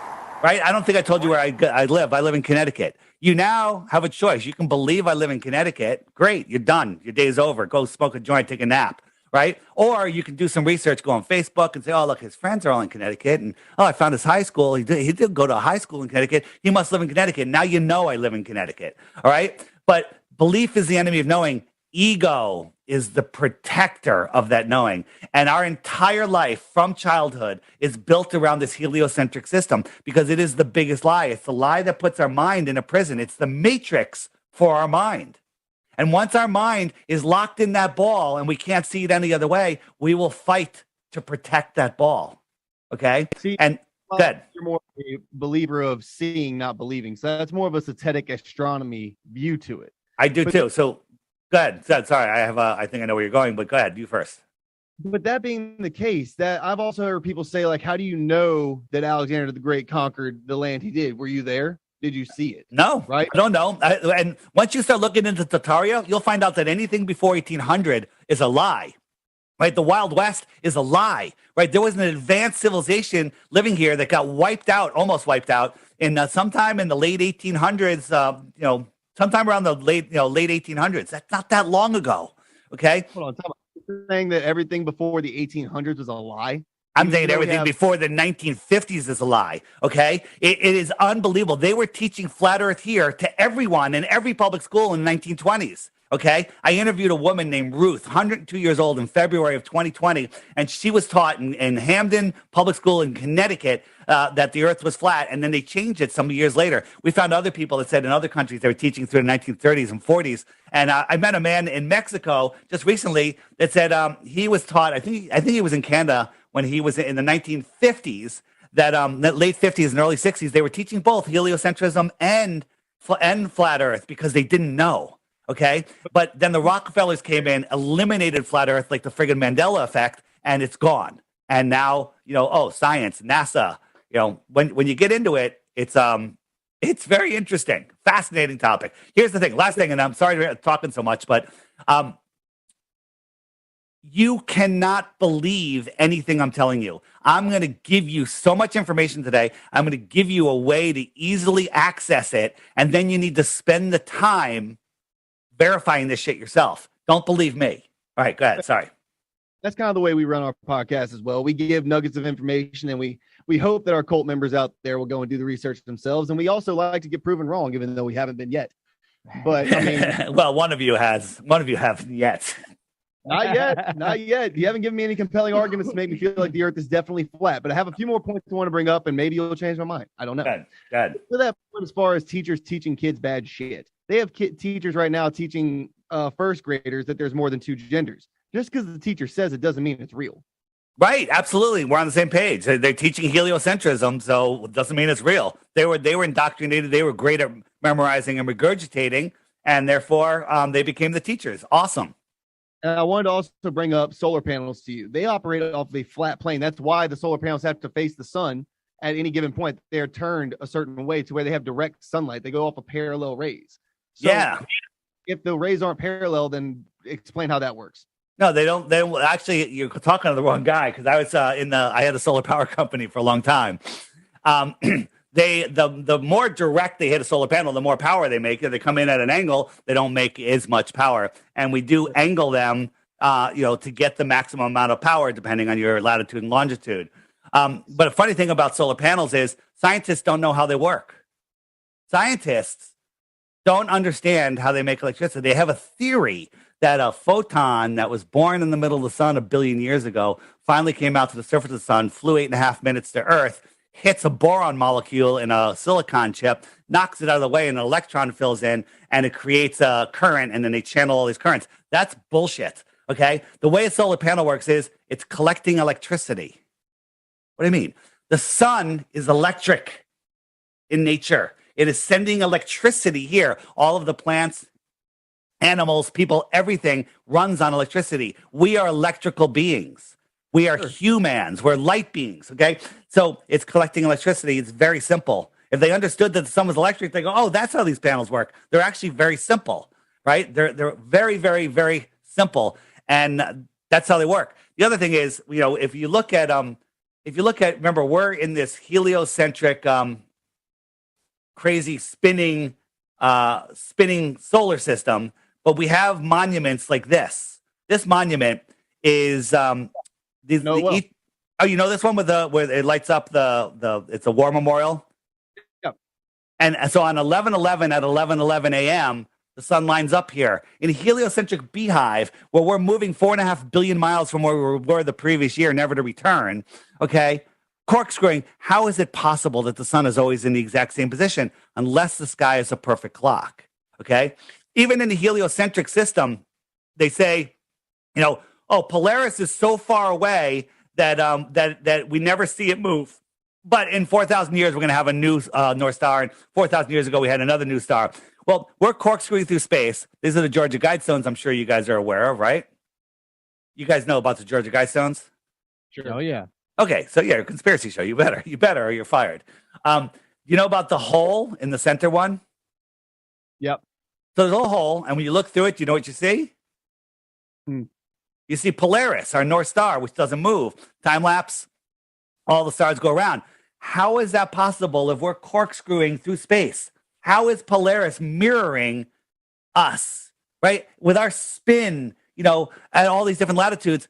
right? I don't think I told you where I live. I live in Connecticut. You now have a choice. You can believe I live in Connecticut. Great, you're done. Your day's over. Go smoke a joint, take a nap, right? Or you can do some research, go on Facebook and say, oh, look, his friends are all in Connecticut. And, I found his high school. He did go to a high school in Connecticut. He must live in Connecticut. Now you know I live in Connecticut, all right? But belief is the enemy of knowing. ego is the protector of that knowing. And our entire life from childhood is built around this heliocentric system because it is the biggest lie. It's the lie that puts our mind in a prison. It's the matrix for our mind. And once our mind is locked in that ball and we can't see it any other way, we will fight to protect that ball. Okay? And good. You're more a believer of seeing, not believing. So that's more of a static astronomy view to it. I do too. So go ahead. Sorry, I think I know where you're going, but go ahead. You first. But that being the case, that I've also heard people say, like, how do you know that Alexander the Great conquered the land he did? Were you there? Did you see it? No, right? I don't know. And once you start looking into Tartaria, you'll find out that anything before 1800 is a lie. Right? The Wild West is a lie. Right? There was an advanced civilization living here that got wiped out, almost wiped out, in sometime in the late 1800s. Sometime around the late 1800s. That's not that long ago. Okay. Hold on. You're saying that everything before the 1800s was a lie? I'm saying everything before the 1950s is a lie, okay? It is unbelievable. They were teaching flat earth here to everyone in every public school in the 1920s, okay? I interviewed a woman named Ruth, 102 years old, in February of 2020, and she was taught in Hamden Public School in Connecticut that the earth was flat, and then they changed it some years later. We found other people that said in other countries they were teaching through the 1930s and 40s, and I met a man in Mexico just recently that said he was taught, I think he was in Canada, when he was in the 1950s, that late 50s and early 60s, they were teaching both heliocentrism and flat earth because they didn't know, okay? But then the Rockefellers came in, eliminated flat earth like the friggin' Mandela effect, and it's gone. And now, science, NASA, when you get into it, it's very interesting, fascinating topic. Here's the thing, last thing, and I'm sorry for talking so much, but you cannot believe anything I'm telling you. I'm going to give you so much information today. I'm going to give you a way to easily access it, and then you need to spend the time verifying this shit yourself. Don't believe me. All right, go ahead. Sorry. That's kind of the way we run our podcast as well. We give nuggets of information, and we hope that our cult members out there will go and do the research themselves. And we also like to get proven wrong, even though we haven't been yet. But I mean, well, one of you haven't yet. Not yet. You haven't given me any compelling arguments to make me feel like the earth is definitely flat, but I have a few more points I want to bring up, and maybe you'll change my mind. I don't know. Good. For that point, as far as teachers teaching kids bad shit, they have teachers right now teaching first graders that there's more than two genders. Just because the teacher says it doesn't mean it's real. Right, absolutely. We're on the same page. They're teaching heliocentrism, so it doesn't mean it's real. They were indoctrinated. They were great at memorizing and regurgitating, and therefore they became the teachers. Awesome. And I wanted to also bring up solar panels to you. They operate off of a flat plane. That's why the solar panels have to face the sun at any given point. They're turned a certain way to where they have direct sunlight. They go off of parallel rays. So yeah. If the rays aren't parallel, then explain how that works. No, they don't. Actually, you're talking to the wrong guy, because I was I had a solar power company for a long time. The more direct they hit a solar panel, the more power they make. If they come in at an angle, they don't make as much power. And we do angle them, to get the maximum amount of power depending on your latitude and longitude. But a funny thing about solar panels is scientists don't know how they work. Scientists don't understand how they make electricity. They have a theory that a photon that was born in the middle of the sun 1 billion years ago finally came out to the surface of the sun, flew 8.5 minutes to Earth, hits a boron molecule in a silicon chip, knocks it out of the way, and an electron fills in, and it creates a current, and then they channel all these currents. That's bullshit, okay? The way a solar panel works is it's collecting electricity. What do you mean? The sun is electric in nature. It is sending electricity here. All of the plants, animals, people, everything runs on electricity. We are electrical beings. We are humans. We're light beings, okay? So it's collecting electricity. It's very simple. If they understood that the sun was electric, they go, oh, that's how these panels work. They're actually very simple, right? They're very, very, very simple, and that's how they work. The other thing is, if you look at, remember, we're in this heliocentric, crazy spinning solar system, but we have monuments like this. This monument is you know this one where it lights up it's a war memorial. Yep. And so on 11/11 at 11:11 a.m., the sun lines up here. In a heliocentric beehive, where we're moving 4.5 billion miles from where we were the previous year, never to return, okay? Corkscrewing, how is it possible that the sun is always in the exact same position unless the sky is a perfect clock, okay? Even in the heliocentric system, they say, you know, oh, Polaris is so far away that that we never see it move. But in 4,000 years, we're going to have a new North Star. And 4,000 years ago, we had another new star. Well, we're corkscrewing through space. These are the Georgia Guidestones I'm sure you guys are aware of, right? You guys know about the Georgia Guidestones? Sure. Oh, yeah. Okay, so yeah, conspiracy show. You better, or you're fired. You know about the hole in the center one? Yep. So there's a little hole, and when you look through it, do you know what you see? You see Polaris, our North Star, which doesn't move. Time lapse, all the stars go around. How is that possible if we're corkscrewing through space? How is Polaris mirroring us, right? With our spin, you know, at all these different latitudes,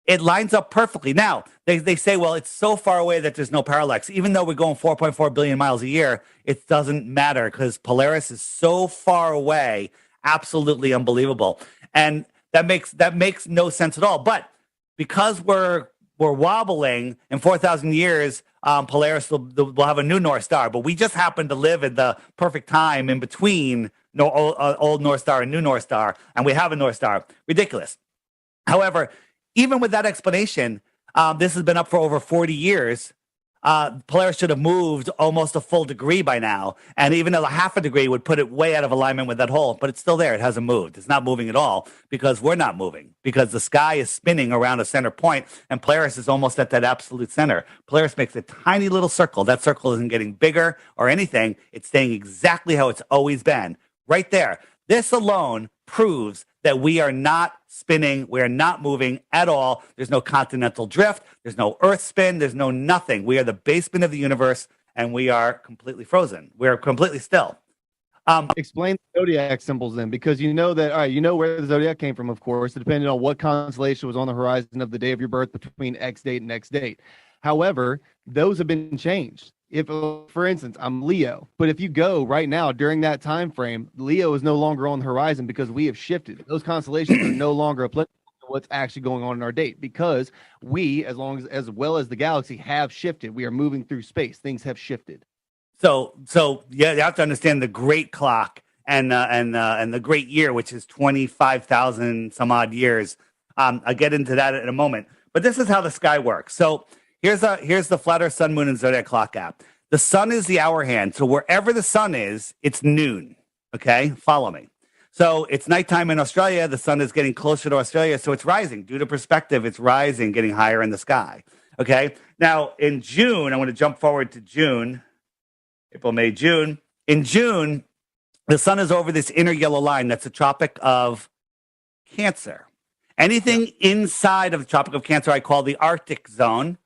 it lines up perfectly. Now, they say, well, it's so far away that there's no parallax. Even though we're going 4.4 billion miles a year, it doesn't matter because Polaris is so far away, absolutely unbelievable. And that makes no sense at all. But because we're wobbling in 4,000 years, Polaris will have a new North Star. But we just happen to live at the perfect time in between old North Star and new North Star, and we have a North Star. Ridiculous. However, even with that explanation, this has been up for over 40 years. Polaris should have moved almost a full degree by now. And even a half a degree would put it way out of alignment with that hole. But it's still there. It hasn't moved. It's not moving at all because we're not moving. Because the sky is spinning around a center point, and Polaris is almost at that absolute center. Polaris makes a tiny little circle. That circle isn't getting bigger or anything. It's staying exactly how it's always been. Right there. This alone proves that we are not spinning, we are not moving at all. There's no continental drift, there's no earth spin, there's no nothing. We are the basement of the universe, and we are completely frozen. We are completely still. Explain the zodiac symbols then, because you know that, all right, you know where the zodiac came from, of course, depending on what constellation was on the horizon of the day of your birth between X date and X date. However, those have been changed. If, for instance, I'm Leo, but if you go right now during that time frame, Leo is no longer on the horizon because we have shifted. Those constellations are no longer applicable to what's actually going on in our date because we, as well as the galaxy, have shifted. We are moving through space. Things have shifted. So yeah, you have to understand the great clock and the great year, which is 25,000 some odd years. I'll get into that in a moment. But this is how the sky works. So here's the Flat Earth Sun, Moon, and Zodiac Clock app. The sun is the hour hand. So wherever the sun is, it's noon. Okay, follow me. So it's nighttime in Australia. The sun is getting closer to Australia, so it's rising. Due to perspective, it's rising, getting higher in the sky. Okay, now in June, I'm going to jump forward to June. April, May, June. In June, the sun is over this inner yellow line. That's the Tropic of Cancer. Anything inside of the Tropic of Cancer, I call the Arctic zone.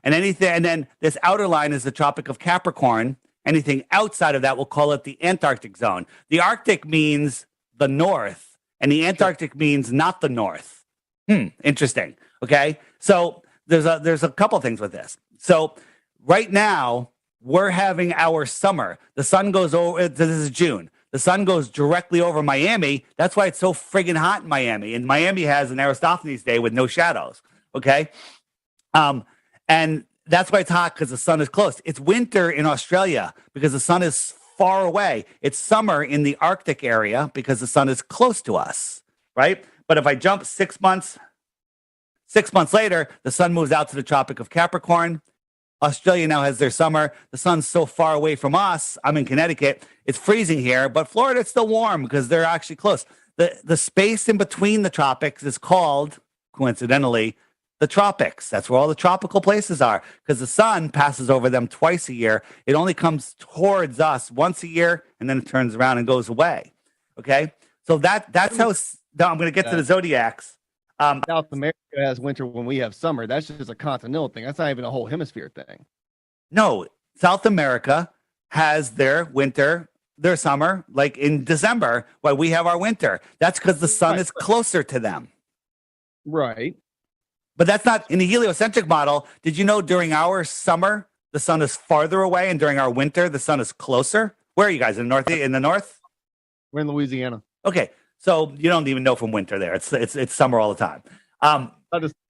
And then this outer line is the Tropic of Capricorn. Anything outside of that, we'll call it the Antarctic zone. The Arctic means the north, and the Antarctic means not the north. Interesting. Okay, so there's a couple things with this. So right now we're having our summer. The sun goes over. This is June. The sun goes directly over Miami. That's why it's so friggin' hot in Miami. And Miami has an Aristophanes day with no shadows. Okay. And that's why it's hot, because the sun is close. It's winter in Australia because the sun is far away. It's summer in the Arctic area because the sun is close to us, right? But if I jump 6 months later, the sun moves out to the Tropic of Capricorn. Australia now has their summer. The sun's so far away from us. I'm in Connecticut. It's freezing here, but Florida, it's still warm because they're actually close. The space in between the tropics is called, coincidentally, the tropics. That's where all the tropical places are because the sun passes over them twice a year. It only comes towards us once a year, and then it turns around and goes away. Okay, so that's how. Now I'm going to get to the zodiacs. South America has winter when we have summer. That's just a continental thing. That's not even a whole hemisphere thing. No, South America has their winter, their summer, like in December, while we have our winter. That's because the sun is closer to them. Right. But that's not in the heliocentric model. Did you know during our summer, the sun is farther away, and during our winter, the sun is closer? Where are you guys? In the north? We're in Louisiana. Okay, so you don't even know from winter there. It's summer all the time.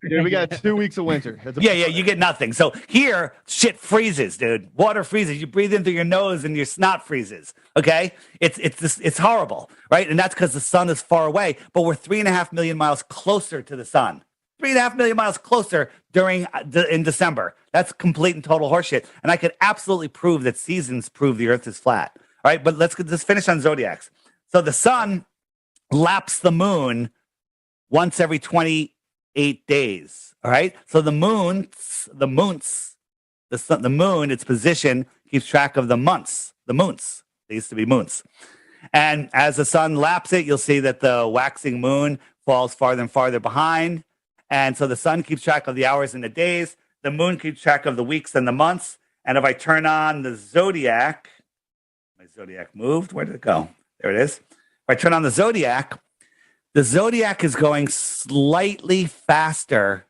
Dude, we got 2 weeks of winter. Yeah, you get nothing. So here, shit freezes, dude. Water freezes. You breathe in through your nose and your snot freezes. Okay, it's horrible, right? And that's because the sun is far away. But we're 3.5 million miles closer to the sun. 3.5 million miles closer in December. That's complete and total horseshit. And I could absolutely prove that seasons prove the Earth is flat. All right, but let's finish on zodiacs. So the sun laps the moon once every 28 days. All right. So the moon, its position keeps track of the months, the moons. They used to be moons. And as the sun laps it, you'll see that the waxing moon falls farther and farther behind. And so the sun keeps track of the hours and the days. The moon keeps track of the weeks and the months. And if I turn on the zodiac, my zodiac moved. Where did it go? There it is. If I turn on the zodiac is going slightly faster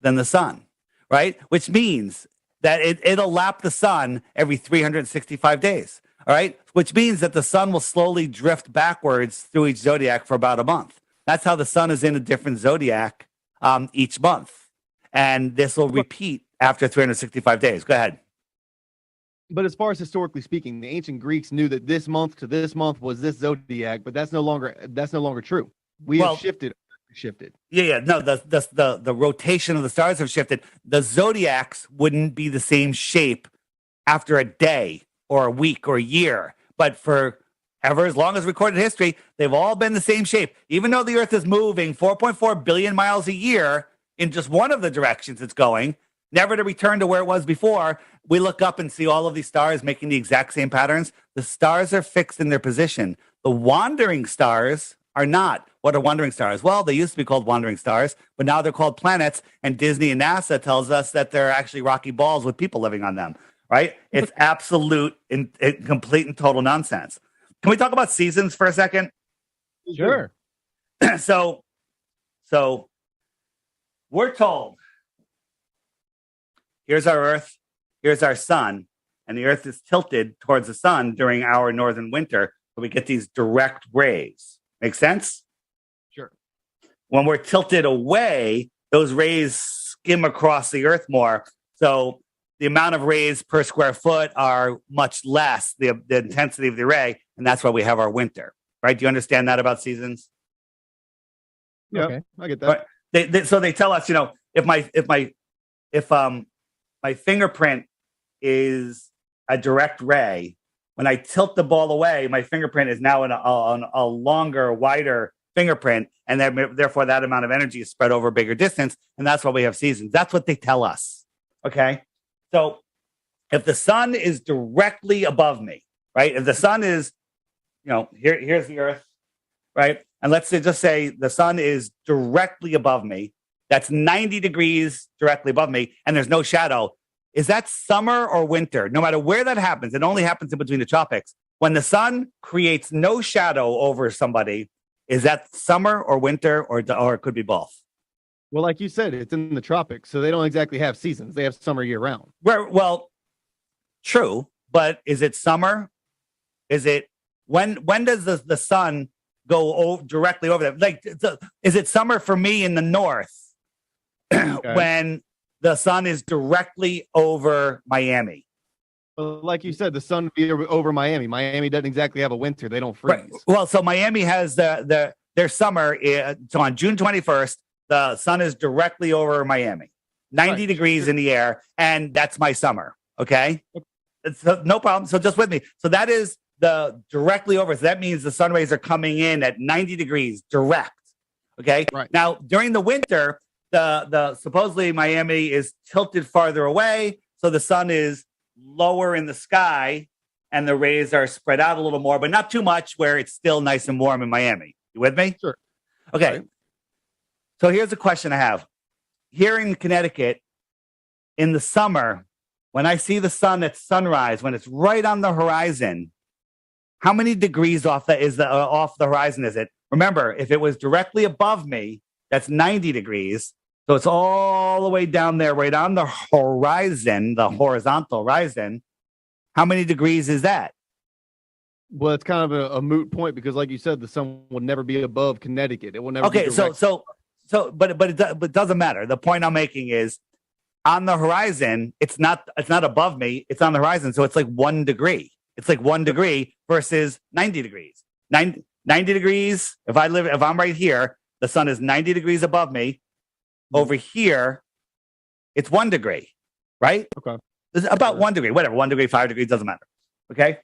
than the sun, right? Which means that it'll lap the sun every 365 days, all right? Which means that the sun will slowly drift backwards through each zodiac for about a month. That's how the sun is in a different zodiac each month. And this will repeat after 365 days. Go ahead. But as far as historically speaking, the ancient Greeks knew that this month to this month was this zodiac, but that's no longer true. We have shifted. Yeah. No, the rotation of the stars have shifted. The zodiacs wouldn't be the same shape after a day or a week or a year, but for ever, as long as recorded history, they've all been the same shape. Even though the Earth is moving 4.4 billion miles a year in just one of the directions it's going, never to return to where it was before, we look up and see all of these stars making the exact same patterns. The stars are fixed in their position. The wandering stars are not. What are wandering stars? Well, they used to be called wandering stars, but now they're called planets. And Disney and NASA tells us that they're actually rocky balls with people living on them, right? It's absolute and complete and total nonsense. Can we talk about seasons for a second? Sure. So we're told, here's our Earth, here's our sun, and the Earth is tilted towards the sun during our northern winter, so we get these direct rays. Make sense? Sure. When we're tilted away, those rays skim across the Earth more, so the amount of rays per square foot are much less, the intensity of the ray, and that's why we have our winter, right? Do you understand that about seasons? Yeah, okay, I get that. So they tell us, if my fingerprint is a direct ray, when I tilt the ball away, my fingerprint is now in a longer, wider fingerprint, and therefore that amount of energy is spread over a bigger distance, and that's why we have seasons. That's what they tell us, okay? So if the sun is directly above me, right? If the sun is, here's the Earth, right? And let's just say the sun is directly above me. That's 90 degrees directly above me, and there's no shadow. Is that summer or winter? No matter where that happens, it only happens in between the tropics. When the sun creates no shadow over somebody, is that summer or winter, or it could be both? Well, like you said, it's in the tropics, so they don't exactly have seasons. They have summer year round. Well, true, but is it summer? Is it when does the sun go directly over them? Like, is it summer for me in the north when the sun is directly over Miami? Well, like you said, the sun would be over Miami. Miami doesn't exactly have a winter. They don't freeze. Right. Well, so Miami has their summer. So on June 21st, the sun is directly over Miami, 90 degrees in the air, and that's my summer. Okay, so no problem. So just with me. So that is the directly over. So that means the sun rays are coming in at 90 degrees direct. Okay. Right. Now during the winter, the supposedly Miami is tilted farther away, so the sun is lower in the sky, and the rays are spread out a little more, but not too much, where it's still nice and warm in Miami. You with me? Sure. Okay. Right. So here's a question I have. Here in Connecticut, in the summer, when I see the sun at sunrise, when it's right on the horizon, how many degrees off the horizon is it? Remember, if it was directly above me, that's 90 degrees. So it's all the way down there, right on the horizon, the horizontal horizon. How many degrees is that? Well, it's kind of a moot point because, like you said, the sun will never be above Connecticut. It will never. Okay, be direct. but it doesn't matter. The point I'm making is on the horizon. It's not above me. It's on the horizon, so it's like 1 degree. It's like 1 degree versus 90 degrees. 90 degrees. If I'm right here, the sun is 90 degrees above me. Over here, it's 1 degree, right? Okay. It's about 1 degree, whatever, 1 degree, 5 degrees, doesn't matter. Okay.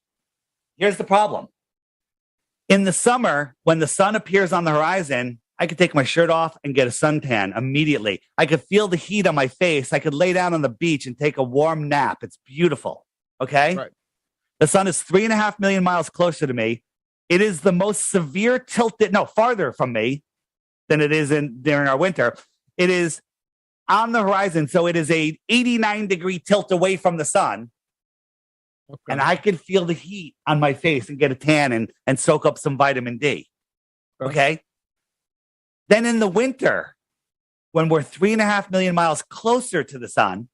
Here's the problem. In the summer, when the sun appears on the horizon, I could take my shirt off and get a suntan immediately. I could feel the heat on my face. I could lay down on the beach and take a warm nap. It's beautiful. Okay. Right. The sun is 3.5 million miles closer to me. It is the most severe farther from me than it is during our winter. It is on the horizon. So it is a 89 degree tilt away from the sun. Okay. And I can feel the heat on my face and get a tan and soak up some vitamin D. Okay. Then in the winter, when we're 3.5 million miles closer to the sun,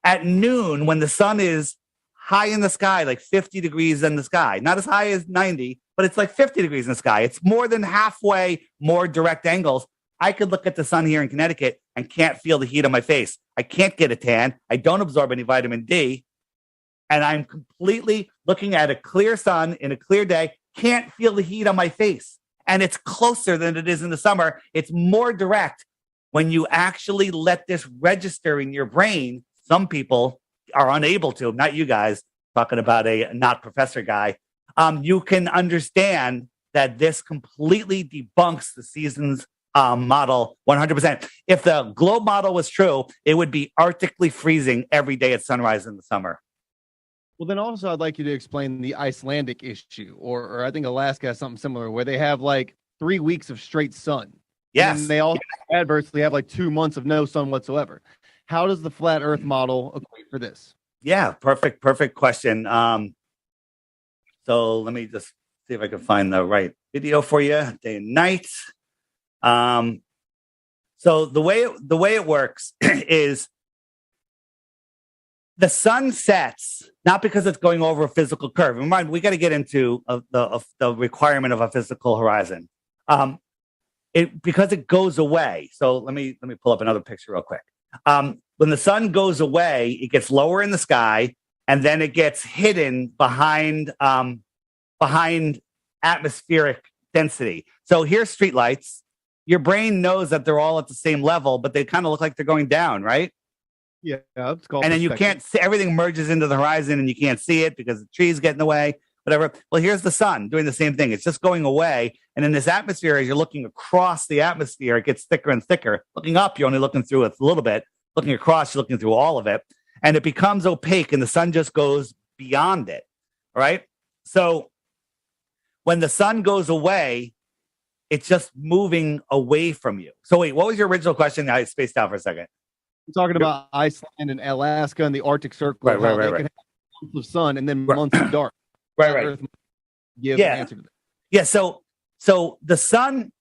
at noon, when the sun is high in the sky, like 50 degrees in the sky, not as high as 90, but it's like 50 degrees in the sky. It's more than halfway more direct angles. I could look at the sun here in Connecticut and can't feel the heat on my face. I can't get a tan. I don't absorb any vitamin D. And I'm completely looking at a clear sun in a clear day, can't feel the heat on my face. And it's closer than it is in the summer. It's more direct. When you actually let this register in your brain, some people are unable to, not you guys, talking about a not professor guy, you can understand that this completely debunks the seasons model 100%. If the globe model was true, it would be arctically freezing every day at sunrise in the summer. Well, then also I'd like you to explain the Icelandic issue, or I think Alaska has something similar where they have like 3 weeks of straight sun. Yes. And they also adversely have like 2 months of no sun whatsoever. How does the flat Earth model equate for this? Yeah, perfect question. So let me just see if I can find the right video for you. Day and night. So the way it works is the sun sets not because it's going over a physical curve. Remember, we got to get into the requirement of a physical horizon. Because it goes away. So let me pull up another picture real quick. When the sun goes away, it gets lower in the sky, and then it gets hidden behind atmospheric density. So here's streetlights. Your brain knows that they're all at the same level, but they kind of look like they're going down, right? Yeah, it's called. And then you can't see, everything merges into the horizon, and you can't see it because the trees get in the way. Whatever. Well, here's the sun doing the same thing. It's just going away. And in this atmosphere, as you're looking across the atmosphere, it gets thicker and thicker. Looking up, you're only looking through it a little bit. Looking across, you're looking through all of it. And it becomes opaque, and the sun just goes beyond it. All right? So when the sun goes away, it's just moving away from you. So wait, what was your original question? I spaced out for a second. We're talking about Iceland and Alaska and the Arctic Circle. Right. Can have months of sun and then months of dark. Right. Give an answer to that. Yeah. So the sun,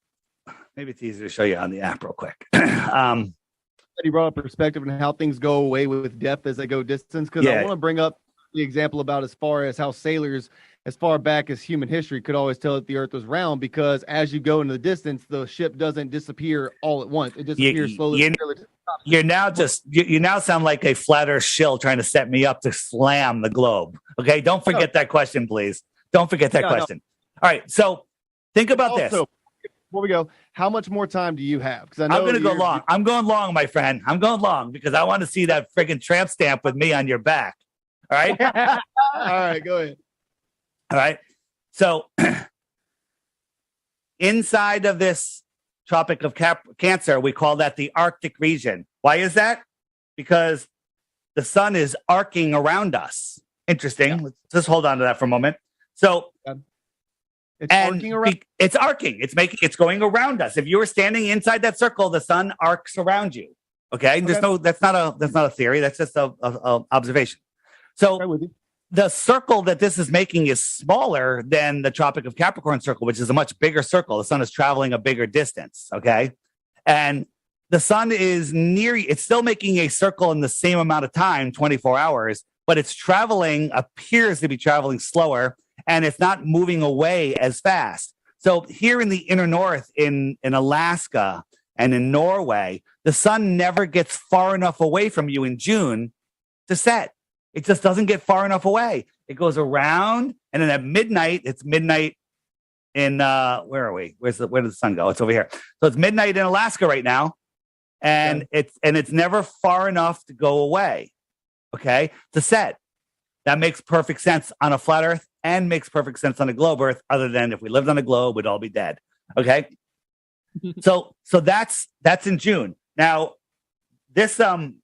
maybe it's easier to show you on the app real quick. You brought up perspective and how things go away with depth as they go distance. Because I want to bring up the example about as far as how sailors, as far back as human history, could always tell that the Earth was round, because as you go into the distance, the ship doesn't disappear all at once. It disappears slowly. You now sound like a flat Earth shill trying to set me up to slam the globe. Okay, don't forget that question, please. Don't forget that question. All right, so think about this. Before we go, how much more time do you have? Because I'm going to go long. I'm going long, my friend. I'm going long because I want to see that friggin' tramp stamp with me on your back. All right. All right, go ahead. All right. So inside of this Tropic of Cancer, we call that the Arctic region. Why is that? Because the sun is arcing around us. Interesting. Let's just hold on to that for a moment. So it's arcing around. It's arcing. It's going around us. If you were standing inside that circle, the sun arcs around you. Okay. That's not a theory. That's just a observation. So the circle that this is making is smaller than the Tropic of Capricorn circle, which is a much bigger circle. The sun is traveling a bigger distance. Okay. And the sun is it's still making a circle in the same amount of time, 24 hours, but appears to be traveling slower. and it's not moving away as fast. So here in the inner north, in Alaska and in Norway, the sun never gets far enough away from you in June to set. It just doesn't get far enough away. It goes around, and then at midnight, it's midnight in where are we? Where does the sun go? It's over here. So it's midnight in Alaska right now, and it's never far enough to go away. Okay, to set. That makes perfect sense on a flat Earth and makes perfect sense on a globe Earth. Other than if we lived on a globe, we'd all be dead. Okay, so that's in June. Now this 1,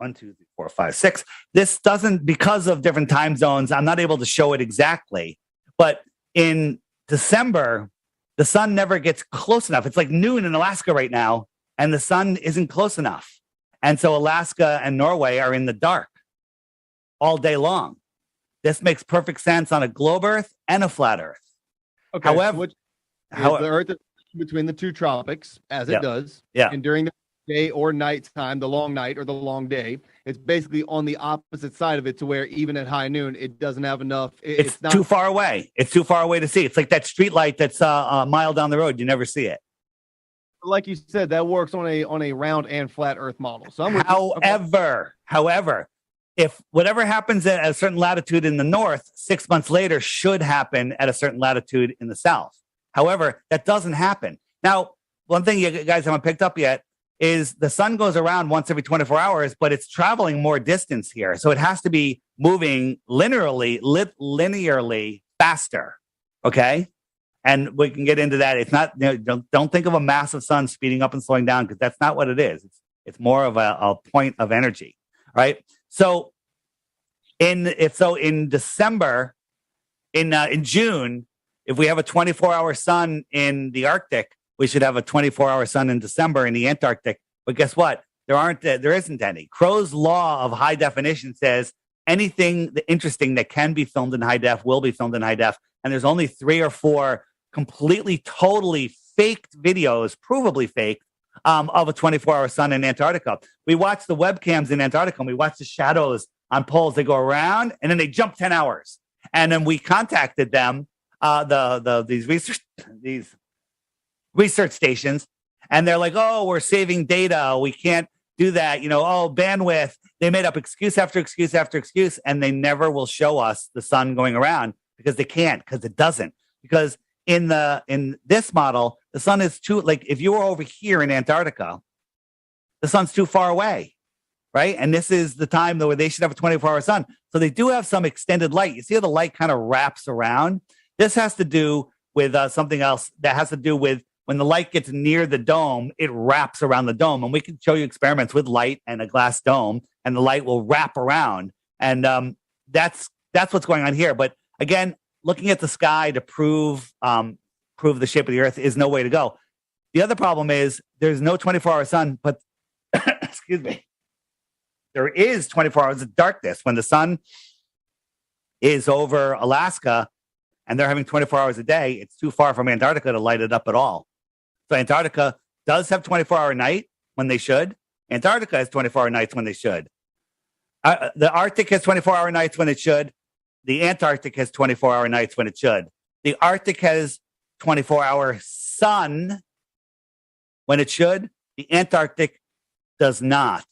2, 3, 4, 5, 6. This doesn't, because of different time zones, I'm not able to show it exactly. But in December, the sun never gets close enough. It's like noon in Alaska right now, and the sun isn't close enough. And so Alaska and Norway are in the dark all day long. This makes perfect sense on a globe Earth and a flat Earth. Okay. However, the Earth is between the two tropics, as it does. Yeah. And during the day or night time, the long night or the long day, it's basically on the opposite side of it, to where even at high noon, it doesn't have enough. It's not too far away. It's too far away to see. It's like that street light that's a mile down the road. You never see it. Like you said, that works on a round and flat Earth model. So However, if whatever happens at a certain latitude in the north, 6 months later should happen at a certain latitude in the south. However, that doesn't happen. Now, one thing you guys haven't picked up yet is the sun goes around once every 24 hours, but it's traveling more distance here. So it has to be moving linearly faster. Okay. And we can get into that. It's not, don't think of a massive sun speeding up and slowing down, because that's not what it is. It's more of a point of energy. Right. So in December, in June, if we have a 24-hour sun in the Arctic, we should have a 24-hour sun in December in the Antarctic. But guess what? There isn't any. Crow's law of high definition says anything interesting that can be filmed in high def will be filmed in high def. And there's only 3 or 4 completely, totally faked videos, provably fake, of a 24-hour sun in Antarctica. We watch the webcams in Antarctica, and we watch the shadows on poles. They go around, and then they jump 10 hours. And then we contacted them, these research stations, and they're like, oh, we're saving data. We can't do that. Bandwidth. They made up excuse after excuse after excuse, and they never will show us the sun going around, because they can't, because it doesn't. Because in this model, the sun is too, like if you were over here in Antarctica, the sun's too far away, right? And this is the time where they should have a 24-hour sun. So they do have some extended light. You see how the light kind of wraps around? This has to do with something else that has to do with when the light gets near the dome, it wraps around the dome. And we can show you experiments with light and a glass dome, and the light will wrap around. And that's what's going on here. But again, looking at the sky to prove the shape of the Earth is no way to go. The other problem is there's no 24-hour sun, but excuse me, there is 24 hours of darkness when the sun is over Alaska and they're having 24 hours a day. It's too far from Antarctica to light it up at all. So Antarctica does have 24-hour night when they should. Antarctica has 24-hour nights when they should. The Arctic has 24-hour nights when it should. The Antarctic has 24-hour nights when it should. The Arctic has 24-hour sun when it should. The Antarctic does not.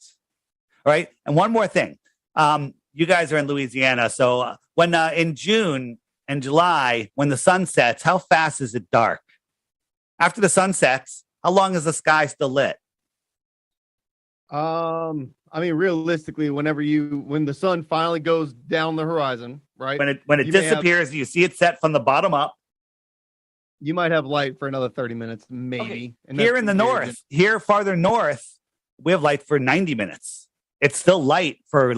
All right. And one more thing. You guys are in Louisiana. So when in June and July, when the sun sets, how fast is it dark? After the sun sets, how long is the sky still lit? I mean, realistically, when the sun finally goes down the horizon, right? When it disappears, you see it set from the bottom up. You might have light for another 30 minutes, maybe. Okay. And here in the north, here farther north, we have light for 90 minutes. It's still light for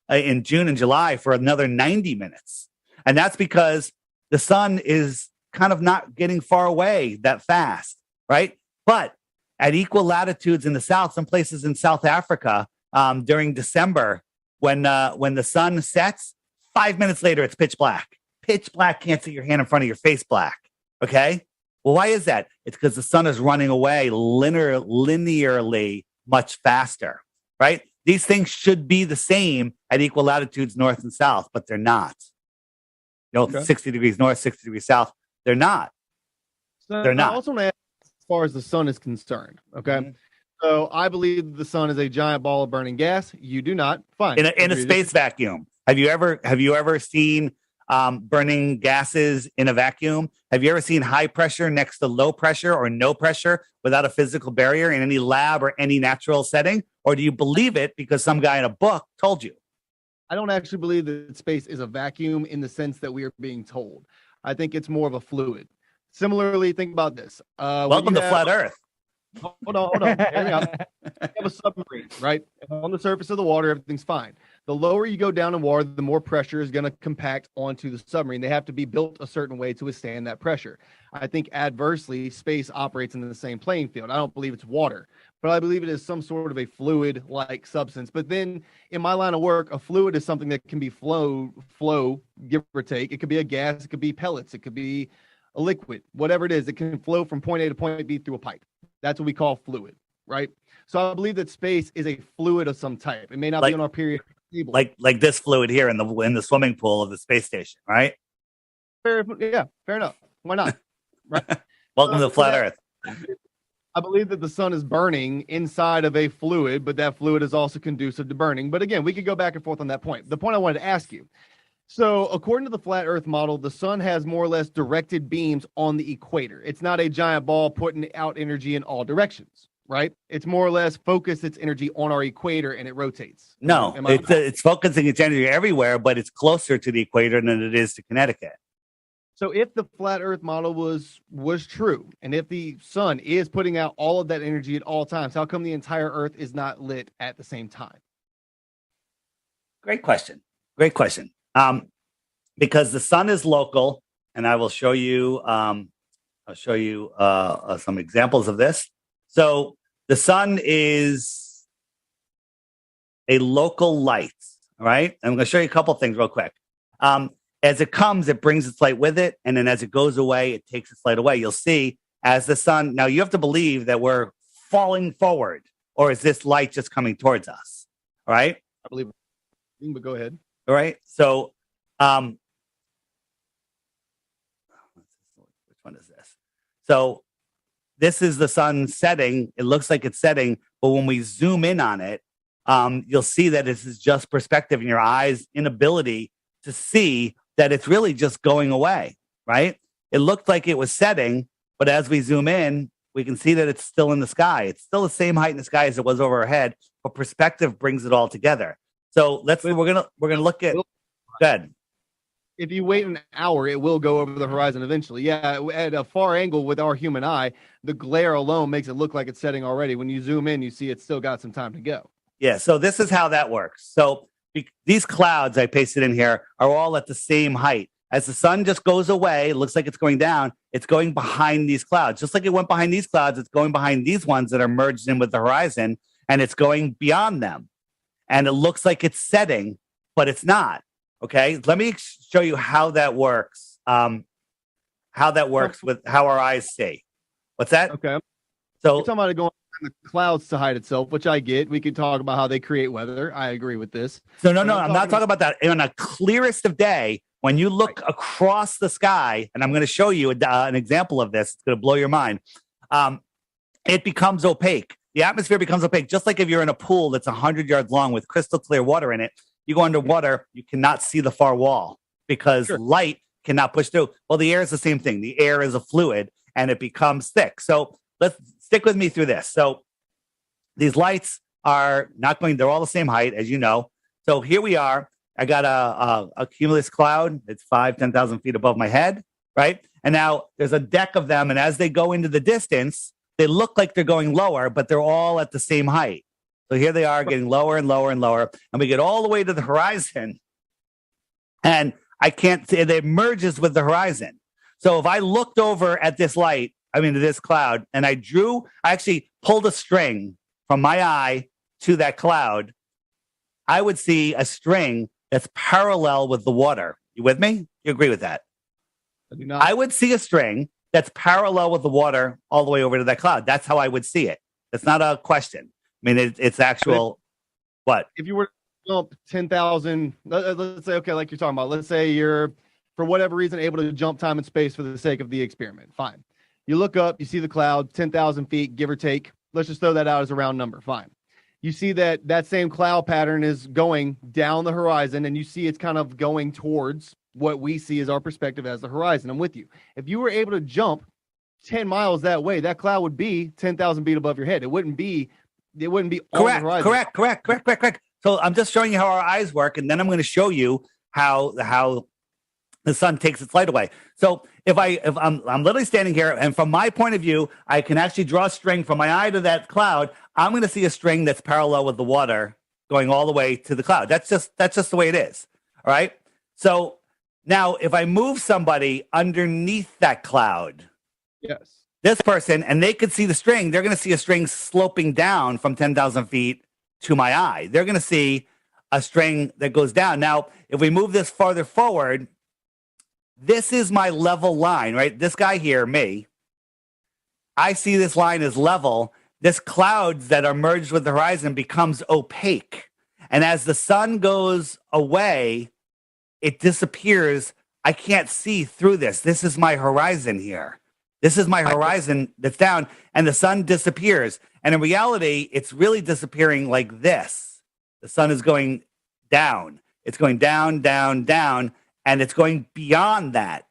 in June and July for another 90 minutes. And that's because the sun is kind of not getting far away that fast, right? But at equal latitudes in the south, some places in South Africa, during December, when the sun sets, 5 minutes later, it's pitch black. Pitch black, can't see your hand in front of your face black. Okay? Well, why is that? It's because the sun is running away linearly much faster, right? These things should be the same at equal latitudes north and south, but they're not. 60 degrees north, 60 degrees south. They're not. So They're not. I also want to ask, as far as the sun is concerned, okay? So I believe the sun is a giant ball of burning gas. You do not. Fine. In a space vacuum. Have you ever seen burning gases in a vacuum? Have you ever seen high pressure next to low pressure or no pressure without a physical barrier in any lab or any natural setting? Or do you believe it because some guy in a book told you? I don't actually believe that space is a vacuum in the sense that we are being told. I think it's more of a fluid. Similarly, think about this. Welcome to Flat Earth. Hold on. Hear me out. You have a submarine, right? On the surface of the water, everything's fine. The lower you go down in water, the more pressure is going to compact onto the submarine. They have to be built a certain way to withstand that pressure. I think adversely, space operates in the same playing field. I don't believe it's water, but I believe it is some sort of a fluid-like substance. But then in my line of work, a fluid is something that can be flow, give or take. It could be a gas, it could be pellets, it could be a liquid, whatever it is. It can flow from point A to point B through a pipe. That's what we call fluid, right? So I believe that space is a fluid of some type. It may not be on our periodic table. Like this fluid here in the swimming pool of the space station, right? Fair enough. Why not? Right. Welcome to Flat Earth. I believe that the sun is burning inside of a fluid, but that fluid is also conducive to burning. But again, we could go back and forth on that point. The point I wanted to ask you. So according to the flat earth model, the sun has more or less directed beams on the equator. It's not a giant ball putting out energy in all directions, right? It's more or less focused its energy on our equator and it rotates. No, it's focusing its energy everywhere, but it's closer to the equator than it is to Connecticut. So if the flat earth model was true, and if the sun is putting out all of that energy at all times, how come the entire earth is not lit at the same time? Great question. Because the sun is local, and I will show you. I'll show you some examples of this. So the sun is a local light. All right, I'm going to show you a couple things real quick. As it comes, it brings its light with it, and then as it goes away, it takes its light away. You'll see as the sun. Now you have to believe that we're falling forward, or is this light just coming towards us? All right. I believe. But go ahead. All right. So, which one is this? So, this is the sun setting. It looks like it's setting, but when we zoom in on it, you'll see that this is just perspective in your eyes' inability to see that it's really just going away, right? It looked like it was setting, but as we zoom in, we can see that it's still in the sky. It's still the same height in the sky as it was over our head, but perspective brings it all together. So we're gonna look at. Good. If you wait an hour, it will go over the horizon eventually. Yeah, at a far angle with our human eye, the glare alone makes it look like it's setting already. When you zoom in, you see it's still got some time to go. Yeah. So this is how that works. So these clouds I pasted in here are all at the same height. As the sun just goes away, it looks like it's going down. It's going behind these clouds, just like it went behind these clouds. It's going behind these ones that are merged in with the horizon, and it's going beyond them. And it looks like it's setting, but it's not. Okay, let me show you how that works. How that works with how our eyes see. What's that? Okay. So you're talking about it going behind the clouds to hide itself, which I get. We could talk about how they create weather. I agree with this. So no, I'm not talking about that. On the clearest of day, when you look across the sky, and I'm going to show you an example of this. It's going to blow your mind. It becomes opaque. The atmosphere becomes opaque, just like if you're in a pool that's 100 yards long with crystal clear water in it. You go underwater, you cannot see the far wall because light cannot push through. Well, the air is the same thing. The air is a fluid and it becomes thick. So let's stick with me through this. So these lights are not going, they're all the same height, as you know. So here we are. I got a cumulus cloud. It's 10,000 feet above my head, right? And now there's a deck of them. And as they go into the distance, they look like they're going lower, but they're all at the same height. So here they are getting lower and lower and lower. And we get all the way to the horizon. And I can't see, it merges with the horizon. So if I looked over at this light, this cloud, and I actually pulled a string from my eye to that cloud, I would see a string that's parallel with the water. You with me? You agree with that? I do not. I would see a string that's parallel with the water all the way over to that cloud. That's how I would see it. It's not a question. It's actual. What? If you were to jump 10,000, let's say, okay, like you're talking about, let's say you're for whatever reason, able to jump time and space for the sake of the experiment. Fine. You look up, you see the cloud, 10,000 feet, give or take. Let's just throw that out as a round number. Fine. You see that same cloud pattern is going down the horizon, and you see it's kind of going towards what we see as our perspective as the horizon. I'm with you. If you were able to jump 10 miles that way, that cloud would be 10,000 feet above your head. It wouldn't be on the horizon. Correct. So I'm just showing you how our eyes work, and then I'm going to show you how the sun takes its light away. So if I'm literally standing here, and from my point of view, I can actually draw a string from my eye to that cloud. I'm going to see a string that's parallel with the water going all the way to the cloud. That's just the way it is. All right. So now if I move somebody underneath that cloud, yes, this person, and they could see the string, they're going to see a string sloping down from 10,000 feet to my eye. They're going to see a string that goes down. Now, if we move this farther forward, this is my level line, right? This guy here, me, I see this line as level. This clouds that are merged with the horizon becomes opaque. And as the sun goes away, it disappears. I can't see through this. This is my horizon here. This is my horizon that's down, and the sun disappears. And in reality, it's really disappearing like this. The sun is going down. It's going down, down, down, and it's going beyond that.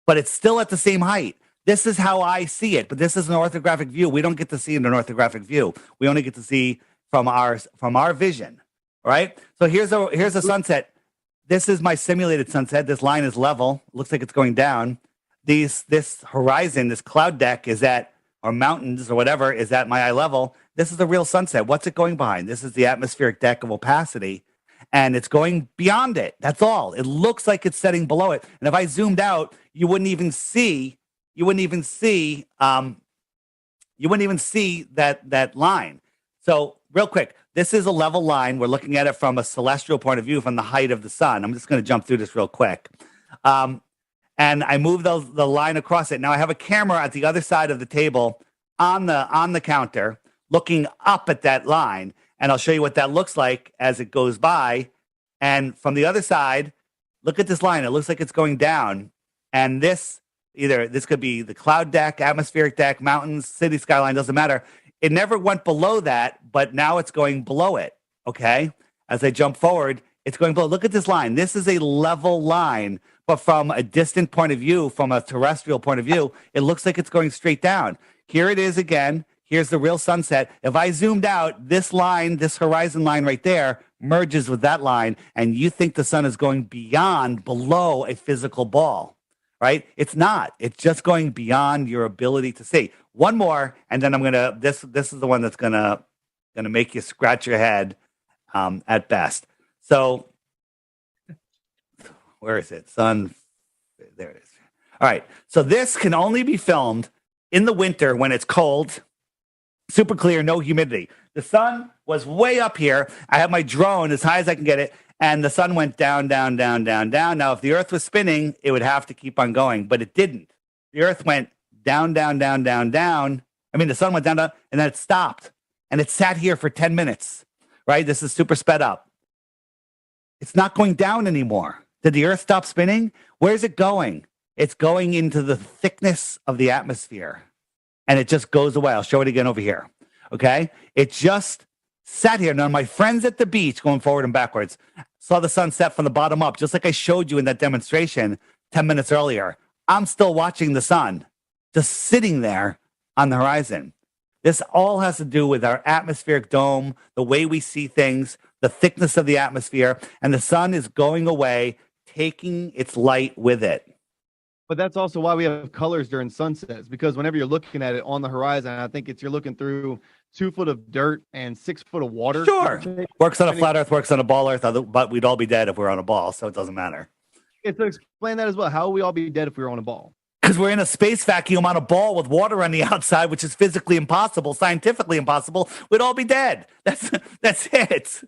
But it's still at the same height. This is how I see it, but this is an orthographic view. We don't get to see in an orthographic view. We only get to see from our vision, right? So here's a sunset. This is my simulated sunset. This line is level. Looks like it's going down. This horizon, this cloud deck is at, or mountains or whatever, is at my eye level. This is the real sunset. What's it going behind? This is the atmospheric deck of opacity, and it's going beyond it. That's all. It looks like it's setting below it. And if I zoomed out, you wouldn't even see that line. So real quick, this is a level line. We're looking at it from a celestial point of view, from the height of the sun. I'm just going to jump through this real quick. And I move the line across it. Now I have a camera at the other side of the table on the counter looking up at that line. And I'll show you what that looks like as it goes by. And from the other side, look at this line. It looks like it's going down. And this could be the cloud deck, atmospheric deck, mountains, city skyline, doesn't matter. It never went below that, but now it's going below it, okay? As I jump forward, it's going below. Look at this line. This is a level line, but from a distant point of view, from a terrestrial point of view, it looks like it's going straight down. Here it is again. Here's the real sunset. If I zoomed out, this line, this horizon line right there, merges with that line, and you think the sun is going below a physical ball. Right? It's not. It's just going beyond your ability to see. One more, and then I'm gonna. This is the one that's gonna make you scratch your head, at best. So, where is it? Sun. There it is. All right. So this can only be filmed in the winter when it's cold, super clear, no humidity. The sun was way up here. I have my drone as high as I can get it. And the sun went down, down, down, down, down. Now, if the earth was spinning, it would have to keep on going, but it didn't. The earth went down, down, down, down, down. I mean, the sun went down, down, and then it stopped. And it sat here for 10 minutes, right? This is super sped up. It's not going down anymore. Did the earth stop spinning? Where's it going? It's going into the thickness of the atmosphere. And it just goes away. I'll show it again over here. Okay? It just sat here. Now, my friends at the beach, going forward and backwards, saw the sun set from the bottom up, just like I showed you in that demonstration 10 minutes earlier. I'm still watching the sun, just sitting there on the horizon. This all has to do with our atmospheric dome, the way we see things, the thickness of the atmosphere, and the sun is going away, taking its light with it. But that's also why we have colors during sunsets, because whenever you're looking at it on the horizon, I think you're looking through 2 foot of dirt and 6 foot of water. Sure. Works on a flat earth, works on a ball earth, but we'd all be dead if we were on a ball, so it doesn't matter. Yeah, so explain that as well. How would we all be dead if we were on a ball? Because we're in a space vacuum on a ball with water on the outside, which is physically impossible, scientifically impossible. We'd all be dead. That's it.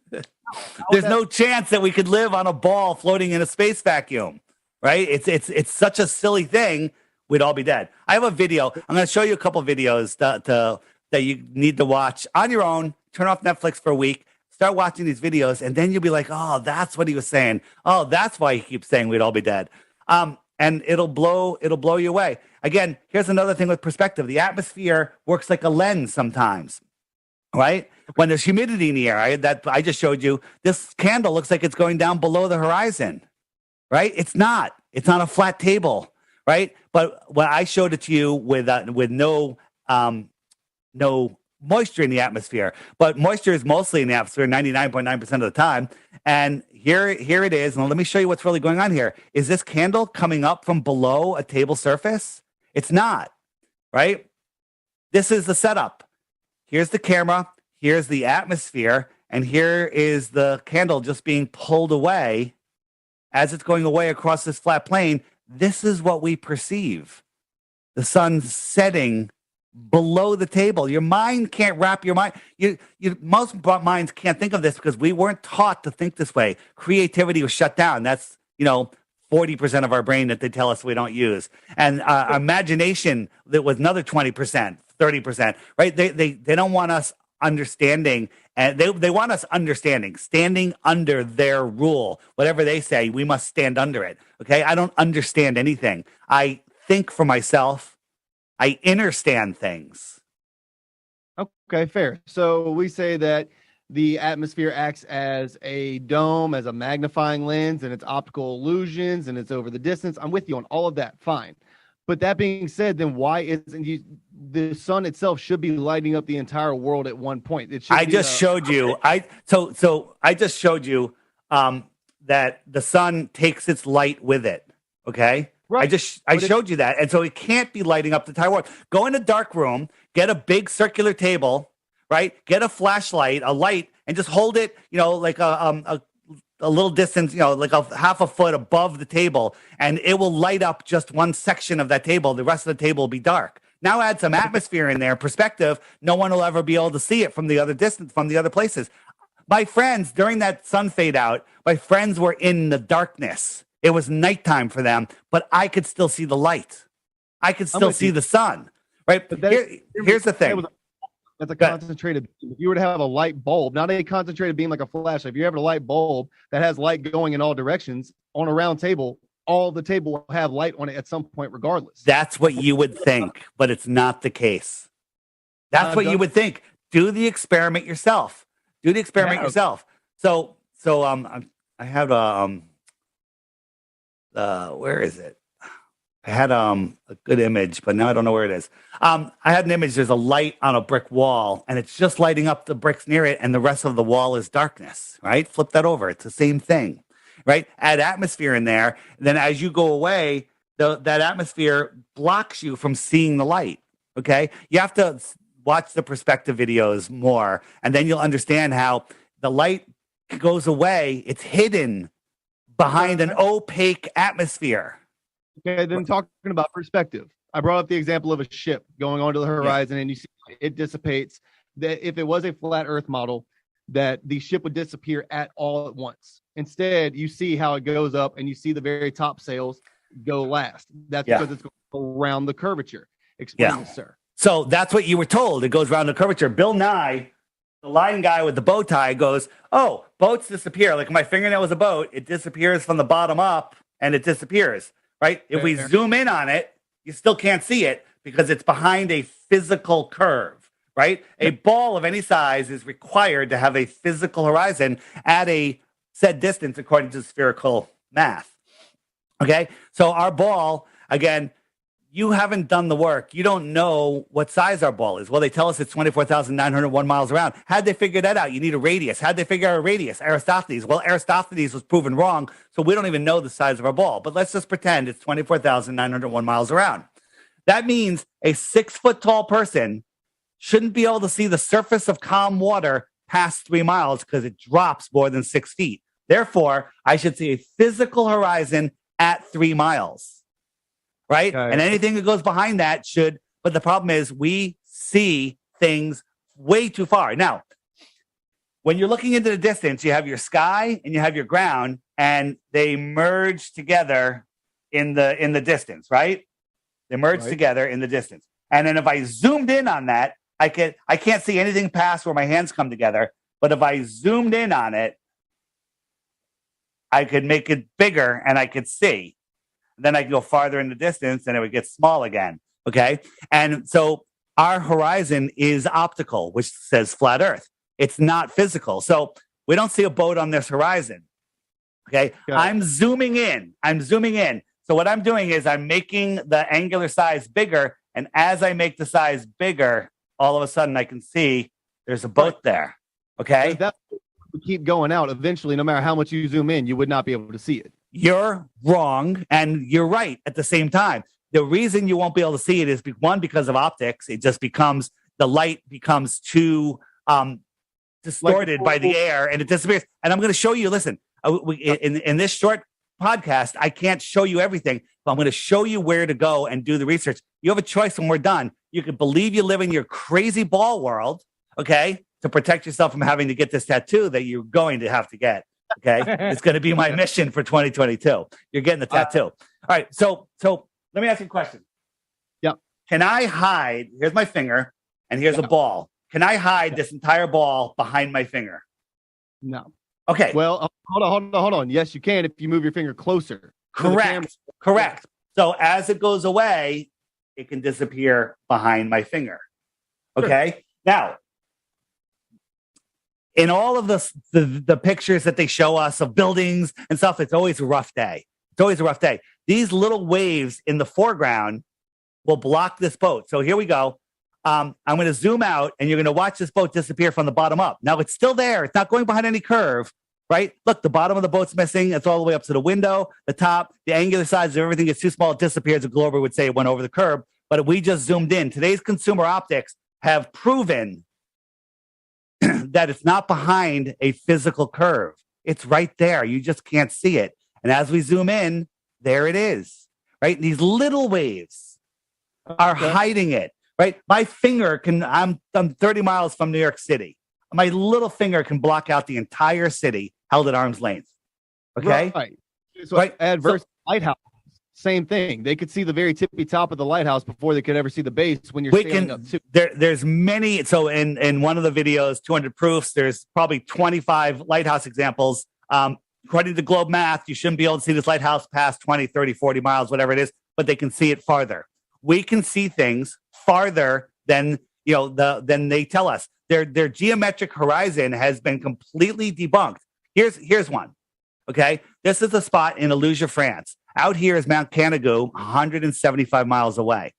There's no chance that we could live on a ball floating in a space vacuum, right? It's such a silly thing. We'd all be dead. I have a video. I'm going to show you a couple of videos that you need to watch on your own. Turn off Netflix for a week. Start watching these videos, and then you'll be like, oh, that's what he was saying. Oh, that's why he keeps saying we'd all be dead. and it'll blow you away. Again, here's another thing with perspective. The atmosphere works like a lens sometimes, right? When there's humidity in the air, that I just showed you, this candle looks like it's going down below the horizon, right? It's not. It's on a flat table, right? But when I showed it to you with no moisture in the atmosphere, but moisture is mostly in the atmosphere 99.9% of the time. And here it is. And let me show you what's really going on here. Is this candle coming up from below a table surface? It's not, right? This is the setup. Here's the camera. Here's the atmosphere. And here is the candle just being pulled away as it's going away across this flat plane. This is what we perceive. The sun setting below the table. Your mind can't wrap your mind. Most minds can't think of this because we weren't taught to think this way. Creativity was shut down. That's 40% of our brain that they tell us we don't use, and imagination that was another 20%, 30%. Right? They don't want us understanding, and they want us understanding, standing under their rule. Whatever they say, we must stand under it. Okay? I don't understand anything. I think for myself. I understand things. Okay, fair. So we say that the atmosphere acts as a dome, as a magnifying lens, and it's optical illusions, and it's over the distance. I'm with you on all of that. Fine. But that being said, then why isn't the sun itself should be lighting up the entire world at one point? I just showed you. I just showed you that the sun takes its light with it. Okay. Right. I showed you that. And so it can't be lighting up the entire world. Go in a dark room, get a big circular table, right? Get a flashlight, a light, and just hold it, like a little distance, like a half a foot above the table, and it will light up just one section of that table. The rest of the table will be dark. Now add some atmosphere in there, perspective. No one will ever be able to see it from the other distance, from the other places. My friends, during that sun fade out, my friends were in the darkness. It was nighttime for them, but I could still see the light. I could still see the sun, right? But here's the thing. That's a concentrated. If you were to have a light bulb, not a concentrated beam like a flashlight, if you have a light bulb that has light going in all directions on a round table, all the table will have light on it at some point regardless. That's what you would think, but it's not the case. That's what you would think. Do the experiment yourself. Yourself. So I have where is it? I had a good image, but now I don't know where it is. I had an image. There's a light on a brick wall, and it's just lighting up the bricks near it, and the rest of the wall is darkness, right? Flip that over. It's the same thing, right? Add atmosphere in there. Then as you go away, that atmosphere blocks you from seeing the light, okay? You have to watch the perspective videos more, and then you'll understand how the light goes away. It's hidden behind an opaque atmosphere. Okay, then talking about perspective, I brought up the example of a ship going onto the horizon, and you see it dissipates. That if it was a flat Earth model, that the ship would disappear at all at once. Instead, you see how it goes up, and you see the very top sails go last. That's because it's going around the curvature. Explain this, sir. So that's what you were told. It goes around the curvature. Bill Nye, the line guy with the bow tie, goes, "Oh, boats disappear. Like my fingernail is a boat. It disappears from the bottom up, and it disappears." Right? If we zoom in on it, you still can't see it because it's behind a physical curve. Right? A ball of any size is required to have a physical horizon at a set distance according to spherical math. Okay? So our ball, again, you haven't done the work. You don't know what size our ball is. Well, they tell us it's 24,901 miles around. How'd they figure that out? You need a radius. How'd they figure out a radius? Aristophanes. Well, Aristophanes was proven wrong, so we don't even know the size of our ball. But let's just pretend it's 24,901 miles around. That means a 6-foot-tall person shouldn't be able to see the surface of calm water past 3 miles because it drops more than 6 feet. Therefore, I should see a physical horizon at 3 miles. Right? Okay. And anything that goes behind that should, but the problem is we see things way too far. Now, when you're looking into the distance, you have your sky and you have your ground, and they merge together in the distance, right? They merge together in the distance. And then if I zoomed in on that, I can't see anything past where my hands come together. But if I zoomed in on it, I could make it bigger and I could see. Then I can go farther in the distance and it would get small again. Okay. And so our horizon is optical, which says flat Earth. It's not physical. So we don't see a boat on this horizon. Okay. I'm zooming in. So what I'm doing is I'm making the angular size bigger. And as I make the size bigger, all of a sudden I can see there's a boat there. Okay. That would keep going out. Eventually, no matter how much you zoom in, you would not be able to see it. You're wrong. And you're right at the same time. The reason you won't be able to see it is one, because of optics. It just becomes, the light becomes too distorted by the air and it disappears. And I'm going to show you, listen, in this short podcast, I can't show you everything, but I'm going to show you where to go and do the research. You have a choice when we're done. You can believe you live in your crazy ball world, okay, to protect yourself from having to get this tattoo that you're going to have to get, okay? It's going to be my mission for 2022. You're getting the tattoo. All right, so let me ask you a question. Yep. Can I hide, here's my finger, and here's a ball. Can I hide this entire ball behind my finger? No. Okay. Well, hold on. Yes, you can if you move your finger closer. Correct. So as it goes away, it can disappear behind my finger. Okay. Sure. Now, in all of the pictures that they show us of buildings and stuff, it's always a rough day. These little waves in the foreground will block this boat. So here we go. I'm going to zoom out and you're going to watch this boat disappear from the bottom up. Now it's still there. It's not going behind any curve, right? Look, the bottom of the boat's missing. It's all the way up to the window, the top, the angular size of everything is too small. It disappears. A Glover would say it went over the curb, but we just zoomed in. Today's consumer optics have proven that it's not behind a physical curve. It's right there. You just can't see it. And as we zoom in, there it is, right? These little waves are hiding it. Right, my finger can. I'm 30 miles from New York City. My little finger can block out the entire city, held at arm's length. Okay, right. So adverse lighthouse, same thing. They could see the very tippy top of the lighthouse before they could ever see the base when you're sailing up too. There's many. So in one of the videos, 200 proofs. There's probably 25 lighthouse examples. According to Globe Math, you shouldn't be able to see this lighthouse past 20, 30, 40 miles, whatever it is, but they can see it farther. We can see things farther than than they tell us. Their geometric horizon has been completely debunked. Here's one. Okay, this is a spot in Aluja, France. Out here is Mount Canigou, 175 miles away.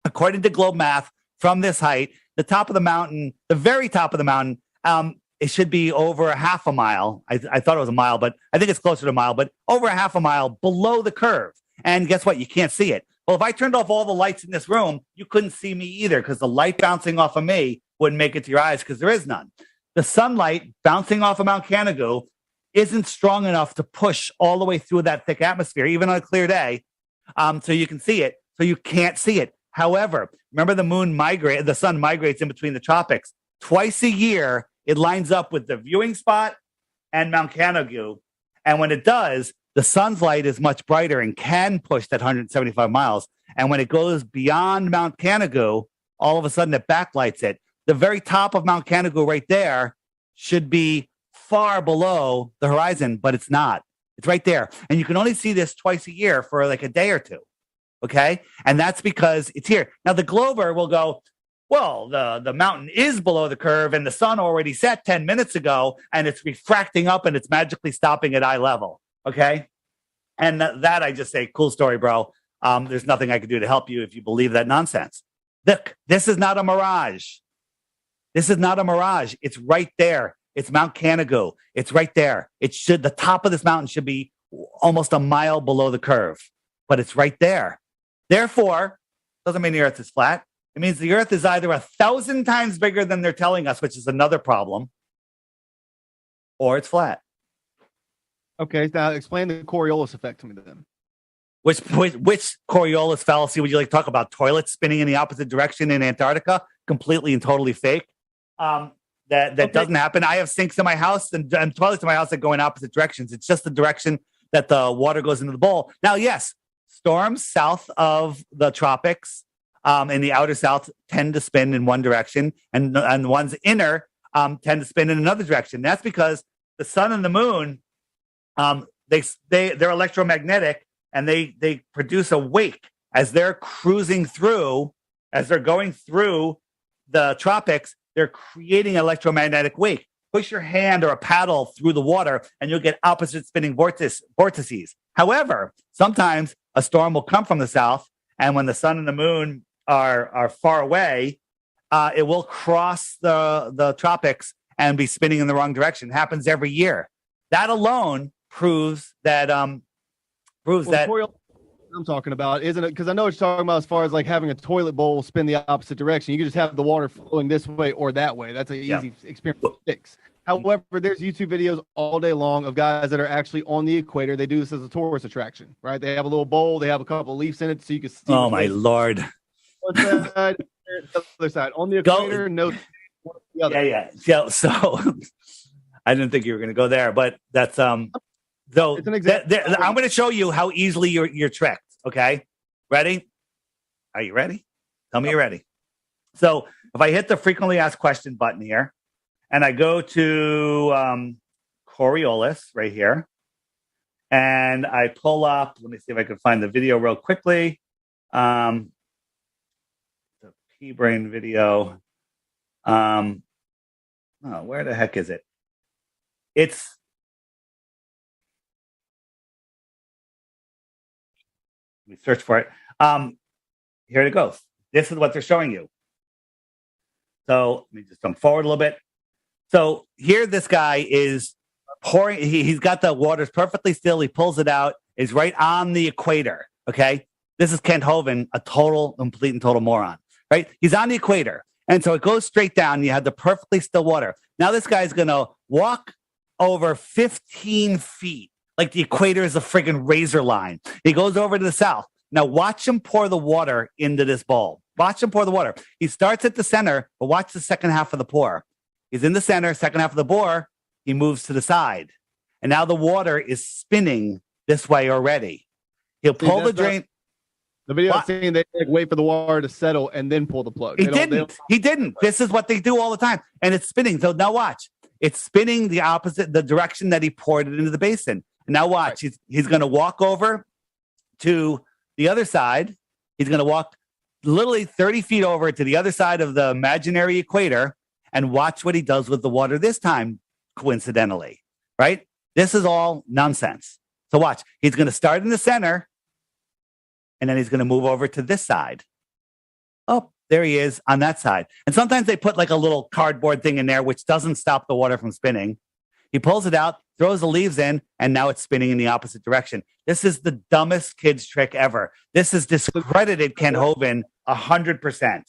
According to Globe Math, from this height, the top of the mountain, the very top of the mountain, it should be over a half a mile. I thought it was a mile, but I think it's closer to a mile. But over a half a mile below the curve. And guess what? You can't see it. Well, if I turned off all the lights in this room, you couldn't see me either because the light bouncing off of me wouldn't make it to your eyes because there is none. The sunlight bouncing off of Mount Canigou isn't strong enough to push all the way through that thick atmosphere, even on a clear day, so you can see it. So you can't see it. However, remember the sun migrates in between the tropics. Twice a year, it lines up with the viewing spot and Mount Canigou. And when it does, the sun's light is much brighter and can push that 175 miles. And when it goes beyond Mount Canigou, all of a sudden it backlights it. The very top of Mount Canigou right there should be far below the horizon, but it's not. It's right there. And you can only see this twice a year for like a day or two. Okay. And that's because it's here. Now the Glover will go, well, the mountain is below the curve and the sun already set 10 minutes ago and it's refracting up and it's magically stopping at eye level. Okay. And that I just say, cool story, bro. There's nothing I can do to help you if you believe that nonsense. Look, this is not a mirage. This is not a mirage. It's right there. It's Mount Canigou. It's right there. The top of this mountain should be almost a mile below the curve, but it's right there. Therefore, doesn't mean the earth is flat. It means the earth is either 1,000 times bigger than they're telling us, which is another problem, or it's flat. Okay, now explain the Coriolis effect to me then. Which Coriolis fallacy would you like to talk about? Toilets spinning in the opposite direction in Antarctica? Completely and totally fake. That doesn't happen. I have sinks in my house and toilets in my house that go in opposite directions. It's just the direction that the water goes into the bowl. Now, yes, storms south of the tropics in the outer south tend to spin in one direction, and the ones inner tend to spin in another direction. That's because the sun and the moon, they're electromagnetic, and they produce a wake as they're cruising through, as they're going through the tropics. They're creating electromagnetic wake. Push your hand or a paddle through the water, and you'll get opposite spinning vortices. However, sometimes a storm will come from the south, and when the sun and the moon are far away, it will cross the tropics and be spinning in the wrong direction. It happens every year. That alone proves that I'm talking about, isn't it? Because I know what you're talking about as far as like having a toilet bowl spin the opposite direction. You can just have the water flowing this way or that way. That's an easy experiment to fix. However, there's YouTube videos all day long of guys that are actually on the equator. They do this as a tourist attraction, right? They have a little bowl. They have a couple of leaves in it so you can see. Oh, my Lord. One side, the other side. On the equator, no. The other. Yeah. So I didn't think you were going to go there, but that's though. It's an example. I'm going to show you how easily you're tricked. Okay, ready? Are you ready? Tell me you're ready. So if I hit the frequently asked question button here, and I go to Coriolis right here, and I pull up. Let me see if I can find the video real quickly. The P-Brain video. Where the heck is it? It's let me search for it. Here it goes. This is what they're showing you. So let me just jump forward a little bit. So here this guy is pouring. He's got the waters perfectly still. He pulls it out. It's right on the equator. Okay. This is Kent Hovind, a complete and total moron, right? He's on the equator. And so it goes straight down. You have the perfectly still water. Now this guy's going to walk over 15 feet. Like the equator is a friggin' razor line. He goes over to the south. Now watch him pour the water into this bowl. Watch him pour the water. He starts at the center, but watch the second half of the pour. He's in the center, second half of the pour. He moves to the side. And now the water is spinning this way already. He'll pull the drain. The video I'm saying they wait for the water to settle and then pull the plug. He didn't. This is what they do all the time. And it's spinning. So now watch. It's spinning the opposite, the direction that he poured it into the basin. And now watch. He's going to walk over to the other side. He's going to walk literally 30 feet over to the other side of the imaginary equator and watch what he does with the water this time, coincidentally, right? This is all nonsense. So watch. He's going to start in the center, and then he's going to move over to this side. Oh, there he is on that side. And sometimes they put like a little cardboard thing in there, which doesn't stop the water from spinning. He pulls it out, throws the leaves in, and now it's spinning in the opposite direction. This is the dumbest kid's trick ever. This has discredited Kent Hovind 100%.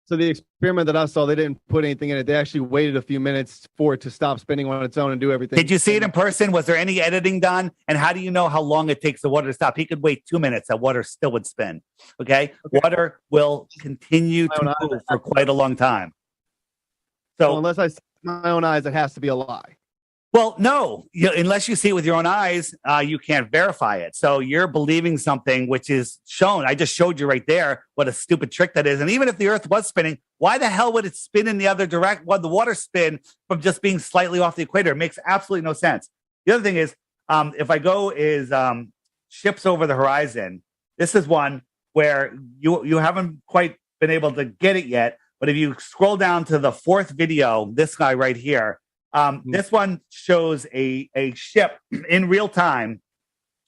So the experiment that I saw, they didn't put anything in it. They actually waited a few minutes for it to stop spinning on its own and do everything. Did you see it in person? Was there any editing done? And how do you know how long it takes the water to stop? He could wait 2 minutes. That water still would spin. Okay? Water will continue to move for quite a long time. So unless I see my own eyes, it has to be a lie. Well, no, unless you see it with your own eyes, you can't verify it. So you're believing something which is shown. I just showed you right there what a stupid trick that is. And even if the earth was spinning, why the hell would it spin in the other direction? Why the water spin from just being slightly off the equator? It makes absolutely no sense. The other thing is, if I go ships over the horizon, this is one where you haven't quite been able to get it yet. But if you scroll down to the fourth video, this guy right here, this one shows a ship in real time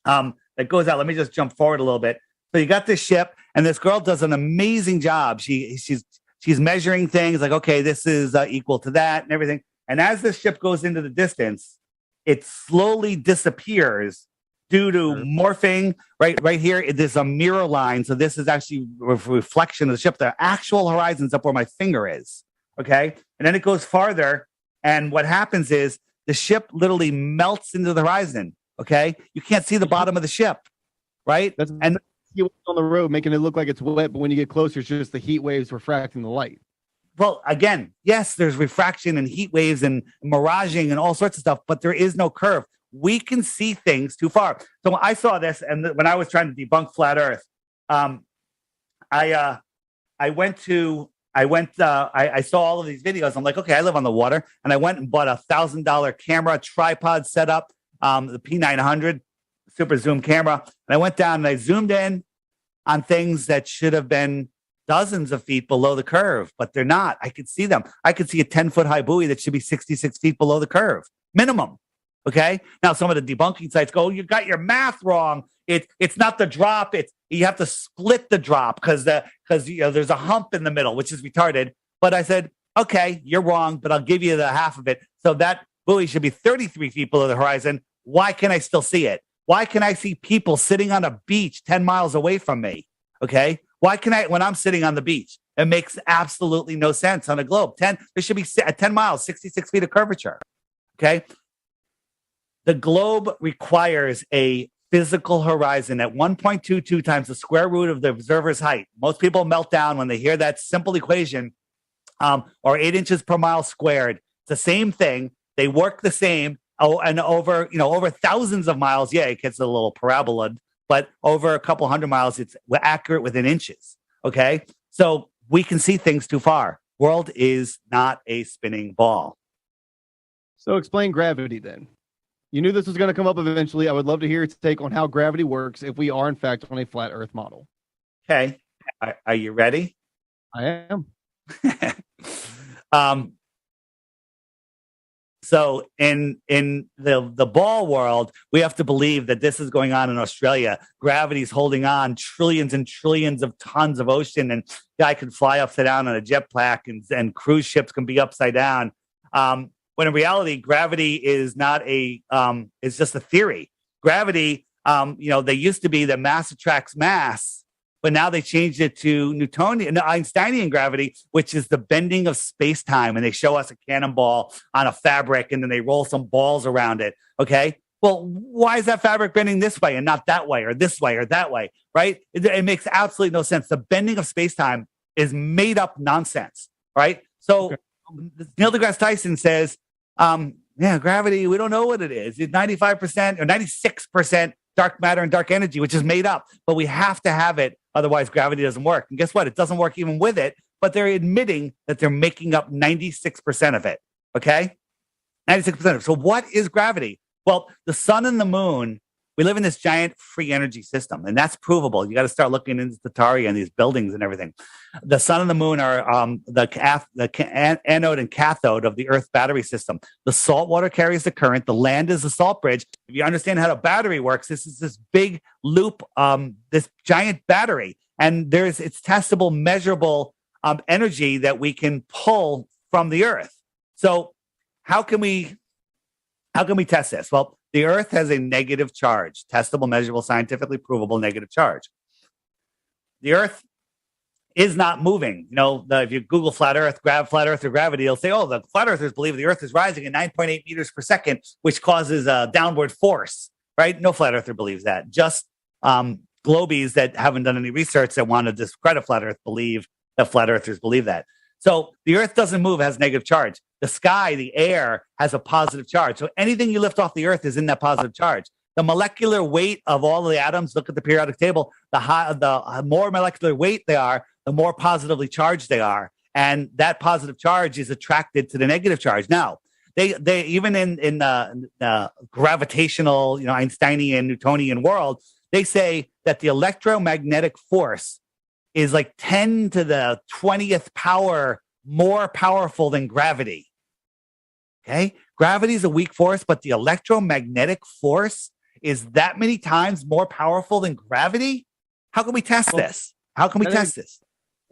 that goes out. Let me just jump forward a little bit. So you got this ship, and this girl does an amazing job. She's measuring things like, okay, this is equal to that and everything. And as this ship goes into the distance, it slowly disappears due to morphing. Right here, there's a mirror line. So this is actually a reflection of the ship. The actual horizon's up where my finger is. Okay, and then it goes farther. And what happens is the ship literally melts into the horizon. Okay, you can't see the bottom of the ship, right? And you on the road making it look like it's wet, but when you get closer, it's just the heat waves refracting the light. Well, again, yes, there's refraction and heat waves and miraging and all sorts of stuff, but there is no curve. We can see things too far. So when I saw this, and when I was trying to debunk flat Earth, I saw all of these videos. I'm like, okay, I live on the water. And I went and bought $1,000 camera tripod setup, the P900, super zoom camera, and I went down and I zoomed in on things that should have been dozens of feet below the curve, but they're not. I could see them. I could see a 10-foot high buoy that should be 66 feet below the curve, minimum. Okay. Now, some of the debunking sites go, you got your math wrong. It's not the drop. You have to split the drop because there's a hump in the middle, which is retarded. But I said, okay, you're wrong, but I'll give you the half of it. So that buoy should be 33 feet below the horizon. Why can I still see it? Why can I see people sitting on a beach 10 miles away from me? Okay. Why can I, when I'm sitting on the beach? It makes absolutely no sense on a globe. There should be at 10 miles, 66 feet of curvature. Okay. The globe requires a physical horizon at 1.22 times the square root of the observer's height. Most people melt down when they hear that simple equation, or 8 inches per mile squared. It's the same thing. They work the same. Oh, and over thousands of miles, yeah, it gets a little parabola, but over a couple hundred miles, it's accurate within inches. Okay, so we can see things too far. World is not a spinning ball. So explain gravity then. You knew this was going to come up eventually. I would love to hear your take on how gravity works if we are in fact on a flat Earth model. Okay, are you ready? I am. So in the ball world, we have to believe that this is going on in Australia. Gravity's holding on trillions and trillions of tons of ocean, and guy can fly upside down on a jetpack, and cruise ships can be upside down. When in reality, gravity is not it's just a theory. Gravity, they used to be that mass attracts mass, but now they changed it to Einsteinian gravity, which is the bending of space-time. And they show us a cannonball on a fabric, and then they roll some balls around it. Okay. Well, why is that fabric bending this way and not that way or this way or that way? Right. It makes absolutely no sense. The bending of space-time is made up nonsense. Right. So Neil deGrasse Tyson says, gravity, we don't know what it is. It's 95% or 96% dark matter and dark energy, which is made up, but we have to have it. Otherwise, gravity doesn't work. And guess what? It doesn't work even with it, but they're admitting that they're making up 96% of it. Okay? 96% of it. So what is gravity? Well, the sun and the moon, we live in this giant free energy system, and that's provable. You got to start looking into the Tari and these buildings and everything. The sun and the moon are the anode and cathode of the Earth battery system. The salt water carries the current. The land is the salt bridge. If you understand how a battery works, this is this big loop, this giant battery, and it's testable, measurable energy that we can pull from the Earth. So how can we test this? Well, the Earth has a negative charge, testable, measurable, scientifically provable negative charge. The Earth is not moving. If you Google flat Earth, grab flat Earth or gravity, it'll say, the flat Earthers believe the Earth is rising at 9.8 meters per second, which causes a downward force, right? No flat Earther believes that. Just globies that haven't done any research that want to discredit flat Earth believe that flat Earthers believe that. So the Earth doesn't move, it has negative charge. The sky, the air, has a positive charge. So anything you lift off the Earth is in that positive charge. The molecular weight of all of the atoms, look at the periodic table, the more molecular weight they are, the more positively charged they are. And that positive charge is attracted to the negative charge. Now, they even in the gravitational, Einsteinian, Newtonian world, they say that the electromagnetic force is like 10 to the 20th power more powerful than gravity. Okay? Gravity is a weak force, but the electromagnetic force is that many times more powerful than gravity? How can we test this? How can we test this?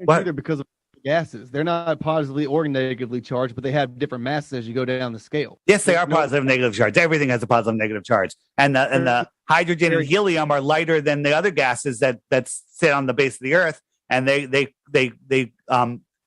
Either because of gases. They're not positively or negatively charged, but they have different masses as you go down the scale. Yes, they are positive and negative charge. Everything has a positive and negative charge. And the hydrogen and helium are lighter than the other gases that sit on the base of the Earth. And they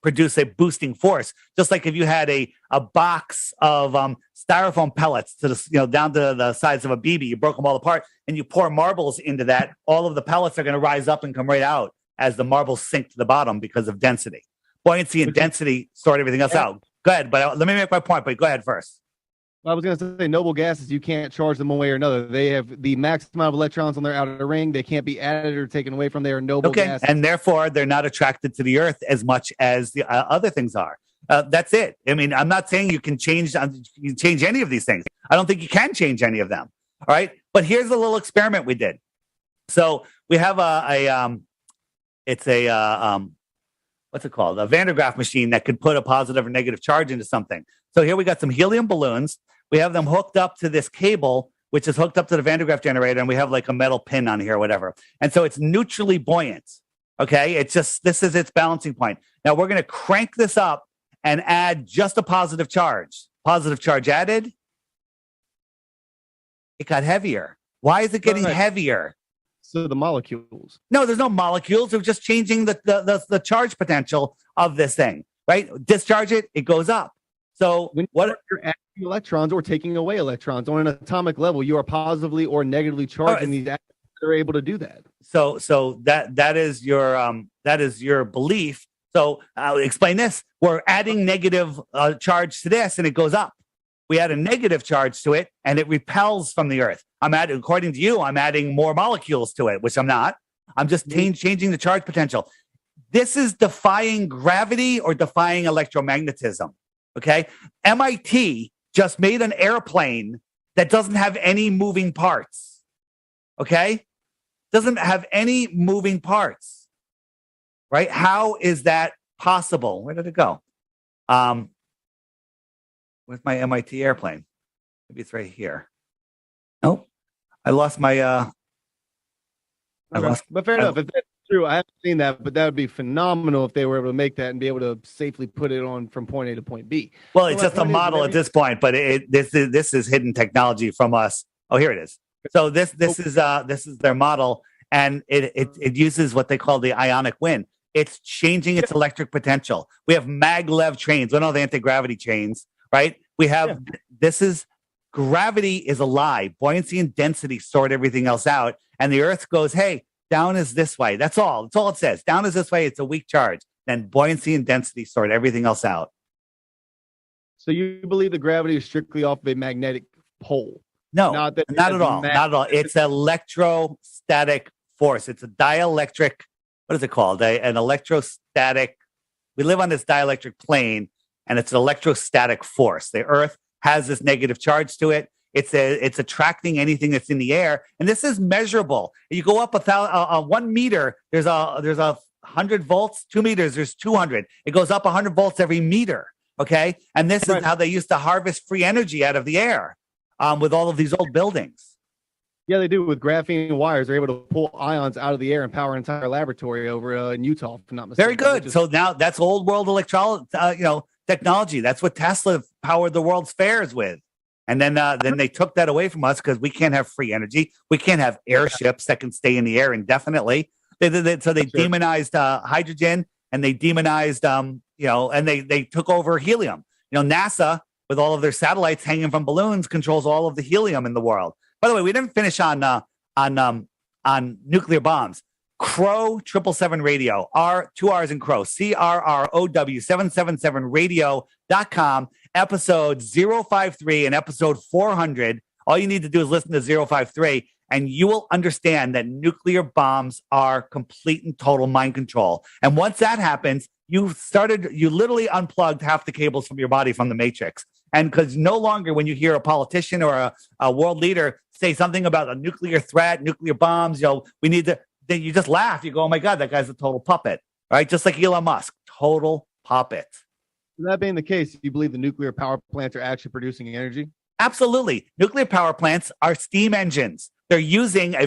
produce a boosting force. Just like if you had a box of styrofoam pellets down to the size of a BB, you broke them all apart, and you pour marbles into that, all of the pellets are going to rise up and come right out as the marbles sink to the bottom because of density. Buoyancy and density sort everything else out. Go ahead, but let me make my point, but go ahead first. I was going to say noble gases, you can't charge them one way or another. They have the max amount of electrons on their outer ring. They can't be added or taken away from their noble gases. And therefore, they're not attracted to the Earth as much as the other things are. That's it. I mean, I'm not saying you can change any of these things. I don't think you can change any of them. All right. But here's a little experiment we did. So we have what's it called? A Van der Graaf machine that could put a positive or negative charge into something. So here we got some helium balloons. We have them hooked up to this cable, which is hooked up to the Van der Graaf generator, and we have like a metal pin on here or whatever. And so it's neutrally buoyant. Okay, it's just, this is its balancing point. Now we're going to crank this up and add just a positive charge. Positive charge added. It got heavier. Why is it getting heavier? So the molecules. No, there's no molecules. They're just changing the charge potential of this thing, right? Discharge it, it goes up. So when you're adding electrons or taking away electrons on an atomic level, you are positively or negatively charging these atoms. They're able to do that. So that is your belief. So I'll explain this. We're adding negative charge to this, and it goes up. We add a negative charge to it, and it repels from the Earth. According to you, I'm adding more molecules to it, which I'm not. I'm just changing the charge potential. This is defying gravity or defying electromagnetism. Okay, MIT just made an airplane that doesn't have any moving parts. Okay, doesn't have any moving parts. Right? How is that possible? Where did it go? Where's my MIT airplane? Maybe it's right here. Nope. I lost my But fair enough. If that's true, I haven't seen that, but that would be phenomenal if they were able to make that and be able to safely put it on from point A to point B. Well, it's just a model at this point, but this is hidden technology from us. Oh, here it is. So this is their model, and it uses what they call the ionic wind. It's changing its electric potential. We have maglev trains, one of the anti-gravity trains, right? We have gravity is a lie. Buoyancy and density sort everything else out, and the Earth goes, hey, down is this way. That's all. That's all it says. Down is this way. It's a weak charge. Then buoyancy and density sort everything else out. So you believe the gravity is strictly off of a magnetic pole? No, not at all. Not at all. It's electrostatic force. It's a dielectric. What is it called? An electrostatic. We live on this dielectric plane, and it's an electrostatic force. The Earth has this negative charge to it. It's attracting anything that's in the air, and this is measurable. You go up 1 meter. There's 100 volts. 2 meters. There's 200. It goes up 100 volts every meter. Okay, and this is how they used to harvest free energy out of the air with all of these old buildings. Yeah, they do with graphene wires. They're able to pull ions out of the air and power an entire laboratory over in Utah, if I'm not mistaken. Very good. So now that's old world technology. That's what Tesla powered the world's fairs with. And then they took that away from us because we can't have free energy. We can't have airships that can stay in the air indefinitely. So they demonized hydrogen, and they demonized and they took over helium. NASA, with all of their satellites hanging from balloons, controls all of the helium in the world. By the way, we didn't finish on nuclear bombs. Crow 777 Radio, two R's in Crow, CRROW 777 radio.com, episode 053 and episode 400. All you need to do is listen to 053, and you will understand that nuclear bombs are complete and total mind control. And once that happens, you literally unplugged half the cables from your body from the Matrix. And because no longer when you hear a politician or a world leader say something about a nuclear threat, nuclear bombs, we need to, then you just laugh. You go, oh my God, that guy's a total puppet, right? Just like Elon Musk, total puppet. That being the case, you believe the nuclear power plants are actually producing energy? Absolutely. Nuclear power plants are steam engines. They're using a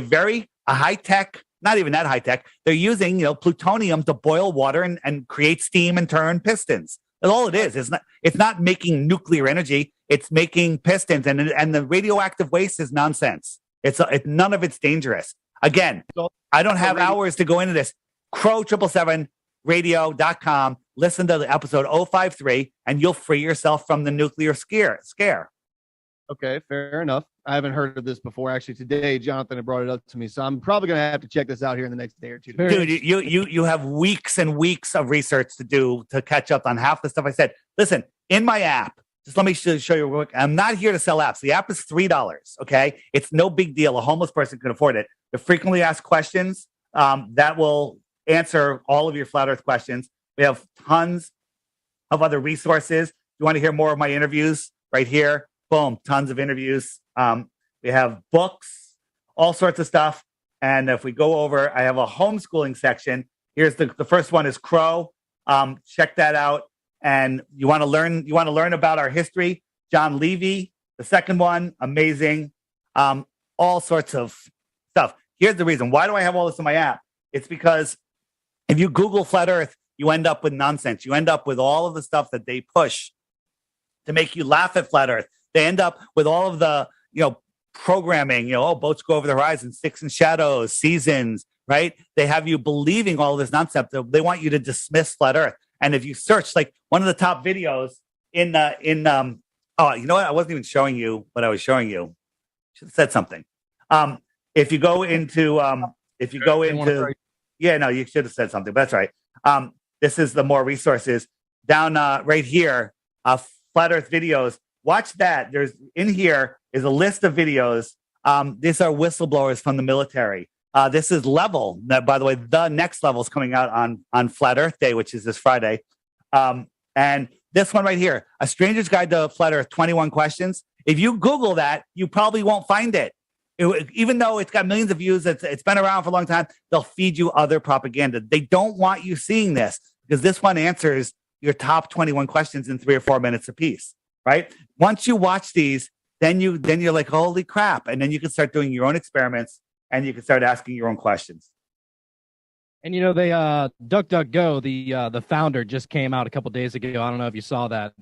high-tech, not even that high-tech, they're using plutonium to boil water and create steam and turn pistons. That's all it is. It's not making nuclear energy. It's making pistons, and the radioactive waste is nonsense. None of it's dangerous. Again, I don't have hours to go into this. Crow 777 radio.com. Listen to the episode 053, and you'll free yourself from the nuclear scare. Okay, fair enough. I haven't heard of this before. Actually, today, Jonathan had brought it up to me, so I'm probably going to have to check this out here in the next day or two. Dude, you have weeks and weeks of research to do to catch up on half the stuff I said. Listen, in my app, just let me show you real quick. I'm not here to sell apps. The app is $3, okay? It's no big deal. A homeless person can afford it. The frequently asked questions, that will answer all of your Flat Earth questions. We have tons of other resources. You want to hear more of my interviews? Right here. Boom, tons of interviews. We have books. all sorts of stuff. And if we go over, I have a homeschooling section. Here's the first one is Crow. Check that out. And you want to learn about our history. John Levy, the second one, amazing. All sorts of stuff. Here's the reason. Why do I have all this in my app? It's because if you Google flat Earth, you end up with nonsense. You end up with all of the stuff that they push to make you laugh at flat Earth. They end up with all of the, programming, boats go over the horizon, sticks and shadows, seasons, right? They have you believing all of this nonsense. They want you to dismiss flat Earth. And if you search, like one of the top videos you know what? I wasn't even showing you what I was showing you. Should have said something. If you go into, you should have said something, but that's right. This is the more resources down right here, flat Earth videos. Watch that. There's in here is a list of videos. These are whistleblowers from the military. This is Level. By the way, the next level is coming out on Flat Earth Day, which is this Friday. And this one right here, A Stranger's Guide to Flat Earth, 21 Questions. If you Google that, you probably won't find it. Even though it's got millions of views, it's been around for a long time, they'll feed you other propaganda. They don't want you seeing this because this one answers your top 21 questions in 3 or 4 minutes apiece, right? Once you watch these, then you're like, holy crap. And then you can start doing your own experiments and you can start asking your own questions. And they DuckDuckGo, the founder, just came out a couple days ago. I don't know if you saw that.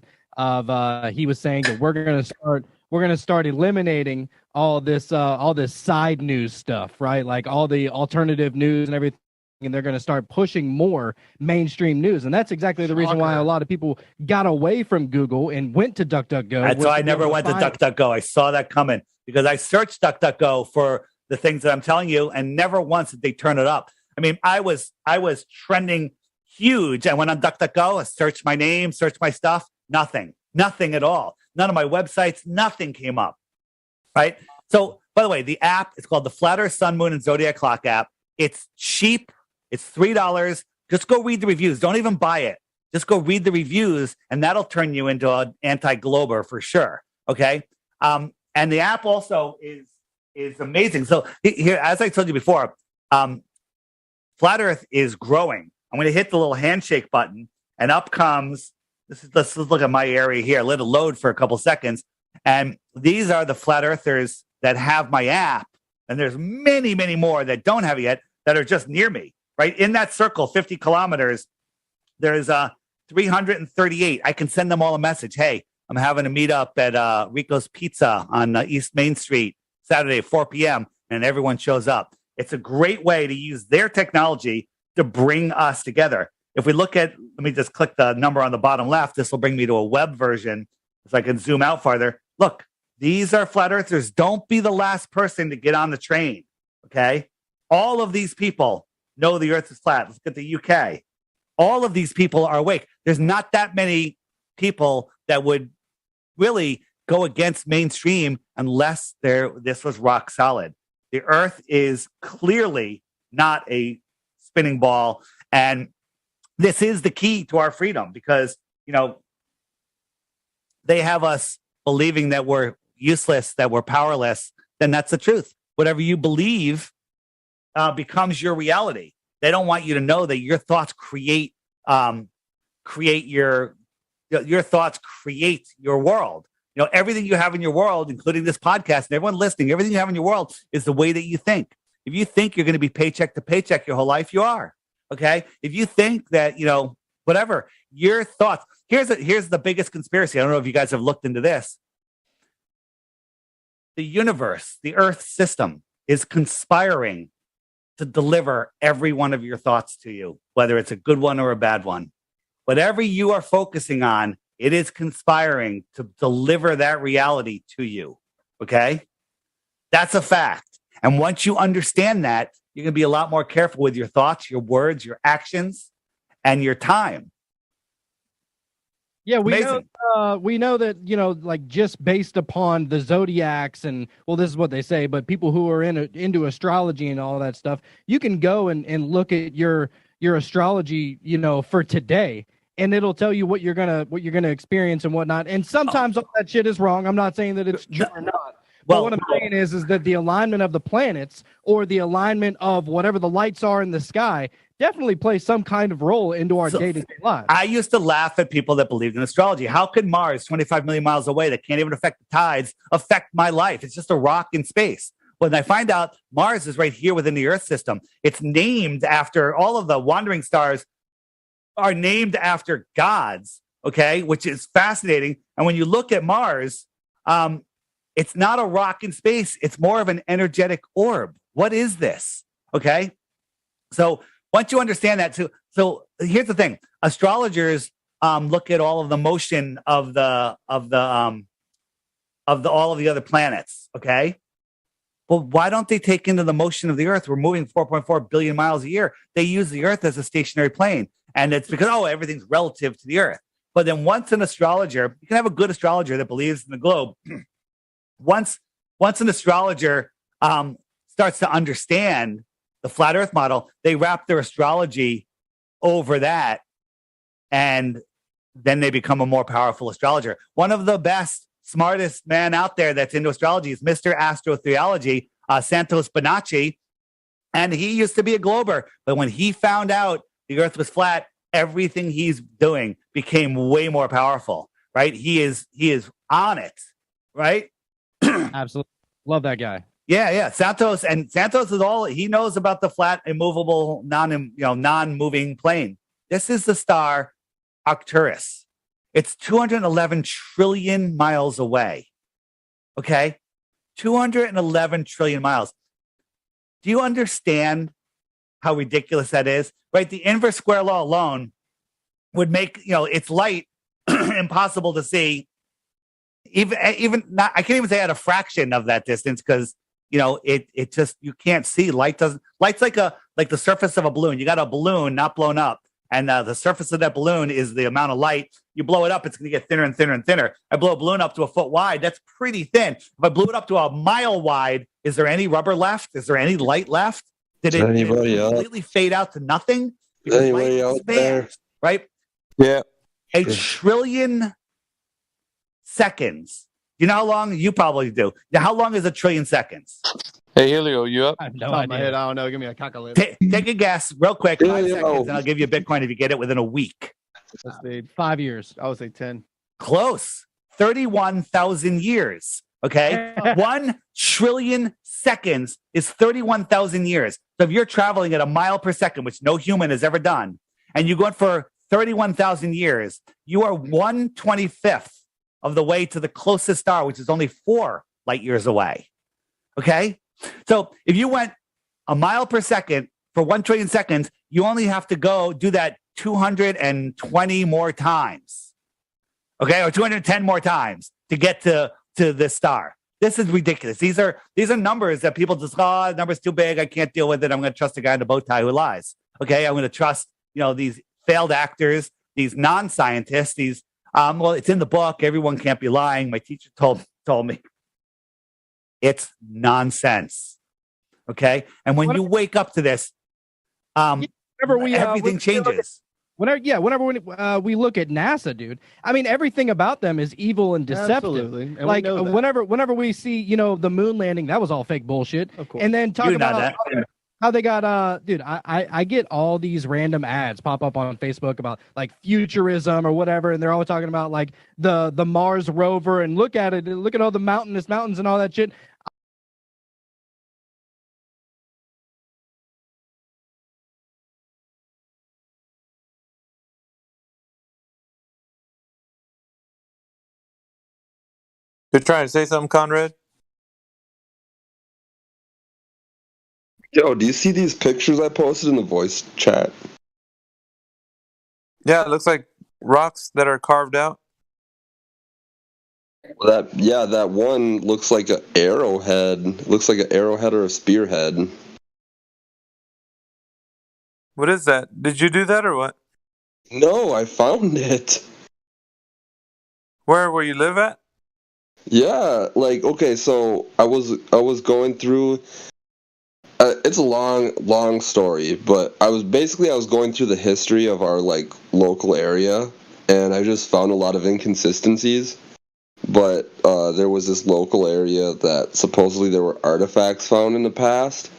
He was saying that we're gonna start eliminating all this side news stuff, right? Like all the alternative news and everything, and they're gonna start pushing more mainstream news. And that's exactly the reason why a lot of people got away from Google and went to DuckDuckGo. That's why I never went to DuckDuckGo. I saw that coming because I searched DuckDuckGo for the things that I'm telling you, and never once did they turn it up. I mean, I was trending huge. I went on DuckDuckGo, I searched my name, searched my stuff, nothing at all. None of my websites, nothing came up, right? So, by the way, the app is called the Flat Earth, Sun, Moon, and Zodiac Clock app. It's cheap. It's $3. Just go read the reviews. Don't even buy it. Just go read the reviews, and that'll turn you into an anti-glober for sure, okay? And the app also is amazing. So here, as I told you before, Flat Earth is growing. I'm going to hit the little handshake button, and up comes, let's look at my area here. Let it load for a couple seconds. And these are the flat earthers that have my app. And there's many, many more that don't have it yet that are just near me, right? In that circle, 50 kilometers, there's 338. I can send them all a message. Hey, I'm having a meetup at Rico's Pizza on East Main Street, Saturday, 4 p.m. And everyone shows up. It's a great way to use their technology to bring us together. If we look at, let me just click the number on the bottom left. This will bring me to a web version so I can zoom out farther. Look, these are flat earthers. Don't be the last person to get on the train, okay? All of these people know the earth is flat. Let's get the UK. All of these people are awake. There's not that many people that would really go against mainstream unless this was rock solid. The earth is clearly not a spinning ball. And this is the key to our freedom because, they have us believing that we're useless, that we're powerless. Then that's the truth. Whatever you believe becomes your reality. They don't want you to know that your thoughts create your thoughts create your world. Everything you have in your world, including this podcast and everyone listening, everything you have in your world is the way that you think. If you think you're going to be paycheck to paycheck your whole life, you are. Okay. If you think that, whatever your thoughts, here's the biggest conspiracy. I don't know if you guys have looked into this. The universe, the earth system is conspiring to deliver every one of your thoughts to you, whether it's a good one or a bad one. Whatever you are focusing on, it is conspiring to deliver that reality to you. Okay. That's a fact. And once you understand that, you're going to be a lot more careful with your thoughts, your words, your actions, and your time. Yeah, we know that, like just based upon the zodiacs and, well, this is what they say, but people who are into astrology and all that stuff, you can go and look at your astrology, for today, and it'll tell you what you're gonna experience and whatnot. And sometimes all that shit is wrong. I'm not saying that it's true or not. Well, what I'm saying is that the alignment of the planets or the alignment of whatever the lights are in the sky definitely plays some kind of role into our day-to-day lives. I used to laugh at people that believed in astrology. How could Mars, 25 million miles away, that can't even affect the tides, affect my life? It's just a rock in space. When I find out Mars is right here within the Earth system, it's named after all of the wandering stars are named after gods, okay, which is fascinating. And when you look at Mars, it's not a rock in space. It's more of an energetic orb. What is this? Okay. So once you understand that, so here's the thing: astrologers look at all of the motion of all of the other planets. Okay. Well, why don't they take into the motion of the Earth? We're moving 4.4 billion miles a year. They use the Earth as a stationary plane, and it's because everything's relative to the Earth. But then once an astrologer, you can have a good astrologer that believes in the globe. Once an astrologer starts to understand the flat Earth model, they wrap their astrology over that, and then they become a more powerful astrologer. One of the best, smartest man out there that's into astrology is Mr. Astrotheology, Santos Bonacci, and he used to be a glober. But when he found out the Earth was flat, everything he's doing became way more powerful. Right? He is on it. Right? Absolutely. Love that guy. Yeah. Santos is all he knows about the flat, immovable, non-moving plane. This is the star Arcturus. It's 211 trillion miles away. Okay? 211 trillion miles. Do you understand how ridiculous that is? Right? The inverse square law alone would make, its light impossible to see. Even not, I can't even say at a fraction of that distance because it just, you can't see. Light's like the surface of a balloon. You got a balloon not blown up, and the surface of that balloon is the amount of light. You blow it up, it's going to get thinner and thinner and thinner. I blow a balloon up to a foot wide, that's pretty thin. If I blew it up to a mile wide, is there any rubber left? Is there any light left? Did it completely fade out to nothing? Is anybody out there? Right? Yeah. A trillion seconds. You know how long? You probably do. Now, how long is a trillion seconds? Hey, Helio, you up? I have no idea. My head, I don't know. Give me a calculator. Take a guess real quick. 5 seconds, and I'll give you a Bitcoin if you get it within a week. Let's see. 5 years. I would say 10. Close. 31,000 years. Okay. 1 trillion seconds is 31,000 years. So if you're traveling at a mile per second, which no human has ever done, and you're going for 31,000 years, you are 1/25th of the way to the closest star, which is only 4 light years away. Okay. So if you went a mile per second for 1 trillion seconds, you only have to go do that 220 more times. Okay. Or 210 more times to get to this star. This is ridiculous. These are numbers that people just, the number's too big. I can't deal with it. I'm going to trust a guy in a bow tie who lies. Okay. I'm going to trust, these failed actors, these non-scientists, these, it's in the book. Everyone can't be lying. My teacher told me. It's nonsense. Okay. And when you wake up to this, everything changes. Whenever we look at NASA, dude, I mean, everything about them is evil and deceptive. Absolutely. And like whenever we see, the moon landing, that was all fake bullshit. Of course. And then talk about how they got, dude, I get all these random ads pop up on Facebook about like futurism or whatever. And they're always talking about like the Mars rover and look at it. Look at all the mountains and all that shit. You're trying to say something, Conrad? Yo, do you see these pictures I posted in the voice chat? Yeah, it looks like rocks that are carved out. That one looks like an arrowhead. Looks like an arrowhead or a spearhead. What is that? Did you do that or what? No, I found it. Where you live at? Yeah, okay, so I was going through. It's a long story, but I was going through the history of our local area, and I just found a lot of inconsistencies. But there was this local area that supposedly there were artifacts found in the past,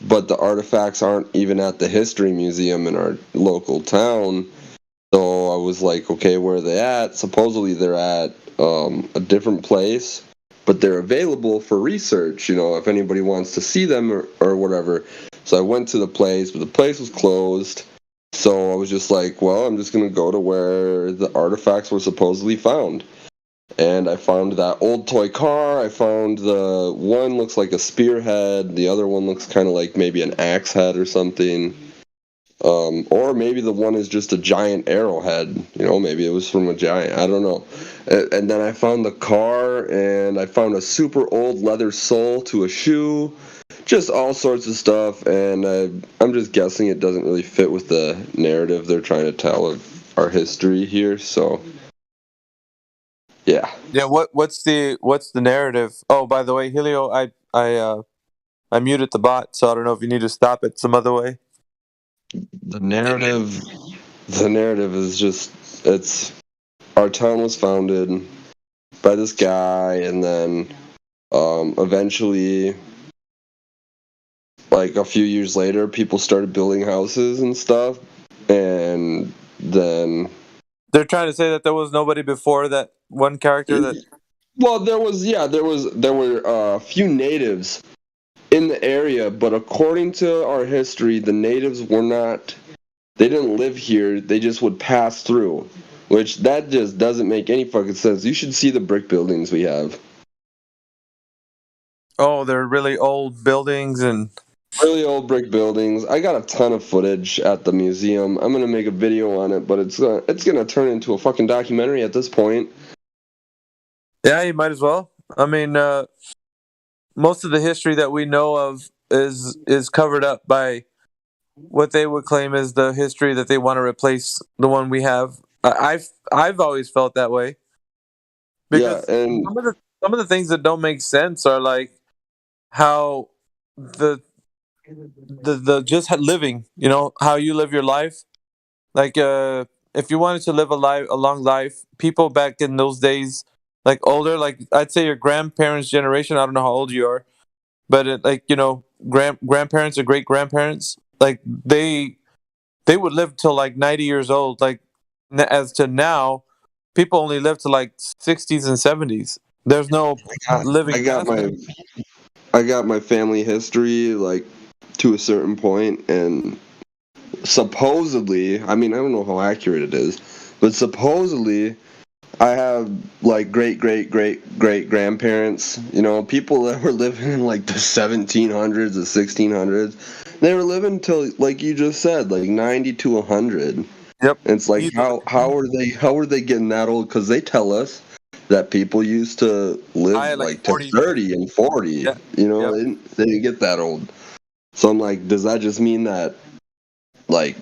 but the artifacts aren't even at the history museum in our local town. So I was like, okay, where are they at? Supposedly they're at a different place, but they're available for research, if anybody wants to see them or whatever. So I went to the place, but the place was closed. So I was just like, well, I'm just going to go to where the artifacts were supposedly found. And I found that old toy car. I found the one looks like a spearhead. The other one looks kind of like maybe an axe head or something. Or maybe the one is just a giant arrowhead. Maybe it was from a giant. I don't know. And then I found the car, and I found a super old leather sole to a shoe. Just all sorts of stuff. And I'm just guessing it doesn't really fit with the narrative they're trying to tell of our history here. So, yeah. Yeah. What's the narrative? Oh, by the way, Helio, I muted the bot, so I don't know if you need to stop it some other way. The narrative is just, it's our town was founded by this guy, and then eventually, like a few years later, people started building houses and stuff, and then they're trying to say that there was nobody before that one character that. Well, there were a few natives in the area, but according to our history, the natives they didn't live here, they just would pass through, which that just doesn't make any fucking sense. You should see the brick buildings we have. Oh, they're really old buildings and... Really old brick buildings. I got a ton of footage at the museum. I'm gonna make a video on it, but it's gonna turn into a fucking documentary at this point. Yeah, you might as well. I mean, most of the history that we know of is covered up by what they would claim is the history that they want to replace the one we have. I've always felt that way. Because and some of the things that don't make sense are like how the just living, how you live your life. Like if you wanted to live a long life, people back in those days, like older, like I'd say your grandparents' generation. I don't know how old you are, but grandparents or great grandparents, like they would live till like 90 years old. Like as to now, people only live to like 60s and 70s. There's no living. I got my family history like to a certain point, and supposedly, I mean, I don't know how accurate it is, but supposedly I have like great grandparents, people that were living in like the 1700s, the 1600s. They were living till, like you just said, like 90 to 100. Yep. And it's like how are they getting that old? Because they tell us that people used to live like to 30 and 40. Yeah. They didn't get that old. So I'm like, does that just mean that, like,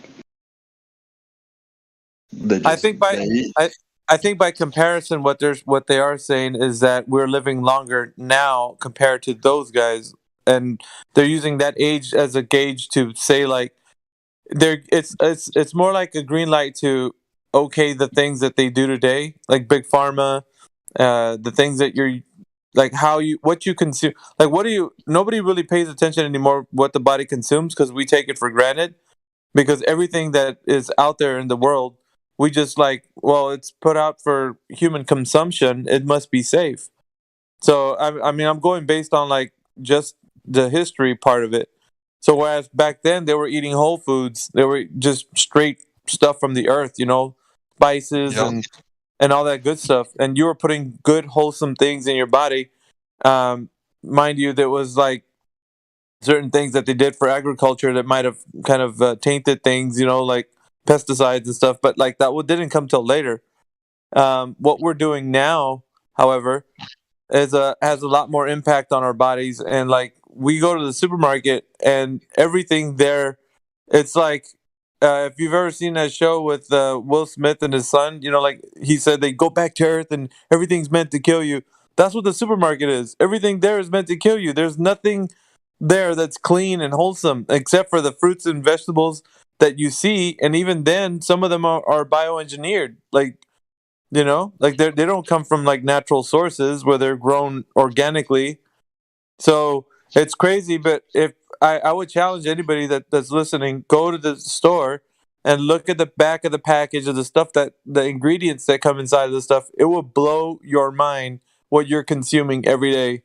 I think by comparison, what they are saying is that we're living longer now compared to those guys, and they're using that age as a gauge to say like it's more like a green light to okay the things that they do today, like big pharma, the things that you're like what you consume, like nobody really pays attention anymore what the body consumes because we take it for granted, because everything that is out there in the world we just like, well, it's put out for human consumption, it must be safe. So I mean I'm going based on like just the history part of it. So whereas back then they were eating whole foods, they were just straight stuff from the earth, spices and all that good stuff, and you were putting good wholesome things in your body. Mind you, there was like certain things that they did for agriculture that might have kind of tainted things, like pesticides and stuff, but like that didn't come till later. What we're doing now, however, has a lot more impact on our bodies, and like we go to the supermarket and everything there, it's like if you've ever seen that show with Will Smith and his son, like he said they go back to Earth and everything's meant to kill you. That's what the supermarket is. Everything there is meant to kill you. There's nothing there that's clean and wholesome except for the fruits and vegetables that you see, and even then some of them are bioengineered. Like Like they don't come from like natural sources where they're grown organically. So it's crazy. But if I would challenge anybody that's listening, go to the store and look at the back of the package of the stuff, that the ingredients that come inside of the stuff. It will blow your mind what you're consuming every day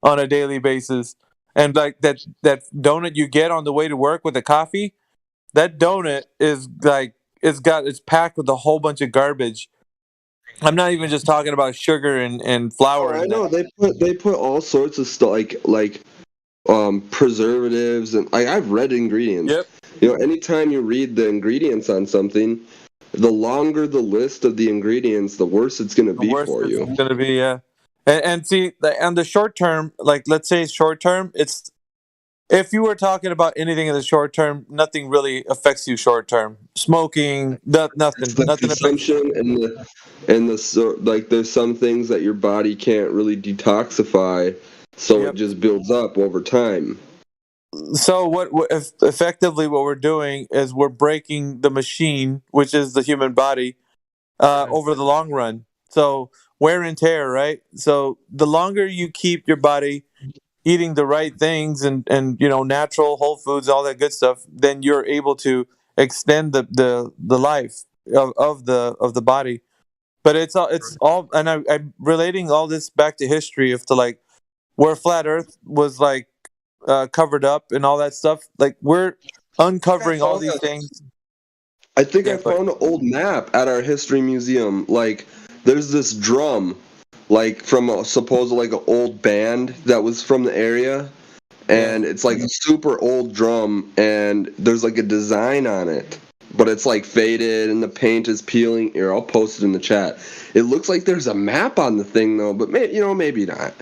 on a daily basis. And like that donut you get on the way to work with the coffee, that donut is like it's packed with a whole bunch of garbage. I'm not even just talking about sugar and flour. I know they put all sorts of stuff like preservatives and I've read ingredients. Yep. Anytime you read the ingredients on something, the longer the list of the ingredients, the worse it's going to be for you. It's going to be, yeah. And see, on the short term, like let's say short term, it's if you were talking about anything in the short term, nothing really affects you short term. Smoking, nothing. It's the Nothing consumption and the like. There's some things that your body can't really detoxify, so it just builds up over time. So effectively what we're doing is we're breaking the machine, which is the human body, over the long run. So wear and tear, right? So the longer you keep your body eating the right things and natural whole foods, all that good stuff, then you're able to extend the life of the body. But it's all, and I'm relating all this back to history of to like where flat Earth was like covered up and all that stuff. Like we're uncovering all these things. I think I found an old map at our history museum. Like there's this drum, like from a supposed like an old band that was from the area, and it's like a super old drum, and there's like a design on it, but it's like faded and the paint is peeling. Here, I'll post it in the chat. It looks like there's a map on the thing though, but maybe not.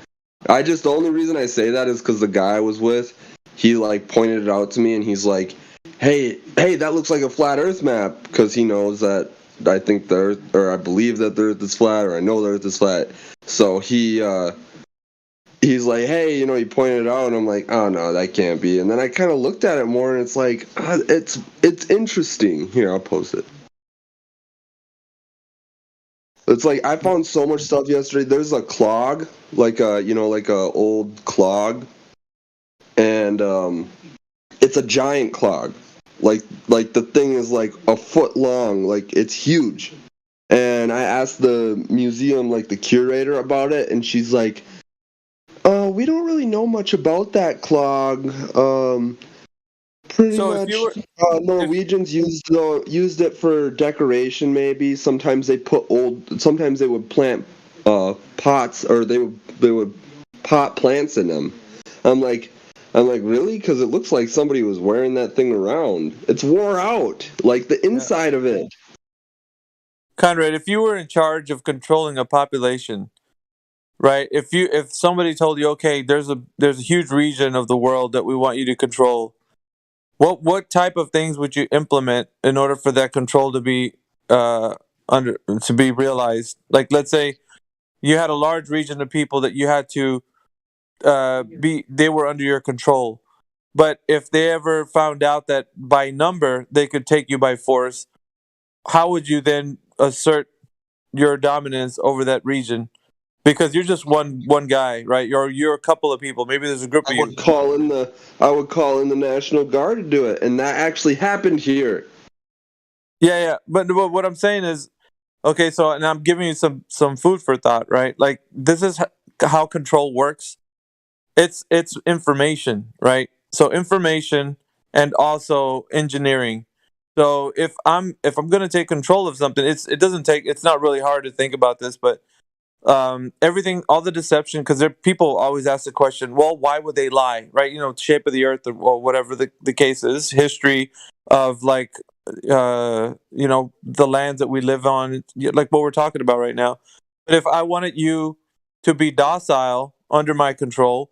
The only reason I say that is because the guy I was with, he like pointed it out to me, and he's like, hey, that looks like a flat Earth map, because he knows that I think the Earth, or I believe that the Earth is flat, or I know the Earth is flat. So he's like, hey, he pointed it out, and I'm like, oh no, that can't be. And then I kind of looked at it more, and it's like, it's interesting. Here, I'll post it. It's like I found so much stuff yesterday. There's a clog, like a old clog, and it's a giant clog. Like the thing is like a foot long, like it's huge. And I asked the museum, like the curator, about it, and she's like, we don't really know much about that clog. Pretty much, Norwegians used it for decoration. Maybe sometimes they would plant pots, or they would pot plants in them. I'm like, really? Because it looks like somebody was wearing that thing around. It's wore out, like the inside of it. Conrad, if you were in charge of controlling a population, right? If somebody told you, okay, there's a huge region of the world that we want you to control, what type of things would you implement in order for that control to be realized? Like, let's say you had a large region of people that you had to they were under your control. But if they ever found out that by number they could take you by force, how would you then assert your dominance over that region? Because you're just one guy, right? You're a couple of people. Maybe there's a group of you. I would call in the National Guard to do it, and that actually happened here. Yeah. But what I'm saying is, okay, so, and I'm giving you some food for thought, right? Like, this is how control works. It's information, right? So information and also engineering. So if I'm going to take control of something, it's not really hard to think about this, but everything, all the deception, because people always ask the question, well, why would they lie, right? Shape of the earth, or whatever the case is, history of like the lands that we live on, like what we're talking about right now. But if I wanted you to be docile under my control,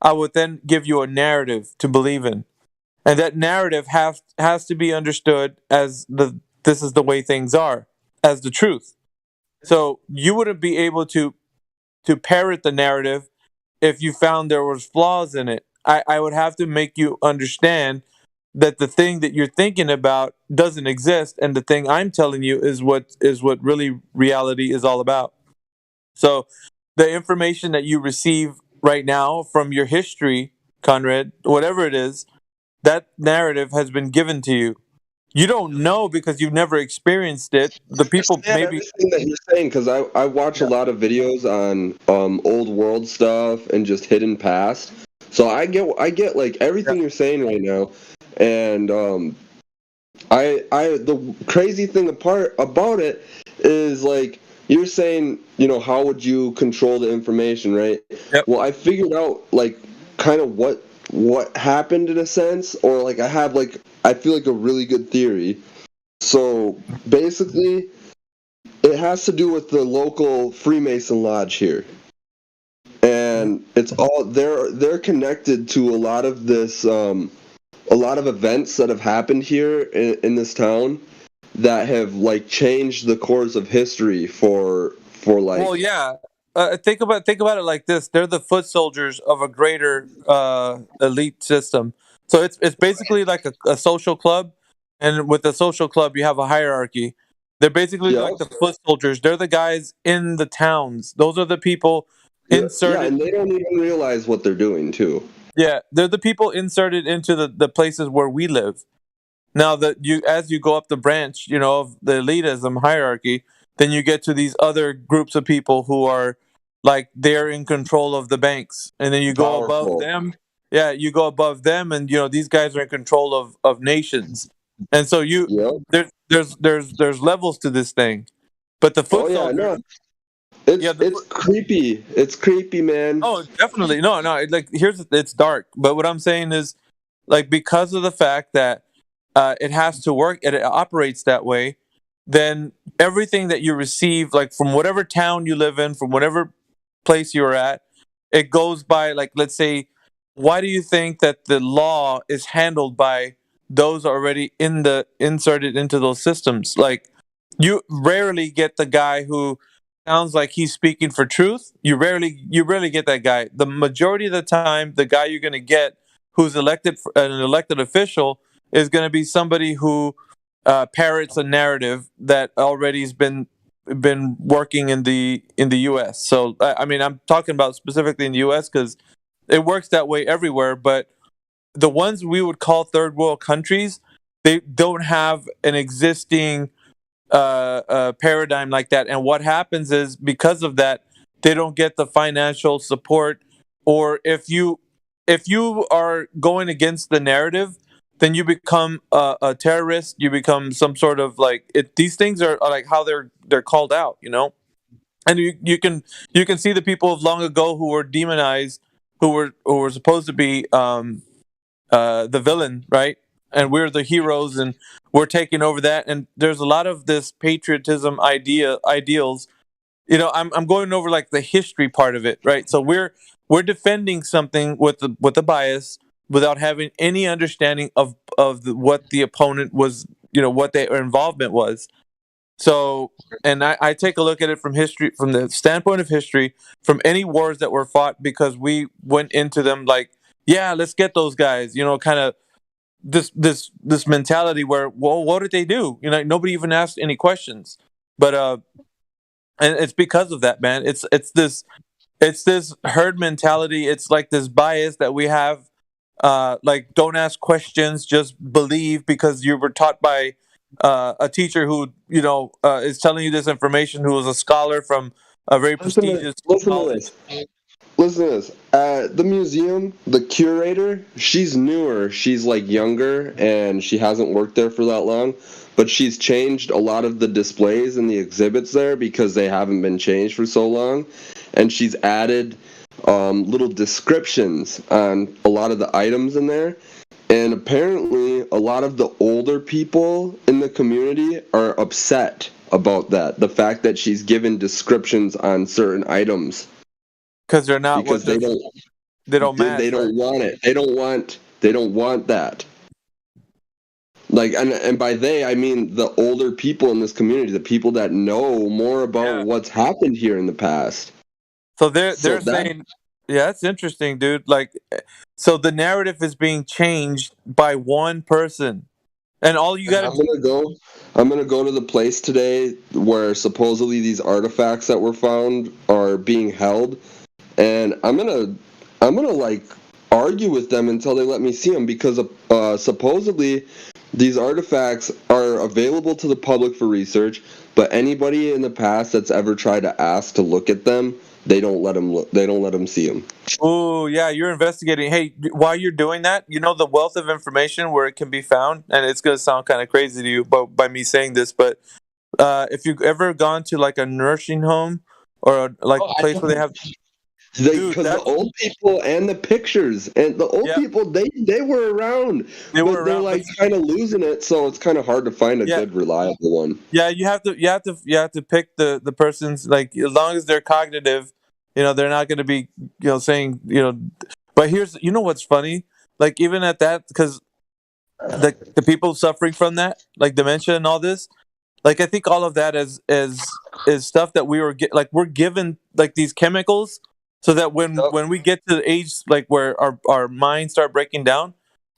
I would then give you a narrative to believe in, and that narrative has to be understood as this is the way things are, as the truth. So you wouldn't be able to parrot the narrative if you found there was flaws in it. I would have to make you understand that the thing that you're thinking about doesn't exist, and the thing I'm telling you is what really reality is all about. So the information that you receive right now from your history, Conrad, whatever it is, that narrative has been given to you. You don't know because you've never experienced it. The people maybe everything that you're saying, because I watch a lot of videos on old world stuff and just hidden past. So I get like everything you're saying right now, and the crazy thing about it is like you're saying, how would you control the information, right? Yep. Well, I figured out like kind of what happened in a sense, or like I feel like a really good theory. So basically, it has to do with the local Freemason lodge here, and it's all they're connected to a lot of this. A lot of events that have happened here in this town that have like changed the course of history for like. Well, yeah. Think about it like this: they're the foot soldiers of a greater elite system. So it's basically like a social club, and with the social club, you have a hierarchy. They're basically like the foot soldiers. They're the guys in the towns. Those are the people inserted. Yeah, and they don't even realize what they're doing too. Yeah, they're the people inserted into the places where we live. Now that as you go up the branch, of the elitism hierarchy, then you get to these other groups of people who are like they're in control of the banks, and then you go above them. Yeah, you go above them, and these guys are in control of nations, and so there's levels to this thing, but the foot soldiers. It's creepy. It's creepy, man. Oh, definitely. No. Like it's dark, but what I'm saying is, like, because of the fact that it has to work, it operates that way, then everything that you receive, like from whatever town you live in, from whatever place you're at, it goes by, like, let's say, why do you think that the law is handled by those already inserted into those systems? Like, you rarely get the guy who sounds like he's speaking for truth. You rarely get that guy. The majority of the time, the guy you're going to get who's an elected official is going to be somebody who parrots a narrative that already has been working in the U.S. So I mean, I'm talking about specifically in the U.S. because it works that way everywhere. But the ones we would call third world countries, they don't have an existing paradigm like that, and what happens is because of that, they don't get the financial support, or if you are going against the narrative, then you become a terrorist. You become some sort of like these things are like how they're called out, and you can see the people of long ago who were demonized, who were supposed to be the villain, right? And we're the heroes, and we're taking over that. And there's a lot of this patriotism ideals. I'm going over like the history part of it, right? So we're defending something with the bias without having any understanding of what the opponent was, what their involvement was. So, and I take a look at it from history, from the standpoint of history, from any wars that were fought, because we went into them like, yeah, let's get those guys, kind of this mentality where, well, what did they do? Nobody even asked any questions. But and it's because of that, man. It's this herd mentality. It's like this bias that we have. Like, don't ask questions, just believe, because you were taught by a teacher who is telling you this information, who was a scholar from a very prestigious college. Listen to this. At the museum, the curator, she's newer. She's like younger, and she hasn't worked there for that long. But she's changed a lot of the displays and the exhibits there because they haven't been changed for so long. And she's added little descriptions on a lot of the items in there. And apparently, a lot of the older people in the community are upset about that. The fact that she's given descriptions on certain items. Because they're not. Because they don't match. They don't want it. They don't want that. Like, and by they, I mean the older people in this community, the people that know more about what's happened here in the past. So they're saying Yeah, that's interesting, dude. Like, so the narrative is being changed by one person, and all you gotta I'm gonna go. I'm gonna go to the place today where supposedly these artifacts that were found are being held, and I'm gonna like argue with them until they let me see them because supposedly these artifacts are available to the public for research, but anybody in the past that's ever tried to ask to look at them, they don't let them look. They don't let them see them. Oh, yeah, you're investigating. Hey, while you're doing that, you know the wealth of information where it can be found, and it's going to sound kind of crazy to you by me saying this, but if you've ever gone to like a nursing home or like a place where they have, Because the old people and the pictures and the old people, they were around, but they're like kind of losing it, so it's kind of hard to find a good reliable one. yeah, you have to pick the person's, like, as long as they're cognitive, they're not going to be saying. But here's, what's funny, like, even at that, because the people suffering from that, like dementia and all this, like, I think all of that is stuff that we're given, like, these chemicals, so that when we get to the age, like, where our minds start breaking down,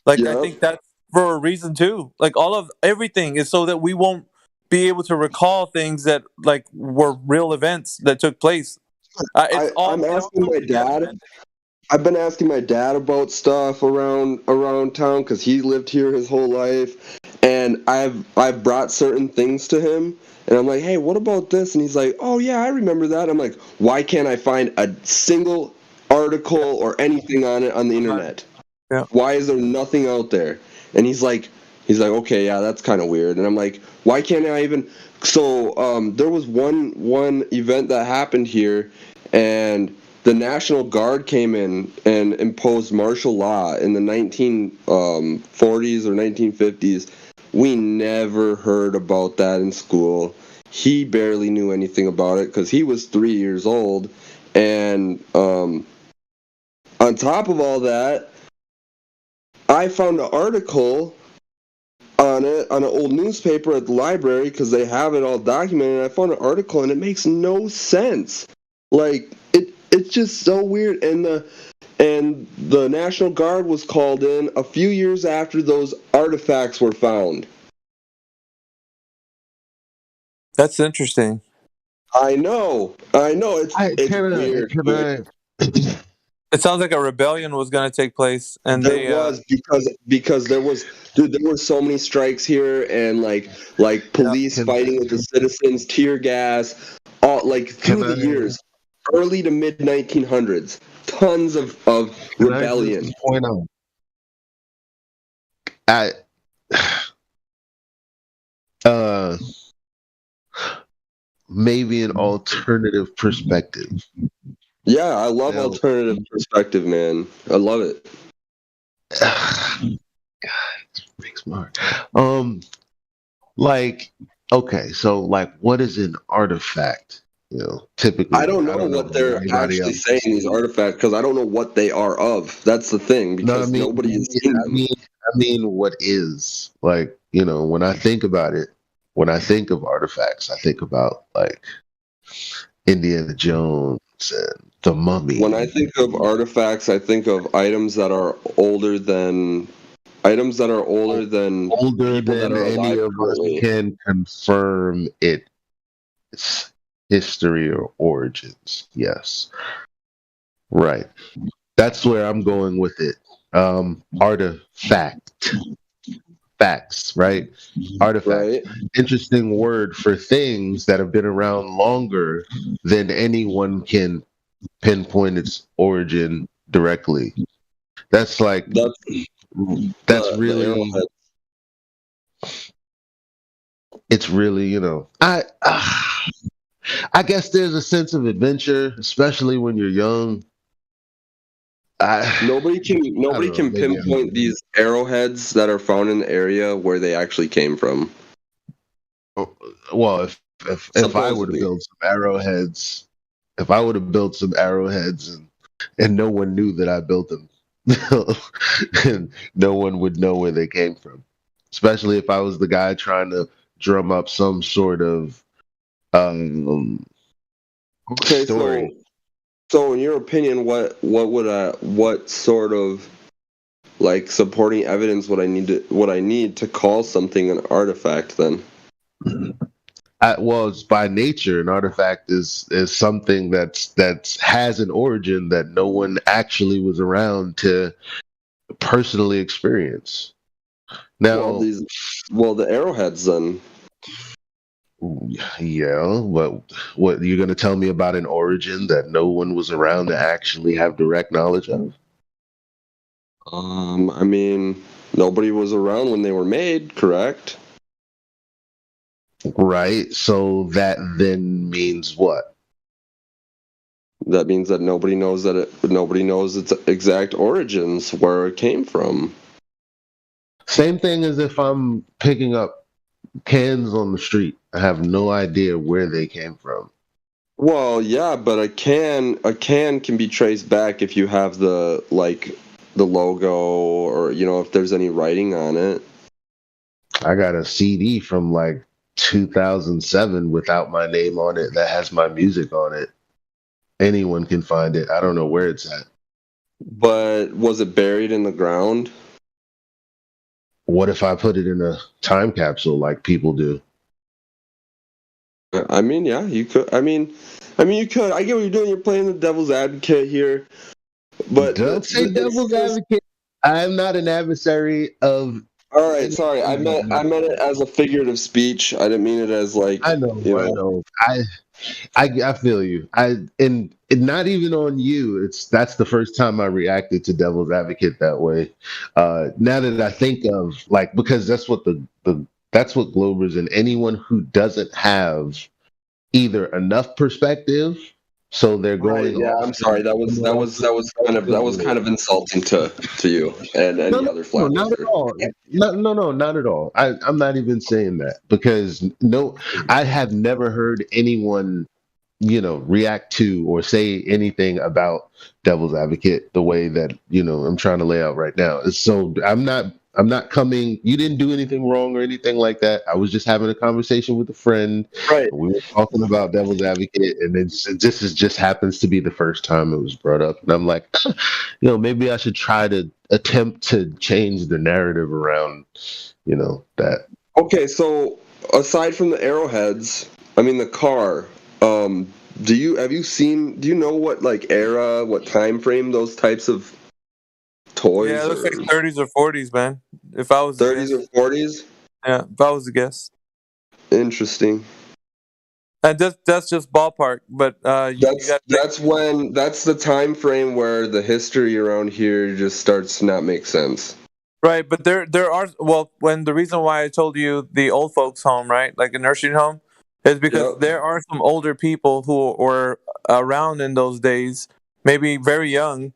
like, I think that's for a reason too. Like, all of everything is so that we won't be able to recall things that, like, were real events that took place. I'm asking my dad. I've been asking my dad about stuff around town because he lived here his whole life, and I've brought certain things to him, and I'm like, hey, what about this? And he's like, oh yeah, I remember that. I'm like, why can't I find a single article or anything on it on the internet? Yeah. Why is there nothing out there? And he's like, okay, yeah, that's kind of weird. And I'm like, why can't I even? So there was one event that happened here, and the National Guard came in and imposed martial law in the 1940s or 1950s. We never heard about that in school. He barely knew anything about it because he was 3 years old. And on top of all that, I found an article on it on an old newspaper at the library because they have it all documented. I found an article and it makes no sense. Like, it's just so weird. And the National Guard was called in a few years after those artifacts were found. That's interesting. I know. It's weird. It sounds like a rebellion was going to take place, and there was because there were so many strikes here, and like police fighting with the citizens, tear gas, all like through the years, early to mid 1900s, tons of rebellion. Point out. Maybe an alternative perspective. Yeah, I love alternative perspective, man. I love it. God, it's smart. Like, okay, so like, what is an artifact? Typically, I don't know what they're actually saying, these artifacts, because I don't know what they are of. That's the thing, because nobody has seen them. I mean, what is, like, when I think about it, when I think of artifacts, I think about like Indiana Jones and the Mummy. When I think of artifacts, I think of items that are older than any of us can confirm its history or origins. Yes, right. That's where I'm going with it. Facts, right? Artifact. Right. Interesting word for things that have been around longer than anyone can pinpoint its origin directly. That's like that's really. It's really, I guess there's a sense of adventure, especially when you're young. Nobody can pinpoint these arrowheads that are found in the area where they actually came from. Well, if I would have built some arrowheads, and no one knew that I built them, and no one would know where they came from. Especially if I was the guy trying to drum up some sort of story. So, in your opinion, what sort of like supporting evidence would I need to call something an artifact then? Well, it's by nature, an artifact is something that's has an origin that no one actually was around to personally experience. Now, the arrowheads then. Yeah, what you're going to tell me about an origin that no one was around to actually have direct knowledge of? I mean, nobody was around when they were made, correct? Right. So that then means what? That means that nobody knows its exact origins, where it came from. Same thing as if I'm picking up cans on the street. I have no idea where they came from. Well, yeah, but a can can be traced back if you have the logo, or if there's any writing on it. I got a CD from like 2007 without my name on it that has my music on it. Anyone can find it. I don't know where it's at. But was it buried in the ground? What if I put it in a time capsule like people do? I mean, yeah, you could. I mean, you could. I get what you're doing. You're playing the devil's advocate here. But don't say devil's advocate. I'm not an adversary of. All right, sorry. I meant it as a figurative speech. I didn't mean it as like. I know. I feel you. And not even on you. That's the first time I reacted to devil's advocate that way. Now that I think of because that's what that's what Globers and anyone who doesn't have either enough perspective. So they're going. Right, yeah, I'm sorry. That was kind of insulting to you and any other flat not at all. No, not at all. I'm not even saying that because I have never heard anyone, react to or say anything about Devil's Advocate the way that I'm trying to lay out right now. So I'm not coming. You didn't do anything wrong or anything like that. I was just having a conversation with a friend. Right. We were talking about Devil's Advocate, and then this just happens to be the first time it was brought up. And I'm like, maybe I should try to attempt to change the narrative around, that. Okay, so aside from the arrowheads, I mean the car. Do you know what era, what time frame those types of toys? Yeah, it looks like 30s or 40s, man. If I was 30s or 40s? Yeah, if I was to guess. Interesting. And that's just ballpark, but that's the time frame where the history around here just starts to not make sense. Right, but there are when the reason why I told you the old folks home, right, like a nursing home, is because there are some older people who were around in those days, maybe very young.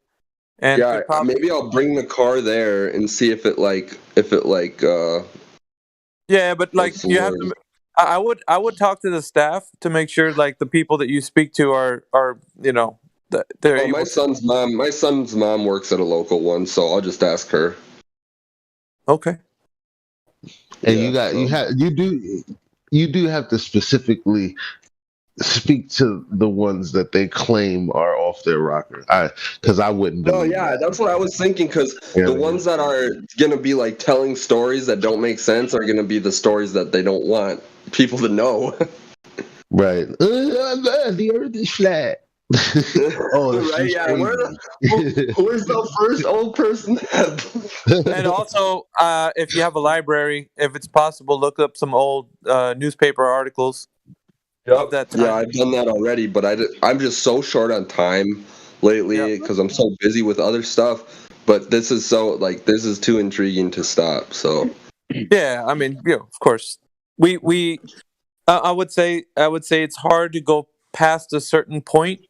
And maybe I'll bring the car there and see if it yeah, but you have to. I would talk to the staff to make sure the people that you speak to are they're. My son's mom works at a local one, so I'll just ask her. Okay. And you do have to specifically speak to the ones that they claim are off their rocker. Because I wouldn't. Oh yeah, that's what I was thinking. Because the ones that are gonna be telling stories that don't make sense are gonna be the stories that they don't want people to know. Right. The Earth is flat. Right? Yeah. Where's the first old person? And also, if you have a library, if it's possible, look up some old newspaper articles. Of that time. Yeah, I've done that already, but I'm just so short on time lately because I'm so busy with other stuff. But this is too intriguing to stop. So yeah, I mean, of course, we I would say it's hard to go past a certain point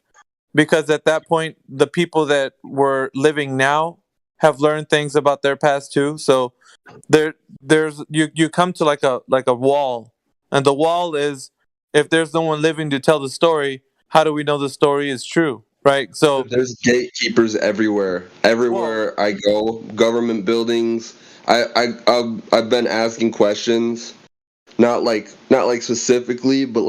because at that point the people that were living now have learned things about their past too. So there's you come to like a wall, and the wall is, if there's no one living to tell the story, how do we know the story is true, right? So there's gatekeepers everywhere. Everywhere I go, government buildings. I've been asking questions, not like specifically, but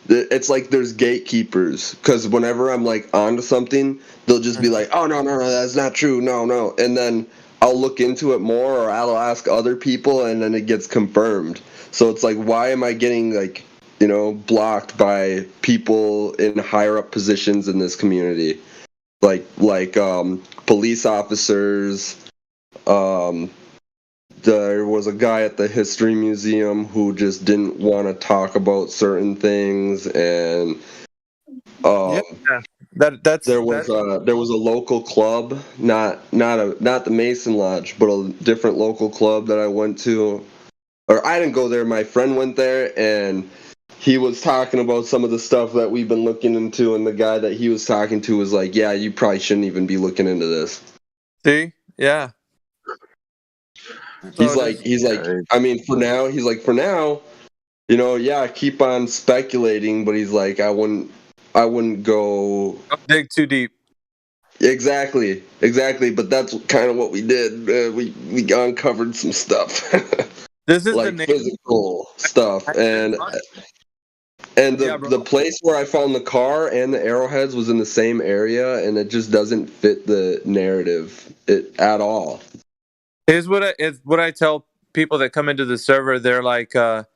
It's like there's gatekeepers, because whenever I'm like onto something, they'll just be like, oh no, that's not true, no, and then I'll look into it more, or I'll ask other people, and then it gets confirmed. So it's like, why am I getting like, blocked by people in higher up positions in this community, like police officers. There was a guy at the history museum who just didn't want to talk about certain things, and there was a local club, not the Mason Lodge, but a different local club that I went to, or I didn't go there. My friend went there, and he was talking about some of the stuff that we've been looking into, and the guy that he was talking to was like, "Yeah, you probably shouldn't even be looking into this." See, yeah. He's like, I mean, for now, yeah, keep on speculating, but he's like, I wouldn't go. Don't dig too deep. Exactly, but that's kind of what we did. We uncovered some stuff. This is like physical stuff, and the place where I found the car and the arrowheads was in the same area, and it just doesn't fit the narrative at all. Here's what I tell people that come into the server. They're like, well,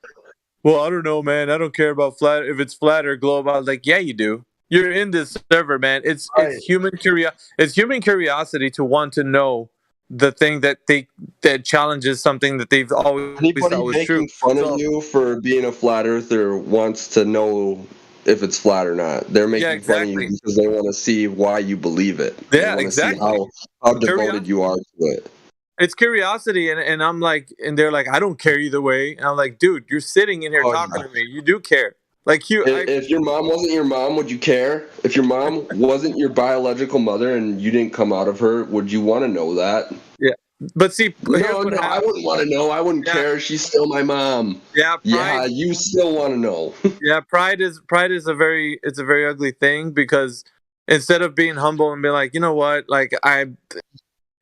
I don't know, man. I don't care about if it's flat or globe. I was like, yeah, you do. You're in this server, man. It's human curiosity to want to know the thing that challenges something that they've always Anybody thought was true. making fun of you for being a flat earther wants to know if it's flat or not. They're making fun of you because they want to see why you believe it. They want to see how devoted you are to it. It's curiosity, and I'm like, and they're like, I don't care either way. And I'm like, dude, you're sitting in here talking to me. You do care. Like if your mom wasn't your mom, would you care? If your mom wasn't your biological mother and you didn't come out of her, would you want to know that? Yeah, but see, no, I wouldn't want to know. I wouldn't care. She's still my mom. Yeah, you still want to know. Yeah, pride is a very ugly thing, because instead of being humble and being like, you know what, like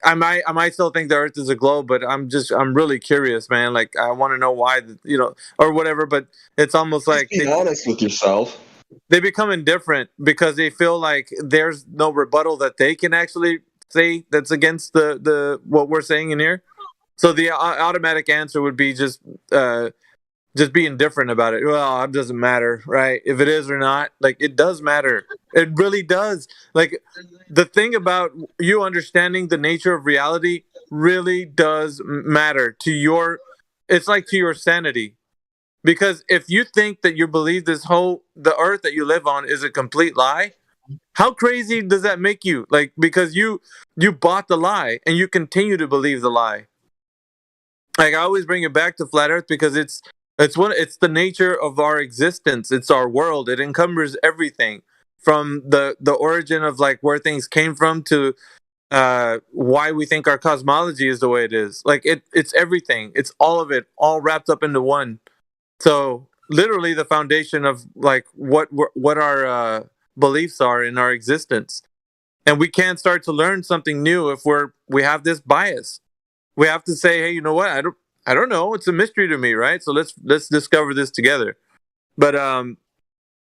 I might still think the Earth is a globe, but I'm really curious, man. Like, I want to know why, or whatever. But it's almost like be honest with yourself. They become indifferent because they feel like there's no rebuttal that they can actually say that's against the what we're saying in here. So the automatic answer would be just be indifferent about it. Well, it doesn't matter, right? If it is or not, like, it does matter. It really does. Like, the thing about you understanding the nature of reality really does matter to your sanity. Because if you think that you believe the earth that you live on is a complete lie, how crazy does that make you? Like, because you bought the lie and you continue to believe the lie. Like, I always bring it back to flat earth because it's the nature of our existence. It's our world. It encumbers everything from the origin of like where things came from to why we think our cosmology is the way it is. Like, it's everything. It's all of it, all wrapped up into one. So literally the foundation of like what our beliefs are in our existence. And we can't start to learn something new if we have this bias. We have to say, hey, you know what? I don't know. It's a mystery to me, right? So let's discover this together. But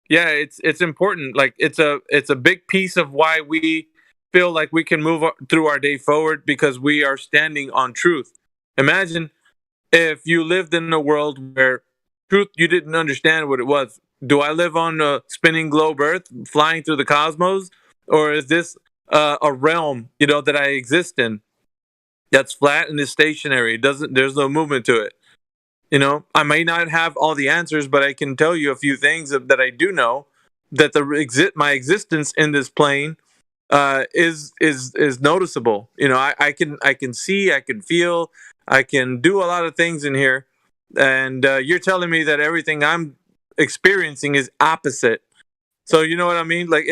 yeah, it's important. Like, it's a big piece of why we feel like we can move through our day forward, because we are standing on truth. Imagine if you lived in a world where truth, you didn't understand what it was. Do I live on a spinning globe Earth, flying through the cosmos, or is this a realm that I exist in? That's flat and is stationary. There's no movement to it. I may not have all the answers, but I can tell you a few things that I do know. That my existence in this plane is noticeable. I can see, I can feel, I can do a lot of things in here, and you're telling me that everything I'm experiencing is opposite. So you know what I mean? Like,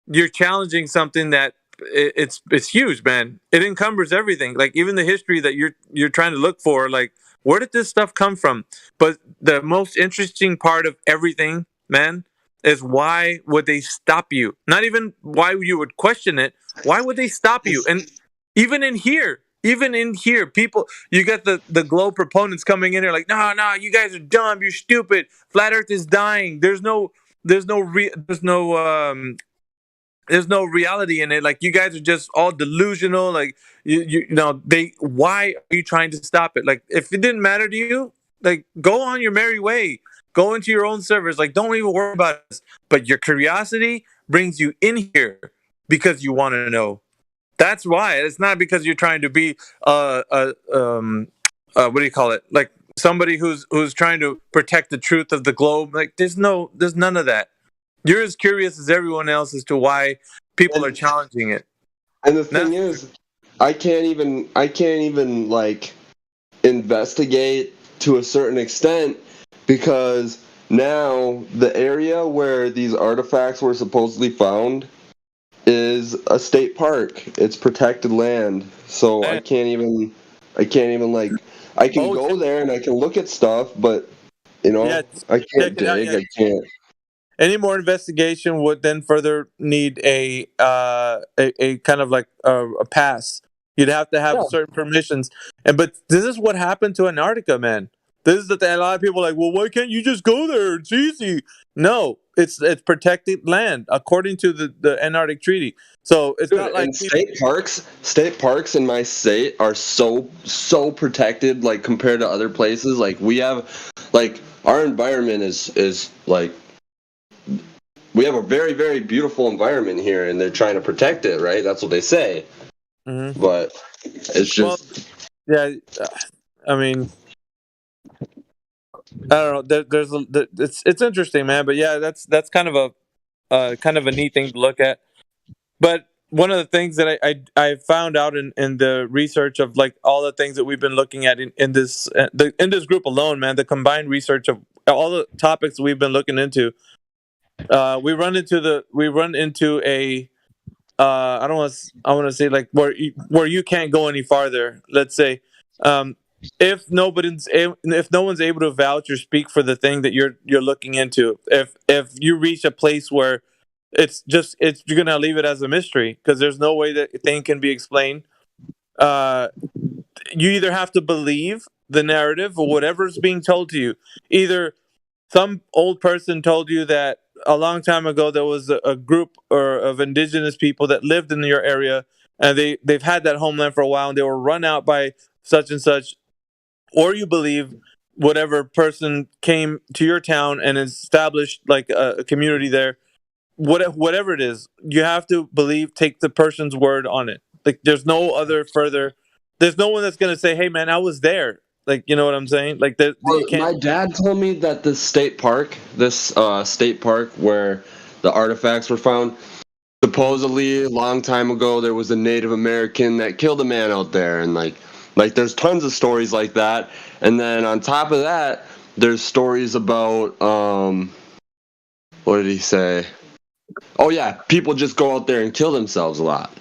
you're challenging something that it's huge, man. It encumbers everything. Like, even the history that you're trying to look for, like, where did this stuff come from? But the most interesting part of everything, man, is why would they stop you? Not even why you would question it. Why would they stop you? And even in here, Even in here, people, you get the globe proponents coming in here like, no, you guys are dumb, you're stupid. Flat Earth is dying. There's no reality in it. Like, you guys are just all delusional. Like, why are you trying to stop it? Like, if it didn't matter to you, like, go on your merry way. Go into your own servers. Like, don't even worry about this. But your curiosity brings you in here because you want to know. That's why. It's not because you're trying to be what do you call it? Like somebody who's trying to protect the truth of the globe. Like, there's none of that. You're as curious as everyone else as to why people are challenging it. And the thing is, I can't even like investigate to a certain extent, because now the area where these artifacts were supposedly found is a state park. It's protected land. So I can't even like, I can go there and I can look at stuff, but I can't dig. I can't. Any more investigation would then further need a kind of like a pass. You'd have to have certain permissions. But this is what happened to Antarctica, man. This is the thing. A lot of people are like, well, why can't you just go there? It's easy. No, it's protected land according to the Antarctic Treaty. So it's not like state parks in my state are so protected, like, compared to other places. Like, we have, like, our environment is like, we have a very, very beautiful environment here, and they're trying to protect it, right? That's what they say. Mm-hmm. But it's just, I mean, I don't know. It's interesting, man. But yeah, that's kind of a neat thing to look at. But one of the things that I found out in the research of, like, all the things that we've been looking at in this group alone, man, the combined research of all the topics we've been looking into, we run into a I want to say, like, where you can't go any farther. Let's say, if no one's able to vouch or speak for the thing that you're looking into, if you reach a place where you're gonna leave it as a mystery because there's no way that thing can be explained. You either have to believe the narrative or whatever's being told to you. Either some old person told you that a long time ago there was a group of indigenous people that lived in your area, and they've had that homeland for a while, and they were run out by such and such. Or you believe whatever person came to your town and established, like, a community there. Whatever it is, you have to take the person's word on it. Like, there's no other further. There's no one that's gonna say, "Hey, man, I was there." Like, you know what I'm saying? Like, you can't. my dad told me that this state park where the artifacts were found, supposedly a long time ago there was a Native American that killed a man out there, and like there's tons of stories like that. And then on top of that, there's stories about what did he say? Oh yeah, people just go out there and kill themselves a lot.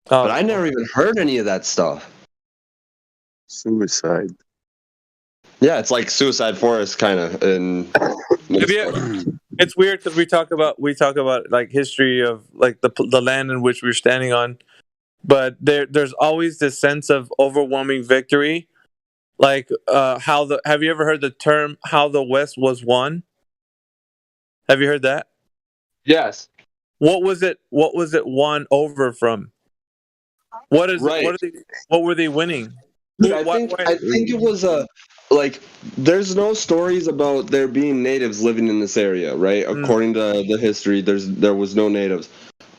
But I never even heard any of that stuff. Suicide. Yeah, it's like Suicide Forest, kind of. It's weird because we talk about like history of, like, the land in which we're standing on, but there's always this sense of overwhelming victory. Like, have you ever heard the term "how the West was won"? Have you heard that? Yes. What was it won over from? What were they winning? Dude, I think it was like, there's no stories about there being natives living in this area, right? According to the history, there was no natives.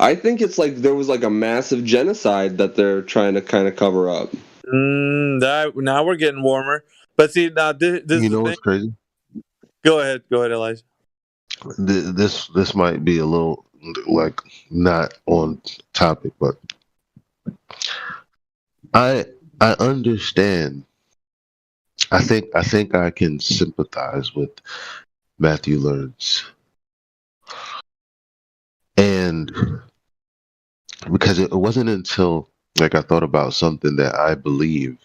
I think it's like there was like a massive genocide that they're trying to kind of cover up. Now we're getting warmer. But see, now this you know what's crazy? Go ahead, Elijah. This might be a little, like, not on topic, but I understand. I think I can sympathize with Matthew Learns, and because it wasn't until, like, I thought about something that I believe,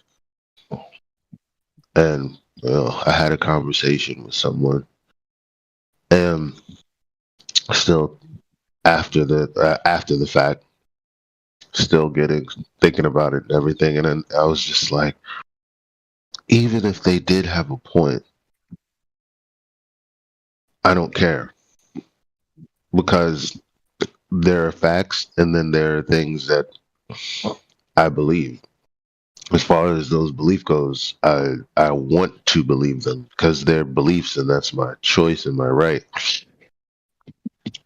and I had a conversation with someone, and still after the fact, still thinking about it and everything. And then I was just like, even if they did have a point, I don't care, because there are facts and then there are things that I believe. As far as those belief goes, I want to believe them because they're beliefs, and that's my choice and my right.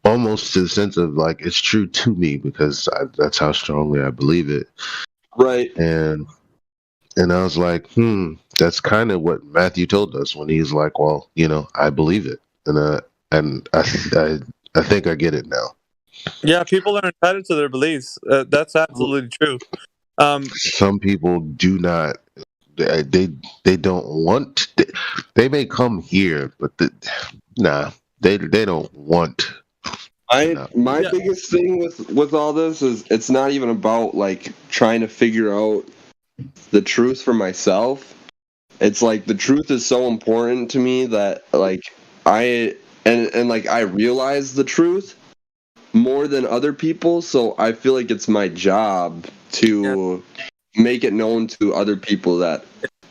Almost to the sense of like it's true to me because that's how strongly I believe it. Right. And I was like, that's kind of what Matthew told us when he's like, well, I believe it, and I think I get it now. Yeah, people are entitled to their beliefs. That's absolutely true. Some people do not. They don't want. They may come here, but they don't want. My biggest thing with all this is it's not even about like trying to figure out the truth for myself. It's like the truth is so important to me that like I realize the truth more than other people, so I feel like it's my job to make it known to other people that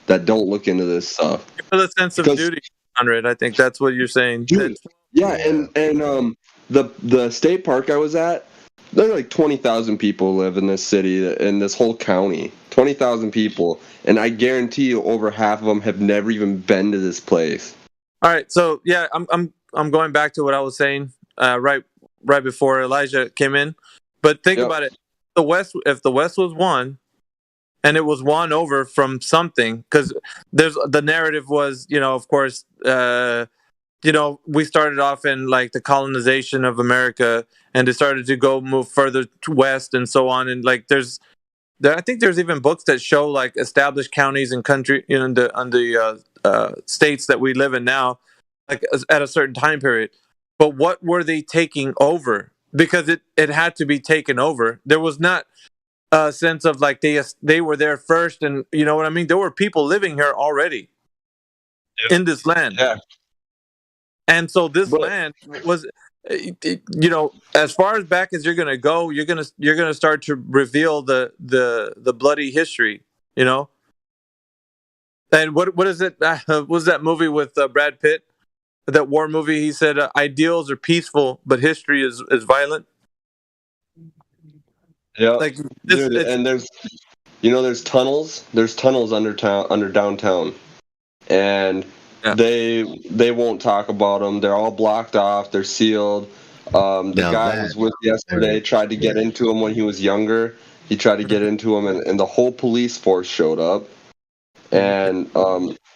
don't look into this stuff. You feel a sense of duty, Conrad. I think that's what you're saying. Dude, and the state park I was at, there's like 20,000 people live in this city, in this whole county. 20,000 people, and I guarantee you over half of them have never even been to this place. All right, so yeah, I'm going back to what I was saying right before Elijah came in. But think about it. If the West was won, and it was won over from something, because the narrative was, of course, we started off in like the colonization of America, and it started to move further to west and so on. And like I think there's even books that show like established counties and country, on the states that we live in now, like at a certain time period. But what were they taking over? Because it had to be taken over. There was not a sense of like they were there first, and you know what I mean. There were people living here already in this land. Yeah. And so this land was, as far as back as you're gonna go, you're gonna start to reveal the bloody history, And what is it? What was that movie with Brad Pitt? That war movie? He said ideals are peaceful, but history is violent. Yeah, like, dude, and there's tunnels. There's tunnels under downtown, and they won't talk about them. They're all blocked off. They're sealed. The guy I was with yesterday tried to get into him when he was younger. He tried to get into him, and the whole police force showed up. And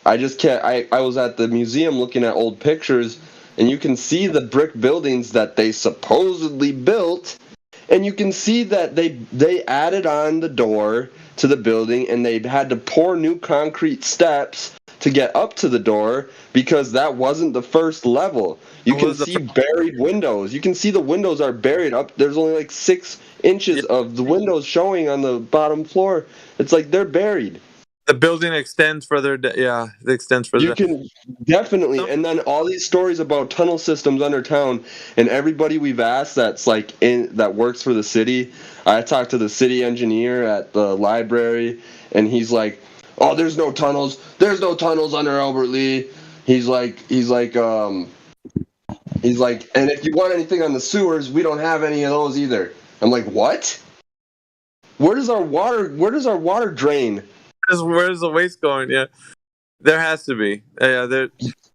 I just can't. I was at the museum looking at old pictures, and you can see the brick buildings that they supposedly built. And you can see that they added on the door to the building, and they had to pour new concrete steps to get up to the door because that wasn't the first level. You can see buried windows. You can see the windows are buried up. There's only like 6 inches of the windows showing on the bottom floor. It's like they're buried. The building extends further. It extends further. You can definitely, and then all these stories about tunnel systems under town, and everybody we've asked that's like that works for the city. I talked to the city engineer at the library, and he's like, "Oh, there's no tunnels. There's no tunnels under Albert Lee." He's like, and if you want anything on the sewers, we don't have any of those either. I'm like, what? Where does our water drain? Where's the waste going? Yeah, there has to be. Yeah,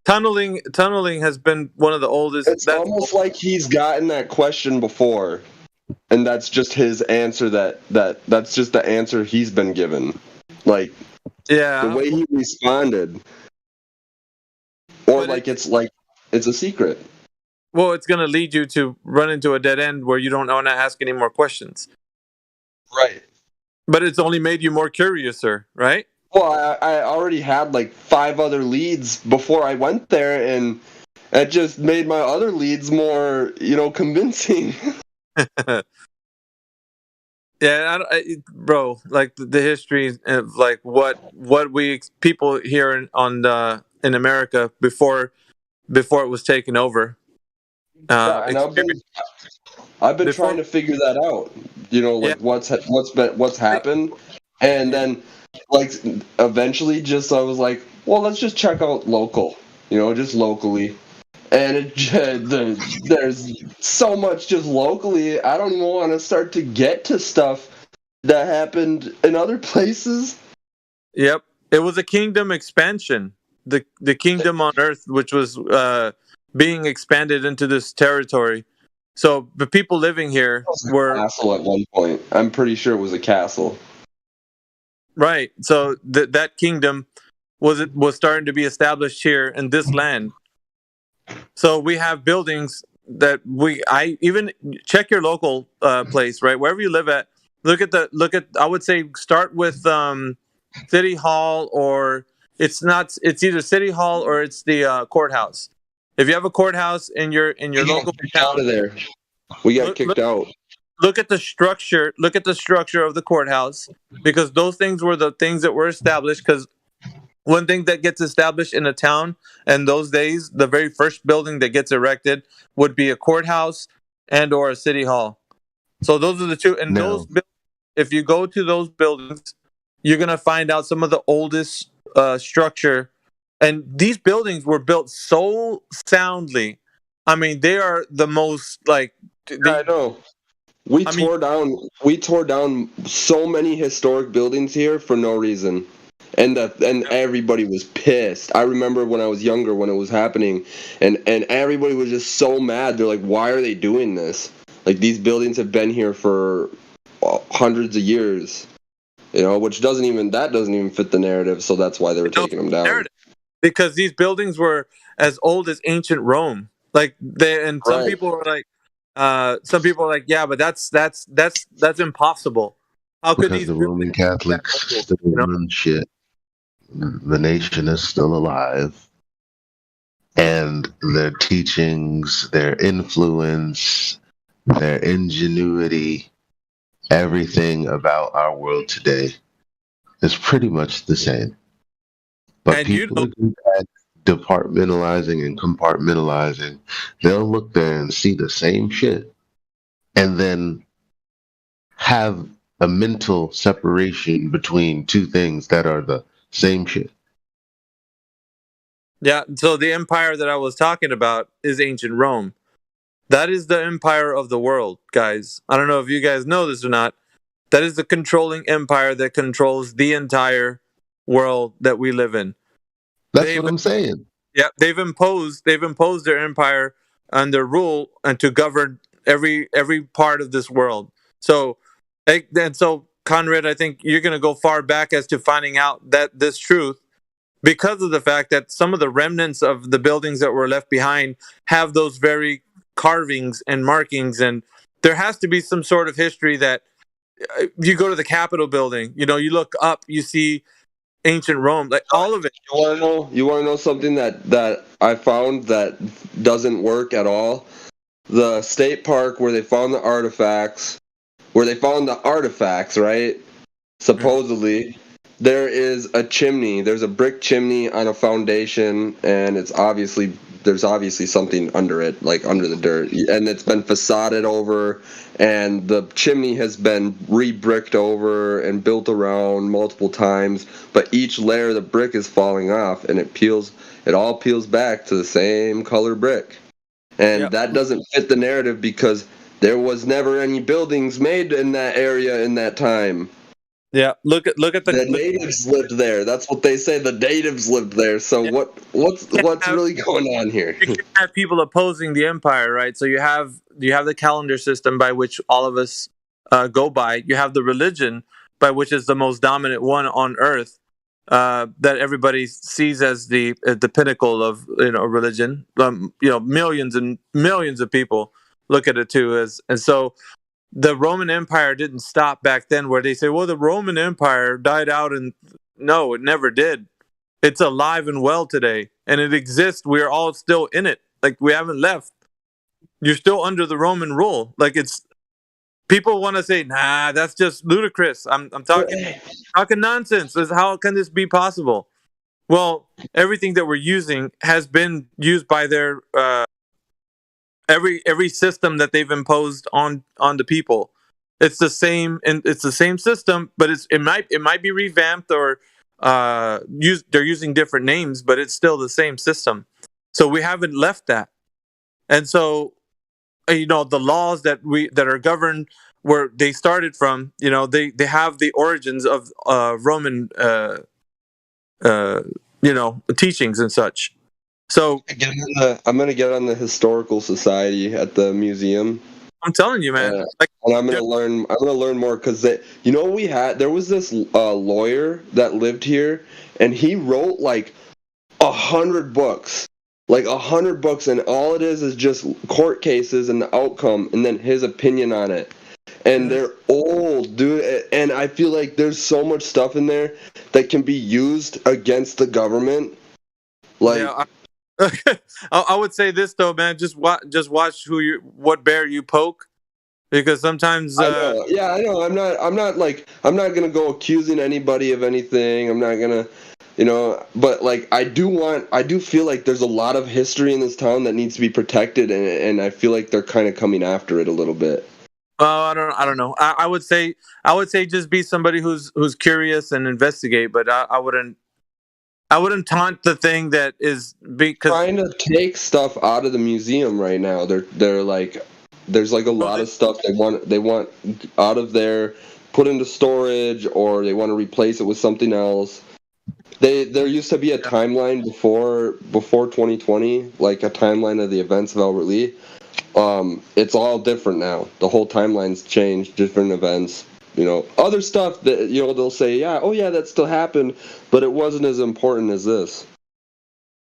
tunneling has been one of the oldest. It's almost like he's gotten that question before, and that's just his answer. That's just the answer he's been given. Like, the way he responded, or like it's a secret. Well, it's going to lead you to run into a dead end where you don't want to ask any more questions. Right. But it's only made you more curious, sir, right? Well, I already had like 5 other leads before I went there, and it just made my other leads more, convincing. Yeah, bro, like the history of like what we people here in America before it was taken over. And I've been trying to figure that out like what's happened, and then like eventually just I was like, well, let's just check out local, just locally. And there's so much just locally. I don't even want to start to get to stuff that happened in other places. Yep, it was a kingdom expansion. The kingdom on Earth, which was being expanded into this territory. So the people living here were a castle at one point. I'm pretty sure it was a castle. Right. So that kingdom was starting to be established here in this land. So we have buildings that I even check your local place, right? Wherever you live at, look at I would say start with City Hall, or it's either City Hall or it's the courthouse. If you have a courthouse in your local town, out of there. We got kicked out. Look at the structure. Look at the structure of the courthouse, because those things were the things that were established. Because one thing that gets established in a town in those days, the very first building that gets erected would be a courthouse and or a city hall. So those are the two. And if you go to those buildings, you're gonna find out some of the oldest structure. And these buildings were built so soundly. I mean, they are the most I know. We tore down so many historic buildings here for no reason. And everybody was pissed. I remember when I was younger when it was happening, and everybody was just so mad. They're like, why are they doing this? Like, these buildings have been here for hundreds of years, which doesn't even fit the narrative, so that's why they were taking them down. Because these buildings were as old as ancient Rome. Some people were like, yeah, but that's impossible. How could because the Roman Catholics still run shit. The nation is still alive, and their teachings, their influence, their ingenuity, everything about our world today is pretty much the same. But people are good at departmentalizing and compartmentalizing. They'll look there and see the same shit and then have a mental separation between two things that are the same shit. Yeah, so the empire that I was talking about is ancient Rome. That is the empire of the world, guys. I don't know if you guys know this or not. That is the controlling empire that controls the entire world that we live in. That's what I'm saying. Yeah, they've imposed their empire and their rule and to govern every part of this world. So, Conrad, I think you're going to go far back as to finding out that this truth, because of the fact that some of the remnants of the buildings that were left behind have those very carvings and markings, and there has to be some sort of history that you go to the Capitol building, you look up, you see ancient Rome, like all of it. You want to know something that I found that doesn't work at all? The state park where they found the artifacts, right? Supposedly, there is a chimney. There's a brick chimney on a foundation, and there's obviously something under it, like under the dirt, and it's been facaded over, and the chimney has been re-bricked over and built around multiple times, but each layer of the brick is falling off, and it all peels back to the same color brick. And that doesn't fit the narrative because there was never any buildings made in that area in that time. Yeah, look at the natives lived there. That's what they say. The natives lived there. So what's really going on here? You can have people opposing the empire, right? So you have the calendar system by which all of us go by. You have the religion by which is the most dominant one on earth, that everybody sees as the pinnacle of religion. Millions and millions of people look at it too and so. The Roman Empire didn't stop back then where they say, well, the Roman Empire died out. And no, it never did. It's alive and well today. And it exists. We're all still in it. Like, we haven't left. You're still under the Roman rule. Like, people want to say, nah, that's just ludicrous. I'm talking nonsense. How can this be possible? Well, everything that we're using has been used by their every system that they've imposed on the people. It's the same, and it's the same system, but it might be revamped or they're using different names, but it's still the same system. So we haven't left that, and so the laws that are governed where they started from, they have the origins of Roman teachings and such. So I'm gonna get on the historical society at the museum. I'm telling you, man. And I'm gonna learn. I'm gonna learn more because we had. There was this lawyer that lived here, and he wrote like 100 books, and all it is just court cases and the outcome, and then his opinion on it. And they're old, dude. And I feel like there's so much stuff in there that can be used against the government. I would say this though, man. Just watch what bear you poke, because sometimes. I know. I'm not gonna go accusing anybody of anything. I'm not gonna, But I do feel like there's a lot of history in this town that needs to be protected, and I feel like they're kind of coming after it a little bit. I don't know. I would say just be somebody who's curious and investigate, but I wouldn't taunt the thing that is because trying to take stuff out of the museum right now. They're like, there's like a lot of stuff they want out of there, put into storage, or they want to replace it with something else. There used to be a timeline before 2020, like a timeline of the events of Albert Lee. It's all different now. The whole timeline's changed, different events. Other stuff that they'll say, that still happened, but it wasn't as important as this.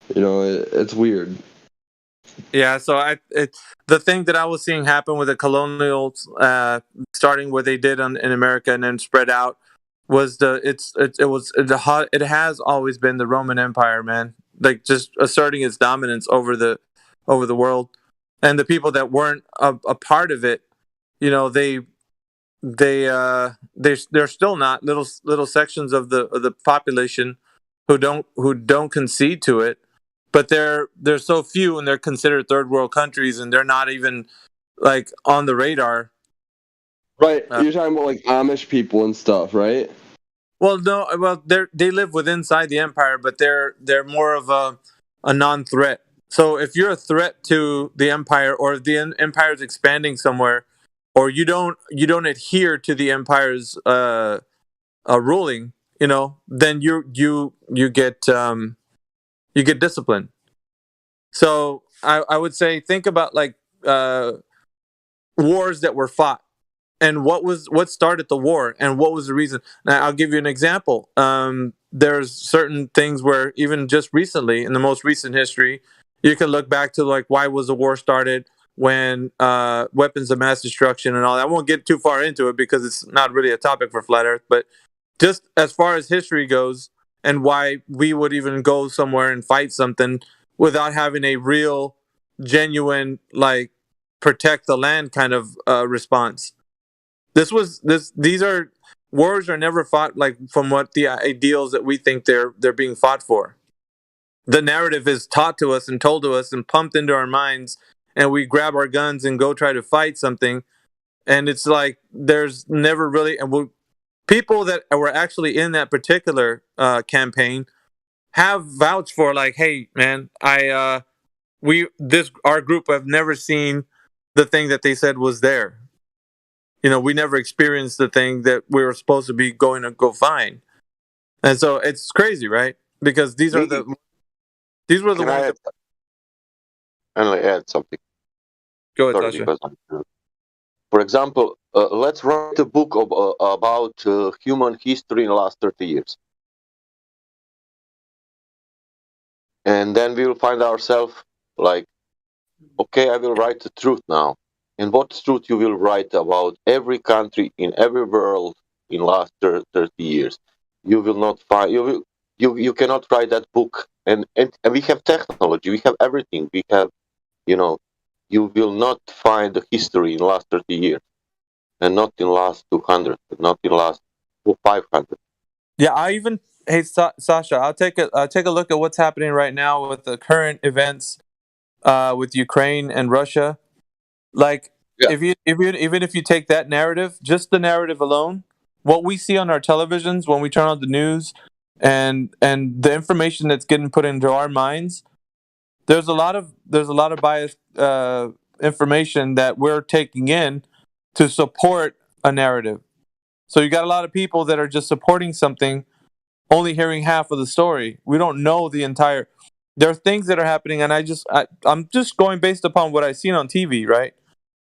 It's weird. Yeah, so the thing that I was seeing happen with the colonials, starting where they did in America and then spread out, was it has always been the Roman Empire, man. Like just asserting its dominance over the world, and the people that weren't a part of it, they're still not little sections of the population who don't concede to it, but they're so few, and they're considered third world countries, and they're not even on the radar. Right, you're talking about like Amish people and stuff, right? Well, no, they live inside the empire, but they're more of a non-threat. So if you're a threat to the empire, or if the empire is expanding somewhere, or you don't adhere to the empire's ruling, then you get disciplined. So I would say think about wars that were fought, and what started the war, and what was the reason. Now I'll give you an example. There's certain things where even just recently, in the most recent history, you can look back to why was the war started, when weapons of mass destruction and all that. I won't get too far into it because it's not really a topic for Flat Earth, but just as far as history goes, and why we would even go somewhere and fight something without having a real, genuine, protect the land kind of response. These are wars are never fought from what the ideals that we think they're being fought for. The narrative is taught to us and told to us and pumped into our minds, and we grab our guns and go try to fight something. And it's there's never really, people that were actually in that particular campaign have vouched for hey man, our group have never seen the thing that they said was there. We never experienced the thing that we were supposed to be going to go find. And so it's crazy, right? Because these were the ones. I'll add something. Go ahead, Tasha. For example, let's write a book about human history in the last 30 years. And then we will find ourselves okay, I will write the truth now. And what truth you will write about every country in every world in last 30 years? You will not find, you cannot write that book. And we have technology, we have everything. We have, you will not find the history in the last 30 years. And not in the last 200, not in the last 500. Yeah, hey Sasha, I'll take a look at what's happening right now with the current events with Ukraine and Russia. even if you take that narrative, just the narrative alone, what we see on our televisions when we turn on the news, and the information that's getting put into our minds, there's a lot of biased information that we're taking in to support a narrative. So you got a lot of people that are just supporting something, only hearing half of the story. We don't know the entire. There are things that are happening, and I'm just going based upon what I've seen on TV, right?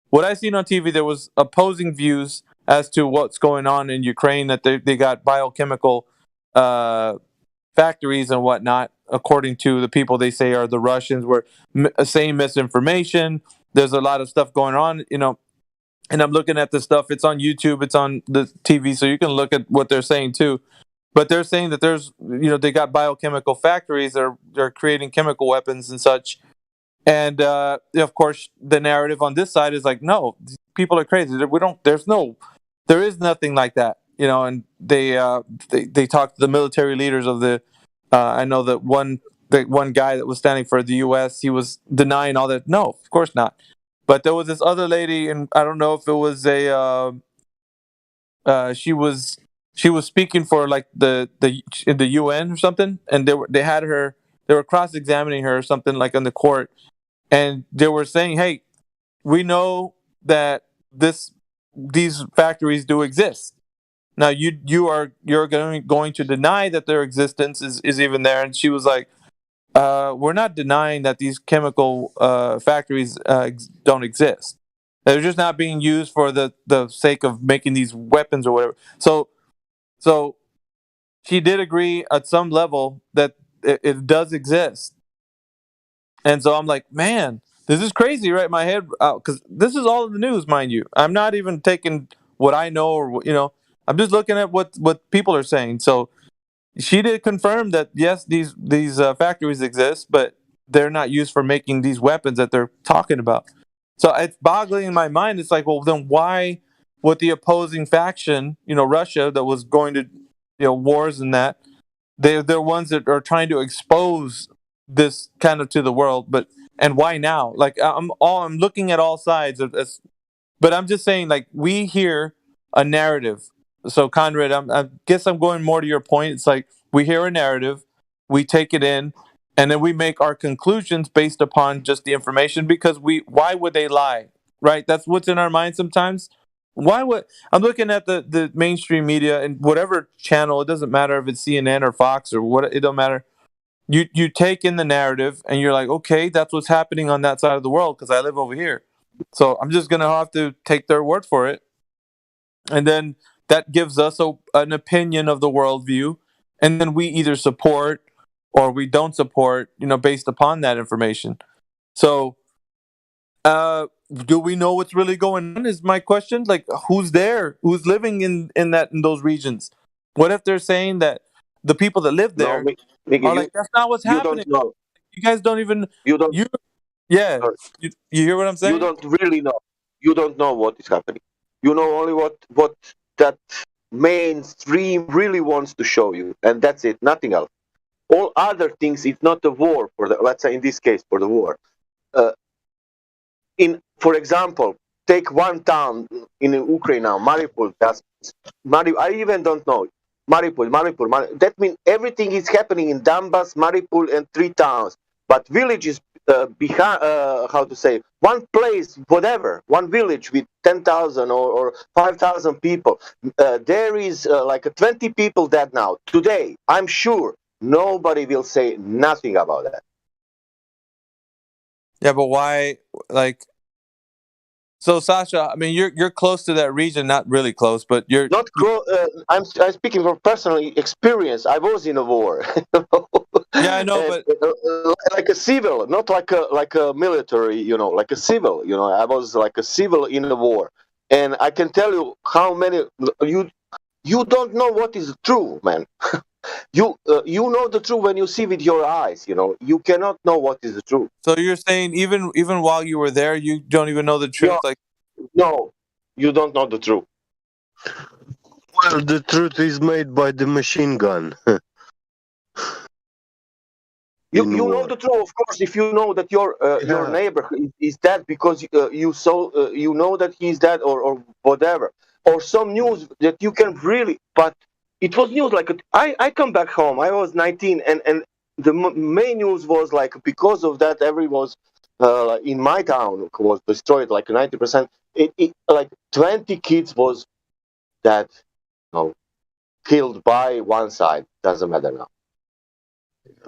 What I seen on TV, there was opposing views as to what's going on in Ukraine. That they got biochemical factories and whatnot, according to the people they say are the Russians, were saying misinformation. There's a lot of stuff going on, and I'm looking at this stuff. It's on YouTube, it's on the TV, so you can look at what they're saying too. But they're saying that there's, they got biochemical factories. They're creating chemical weapons and such. And of course, the narrative on this side is like, no, these people are crazy. There is nothing like that, And they talk to the military leaders of the. I know that one guy that was standing for the U.S. He was denying all that. No, of course not. But there was this other lady, and I don't know if it was she was speaking for like the UN or something, and they were cross-examining her or something like on the court. And they were saying, "Hey, we know that these factories do exist. Now you're going to deny that their existence is even there." And she was like, "We're not denying that these chemical factories don't exist. They're just not being used for the sake of making these weapons or whatever." So she did agree at some level that it does exist. And so I'm like, man, this is crazy, right? My head out, because this is all in the news, mind you. I'm not even taking what I know, or I'm just looking at what people are saying. So she did confirm that yes, these factories exist, but they're not used for making these weapons that they're talking about. So it's boggling in my mind. It's like, well, then why would the opposing faction, Russia, that was going to wars and that, they're ones that are trying to expose this kind of to the world, and why now? Like I'm looking at all sides but I'm just saying, like, we hear a narrative. So Conrad, I guess I'm going more to your point. It's like we hear a narrative, we take it in, and then we make our conclusions based upon just the information, because why would they lie? Right? That's what's in our mind sometimes. I'm looking at the mainstream media and whatever channel, it doesn't matter if it's CNN or Fox or what, it don't matter. You take in the narrative and you're like, okay, that's what's happening on that side of the world because I live over here. So I'm just gonna have to take their word for it. And then that gives us an opinion of the worldview, and then we either support or we don't support, based upon that information. So do we know what's really going on is my question. Like, who's there? Who's living in those regions? What if they're saying that the people that live there are like, that's not what's happening? Don't know. You guys don't even. You don't. Yeah. You hear what I'm saying? You don't really know. You don't know what is happening. You know only what that mainstream really wants to show you, and that's it. Nothing else. All other things, it's not a war for let's say in this case for the war. For example, take one town in Ukraine now, Mariupol. I even don't know. Mariupol. That means everything is happening in Donbass, Mariupol, and 3 towns. But villages behind, one place, whatever, one village with 10,000 or 5,000 people. There is like 20 people dead now. Today, I'm sure nobody will say nothing about that. Yeah, but why? Like, so Sasha, I mean, you're close to that region, not really close, but you're not close. I'm speaking from personal experience. I was in a war. Yeah, I know, but like a civil, not like a military. Like a civil. I was like a civil in a war, and I can tell you how many you don't know what is true, man. You know the truth when you see with your eyes. You cannot know what is the truth. So you're saying even while you were there, you don't even know the truth? No, you don't know the truth. Well, the truth is made by the machine gun. You know the truth, of course, if you know that your neighbor is dead because you know that he's dead or whatever, or some news that you can really. But it was news like I come back home. I was 19, and the main news was like because of that, every was in my town was destroyed like 90%. It like 20 kids was that killed by one side. Doesn't matter now.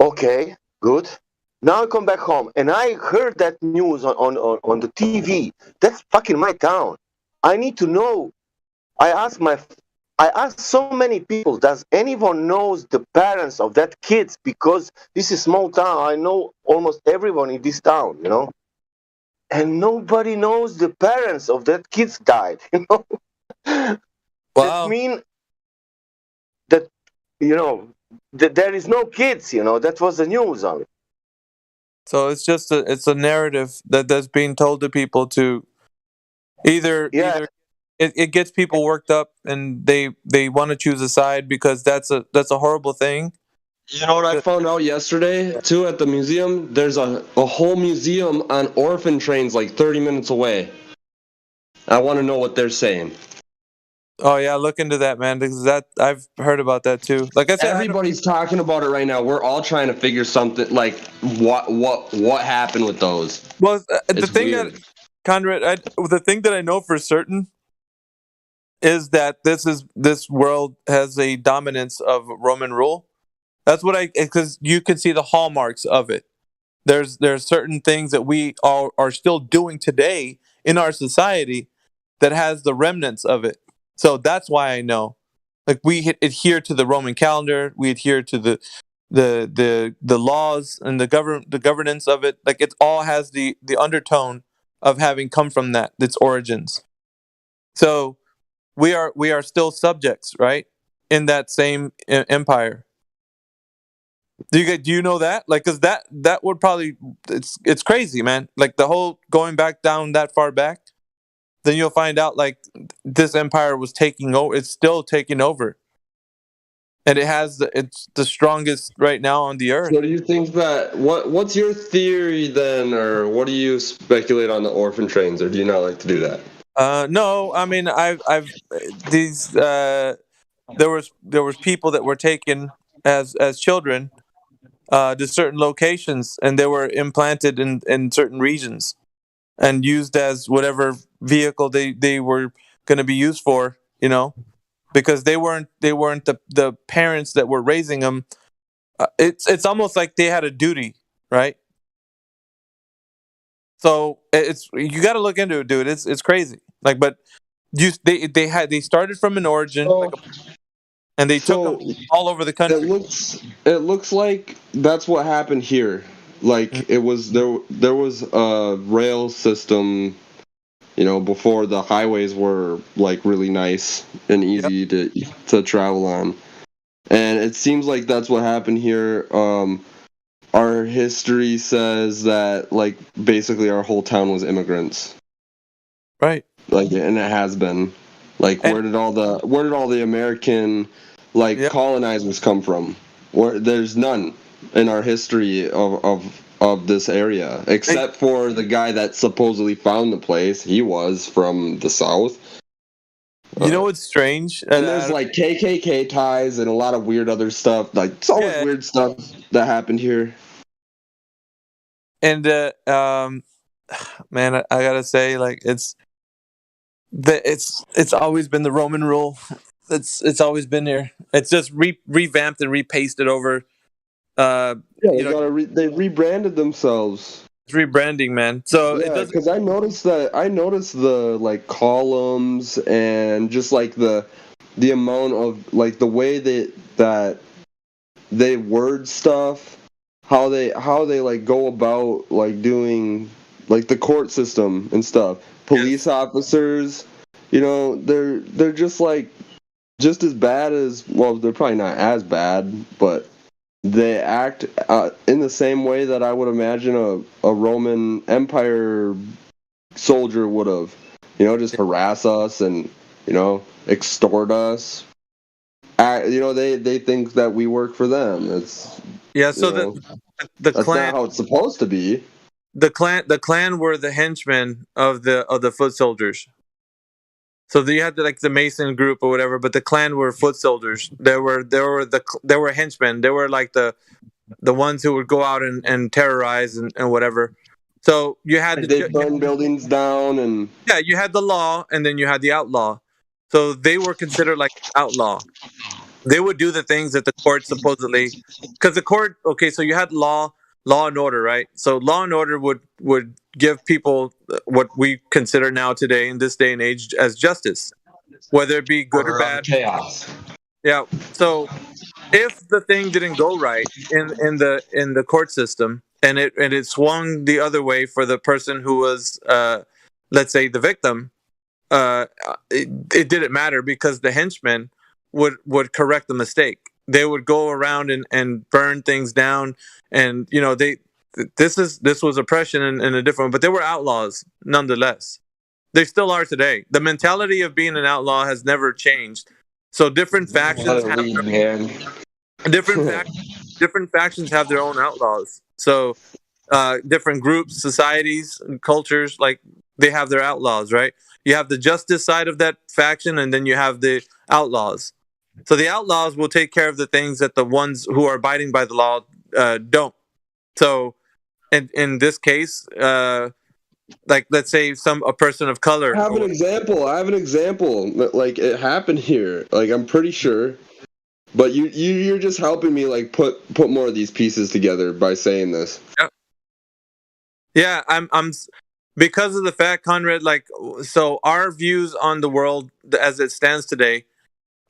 Okay, good. Now I come back home and I heard that news on the TV. That's fucking my town. I need to know. I asked so many people, does anyone knows the parents of that kids? Because this is small town. I know almost everyone in this town, and nobody knows the parents of that kids died, That mean that, that there is no kids, that was the news on it. So it's just it's a narrative that's being told to people to either it gets people worked up and they want to choose a side because that's a horrible thing. You know what I found out yesterday too at the museum? There's a whole museum on orphan trains like 30 minutes away. I want to know what they're saying. Oh yeah, look into that, man, because I've heard about that too. Like I said, everybody's talking about it right now. We're all trying to figure something like what happened with those. Well, the thing that Conrad, the thing that I know for certain is that this world has a dominance of Roman rule. That's what because you can see the hallmarks of it. There's certain things that we all are still doing today in our society that has the remnants of it. So that's why I know. Like we adhere to the Roman calendar, we adhere to the laws and the governance of it. Like it all has the undertone of having come from that, its origins. So we are still subjects, right, in that same empire. Do you know that? Like, cause that would probably it's crazy, man. Like the whole going back down that far back, then you'll find out like this empire was taking over. It's still taking over, and it's the strongest right now on the earth. So do you think that what's your theory then, or what do you speculate on the orphan trains, or do you not like to do that? No, I mean I've these there was people that were taken as children to certain locations, and they were implanted in certain regions and used as whatever vehicle they were going to be used for, because they weren't the parents that were raising them. It's almost like they had a duty, right? So you got to look into it, dude. It's crazy. Like, but they started from an origin, and they took them all over the country. It looks like that's what happened here. Like it was there was a rail system, before the highways were like really nice and easy to travel on. And it seems like that's what happened here. Our history says that like basically our whole town was immigrants. Right. Like, and it has been. Like, where did all the American colonizers come from? There's none in our history of this area, except for the guy that supposedly found the place. He was from the South. You know what's strange? And there's like KKK ties and a lot of weird other stuff. Like, it's always weird stuff that happened here. And man, I gotta say, like it's always been the Roman rule. It's always been here. It's just revamped and repasted over. They rebranded themselves. It's rebranding, man. So because I noticed the like columns and just like the amount of like the way that they word stuff, how they like go about like doing like the court system and stuff. Police officers, they're just like just as bad as, well, they're probably not as bad, but they act in the same way that I would imagine a Roman Empire soldier would have. Just harass us and, extort us. they think that we work for them. It's So the that's clan, not how it's supposed to be. the clan were the henchmen of the foot soldiers. So you had the Mason group or whatever, but the clan were foot soldiers. There were henchmen. They were like the ones who would go out and terrorize and whatever. So you had they burn buildings down and you had the law, and then you had the outlaw. So they were considered like outlaw. They would do the things that the court supposedly, because the court. Okay, so you had law and order, right? So law and order would give people what we consider now today in this day and age as justice, whether it be good or bad. Chaos. Yeah. So if the thing didn't go right in the court system, and it swung the other way for the person who was let's say the victim, it didn't matter because the henchmen would correct the mistake. They would go around and burn things down, and this was oppression in a different, but they were outlaws nonetheless. They still are today. The mentality of being an outlaw has never changed. So different factions have different factions have their own outlaws. So different groups, societies, and cultures, like they have their outlaws, right? You have the justice side of that faction, and then you have the outlaws. So the outlaws will take care of the things that the ones who are abiding by the law don't. So in this case, like let's say a person of color. I have an example. Like it happened here. Like I'm pretty sure. But you're just helping me like put more of these pieces together by saying this. Yeah, I'm because of the fact, Conrad, like, so our views on the world as it stands today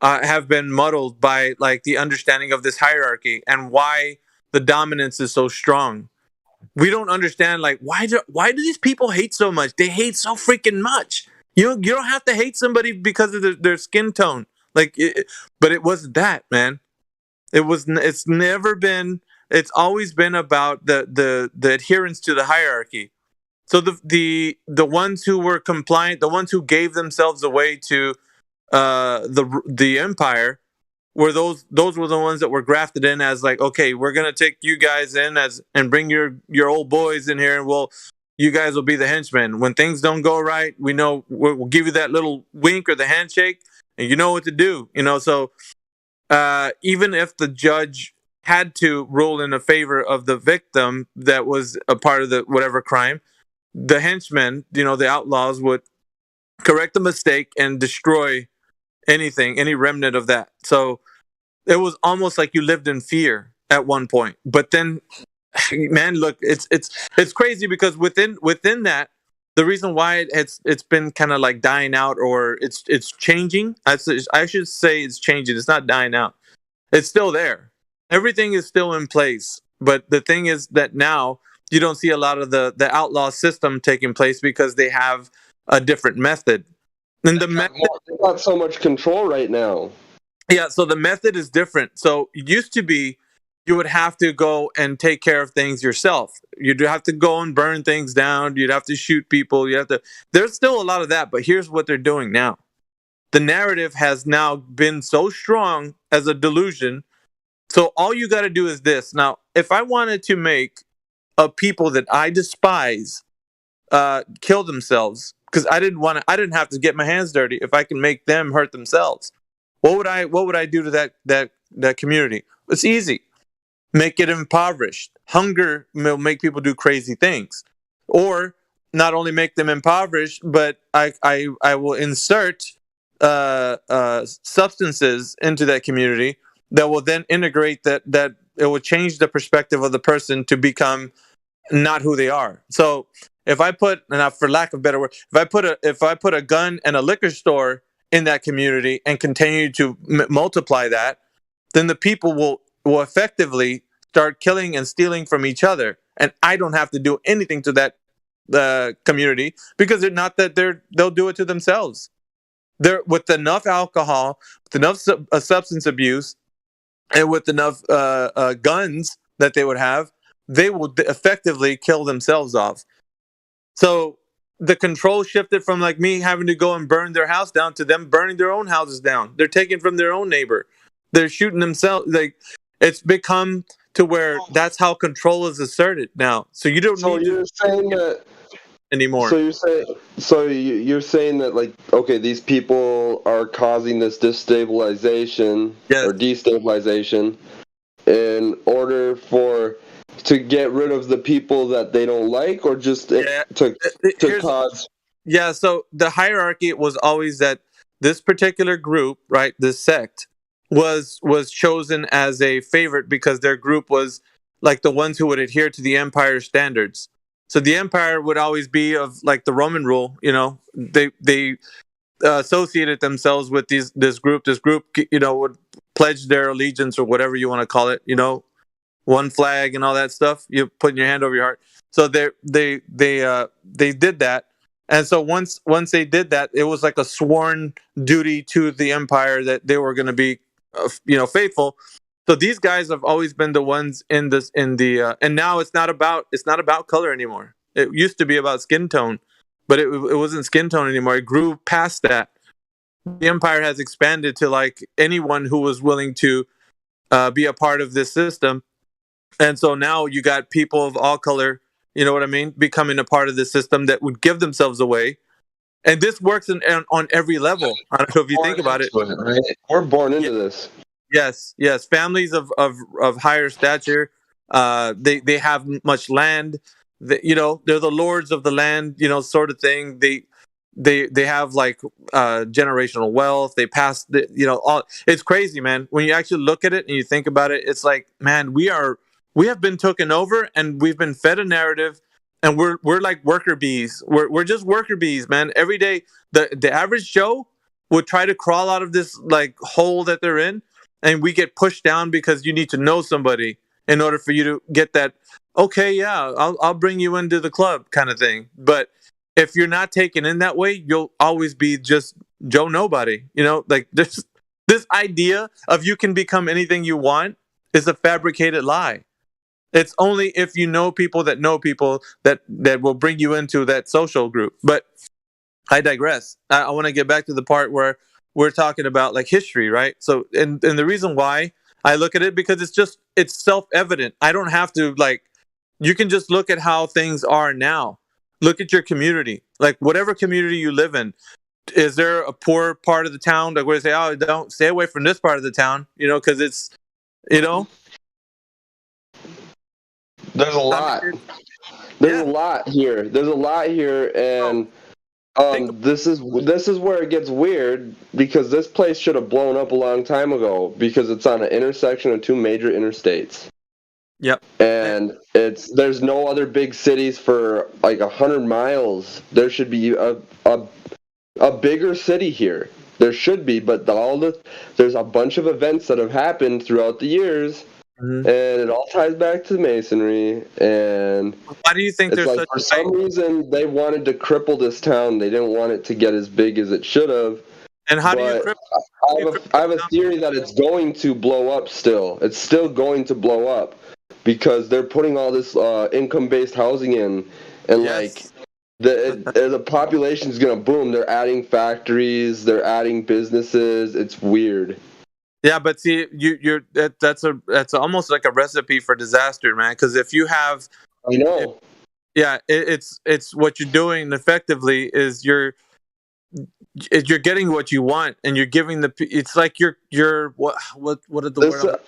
have been muddled by like the understanding of this hierarchy and why the dominance is so strong. We don't understand like why do these people hate so much? They hate so freaking much. You don't have to hate somebody because of their skin tone. But it wasn't that, man. It's never been. It's always been about the adherence to the hierarchy. So the ones who were compliant, the ones who gave themselves away to the empire, were those were the ones that were grafted in as like, okay, we're gonna take you guys in and bring your old boys in here, and you guys will be the henchmen. When things don't go right, we'll give you that little wink or the handshake, and you know what to do. So even if the judge had to rule in a favor of the victim that was a part of the whatever crime, the henchmen, the outlaws, would correct the mistake and destroy any remnant of that. So it was almost like you lived in fear at one point. But then, man, look, it's crazy because within that, the reason why it's been kind of like dying out, or it's changing. I should say it's changing. It's not dying out. It's still there. Everything is still in place. But the thing is that now you don't see a lot of the outlaw system taking place because they have a different method. And they got so much control right now. Yeah, so the method is different. So it used to be you would have to go and take care of things yourself. You'd have to go and burn things down. You'd have to shoot people. There's still a lot of that, but here's what they're doing now. The narrative has now been so strong as a delusion. So all you got to do is this. Now, if I wanted to make a people that I despise kill themselves, because I didn't have to get my hands dirty if I can make them hurt themselves. What would I do to that community? It's easy. Make it impoverished. Hunger will make people do crazy things. Or not only make them impoverished, but I will insert substances into that community that will then integrate that it will change the perspective of the person to become not who they are. So if I put, and for lack of a better word, if I put a gun and a liquor store in that community and continue to multiply that, then the people will effectively start killing and stealing from each other, and I don't have to do anything to that community because they'll do it to themselves. They're with enough alcohol, with enough substance abuse, and with enough guns that they would have, they will effectively kill themselves off. So the control shifted from like me having to go and burn their house down to them burning their own houses down. They're taking from their own neighbor. They're shooting themselves. Like, it's become to where that's how control is asserted now. So you don't need you're saying that anymore. So you're saying that, like, okay, these people are causing this destabilization or destabilization in order to get rid of the people that they don't like, or just to cause. Yeah, so the hierarchy was always that this particular group, right, this sect, was chosen as a favorite because their group was like the ones who would adhere to the empire standards. So the empire would always be of like the Roman rule, you know. They associated themselves with this group. This group, you know, would pledge their allegiance or whatever you want to call it, you know, one flag and all that stuff. You putting your hand over your heart. So they did that, and so once they did that, it was like a sworn duty to the empire that they were going to be, faithful. So these guys have always been the ones in the and now it's not about color anymore. It used to be about skin tone, but it wasn't skin tone anymore. It grew past that. The empire has expanded to like anyone who was willing to be a part of this system. And so now you got people of all color, you know what I mean, becoming a part of the system that would give themselves away. And this works on every level. I don't know if you think about it. Right? We're born into this. Yes. Families of higher stature, they have much land. They're the lords of the land, sort of thing. They have like generational wealth. They pass all. It's crazy, man. When you actually look at it and you think about it, it's like, man, we have been taken over and we've been fed a narrative, and we're like worker bees. We're just worker bees, man. Every day the average Joe would try to crawl out of this like hole that they're in, and we get pushed down because you need to know somebody in order for you to get that. Okay, yeah, I'll bring you into the club kind of thing. But if you're not taken in that way, you'll always be just Joe Nobody. Like this idea of you can become anything you want is a fabricated lie. It's only if you know people that will bring you into that social group. But I digress. I want to get back to the part where we're talking about like history, right? So, and the reason why I look at it, because it's self-evident. I don't have to you can just look at how things are now. Look at your community, like whatever community you live in. Is there a poor part of the town that we say, oh, don't stay away from this part of the town, because it's, There's a lot. There's a lot here. And this is where it gets weird, because this place should have blown up a long time ago, because it's on an intersection of two major interstates. Yep. And there's no other big cities for like 100 miles. There should be a bigger city here. There should be, but there's a bunch of events that have happened throughout the years. Mm-hmm. And it all ties back to Masonry. And why do you think there's for some reason they wanted to cripple this town? They didn't want it to get as big as it should have. And how do you cripple? I have a theory that it's going to blow up still. It's still going to blow up, because they're putting all this income-based housing in, and the population's going to boom. They're adding factories, they're adding businesses. It's weird. Yeah, but see, that's almost like a recipe for disaster, man. Because if you have, I know, it's what you're doing effectively is you're getting what you want, and you're giving it's like you're what are the word?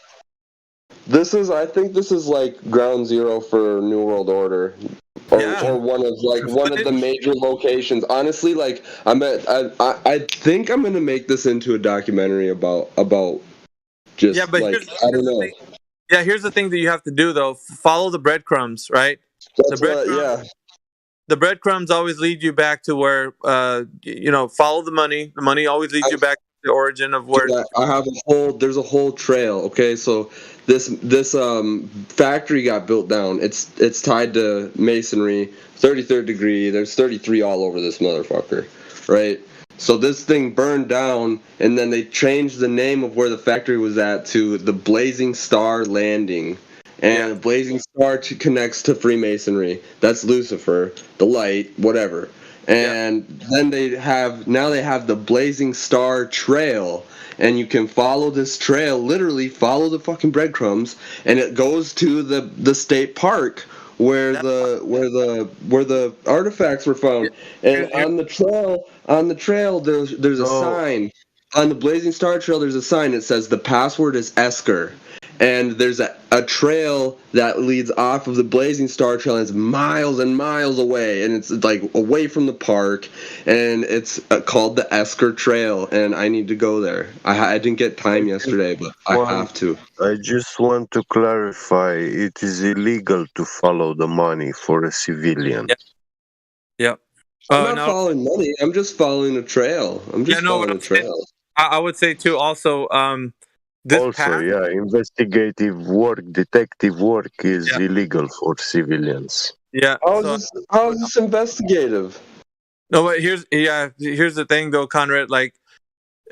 I think this is like ground zero for New World Order. Or one of the major locations. Honestly, I think I'm gonna make this into a documentary about just I don't know. Here's the thing that you have to do though. Follow the breadcrumbs, right? The breadcrumbs always lead you back to where follow the money. The money always leads you back to the origin of where. I have there's a whole trail. Okay, so this factory got built down. It's tied to Masonry, 33rd degree. There's 33 all over this motherfucker, right? So this thing burned down, and then they changed the name of where the factory was at to the Blazing Star Landing. And the Blazing Star connects to Freemasonry. That's Lucifer, the light, whatever. and then they have the Blazing Star Trail, and you can follow this trail, literally follow the fucking breadcrumbs, and it goes to the state park where the artifacts were found. And on the trail there's a sign. On the Blazing Star Trail there's a sign that says the password is Esker. And there's a trail that leads off of the Blazing Star Trail, and it's miles and miles away, and it's like away from the park, and it's called the Esker Trail, and I need to go there. I didn't get time yesterday, but I have to. I just want to clarify, it is illegal to follow the money for a civilian. Yep. I'm not following money. I'm just following a trail. I'm just following a trail. I would say too. Also, investigative work, detective work is illegal for civilians. Yeah. How is this investigative? No, but here's the thing though, Conrad. Like,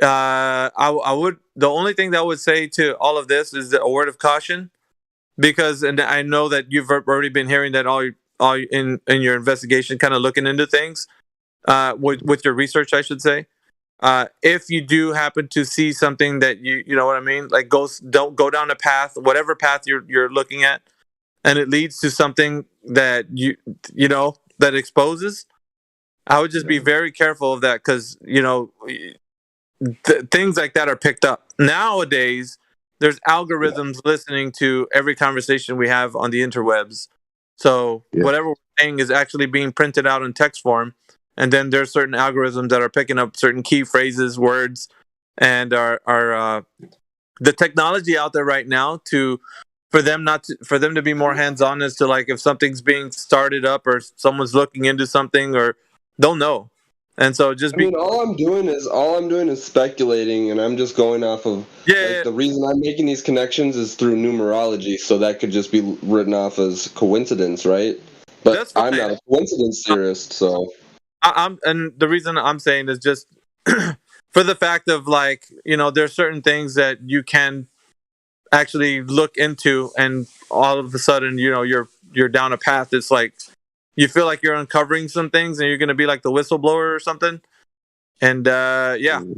I would. The only thing that I would say to all of this is a word of caution, because, and I know that you've already been hearing that all in your investigation, kind of looking into things, with your research, I should say. If you do happen to see something that you know what I mean, like don't go down a path, whatever path you're looking at, and it leads to something that you know that exposes. I would just be very careful of that, because things like that are picked up nowadays. There's algorithms listening to every conversation we have on the interwebs, so whatever we're saying is actually being printed out in text form. And then there's certain algorithms that are picking up certain key phrases, words, and are the technology out there right now for them to be more hands-on as to, like, if something's being started up or someone's looking into something, or they'll know. And so all I'm doing is speculating, and I'm just going off of the reason I'm making these connections is through numerology, so that could just be written off as coincidence, right? But I'm not a coincidence theorist, so. And the reason I'm saying is just for the fact of, like, there's certain things that you can actually look into, and all of a sudden, you're down a path. It's like you feel like you're uncovering some things, and you're going to be like the whistleblower or something. And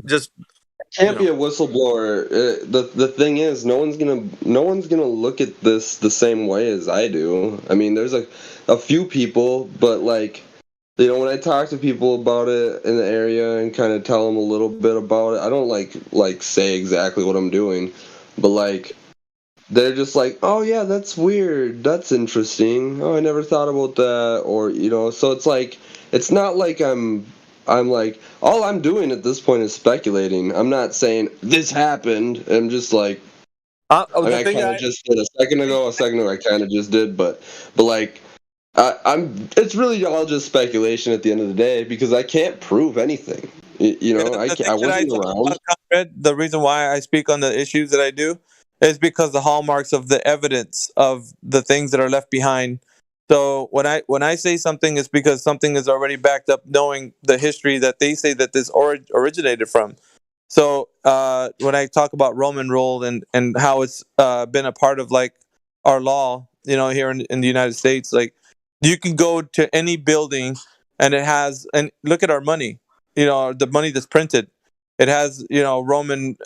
just can't be a whistleblower. The thing is, no one's gonna look at this the same way as I do. I mean, there's a few people, but like. When I talk to people about it in the area and kind of tell them a little bit about it, I don't like say exactly what I'm doing, but like they're just like, oh yeah, that's weird, that's interesting. Oh, I never thought about that, or so it's like it's not like I'm like all I'm doing at this point is speculating. I'm not saying this happened. I'm just like I kind of just did a second ago. I kind of just did, but like. It's really all just speculation at the end of the day, because I can't prove anything. I wasn't around. The reason why I speak on the issues that I do is because the hallmarks of the evidence of the things that are left behind. So when I say something, it's because something is already backed up, knowing the history that they say that this originated from. So when I talk about Roman rule and how it's been a part of, like, our law, here in the United States, like. You can go to any building and look at our money, the money that's printed. It has, Roman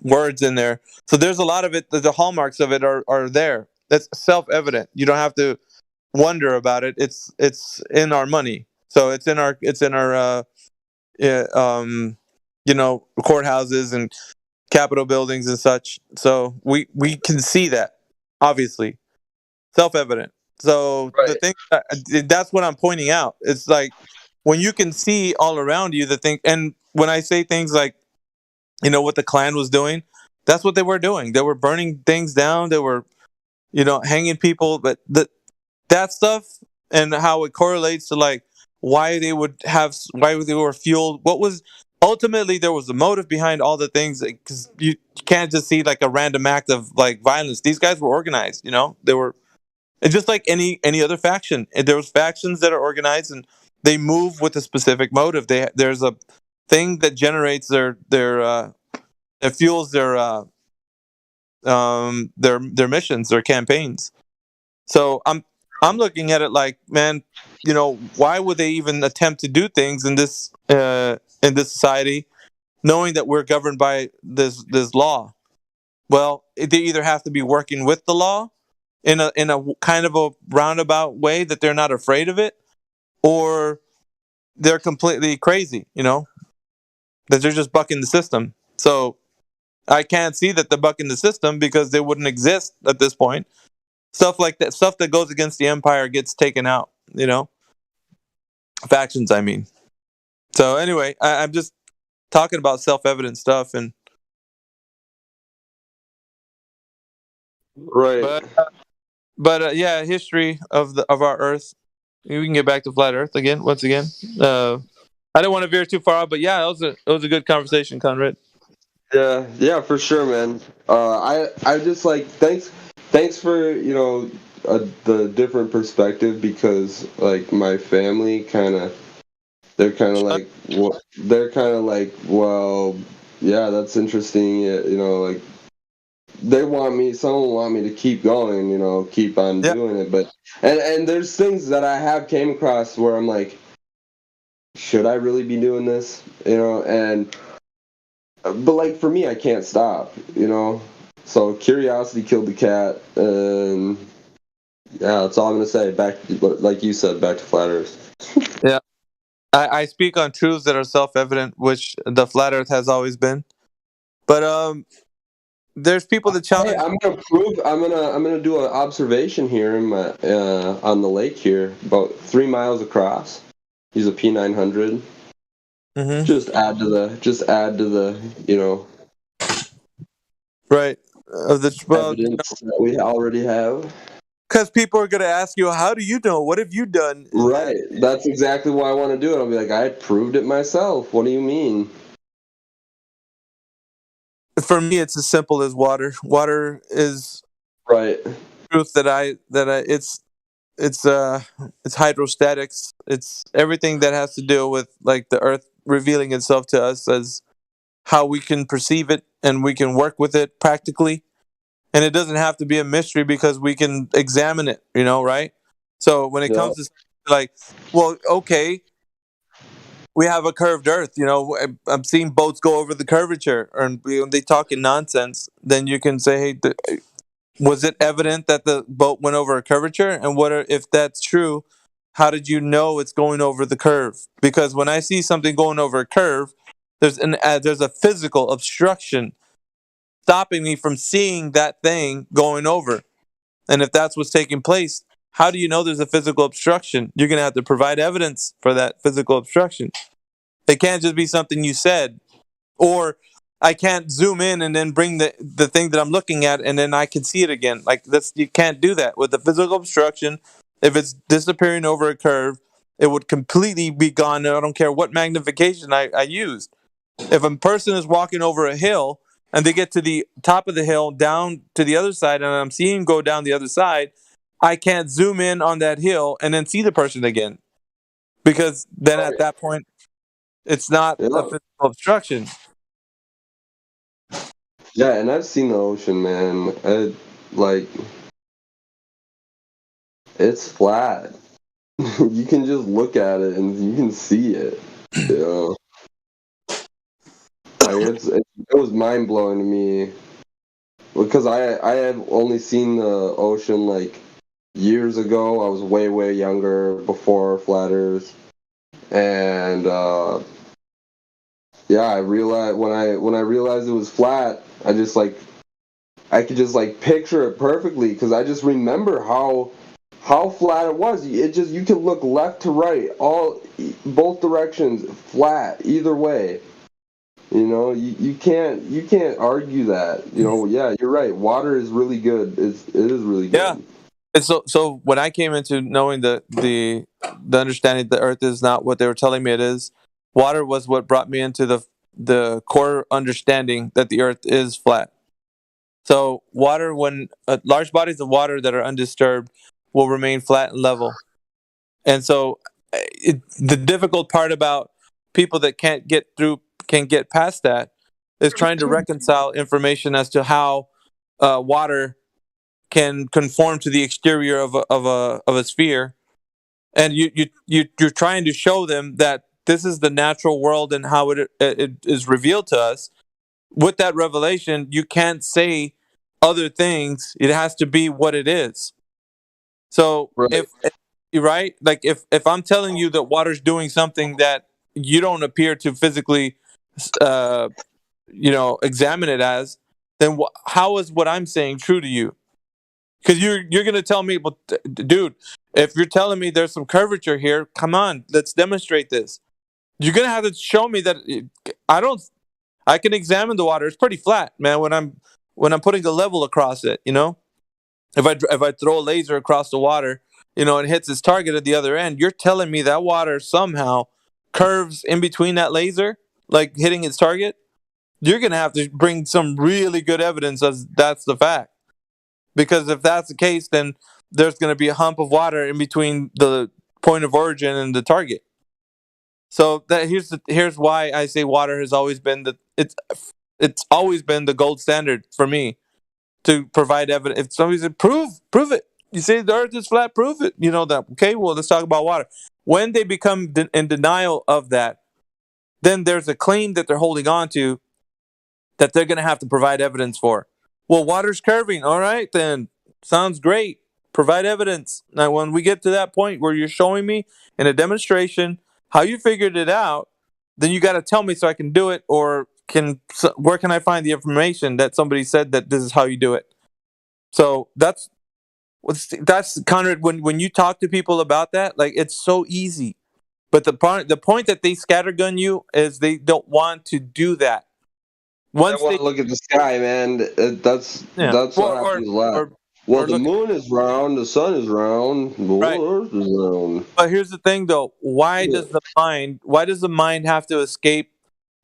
words in there. So there's a lot of it. The hallmarks of it are there. That's self-evident. You don't have to wonder about it. It's in our money. So it's in our courthouses and Capitol buildings and such. So we can see that, obviously, self-evident. So the thing that's what I'm pointing out. It's like when you can see all around you the thing, and when I say things like, what the Klan was doing, that's what they were doing. They were burning things down. They were, hanging people. But that stuff and how it correlates to, like, why they were fueled. What was ultimately there was a motive behind all the things, because you can't just see like a random act of, like, violence. These guys were organized. They were. It's just like any other faction. There was factions that are organized and they move with a specific motive. There's a thing that generates that fuels their missions, their campaigns. So I'm I'm looking at it like, man, why would they even attempt to do things in this society, knowing that we're governed by this law? Well, they either have to be working with the law in a kind of a roundabout way that they're not afraid of it, or they're completely crazy, that they're just bucking the system. So I can't see that they're bucking the system because they wouldn't exist at this point. Stuff like that, stuff that goes against the empire gets taken out, factions, I mean. So anyway, I'm just talking about self-evident stuff, and Right. but yeah, history of our Earth. We can get back to flat Earth again. Once again, I don't want to veer too far out, but yeah, it was a good conversation, Conrad. Yeah, for sure, man. I just like thanks for the different perspective, because like my family they're kind of like well, yeah, that's interesting. Like someone want me to keep going, keep on doing it, but and there's things that I have came across where I'm like, should I really be doing this? And but like for me, I can't stop. So curiosity killed the cat, and yeah, that's all I'm gonna say. Back, like you said, back to flat Earth. Yeah, I speak on truths that are self-evident, which the flat Earth has always been. But there's people that challenge. Hey, I'm gonna prove. I'm gonna do an observation here in my on the lake here, about 3 miles across. Use a P900. Mm-hmm. Just add to the right of the evidence that we already have. Because people are going to ask you, how do you know? What have you done? Right. That's exactly why I want to do it. I'll be like, I proved it myself. What do you mean? For me, it's as simple as water. Water is right. Truth it's hydrostatics. It's everything that has to do with like the Earth revealing itself to us as how we can perceive it and we can work with it practically. And it doesn't have to be a mystery because we can examine it, right? So when it comes to like, well, okay, we have a curved Earth, I'm seeing boats go over the curvature, and when they talking nonsense, then you can say, hey, was it evident that the boat went over a curvature? And if that's true, how did you know it's going over the curve? Because when I see something going over a curve, there's a physical obstruction stopping me from seeing that thing going over. And if that's what's taking place, how do you know there's a physical obstruction? You're going to have to provide evidence for that physical obstruction. It can't just be something you said. Or I can't zoom in and then bring the thing that I'm looking at and then I can see it again. Like you can't do that. With the physical obstruction, if it's disappearing over a curve, it would completely be gone. I don't care what magnification I used. If a person is walking over a hill and they get to the top of the hill down to the other side and I'm seeing them go down the other side, I can't zoom in on that hill and then see the person again. Because then at that point, it's not a physical obstruction. Yeah, and I've seen the ocean, man. It's flat. You can just look at it and you can see it. It was mind blowing to me because I have only seen the ocean like years ago. I was way younger before flat Earth, and yeah, I realized when I realized it was flat, I could just like picture it perfectly because I just remember how flat it was. You can look left to right, both directions, flat either way. You can't argue that. Yeah, you're right. Water is really good. It is really good. Yeah. And so when I came into knowing the understanding that the Earth is not what they were telling me it is, water was what brought me into the core understanding that the Earth is flat. So water, when large bodies of water that are undisturbed will remain flat and level. And so the difficult part about people that can't get past that is trying to reconcile information as to how water can conform to the exterior of a sphere, and you're trying to show them that this is the natural world and how it is revealed to us. With that revelation, you can't say other things. It has to be what it is. So if right, like if I'm telling you that water's doing something that you don't appear to physically, uh, examine it as, then how is what I'm saying true to you? Because you're gonna tell me, well, dude, if you're telling me there's some curvature here, come on, let's demonstrate this. You're gonna have to show me that I don't. I can examine the water. It's pretty flat, man. When I'm putting a level across it, if I throw a laser across the water, it hits its target at the other end. You're telling me that water somehow curves in between that laser, like hitting its target. You're gonna have to bring some really good evidence as that's the fact. Because if that's the case, then there's going to be a hump of water in between the point of origin and the target. So here's why I say water has always been it's always been the gold standard for me to provide evidence. If somebody said prove it, you say the Earth is flat, prove it. You know that. Okay, well let's talk about water. When they become in denial of that, then there's a claim that they're holding on to that they're going to have to provide evidence for. Well, water's curving. All right, then. Sounds great. Provide evidence. Now, when we get to that point where you're showing me in a demonstration how you figured it out, then you got to tell me so I can do it, or where can I find the information that somebody said that this is how you do it? So that's Conrad. When you talk to people about that, like it's so easy, but the point that they scattergun you is they don't want to do that. Once I want to look at the sky, man. That's what happens a lot. The moon is round, the sun is round, the Earth is round. But here's the thing, though. Why does the mind have to escape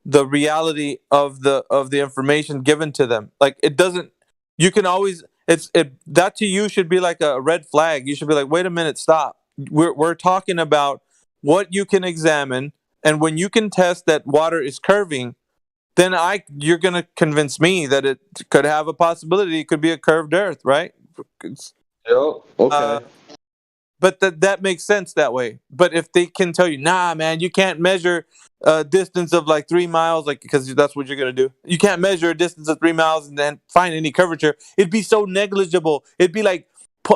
the reality of the information given to them? Like it doesn't. You can always. That to you should be like a red flag. You should be like, wait a minute, stop. We're talking about what you can examine, and when you can test that water is curving, then you're gonna convince me that it could have a possibility. It could be a curved Earth, right? Okay. But that makes sense that way. But if they can tell you, nah, man, you can't measure a distance of like 3 miles, like because that's what you're gonna do. You can't measure a distance of 3 miles and then find any curvature. It'd be so negligible. It'd be like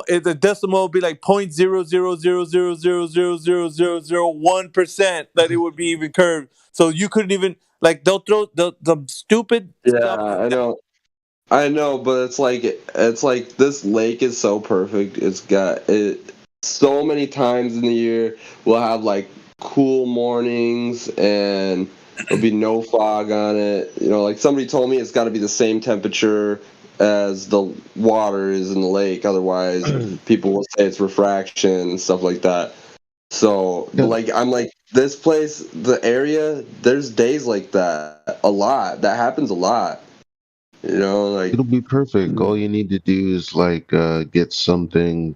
the decimal would be like 0.00000000001% that it would be even curved. So you couldn't even like they'll throw the stupid stuff. I know, but it's like this lake is so perfect. It's got it so many times in the year. We'll have like cool mornings and there'll be no fog on it. Like somebody told me it's got to be the same temperature as the water is in the lake. Otherwise, people will say it's refraction and stuff like that. So, like, I'm like, this place, the area, there's days like that a lot. That happens a lot. Like it'll be perfect. All you need to do is like get something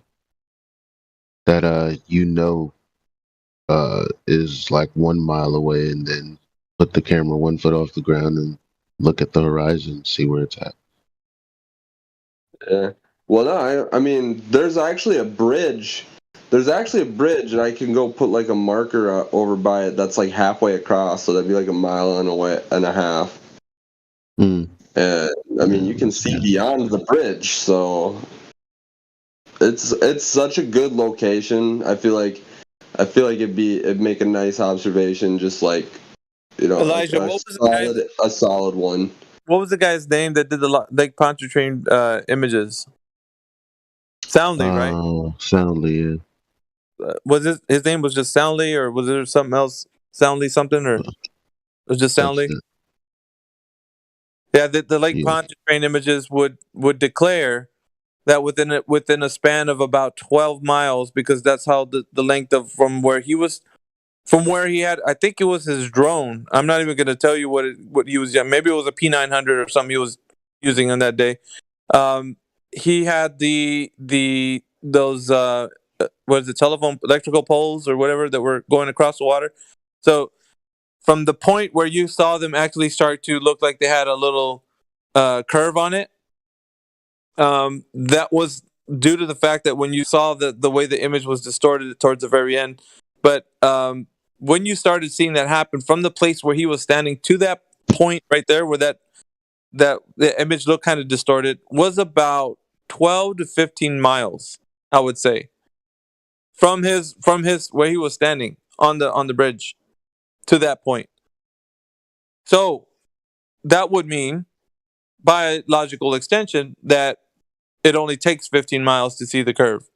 that is like 1 mile away, and then put the camera 1 foot off the ground and look at the horizon, see where it's at. Yeah. Well, no, I mean, there's actually a bridge. There's actually a bridge, and I can go put like a marker over by it that's like halfway across, so that'd be like a mile and a half. And I mean, you can see beyond the bridge, so it's such a good location. I feel like it'd make a nice observation, just like Elijah, like what was a solid one. What was the guy's name that did the Lake Pontchartrain images? Soundly, right? Oh, Soundly, yeah. Was his name was just Soundly, or was there something else? Soundly something, or it was just Soundly? Yeah, the Lake Pontchartrain images would declare that within a span of about 12 miles, because that's how the length of from where he had, I think it was his drone. I'm not even going to tell you what he was. Maybe it was a P900 or something he was using on that day. He had those what is it, electrical poles or whatever that were going across the water. So from the point where you saw them actually start to look like they had a little curve on it, that was due to the fact that when you saw the way the image was distorted towards the very end, but when you started seeing that happen from the place where he was standing to that point right there, where that the image looked kind of distorted, was about 12 to 15 miles, I would say, from his where he was standing on the bridge to that point. So that would mean, by logical extension, that it only takes 15 miles to see the curve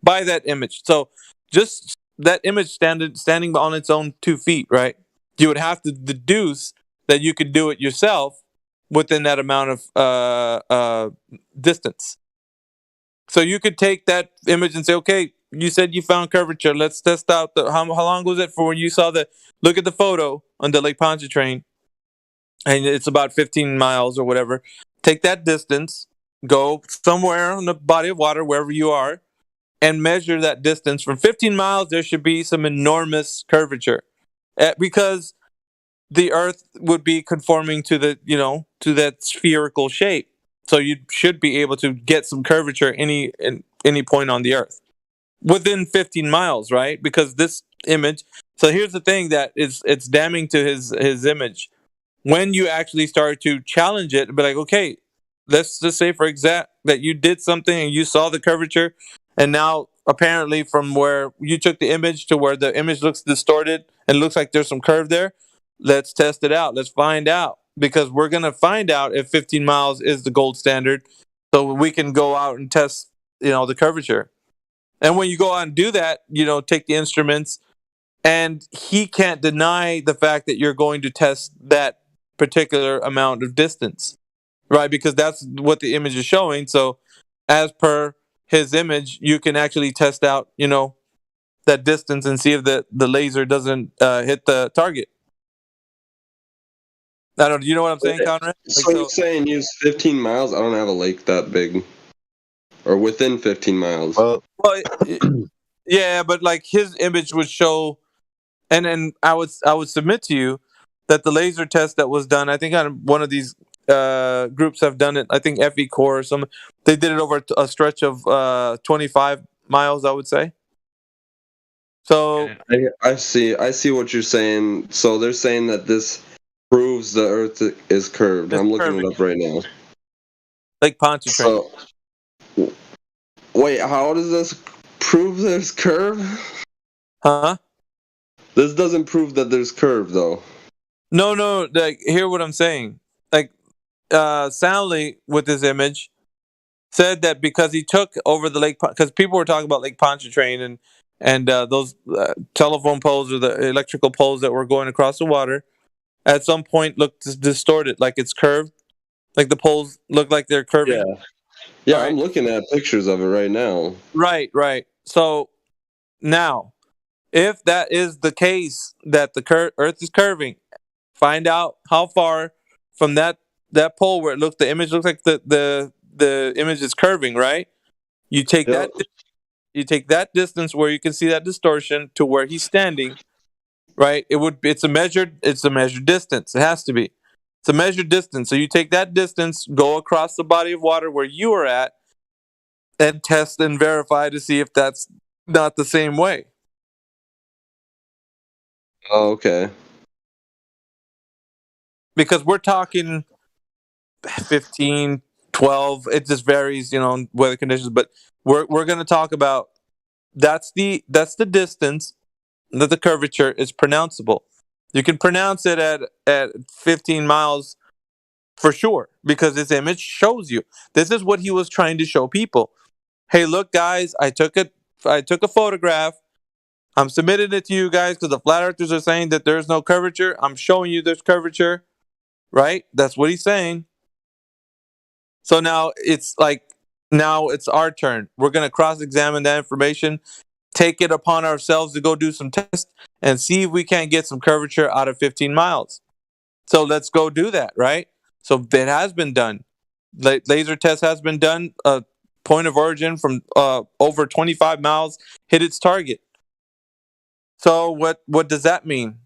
by that image. So just that image standing on its own 2 feet, right? You would have to deduce that you could do it yourself within that amount of distance. So you could take that image and say, okay, you said you found curvature. Let's test out how long was it for when you saw look at the photo on the Lake Pontchartrain, and it's about 15 miles or whatever. Take that distance, go somewhere on the body of water, wherever you are, and measure that distance. From 15 miles, there should be some enormous curvature, because the Earth would be conforming to to that spherical shape. So you should be able to get some curvature any point on the Earth within 15 miles, right? Because this image. So here's the thing that it's damning to his image. When you actually start to challenge it, be like, okay, let's just say for exact that you did something and you saw the curvature, and now apparently from where you took the image to where the image looks distorted and looks like there's some curve there, let's test it out. Let's find out, because we're going to find out if 15 miles is the gold standard, so we can go out and test, the curvature. And when you go out and do that, take the instruments, and he can't deny the fact that you're going to test that particular amount of distance, right? Because that's what the image is showing. So as per his image, you can actually test out, that distance and see if the laser doesn't hit the target. I don't. You know what I'm saying, Conrad? So you're saying use 15 miles? I don't have a lake that big, or within 15 miles. Well, yeah, but like his image would show, and then I would submit to you that the laser test that was done, I think on one of these groups have done it. I think FE Core or some. They did it over a stretch of 25 miles, I would say. So I see what you're saying. So they're saying that this proves the Earth is curved. I'm looking it up right now. Lake Pontchartrain. So, wait, how does this prove there's curve? Huh? This doesn't prove that there's curve, though. No. Like, hear what I'm saying. Like, Soundly with his image said that because he took over the lake, because people were talking about Lake Pontchartrain and those telephone poles or the electrical poles that were going across the water, at some point looked distorted, like it's curved, like the poles look like they're curving. Yeah, right. I'm looking at pictures of it right now. Right. So now, if that is the case, that the Earth is curving, find out how far from that pole where the image looks like the image is curving, right? You take that distance where you can see that distortion to where he's standing, right? It's a measured distance. It has to be. It's a measured distance. So you take that distance, go across the body of water where you are at, and test and verify to see if that's not the same way. Oh, okay. Because we're talking 15, 12. It just varies, weather conditions. But we're going to talk about that's the distance that the curvature is pronounceable. You can pronounce it at 15 miles for sure, because this image shows you. This is what he was trying to show people. Hey, look, guys, I took a photograph. I'm submitting it to you guys because the flat earthers are saying that there's no curvature. I'm showing you there's curvature, right? That's what he's saying. So now it's our turn. We're going to cross-examine that information, take it upon ourselves to go do some tests and see if we can't get some curvature out of 15 miles. So let's go do that, right? So it has been done. Laser test has been done. Point of origin from over 25 miles hit its target. So what does that mean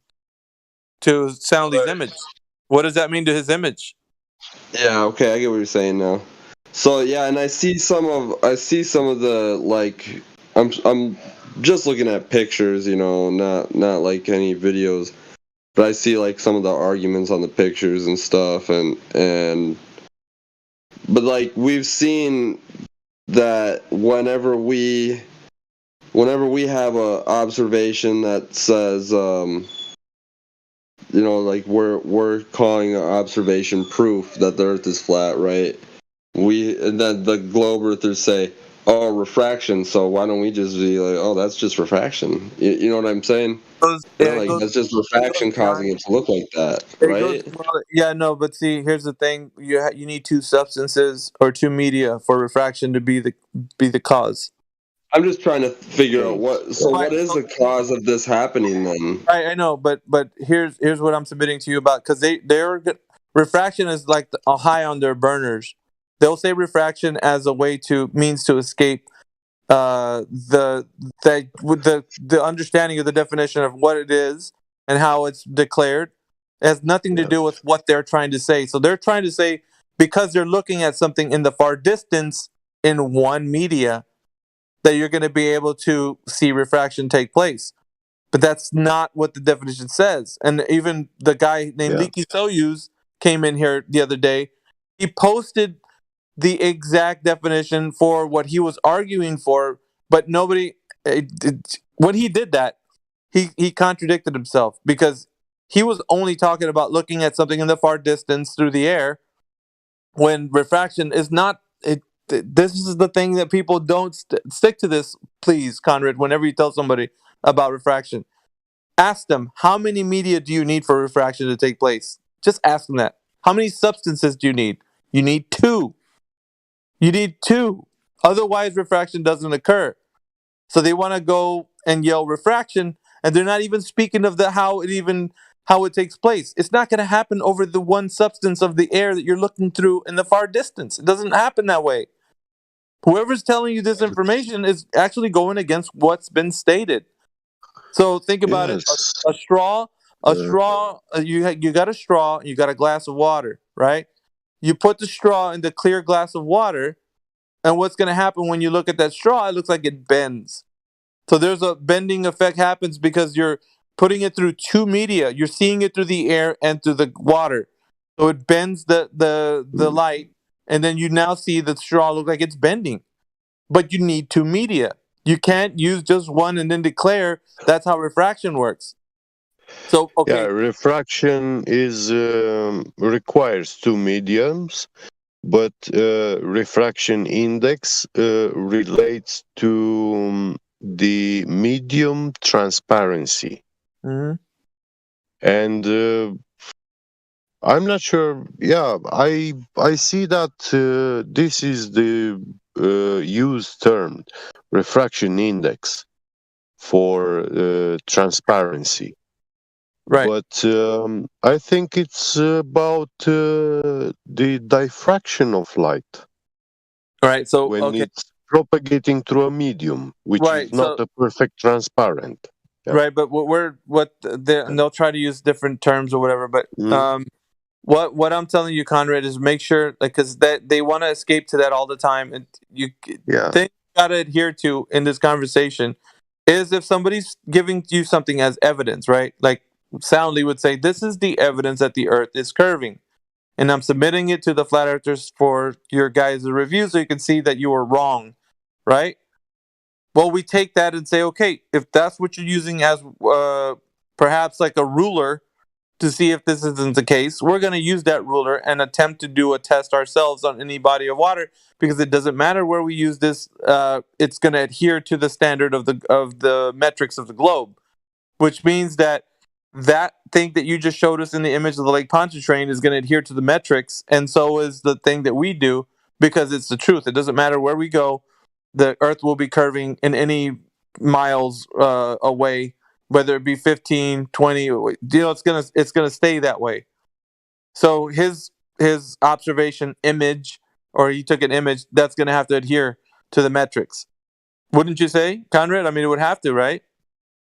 to Soundly's image? What does that mean to his image? Yeah, okay, I get what you're saying now. So yeah, and I see some of the like I'm just looking at pictures, not like any videos, but I see like some of the arguments on the pictures and stuff, but like we've seen that whenever we have a observation that says like we're calling our observation proof that the earth is flat, right? And then the globe earthers say, oh, refraction, so why don't we just be like, oh, that's just refraction? You know what I'm saying? That's just refraction causing it to look like that, right? No, but see, here's the thing: you need two substances or two media for refraction to be the cause. I'm just trying to figure out what is the cause of this happening then? Right, I know, but here's what I'm submitting to you about, because refraction is like a high on their burners. They'll say refraction as a way means to escape the understanding of the definition of what it is and how it's declared. It has nothing to do with what they're trying to say. So they're trying to say, because they're looking at something in the far distance in one media, that you're going to be able to see refraction take place. But that's not what the definition says. And even the guy named Leaky Soyuz came in here the other day. He posted the exact definition for what he was arguing for, but nobody. When he did that, he contradicted himself, because he was only talking about looking at something in the far distance through the air, when refraction is not. This is the thing that people don't stick to this. Please, Conrad, whenever you tell somebody about refraction, ask them, how many media do you need for refraction to take place? Just ask them that. How many substances do you need? You need two. You need two. Otherwise, refraction doesn't occur. So they want to go and yell refraction, and they're not even speaking of how it takes place. It's not going to happen over the one substance of the air that you're looking through in the far distance. It doesn't happen that way. Whoever's telling you this information is actually going against what's been stated. So think about it. A straw. You got a straw. You got a glass of water, right? You put the straw in the clear glass of water, and what's going to happen when you look at that straw? It looks like it bends. So there's a bending effect happens because you're putting it through two media. You're seeing it through the air and through the water. So it bends the light, and then you now see the straw look like it's bending. But you need two media. You can't use just one and then declare that's how refraction works. So refraction requires two mediums, but refraction index relates to the medium transparency. Mm-hmm. And I'm not sure. Yeah, I see that this is the used term, refraction index, for transparency. Right. But I think it's about the diffraction of light. Right. So when it's propagating through a medium, which is not a perfect transparent. Yeah. Right, but and they'll try to use different terms or whatever. But what I'm telling you, Conrad, is make sure, because they want to escape to that all the time, and thing you got to adhere to in this conversation is, if somebody's giving you something as evidence, right? Like Soundly would say, this is the evidence that the Earth is curving, and I'm submitting it to the flat earthers for your guys' review, so you can see that you were wrong, right? Well, we take that and say, okay, if that's what you're using as perhaps like a ruler to see if this isn't the case, we're going to use that ruler and attempt to do a test ourselves on any body of water, because it doesn't matter where we use this. It's going to adhere to the standard of the metrics of the globe, which means that thing that you just showed us in the image of the Lake Pontchartrain is going to adhere to the metrics, and so is the thing that we do, because it's the truth. It doesn't matter where we go. The Earth will be curving in any miles away, whether it be 15, 20. It's gonna stay that way. So his observation image, or he took an image, that's gonna have to adhere to the metrics. Wouldn't you say, Conrad? I mean, it would have to, right?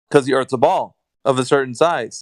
Because the Earth's a ball of a certain size.